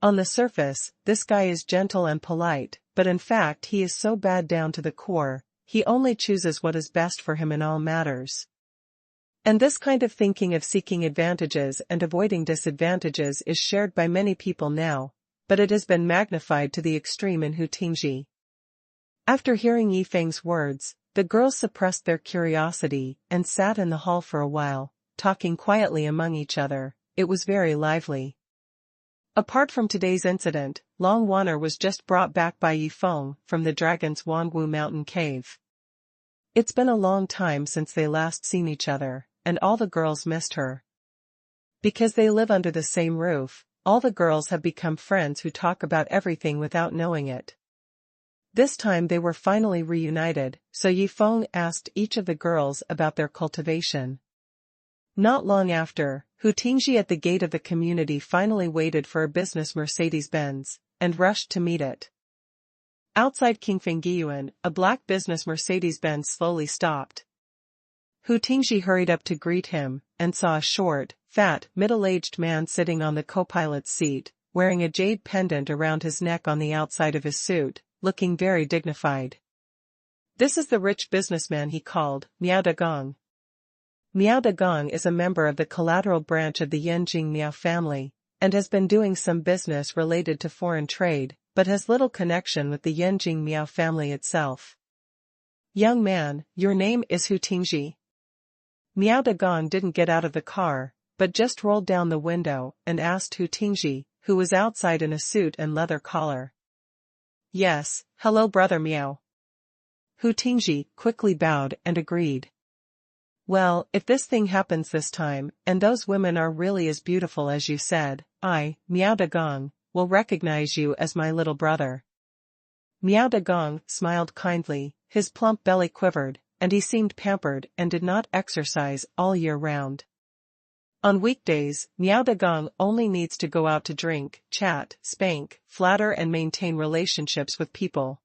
On the surface, this guy is gentle and polite, but in fact he is so bad down to the core, he only chooses what is best for him in all matters. And this kind of thinking of seeking advantages and avoiding disadvantages is shared by many people now, but it has been magnified to the extreme in Hu Tingji. After hearing Yifeng's words, the girls suppressed their curiosity and sat in the hall for a while, talking quietly among each other. It was very lively. Apart from today's incident, Long Wanner was just brought back by Yifeng from the dragon's Wanwu mountain cave. It's been a long time since they last seen each other, and all the girls missed her. Because they live under the same roof, all the girls have become friends who talk about everything without knowing it. This time they were finally reunited, so Yifeng asked each of the girls about their cultivation. Not long after, Hu Tingji at the gate of the community finally waited for a business Mercedes-Benz, and rushed to meet it. Outside King Fengyuan, a black business Mercedes-Benz slowly stopped. Hu Tingji hurried up to greet him, and saw a short, fat, middle-aged man sitting on the co-pilot's seat, wearing a jade pendant around his neck on the outside of his suit, looking very dignified. This is the rich businessman he called, Miao Dagong. Miao Dagong is a member of the collateral branch of the Yanjing Miao family, and has been doing some business related to foreign trade, but has little connection with the Yanjing Miao family itself. Young man, your name is Hu Tingji? Miao Dagong didn't get out of the car, but just rolled down the window and asked Hu Tingji, who was outside in a suit and leather collar. Yes, hello brother Miao. Hu Tingji quickly bowed and agreed. Well, if this thing happens this time, and those women are really as beautiful as you said, I, Miao Dagong, will recognize you as my little brother. Miao Dagong smiled kindly, his plump belly quivered, and he seemed pampered and did not exercise all year round. On weekdays, Miao Dagong only needs to go out to drink, chat, spank, flatter and maintain relationships with people.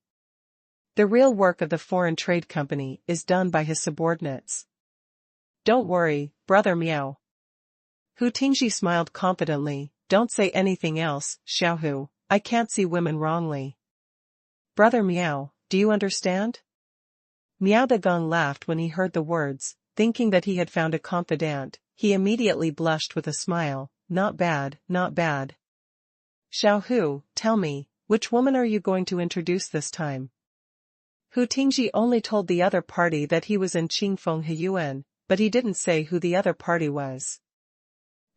The real work of the foreign trade company is done by his subordinates. Don't worry, brother Miao. Hu Tingji smiled confidently, don't say anything else, Xiaohu, I can't see women wrongly. Brother Miao, do you understand? Miao Dagong laughed when he heard the words, thinking that he had found a confidant. He immediately blushed with a smile, not bad, not bad. Xiaohu, tell me, which woman are you going to introduce this time? Hu Tingji only told the other party that he was in Qingfeng Heyuan, but he didn't say who the other party was.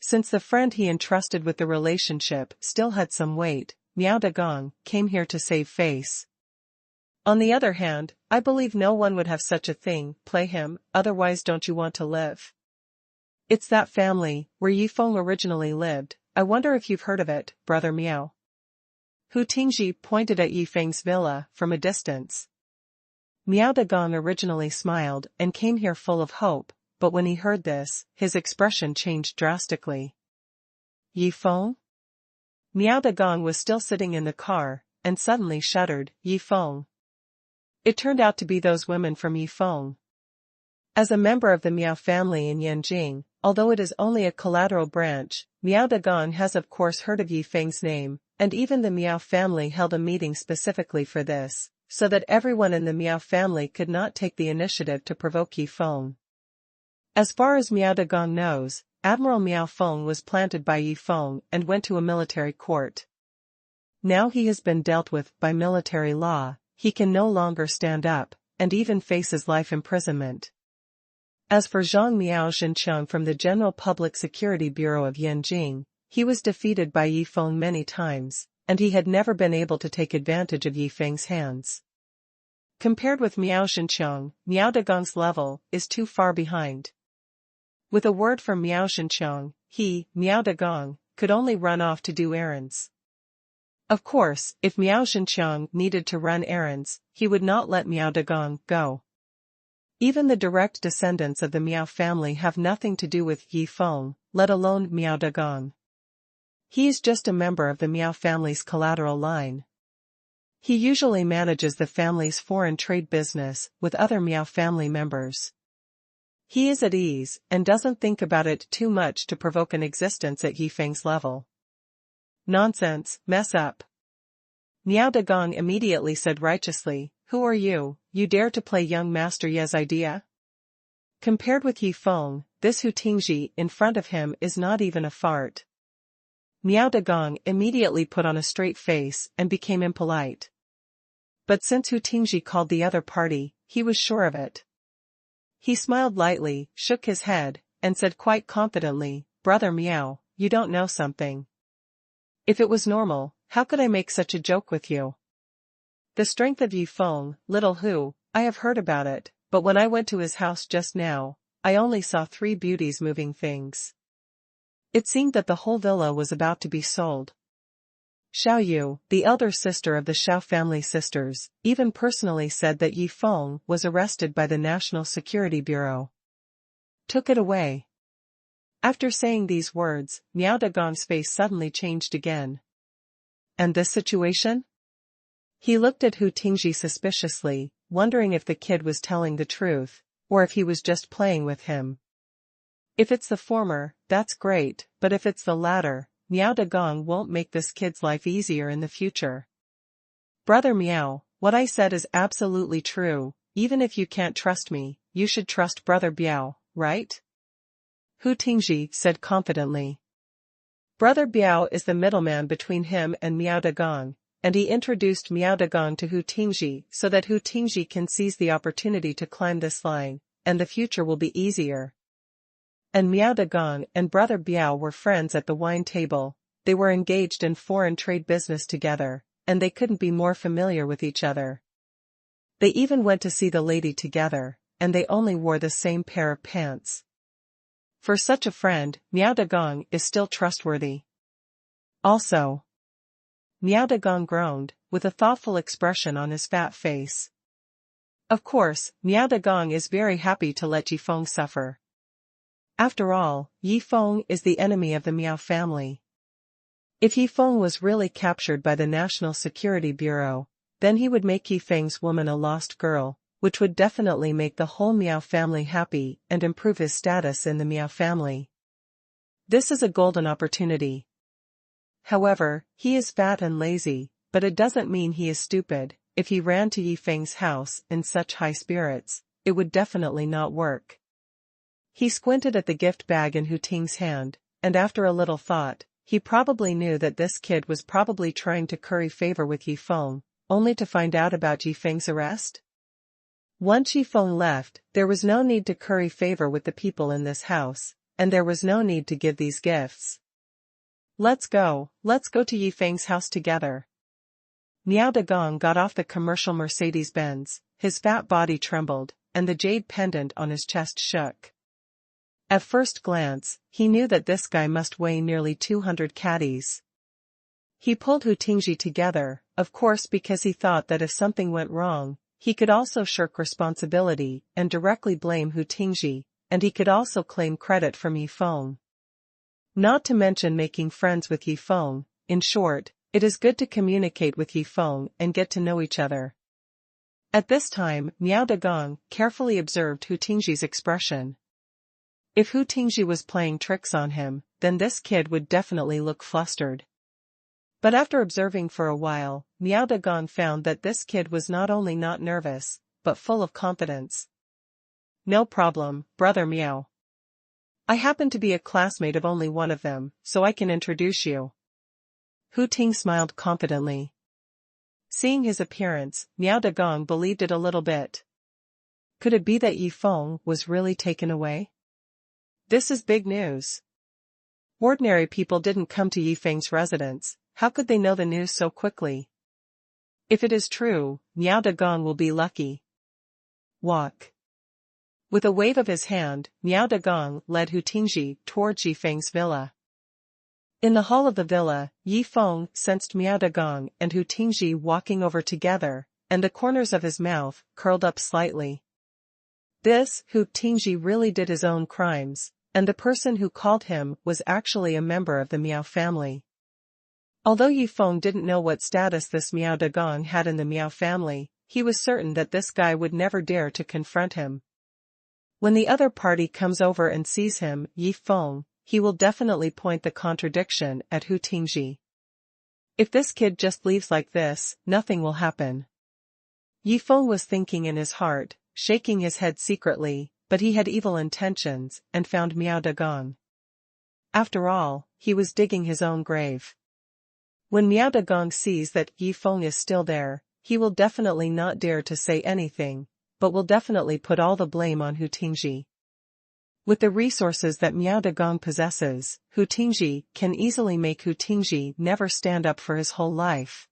Since the friend he entrusted with the relationship still had some weight, Miao Dagong came here to save face. On the other hand, I believe no one would have such a thing, play him, otherwise don't you want to live? It's that family, where Yifeng originally lived, I wonder if you've heard of it, brother Miao. Hu Tingji pointed at Yifeng's villa from a distance. Miao Dagong originally smiled and came here full of hope, but when he heard this, his expression changed drastically. Yifeng? Miao Dagong was still sitting in the car, and suddenly shuddered, Yifeng. It turned out to be those women from Yifeng. As a member of the Miao family in Yanjing, although it is only a collateral branch, Miao Dagong has of course heard of Yifeng's name, and even the Miao family held a meeting specifically for this, so that everyone in the Miao family could not take the initiative to provoke Yifeng. As far as Miao Dagong knows, Admiral Miao Feng was planted by Yifeng and went to a military court. Now he has been dealt with by military law, he can no longer stand up, and even faces life imprisonment. As for Zhang Miao Zhencheng from the General Public Security Bureau of Yanjing, he was defeated by Yifeng many times, and he had never been able to take advantage of Yifeng's hands. Compared with Miao Zhencheng, Miao Dagong's level is too far behind. With a word from Miao Zhencheng, he, Miao Dagong, could only run off to do errands. Of course, if Miao Zhencheng needed to run errands, he would not let Miao Dagong go. Even the direct descendants of the Miao family have nothing to do with Yifeng, let alone Miao Dagong. He is just a member of the Miao family's collateral line. He usually manages the family's foreign trade business with other Miao family members. He is at ease and doesn't think about it too much to provoke an existence at Yifeng's level. Nonsense, mess up. Miao Dagong immediately said righteously, who are you, you dare to play young Master Ye's idea? Compared with Yifeng, this Hu Tingji in front of him is not even a fart. Miao Dagong immediately put on a straight face and became impolite. But since Hu Tingji called the other party, he was sure of it. He smiled lightly, shook his head, and said quite confidently, Brother Miao, you don't know something. If it was normal, how could I make such a joke with you? The strength of Yifeng, little Hu, I have heard about it, but when I went to his house just now, I only saw 3 beauties moving things. It seemed that the whole villa was about to be sold. Xiao Yu, the elder sister of the Xiao family sisters, even personally said that Yifeng was arrested by the National Security Bureau. Took it away. After saying these words, Miao Dagong's face suddenly changed again. And this situation? He looked at Hu Tingji suspiciously, wondering if the kid was telling the truth, or if he was just playing with him. If it's the former, that's great, but if it's the latter, Miao Dagong won't make this kid's life easier in the future. Brother Miao, what I said is absolutely true, even if you can't trust me, you should trust Brother Biao, right? Hu Tingji said confidently. Brother Biao is the middleman between him and Miao Dagong, and he introduced Miao Dagong to Hu Tingji so that Hu Tingji can seize the opportunity to climb this line, and the future will be easier. And Miao Dagong and Brother Biao were friends at the wine table, they were engaged in foreign trade business together, and they couldn't be more familiar with each other. They even went to see the lady together, and they only wore the same pair of pants. For such a friend, Miao Dagong is still trustworthy. Also, Miao Dagong groaned, with a thoughtful expression on his fat face. Of course, Miao Dagong is very happy to let Yifeng suffer. After all, Yifeng is the enemy of the Miao family. If Yifeng was really captured by the National Security Bureau, then he would make Yifeng's woman a lost girl, which would definitely make the whole Miao family happy and improve his status in the Miao family. This is a golden opportunity. However, he is fat and lazy, but it doesn't mean he is stupid. If he ran to Yifeng's house in such high spirits, it would definitely not work. He squinted at the gift bag in Hu Ting's hand, and after a little thought, he probably knew that this kid was probably trying to curry favor with Yifeng, only to find out about Yifeng's arrest. Once Yifeng left, there was no need to curry favor with the people in this house, and there was no need to give these gifts. Let's go to Yifeng's house together. Miao Dagong got off the commercial Mercedes-Benz, his fat body trembled, and the jade pendant on his chest shook. At first glance, he knew that this guy must weigh nearly 200 caddies. He pulled Hu Tingji together, of course, because he thought that if something went wrong, he could also shirk responsibility and directly blame Hu Tingji, and he could also claim credit from Yifeng. Not to mention making friends with Yifeng. In short, it is good to communicate with Yifeng and get to know each other. At this time, Miao Dagong carefully observed Hu Tingji's expression. If Hu Tingji was playing tricks on him, then this kid would definitely look flustered. But after observing for a while, Miao Dagong found that this kid was not only not nervous, but full of confidence. No problem, brother Miao. I happen to be a classmate of only one of them, so I can introduce you. Hu Ting smiled confidently. Seeing his appearance, Miao Dagong believed it a little bit. Could it be that Yifeng was really taken away? This is big news. Ordinary people didn't come to Yifeng's residence, how could they know the news so quickly? If it is true, Miao Dagong will be lucky. Walk. With a wave of his hand, Miao Dagong led Hu Tingji towards Yifeng's villa. In the hall of the villa, Yifeng sensed Miao Dagong and Hu Tingji walking over together, and the corners of his mouth curled up slightly. This Hu Tingji really did his own crimes, and the person who called him was actually a member of the Miao family. Although Yifeng didn't know what status this Miao Dagong had in the Miao family, he was certain that this guy would never dare to confront him. When the other party comes over and sees him, Yifeng, he will definitely point the contradiction at Hu Tingji. If this kid just leaves like this, nothing will happen. Yifeng was thinking in his heart, shaking his head secretly, but he had evil intentions and found Miao Dagong. After all, he was digging his own grave. When Miao Dagong sees that Yifeng is still there, he will definitely not dare to say anything, but will definitely put all the blame on Hu Tingji. With the resources that Miao Dagong possesses, Hu Tingji can easily make Hu Tingji never stand up for his whole life.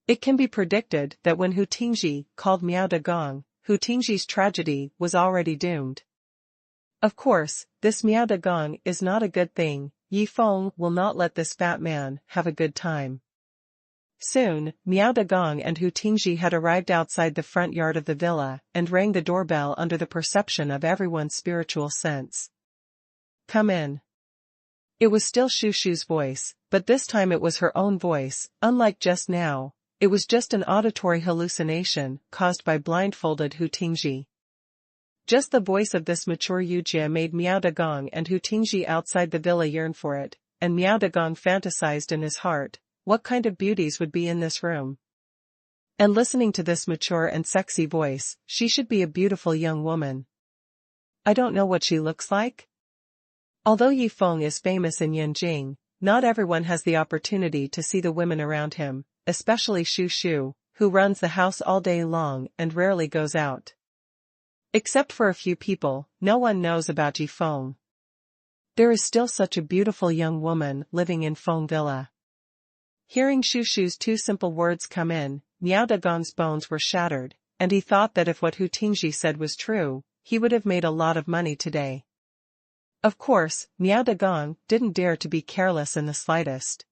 It can be predicted that when Hu Tingji called Miao Dagong, Hu Tingji's tragedy was already doomed. Of course, this Miao Dagong is not a good thing. Yifeng will not let this fat man have a good time. Soon, Miao Dagong and Hu Tingji had arrived outside the front yard of the villa and rang the doorbell under the perception of everyone's spiritual sense. Come in. It was still Shushu's voice, but this time it was her own voice. Unlike just now, it was just an auditory hallucination caused by blindfolded Hu Tingji. Just the voice of this mature Yujia made Miao Dagong and Hu Tingji outside the villa yearn for it, and Miao Dagong fantasized in his heart, what kind of beauties would be in this room? And listening to this mature and sexy voice, she should be a beautiful young woman. I don't know what she looks like. Although Yifeng is famous in Yanjing, not everyone has the opportunity to see the women around him, especially Shushu, who runs the house all day long and rarely goes out. Except for a few people, no one knows about Yifeng. There is still such a beautiful young woman living in Feng Villa. Hearing Shu Shu's two simple words come in, Miao Dagong's bones were shattered, and he thought that if what Hu Tingji said was true, he would have made a lot of money today. Of course, Miao Dagong didn't dare to be careless in the slightest.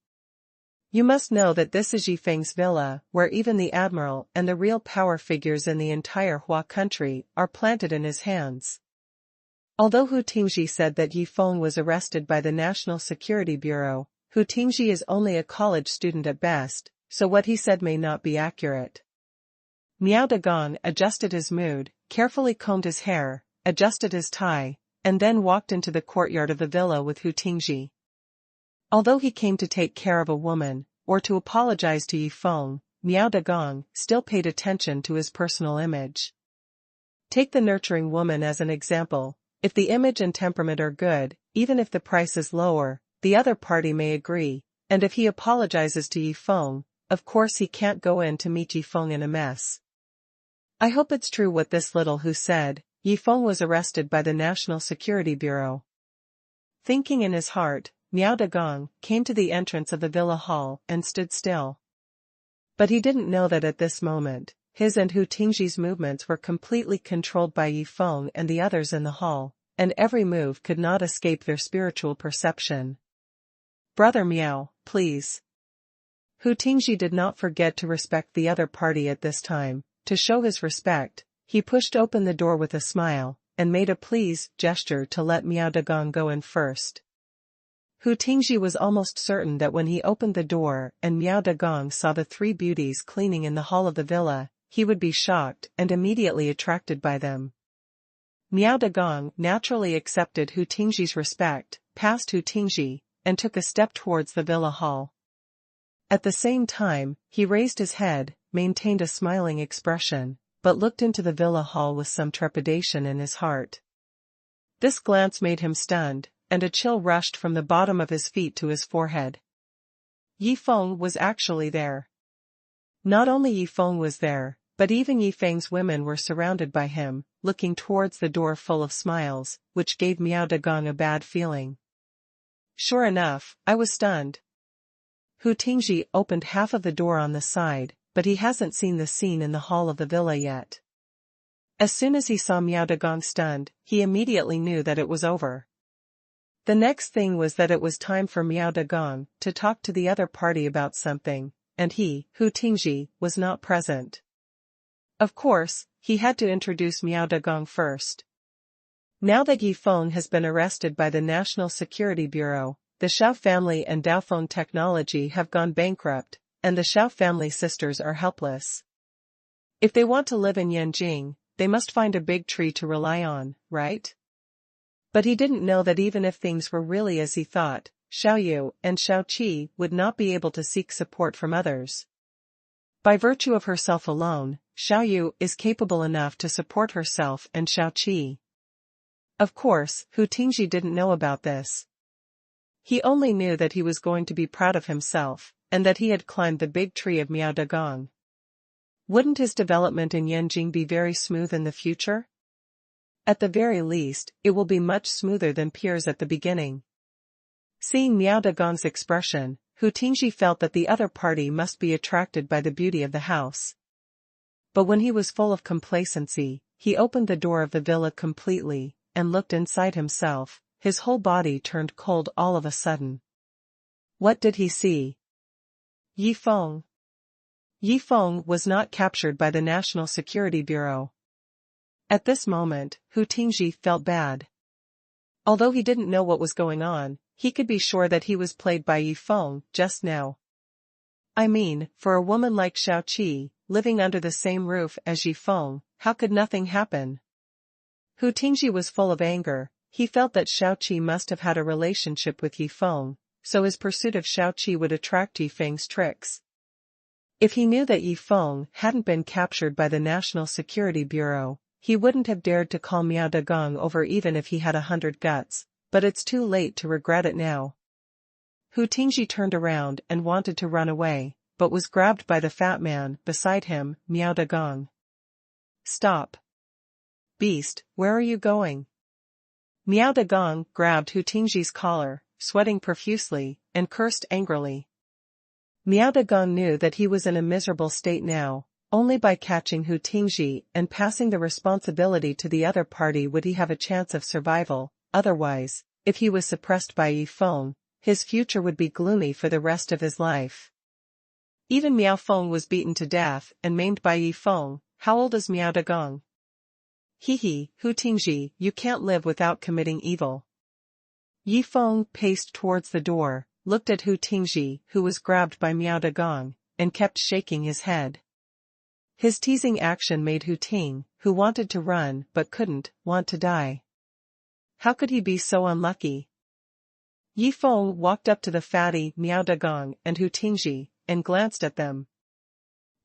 You must know that this is Yifeng's villa, where even the admiral and the real power figures in the entire Hua country are planted in his hands. Although Hu Tingji said that Yifeng was arrested by the National Security Bureau, Hu Tingji is only a college student at best, so what he said may not be accurate. Miao Dagong adjusted his mood, carefully combed his hair, adjusted his tie, and then walked into the courtyard of the villa with Hu Tingji. Although he came to take care of a woman, or to apologize to Yifeng, Miao Dagong still paid attention to his personal image. Take the nurturing woman as an example. If the image and temperament are good, even if the price is lower, the other party may agree, and if he apologizes to Yifeng, of course he can't go in to meet Yifeng in a mess. I hope it's true what this little Hu said. Yifeng was arrested by the National Security Bureau. Thinking in his heart, Miao Dagong came to the entrance of the villa hall and stood still. But he didn't know that at this moment, his and Hu Tingji's movements were completely controlled by Yifeng and the others in the hall, and every move could not escape their spiritual perception. "Brother Miao, please." Hu Tingji did not forget to respect the other party at this time. To show his respect, he pushed open the door with a smile, and made a please gesture to let Miao Dagong go in first. Hu Tingji was almost certain that when he opened the door and Miao Dagong saw the three beauties cleaning in the hall of the villa, he would be shocked and immediately attracted by them. Miao Dagong naturally accepted Hu Tingji's respect, passed Hu Tingji, and took a step towards the villa hall. At the same time, he raised his head, maintained a smiling expression, but looked into the villa hall with some trepidation in his heart. This glance made him stunned, and a chill rushed from the bottom of his feet to his forehead. Yifeng was actually there. Not only Yifeng was there, but even Yifeng's women were surrounded by him, looking towards the door full of smiles, which gave Miao Dagong a bad feeling. Sure enough, I was stunned. Hu Tingji opened half of the door on the side, but he hasn't seen the scene in the hall of the villa yet. As soon as he saw Miao Dagong stunned, he immediately knew that it was over. The next thing was that it was time for Miao Dagong to talk to the other party about something, and he, Hu Tingji, was not present. Of course, he had to introduce Miao Dagong first. Now that Yifeng has been arrested by the National Security Bureau, the Shao family and Daofeng Technology have gone bankrupt, and the Shao family sisters are helpless. If they want to live in Yanjing, they must find a big tree to rely on, right? But he didn't know that even if things were really as he thought, Xiao Yu and Xiao Qi would not be able to seek support from others. By virtue of herself alone, Xiao Yu is capable enough to support herself and Xiao Qi. Of course, Hu Tingji didn't know about this. He only knew that he was going to be proud of himself, and that he had climbed the big tree of Miao Dagong. Wouldn't his development in Yanjing be very smooth in the future? At the very least, it will be much smoother than Pierre's at the beginning. Seeing Miao Dagong's expression, Hu Tingji felt that the other party must be attracted by the beauty of the house. But when he was full of complacency, he opened the door of the villa completely, and looked inside himself. His whole body turned cold all of a sudden. What did he see? Yifeng. Yifeng was not captured by the National Security Bureau. At this moment, Hu Tingji felt bad. Although he didn't know what was going on, he could be sure that he was played by Yifeng just now. I mean, for a woman like Xiao Qi, living under the same roof as Yifeng, how could nothing happen? Hu Tingji was full of anger. He felt that Xiao Qi must have had a relationship with Yifeng, so his pursuit of Xiao Qi would attract Yifeng's tricks. If he knew that Yifeng hadn't been captured by the National Security Bureau, he wouldn't have dared to call Miao Dagong over even if he had 100 guts, but it's too late to regret it now. Hu Tingji turned around and wanted to run away, but was grabbed by the fat man beside him, Miao Dagong. "Stop. Beast, where are you going?" Miao Dagong grabbed Hu Tingji's collar, sweating profusely, and cursed angrily. Miao Dagong knew that he was in a miserable state now. Only by catching Hu Tingji and passing the responsibility to the other party would he have a chance of survival. Otherwise, if he was suppressed by Yi Feng, his future would be gloomy for the rest of his life. Even Miao Feng was beaten to death and maimed by Yi Feng. How old is Miao Dagong? Hu Tingji, you can't live without committing evil. Yi Feng paced towards the door, looked at Hu Tingji, who was grabbed by Miao Dagong, and kept shaking his head. His teasing action made Hu Ting, who wanted to run but couldn't, want to die. How could he be so unlucky? Yi Feng walked up to the fatty Miao Dagong and Hu Tingji, and glanced at them.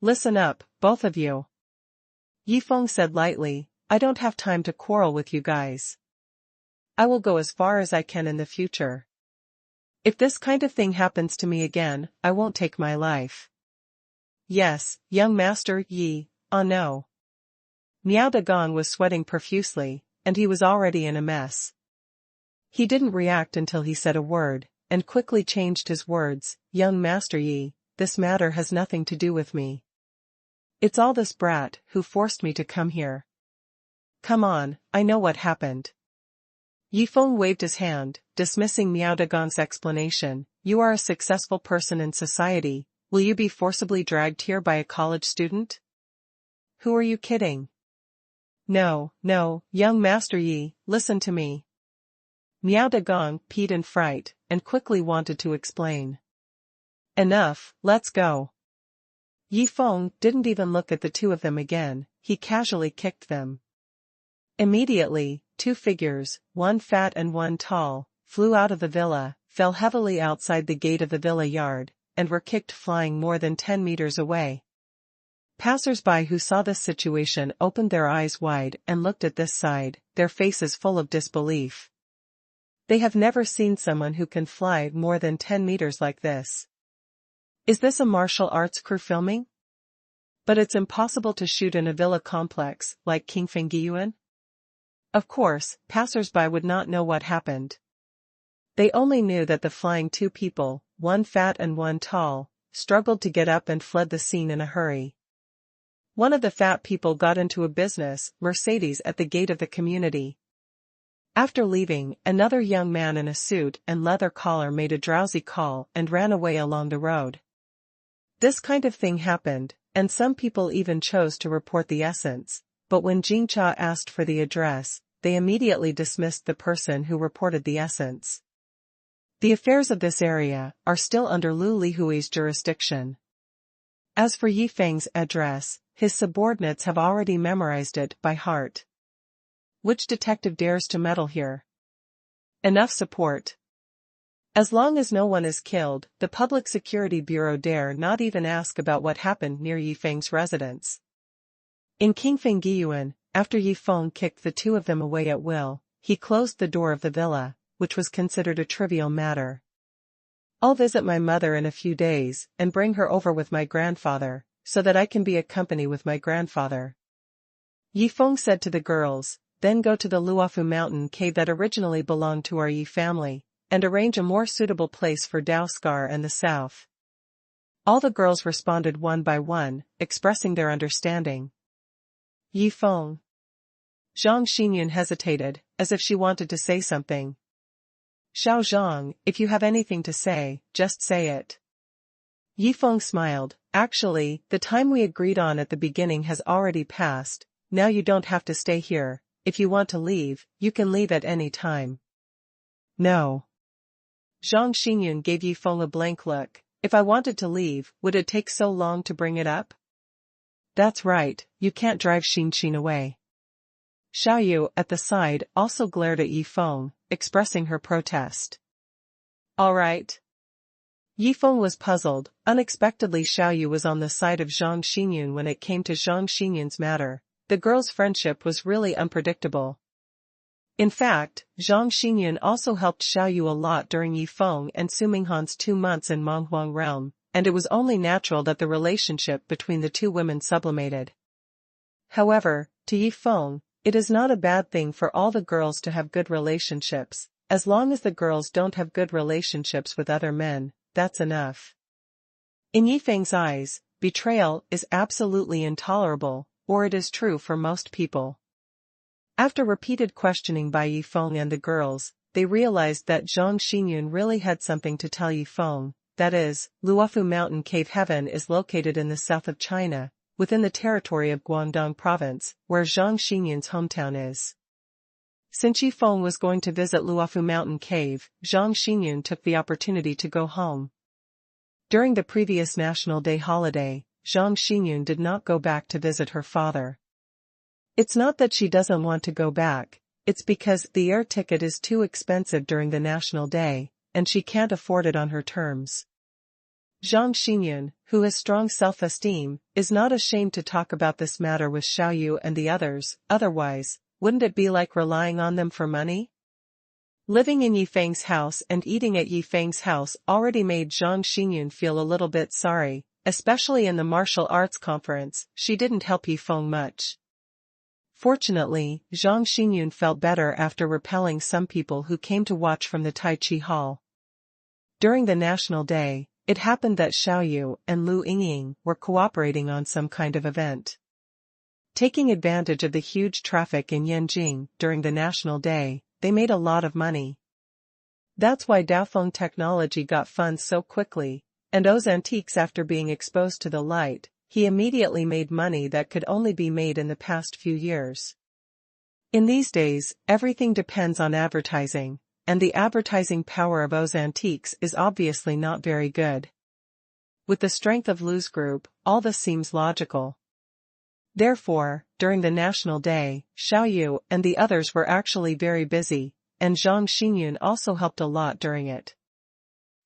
Listen up, both of you. Yi Feng said lightly, I don't have time to quarrel with you guys. I will go as far as I can in the future. If this kind of thing happens to me again, I won't take my life. Yes, young Master Yi, no. Miao Dagong was sweating profusely, and he was already in a mess. He didn't react until he said a word, and quickly changed his words, young Master Yi, this matter has nothing to do with me. It's all this brat who forced me to come here. Come on, I know what happened. Yi Feng waved his hand, dismissing Miao Dagong's explanation. You are a successful person in society. Will you be forcibly dragged here by a college student? Who are you kidding? No, young Master Yi, listen to me. Miao Dagong peed in fright, and quickly wanted to explain. Enough, let's go. Yi Feng didn't even look at the two of them again, he casually kicked them. Immediately, two figures, one fat and one tall, flew out of the villa, fell heavily outside the gate of the villa yard, and were kicked flying more than 10 meters away. Passers-by who saw this situation opened their eyes wide and looked at this side, their faces full of disbelief. They have never seen someone who can fly more than 10 meters like this. Is this a martial arts crew filming? But it's impossible to shoot in a villa complex like King Feng Yin. Of course, passers-by would not know what happened. They only knew that the flying two people, one fat and one tall, struggled to get up and fled the scene in a hurry. One of the fat people got into a business Mercedes at the gate of the community. After leaving, another young man in a suit and leather collar made a drowsy call and ran away along the road. This kind of thing happened, and some people even chose to report the essence, but when Jingcha asked for the address, they immediately dismissed the person who reported the essence. The affairs of this area are still under Lu Lihui's jurisdiction. As for Yi Feng's address, his subordinates have already memorized it by heart. Which detective dares to meddle here? Enough support. As long as no one is killed, the Public Security Bureau dare not even ask about what happened near Yi Feng's residence. In King Feng Yin, after Yi Feng kicked the two of them away at will, he closed the door of the villa, which was considered a trivial matter. I'll visit my mother in a few days and bring her over with my grandfather, so that I can be accompanied with my grandfather. Yi Feng said to the girls, then go to the Luofu mountain cave that originally belonged to our Yi family, and arrange a more suitable place for Daoskar and the south. All the girls responded one by one, expressing their understanding. Yi Feng. Zhang Xinyun hesitated, as if she wanted to say something. Xiao Zhang, if you have anything to say, just say it. Yi Feng smiled. Actually, the time we agreed on at the beginning has already passed. Now you don't have to stay here. If you want to leave, you can leave at any time. No. Zhang Xinyun gave Yi Feng a blank look. If I wanted to leave, would it take so long to bring it up? That's right, you can't drive Xin away. Xiaoyu, at the side, also glared at Yi Feng, expressing her protest. All right. Yi Feng was puzzled. Unexpectedly Xiaoyu was on the side of Zhang Xinyun when it came to Zhang Xinyun's matter. The girls' friendship was really unpredictable. In fact, Zhang Xinyun also helped Xiaoyu a lot during Yi Feng and Su Minghan's 2 months in Menghuang realm, and it was only natural that the relationship between the two women sublimated. However, to Yi Feng, It is not a bad thing for all the girls to have good relationships, as long as the girls don't have good relationships with other men, that's enough. In Yifeng's eyes, betrayal is absolutely intolerable, or it is true for most people. After repeated questioning by Yifeng and the girls, they realized that Zhang Xinyun really had something to tell Yifeng, that is, Luofu Mountain Cave Heaven is located in the south of China, within the territory of Guangdong Province, where Zhang Xinyun's hometown is. Since Yifeng was going to visit Luofu Mountain Cave, Zhang Xinyun took the opportunity to go home. During the previous National Day holiday, Zhang Xinyun did not go back to visit her father. It's not that she doesn't want to go back, it's because the air ticket is too expensive during the National Day, and she can't afford it on her terms. Zhang Xinyun, who has strong self-esteem, is not ashamed to talk about this matter with Xiaoyu and the others, otherwise, wouldn't it be like relying on them for money? Living in Yifeng's house and eating at Yifeng's house already made Zhang Xinyun feel a little bit sorry, especially in the martial arts conference, she didn't help Yifeng much. Fortunately, Zhang Xinyun felt better after repelling some people who came to watch from the Tai Chi Hall. During the National Day, it happened that Xiaoyu and Lu Yingying were cooperating on some kind of event. Taking advantage of the huge traffic in Yanjing during the National Day, they made a lot of money. That's why Daofeng Technology got funds so quickly, and O's Antiques after being exposed to the light, he immediately made money that could only be made in the past few years. In these days, everything depends on advertising, and the advertising power of O's Antiques is obviously not very good. With the strength of Lu's group, all this seems logical. Therefore, during the National Day, Xiaoyu and the others were actually very busy, and Zhang Xinyun also helped a lot during it.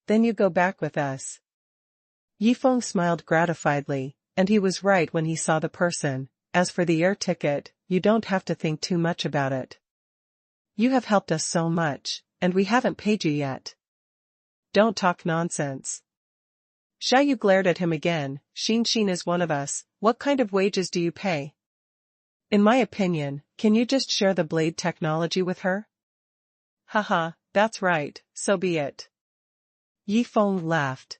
Then you go back with us. Yifeng smiled gratifiedly, and he was right when he saw the person. As for the air ticket, you don't have to think too much about it. You have helped us so much, and we haven't paid you yet. Don't talk nonsense. Xiaoyu glared at him again. Xin is one of us, what kind of wages do you pay? In my opinion, can you just share the blade technology with her? Haha, that's right, so be it. Yifeng laughed.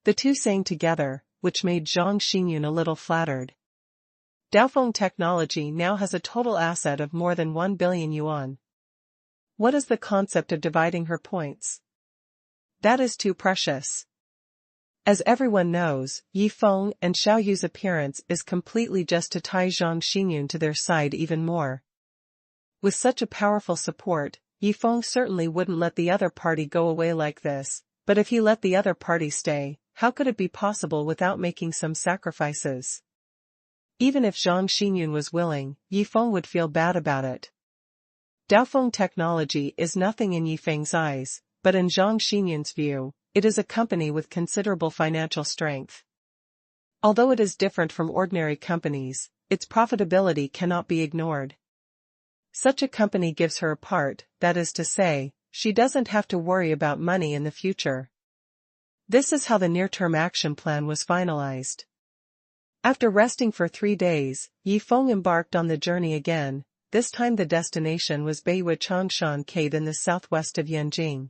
The two sang together, which made Zhang Xinyun a little flattered. Daofeng Technology now has a total asset of more than 1 billion yuan. What is the concept of dividing her points? That is too precious. As everyone knows, Yifeng and Xiaoyu's appearance is completely just to tie Zhang Xinyun to their side even more. With such a powerful support, Yifeng certainly wouldn't let the other party go away like this, but if he let the other party stay, how could it be possible without making some sacrifices? Even if Zhang Xinyun was willing, Yifeng would feel bad about it. Daofeng Technology is nothing in Yifeng's eyes, but in Zhang Xinyun's view, it is a company with considerable financial strength. Although it is different from ordinary companies, its profitability cannot be ignored. Such a company gives her a part, that is to say, she doesn't have to worry about money in the future. This is how the near-term action plan was finalized. After resting for 3 days, Yifeng embarked on the journey again. This time the destination was Beiyue Changshan Cave in the southwest of Yanjing.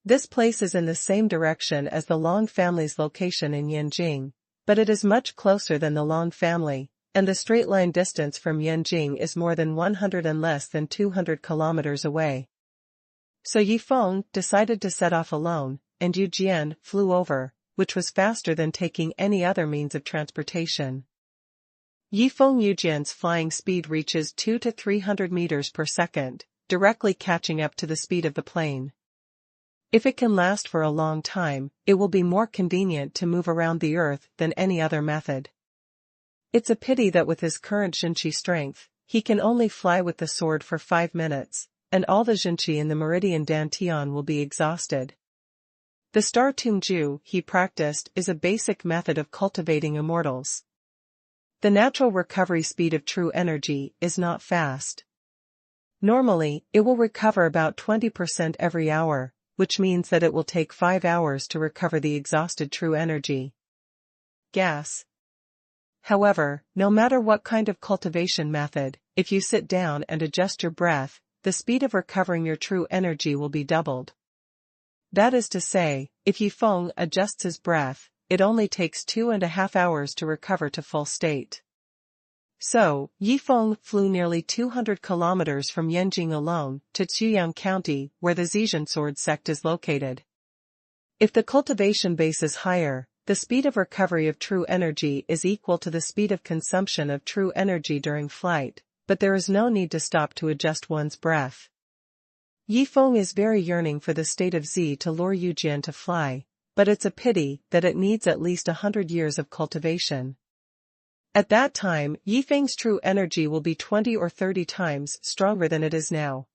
This place is in the same direction as the Long family's location in Yanjing, but it is much closer than the Long family, and the straight-line distance from Yanjing is more than 100 and less than 200 kilometers away. So Yifeng decided to set off alone, and Yu Jian flew over, which was faster than taking any other means of transportation. Yifeng Yujian's flying speed reaches 200 to 300 meters per second, directly catching up to the speed of the plane. If it can last for a long time, it will be more convenient to move around the Earth than any other method. It's a pity that with his current Xinqi strength, he can only fly with the sword for 5 minutes, and all the Xinqi in the Meridian Dantian will be exhausted. The Star Tomb Ju he practiced is a basic method of cultivating immortals. The natural recovery speed of true energy is not fast. Normally, it will recover about 20% every hour, which means that it will take 5 hours to recover the exhausted true energy. Gas. However, no matter what kind of cultivation method, if you sit down and adjust your breath, the speed of recovering your true energy will be doubled. That is to say, if Yifeng adjusts his breath, it only takes 2.5 hours to recover to full state. So, Yifeng flew nearly 200 kilometers from Yanjing alone to Zhujiang County, where the Zizhen sword sect is located. If the cultivation base is higher, the speed of recovery of true energy is equal to the speed of consumption of true energy during flight, but there is no need to stop to adjust one's breath. Yifeng is very yearning for the state of Zi to lure Yujian to fly, but it's a pity that it needs at least 100 years of cultivation. At that time, Yifeng's true energy will be 20 or 30 times stronger than it is now.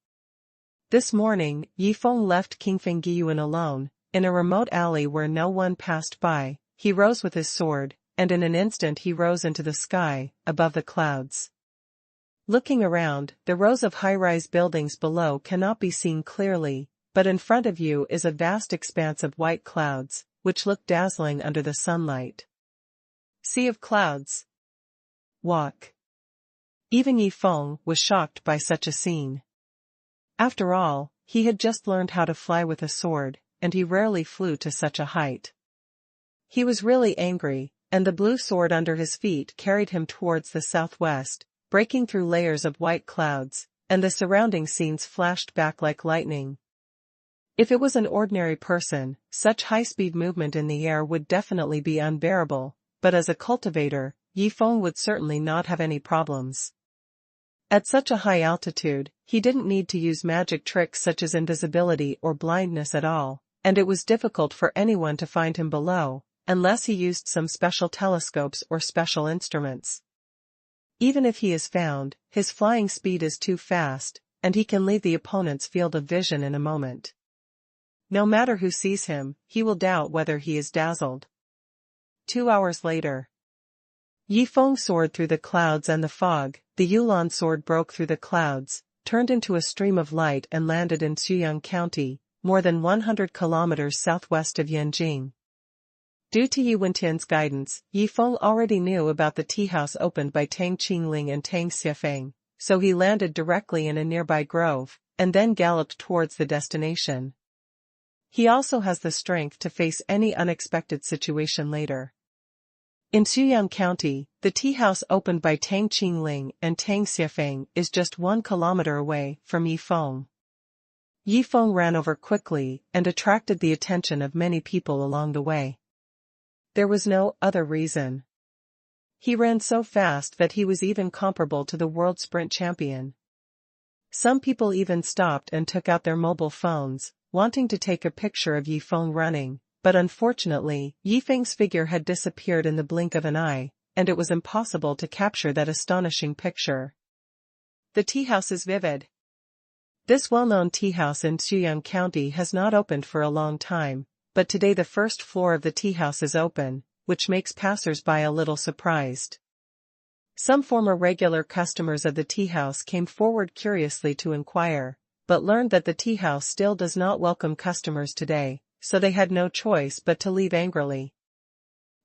This morning, Yifeng left King Feng Yin alone, in a remote alley where no one passed by. He rose with his sword, and in an instant he rose into the sky, above the clouds. Looking around, the rows of high-rise buildings below cannot be seen clearly, but in front of you is a vast expanse of white clouds, which look dazzling under the sunlight. Sea of clouds. Walk. Even Yifeng was shocked by such a scene. After all, he had just learned how to fly with a sword, and he rarely flew to such a height. He was really angry, and the blue sword under his feet carried him towards the southwest, breaking through layers of white clouds, and the surrounding scenes flashed back like lightning. If it was an ordinary person, such high-speed movement in the air would definitely be unbearable, but as a cultivator, Yifeng would certainly not have any problems. At such a high altitude, he didn't need to use magic tricks such as invisibility or blindness at all, and it was difficult for anyone to find him below, unless he used some special telescopes or special instruments. Even if he is found, his flying speed is too fast, and he can leave the opponent's field of vision in a moment. No matter who sees him, he will doubt whether he is dazzled. 2 hours later. Yifeng soared through the clouds and the fog. The Yulan sword broke through the clouds, turned into a stream of light and landed in Zhujiang County, more than 100 kilometers southwest of Yanjing. Due to Yi Wentian's guidance, Yifeng already knew about the tea house opened by Tang Qingling and Tang Xiefeng, so he landed directly in a nearby grove, and then galloped towards the destination. He also has the strength to face any unexpected situation later. In Zhujiang County, the tea house opened by Tang Qingling and Tang Xiefeng is just 1 kilometer away from Yifeng. Yifeng ran over quickly and attracted the attention of many people along the way. There was no other reason. He ran so fast that he was even comparable to the world sprint champion. Some people even stopped and took out their mobile phones, wanting to take a picture of Yifeng running, but unfortunately, Yifeng's figure had disappeared in the blink of an eye, and it was impossible to capture that astonishing picture. The tea house is vivid. This well-known tea house in Zhujiang County has not opened for a long time, but today the first floor of the tea house is open, which makes passers-by a little surprised. Some former regular customers of the tea house came forward curiously to inquire, but learned that the tea house still does not welcome customers today, so they had no choice but to leave angrily.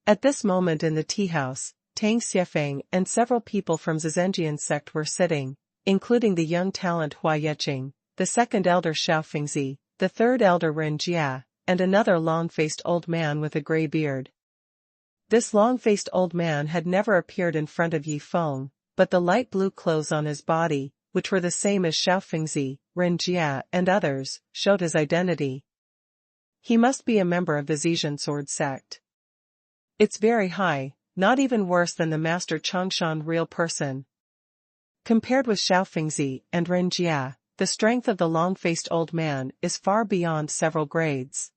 At this moment in the tea house, Tang Xiefeng and several people from Zizhenjian sect were sitting, including the young talent Hua Yeqing, the second elder Xiao Fengzi, the third elder Ren Jia, and another long-faced old man with a gray beard. This long-faced old man had never appeared in front of Yifeng, but the light blue clothes on his body, which were the same as Xiao Fengzi, Ren Jia and others, showed his identity. He must be a member of the Zizhen sword sect. It's very high, not even worse than the Master Chongshan real person. Compared with Xiao Fengzi and Ren Jia, the strength of the long-faced old man is far beyond several grades.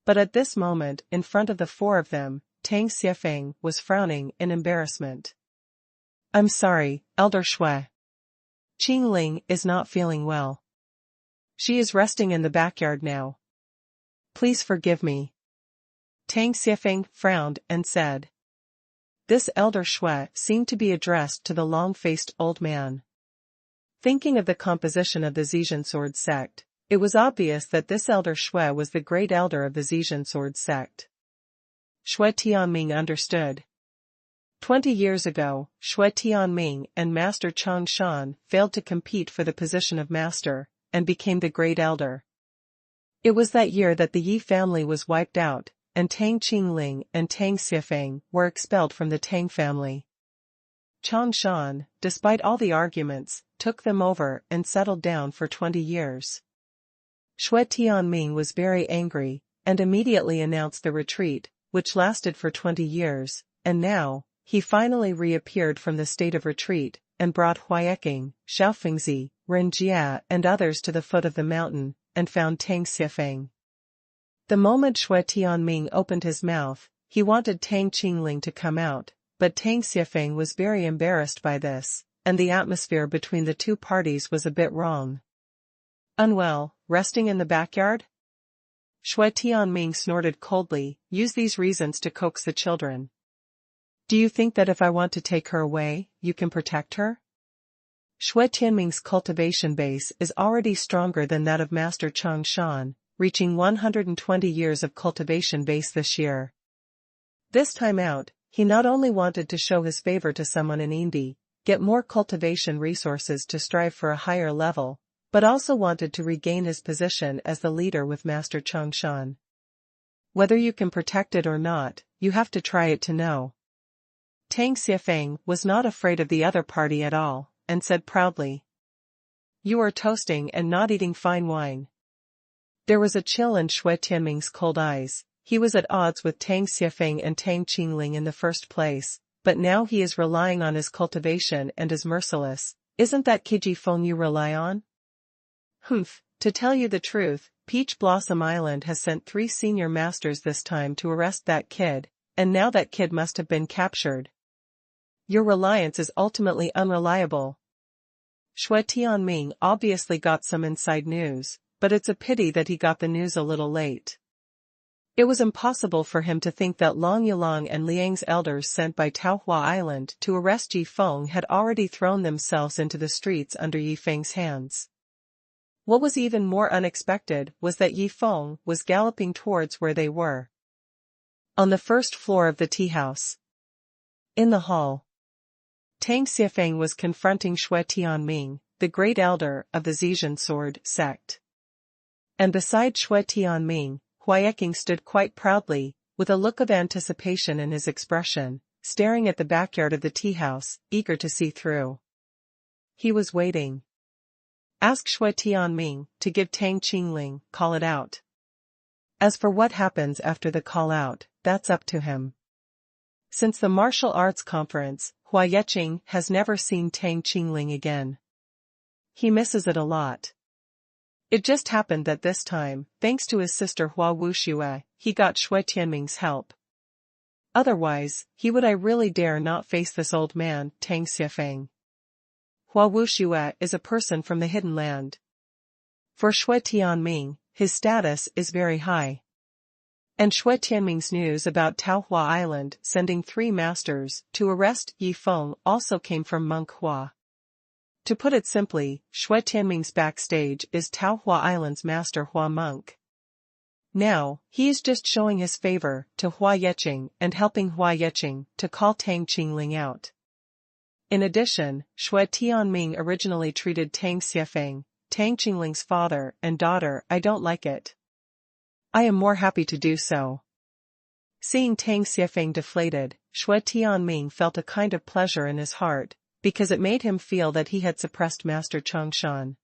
But at this moment, in front of the four of them, Tang Xiefeng was frowning in embarrassment. I'm sorry, Elder Shui. Qingling is not feeling well. She is resting in the backyard now. Please forgive me. Tang Xiefeng frowned and said. This Elder Shui seemed to be addressed to the long-faced old man. Thinking of the composition of the Zizhen sword sect, it was obvious that this Elder Shui was the great elder of the Zizhen sword sect. Shui Tianming understood. 20 years ago, Shui Tianming and Master Chang Shan failed to compete for the position of master, and became the Great Elder. It was that year that the Yi family was wiped out, and Tang Qingling and Tang Xifeng were expelled from the Tang family. Chang Shan, despite all the arguments, took them over and settled down for 20 years. Shui Tianming was very angry, and immediately announced the retreat, which lasted for 20 years, and now, he finally reappeared from the state of retreat, and brought Huayeqing, Xiaofengzi, Ren Jia and others to the foot of the mountain, and found Tang Xifeng. The moment Shui Tianming opened his mouth, he wanted Tang Qingling to come out, but Tang Xifeng was very embarrassed by this, and the atmosphere between the two parties was a bit wrong. Unwell, resting in the backyard? Shui Tianming snorted coldly, use these reasons to coax the children. Do you think that if I want to take her away, you can protect her? Shui Tianming's cultivation base is already stronger than that of Master Chang Shan, reaching 120 years of cultivation base this year. This time out, he not only wanted to show his favor to someone in Indi, get more cultivation resources to strive for a higher level, but also wanted to regain his position as the leader with Master Chang Shan. Whether you can protect it or not, you have to try it to know. Tang Xifeng was not afraid of the other party at all, and said proudly, "You are toasting and not eating fine wine." There was a chill in Shui Tianming's cold eyes. He was at odds with Tang Xifeng and Tang Qingling in the first place, but now he is relying on his cultivation and is merciless. Isn't that Kiji Feng you rely on? Humph, to tell you the truth, Peach Blossom Island has sent 3 senior masters this time to arrest that kid, and now that kid must have been captured. Your reliance is ultimately unreliable. Shui Tianming obviously got some inside news, but it's a pity that he got the news a little late. It was impossible for him to think that Long Yilang and Liang's elders sent by Taohua Island to arrest Yi Feng had already thrown themselves into the streets under Yi Feng's hands. What was even more unexpected was that Yi Feng was galloping towards where they were. On the first floor of the tea house. In the hall. Tang Xifeng was confronting Shui Tianming, the great elder of the Zhejian sword sect. And beside Shui Tianming, Huayeqing stood quite proudly, with a look of anticipation in his expression, staring at the backyard of the tea house, eager to see through. He was waiting. Ask Shui Tianming to give Tang Qingling, call it out. As for what happens after the call out, that's up to him. Since the martial arts conference, Huayeqing has never seen Tang Qingling again. He misses it a lot. It just happened that this time, thanks to his sister Hua Wuxue, he got Shui Tianming's help. Otherwise, would I really dare not face this old man, Tang Xifeng. Hua Wuxue is a person from the hidden land. For Shui Tianming, his status is very high. And Shui Tianming's news about Taohua Island sending 3 masters to arrest Yi Feng also came from Monk Hua. To put it simply, Shui Tianming's backstage is Taohua Island's master Hua Monk. Now, he is just showing his favor to Huayeqing and helping Huayeqing to call Tang Qingling out. In addition, Shui Tianming originally treated Tang Xifeng, Tang Qingling's father and daughter. I don't like it. I am more happy to do so. Seeing Tang Xifeng deflated, Shui Tianming felt a kind of pleasure in his heart, because it made him feel that he had suppressed Master Chang Shan.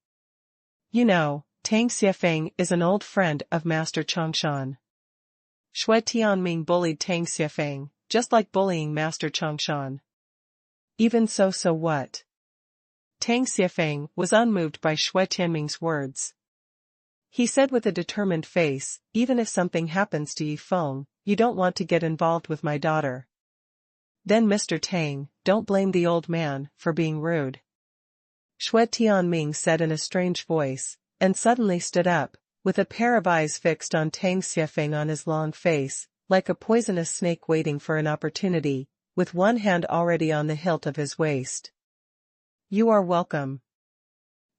You know, Tang Xifeng is an old friend of Master Chang Shan. Shui Tianming bullied Tang Xifeng, just like bullying Master Chang Shan. Even so what? Tang Xifeng was unmoved by Shui Tianming's words. He said with a determined face, even if something happens to Yi Feng, you don't want to get involved with my daughter. Then Mr. Tang, don't blame the old man for being rude. Shui Tianming said in a strange voice, and suddenly stood up, with a pair of eyes fixed on Tang Xifeng on his long face, like a poisonous snake waiting for an opportunity, with one hand already on the hilt of his waist. You are welcome.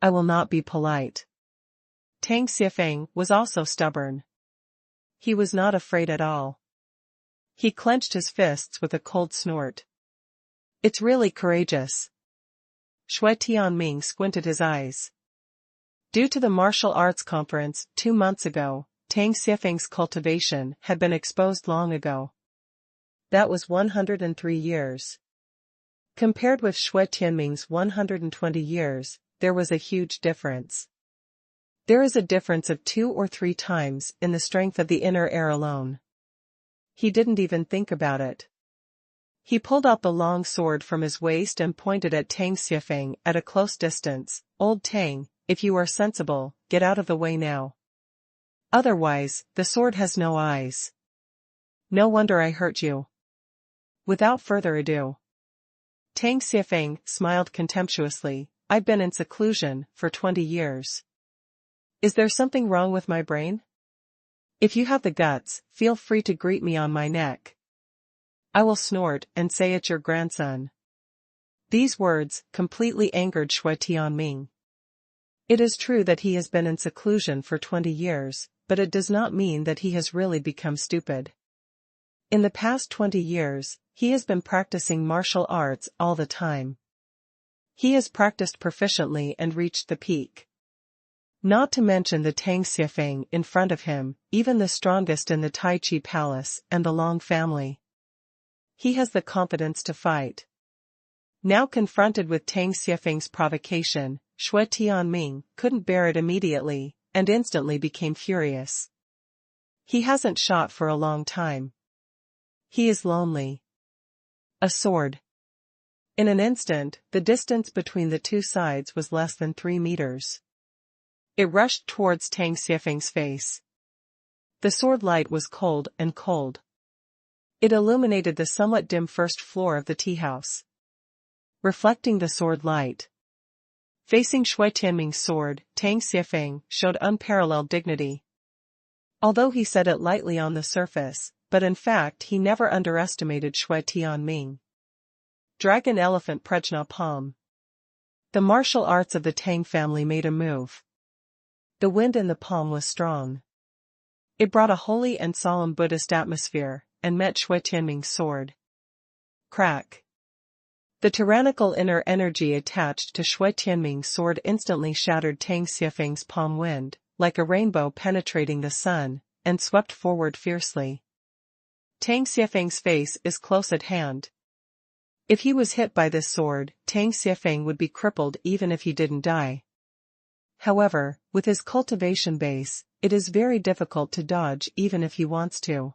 I will not be polite. Tang Xifeng was also stubborn. He was not afraid at all. He clenched his fists with a cold snort. It's really courageous. Shui Tianming squinted his eyes. Due to the martial arts conference 2 months ago, Tang Xifeng's cultivation had been exposed long ago. That was 103 years. Compared with Shui Tianming's 120 years, there was a huge difference. There is a difference of 2 or 3 times in the strength of the inner air alone. He didn't even think about it. He pulled out the long sword from his waist and pointed at Tang Xifeng at a close distance. Old Tang, if you are sensible, get out of the way now. Otherwise, the sword has no eyes. No wonder I hurt you. Without further ado. Tang Xifeng smiled contemptuously. I've been in seclusion for 20 years. Is there something wrong with my brain? If you have the guts, feel free to greet me on my neck. I will snort and say it's your grandson. These words completely angered Shui Tianming. It is true that he has been in seclusion for 20 years, but it does not mean that he has really become stupid. In the past 20 years, he has been practicing martial arts all the time. He has practiced proficiently and reached the peak. Not to mention the Tang Xifeng in front of him, even the strongest in the Tai Chi Palace and the Long family. He has the confidence to fight. Now confronted with Tang Xifeng's provocation, Shui Tianming couldn't bear it immediately, and instantly became furious. He hasn't shot for a long time. He is lonely. A sword. In an instant, the distance between the two sides was less than 3 meters. It rushed towards Tang Xifeng's face. The sword light was cold and cold. It illuminated the somewhat dim first floor of the tea house. Reflecting the sword light. Facing Shui Tianming's sword, Tang Xifeng showed unparalleled dignity. Although he said it lightly on the surface, but in fact he never underestimated Shui Tianming. Dragon Elephant Prajna Palm. The martial arts of the Tang family made a move. The wind in the palm was strong. It brought a holy and solemn Buddhist atmosphere, and met Shui Tianming's sword. Crack. The tyrannical inner energy attached to Shui Tianming's sword instantly shattered Tang Xifeng's palm wind, like a rainbow penetrating the sun, and swept forward fiercely. Tang Xifeng's face is close at hand. If he was hit by this sword, Tang Xifeng would be crippled even if he didn't die. However, with his cultivation base, it is very difficult to dodge even if he wants to.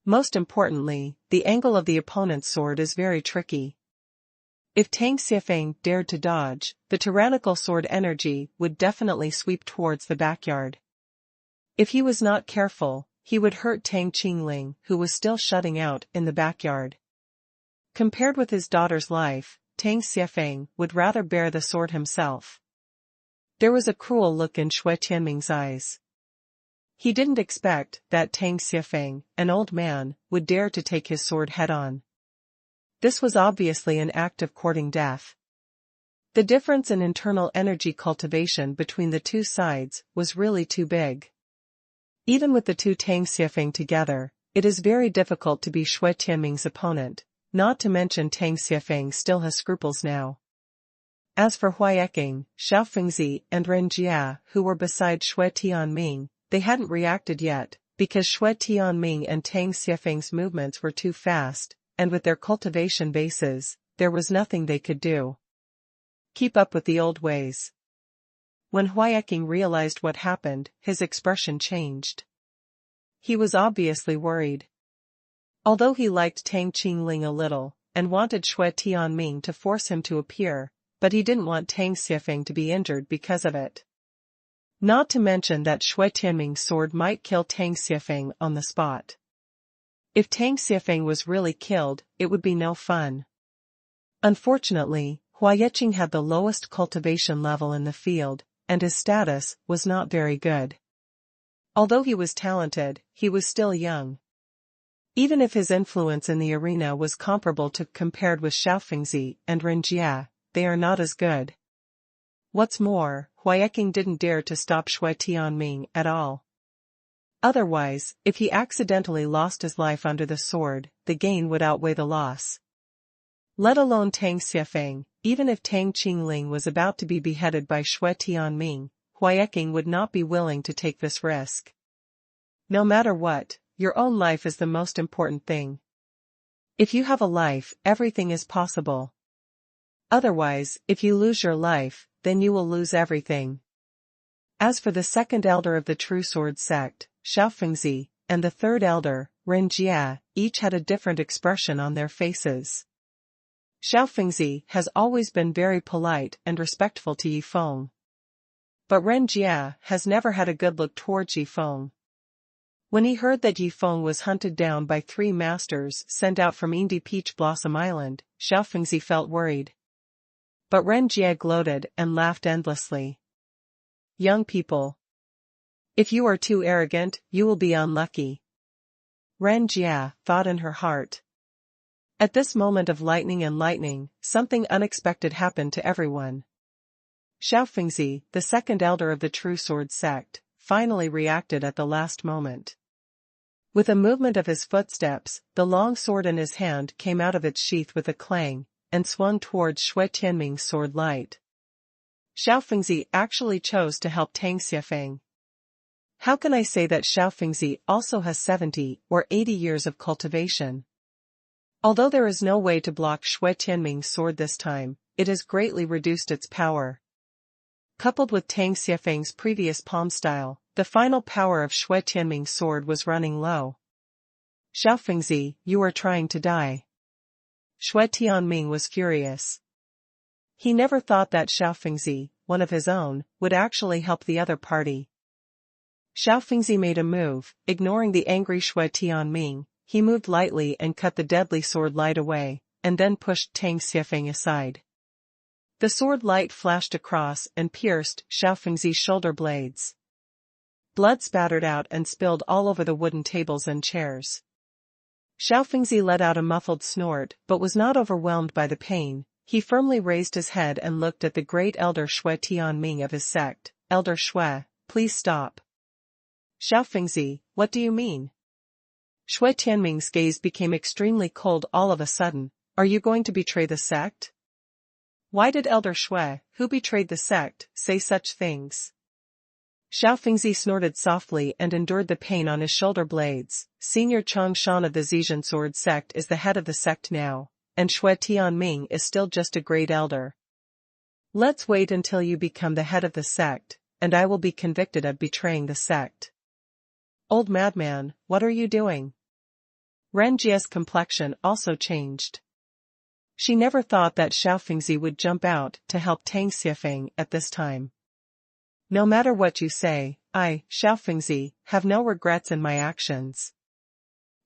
Most importantly, the angle of the opponent's sword is very tricky. If Tang Xifeng dared to dodge, the tyrannical sword energy would definitely sweep towards the backyard. If he was not careful, he would hurt Tang Qingling, who was still shutting out in the backyard. Compared with his daughter's life, Tang Xifeng would rather bear the sword himself. There was a cruel look in Shui Tianming's eyes. He didn't expect that Tang Xifeng, an old man, would dare to take his sword head-on. This was obviously an act of courting death. The difference in internal energy cultivation between the two sides was really too big. Even with the two Tang Xifeng together, it is very difficult to be Shui Tianming's opponent, not to mention Tang Xifeng still has scruples now. As for Huayeqing, Xiao Fengzi and Ren Jia, who were beside Shui Tianming, they hadn't reacted yet, because Shui Tianming and Tang Xifeng's movements were too fast, and with their cultivation bases, there was nothing they could do. Keep up with the old ways. When Huayeqing realized what happened, his expression changed. He was obviously worried. Although he liked Tang Qingling a little, and wanted Shui Tianming to force him to appear, but he didn't want Tang Xifeng to be injured because of it. Not to mention that Shui Tianming's sword might kill Tang Xifeng on the spot. If Tang Xifeng was really killed, it would be no fun. Unfortunately, Huayeqing had the lowest cultivation level in the field, and his status was not very good. Although he was talented, he was still young. Even if his influence in the arena was comparable to compared with Xiao Fengzi and Ren Jia, they are not as good. What's more, Huayeqing didn't dare to stop Shui Tianming at all. Otherwise, if he accidentally lost his life under the sword, the gain would outweigh the loss. Let alone Tang Xiefeng. Even if Tang Qingling was about to be beheaded by Xue Tianming, Huayeking would not be willing to take this risk. No matter what, your own life is the most important thing. If you have a life, everything is possible. Otherwise, if you lose your life, then you will lose everything. As for the second elder of the True Sword sect, Xiao Fengzi, and the third elder, Ren Jia, each had a different expression on their faces. Xiao Fengzi has always been very polite and respectful to Yi Feng. But Ren Jia has never had a good look towards Yi Feng. When he heard that Yi Feng was hunted down by 3 masters sent out from Indi Peach Blossom Island, Xiao Fengzi felt worried. But Ren Jia gloated and laughed endlessly. Young people. If you are too arrogant, you will be unlucky. Ren Jia thought in her heart. At this moment of lightning, something unexpected happened to everyone. Xiao Fengzi, the second elder of the True Sword sect, finally reacted at the last moment. With a movement of his footsteps, the long sword in his hand came out of its sheath with a clang, and swung towards Xue Tianming's sword light. Xiao Fengzi actually chose to help Tang Xiefeng. How can I say that Xiao Fengzi also has 70 or 80 years of cultivation? Although there is no way to block Xue Tianming's sword this time, it has greatly reduced its power. Coupled with Tang Xiefeng's previous palm style, the final power of Xue Tianming's sword was running low. Xiao Fengzi, you are trying to die. Xue Tianming was furious. He never thought that Xiao Fengzi, one of his own, would actually help the other party. Xiao Fengzi made a move, ignoring the angry Xue Tianming. He moved lightly and cut the deadly sword light away, and then pushed Tang Xiefeng aside. The sword light flashed across and pierced Xiao Fengzi's shoulder blades. Blood spattered out and spilled all over the wooden tables and chairs. Xiao Fengzi let out a muffled snort but was not overwhelmed by the pain. He firmly raised his head and looked at the great elder Xue Tianming of his sect. Elder Xue, please stop. Xiao Fengzi, what do you mean? Xue Tianming's gaze became extremely cold all of a sudden. Are you going to betray the sect? Why did Elder Xue, who betrayed the sect, say such things? Xiao Fengzi snorted softly and endured the pain on his shoulder blades. Senior Chang Shan of the Zhejian Sword sect is the head of the sect now, and Xue Tianming is still just a great elder. Let's wait until you become the head of the sect, and I will be convicted of betraying the sect. Old madman, what are you doing? Ren Jia's complexion also changed. She never thought that Xiao Fengzi would jump out to help Tang Xiefeng at this time. No matter what you say, I, Xiao Fengzi, have no regrets in my actions.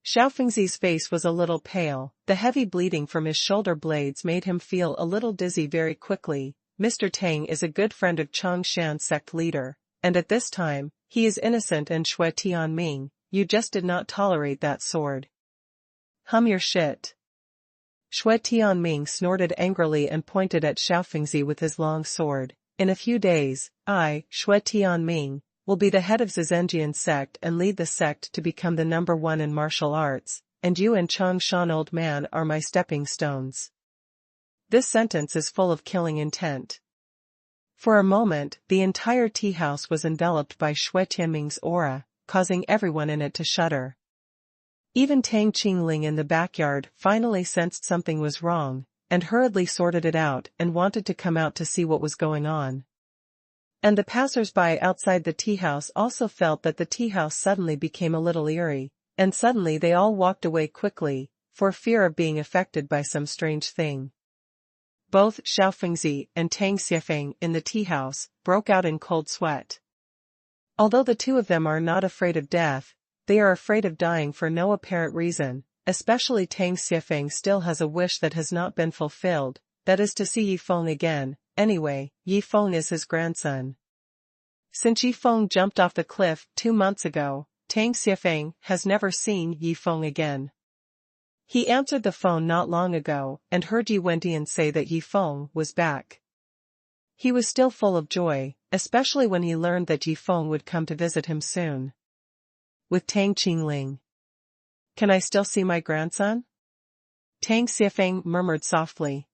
Xiao Fengzi's face was a little pale. The heavy bleeding from his shoulder blades made him feel a little dizzy very quickly. Mr. Tang is a good friend of Changshan sect leader, and at this time, he is innocent, and Xue Tianming, you just did not tolerate that sword. Hum your shit. Xue Tianming snorted angrily and pointed at Xiao Fengzi with his long sword. In a few days, I, Xue Tianming, will be the head of Zhenjian sect and lead the sect to become the #1 in martial arts, and you and Changshan old man are my stepping stones. This sentence is full of killing intent. For a moment, the entire tea house was enveloped by Xue Tianming's aura, causing everyone in it to shudder. Even Tang Qingling in the backyard finally sensed something was wrong, and hurriedly sorted it out and wanted to come out to see what was going on. And the passers-by outside the tea house also felt that the tea house suddenly became a little eerie, and suddenly they all walked away quickly, for fear of being affected by some strange thing. Both Xiao Fengzi and Tang Xiefeng in the tea house broke out in cold sweat. Although the two of them are not afraid of death, they are afraid of dying for no apparent reason. Especially Tang Xiefeng still has a wish that has not been fulfilled, that is to see Yi Feng again. Anyway, Yi Feng is his grandson. Since Yi Feng jumped off the cliff 2 months ago, Tang Xiefeng has never seen Yi Feng again. He answered the phone not long ago and heard Yi Wendian say that Yi Feng was back. He was still full of joy, especially when he learned that Yi Feng would come to visit him soon. With Tang Qingling. Can I still see my grandson? Tang Xiefeng murmured softly.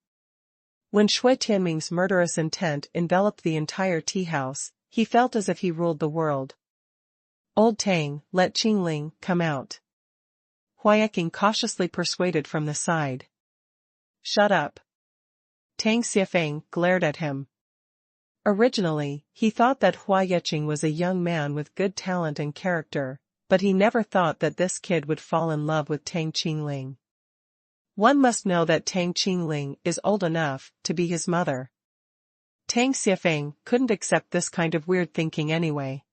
When Shui Tianming's murderous intent enveloped the entire tea house, he felt as if he ruled the world. Old Tang, let Qingling come out. Huayeqing cautiously persuaded from the side. Shut up. Tang Xiefeng glared at him. Originally, he thought that Huayeqing was a young man with good talent and character, but he never thought that this kid would fall in love with Tang Qingling. One must know that Tang Qingling is old enough to be his mother. Tang Xiefeng couldn't accept this kind of weird thinking anyway.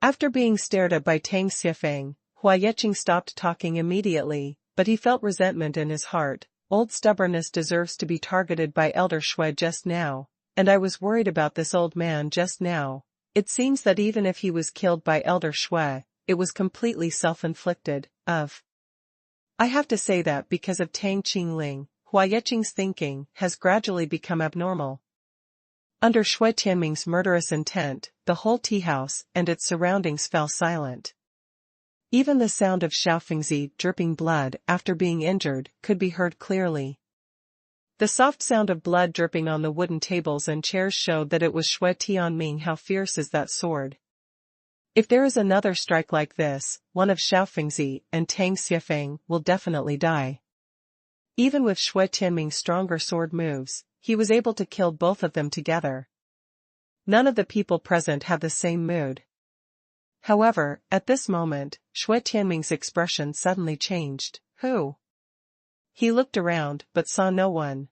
After being stared at by Tang Xiefeng, Huayeqing stopped talking immediately, but he felt resentment in his heart. Old stubbornness deserves to be targeted by Elder Shui just now, and I was worried about this old man just now. It seems that even if he was killed by Elder Shui, it was completely self-inflicted. I have to say that because of Tang Qingling, Huayeqing's thinking has gradually become abnormal. Under Shui Tianming's murderous intent, the whole tea house and its surroundings fell silent. Even the sound of Xiaofengzi dripping blood after being injured could be heard clearly. The soft sound of blood dripping on the wooden tables and chairs showed that it was Shui Tianming. How fierce is that sword? If there is another strike like this, one of Xiaofengzi and Tang Xiefeng will definitely die. Even with Shui Tianming's stronger sword moves, he was able to kill both of them together. None of the people present had the same mood. However, at this moment, Shui Tianming's expression suddenly changed. Who? He looked around but saw no one.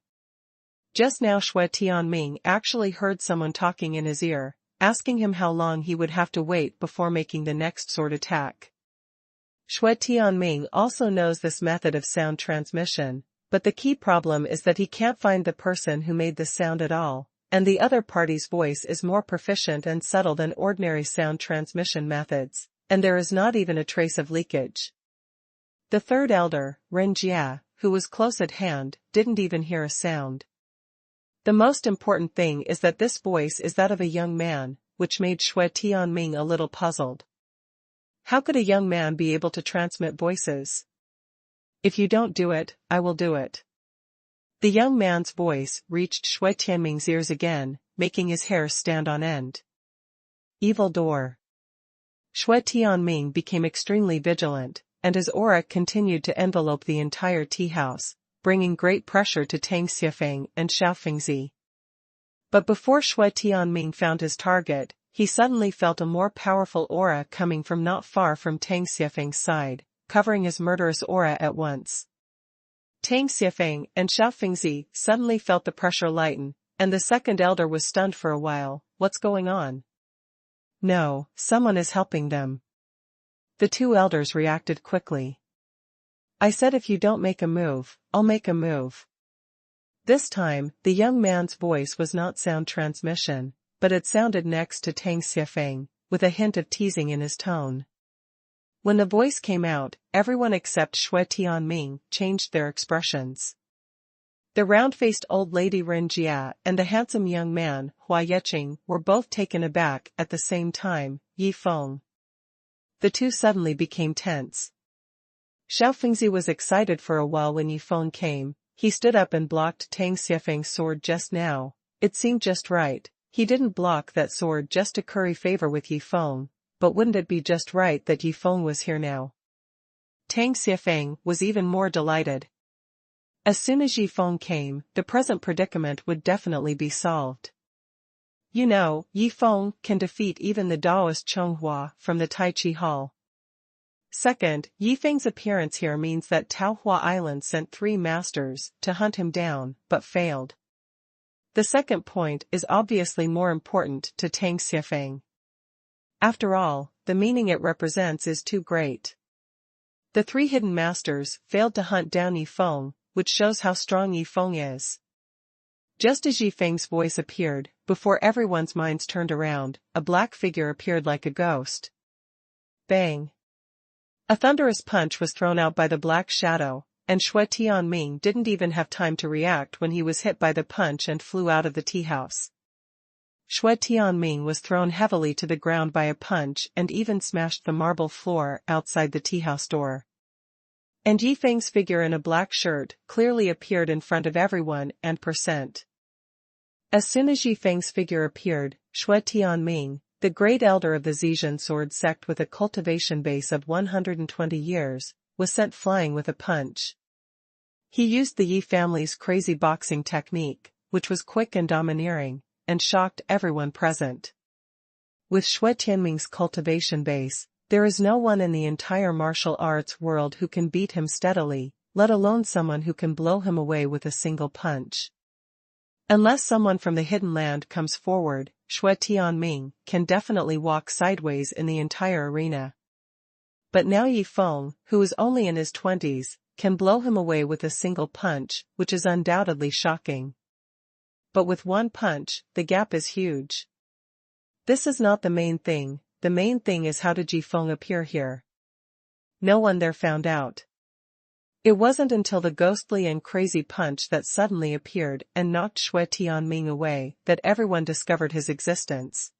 Just now Shui Tianming actually heard someone talking in his ear, asking him how long he would have to wait before making the next sword attack. Shui Tianming also knows this method of sound transmission, but the key problem is that he can't find the person who made the sound at all, and the other party's voice is more proficient and subtle than ordinary sound transmission methods, and there is not even a trace of leakage. The third elder, Ren Jia, who was close at hand, didn't even hear a sound. The most important thing is that this voice is that of a young man, which made Shui Tianming a little puzzled. How could a young man be able to transmit voices? If you don't do it, I will do it. The young man's voice reached Shui Tianming's ears again, making his hair stand on end. Evil door. Shui Tianming became extremely vigilant, and his aura continued to envelope the entire tea house, bringing great pressure to Tang Xiefeng and Xiaofengzi. But before Shui Tianming found his target, he suddenly felt a more powerful aura coming from not far from Tang Xiefeng's side, covering his murderous aura at once. Tang Xiefeng and Xiaofengzi suddenly felt the pressure lighten, and the second elder was stunned for a while. What's going on? No, someone is helping them. The two elders reacted quickly. I said if you don't make a move, I'll make a move. This time, the young man's voice was not sound transmission, but it sounded next to Tang Xiefeng, with a hint of teasing in his tone. When the voice came out, everyone except Shui Tianming changed their expressions. The round-faced old lady Ren Jia and the handsome young man, Huayeqing, were both taken aback at the same time. Yi Feng. The two suddenly became tense. Xiaofengzi was excited for a while when Yi Feng came. He stood up and blocked Tang Xiefeng's sword just now. It seemed just right. He didn't block that sword just to curry favor with Yi Feng, but wouldn't it be just right that Yi Feng was here now? Tang Xiefeng was even more delighted. As soon as Yi Feng came, the present predicament would definitely be solved. You know, Yi Feng can defeat even the Taoist Chonghua from the Tai Chi Hall. Second, Yi Feng's appearance here means that Taohua Island sent 3 masters to hunt him down, but failed. The second point is obviously more important to Tang Xiefeng. After all, the meaning it represents is too great. The 3 hidden masters failed to hunt down Yi Feng, which shows how strong Yi Feng is. Just as Yi Feng's voice appeared, before everyone's minds turned around, a black figure appeared like a ghost. Bang! A thunderous punch was thrown out by the black shadow, and Shui Tianming didn't even have time to react when he was hit by the punch and flew out of the tea house. Shui Tianming was thrown heavily to the ground by a punch and even smashed the marble floor outside the tea house door. And Yifeng's figure in a black shirt clearly appeared in front of everyone and percent. As soon as Yifeng's figure appeared, Xue Tianming, the great elder of the Zhejian sword sect with a cultivation base of 120 years, was sent flying with a punch. He used the Yi family's crazy boxing technique, which was quick and domineering, and shocked everyone present. With Xue Tianming's cultivation base, there is no one in the entire martial arts world who can beat him steadily, let alone someone who can blow him away with a single punch. Unless someone from the hidden land comes forward, Xue Tianming can definitely walk sideways in the entire arena. But now Yifeng, who is only in his 20s, can blow him away with a single punch, which is undoubtedly shocking. But with one punch, the gap is huge. This is not the main thing. The main thing is how did Yifeng appear here? No one there found out. It wasn't until the ghostly and crazy punch that suddenly appeared and knocked Xue Tianming away that everyone discovered his existence.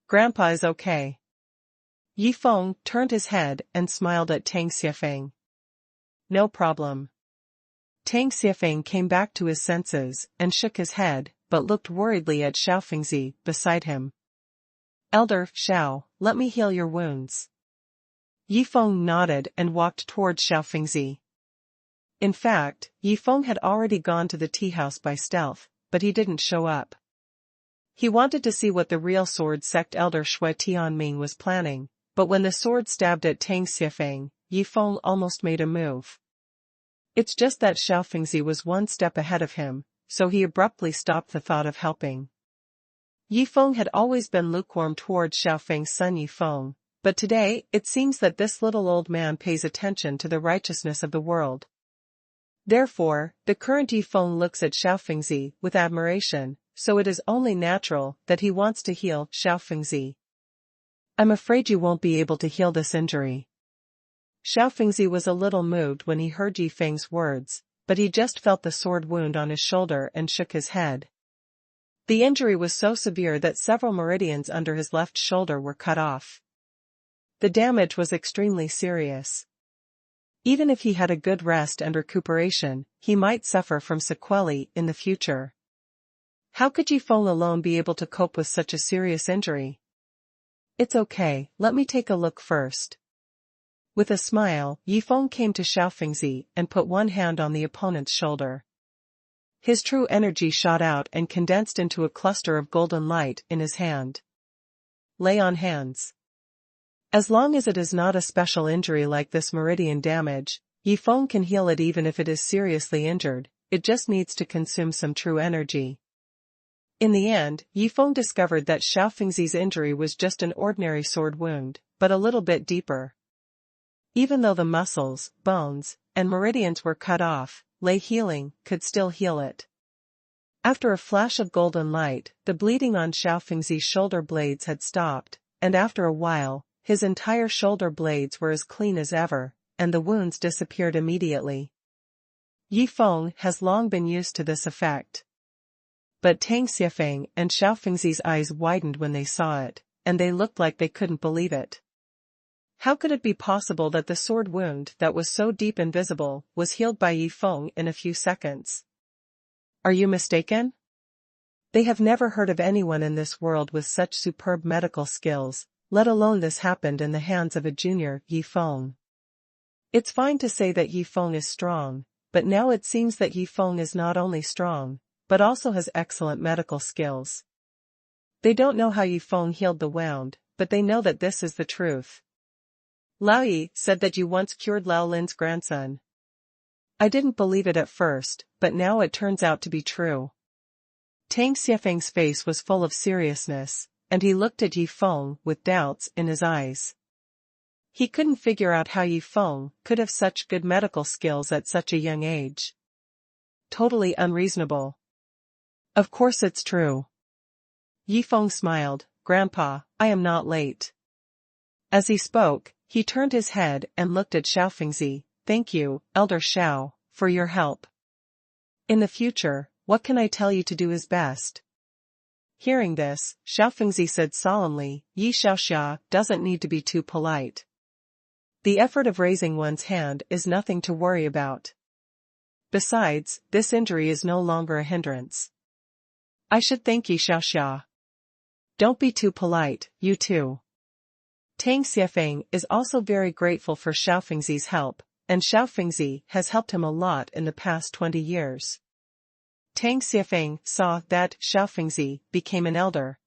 Grandpa is okay. Yifeng turned his head and smiled at Tang Xiefeng. No problem. Tang Xiefeng came back to his senses and shook his head, but looked worriedly at Xiao Fengzi beside him. Elder Xiao, let me heal your wounds. Yifeng nodded and walked towards Xiao Fengzi. In fact, Yifeng had already gone to the tea house by stealth, but he didn't show up. He wanted to see what the real sword sect elder Xue Tianming was planning, but when the sword stabbed at Tang Xiefeng, Yifeng almost made a move. It's just that Xiao Fengzi was one step ahead of him, so he abruptly stopped the thought of helping. Yifeng had always been lukewarm towards Xiao Feng's son Yifeng, but today it seems that this little old man pays attention to the righteousness of the world. Therefore, the current Yifeng looks at Xiao Fengzi with admiration, so it is only natural that he wants to heal Xiao Fengzi. I'm afraid you won't be able to heal this injury. Xiao Fengzi was a little moved when he heard Yifeng's words, but he just felt the sword wound on his shoulder and shook his head. The injury was so severe that several meridians under his left shoulder were cut off. The damage was extremely serious. Even if he had a good rest and recuperation, he might suffer from sequelae in the future. How could Yifeng alone be able to cope with such a serious injury? It's okay, let me take a look first. With a smile, Yifeng came to Xiao Fengzi and put one hand on the opponent's shoulder. His true energy shot out and condensed into a cluster of golden light in his hand. Lay on hands. As long as it is not a special injury like this meridian damage, Yifeng can heal it even if it is seriously injured, it just needs to consume some true energy. In the end, Yifeng discovered that Xiao Fengzi's injury was just an ordinary sword wound, but a little bit deeper. Even though the muscles, bones, and meridians were cut off, lay healing could still heal it. After a flash of golden light, the bleeding on Xiao Fengzi's shoulder blades had stopped, and after a while, his entire shoulder blades were as clean as ever, and the wounds disappeared immediately. Yifeng has long been used to this effect. But Tang Xiefeng and Xiao Fengzi's eyes widened when they saw it, and they looked like they couldn't believe it. How could it be possible that the sword wound that was so deep and visible was healed by Yifeng in a few seconds? Are you mistaken? They have never heard of anyone in this world with such superb medical skills, let alone this happened in the hands of a junior Yifeng. It's fine to say that Yifeng is strong, but now it seems that Yifeng is not only strong, but also has excellent medical skills. They don't know how Yifeng healed the wound, but they know that this is the truth. Lao Yi said that you once cured Lao Lin's grandson. I didn't believe it at first, but now it turns out to be true. Tang Xiefeng's face was full of seriousness, and he looked at Yifeng with doubts in his eyes. He couldn't figure out how Yifeng could have such good medical skills at such a young age. Totally unreasonable. Of course it's true. Yifeng smiled, Grandpa, I am not late. As he spoke, he turned his head and looked at Xiao Fengzi. Thank you, Elder Xiao, for your help. In the future, what can I tell you to do is best? Hearing this, Xiao Fengzi said solemnly, Yi Xiaoxia doesn't need to be too polite. The effort of raising one's hand is nothing to worry about. Besides, this injury is no longer a hindrance. I should thank ye Xiao. Don't be too polite, you too. Tang Xiefeng is also very grateful for Xiao Fengzi's help, and Xiao Fengzi has helped him a lot in the past 20 years. Tang Xiefeng saw that Xiao Fengzi became an elder.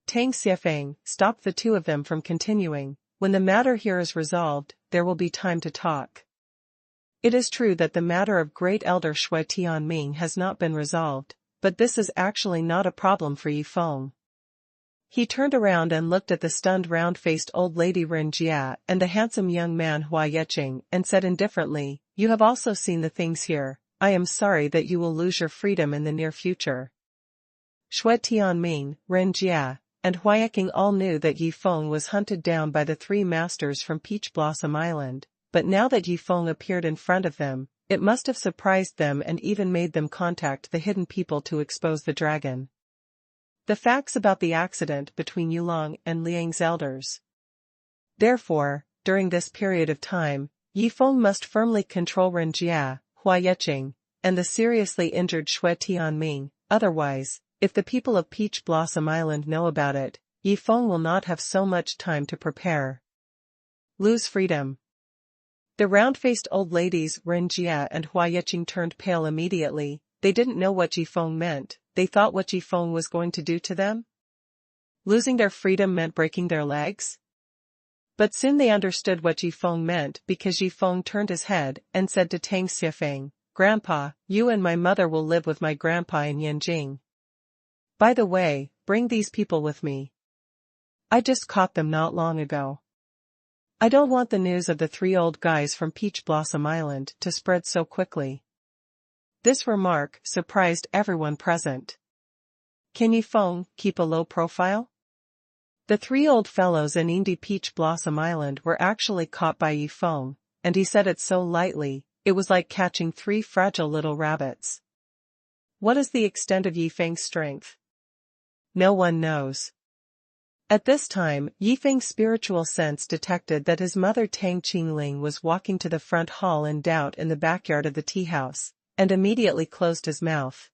Tang Xiefeng stopped the two of them from continuing. When the matter here is resolved, there will be time to talk. It is true that the matter of Great Elder Shui Tianming has not been resolved, but this is actually not a problem for Yi Feng. He turned around and looked at the stunned round-faced old lady Ren Jia and the handsome young man Hua Yeqing and said indifferently, "You have also seen the things here. I am sorry that you will lose your freedom in the near future." Shui Tianming, Ren Jia, and Hua Yeqing all knew that Yi Feng was hunted down by the three masters from Peach Blossom Island, but now that Yi Feng appeared in front of them, it must have surprised them and even made them contact the hidden people to expose the dragon. The facts about the accident between Yulong and Liang's elders. Therefore, during this period of time, Yi Feng must firmly control Ren Jia, Hua Yeqing, and the seriously injured Shui Tianming, otherwise, if the people of Peach Blossom Island know about it, Yi Feng will not have so much time to prepare. Lose freedom. The round-faced old ladies Ren Jia and Hua Yeqing turned pale immediately. They didn't know what Yi Feng meant. They thought what Yi Feng was going to do to them? Losing their freedom meant breaking their legs? But soon they understood what Yi Feng meant because Yi Feng turned his head and said to Tang Xiefeng, "Grandpa, you and my mother will live with my grandpa in Yanjing. By the way, bring these people with me. I just caught them not long ago. I don't want the news of the three old guys from Peach Blossom Island to spread so quickly." This remark surprised everyone present. Can Yi Feng keep a low profile? The three old fellows in Indie Peach Blossom Island were actually caught by Yi Feng, and he said it so lightly, it was like catching three fragile little rabbits. What is the extent of Yi Feng's strength? No one knows. At this time, Yi Feng's spiritual sense detected that his mother Tang Qingling was walking to the front hall in doubt in the backyard of the tea house, and immediately closed his mouth.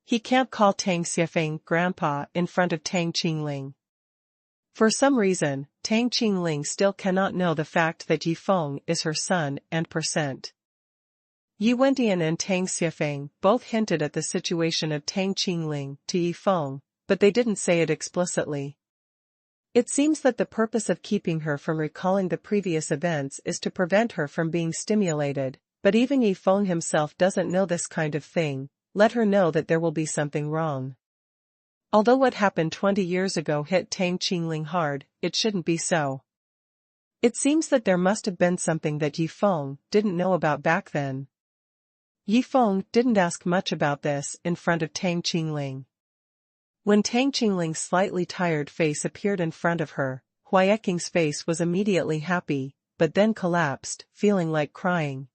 He can't call Tang Xiefeng grandpa in front of Tang Qingling. For some reason, Tang Qingling still cannot know the fact that Yi Feng is her son and percent. Yi Wendian and Tang Xiefeng both hinted at the situation of Tang Qingling to Yi Feng, but they didn't say it explicitly. It seems that the purpose of keeping her from recalling the previous events is to prevent her from being stimulated, but even Yi Feng himself doesn't know this kind of thing. Let her know that there will be something wrong. Although what happened 20 years ago hit Tang Qingling hard, it shouldn't be so. It seems that there must have been something that Yi Feng didn't know about back then. Yi Feng didn't ask much about this in front of Tang Qingling. When Tang Qingling's slightly tired face appeared in front of her, Hua Yeqing's face was immediately happy, but then collapsed, feeling like crying.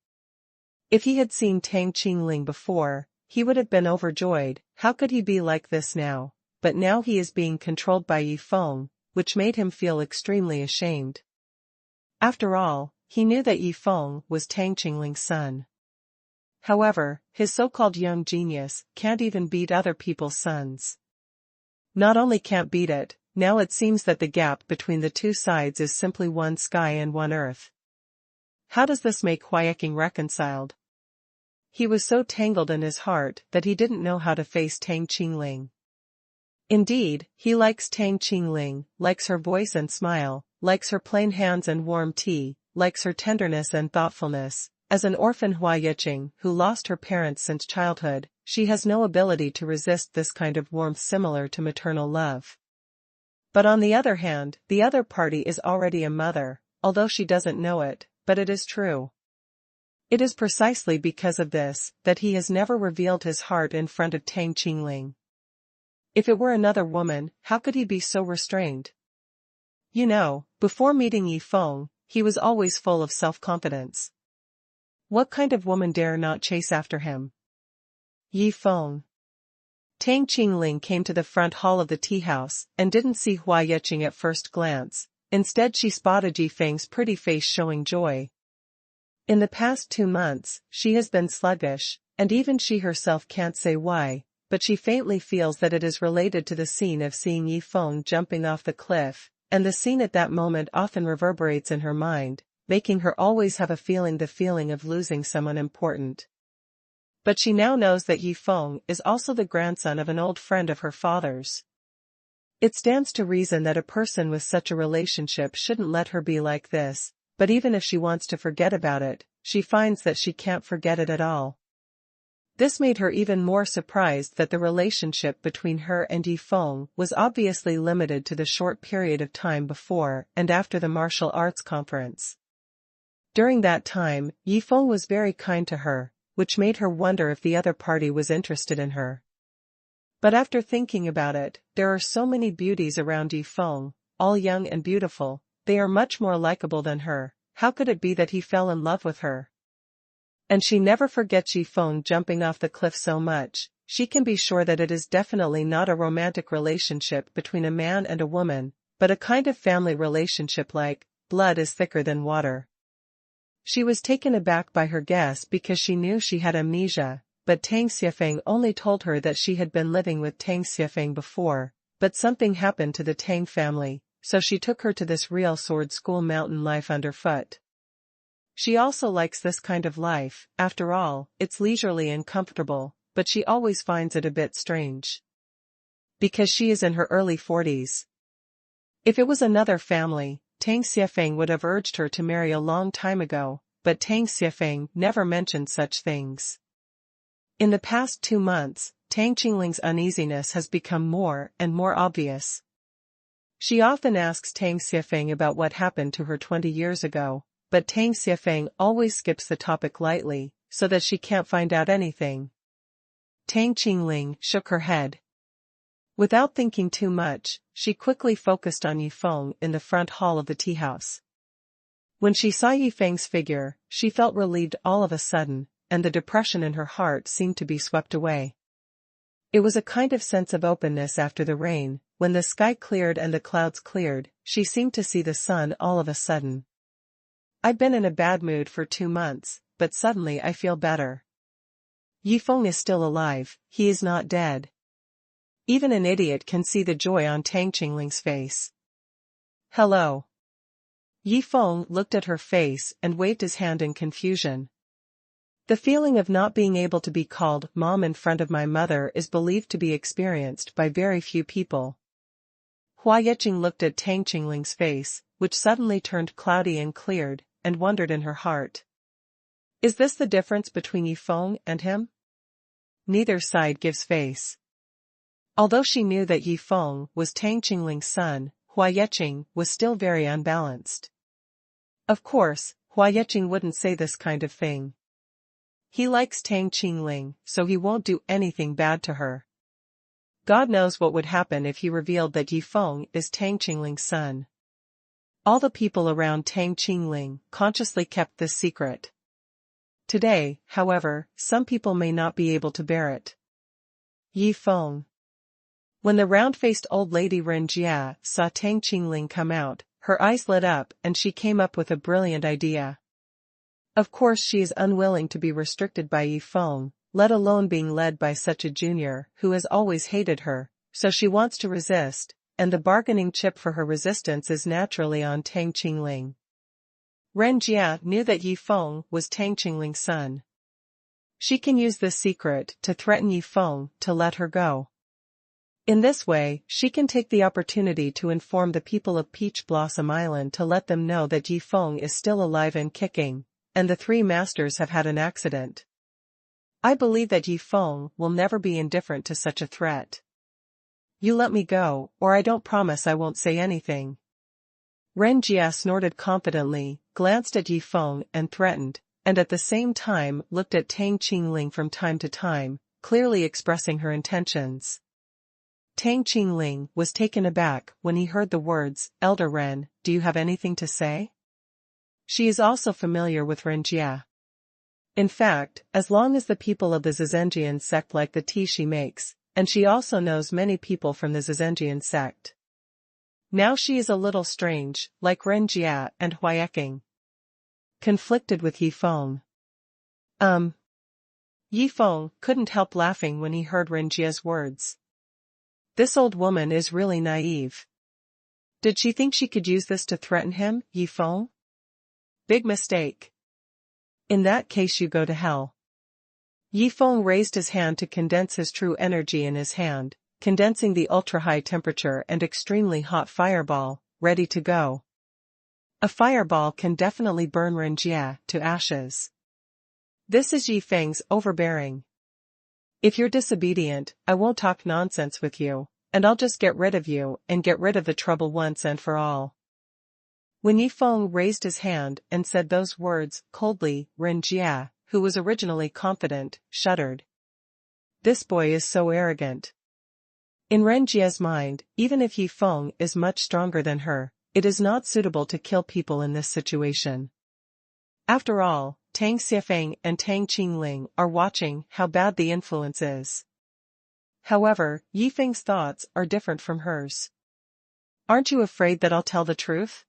If he had seen Tang Qingling before, he would have been overjoyed. How could he be like this now? But now he is being controlled by Yi Feng, which made him feel extremely ashamed. After all, he knew that Yi Feng was Tang Qingling's son. However, his so-called young genius can't even beat other people's sons. Not only can't beat it, now it seems that the gap between the two sides is simply one sky and one earth. How does this make Hua Yeqing reconciled? He was so tangled in his heart that he didn't know how to face Tang Qingling. Indeed, he likes Tang Qingling, likes her voice and smile, likes her plain hands and warm tea, likes her tenderness and thoughtfulness. As an orphan Hua Yeqing who lost her parents since childhood, she has no ability to resist this kind of warmth similar to maternal love. But on the other hand, the other party is already a mother, although she doesn't know it, but it is true. It is precisely because of this that he has never revealed his heart in front of Tang Qingling. If it were another woman, how could he be so restrained? You know, before meeting Yi Feng, he was always full of self-confidence. What kind of woman dare not chase after him? Yi Feng. Tang Qingling came to the front hall of the tea house and didn't see Hua Yeqing at first glance, Instead she spotted Yifeng's pretty face showing joy. In the past 2 months, she has been sluggish, and even she herself can't say why, but she faintly feels that it is related to the scene of seeing Yifeng jumping off the cliff, and the scene at that moment often reverberates in her mind, making her always have the feeling of losing someone important. But she now knows that Yifeng is also the grandson of an old friend of her father's. It stands to reason that a person with such a relationship shouldn't let her be like this, but even if she wants to forget about it, she finds that she can't forget it at all. This made her even more surprised that the relationship between her and Yifeng was obviously limited to the short period of time before and after the martial arts conference. During that time, Yifeng was very kind to her, which made her wonder if the other party was interested in her. But after thinking about it, there are so many beauties around Yifeng, all young and beautiful, they are much more likable than her. How could it be that he fell in love with her? And she never forgets Yifeng jumping off the cliff so much, she can be sure that it is definitely not a romantic relationship between a man and a woman, but a kind of family relationship like, blood is thicker than water. She was taken aback by her guess because she knew she had amnesia, but Tang Xiefeng only told her that she had been living with Tang Xiefeng before, but something happened to the Tang family, so she took her to this real sword school mountain life underfoot. She also likes this kind of life, after all, it's leisurely and comfortable, but she always finds it a bit strange. Because she is in her early 40s. If it was another family, Tang Xiefeng would have urged her to marry a long time ago, but Tang Xiefeng never mentioned such things. In the past 2 months, Tang Qingling's uneasiness has become more and more obvious. She often asks Tang Xiefeng about what happened to her 20 years ago, but Tang Xiefeng always skips the topic lightly, so that she can't find out anything. Tang Qingling shook her head. Without thinking too much, she quickly focused on Yifeng in the front hall of the tea house. When she saw Yifeng's figure, she felt relieved all of a sudden, and the depression in her heart seemed to be swept away. It was a kind of sense of openness after the rain. When the sky cleared and the clouds cleared, she seemed to see the sun all of a sudden. I've been in a bad mood for 2 months, but suddenly I feel better. Yifeng is still alive, he is not dead. Even an idiot can see the joy on Tang Qingling's face. Hello. Yifeng looked at her face and waved his hand in confusion. The feeling of not being able to be called mom in front of my mother is believed to be experienced by very few people. Hua Yeching looked at Tang Qingling's face, which suddenly turned cloudy and cleared, and wondered in her heart. Is this the difference between Yifeng and him? Neither side gives face. Although she knew that Yifeng was Tang Qingling's son, Hua Yeching was still very unbalanced. Of course, Hua Yeching wouldn't say this kind of thing. He likes Tang Qingling, so he won't do anything bad to her. God knows what would happen if he revealed that Yifeng is Tang Qingling's son. All the people around Tang Qingling consciously kept this secret. Today, however, some people may not be able to bear it. Yifeng. When the round-faced old lady Ren Jia saw Tang Qingling come out, her eyes lit up and she came up with a brilliant idea. Of course she is unwilling to be restricted by Yifeng, let alone being led by such a junior who has always hated her, so she wants to resist, and the bargaining chip for her resistance is naturally on Tang Qingling. Ren Jia knew that Yifeng was Tang Qingling's son. She can use this secret to threaten Yifeng to let her go. In this way, she can take the opportunity to inform the people of Peach Blossom Island to let them know that Yifeng is still alive and kicking, and the 3 masters have had an accident. I believe that Yifeng will never be indifferent to such a threat. You let me go, or I don't promise I won't say anything. Ren Jia snorted confidently, glanced at Yifeng and threatened, and at the same time looked at Tang Qingling from time to time, clearly expressing her intentions. Tang Qingling was taken aback when he heard the words, Elder Ren, do you have anything to say? She is also familiar with Ren Jia. In fact, as long as the people of the Zizhenjian sect like the tea she makes, and she also knows many people from the Zizhenjian sect. Now she is a little strange, like Ren Jia and Huayeking. Conflicted with Yi Feng. Yi Feng couldn't help laughing when he heard Ren Jia's words. This old woman is really naive. Did she think she could use this to threaten him, Yi Feng? Big mistake. In that case you go to hell. Yi Feng raised his hand to condense his true energy in his hand, condensing the ultra-high temperature and extremely hot fireball, ready to go. A fireball can definitely burn Ren Jia to ashes. This is Yi Feng's overbearing. If you're disobedient, I won't talk nonsense with you, and I'll just get rid of you and get rid of the trouble once and for all. When Yi Feng raised his hand and said those words coldly, Ren Jia, who was originally confident, shuddered. This boy is so arrogant. In Ren Jia's mind, even if Yi Feng is much stronger than her, it is not suitable to kill people in this situation. After all, Tang Xiefeng and Tang Qingling are watching how bad the influence is. However, Yi Feng's thoughts are different from hers. Aren't you afraid that I'll tell the truth?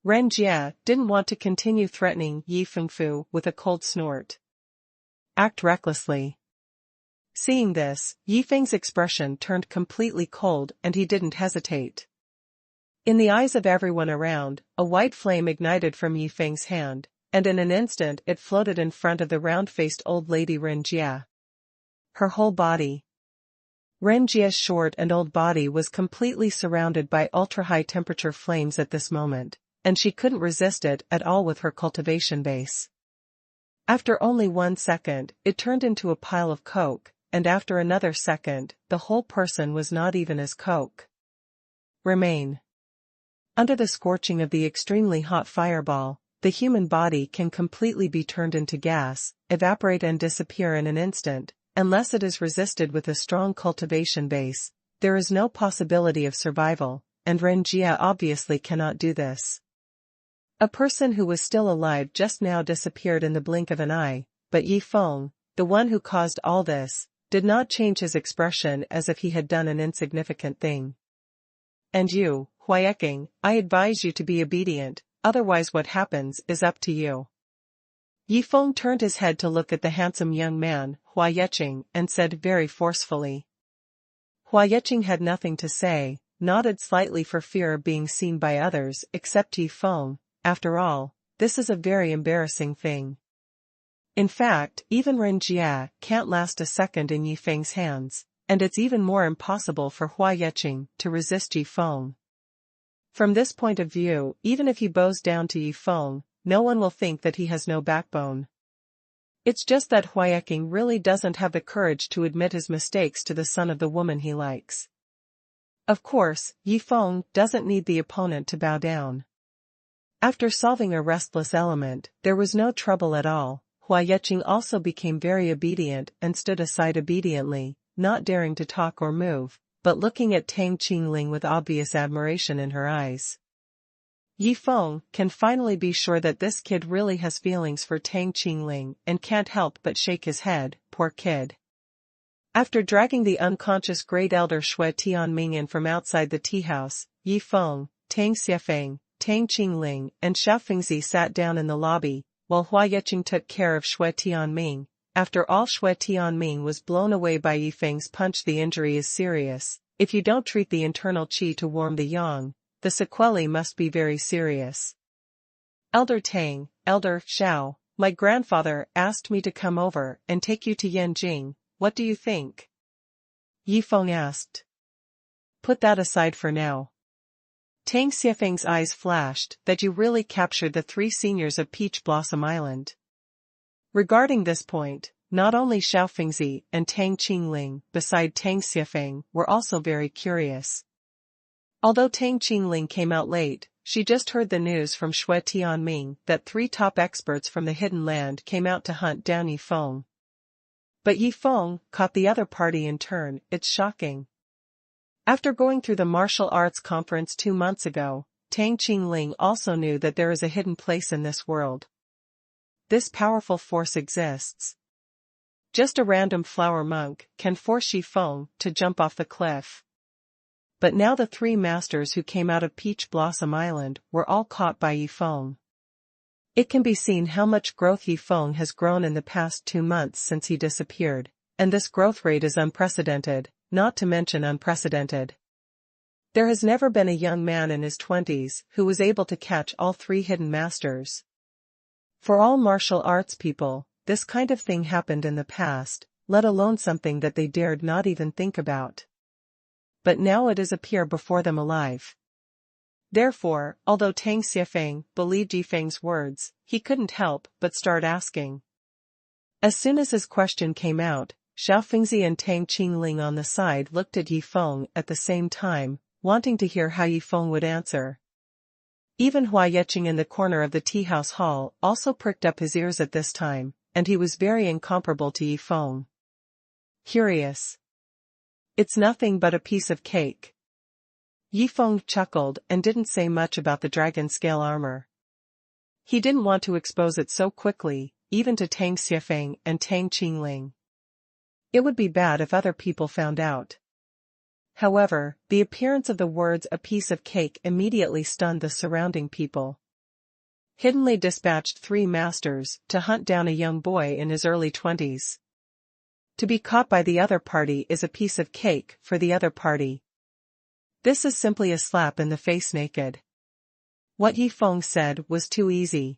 Ren Jia didn't want to continue threatening Yi Fengfu with a cold snort. Act recklessly. Seeing this, Yi Feng's expression turned completely cold and he didn't hesitate. In the eyes of everyone around, a white flame ignited from Yi Feng's hand, and in an instant it floated in front of the round-faced old lady Ren Jia. Her whole body. Ren Jia's short and old body was completely surrounded by ultra-high temperature flames at this moment, and she couldn't resist it at all with her cultivation base. After only 1 second, it turned into a pile of coke, and after another second, the whole person was not even as coke. Remain. Under the scorching of the extremely hot fireball, the human body can completely be turned into gas, evaporate and disappear in an instant, unless it is resisted with a strong cultivation base. There is no possibility of survival, and Ren Jia obviously cannot do this. A person who was still alive just now disappeared in the blink of an eye, but Yi Feng, the one who caused all this, did not change his expression as if he had done an insignificant thing. And you, Huayeking, I advise you to be obedient, otherwise what happens is up to you. Yi Feng turned his head to look at the handsome young man, Huayeqing, and said very forcefully. Huayeqing had nothing to say, nodded slightly for fear of being seen by others except Yi Feng. After all, this is a very embarrassing thing. In fact, even Ren Jia can't last a second in Yi Feng's hands, and it's even more impossible for Huayeqing to resist Yi Feng. From this point of view, even if he bows down to Yi Feng, no one will think that he has no backbone. It's just that Huayeqing really doesn't have the courage to admit his mistakes to the son of the woman he likes. Of course, Yi Feng doesn't need the opponent to bow down. After solving a restless element, there was no trouble at all. Huayeqing also became very obedient and stood aside obediently, not daring to talk or move, but looking at Tang Qingling with obvious admiration in her eyes. Yi Feng can finally be sure that this kid really has feelings for Tang Qingling and can't help but shake his head, poor kid. After dragging the unconscious great elder Xue Tianming in from outside the tea house, Yi Feng, Tang Xiefeng, Tang Qingling, and Xiao Fengzi sat down in the lobby, while Huayeqing took care of Xue Tianming. After all, Xue Tianming was blown away by Yi Feng's punch. The injury is serious. If you don't treat the internal qi to warm the yang, the sequelae must be very serious. Elder Tang, Elder Xiao, my grandfather asked me to come over and take you to Yanjing. What do you think? Yi Feng asked. Put that aside for now. Tang Xiefeng's eyes flashed. That you really captured the 3 seniors of Peach Blossom Island. Regarding this point, not only Xiao Fengzi and Tang Qingling, beside Tang Xiefeng, were also very curious. Although Tang Qingling came out late, she just heard the news from Xue Tianming that 3 top experts from the Hidden Land came out to hunt down Yi Feng. But Yi Feng caught the other party in turn. It's shocking. After going through the martial arts conference 2 months ago, Tang Qingling also knew that there is a hidden place in this world. This powerful force exists. Just a random flower monk can force Yi Feng to jump off the cliff. But now the three masters who came out of Peach Blossom Island were all caught by Yifeng. It can be seen how much growth Yifeng has grown in the past 2 months since he disappeared, and this growth rate is unprecedented, not to mention unprecedented. There has never been a young man in his 20s who was able to catch all 3 hidden masters. For all martial arts people, this kind of thing happened in the past, let alone something that they dared not even think about. But now it is appear before them alive. Therefore, although Tang Xiefeng believed Yifeng's words, he couldn't help but start asking. As soon as his question came out, Xiao Fengzi and Tang Qingling on the side looked at Yifeng at the same time, wanting to hear how Yifeng would answer. Even Hua Yeqing in the corner of the tea-house hall also pricked up his ears at this time, and he was very incomparable to Yifeng. Curious. It's nothing but a piece of cake. Yifeng chuckled and didn't say much about the dragon scale armor. He didn't want to expose it so quickly, even to Tang Xiefeng and Tang Qingling. It would be bad if other people found out. However, the appearance of the words "a piece of cake" immediately stunned the surrounding people. Hiddenly dispatched 3 masters to hunt down a young boy in his early 20s. To be caught by the other party is a piece of cake for the other party. This is simply a slap in the face naked. What Yifeng said was too easy.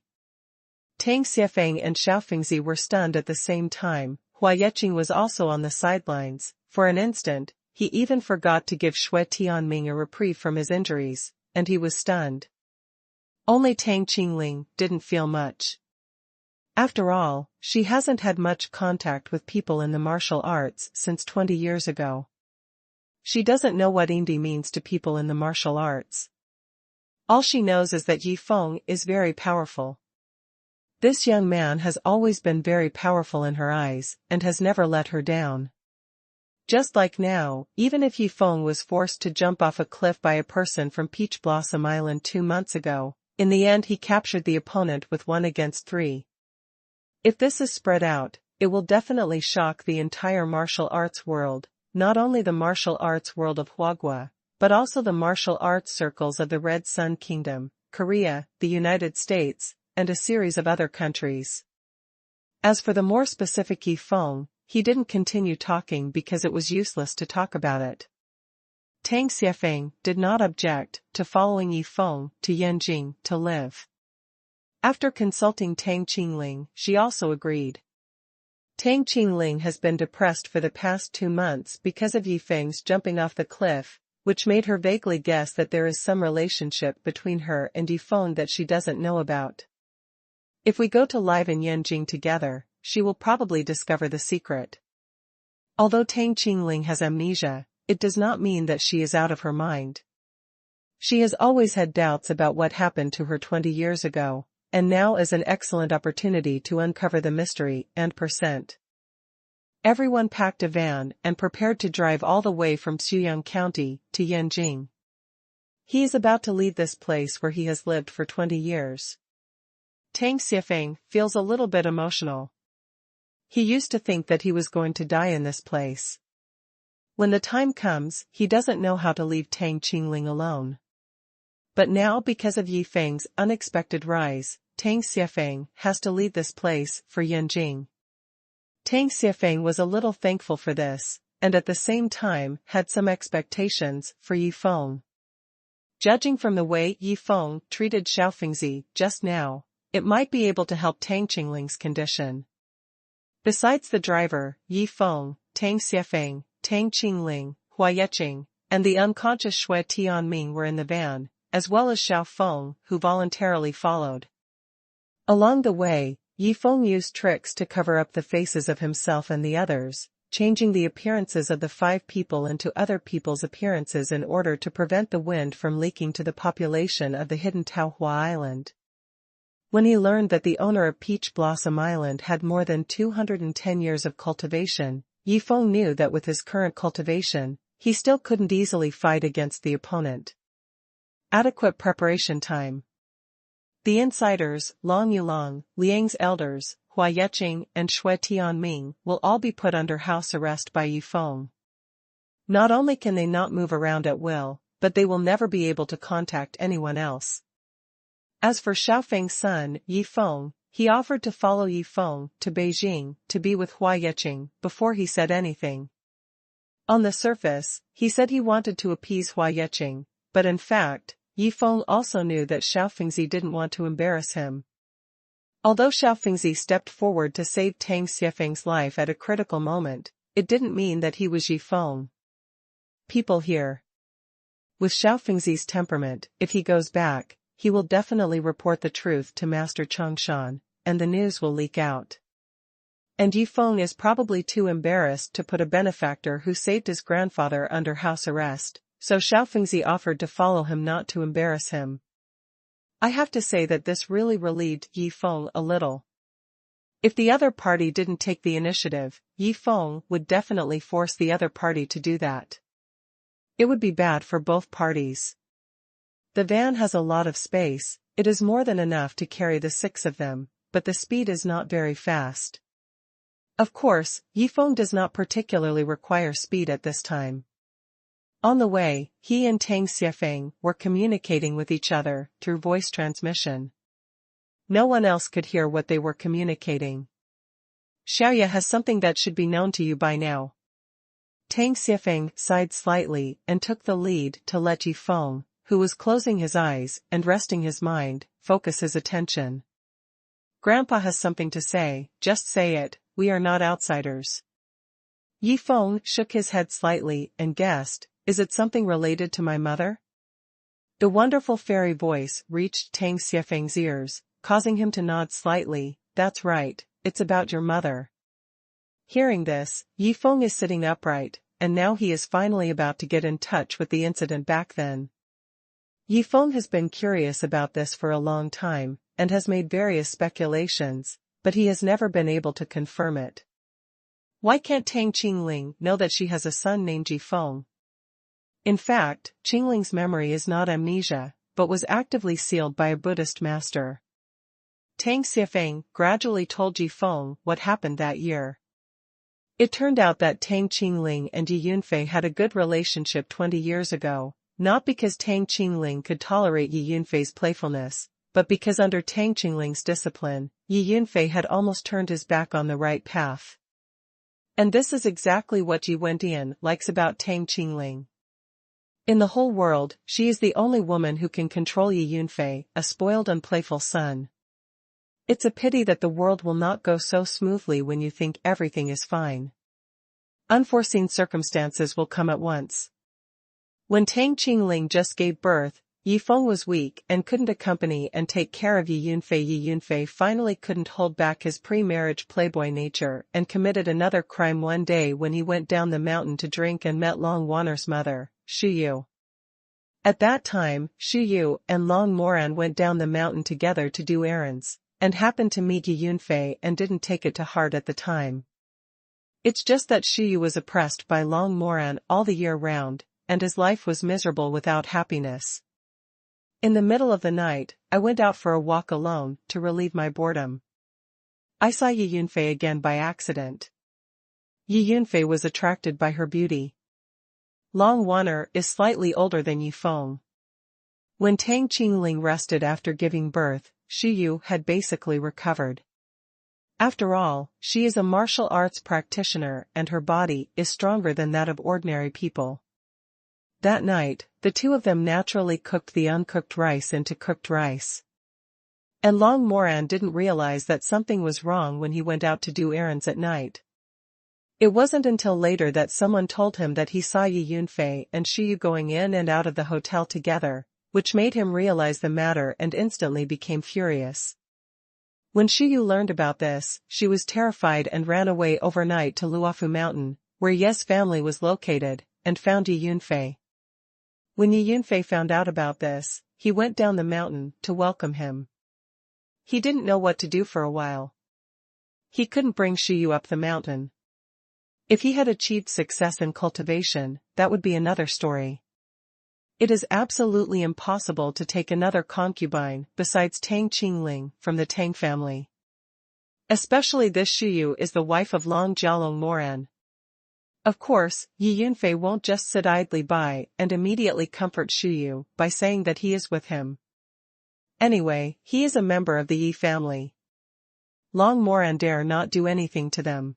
Tang Xiefeng and Xiao Fengzi were stunned at the same time. Hua Yeqing was also on the sidelines. For an instant, he even forgot to give Xue Tianming a reprieve from his injuries, and he was stunned. Only Tang Qingling didn't feel much. After all, she hasn't had much contact with people in the martial arts since 20 years ago. She doesn't know what indie means to people in the martial arts. All she knows is that Yifeng is very powerful. This young man has always been very powerful in her eyes, and has never let her down. Just like now, even if Yifeng was forced to jump off a cliff by a person from Peach Blossom Island 2 months ago, in the end he captured the opponent with 1 against 3. If this is spread out, it will definitely shock the entire martial arts world, not only the martial arts world of Huagua, but also the martial arts circles of the Red Sun Kingdom, Korea, the United States, and a series of other countries. As for the more specific Yifeng, he didn't continue talking because it was useless to talk about it. Tang Xiefeng did not object to following Yifeng to Yanjing to live. After consulting Tang Qingling, she also agreed. Tang Qingling has been depressed for the past 2 months because of Yifeng's jumping off the cliff, which made her vaguely guess that there is some relationship between her and Yifeng that she doesn't know about. If we go to live in Yanjing together, she will probably discover the secret. Although Tang Qingling has amnesia, it does not mean that she is out of her mind. She has always had doubts about what happened to her 20 years ago, and now is an excellent opportunity to uncover the mystery and %. Everyone packed a van and prepared to drive all the way from Xuyang County to Yanjing. He is about to leave this place where he has lived for 20 years. Tang Xiefeng feels a little bit emotional. He used to think that he was going to die in this place. When the time comes, he doesn't know how to leave Tang Qingling alone. But now, because of Yifeng's unexpected rise, Tang Xiefeng has to leave this place for Yanjing. Tang Xiefeng was a little thankful for this, and at the same time had some expectations for Yifeng. Judging from the way Yifeng treated Xiao Fengzi just now, it might be able to help Tang Qingling's condition. Besides the driver, Yifeng, Tang Xiefeng, Tang Qingling, Hua Yeqing, and the unconscious Xue Tianming were in the van, as well as Xiao Feng, who voluntarily followed. Along the way, Yifeng used tricks to cover up the faces of himself and the others, changing the appearances of the 5 people into other people's appearances in order to prevent the wind from leaking to the population of the hidden Taohua Island. When he learned that the owner of Peach Blossom Island had more than 210 years of cultivation, Yifeng knew that with his current cultivation, he still couldn't easily fight against the opponent. Adequate preparation time. The insiders, Long Yulong, Liang's elders, Hua Yeqing and Xue Tianming will all be put under house arrest by Yifeng. Not only can they not move around at will, but they will never be able to contact anyone else. As for Xiaofeng's son, Yifeng, he offered to follow Yifeng to Beijing to be with Hua Yeqing before he said anything. On the surface, he said he wanted to appease Hua Yeqing, but in fact, Yifeng also knew that Xiaofengzi didn't want to embarrass him. Although Xiaofengzi stepped forward to save Tang Xiefeng's life at a critical moment, it didn't mean that he was Yifeng. People here. With Xiaofengzi's temperament, if he goes back, he will definitely report the truth to Master Changshan, and the news will leak out. And Yifeng is probably too embarrassed to put a benefactor who saved his grandfather under house arrest, so Xiaofengzi offered to follow him not to embarrass him. I have to say that this really relieved Yifeng a little. If the other party didn't take the initiative, Yifeng would definitely force the other party to do that. It would be bad for both parties. The van has a lot of space, it is more than enough to carry the 6 of them, but the speed is not very fast. Of course, Yifeng does not particularly require speed at this time. On the way, he and Tang Xiefeng were communicating with each other through voice transmission. No one else could hear what they were communicating. Xiaoya has something that should be known to you by now. Tang Xiefeng sighed slightly and took the lead to let Yifeng, who was closing his eyes and resting his mind, focus his attention. Grandpa has something to say, just say it, we are not outsiders. Yifeng shook his head slightly and guessed, is it something related to my mother? The wonderful fairy voice reached Tang Xiefeng's ears, causing him to nod slightly, that's right, it's about your mother. Hearing this, Yifeng is sitting upright, and now he is finally about to get in touch with the incident back then. Yifeng has been curious about this for a long time, and has made various speculations, but he has never been able to confirm it. Why can't Tang Qingling know that she has a son named Yifeng? In fact, Qingling's memory is not amnesia, but was actively sealed by a Buddhist master. Tang Xiefeng gradually told Yifeng what happened that year. It turned out that Tang Qingling and Yi Yunfei had a good relationship 20 years ago, not because Tang Qingling could tolerate Yi Yunfei's playfulness, but because under Tang Qingling's discipline, Yi Yunfei had almost turned his back on the right path. And this is exactly what Yi Wendian likes about Tang Qingling. In the whole world, she is the only woman who can control Yi Yunfei, a spoiled and playful son. It's a pity that the world will not go so smoothly when you think everything is fine. Unforeseen circumstances will come at once. When Tang Qingling just gave birth, Yifeng was weak and couldn't accompany and take care of Yi Yunfei. Yi Yunfei finally couldn't hold back his pre-marriage playboy nature and committed another crime one day when he went down the mountain to drink and met Long Wanner's mother, Xu Yu. At that time, Xu Yu and Long Moran went down the mountain together to do errands, and happened to meet Yi Yunfei and didn't take it to heart at the time. It's just that Xu Yu was oppressed by Long Moran all the year round, and his life was miserable without happiness. In the middle of the night, I went out for a walk alone to relieve my boredom. I saw Yi Yunfei again by accident. Yi Yunfei was attracted by her beauty. Long Wanner is slightly older than Yifeng. When Tang Qingling rested after giving birth, Xu Yu had basically recovered. After all, she is a martial arts practitioner and her body is stronger than that of ordinary people. That night, the two of them naturally cooked the uncooked rice into cooked rice. And Long Moran didn't realize that something was wrong when he went out to do errands at night. It wasn't until later that someone told him that he saw Yi Yunfei and Xu Yu going in and out of the hotel together, which made him realize the matter and instantly became furious. When Xu Yu learned about this, she was terrified and ran away overnight to Luofu Mountain, where Ye's family was located, and found Yi Yunfei. When Yi Yunfei found out about this, he went down the mountain to welcome him. He didn't know what to do for a while. He couldn't bring Xu Yu up the mountain. If he had achieved success in cultivation, that would be another story. It is absolutely impossible to take another concubine besides Tang Qingling from the Tang family. Especially this Xu Yu is the wife of Long Jialong Moran. Of course, Yi Yunfei won't just sit idly by and immediately comfort Shuyu by saying that he is with him. Anyway, he is a member of the Yi family. Long Moran dare not do anything to them.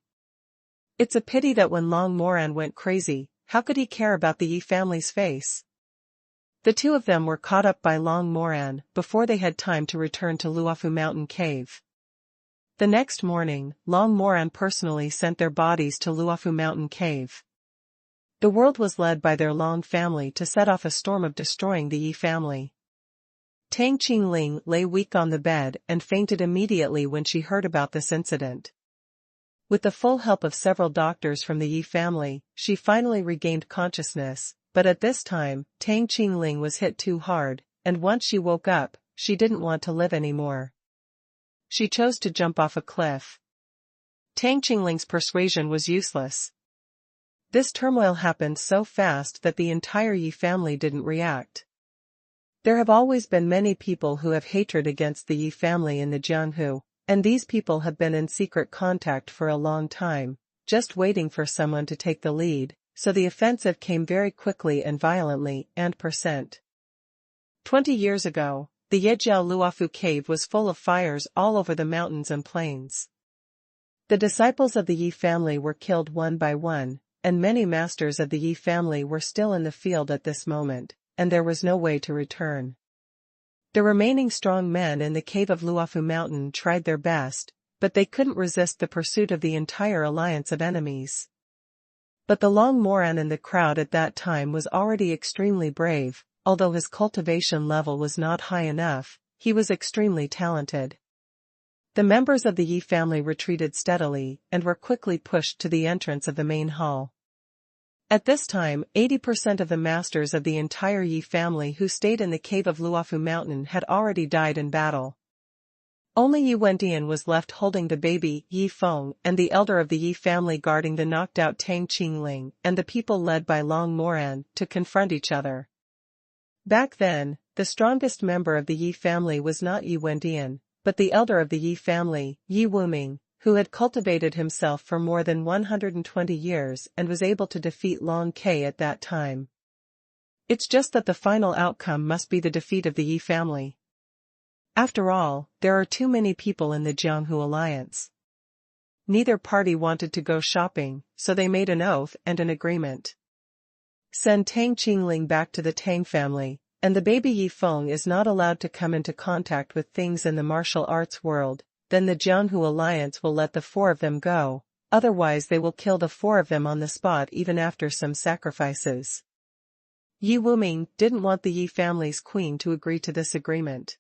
It's a pity that when Long Moran went crazy, how could he care about the Yi family's face? The two of them were caught up by Long Moran before they had time to return to Luofu Mountain Cave. The next morning, Long Moran personally sent their bodies to Luofu Mountain Cave. The world was led by their Long family to set off a storm of destroying the Yi family. Tang Qingling lay weak on the bed and fainted immediately when she heard about this incident. With the full help of several doctors from the Yi family, she finally regained consciousness, but at this time, Tang Qingling was hit too hard, and once she woke up, she didn't want to live anymore. She chose to jump off a cliff. Tang Qingling's persuasion was useless. This turmoil happened so fast that the entire Yi family didn't react. There have always been many people who have hatred against the Yi family in the Jianghu, and these people have been in secret contact for a long time, just waiting for someone to take the lead, so the offensive came very quickly and violently, and %. 20 years ago, the Yejiao Luofu cave was full of fires all over the mountains and plains. The disciples of the Yi family were killed one by one, and many masters of the Yi family were still in the field at this moment, and there was no way to return. The remaining strong men in the cave of Luofu Mountain tried their best, but they couldn't resist the pursuit of the entire alliance of enemies. But the Long Moran in the crowd at that time was already extremely brave. Although his cultivation level was not high enough, he was extremely talented. The members of the Yi family retreated steadily and were quickly pushed to the entrance of the main hall. At this time, 80% of the masters of the entire Yi family who stayed in the cave of Luofu Mountain had already died in battle. Only Yi Wendian was left holding the baby, Yi Feng, and the elder of the Yi family guarding the knocked-out Tang Qingling and the people led by Long Moran to confront each other. Back then, the strongest member of the Yi family was not Yi Wendian, but the elder of the Yi family, Yi Wuming, who had cultivated himself for more than 120 years and was able to defeat Long Ke at that time. It's just that the final outcome must be the defeat of the Yi family. After all, there are too many people in the Jianghu alliance. Neither party wanted to go shopping, so they made an oath and an agreement. Send Tang Qingling back to the Tang family, and the baby Yi Feng is not allowed to come into contact with things in the martial arts world, then the Jianghu alliance will let the four of them go, otherwise they will kill the four of them on the spot even after some sacrifices. Yi Wuming didn't want the Yi family's queen to agree to this agreement.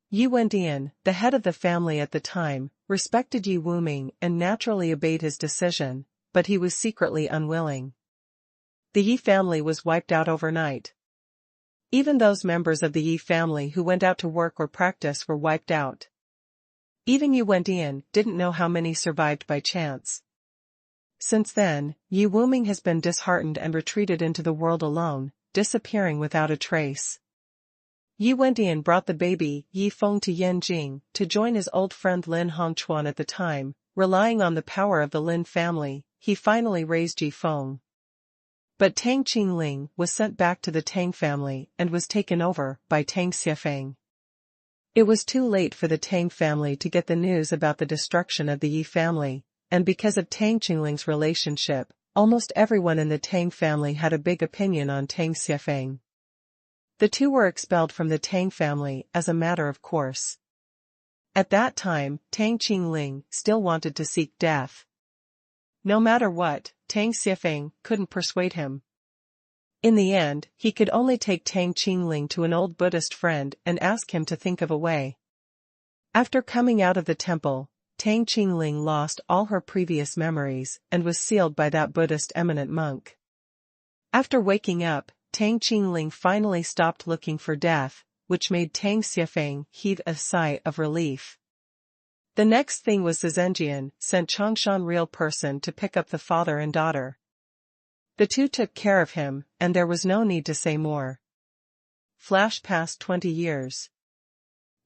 Yi Wendian, the head of the family at the time, respected Yi Wuming and naturally obeyed his decision, but he was secretly unwilling. The Yi family was wiped out overnight. Even those members of the Yi family who went out to work or practice were wiped out. Even Yi Wendian didn't know how many survived by chance. Since then, Yi Wuming has been disheartened and retreated into the world alone, disappearing without a trace. Yi Wendian brought the baby, Yi Feng, to Yanjing to join his old friend Lin Hongchuan at the time. Relying on the power of the Lin family, he finally raised Yi Feng. But Tang Qingling was sent back to the Tang family and was taken over by Tang Xiefeng. It was too late for the Tang family to get the news about the destruction of the Yi family, and because of Tang Qingling's relationship, almost everyone in the Tang family had a big opinion on Tang Xiefeng. The two were expelled from the Tang family as a matter of course. At that time, Tang Qingling still wanted to seek death. No matter what, Tang Xiefeng couldn't persuade him. In the end, he could only take Tang Qingling to an old Buddhist friend and ask him to think of a way. After coming out of the temple, Tang Qingling lost all her previous memories and was sealed by that Buddhist eminent monk. After waking up, Tang Qingling finally stopped looking for death, which made Tang Xiefeng heave a sigh of relief. The next thing was Zhenjian sent Chongshan real person to pick up the father and daughter. The two took care of him, and there was no need to say more. Flash past 20 years.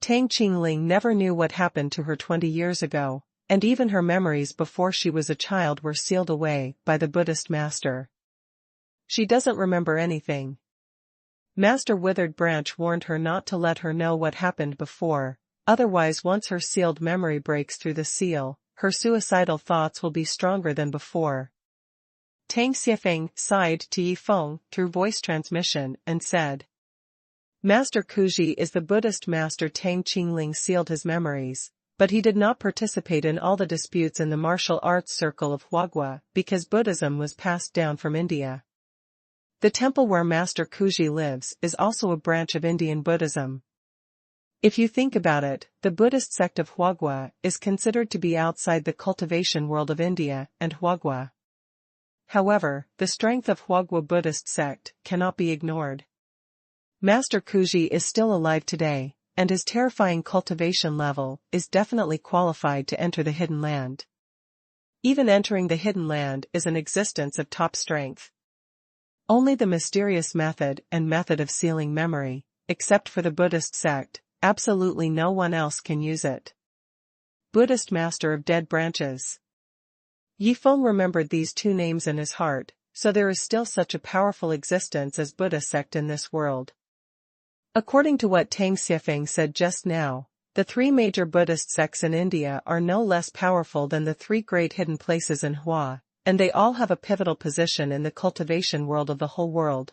Tang Qingling never knew what happened to her 20 years ago, and even her memories before she was a child were sealed away by the Buddhist master. She doesn't remember anything. Master Withered Branch warned her not to let her know what happened before, otherwise once her sealed memory breaks through the seal, her suicidal thoughts will be stronger than before. Tang Xiefeng sighed to Yifeng through voice transmission and said, Master Kuji is the Buddhist master. Tang Qingling sealed his memories, but he did not participate in all the disputes in the martial arts circle of Huagua because Buddhism was passed down from India. The temple where Master Kuji lives is also a branch of Indian Buddhism. If you think about it, the Buddhist sect of Huagua is considered to be outside the cultivation world of India and Huagua. However, the strength of Huagua Buddhist sect cannot be ignored. Master Kuji is still alive today, and his terrifying cultivation level is definitely qualified to enter the Hidden Land. Even entering the Hidden Land is an existence of top strength. Only the mysterious method of sealing memory, except for the Buddhist sect, absolutely no one else can use it. Buddhist Master of Dead Branches. Yifeng remembered these two names in his heart, so there is still such a powerful existence as Buddha sect in this world. According to what Tang Xiefeng said just now, the three major Buddhist sects in India are no less powerful than the three great hidden places in Hua, and they all have a pivotal position in the cultivation world of the whole world.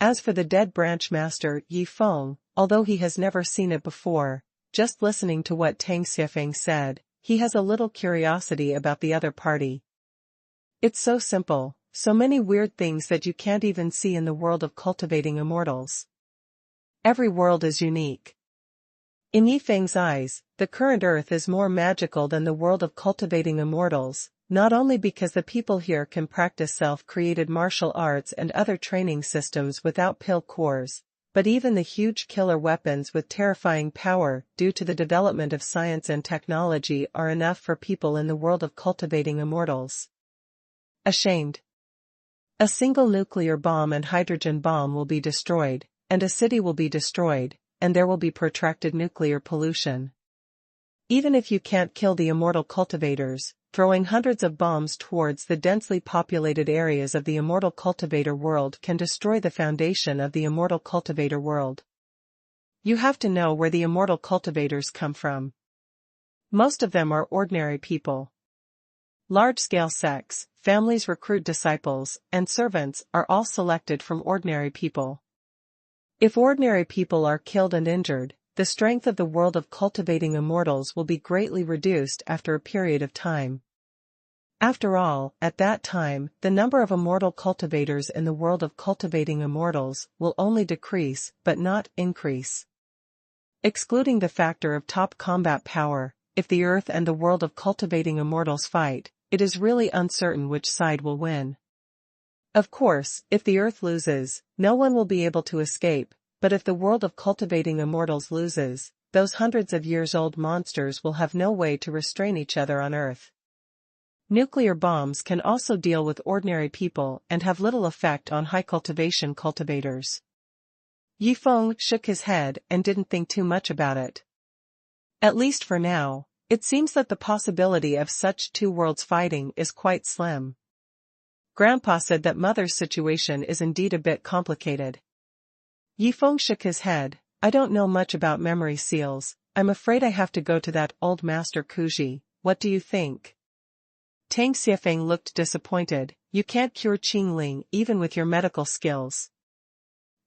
As for the Dead Branch Master Yifeng, although he has never seen it before, just listening to what Tang Xiefeng said, he has a little curiosity about the other party. It's so simple, so many weird things that you can't even see in the world of cultivating immortals. Every world is unique. In Yifeng's eyes, the current Earth is more magical than the world of cultivating immortals, not only because the people here can practice self-created martial arts and other training systems without pill cores, but even the huge killer weapons with terrifying power due to the development of science and technology are enough for people in the world of cultivating immortals. Ashamed. A single nuclear bomb and hydrogen bomb will be destroyed, and a city will be destroyed, and there will be protracted nuclear pollution. Even if you can't kill the immortal cultivators, throwing hundreds of bombs towards the densely populated areas of the immortal cultivator world can destroy the foundation of the immortal cultivator world. You have to know where the immortal cultivators come from. Most of them are ordinary people. Large-scale sects, families recruit disciples, and servants are all selected from ordinary people. If ordinary people are killed and injured, the strength of the world of cultivating immortals will be greatly reduced after a period of time. After all, at that time, the number of immortal cultivators in the world of cultivating immortals will only decrease but not increase. Excluding the factor of top combat power, if the Earth and the world of cultivating immortals fight, it is really uncertain which side will win. Of course, if the Earth loses, no one will be able to escape. But if the world of cultivating immortals loses, those hundreds of years old monsters will have no way to restrain each other on Earth. Nuclear bombs can also deal with ordinary people and have little effect on high cultivation cultivators. Yifeng shook his head and didn't think too much about it. At least for now, it seems that the possibility of such two worlds fighting is quite slim. Grandpa said that Mother's situation is indeed a bit complicated. Yifeng shook his head. I don't know much about memory seals. I'm afraid I have to go to that old Master Kuji. What do you think? Tang Xiefeng looked disappointed. You can't cure Qingling even with your medical skills.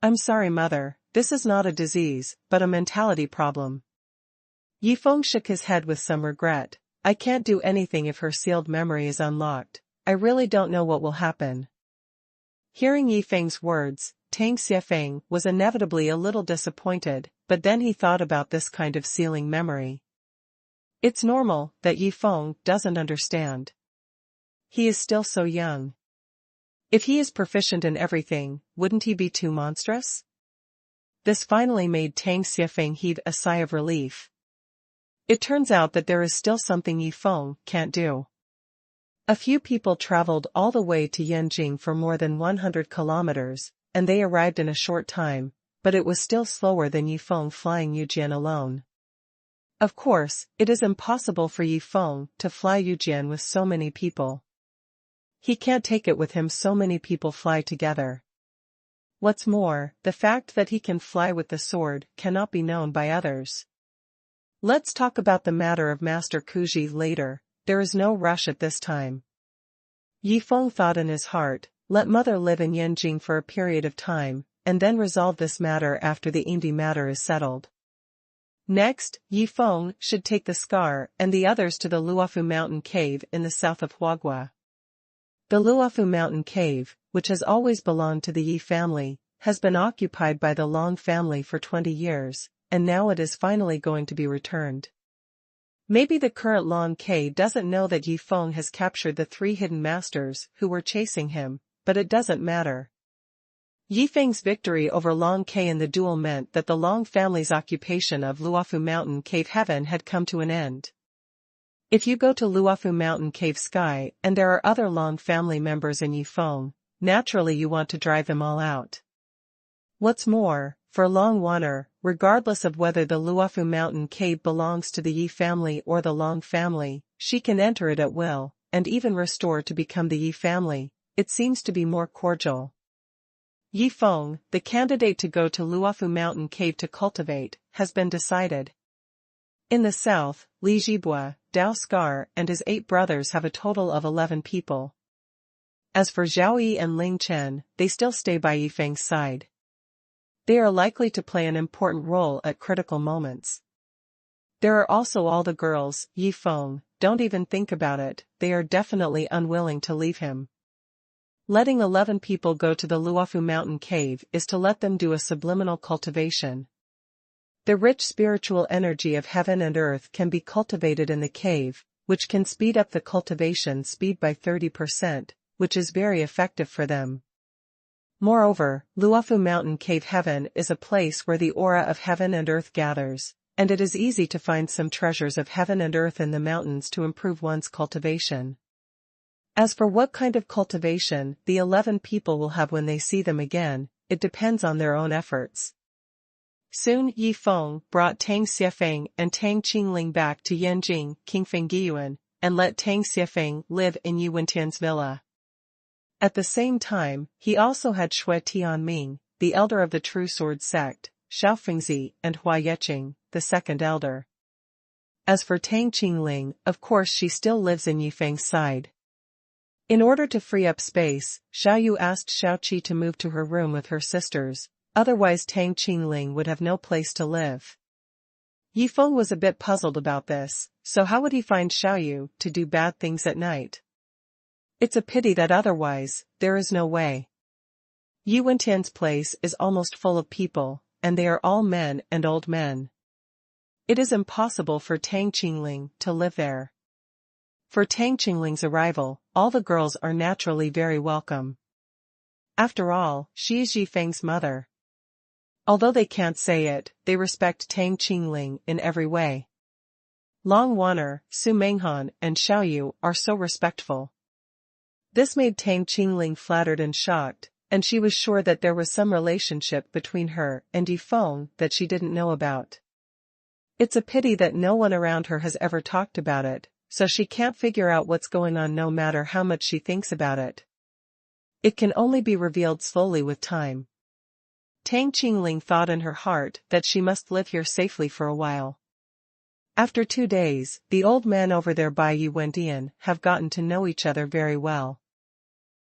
I'm sorry, Mother, this is not a disease, but a mentality problem. Yifeng shook his head with some regret. I can't do anything if her sealed memory is unlocked. I really don't know what will happen. Hearing Yifeng's words, Tang Xiefeng was inevitably a little disappointed, but then he thought about this kind of sealing memory. It's normal that Yifeng doesn't understand. He is still so young. If he is proficient in everything, wouldn't he be too monstrous? This finally made Tang Xiefeng heave a sigh of relief. It turns out that there is still something Yifeng can't do. A few people traveled all the way to Yanjing for more than 100 kilometers, and they arrived in a short time, but it was still slower than Yifeng flying Yujian alone. Of course, it is impossible for Yi Feng to fly Yujian with so many people. He can't take it with him so many people fly together. What's more, the fact that he can fly with the sword cannot be known by others. Let's talk about the matter of Master Kuji later, there is no rush at this time. Yi Feng thought in his heart, let mother live in Yanjing for a period of time, and then resolve this matter after the Indi matter is settled. Next, Yi Feng should take the Scar and the others to the Luofu mountain cave in the south of Huaguo. The Luofu mountain cave, which has always belonged to the Yi family, has been occupied by the Long family for 20 years, and now it is finally going to be returned. Maybe the current Long K doesn't know that Yi Feng has captured the 3 hidden masters who were chasing him, but it doesn't matter. Yi Feng's victory over Long K in the duel meant that the Long family's occupation of Luofu Mountain Cave Heaven had come to an end. If you go to Luofu Mountain Cave Sky and there are other Long family members in Yi Feng, naturally you want to drive them all out. What's more, for Long Wanner, regardless of whether the Luofu Mountain Cave belongs to the Yi family or the Long family, she can enter it at will, and even restore to become the Yi family. It seems to be more cordial. Yi Feng, the candidate to go to Luofu Mountain Cave to cultivate, has been decided. In the south, Li Jibua, Dao Scar and his 8 brothers have a total of 11 people. As for Zhao Yi and Ling Chen, they still stay by Yi Feng's side. They are likely to play an important role at critical moments. There are also all the girls. Yi Feng, don't even think about it, they are definitely unwilling to leave him. Letting 11 people go to the Luofu Mountain Cave is to let them do a subliminal cultivation. The rich spiritual energy of heaven and earth can be cultivated in the cave, which can speed up the cultivation speed by 30%, which is very effective for them. Moreover, Luofu Mountain Cave Heaven is a place where the aura of heaven and earth gathers, and it is easy to find some treasures of heaven and earth in the mountains to improve one's cultivation. As for what kind of cultivation the 11 people will have when they see them again, it depends on their own efforts. Soon Yi Feng brought Tang Xiefeng and Tang Qingling back to Yanjing, King Fengyuan, and let Tang Xiefeng live in Yi Wentian's villa. At the same time, he also had Xue Tianming, the elder of the True Sword sect, Xiao Fengzi and Hua Yeqing, the second elder. As for Tang Qingling, of course she still lives in Yi Feng's side. In order to free up space, Xiao Yu asked Xiao Qi to move to her room with her sisters, otherwise Tang Qingling would have no place to live. Yi Feng was a bit puzzled about this, so how would he find Xiao Yu to do bad things at night? It's a pity that otherwise, there is no way. Yi Wentian's place is almost full of people, and they are all men and old men. It is impossible for Tang Qingling to live there. For Tang Qingling's arrival, all the girls are naturally very welcome. After all, she is Yi Feng's mother. Although they can't say it, they respect Tang Qingling in every way. Long Wanner, Su Menghan and Xiao Yu are so respectful. This made Tang Qingling flattered and shocked, and she was sure that there was some relationship between her and Yi Feng that she didn't know about. It's a pity that no one around her has ever talked about it, so she can't figure out what's going on no matter how much she thinks about it. It can only be revealed slowly with time. Tang Qingling thought in her heart that she must live here safely for a while. After 2 days, the old man over there by Yi Wendian have gotten to know each other very well.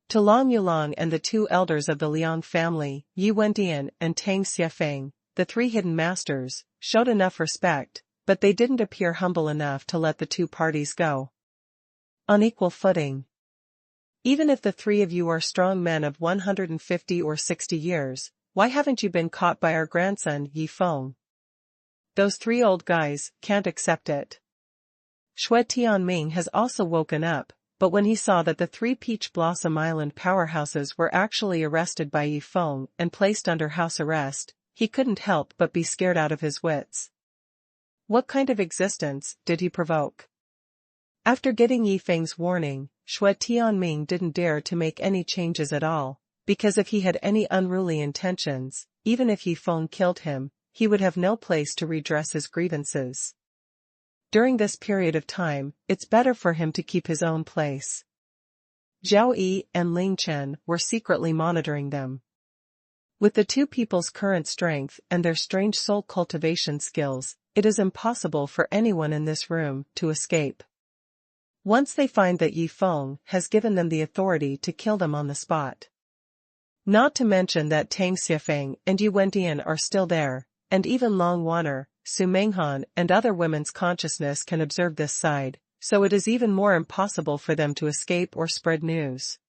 To Long Yulong and the 2 elders of the Liang family, Yi Wendian and Tang Xiefeng, the 3 hidden masters, showed enough respect, but they didn't appear humble enough to let the 2 parties go on equal footing. Even if the 3 of you are strong men of 150 or 60 years, why haven't you been caught by our grandson Yi Feng? Those 3 old guys can't accept it. Xue Tianming has also woken up, but when he saw that the 3 Peach Blossom Island powerhouses were actually arrested by Yi Feng and placed under house arrest, he couldn't help but be scared out of his wits. What kind of existence did he provoke? After getting Yi Feng's warning, Xue Tianming didn't dare to make any changes at all, because if he had any unruly intentions, even if Yi Feng killed him, he would have no place to redress his grievances. During this period of time, it's better for him to keep his own place. Zhao Yi and Ling Chen were secretly monitoring them. With the two people's current strength and their strange soul cultivation skills, it is impossible for anyone in this room to escape. Once they find that Yi Feng has given them the authority to kill them on the spot. Not to mention that Tang Xifeng and Yu Wendian are still there, and even Long Wanner, Su Menghan and other women's consciousness can observe this side, so it is even more impossible for them to escape or spread news.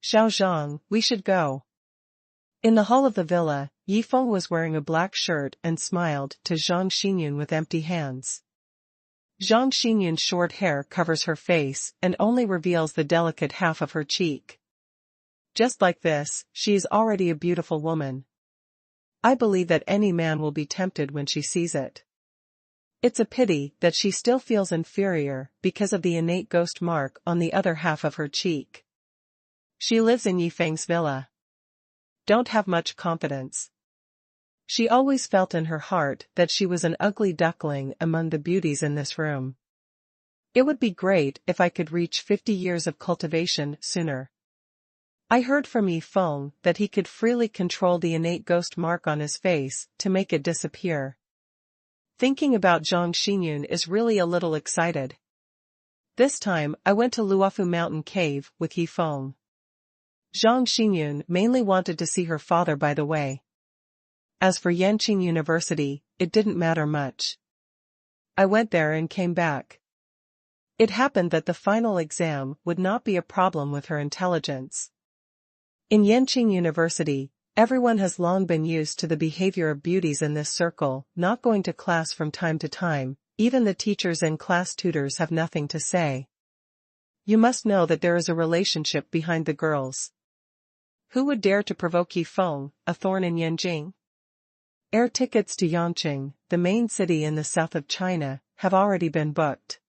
Xiao Zhang, we should go. In the hall of the villa, Yi Feng was wearing a black shirt and smiled to Zhang Xinyun with empty hands. Zhang Xinyun's short hair covers her face and only reveals the delicate half of her cheek. Just like this, she is already a beautiful woman. I believe that any man will be tempted when she sees it. It's a pity that she still feels inferior because of the innate ghost mark on the other half of her cheek. She lives in Yi Feng's villa. Don't have much confidence. She always felt in her heart that she was an ugly duckling among the beauties in this room. It would be great if I could reach 50 years of cultivation sooner. I heard from Yi Feng that he could freely control the innate ghost mark on his face to make it disappear. Thinking about Zhang Xinyun is really a little excited. This time I went to Luofu Mountain Cave with Yi Feng. Zhang Xinyun mainly wanted to see her father by the way. As for Yanqing University, it didn't matter much. I went there and came back. It happened that the final exam would not be a problem with her intelligence. In Yanqing University, everyone has long been used to the behavior of beauties in this circle, not going to class from time to time, even the teachers and class tutors have nothing to say. You must know that there is a relationship behind the girls. Who would dare to provoke Yi Feng, a thorn in Yanjing? Air tickets to Yangqing, the main city in the south of China, have already been booked.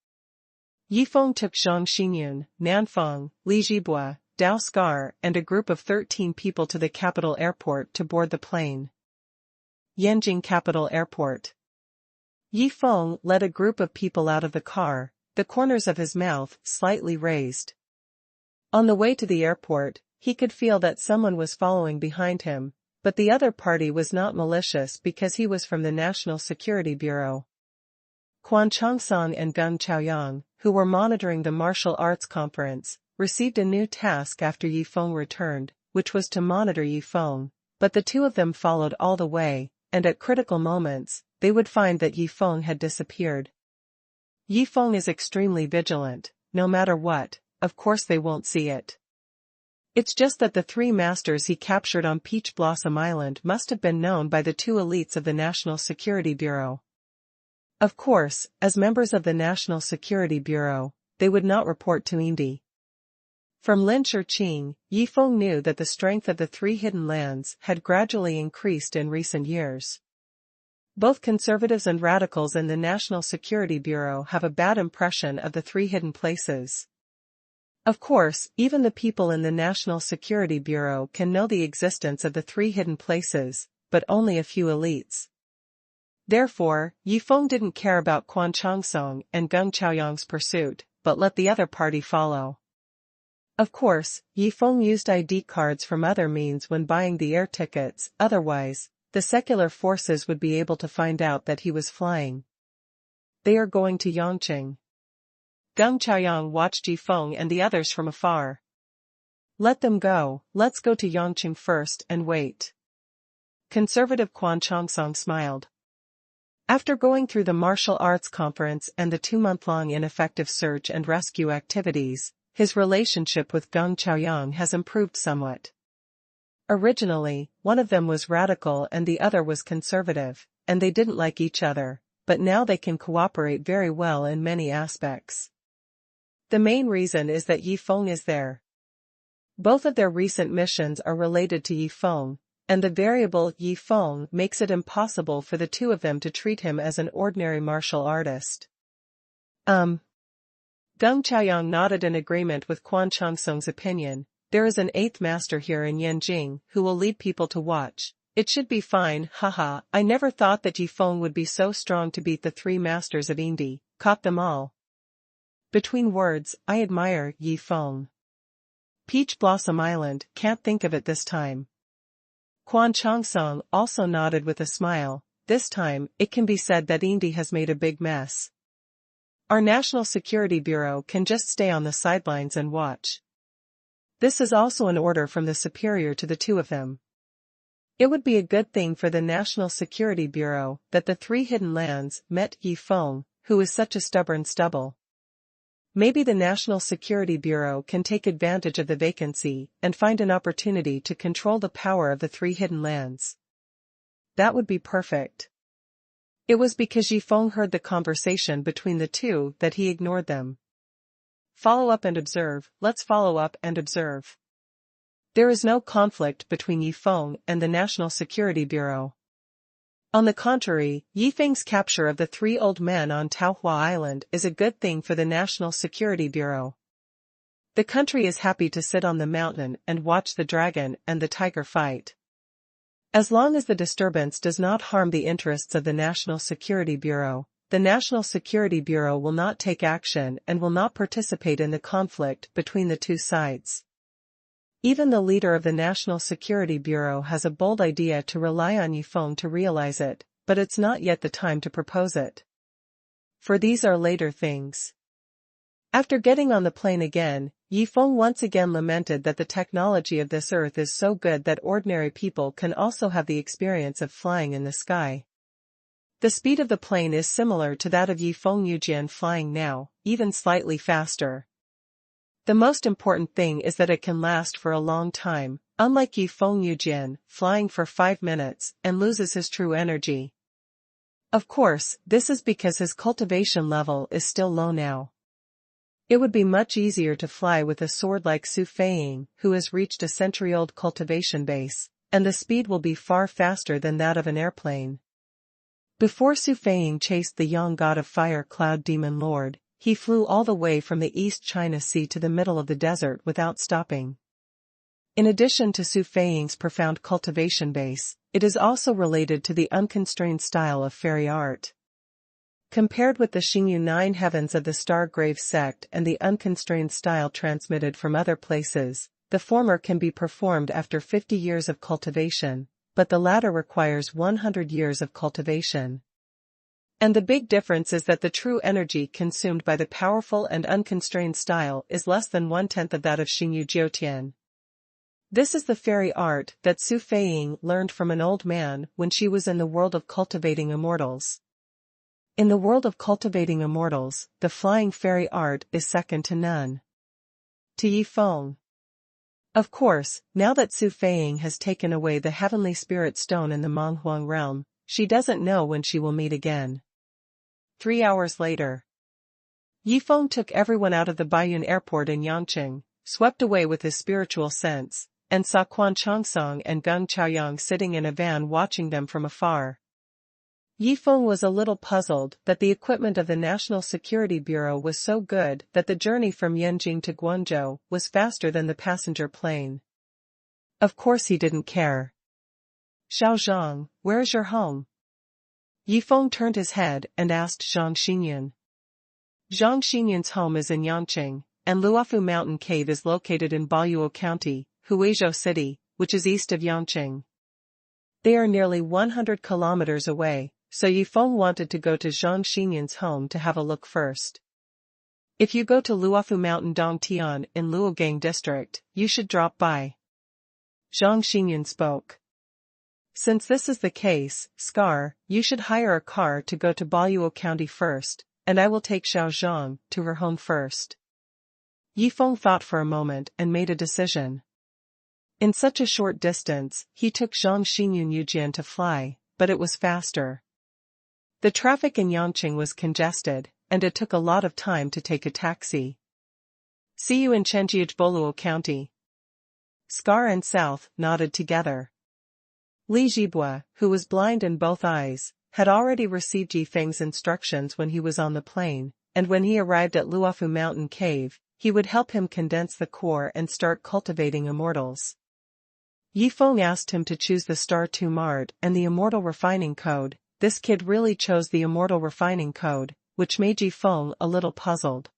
Yi Feng took Zhang Xinyun, Nanfeng, Li Jibua, Dao Scar and a group of 13 people to the capital airport to board the plane. Yanjing Capital Airport. Yi Feng led a group of people out of the car, the corners of his mouth slightly raised. On the way to the airport, he could feel that someone was following behind him, but the other party was not malicious because he was from the National Security Bureau. Quan Chongsong and Gung Chaoyang, who were monitoring the martial arts conference, received a new task after Yi Feng returned, which was to monitor Yi Feng, but the two of them followed all the way, and at critical moments, they would find that Yi Feng had disappeared. Yi Feng is extremely vigilant, no matter what, of course they won't see it. It's just that the three masters he captured on Peach Blossom Island must have been known by the two elites of the National Security Bureau. Of course, as members of the National Security Bureau, they would not report to Indy. From Lin Shiqing, Yi Feng knew that the strength of the three hidden lands had gradually increased in recent years. Both conservatives and radicals in the National Security Bureau have a bad impression of the three hidden places. Of course, even the people in the National Security Bureau can know the existence of the three hidden places, but only a few elites. Therefore, Yi Feng didn't care about Quan Chongsong and Gung Chaoyang's pursuit, but let the other party follow. Of course, Yi Feng used ID cards from other means when buying the air tickets, otherwise, the secular forces would be able to find out that he was flying. They are going to Yangqing. Gung Chaoyang watched Yi Feng and the others from afar. Let them go, let's go to Yangqing first and wait. Conservative Quan Chongsong smiled. After going through the martial arts conference and the 2-month-long ineffective search and rescue activities, his relationship with Gung Chaoyang has improved somewhat. Originally, one of them was radical and the other was conservative, and they didn't like each other, but now they can cooperate very well in many aspects. The main reason is that Yi Feng is there. Both of their recent missions are related to Yi Feng, and the variable Yi Feng makes it impossible for the two of them to treat him as an ordinary martial artist. Gung Chaoyang nodded in agreement with Quan Chongsong's opinion. There is an 8th master here in Yanjing who will lead people to watch. It should be fine, haha. I never thought that Yi Feng would be so strong to beat the 3 masters of Indi, caught them all. Between words, I admire Yi Feng. Peach Blossom Island, can't think of it this time. Quan Chongsong also nodded with a smile. This time, it can be said that Indy has made a big mess. Our National Security Bureau can just stay on the sidelines and watch. This is also an order from the superior to the two of them. It would be a good thing for the National Security Bureau that the three hidden lands met Yi Feng, who is such a stubborn stubble. Maybe the National Security Bureau can take advantage of the vacancy and find an opportunity to control the power of the three hidden lands. That would be perfect. It was because Yi Feng heard the conversation between the two that he ignored them. Follow up and observe, let's follow up and observe. There is no conflict between Yi Feng and the National Security Bureau. On the contrary, Yi Feng's capture of the three old men on Taohua Island is a good thing for the National Security Bureau. The country is happy to sit on the mountain and watch the dragon and the tiger fight. As long as the disturbance does not harm the interests of the National Security Bureau, the National Security Bureau will not take action and will not participate in the conflict between the two sides. Even the leader of the National Security Bureau has a bold idea to rely on Yi Feng to realize it, but it's not yet the time to propose it. For these are later things. After getting on the plane again, Yi Feng once again lamented that the technology of this earth is so good that ordinary people can also have the experience of flying in the sky. The speed of the plane is similar to that of Yi Feng Yujian flying now, even slightly faster. The most important thing is that it can last for a long time, unlike Yi Feng Yujian, flying for 5 minutes, and loses his true energy. Of course, this is because his cultivation level is still low now. It would be much easier to fly with a sword like Su Feiying, who has reached a century-old cultivation base, and the speed will be far faster than that of an airplane. Before Su Feiying chased the young god of fire Cloud Demon Lord, he flew all the way from the East China Sea to the middle of the desert without stopping. In addition to Su Feiying's profound cultivation base, it is also related to the unconstrained style of fairy art. Compared with the Xingyu Nine Heavens of the Stargrave sect and the unconstrained style transmitted from other places, the former can be performed after 50 years of cultivation, but the latter requires 100 years of cultivation. And the big difference is that the true energy consumed by the powerful and unconstrained style is less than 1/10 of that of Xingyu Jiutian. This is the fairy art that Su Feiying learned from an old man when she was in the world of cultivating immortals. In the world of cultivating immortals, the flying fairy art is second to none. To Yi Feng. Of course, now that Su Feiying has taken away the heavenly spirit stone in the Menghuang realm, she doesn't know when she will meet again. 3 hours later. Yi Feng took everyone out of the Baiyun airport in Yangqing, swept away with his spiritual sense, and saw Quan Chongsong and Gung Chaoyang sitting in a van watching them from afar. Yi Feng was a little puzzled that the equipment of the National Security Bureau was so good that the journey from Yanjing to Guangzhou was faster than the passenger plane. Of course he didn't care. Xiao Zhang, where is your home? Yi Feng turned his head and asked Zhang Xinyun. Zhang Xinyun's home is in Yangqing, and Luofu Mountain Cave is located in Baoyuo County, Huizhou City, which is east of Yangqing. They are nearly 100 kilometers away, so Yi Feng wanted to go to Zhang Xinyun's home to have a look first. If you go to Luofu Mountain Dongtian in Luogang District, you should drop by. Zhang Xinyun spoke. Since this is the case, Scar, you should hire a car to go to Baoyuo County first, and I will take Xiao Zhang to her home first. Yi Feng thought for a moment and made a decision. In such a short distance, he took Zhang Xinyun Yujian to fly, but it was faster. The traffic in Yangqing was congested, and it took a lot of time to take a taxi. See you in Chenjiajboluo County. Scar and South nodded together. Li Jibua, who was blind in both eyes, had already received Yi Feng's instructions when he was on the plane, and when he arrived at Luofu Mountain Cave, he would help him condense the core and start cultivating immortals. Yi Feng asked him to choose the Star 2 Mart and the Immortal Refining Code. This kid really chose the Immortal Refining Code, which made Yifeng a little puzzled.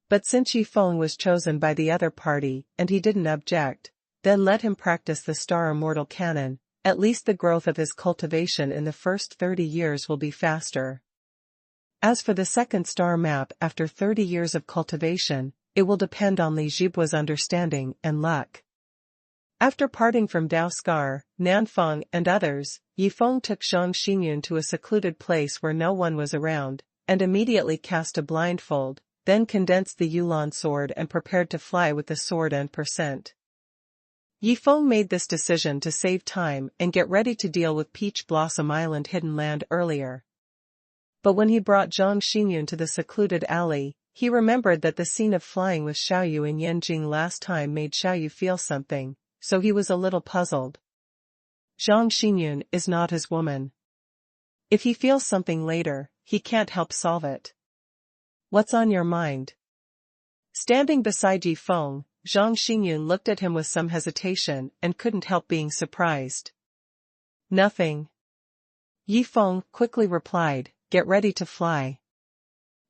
But since Yifeng was chosen by the other party and he didn't object, then let him practice the Star Immortal canon. At least the growth of his cultivation in the first 30 years will be faster. As for the second star map after 30 years of cultivation, it will depend on Li Jibua's understanding and luck. After parting from Dao Scar, Nanfeng and others, Yifeng took Zhang Xinyun to a secluded place where no one was around, and immediately cast a blindfold, then condensed the Yulan sword and prepared to fly with the sword and percent. Yifeng made this decision to save time and get ready to deal with Peach Blossom Island Hidden Land earlier. But when he brought Zhang Xinyun to the secluded alley, he remembered that the scene of flying with Xiaoyu in Yanjing last time made Xiaoyu feel something, so he was a little puzzled. Zhang Xinyun is not his woman. If he feels something later, he can't help solve it. What's on your mind? Standing beside Yifeng, Zhang Xinyun looked at him with some hesitation and couldn't help being surprised. Nothing. Yifeng quickly replied, get ready to fly.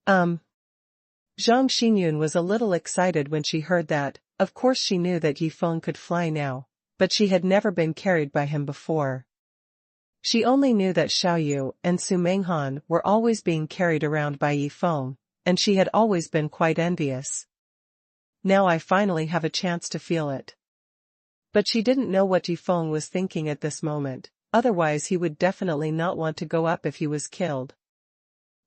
Zhang Xinyun was a little excited when she heard that. Of course she knew that Yifeng could fly now, but she had never been carried by him before. She only knew that Xiaoyu and Su Menghan were always being carried around by Yifeng, and she had always been quite envious. Now I finally have a chance to feel it. But she didn't know what Yifeng was thinking at this moment, otherwise he would definitely not want to go up if he was killed.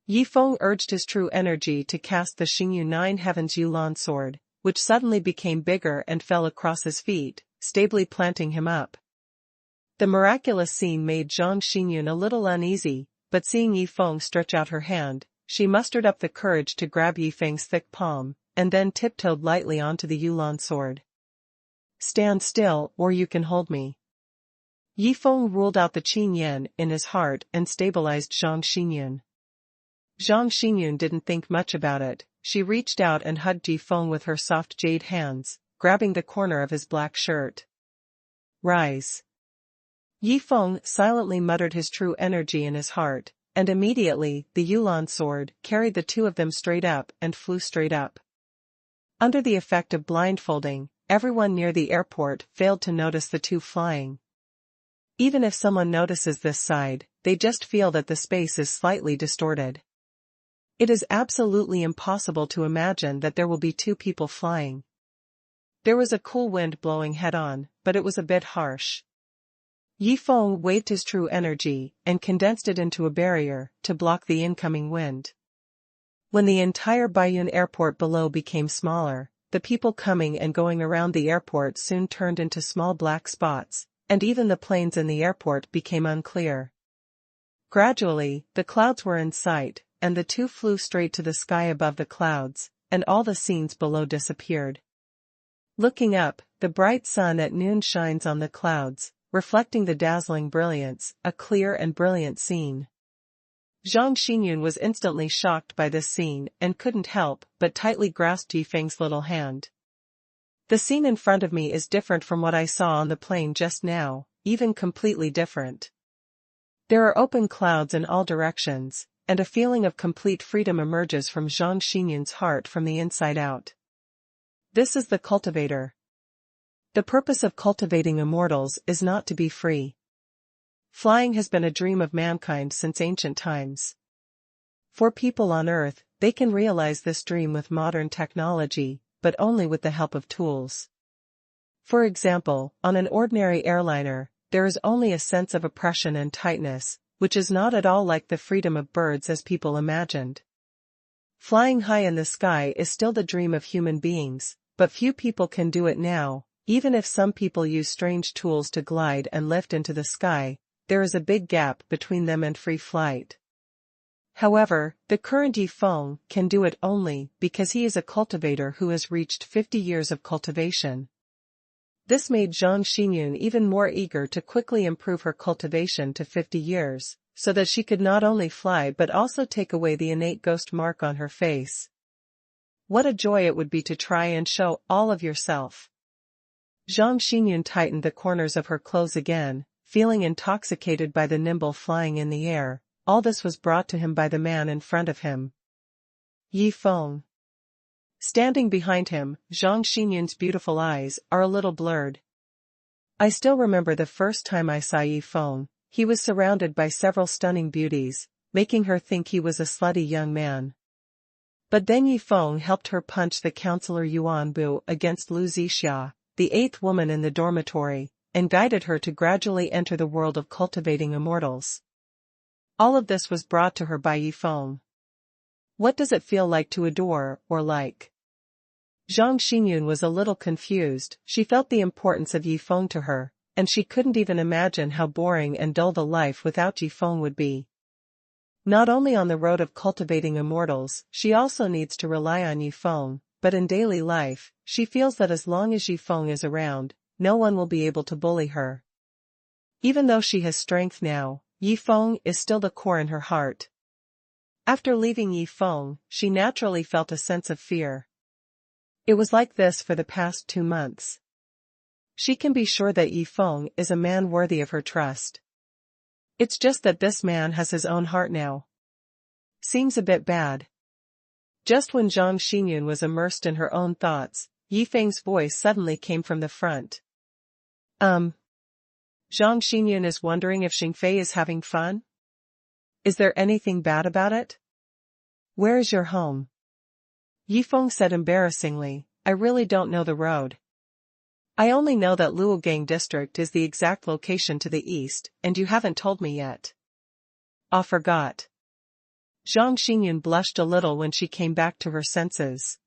Yifeng urged his true energy to cast the Xingyu Nine Heavens Yulan sword, which suddenly became bigger and fell across his feet, stably planting him up. The miraculous scene made Zhang Xinyun a little uneasy, but seeing Yifeng stretch out her hand, she mustered up the courage to grab Yifeng's thick palm, and then tiptoed lightly onto the Yulan sword. Stand still or you can hold me. Yifeng ruled out the Qin Yin in his heart and stabilized Zhang Xinyun. Zhang Xinyun didn't think much about it, she reached out and hugged Yifeng with her soft jade hands, grabbing the corner of his black shirt. Rise. Yifeng silently muttered his true energy in his heart, and immediately the Yulan sword carried the two of them straight up and flew straight up. Under the effect of blindfolding, everyone near the airport failed to notice the two flying. Even if someone notices this side, they just feel that the space is slightly distorted. It is absolutely impossible to imagine that there will be two people flying. There was a cool wind blowing head-on, but it was a bit harsh. Yifeng waved his true energy and condensed it into a barrier to block the incoming wind. When the entire Baiyun airport below became smaller, the people coming and going around the airport soon turned into small black spots, and even the planes in the airport became unclear. Gradually, the clouds were in sight, and the two flew straight to the sky above the clouds, and all the scenes below disappeared. Looking up, the bright sun at noon shines on the clouds, reflecting the dazzling brilliance, a clear and brilliant scene. Zhang Xinyun was instantly shocked by this scene and couldn't help but tightly grasp Yifeng's little hand. The scene in front of me is different from what I saw on the plane just now, even completely different. There are open clouds in all directions, and a feeling of complete freedom emerges from Zhang Xinyun's heart from the inside out. This is the cultivator. The purpose of cultivating immortals is not to be free. Flying has been a dream of mankind since ancient times. For people on Earth, they can realize this dream with modern technology, but only with the help of tools. For example, on an ordinary airliner, there is only a sense of oppression and tightness, which is not at all like the freedom of birds as people imagined. Flying high in the sky is still the dream of human beings, but few people can do it now. Even if some people use strange tools to glide and lift into the sky, there is a big gap between them and free flight. However, the current Yifeng can do it only because he is a cultivator who has reached 50 years of cultivation. This made Zhang Xinyun even more eager to quickly improve her cultivation to 50 years, so that she could not only fly but also take away the innate ghost mark on her face. What a joy it would be to try and show all of yourself. Zhang Xinyun tightened the corners of her clothes again, feeling intoxicated by the nimble flying in the air, all this was brought to him by the man in front of him. Yi Feng. Standing behind him, Zhang Xinyun's beautiful eyes are a little blurred. I still remember the first time I saw Yi Feng. He was surrounded by several stunning beauties, making her think he was a slutty young man. But then Yi Feng helped her punch the counselor Yuan Bu against Lu Zixia, the eighth woman in the dormitory, and guided her to gradually enter the world of cultivating immortals. All of this was brought to her by Yi Feng. What does it feel like to adore, or like? Zhang Xinyun was a little confused. She felt the importance of Yi Feng to her, and she couldn't even imagine how boring and dull the life without Yi Feng would be. Not only on the road of cultivating immortals, she also needs to rely on Yi Feng, but in daily life, she feels that as long as Yi Feng is around, no one will be able to bully her. Even though she has strength now, Yi Feng is still the core in her heart. After leaving Yi Feng, she naturally felt a sense of fear. It was like this for the past 2 months. She can be sure that Yi Feng is a man worthy of her trust. It's just that this man has his own heart now. Seems a bit bad. Just when Zhang Xinyun was immersed in her own thoughts, Yi Feng's voice suddenly came from the front. Zhang Xinyun is wondering if Xingfei is having fun? Is there anything bad about it? Where is your home? Yi Feng said embarrassingly, I really don't know the road. I only know that Luogang district is the exact location to the east, and you haven't told me yet. Ah, forgot. Zhang Xinyun blushed a little when she came back to her senses.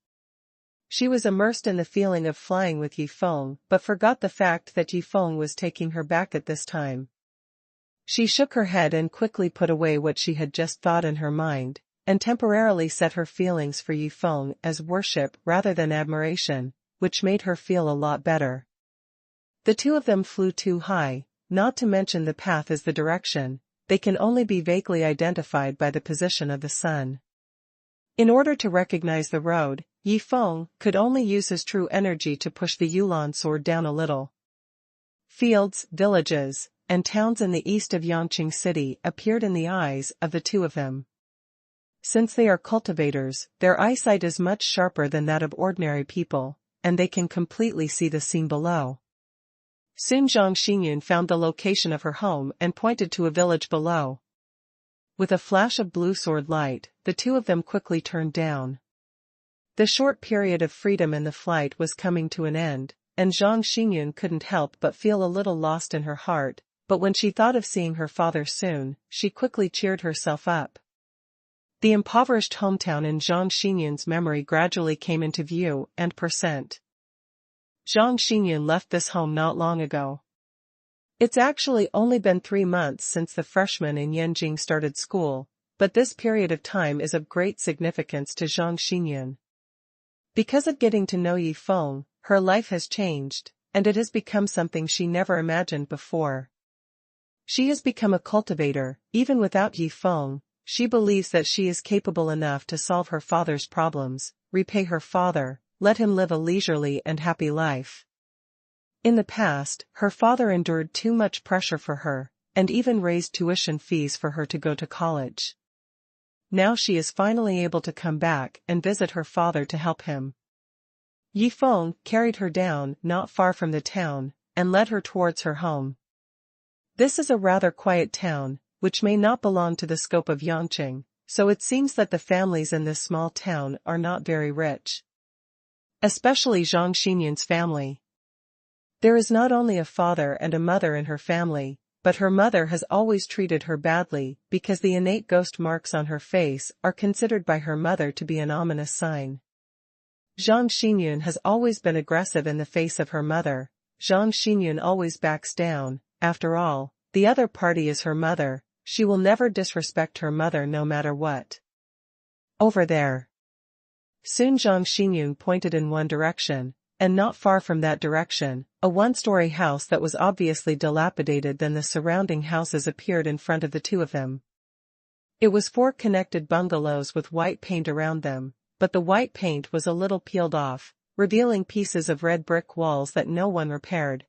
She was immersed in the feeling of flying with Yi Feng, but forgot the fact that Yi Feng was taking her back at this time. She shook her head and quickly put away what she had just thought in her mind, and temporarily set her feelings for Yi Feng as worship rather than admiration, which made her feel a lot better. The two of them flew too high, not to mention the path is the direction, they can only be vaguely identified by the position of the sun. In order to recognize the road, Yi Feng could only use his true energy to push the Yulan sword down a little. Fields, villages, and towns in the east of Yangqing City appeared in the eyes of the two of them. Since they are cultivators, their eyesight is much sharper than that of ordinary people, and they can completely see the scene below. Soon Zhang Xinyun found the location of her home and pointed to a village below. With a flash of blue sword light, the two of them quickly turned down. The short period of freedom in the flight was coming to an end, and Zhang Xinyun couldn't help but feel a little lost in her heart, but when she thought of seeing her father soon, she quickly cheered herself up. The impoverished hometown in Zhang Xinyun's memory gradually came into view, and %. Zhang Xinyun left this home not long ago. It's actually only been 3 months since the freshmen in Yanjing started school, but this period of time is of great significance to Zhang Xinyun. Because of getting to know Yi Feng, her life has changed, and it has become something she never imagined before. She has become a cultivator. Even without Yi Feng, she believes that she is capable enough to solve her father's problems, repay her father, let him live a leisurely and happy life. In the past, her father endured too much pressure for her, and even raised tuition fees for her to go to college. Now she is finally able to come back and visit her father to help him. Yi Feng carried her down not far from the town, and led her towards her home. This is a rather quiet town, which may not belong to the scope of Yangqing, so it seems that the families in this small town are not very rich. Especially Zhang Xinyun's family. There is not only a father and a mother in her family, but her mother has always treated her badly because the innate ghost marks on her face are considered by her mother to be an ominous sign. Zhang Xinyun has always been aggressive in the face of her mother. Zhang Xinyun always backs down. After all, the other party is her mother. She will never disrespect her mother no matter what. Over there. Soon Zhang Xinyun pointed in one direction, and not far from that direction, a one-story house that was obviously dilapidated than the surrounding houses appeared in front of the two of them. It was 4 connected bungalows with white paint around them, but the white paint was a little peeled off, revealing pieces of red brick walls that no one repaired.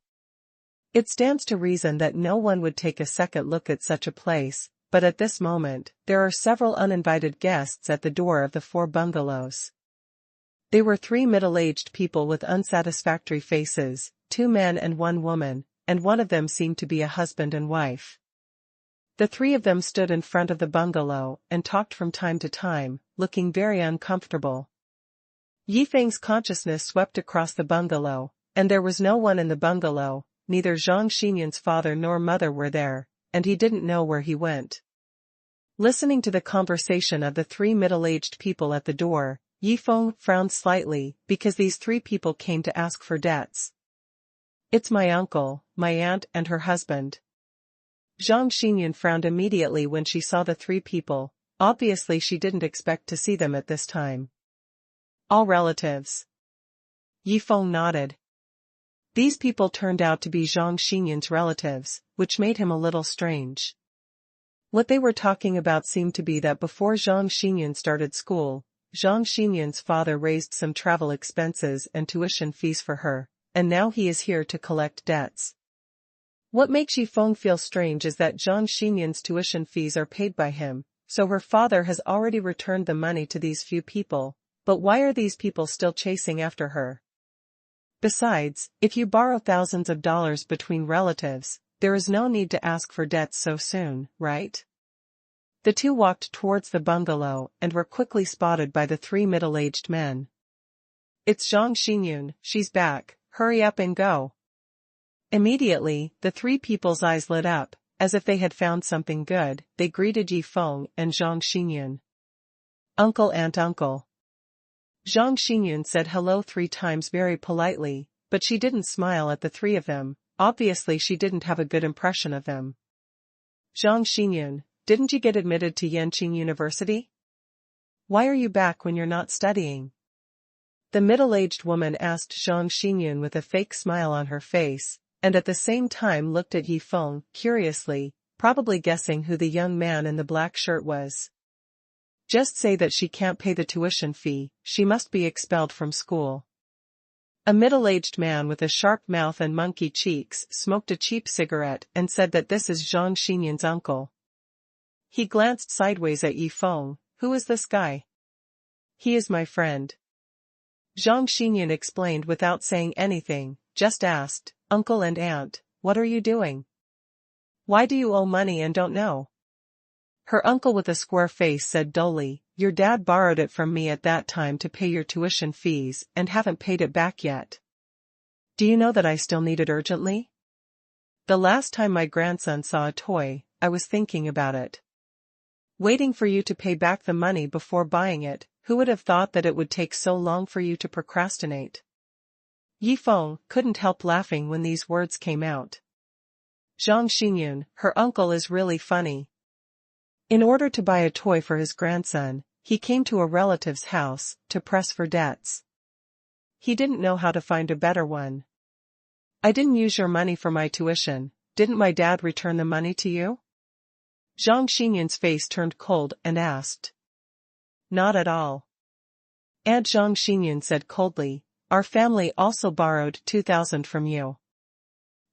It stands to reason that no one would take a second look at such a place, but at this moment, there are several uninvited guests at the door of the 4 bungalows. They were 3 middle-aged people with unsatisfactory faces, 2 men and 1 woman, and one of them seemed to be a husband and wife. The 3 of them stood in front of the bungalow and talked from time to time, looking very uncomfortable. Yifeng's consciousness swept across the bungalow, and there was no one in the bungalow, neither Zhang Xinyun's father nor mother were there, and he didn't know where he went. Listening to the conversation of the 3 middle-aged people at the door, Yifeng frowned slightly, because these 3 people came to ask for debts. "It's my uncle, my aunt and her husband." Zhang Xinyun frowned immediately when she saw the 3 people. Obviously she didn't expect to see them at this time. "All relatives?" Yifeng nodded. These people turned out to be Zhang Xinyun's relatives, which made him a little strange. What they were talking about seemed to be that before Zhang Xinyun started school, Zhang Xinyun's father raised some travel expenses and tuition fees for her, and now he is here to collect debts. What makes Yifeng feel strange is that Zhang Xinyun's tuition fees are paid by him, so her father has already returned the money to these few people, but why are these people still chasing after her? Besides, if you borrow thousands of dollars between relatives, there is no need to ask for debts so soon, right? The 2 walked towards the bungalow and were quickly spotted by the 3 middle-aged men. "It's Zhang Xinyun, she's back, hurry up and go." Immediately, the 3 people's eyes lit up, as if they had found something good. They greeted Yifeng and Zhang Xinyun. "Uncle and uncle." Zhang Xinyun said hello 3 times very politely, but she didn't smile at the 3 of them. Obviously she didn't have a good impression of them. "Zhang Xinyun, didn't you get admitted to Yanqing University? Why are you back when you're not studying?" The middle-aged woman asked Zhang Xinyun with a fake smile on her face, and at the same time looked at Yifeng curiously, probably guessing who the young man in the black shirt was. "Just say that she can't pay the tuition fee, she must be expelled from school." A middle-aged man with a sharp mouth and monkey cheeks smoked a cheap cigarette and said that this is Zhang Xinyun's uncle. He glanced sideways at Yifeng. "Who is this guy?" "He is my friend." Zhang Xinyun explained without saying anything, just asked, "Uncle and aunt, what are you doing? Why do you owe money and don't know?" Her uncle with a square face said dully, "Your dad borrowed it from me at that time to pay your tuition fees and haven't paid it back yet. Do you know that I still need it urgently? The last time my grandson saw a toy, I was thinking about it. Waiting for you to pay back the money before buying it, who would have thought that it would take so long for you to procrastinate?" Yifeng couldn't help laughing when these words came out. Zhang Xinyun, her uncle is really funny. In order to buy a toy for his grandson, he came to a relative's house to press for debts. He didn't know how to find a better one. "I didn't use your money for my tuition, didn't my dad return the money to you?" Zhang Xinyun's face turned cold and asked. "Not at all." Aunt Zhang Xinyun said coldly, "Our family also borrowed 2,000 from you.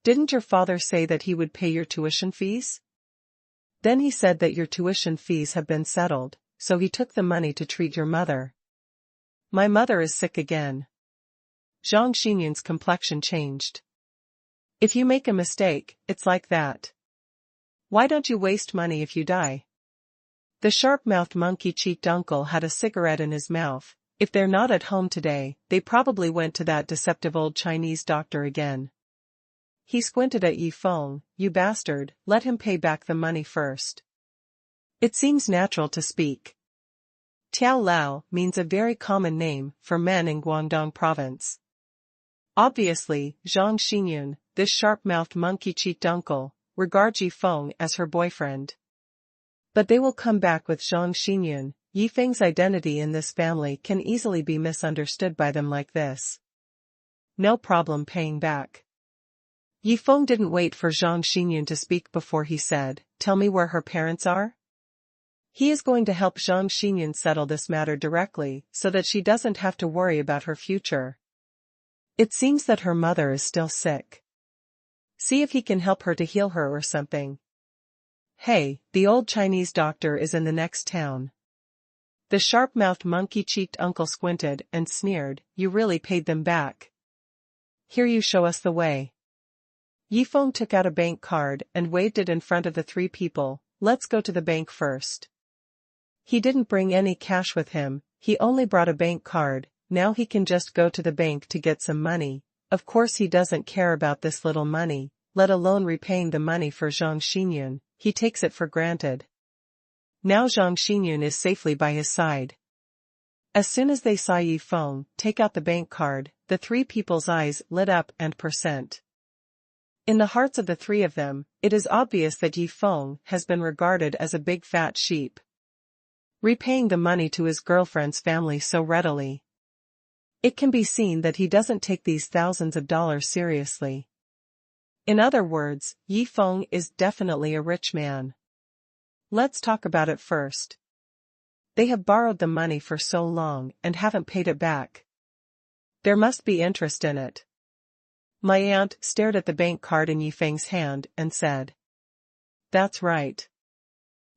Didn't your father say that he would pay your tuition fees? Then he said that your tuition fees have been settled, so he took the money to treat your mother." "My mother is sick again." Zhang Xinyun's complexion changed. "If you make a mistake, it's like that. Why don't you waste money if you die?" The sharp-mouthed monkey-cheeked uncle had a cigarette in his mouth. If they're not at home today, they probably went to that deceptive old Chinese doctor again. He squinted at Yifeng. "You bastard, let him pay back the money first." It seems natural to speak. Tiao Lao means a very common name for men in Guangdong province. Obviously, Zhang Xinyun, this sharp-mouthed monkey-cheeked uncle, regards Yifeng as her boyfriend. But they will come back with Zhang Xinyun. Yifeng's identity in this family can easily be misunderstood by them like this. No problem paying back. Yifeng didn't wait for Zhang Xinyun to speak before he said, "Tell me where her parents are?" He is going to help Zhang Xinyun settle this matter directly so that she doesn't have to worry about her future. It seems that her mother is still sick. See if he can help her to heal her or something. Hey, the old Chinese doctor is in the next town. The sharp-mouthed monkey-cheeked uncle squinted and sneered, you really paid them back. Here, you show us the way. Yifeng took out a bank card and waved it in front of the three people. Let's go to the bank first. He didn't bring any cash with him, he only brought a bank card. Now he can just go to the bank to get some money. Of course he doesn't care about this little money, let alone repaying the money for Zhang Xinyun. He takes it for granted. Now Zhang Xinyun is safely by his side. As soon as they saw Yifeng take out the bank card, the three people's eyes lit up and percent. In the hearts of the three of them, it is obvious that Yifeng has been regarded as a big fat sheep, repaying the money to his girlfriend's family so readily. It can be seen that he doesn't take these thousands of dollars seriously. In other words, Yifeng is definitely a rich man. Let's talk about it first. They have borrowed the money for so long and haven't paid it back. There must be interest in it. My aunt stared at the bank card in Yifeng's hand and said, that's right.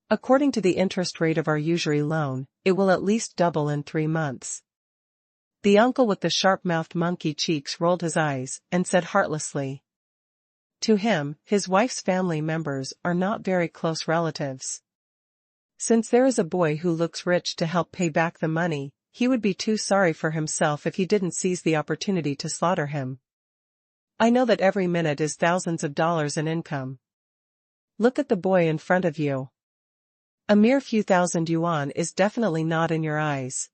According to the interest rate of our usury loan, it will at least double in 3 months. The uncle with the sharp-mouthed monkey cheeks rolled his eyes and said heartlessly. To him, his wife's family members are not very close relatives. Since there is a boy who looks rich to help pay back the money, he would be too sorry for himself if he didn't seize the opportunity to slaughter him. I know that every minute is thousands of dollars in income. Look at the boy in front of you. A mere few thousand yuan is definitely not in your eyes.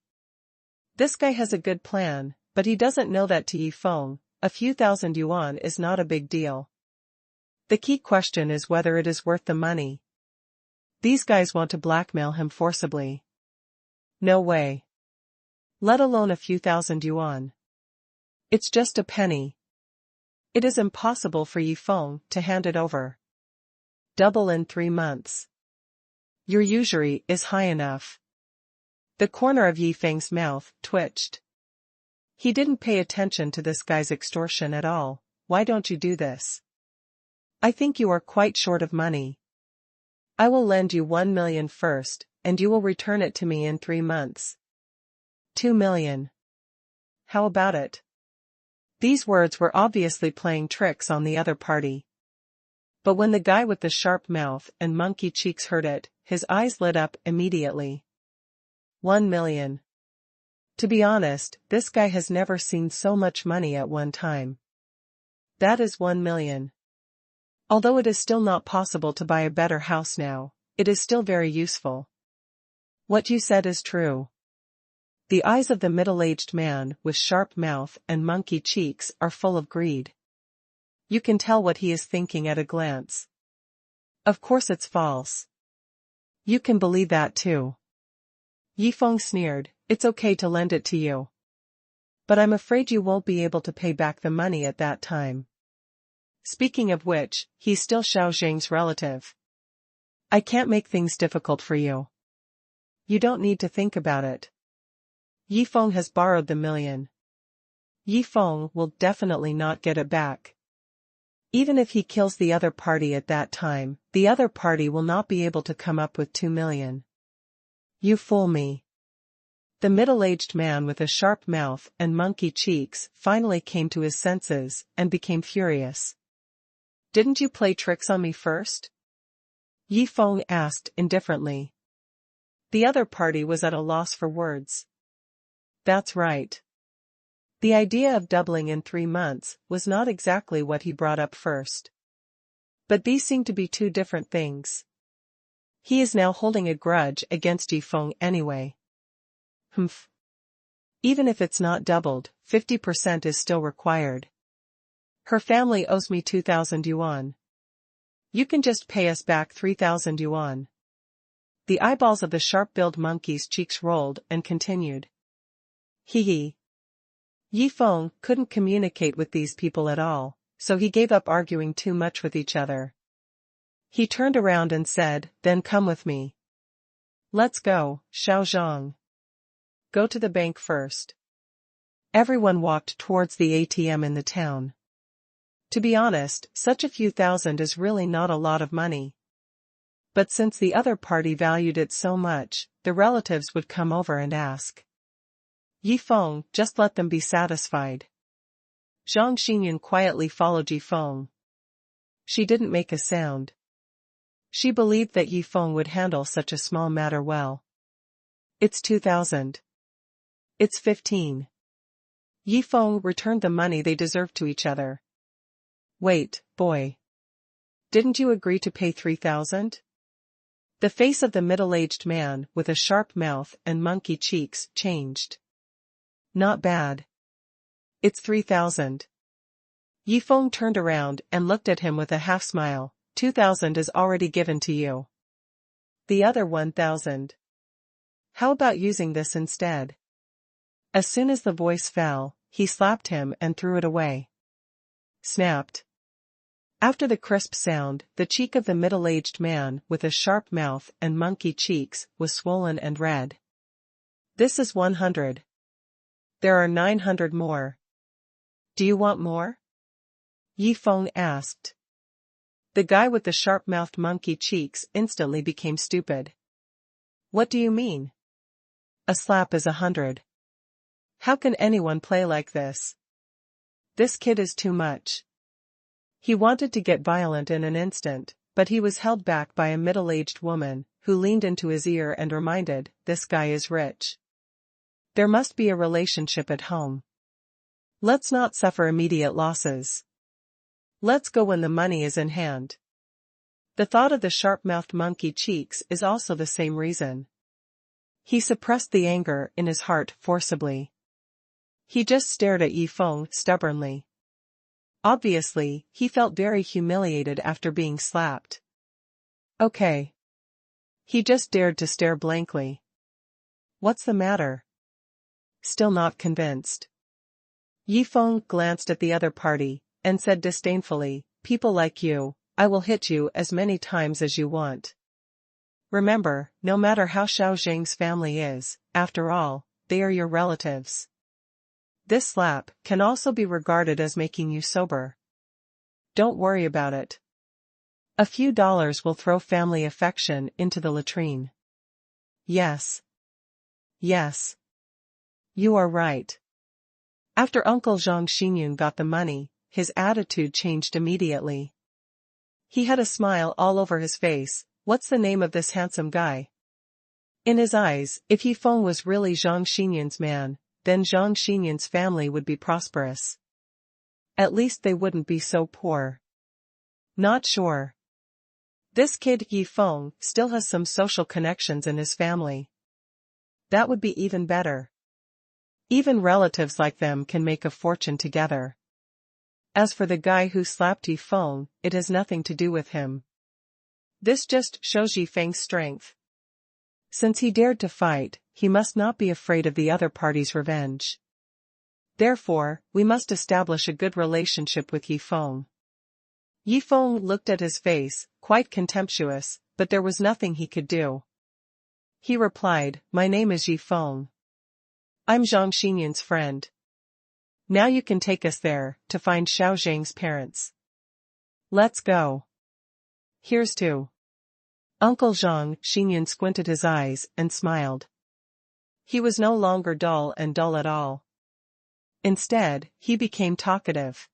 This guy has a good plan, but he doesn't know that to Yifeng, a few thousand yuan is not a big deal. The key question is whether it is worth the money. These guys want to blackmail him forcibly. No way. Let alone a few thousand yuan. It's just a penny. It is impossible for Yifeng to hand it over. Double in 3 months. Your usury is high enough. The corner of Yifeng's mouth twitched. He didn't pay attention to this guy's extortion at all. Why don't you do this? I think you are quite short of money. I will lend you 1 million first, and you will return it to me in 3 months. 2 million. How about it? These words were obviously playing tricks on the other party. But when the guy with the sharp mouth and monkey cheeks heard it, his eyes lit up immediately. 1 million. To be honest, this guy has never seen so much money at one time. That is 1 million. Although it is still not possible to buy a better house now, it is still very useful. What you said is true. The eyes of the middle-aged man with sharp mouth and monkey cheeks are full of greed. You can tell what he is thinking at a glance. Of course it's false. You can believe that too. Yifeng sneered, it's okay to lend it to you. But I'm afraid you won't be able to pay back the money at that time. Speaking of which, he's still Xiao Zhang's relative. I can't make things difficult for you. You don't need to think about it. Yifeng has borrowed the million. Yifeng will definitely not get it back. Even if he kills the other party at that time, the other party will not be able to come up with 2 million. You fool me. The middle-aged man with a sharp mouth and monkey cheeks finally came to his senses and became furious. Didn't you play tricks on me first? Yifeng asked indifferently. The other party was at a loss for words. That's right. The idea of doubling in 3 months was not exactly what he brought up first. But these seem to be two different things. He is now holding a grudge against Yifeng anyway. Humph. Even if it's not doubled, 50% is still required. Her family owes me 2,000 yuan. You can just pay us back 3,000 yuan. The eyeballs of the sharp-billed monkey's cheeks rolled and continued. Hee hee. Yifeng couldn't communicate with these people at all, so he gave up arguing too much with each other. He turned around and said, then come with me. Let's go, Xiao Zhang. Go to the bank first. Everyone walked towards the ATM in the town. To be honest, such a few thousand is really not a lot of money. But since the other party valued it so much, the relatives would come over and ask. Yifeng, just let them be satisfied. Zhang Xinyan quietly followed Yifeng. She didn't make a sound. She believed that Yifeng would handle such a small matter well. It's 2,000. It's 15. Yifeng returned the money they deserved to each other. Wait, boy. Didn't you agree to pay 3,000? The face of the middle-aged man with a sharp mouth and monkey cheeks changed. Not bad. It's 3,000. Yifeng turned around and looked at him with a half-smile. 2,000 is already given to you. The other 1,000. How about using this instead? As soon as the voice fell, he slapped him and threw it away. Snapped. After the crisp sound, the cheek of the middle-aged man with a sharp mouth and monkey cheeks was swollen and red. This is 100. There are 900 more. Do you want more? Yifeng asked. The guy with the sharp-mouthed monkey cheeks instantly became stupid. What do you mean? A slap is 100. How can anyone play like this? This kid is too much. He wanted to get violent in an instant, but he was held back by a middle-aged woman, who leaned into his ear and reminded, this guy is rich. There must be a relationship at home. Let's not suffer immediate losses. Let's go when the money is in hand. The thought of the sharp-mouthed monkey cheeks is also the same reason. He suppressed the anger in his heart forcibly. He just stared at Yifeng stubbornly. Obviously, he felt very humiliated after being slapped. Okay. He just dared to stare blankly. What's the matter? Still not convinced. Yifeng glanced at the other party, and said disdainfully, people like you, I will hit you as many times as you want. Remember, no matter how Xiao Zhang's family is, after all, they are your relatives. This slap can also be regarded as making you sober. Don't worry about it. A few dollars will throw family affection into the latrine. Yes. Yes. You are right. After Uncle Zhang Xinyan got the money, his attitude changed immediately. He had a smile all over his face. What's the name of this handsome guy? In his eyes, if Yifeng was really Zhang Xinyan's man, then Zhang Xinyan's family would be prosperous. At least they wouldn't be so poor. Not sure. This kid Yifeng still has some social connections in his family. That would be even better. Even relatives like them can make a fortune together. As for the guy who slapped Yifeng, it has nothing to do with him. This just shows Yifeng's strength. Since he dared to fight, he must not be afraid of the other party's revenge. Therefore, we must establish a good relationship with Yifeng. Yifeng looked at his face, quite contemptuous, but there was nothing he could do. He replied, my name is Yifeng. I'm Zhang Xinyan's friend. Now you can take us there, to find Xiao Zhang's parents. Let's go. Here's to. Uncle Zhang Xinyan squinted his eyes and smiled. He was no longer dull at all. Instead, he became talkative.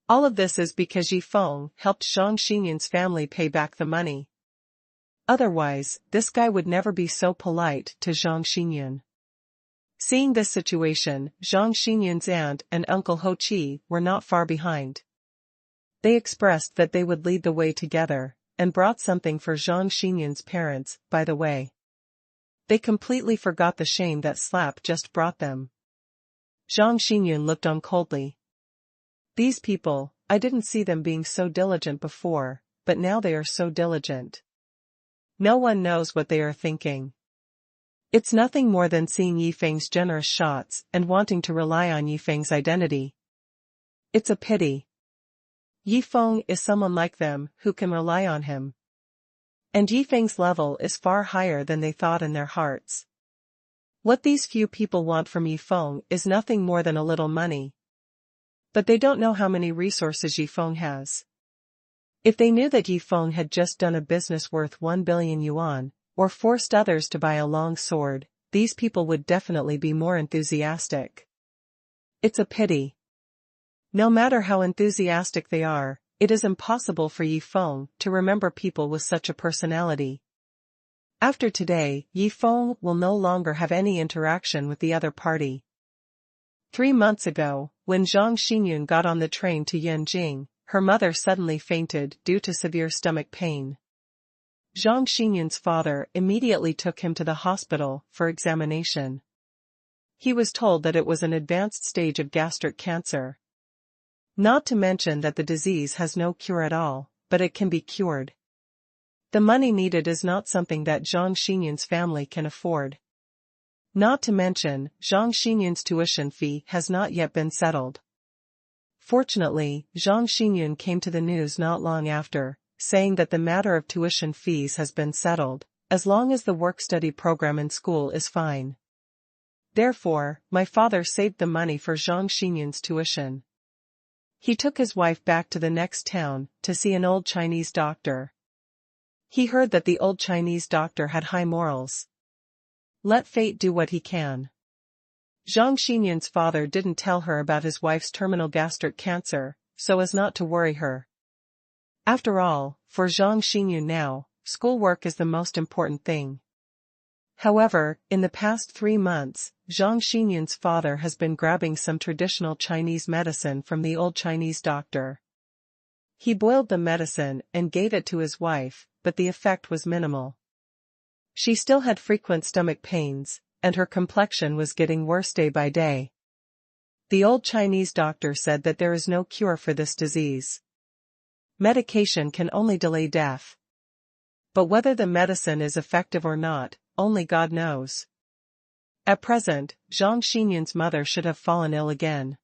All of this is because Yifeng helped Zhang Xinyan's family pay back the money. Otherwise, this guy would never be so polite to Zhang Xinyan. Seeing this situation, Zhang Xinyan's aunt and Uncle Ho Chi were not far behind. They expressed that they would lead the way together, and brought something for Zhang Xinyan's parents, by the way. They completely forgot the shame that slap just brought them. Zhang Xinyan looked on coldly. These people, I didn't see them being so diligent before, but now they are so diligent. No one knows what they are thinking. It's nothing more than seeing Yifeng's generous shots and wanting to rely on Yifeng's identity. It's a pity. Yifeng is someone like them who can rely on him. And Yifeng's level is far higher than they thought in their hearts. What these few people want from Yifeng is nothing more than a little money. But they don't know how many resources Yifeng has. If they knew that Yi Feng had just done a business worth 1 billion yuan, or forced others to buy a long sword, these people would definitely be more enthusiastic. It's a pity. No matter how enthusiastic they are, it is impossible for Yi Feng to remember people with such a personality. After today, Yi Feng will no longer have any interaction with the other party. 3 months ago, when Zhang Xinyun got on the train to Yanjing, her mother suddenly fainted due to severe stomach pain. Zhang Xinyun's father immediately took him to the hospital for examination. He was told that it was an advanced stage of gastric cancer. Not to mention that the disease has no cure at all, but it can be cured. The money needed is not something that Zhang Xinyun's family can afford. Not to mention, Zhang Xinyun's tuition fee has not yet been settled. Fortunately, Zhang Xinyun came to the news not long after, saying that the matter of tuition fees has been settled, as long as the work-study program in school is fine. Therefore, my father saved the money for Zhang Xinyun's tuition. He took his wife back to the next town to see an old Chinese doctor. He heard that the old Chinese doctor had high morals. Let fate do what he can. Zhang Xinyun's father didn't tell her about his wife's terminal gastric cancer, so as not to worry her. After all, for Zhang Xinyun now, schoolwork is the most important thing. However, in the past 3 months, Zhang Xinyun's father has been grabbing some traditional Chinese medicine from the old Chinese doctor. He boiled the medicine and gave it to his wife, but the effect was minimal. She still had frequent stomach pains, and her complexion was getting worse day by day. The old Chinese doctor said that there is no cure for this disease. Medication can only delay death. But whether the medicine is effective or not, only God knows. At present, Zhang Xinyun's mother should have fallen ill again.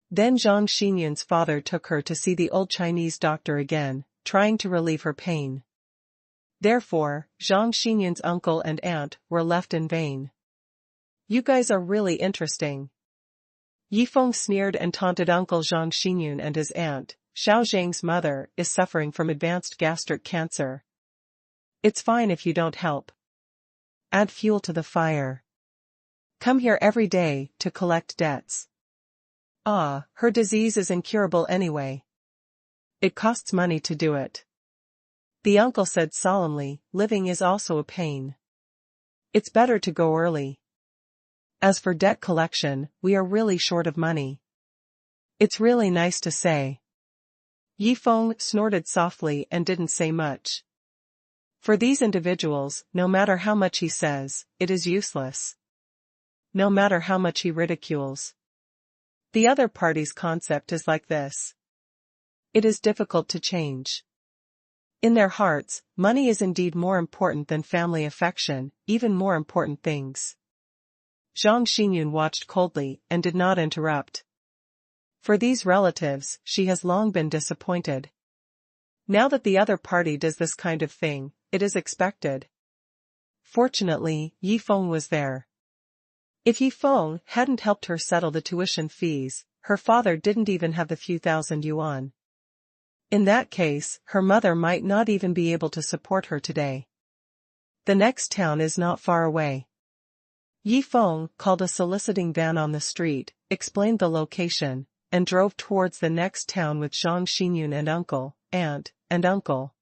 Then Zhang Xinyun's father took her to see the old Chinese doctor again, trying to relieve her pain. Therefore, Zhang Xinyun's uncle and aunt were left in vain. You guys are really interesting. Yi Feng sneered and taunted Uncle Zhang Xinyun, and his aunt, Xiao Zhang's mother, is suffering from advanced gastric cancer. It's fine if you don't help. Add fuel to the fire. Come here every day to collect debts. Ah, her disease is incurable anyway. It costs money to do it. The uncle said solemnly, living is also a pain. It's better to go early. As for debt collection, we are really short of money. It's really nice to say. Yi Feng snorted softly and didn't say much. For these individuals, no matter how much he says, it is useless. No matter how much he ridicules. The other party's concept is like this. It is difficult to change. In their hearts, money is indeed more important than family affection, even more important things. Zhang Xinyun watched coldly and did not interrupt. For these relatives, she has long been disappointed. Now that the other party does this kind of thing, it is expected. Fortunately, Yi Feng was there. If Yi Feng hadn't helped her settle the tuition fees, her father didn't even have the few thousand yuan. In that case, her mother might not even be able to support her today. The next town is not far away. Yi Feng called a soliciting van on the street, explained the location, and drove towards the next town with Zhang Xinyun and uncle, aunt, and uncle.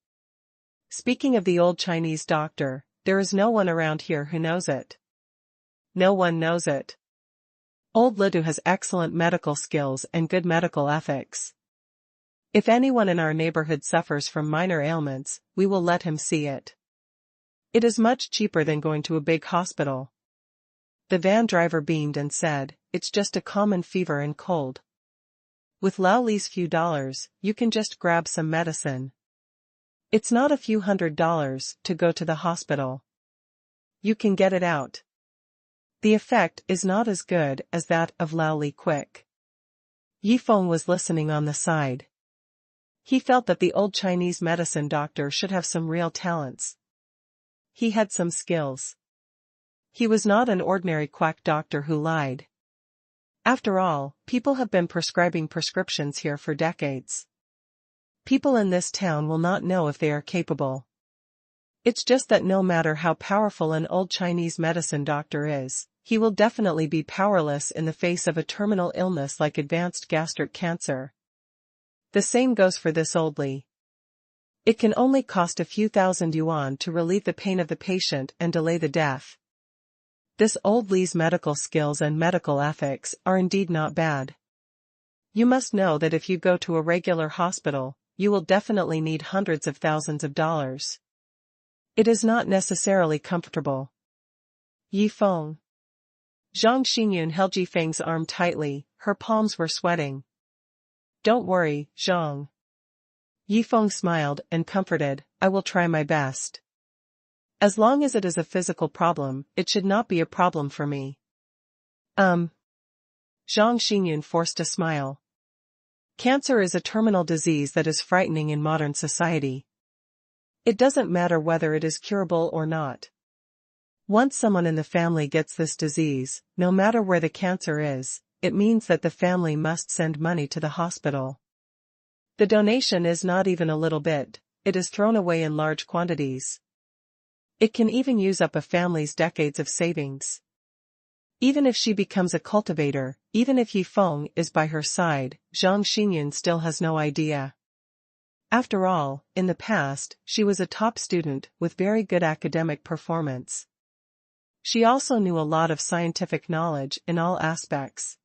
Speaking of the old Chinese doctor, there is no one around here who knows it. No one knows it. Old Lidu has excellent medical skills and good medical ethics. If anyone in our neighborhood suffers from minor ailments, we will let him see it. It is much cheaper than going to a big hospital. The van driver beamed and said, it's just a common fever and cold. With Lao Li's few dollars, you can just grab some medicine. It's not a few $100s to go to the hospital. You can get it out. The effect is not as good as that of Lao Li Quick. Yi Feng was listening on the side. He felt that the old Chinese medicine doctor should have some real talents. He had some skills. He was not an ordinary quack doctor who lied. After all, people have been prescribing prescriptions here for decades. People in this town will not know if they are capable. It's just that no matter how powerful an old Chinese medicine doctor is, he will definitely be powerless in the face of a terminal illness like advanced gastric cancer. The same goes for this old Li. It can only cost a few thousand yuan to relieve the pain of the patient and delay the death. This old Li's medical skills and medical ethics are indeed not bad. You must know that if you go to a regular hospital, you will definitely need hundreds of thousands of dollars. It is not necessarily comfortable. Yi Feng. Zhang Xingyun held Yi Feng's arm tightly, her palms were sweating. Don't worry, Zhang. Yi Feng smiled and comforted, I will try my best. As long as it is a physical problem, it should not be a problem for me. Zhang Xingyun forced a smile. Cancer is a terminal disease that is frightening in modern society. It doesn't matter whether it is curable or not. Once someone in the family gets this disease, no matter where the cancer is, it means that the family must send money to the hospital. The donation is not even a little bit, it is thrown away in large quantities. It can even use up a family's decades of savings. Even if she becomes a cultivator, even if Yi Feng is by her side, Zhang Xingyun still has no idea. After all, in the past, she was a top student with very good academic performance. She also knew a lot of scientific knowledge in all aspects.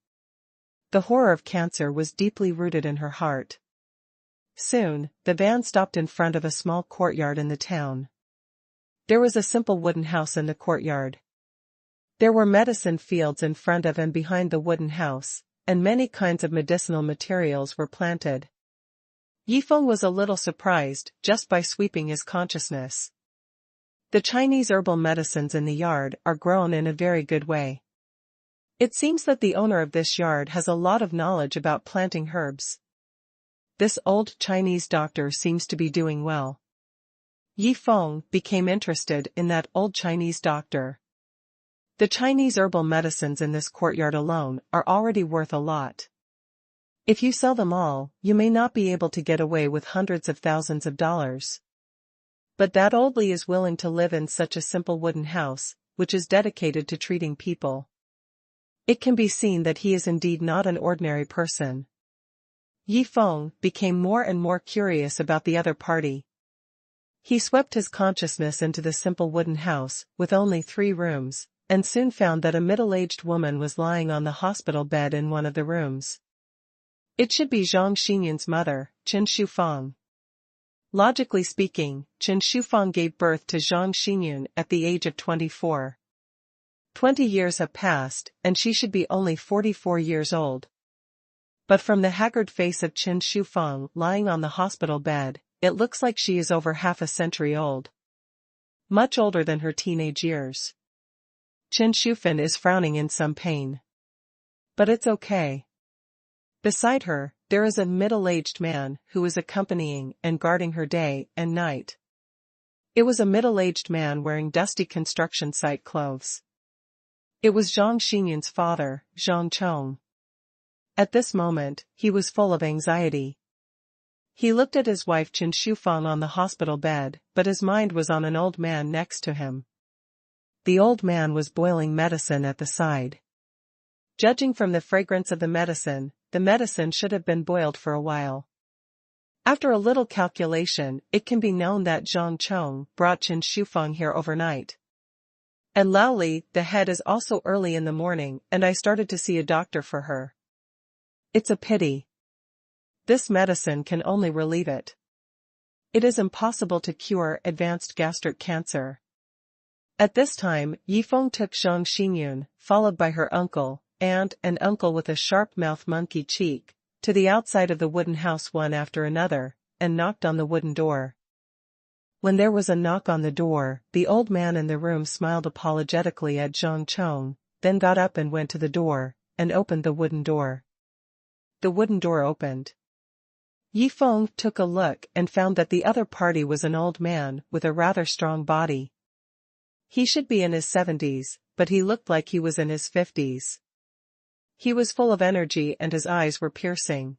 The horror of cancer was deeply rooted in her heart. Soon, the van stopped in front of a small courtyard in the town. There was a simple wooden house in the courtyard. There were medicine fields in front of and behind the wooden house, and many kinds of medicinal materials were planted. Yi Feng was a little surprised just by sweeping his consciousness. The Chinese herbal medicines in the yard are grown in a very good way. It seems that the owner of this yard has a lot of knowledge about planting herbs. This old Chinese doctor seems to be doing well. Yi Feng became interested in that old Chinese doctor. The Chinese herbal medicines in this courtyard alone are already worth a lot. If you sell them all, you may not be able to get away with hundreds of thousands of dollars. But that old Li is willing to live in such a simple wooden house, which is dedicated to treating people. It can be seen that he is indeed not an ordinary person. Yi Feng became more and more curious about the other party. He swept his consciousness into the simple wooden house, with only 3 rooms, and soon found that a middle-aged woman was lying on the hospital bed in one of the rooms. It should be Zhang Xingyun's mother, Qin Shufang. Logically speaking, Qin Shufang gave birth to Zhang Xingyun at the age of 24. 20 years have passed, and she should be only 44 years old. But from the haggard face of Qin Shufang lying on the hospital bed, it looks like she is over half a century old. Much older than her teenage years. Qin Shufan is frowning in some pain. But it's okay. Beside her, there is a middle-aged man who is accompanying and guarding her day and night. It was a middle-aged man wearing dusty construction site clothes. It was Zhang Xingyun's father, Zhang Chong. At this moment, he was full of anxiety. He looked at his wife Qin Shufang on the hospital bed, but his mind was on an old man next to him. The old man was boiling medicine at the side. Judging from the fragrance of the medicine should have been boiled for a while. After a little calculation, it can be known that Zhang Chong brought Qin Shufang here overnight. And Laoli, the head, is also early in the morning, and I started to see a doctor for her. It's a pity. This medicine can only relieve it. It is impossible to cure advanced gastric cancer. At this time, Yi Feng took Zhang Xingyun, followed by her uncle, aunt and uncle with a sharp-mouthed monkey cheek, to the outside of the wooden house one after another, and knocked on the wooden door. When there was a knock on the door, the old man in the room smiled apologetically at Zhang Chong, then got up and went to the door, and opened the wooden door. The wooden door opened. Yi Feng took a look and found that the other party was an old man with a rather strong body. He should be in his 70s, but he looked like he was in his 50s. He was full of energy and his eyes were piercing.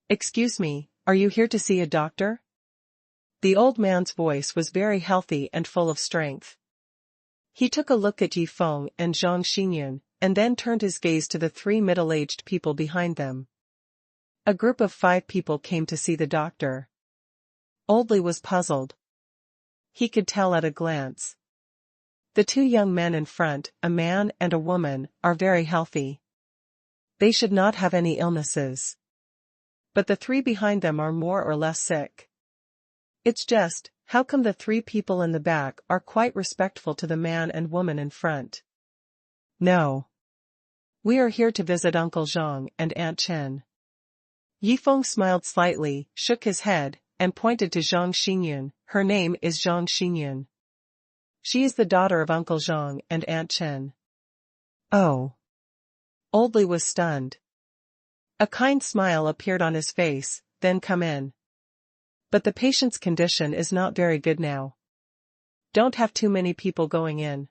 "Excuse me, are you here to see a doctor? The old man's voice was very healthy and full of strength. He took a look at Yifeng and Zhang Xinyun, and then turned his gaze to the three middle-aged people behind them. A group of 5 people came to see the doctor. Oldley was puzzled. He could tell at a glance. The 2 young men in front, a man and a woman, are very healthy. They should not have any illnesses. But the 3 behind them are more or less sick. It's just, how come the 3 people in the back are quite respectful to the man and woman in front? No. We are here to visit Uncle Zhang and Aunt Chen. Yifeng smiled slightly, shook his head, and pointed to Zhang Xinyun. Her name is Zhang Xinyun. She is the daughter of Uncle Zhang and Aunt Chen. Oh. Oldley was stunned. A kind smile appeared on his face. Then come in. But the patient's condition is not very good now. Don't have too many people going in.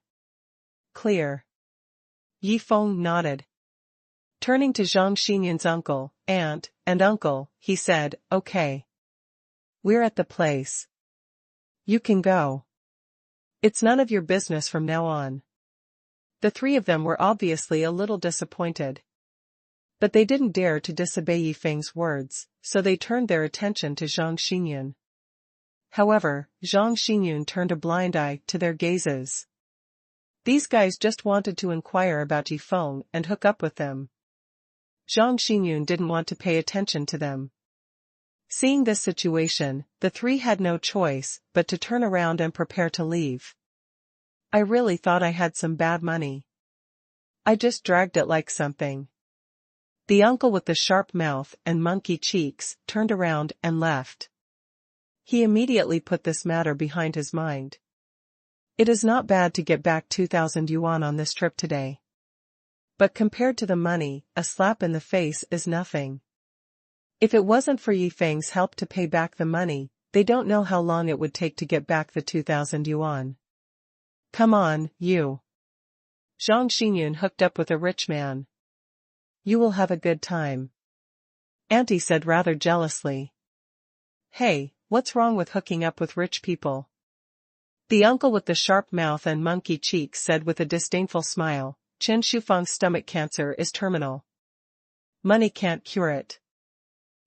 Clear. Yifeng nodded. Turning to Zhang Xinyun's uncle, aunt, and uncle, he said, okay. We're at the place. You can go. It's none of your business from now on. The 3 of them were obviously a little disappointed. But they didn't dare to disobey Yifeng's words, so they turned their attention to Zhang Xinyun. However, Zhang Xinyun turned a blind eye to their gazes. These guys just wanted to inquire about Yifeng and hook up with them. Zhang Xinyun didn't want to pay attention to them. Seeing this situation, the 3 had no choice but to turn around and prepare to leave. I really thought I had some bad money. I just dragged it like something. The uncle with the sharp mouth and monkey cheeks turned around and left. He immediately put this matter behind his mind. It is not bad to get back 2,000 yuan on this trip today. But compared to the money, a slap in the face is nothing. If it wasn't for Yifeng's help to pay back the money, they don't know how long it would take to get back the 2,000 yuan. Come on, you. Zhang Xinyun hooked up with a rich man. You will have a good time. Auntie said rather jealously. Hey, what's wrong with hooking up with rich people? The uncle with the sharp mouth and monkey cheeks said with a disdainful smile, Chen Shufeng's stomach cancer is terminal. Money can't cure it.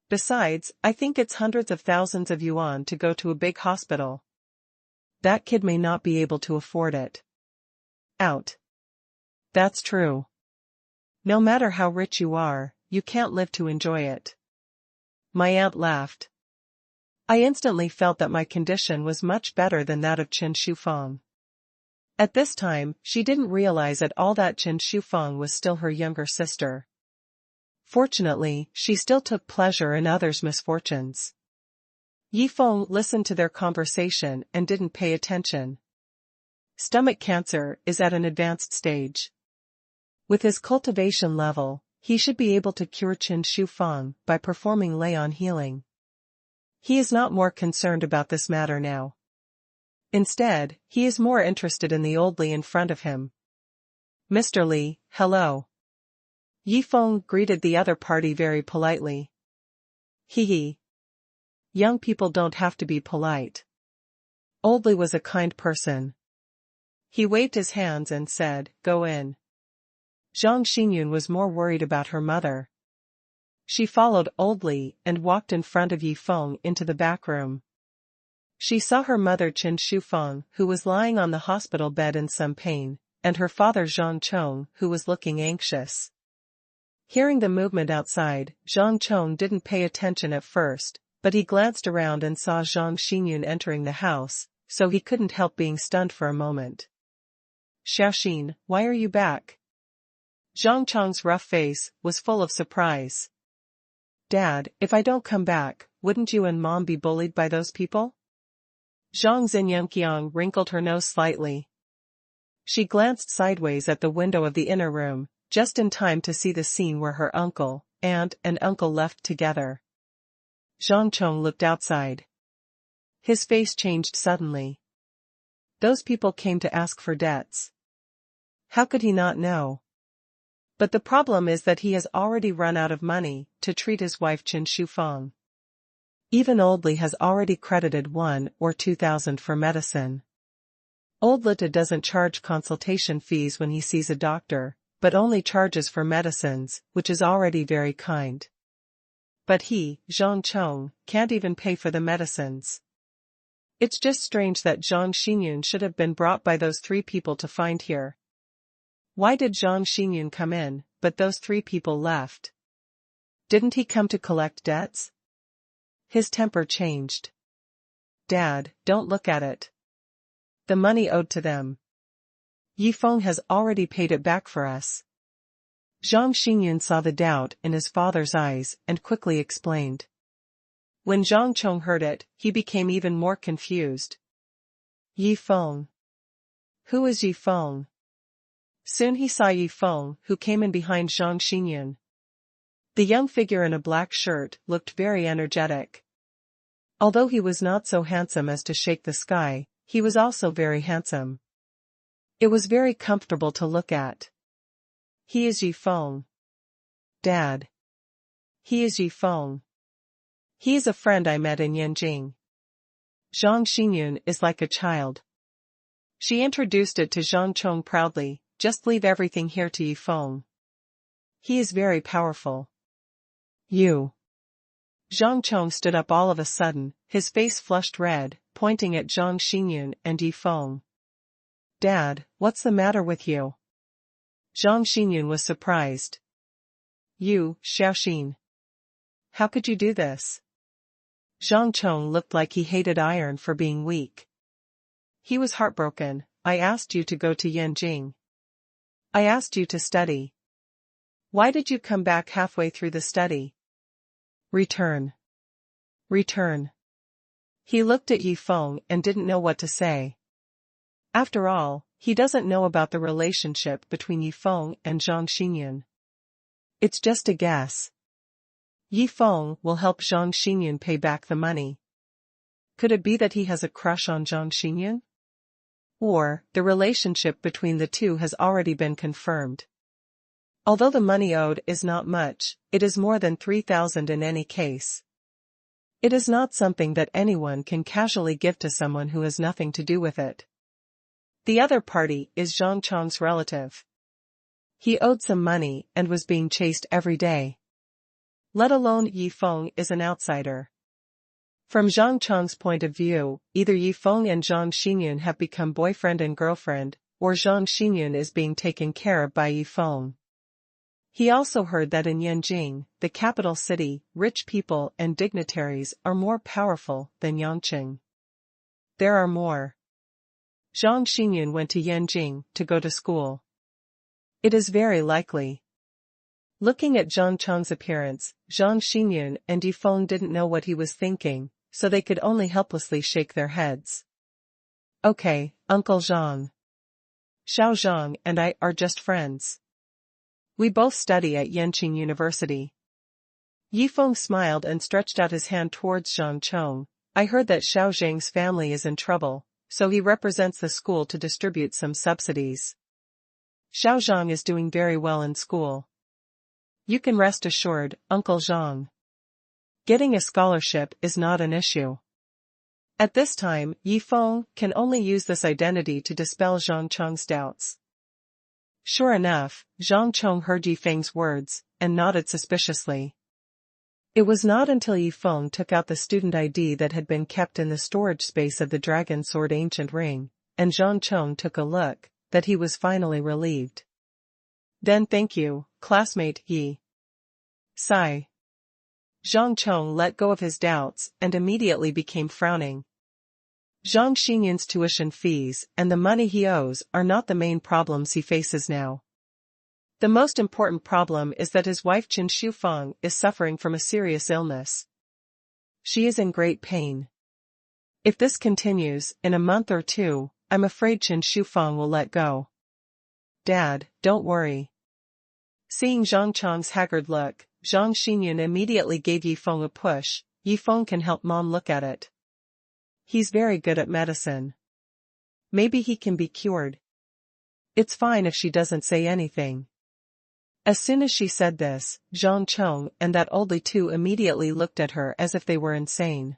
Besides, I think it's hundreds of thousands of yuan to go to a big hospital. That kid may not be able to afford it. Out. That's true. No matter how rich you are, you can't live to enjoy it. My aunt laughed. I instantly felt that my condition was much better than that of Chen Shufeng. At this time, she didn't realize at all that Chen Shufeng was still her younger sister. Fortunately, she still took pleasure in others' misfortunes. Yifeng listened to their conversation and didn't pay attention. Stomach cancer is at an advanced stage. With his cultivation level, he should be able to cure Chen Shufeng by performing lay-on healing. He is not more concerned about this matter now. Instead, he is more interested in the old Li in front of him. Mr. Li, hello. Yifeng greeted the other party very politely. Hee. Young people don't have to be polite. Old Li was a kind person. He waved his hands and said, go in. Zhang Xinyun was more worried about her mother. She followed Old Li and walked in front of Yifeng into the back room. She saw her mother Chen Shufeng, who was lying on the hospital bed in some pain, and her father Zhang Chong, who was looking anxious. Hearing the movement outside, Zhang Chong didn't pay attention at first, but he glanced around and saw Zhang Xinyun entering the house, so he couldn't help being stunned for a moment. Xiaoxin, why are you back? Zhang Chong's rough face was full of surprise. Dad, if I don't come back, wouldn't you and Mom be bullied by those people? Zhang Xinyunqiang wrinkled her nose slightly. She glanced sideways at the window of the inner room, just in time to see the scene where her uncle, aunt and uncle left together. Zhang Chong looked outside. His face changed suddenly. Those people came to ask for debts. How could he not know? But the problem is that he has already run out of money to treat his wife Chen Shufeng. Even Oldly has already credited 1 or 2,000 for medicine. Oldlita doesn't charge consultation fees when he sees a doctor, but only charges for medicines, which is already very kind. But he, Zhang Chong, can't even pay for the medicines. It's just strange that Zhang Xinyun should have been brought by those 3 people to find here. Why did Zhang Xinyun come in, but those 3 people left? Didn't he come to collect debts? His temper changed. Dad, don't look at it. The money owed to them. Yifeng has already paid it back for us. Zhang Xinyun saw the doubt in his father's eyes and quickly explained. When Zhang Chong heard it, he became even more confused. Yifeng. Who is Yifeng? Soon he saw Yifeng, who came in behind Zhang Xinyun. The young figure in a black shirt looked very energetic. Although he was not so handsome as to shake the sky, he was also very handsome. It was very comfortable to look at. He is Yifeng. Dad. He is Yifeng. He is a friend I met in Yanjing. Zhang Xinyun is like a child. She introduced it to Zhang Chong proudly, just leave everything here to Yifeng. He is very powerful. You. Zhang Chong stood up all of a sudden, his face flushed red, pointing at Zhang Xinyun and Yifeng. Dad, what's the matter with you? Zhang Xinyun was surprised. You, Xiaoxin. How could you do this? Zhang Chong looked like he hated iron for being weak. He was heartbroken. I asked you to go to Yanjing. I asked you to study. Why did you come back halfway through the study? Return. Return. He looked at Yifeng and didn't know what to say. After all, he doesn't know about the relationship between Yifeng and Zhang Xinyun. It's just a guess. Yifeng will help Zhang Xinyun pay back the money. Could it be that he has a crush on Zhang Xinyun? Or, the relationship between the two has already been confirmed. Although the money owed is not much, it is more than 3,000 in any case. It is not something that anyone can casually give to someone who has nothing to do with it. The other party is Zhang Chong's relative. He owed some money and was being chased every day. Let alone Yifeng is an outsider. From Zhang Chong's point of view, either Yifeng and Zhang Xinyun have become boyfriend and girlfriend, or Zhang Xinyun is being taken care of by Yifeng. He also heard that in Yanjing, the capital city, rich people and dignitaries are more powerful than Yangqing. There are more. Zhang Xinyun went to Yanjing to go to school. It is very likely. Looking at Zhang Chong's appearance, Zhang Xinyun and Yifeng didn't know what he was thinking, so they could only helplessly shake their heads. Okay, Uncle Zhang. Xiao Zhang and I are just friends. We both study at Yanqing University. Yifeng smiled and stretched out his hand towards Zhang Chong. I heard that Xiao Zhang's family is in trouble, so he represents the school to distribute some subsidies. Xiao Zhang is doing very well in school. You can rest assured, Uncle Zhang. Getting a scholarship is not an issue. At this time, Yifeng can only use this identity to dispel Zhang Chong's doubts. Sure enough, Zhang Chong heard Yifeng's words, and nodded suspiciously. It was not until Yifeng took out the student ID that had been kept in the storage space of the Dragon Sword Ancient Ring, and Zhang Chong took a look, that he was finally relieved. Then thank you, classmate Yi. Sigh. Zhang Chong let go of his doubts and immediately became frowning. Zhang Xinyun's tuition fees and the money he owes are not the main problems he faces now. The most important problem is that his wife Qin Shufeng is suffering from a serious illness. She is in great pain. If this continues, in a month or two, I'm afraid Qin Shufeng will let go. Dad, don't worry. Seeing Zhang Chong's haggard look, Zhang Xinyun immediately gave Yifeng a push. Yifeng can help Mom look at it. He's very good at medicine. Maybe he can be cured. It's fine if she doesn't say anything. As soon as she said this, Zhang Chong and that oldie too immediately looked at her as if they were insane.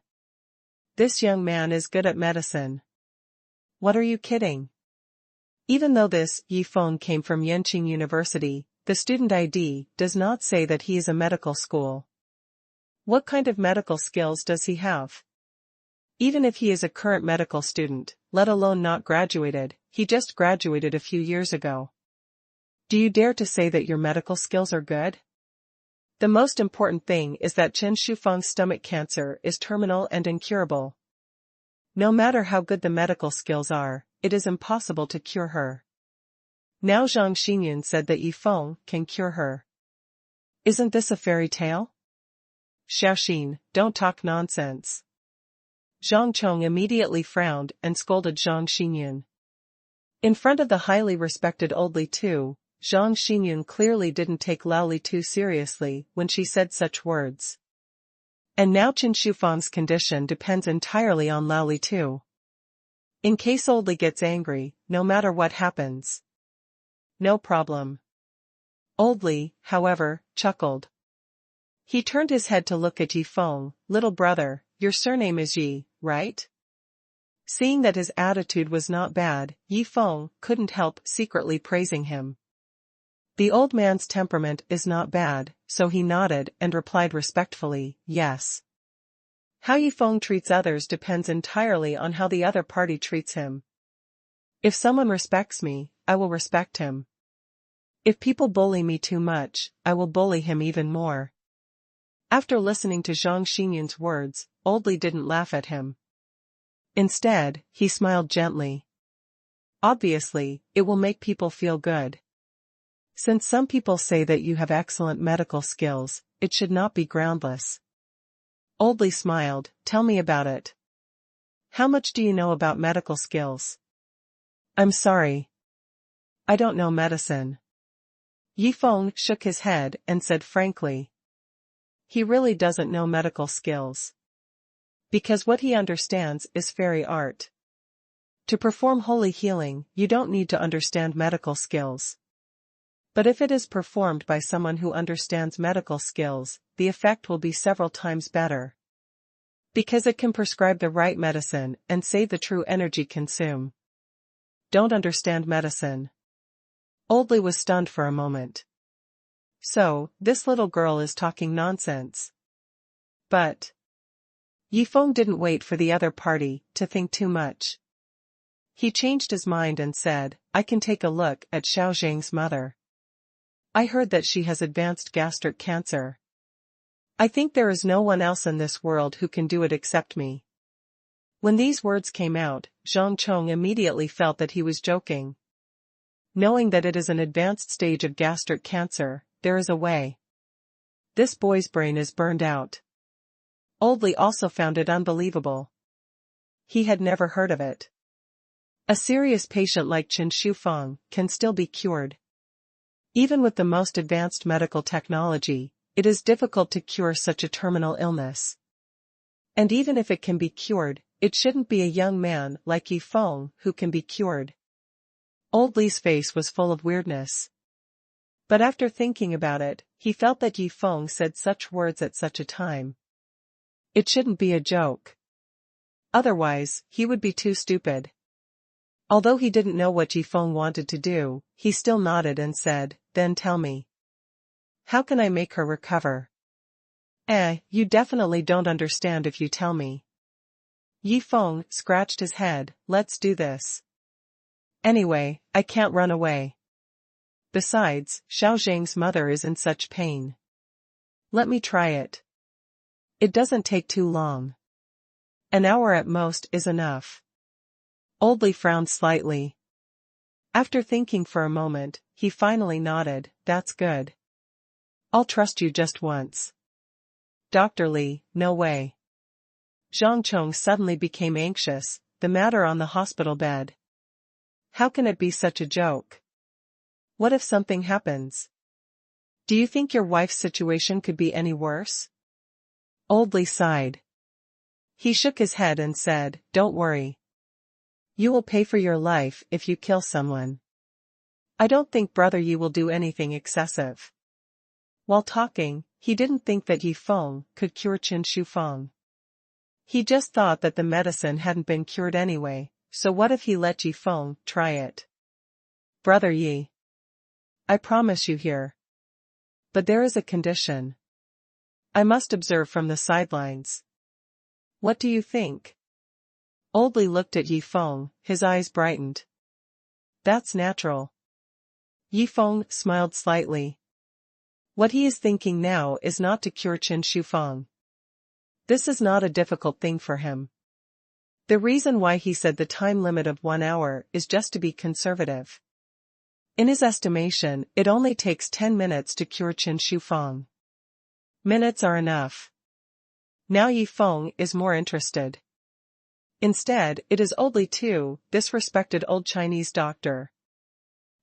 This young man is good at medicine. What are you kidding? Even though this Yi Feng came from Yenqing University, the student ID does not say that he is a medical school. What kind of medical skills does he have? Even if he is a current medical student, let alone not graduated, he just graduated a few years ago. Do you dare to say that your medical skills are good? The most important thing is that Chen Shufeng's stomach cancer is terminal and incurable. No matter how good the medical skills are, it is impossible to cure her. Now Zhang Xinyan said that Yi Feng can cure her. Isn't this a fairy tale? Xiaoxin, don't talk nonsense. Zhang Chong immediately frowned and scolded Zhang Xinyan. In front of the highly respected old Li Tu, Zhang Xinyan clearly didn't take Lao Li Tu seriously when she said such words. And now Chen Shufeng's condition depends entirely on Lao Li Tu. In case old Li gets angry, no matter what happens. No problem. Old Li, however, chuckled. He turned his head to look at Yi Feng. Little brother, your surname is Yi, right? Seeing that his attitude was not bad, Yi Feng couldn't help secretly praising him. The old man's temperament is not bad, so he nodded and replied respectfully, yes. How Yi Feng treats others depends entirely on how the other party treats him. If someone respects me, I will respect him. If people bully me too much, I will bully him even more. After listening to Zhang Xinyan's words, Old Li didn't laugh at him. Instead, he smiled gently. Obviously, it will make people feel good. Since some people say that you have excellent medical skills, it should not be groundless. Old Li smiled, tell me about it. How much do you know about medical skills? I'm sorry. I don't know medicine. Yi Feng shook his head and said frankly. He really doesn't know medical skills. Because what he understands is fairy art. To perform holy healing, you don't need to understand medical skills. But if it is performed by someone who understands medical skills, the effect will be several times better. Because it can prescribe the right medicine and save the true energy consume. Don't understand medicine. Old Li was stunned for a moment. So, this little girl is talking nonsense. But Yi Feng didn't wait for the other party to think too much. He changed his mind and said, I can take a look at Xiao Zhang's mother. I heard that she has advanced gastric cancer. I think there is no one else in this world who can do it except me. When these words came out, Zhang Chong immediately felt that he was joking. Knowing that it is an advanced stage of gastric cancer, there is a way. This boy's brain is burned out. Old Li also found it unbelievable. He had never heard of it. A serious patient like Chen Shufeng can still be cured. Even with the most advanced medical technology, it is difficult to cure such a terminal illness. And even if it can be cured, it shouldn't be a young man like Yi Feng who can be cured. Old Li's face was full of weirdness. But after thinking about it, he felt that Yi Feng said such words at such a time. It shouldn't be a joke. Otherwise, he would be too stupid. Although he didn't know what Yi Feng wanted to do, he still nodded and said, then tell me. How can I make her recover? You definitely don't understand if you tell me. Yi Feng scratched his head, let's do this. Anyway, I can't run away. Besides, Xiao Zhang's mother is in such pain. Let me try it. It doesn't take too long. An hour at most is enough. Old Li frowned slightly. After thinking for a moment, he finally nodded, that's good. I'll trust you just once. Dr. Li, no way. Zhang Chong suddenly became anxious, the matter on the hospital bed. How can it be such a joke? What if something happens? Do you think your wife's situation could be any worse? Old Li sighed. He shook his head and said, don't worry. You will pay for your life if you kill someone. I don't think Brother Yi will do anything excessive. While talking, he didn't think that Yi Feng could cure Qin Shi Feng. He just thought that the medicine hadn't been cured anyway, so what if he let Yi Feng try it? Brother Yi. I promise you here. But there is a condition. I must observe from the sidelines. What do you think? Old Li looked at Yi Feng, his eyes brightened. That's natural. Yi Feng smiled slightly. What he is thinking now is not to cure Qin Shi Feng. This is not a difficult thing for him. The reason why he said the time limit of 1 hour is just to be conservative. In his estimation, it only takes 10 minutes to cure Qin Shi Feng. Minutes are enough. Now Yi Feng is more interested. Instead, it is Old Li too, this respected old Chinese doctor.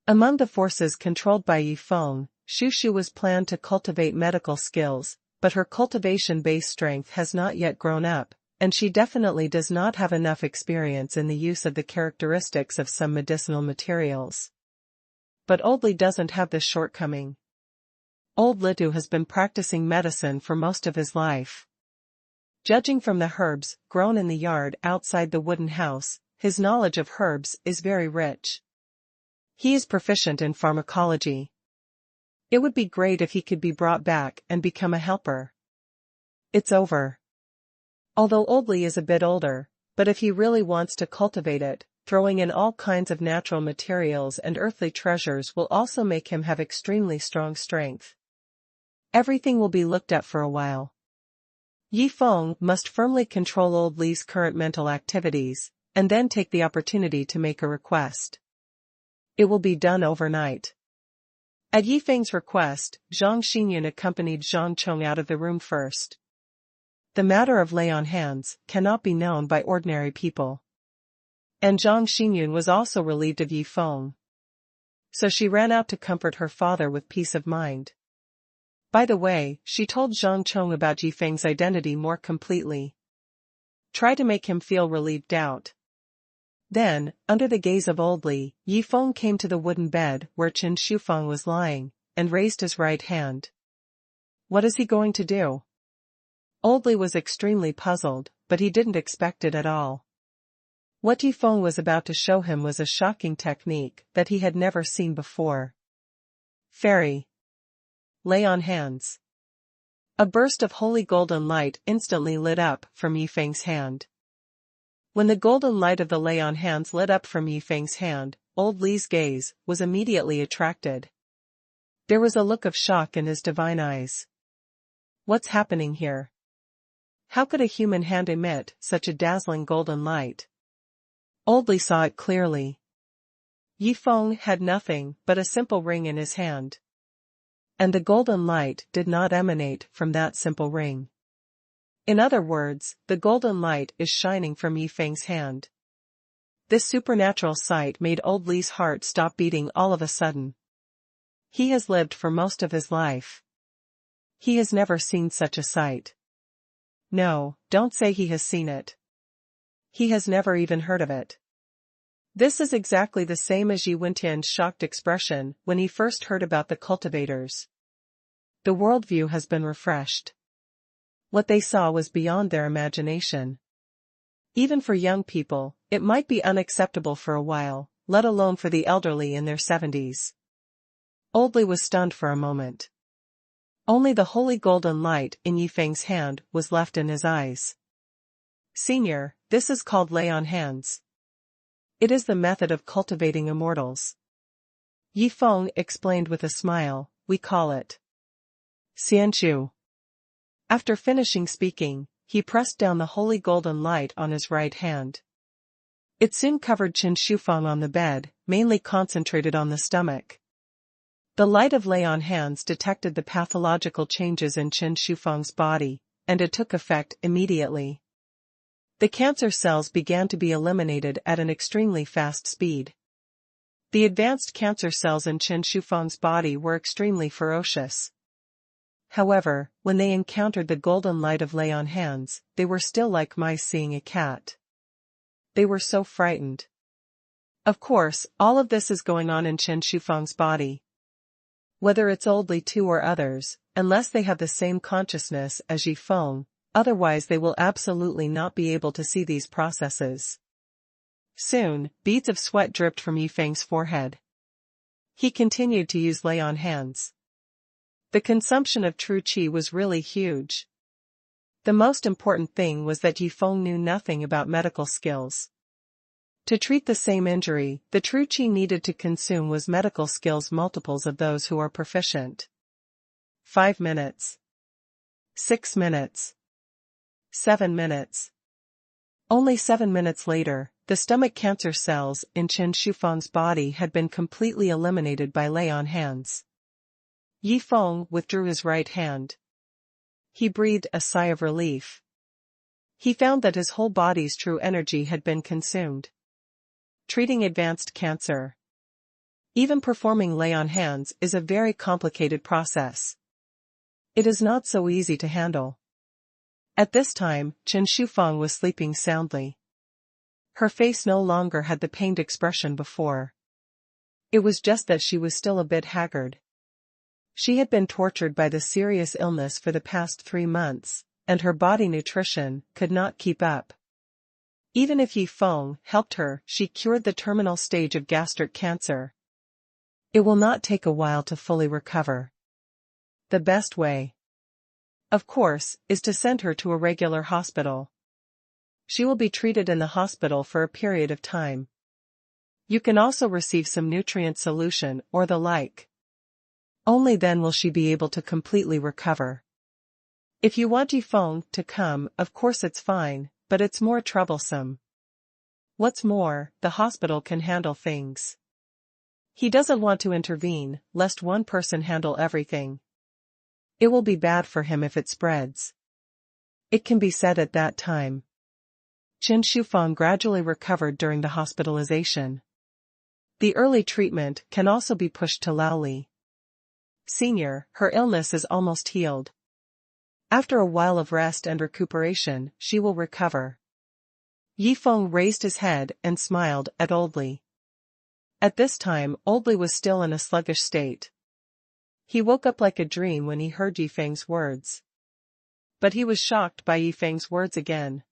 Among the forces controlled by Yi Feng, Shu was planned to cultivate medical skills, but her cultivation-based strength has not yet grown up, and she definitely does not have enough experience in the use of the characteristics of some medicinal materials. But Old Li doesn't have this shortcoming. Old Litu has been practicing medicine for most of his life. Judging from the herbs grown in the yard outside the wooden house, his knowledge of herbs is very rich. He is proficient in pharmacology. It would be great if he could be brought back and become a helper. It's over. Although Old Li is a bit older, but if he really wants to cultivate it, throwing in all kinds of natural materials and earthly treasures will also make him have extremely strong strength. Everything will be looked at for a while. Yi Feng must firmly control Old Li's current mental activities, and then take the opportunity to make a request. It will be done overnight. At Yi Feng's request, Zhang Xinyun accompanied Zhang Chong out of the room first. The matter of lay on hands cannot be known by ordinary people. And Zhang Xinyun was also relieved of Yi Feng. So she ran out to comfort her father with peace of mind. By the way, she told Zhang Chong about Yi Feng's identity more completely. Try to make him feel relieved out. Then, under the gaze of Old Li, Yi Feng came to the wooden bed where Qin Shi Feng was lying, and raised his right hand. What is he going to do? Old Li was extremely puzzled, but he didn't expect it at all. What Yi Feng was about to show him was a shocking technique that he had never seen before. Fairy. Lay on hands. A burst of holy golden light instantly lit up from Yi Feng's hand. When the golden light of the lay on hands lit up from Yi Feng's hand, Old Li's gaze was immediately attracted. There was a look of shock in his divine eyes. What's happening here? How could a human hand emit such a dazzling golden light? Old Li saw it clearly. Yi Feng had nothing but a simple ring in his hand. And the golden light did not emanate from that simple ring. In other words, the golden light is shining from Yi Feng's hand. This supernatural sight made Old Li's heart stop beating all of a sudden. He has lived for most of his life. He has never seen such a sight. No, don't say he has seen it. He has never even heard of it. This is exactly the same as Yi Wentian's shocked expression when he first heard about the cultivators. The worldview has been refreshed. What they saw was beyond their imagination. Even for young people, it might be unacceptable for a while, let alone for the elderly in their 70s. Old Li was stunned for a moment. Only the holy golden light in Yi Feng's hand was left in his eyes. Senior, this is called lay on hands. It is the method of cultivating immortals. Yi Feng explained with a smile, we call it Xianchu. After finishing speaking, he pressed down the holy golden light on his right hand. It soon covered Qin Shi Feng on the bed, mainly concentrated on the stomach. The light of lay on hands detected the pathological changes in Qin Shi Feng's body, and it took effect immediately. The cancer cells began to be eliminated at an extremely fast speed. The advanced cancer cells in Qin Shi Feng's body were extremely ferocious. However, when they encountered the golden light of lay on hands, they were still like mice seeing a cat. They were so frightened. Of course, all of this is going on in Qin Shi Feng's body. Whether it's Old Li too or others, unless they have the same consciousness as Yifeng, otherwise they will absolutely not be able to see these processes. Soon, beads of sweat dripped from Yifeng's forehead. He continued to use lay-on hands. The consumption of true qi was really huge. The most important thing was that Yifeng knew nothing about medical skills. To treat the same injury, the true qi needed to consume was medical skills multiples of those who are proficient. 5 minutes. 6 minutes. 7 minutes. Only 7 minutes later, the stomach cancer cells in Chen Shufang's body had been completely eliminated by lay-on hands. Yifeng withdrew his right hand. He breathed a sigh of relief. He found that his whole body's true energy had been consumed. Treating advanced cancer. Even performing lay-on hands is a very complicated process. It is not so easy to handle. At this time, Chen Shufang was sleeping soundly. Her face no longer had the pained expression before. It was just that she was still a bit haggard. She had been tortured by the serious illness for the past 3 months, and her body nutrition could not keep up. Even if Yifeng helped her, she cured the terminal stage of gastric cancer. It will not take a while to fully recover. The best way, of course, is to send her to a regular hospital. She will be treated in the hospital for a period of time. You can also receive some nutrient solution or the like. Only then will she be able to completely recover. If you want Yifeng to come, of course it's fine, but it's more troublesome. What's more, the hospital can handle things. He doesn't want to intervene, lest one person handle everything. It will be bad for him if it spreads. It can be said at that time. Chen Shufang gradually recovered during the hospitalization. The early treatment can also be pushed to Laoli. Senior, her illness is almost healed. After a while of rest and recuperation, she will recover. Yifeng raised his head and smiled at Oldly. At this time, Oldly was still in a sluggish state. He woke up like a dream when he heard Yifeng's words. But he was shocked by Yifeng's words again.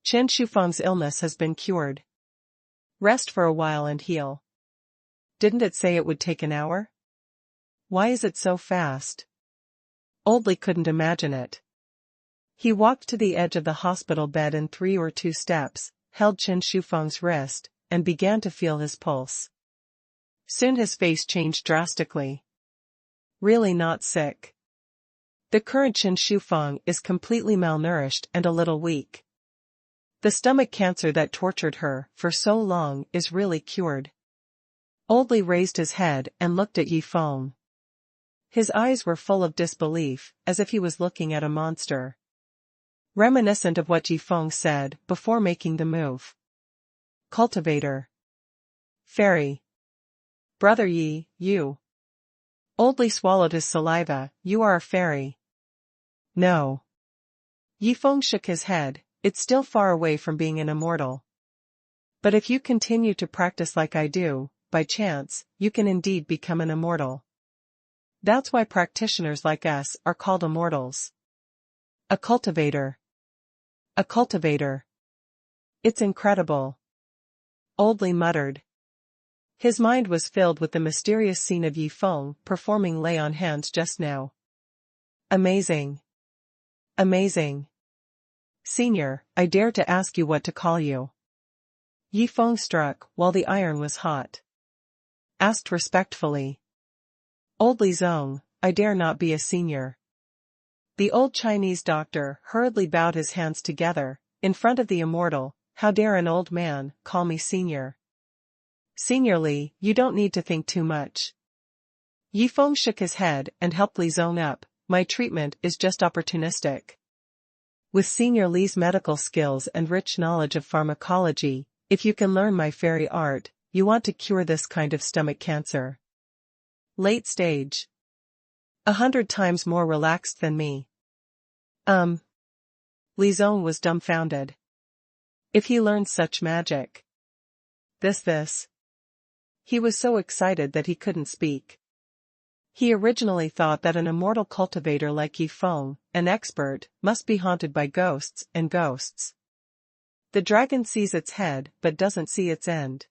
Chen Shufang's illness has been cured. Rest for a while and heal. Didn't it say it would take an hour? Why is it so fast? Oldly couldn't imagine it. He walked to the edge of the hospital bed in 3 or 2 steps, held Chen Shufang's wrist, and began to feel his pulse. Soon his face changed drastically. Really not sick. The current Chen Shufang is completely malnourished and a little weak. The stomach cancer that tortured her for so long is really cured. Oldly raised his head and looked at Yifeng. His eyes were full of disbelief, as if he was looking at a monster. Reminiscent of what Yifeng said before making the move. Cultivator. Fairy. Brother Yi, you. Oldly swallowed his saliva. You are a fairy. No. Yifeng shook his head. It's still far away from being an immortal. But if you continue to practice like I do, by chance, you can indeed become an immortal. That's why practitioners like us are called immortals. A cultivator. A cultivator. It's incredible. Oldly muttered. His mind was filled with the mysterious scene of Yifeng performing lay-on hands just now. Amazing. Amazing. Senior, I dare to ask you what to call you. Yifeng struck while the iron was hot. Asked respectfully. Oldly Zong, I dare not be a senior. The old Chinese doctor hurriedly bowed his hands together, in front of the immortal. How dare an old man call me senior? Senior Li, you don't need to think too much. Yifeng shook his head and helped Li Zong up. My treatment is just opportunistic. With Senior Li's medical skills and rich knowledge of pharmacology, if you can learn my fairy art, you want to cure this kind of stomach cancer. Late stage. 100 times more relaxed than me. Li Zong was dumbfounded. If he learned such magic. This. He was so excited that he couldn't speak. He originally thought that an immortal cultivator like Yi Feng, an expert, must be haunted by ghosts and ghosts. The dragon sees its head but doesn't see its end.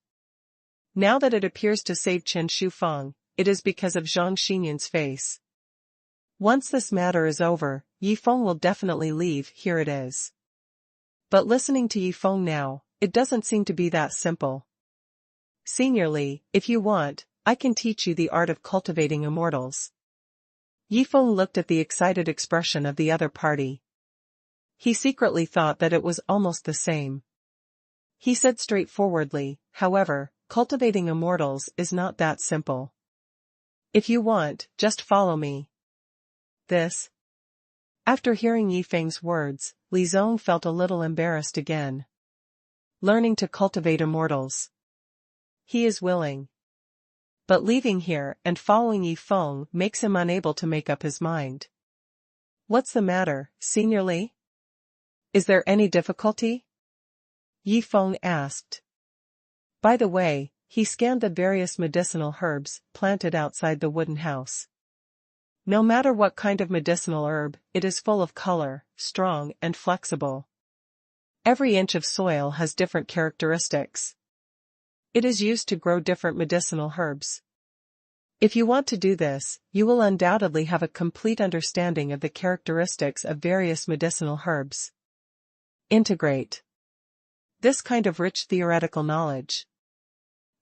Now that it appears to save Chen Shufeng, it is because of Zhang Xinyin's face. Once this matter is over, Yi Feng will definitely leave, here it is. But listening to Yi Feng now, it doesn't seem to be that simple. Senior Li, if you want, I can teach you the art of cultivating immortals. Yi Feng looked at the excited expression of the other party. He secretly thought that it was almost the same. He said straightforwardly, however, cultivating immortals is not that simple. If you want, just follow me. This. After hearing Yi Feng's words, Li Zong felt a little embarrassed again. Learning to cultivate immortals. He is willing. But leaving here and following Yi Feng makes him unable to make up his mind. What's the matter, Senior Li? Is there any difficulty? Yi Feng asked. By the way, he scanned the various medicinal herbs planted outside the wooden house. No matter what kind of medicinal herb, it is full of color, strong and flexible. Every inch of soil has different characteristics. It is used to grow different medicinal herbs. If you want to do this, you will undoubtedly have a complete understanding of the characteristics of various medicinal herbs. Integrate this kind of rich theoretical knowledge.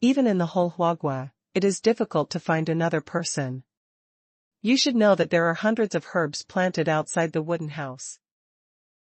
Even in the whole Huagua, it is difficult to find another person. You should know that there are hundreds of herbs planted outside the wooden house.